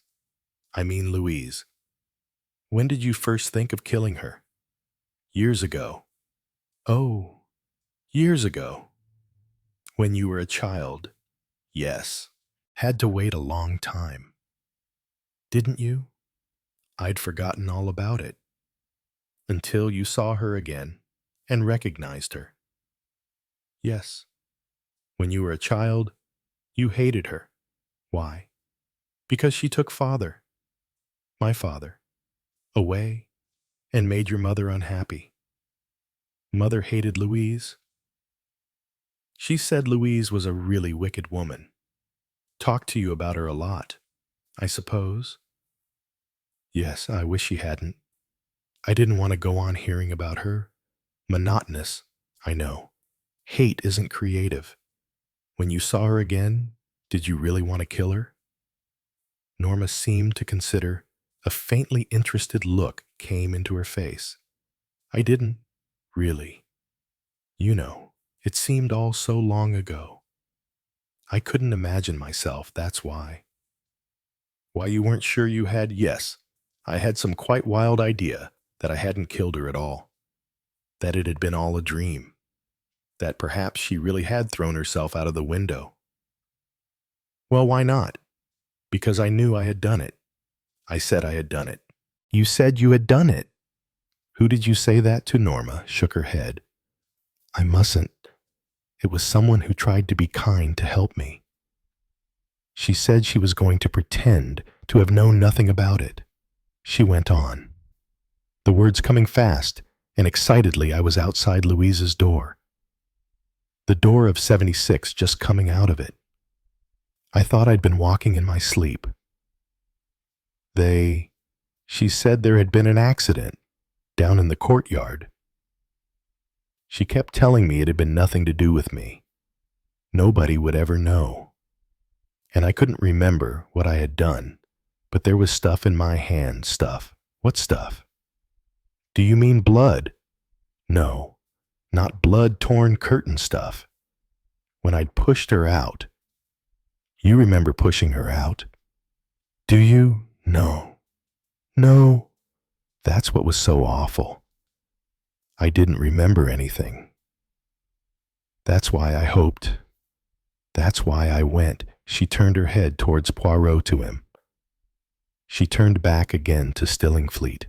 I mean Louise. When did you first think of killing her? Years ago. Oh, years ago. When you were a child. Yes. Had to wait a long time. Didn't you? I'd forgotten all about it. Until you saw her again and recognized her. Yes. When you were a child, you hated her. Why? Because she took father, my father, away and made your mother unhappy. Mother hated Louise. She said Louise was a really wicked woman. Talked to you about her a lot, I suppose. Yes, I wish she hadn't. I didn't want to go on hearing about her. Monotonous, I know. Hate isn't creative. When you saw her again, did you really want to kill her? Norma seemed to consider. A faintly interested look came into her face. I didn't, really. You know, it seemed all so long ago. I couldn't imagine myself, that's why. Why you weren't sure you had? Yes, I had some quite wild idea that I hadn't killed her at all. That it had been all a dream. That perhaps she really had thrown herself out of the window. Well, why not? Because I knew I had done it. I said I had done it. You said you had done it. Who did you say that to? Norma shook her head. I mustn't. It was someone who tried to be kind to help me. She said she was going to pretend to have known nothing about it. She went on. The words coming fast, and excitedly I was outside Louise's door. The door of 76 just coming out of it. I thought I'd been walking in my sleep. She said there had been an accident down in the courtyard. She kept telling me it had been nothing to do with me. Nobody would ever know. And I couldn't remember what I had done, but there was stuff in my hand, stuff. What stuff? Do you mean blood? No, not blood-torn curtain stuff. When I'd pushed her out. You remember pushing her out? Do you? No. No. That's what was so awful. I didn't remember anything. That's why I hoped. That's why I went. She turned her head towards Poirot to him. She turned back again to Stillingfleet.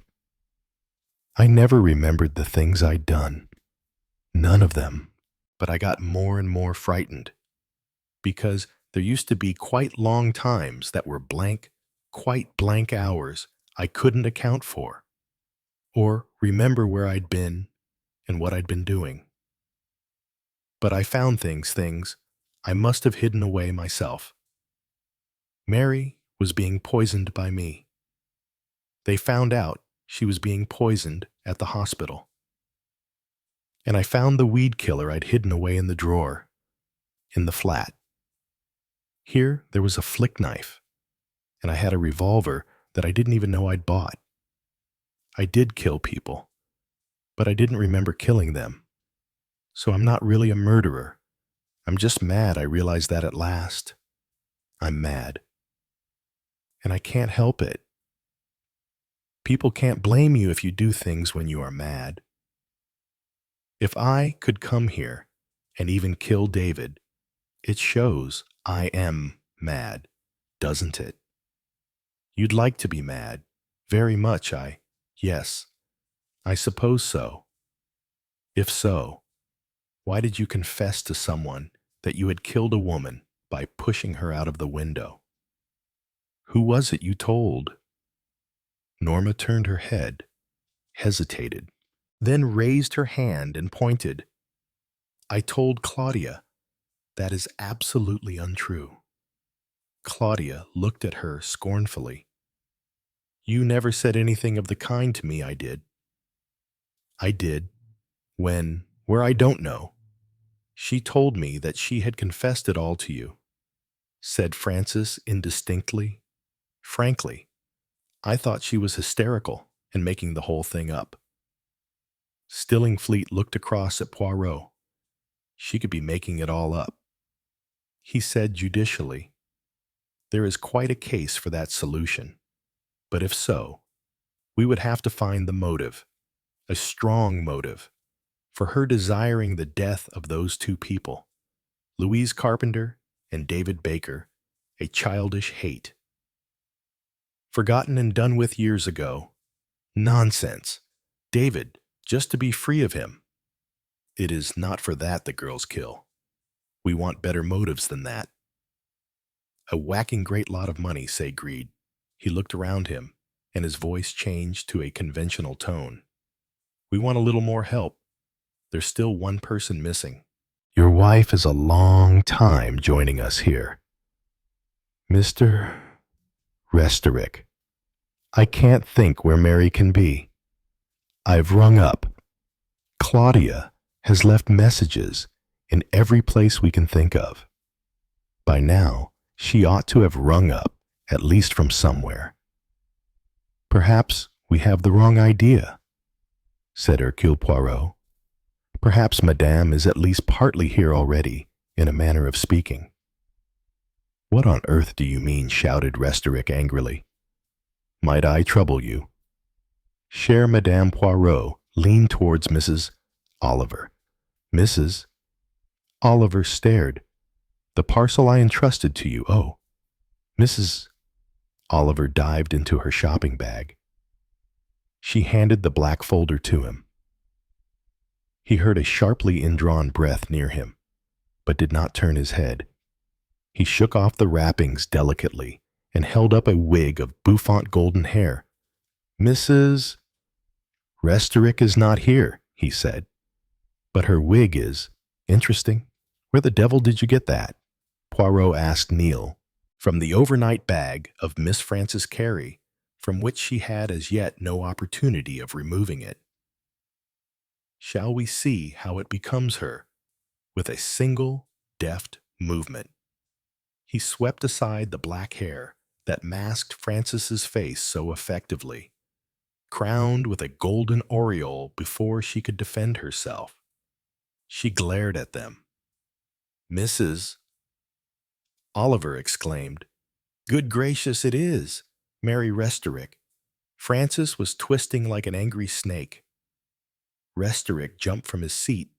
I never remembered the things I'd done. None of them. But I got more and more frightened. Because there used to be quite long times that were blank, quite blank hours I couldn't account for, or remember where I'd been and what I'd been doing. But I found things I must have hidden away myself. Mary was being poisoned by me. They found out she was being poisoned at the hospital. And I found the weed killer I'd hidden away in the drawer, in the flat. Here there was a flick knife, and I had a revolver that I didn't even know I'd bought. I did kill people, but I didn't remember killing them. So I'm not really a murderer. I'm just mad I realized that at last. I'm mad. And I can't help it. People can't blame you if you do things when you are mad. If I could come here and even kill David, it shows I am mad, doesn't it? You'd like to be mad, very much. Yes, I suppose so. If so, why did you confess to someone that you had killed a woman by pushing her out of the window? Who was it you told? Norma turned her head, hesitated, then raised her hand and pointed. I told Claudia. That is absolutely untrue. Claudia looked at her scornfully. You never said anything of the kind to me, I did. I did. Where I don't know. She told me that she had confessed it all to you, said Francis indistinctly. Frankly, I thought she was hysterical and making the whole thing up. Stillingfleet looked across at Poirot. She could be making it all up. He said judicially, there is quite a case for that solution, but if so, we would have to find the motive, a strong motive, for her desiring the death of those two people, Louise Carpenter and David Baker, a childish hate. Forgotten and done with years ago. Nonsense. David, just to be free of him. It is not for that the girls kill. We want better motives than that. A whacking great lot of money, say Greed. He looked around him, and his voice changed to a conventional tone. We want a little more help. There's still one person missing. Your wife is a long time joining us here. Mr. Restorick. I can't think where Mary can be. I've rung up. Claudia has left messages in every place we can think of. By now, she ought to have rung up, at least from somewhere. Perhaps we have the wrong idea, said Hercule Poirot. Perhaps Madame is at least partly here already, in a manner of speaking. What on earth do you mean? Shouted Restorick angrily. Might I trouble you? Cher Madame Poirot leaned towards Mrs. Oliver. Mrs. Oliver stared. The parcel I entrusted to you, oh. Mrs. Oliver dived into her shopping bag. She handed the black folder to him. He heard a sharply indrawn breath near him, but did not turn his head. He shook off the wrappings delicately and held up a wig of bouffant golden hair. Mrs. Restorick is not here, he said. But her wig is interesting. Where the devil did you get that? Poirot asked Neil. From the overnight bag of Miss Frances Carey, from which she had as yet no opportunity of removing it. Shall we see how it becomes her, with a single, deft movement? He swept aside the black hair that masked Frances's face so effectively, crowned with a golden aureole before she could defend herself. She glared at them. Mrs. Oliver exclaimed, Good gracious, it is Mary Restorick. Frances was twisting like an angry snake. Restorick jumped from his seat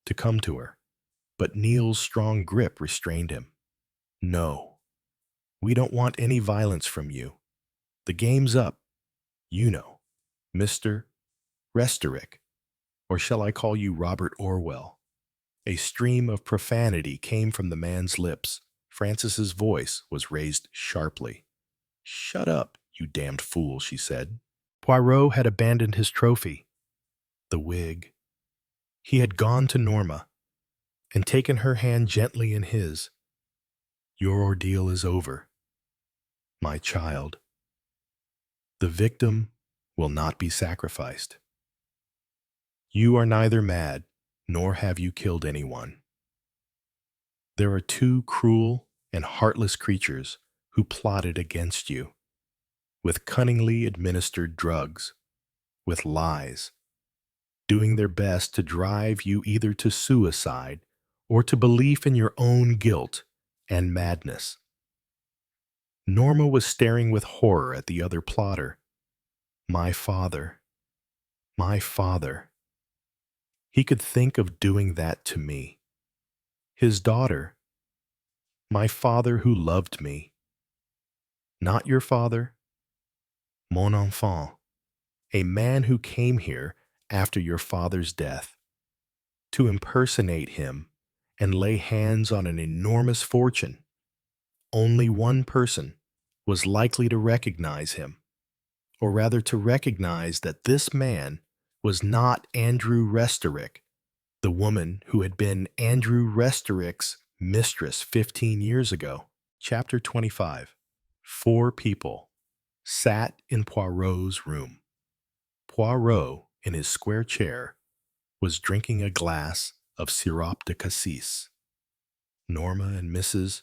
to come to her, but Neil's strong grip restrained him. No, we don't want any violence from you. The game's up, you know, Mr. Restorick, or shall I call you Robert Orwell? A stream of profanity came from the man's lips. Frances's voice was raised sharply. Shut up, you damned fool, she said. Poirot had abandoned his trophy, the wig. He had gone to Norma and taken her hand gently in his. Your ordeal is over, my child. The victim will not be sacrificed. You are neither mad, nor have you killed anyone. There are two cruel and heartless creatures who plotted against you, with cunningly administered drugs, with lies, doing their best to drive you either to suicide or to belief in your own guilt and madness. Norma was staring with horror at the other plotter. My father. My father. He could think of doing that to me. His daughter. My father who loved me. Not your father. Mon enfant. A man who came here after your father's death to impersonate him and lay hands on an enormous fortune. Only one person was likely to recognize him, or rather to recognize that this man was not Andrew Restorick, the woman who had been Andrew Restorick's mistress 15 years ago. Chapter 25. 4 people sat in Poirot's room. Poirot, in his square chair, was drinking a glass of sirop de cassis. Norma and Mrs.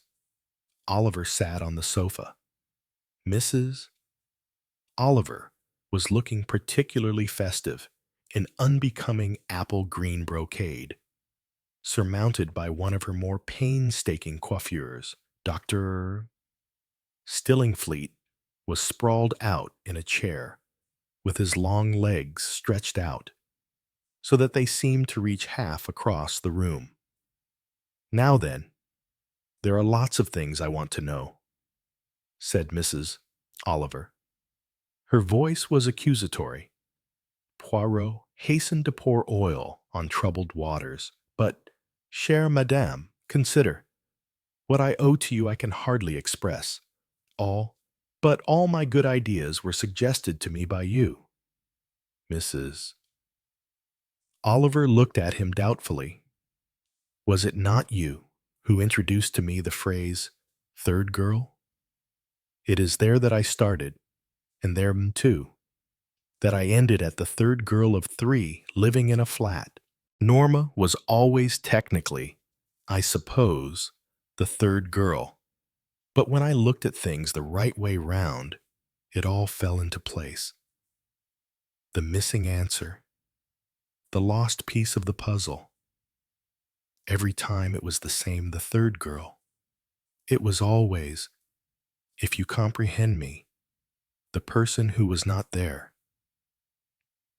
Oliver sat on the sofa. Mrs. Oliver was looking particularly festive in unbecoming apple green brocade, surmounted by one of her more painstaking coiffures. Dr. Stillingfleet was sprawled out in a chair, with his long legs stretched out, so that they seemed to reach half across the room. "Now then, there are lots of things I want to know," said Mrs. Oliver. Her voice was accusatory. Poirot hastened to pour oil on troubled waters. "But, chère madame, consider. What I owe to you I can hardly express. But all my good ideas were suggested to me by you." Mrs. Oliver looked at him doubtfully. "Was it not you who introduced to me the phrase, 'third girl'? It is there that I started, and there, too, that I ended at the third girl of 3 living in a flat. Norma was always technically, I suppose, the third girl. But when I looked at things the right way round, it all fell into place. The missing answer, the lost piece of the puzzle. Every time it was the same, the third girl. It was always, if you comprehend me, the person who was not there.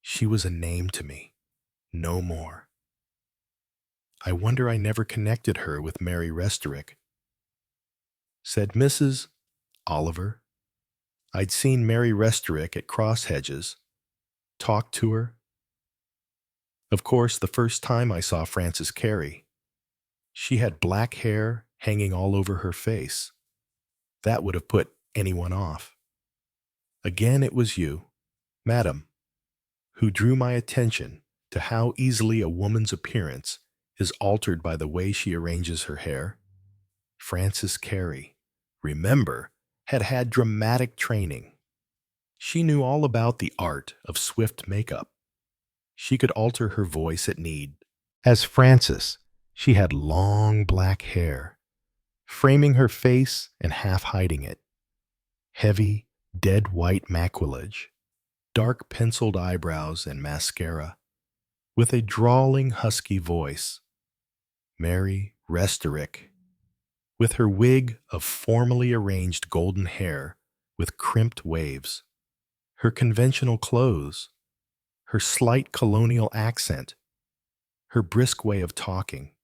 She was a name to me, no more. I wonder I never connected her with Mary Restorick," said Mrs. Oliver. "I'd seen Mary Restorick at Cross Hedges, talked to her. Of course, the first time I saw Frances Carey, she had black hair hanging all over her face. That would have put anyone off. Again, it was you, madam, who drew my attention to how easily a woman's appearance is altered by the way she arranges her hair. Frances Carey, remember, had had dramatic training. She knew all about the art of swift makeup. She could alter her voice at need. As Frances, she had long black hair, framing her face and half hiding it. Heavy, dead white maquillage, dark penciled eyebrows and mascara, with a drawling husky voice. Mary Restorick, with her wig of formally arranged golden hair with crimped waves, her conventional clothes, her slight colonial accent, her brisk way of talking,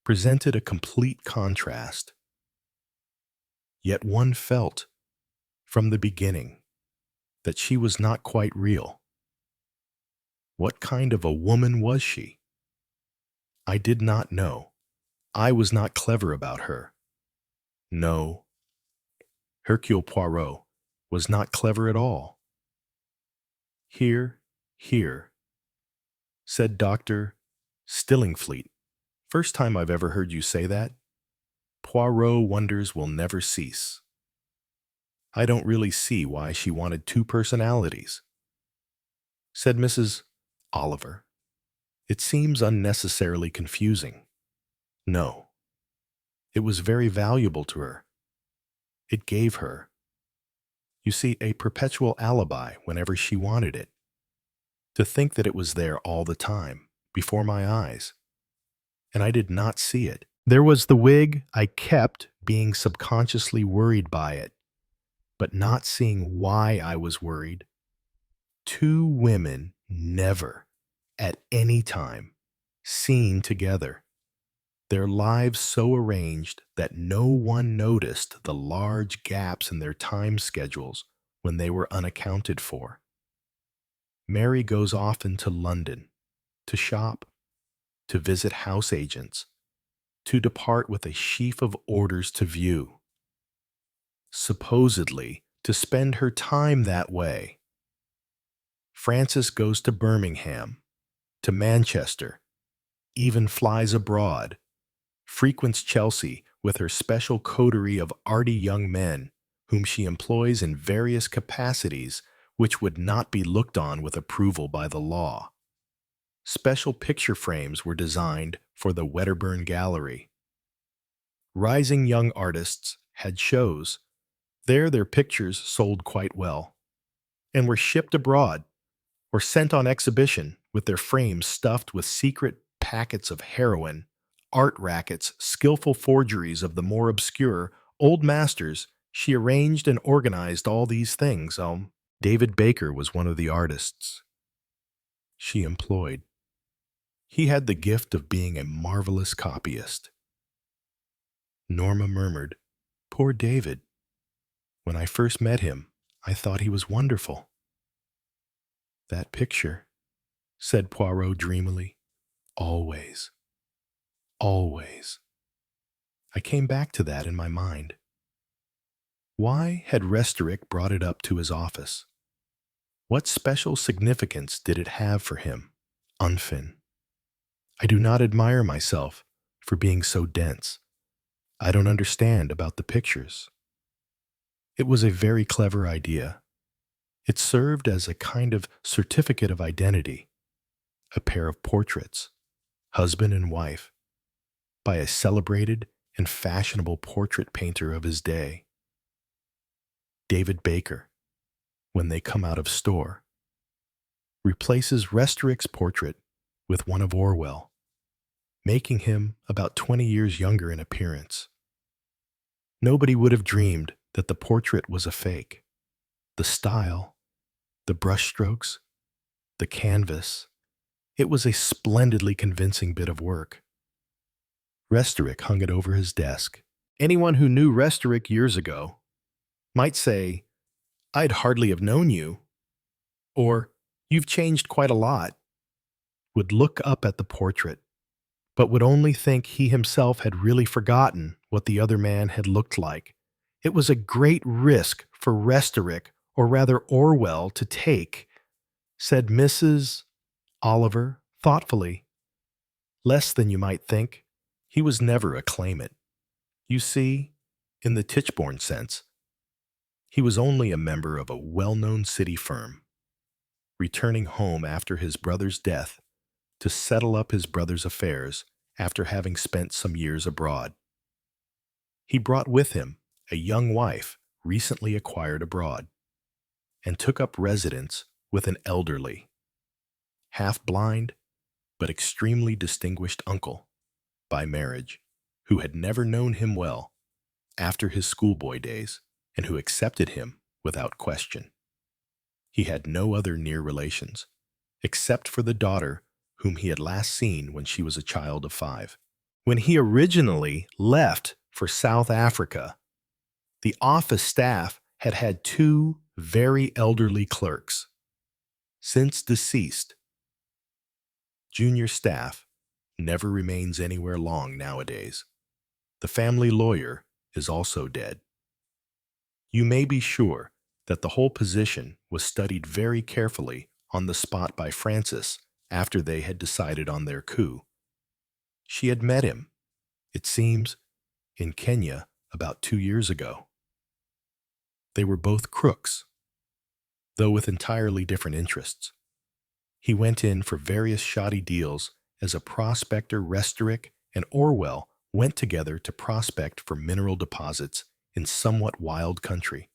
presented a complete contrast. Yet one felt, from the beginning, that she was not quite real. What kind of a woman was she? I did not know. I was not clever about her. No, Hercule Poirot was not clever at all. "Here, here," said Dr. Stillingfleet. "First time I've ever heard you say that. Poirot wonders will never cease. I don't really see why she wanted 2 personalities," said Mrs. Oliver. "It seems unnecessarily confusing." "No. It was very valuable to her. It gave her, you see, a perpetual alibi whenever she wanted it. To think that it was there all the time, before my eyes, and I did not see it. There was the wig. I kept being subconsciously worried by it, but not seeing why I was worried. 2 women never, at any time, seen together. Their lives so arranged that no one noticed the large gaps in their time schedules when they were unaccounted for. Mary goes often to London, to shop, to visit house agents, to depart with a sheaf of orders to view, supposedly to spend her time that way. Frances goes to Birmingham, to Manchester, even flies abroad, frequents Chelsea with her special coterie of arty young men, whom she employs in various capacities which would not be looked on with approval by the law. Special picture frames were designed for the Wedderburn Gallery. Rising young artists had shows. There their pictures sold quite well, and were shipped abroad or sent on exhibition with their frames stuffed with secret packets of heroin, art rackets, skillful forgeries of the more obscure old masters. She arranged and organized all these things. David Baker was one of the artists she employed. He had the gift of being a marvelous copyist. Norma murmured, "Poor David. When I first met him, I thought he was wonderful." "That picture," said Poirot dreamily, "always, always." I came back to that in my mind. Why had Restorick brought it up to his office? What special significance did it have for him? Enfin. I do not admire myself for being so dense. I don't understand about the pictures. It was a very clever idea. It served as a kind of certificate of identity, a pair of portraits, husband and wife, by a celebrated and fashionable portrait painter of his day. David Baker, when they come out of store, replaces Restorick's portrait with one of Orwell, making him about 20 years younger in appearance. Nobody would have dreamed that the portrait was a fake. The style, the brushstrokes, the canvas, it was a splendidly convincing bit of work. Restorick hung it over his desk. Anyone who knew Restorick years ago might say, "I'd hardly have known you," or "You've changed quite a lot," would look up at the portrait, but would only think he himself had really forgotten what the other man had looked like. It was a great risk for Restorick, or rather Orwell, to take, said Mrs. Oliver thoughtfully. Less than you might think. He was never a claimant. You see, in the Tichborne sense, he was only a member of a well-known city firm, returning home after his brother's death to settle up his brother's affairs after having spent some years abroad. He brought with him a young wife recently acquired abroad, and took up residence with an elderly, half-blind, but extremely distinguished uncle by marriage, who had never known him well after his schoolboy days, and who accepted him without question. He had no other near relations, except for the daughter whom he had last seen when she was a child of 5. When he originally left for South Africa, the office staff had had 2 very elderly clerks. Since deceased, junior staff never remains anywhere long nowadays. The family lawyer is also dead. You may be sure that the whole position was studied very carefully on the spot by Frances after they had decided on their coup. She had met him, it seems, in Kenya about 2 years ago. They were both crooks, though with entirely different interests. He went in for various shoddy deals as a prospector. Restorick and Orwell went together to prospect for mineral deposits in somewhat wild country.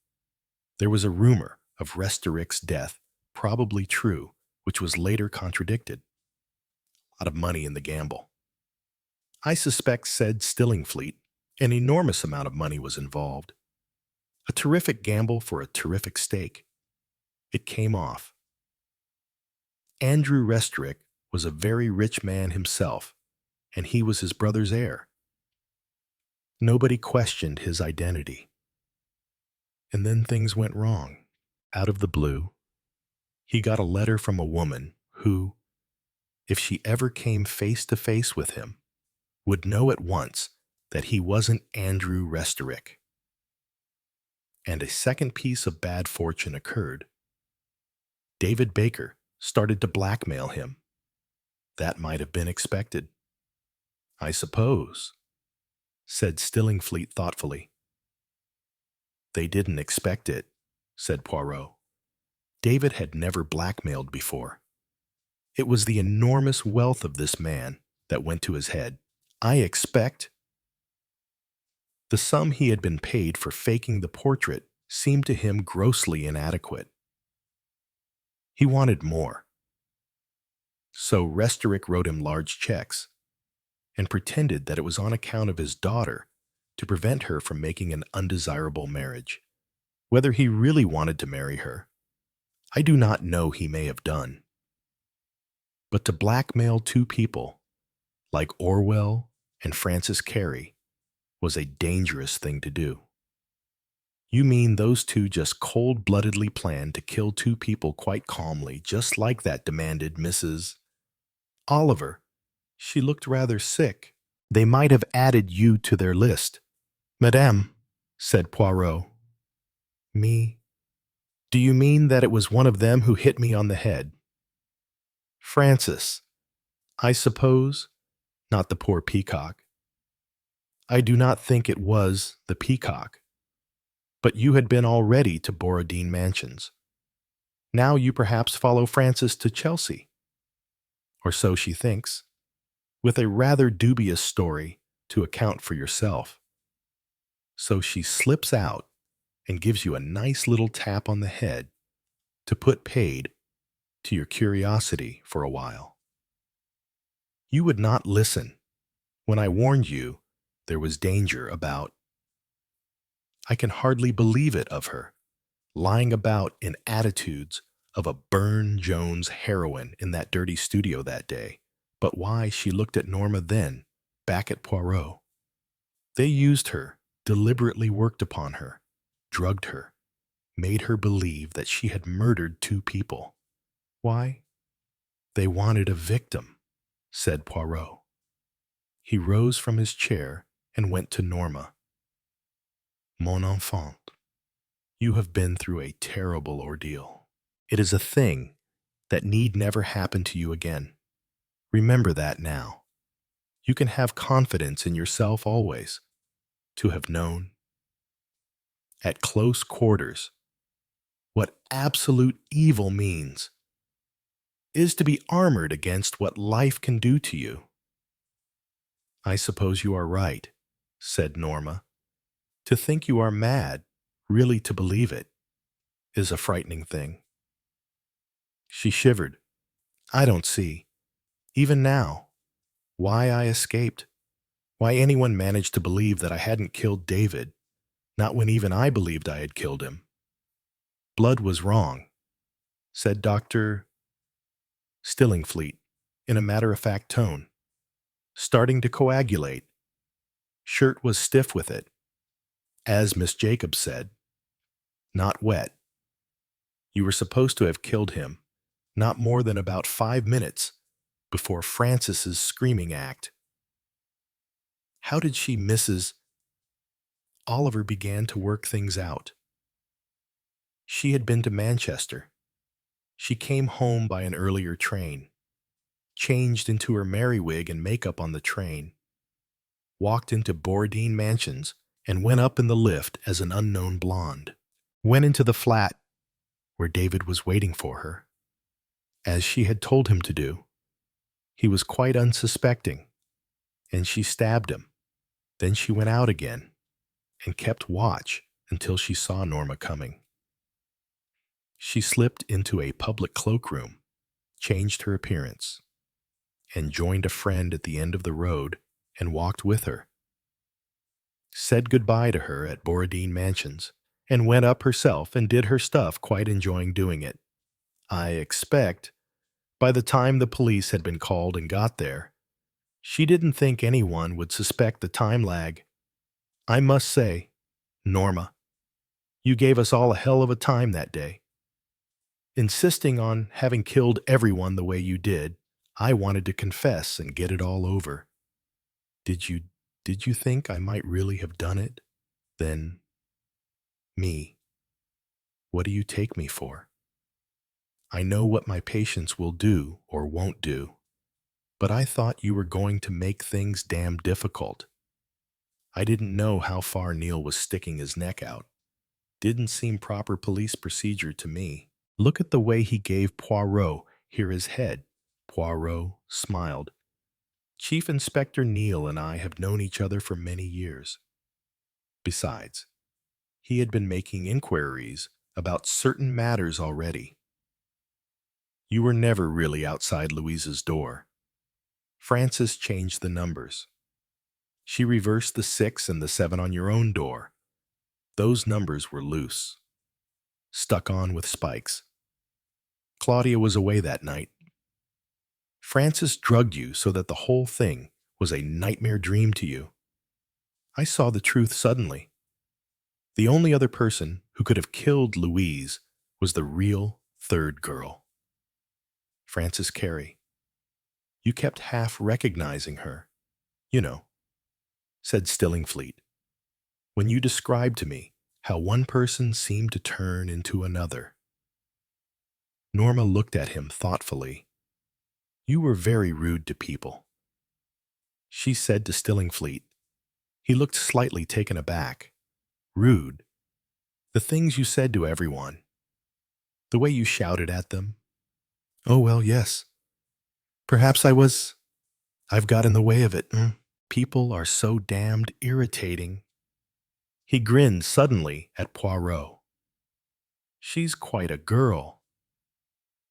There was a rumor of Restorick's death, probably true, which was later contradicted. A lot of money in the gamble. I suspect, said Stillingfleet, an enormous amount of money was involved. A terrific gamble for a terrific stake. It came off. Andrew Restorick was a very rich man himself, and he was his brother's heir. Nobody questioned his identity. And then things went wrong. Out of the blue, he got a letter from a woman who, if she ever came face to face with him, would know at once that he wasn't Andrew Restorick. And a second piece of bad fortune occurred. David Baker started to blackmail him. That might have been expected, I suppose. said Stillingfleet thoughtfully. They didn't expect it, said Poirot. David had never blackmailed before. It was the enormous wealth of this man that went to his head. I expect. The sum he had been paid for faking the portrait seemed to him grossly inadequate. He wanted more. So Restorick wrote him large checks and pretended that it was on account of his daughter to prevent her from making an undesirable marriage. Whether he really wanted to marry her, I do not know. He may have done. But to blackmail two people, like Orwell and Francis Carey, was a dangerous thing to do. You mean those two just cold-bloodedly planned to kill two people quite calmly, just like that, demanded Mrs. Oliver. She looked rather sick. They might have added you to their list. Madame, said Poirot. Me? Do you mean that it was one of them who hit me on the head? Francis, I suppose, not the poor peacock. I do not think it was the peacock. But you had been already to Borodine Mansions. Now you perhaps follow Francis to Chelsea. Or so she thinks, with a rather dubious story to account for yourself. So she slips out and gives you a nice little tap on the head to put paid to your curiosity for a while. You would not listen when I warned you there was danger about. I can hardly believe it of her, lying about in attitudes of a Burne-Jones heroine in that dirty studio that day. But why she looked at Norma then, back at Poirot. They used her, deliberately worked upon her, drugged her, made her believe that she had murdered two people. Why? They wanted a victim, said Poirot. He rose from his chair and went to Norma. Mon enfant, you have been through a terrible ordeal. It is a thing that need never happen to you again. Remember that now. You can have confidence in yourself always, to have known, at close quarters, what absolute evil means, is to be armored against what life can do to you. I suppose you are right, said Norma. To think you are mad, really to believe it, is a frightening thing. She shivered. I don't see, even now, why I escaped, why anyone managed to believe that I hadn't killed David, not when even I believed I had killed him. Blood was wrong, said Dr. Stillingfleet in a matter-of-fact tone, starting to coagulate. Shirt was stiff with it. As Miss Jacobs said, not wet. You were supposed to have killed him not more than about 5 minutes before Francis's screaming act. How did she Mrs. Oliver began to work things out. She had been to Manchester. She came home by an earlier train, changed into her merry-wig and makeup on the train, walked into Borodine Mansions, and went up in the lift as an unknown blonde. Went into the flat where David was waiting for her, as she had told him to do. He was quite unsuspecting, and she stabbed him. Then she went out again and kept watch until she saw Norma coming. She slipped into a public cloakroom, changed her appearance, and joined a friend at the end of the road and walked with her. Said goodbye to her at Borodine Mansions, and went up herself and did her stuff, quite enjoying doing it. I expect, by the time the police had been called and got there, she didn't think anyone would suspect the time lag. I must say, Norma, you gave us all a hell of a time that day. Insisting on having killed everyone the way you did, I wanted to confess and get it all over. Did you think I might really have done it? Then, me. What do you take me for? I know what my patients will do or won't do, but I thought you were going to make things damn difficult. I didn't know how far Neil was sticking his neck out. Didn't seem proper police procedure to me. Look at the way he gave Poirot here his head. Poirot smiled. Chief Inspector Neil and I have known each other for many years. Besides, he had been making inquiries about certain matters already. You were never really outside Louise's door. Frances changed the numbers. She reversed the 6 and the 7 on your own door. Those numbers were loose, stuck on with spikes. Claudia was away that night. Frances drugged you so that the whole thing was a nightmare dream to you. I saw the truth suddenly. The only other person who could have killed Louise was the real third girl. Frances Carey. You kept half recognizing her. You know, said Stillingfleet, when you described to me how one person seemed to turn into another. Norma looked at him thoughtfully. You were very rude to people, she said to Stillingfleet. He looked slightly taken aback. Rude? The things you said to everyone. The way you shouted at them. Oh, well, yes. Perhaps I've got in the way of it. People are so damned irritating. He grinned suddenly at Poirot. She's quite a girl.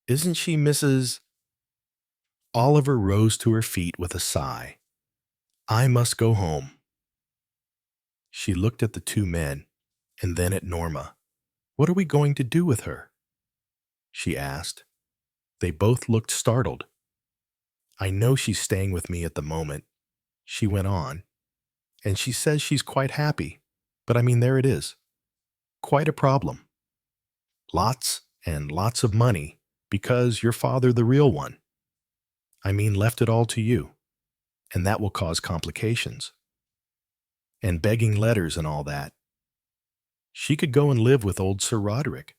Isn't she, Mrs. Oliver rose to her feet with a sigh. I must go home. She looked at the two men, and then at Norma. What are we going to do with her? She asked. They both looked startled. I know she's staying with me at the moment, she went on, and she says she's quite happy, but I mean, there it is. Quite a problem. Lots and lots of money, because your father, the real one, I mean, left it all to you, and that will cause complications. And begging letters and all that. She could go and live with old Sir Roderick,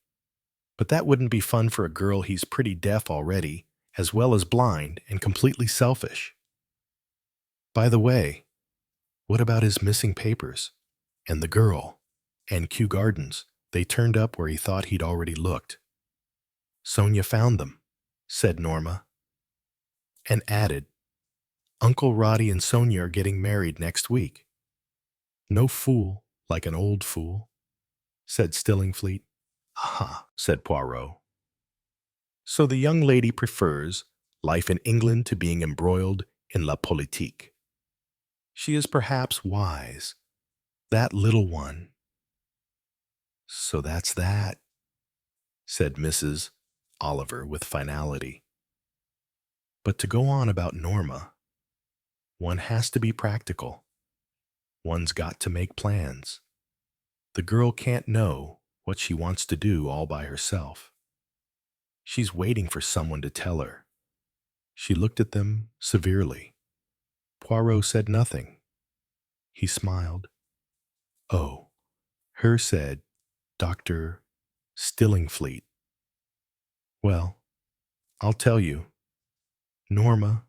but that wouldn't be fun for a girl he's pretty deaf already, as well as blind and completely selfish. By the way, what about his missing papers? And the girl? And Kew Gardens? They turned up where he thought he'd already looked. Sonia found them, said Norma, and added, Uncle Roddy and Sonia are getting married next week. No fool like an old fool, said Stillingfleet. Aha, said Poirot. So the young lady prefers life in England to being embroiled in la politique. She is perhaps wise, that little one. So that's that, said Mrs. Oliver with finality. But to go on about Norma, one has to be practical. One's got to make plans. The girl can't know what she wants to do all by herself. She's waiting for someone to tell her. She looked at them severely. Poirot said nothing. He smiled. Oh, her said Dr. Stillingfleet. Well, I'll tell you. Norma,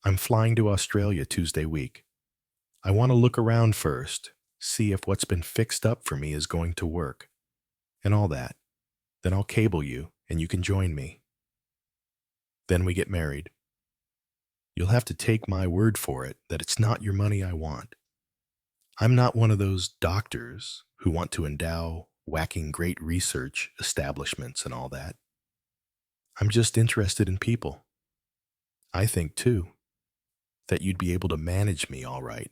I'm flying to Australia Tuesday week. I want to look around first, see if what's been fixed up for me is going to work, and all that. Then I'll cable you, and you can join me. Then we get married. You'll have to take my word for it that it's not your money I want. I'm not one of those doctors who want to endow whacking great research establishments and all that. I'm just interested in people. I think, too, that you'd be able to manage me all right.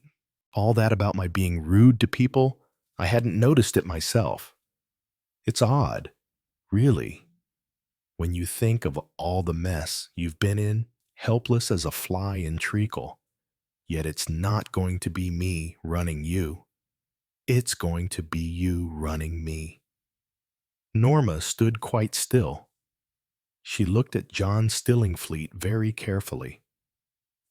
All that about my being rude to people, I hadn't noticed it myself. It's odd, really, when you think of all the mess you've been in, helpless as a fly in treacle. Yet it's not going to be me running you. It's going to be you running me. Norma stood quite still. She looked at John Stillingfleet very carefully,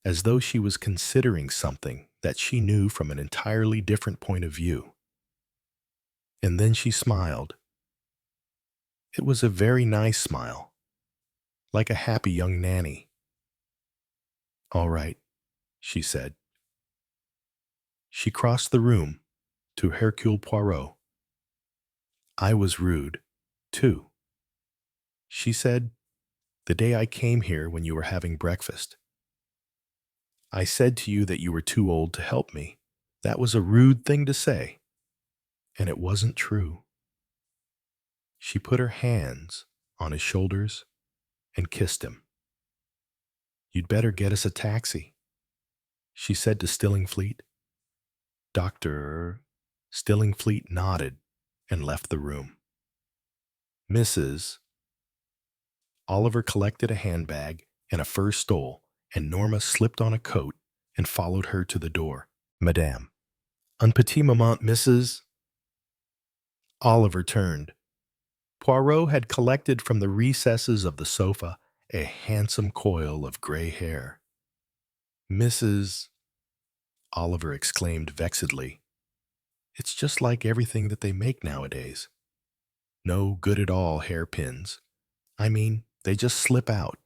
as though she was considering something that she knew from an entirely different point of view. And then she smiled. It was a very nice smile, like a happy young nanny. All right, she said. She crossed the room to Hercule Poirot. I was rude, too. She said, the day I came here when you were having breakfast. I said to you that you were too old to help me. That was a rude thing to say, and it wasn't true. She put her hands on his shoulders and kissed him. You'd better get us a taxi, she said to Stillingfleet. Dr. Stillingfleet nodded and left the room. Mrs. Oliver collected a handbag and a fur stole, and Norma slipped on a coat and followed her to the door. Madame, un petit moment, Mrs. Oliver turned. Poirot had collected from the recesses of the sofa a handsome coil of gray hair. Mrs. Oliver exclaimed vexedly, it's just like everything that they make nowadays. No good at all hairpins. I mean, they just slip out,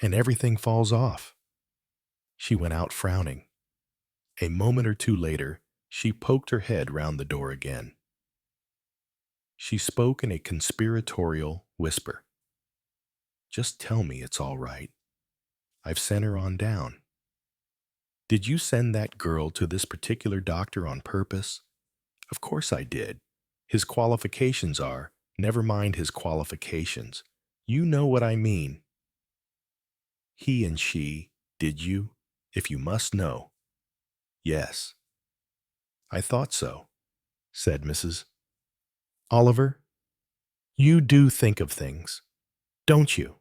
and everything falls off. She went out frowning. A moment or two later, she poked her head round the door again. She spoke in a conspiratorial whisper. Just tell me it's all right. I've sent her on down. Did you send that girl to this particular doctor on purpose? Of course I did. His qualifications are, never mind his qualifications. You know what I mean. He and she, did you? If you must know. Yes. I thought so, said Mrs. Oliver. You do think of things, don't you?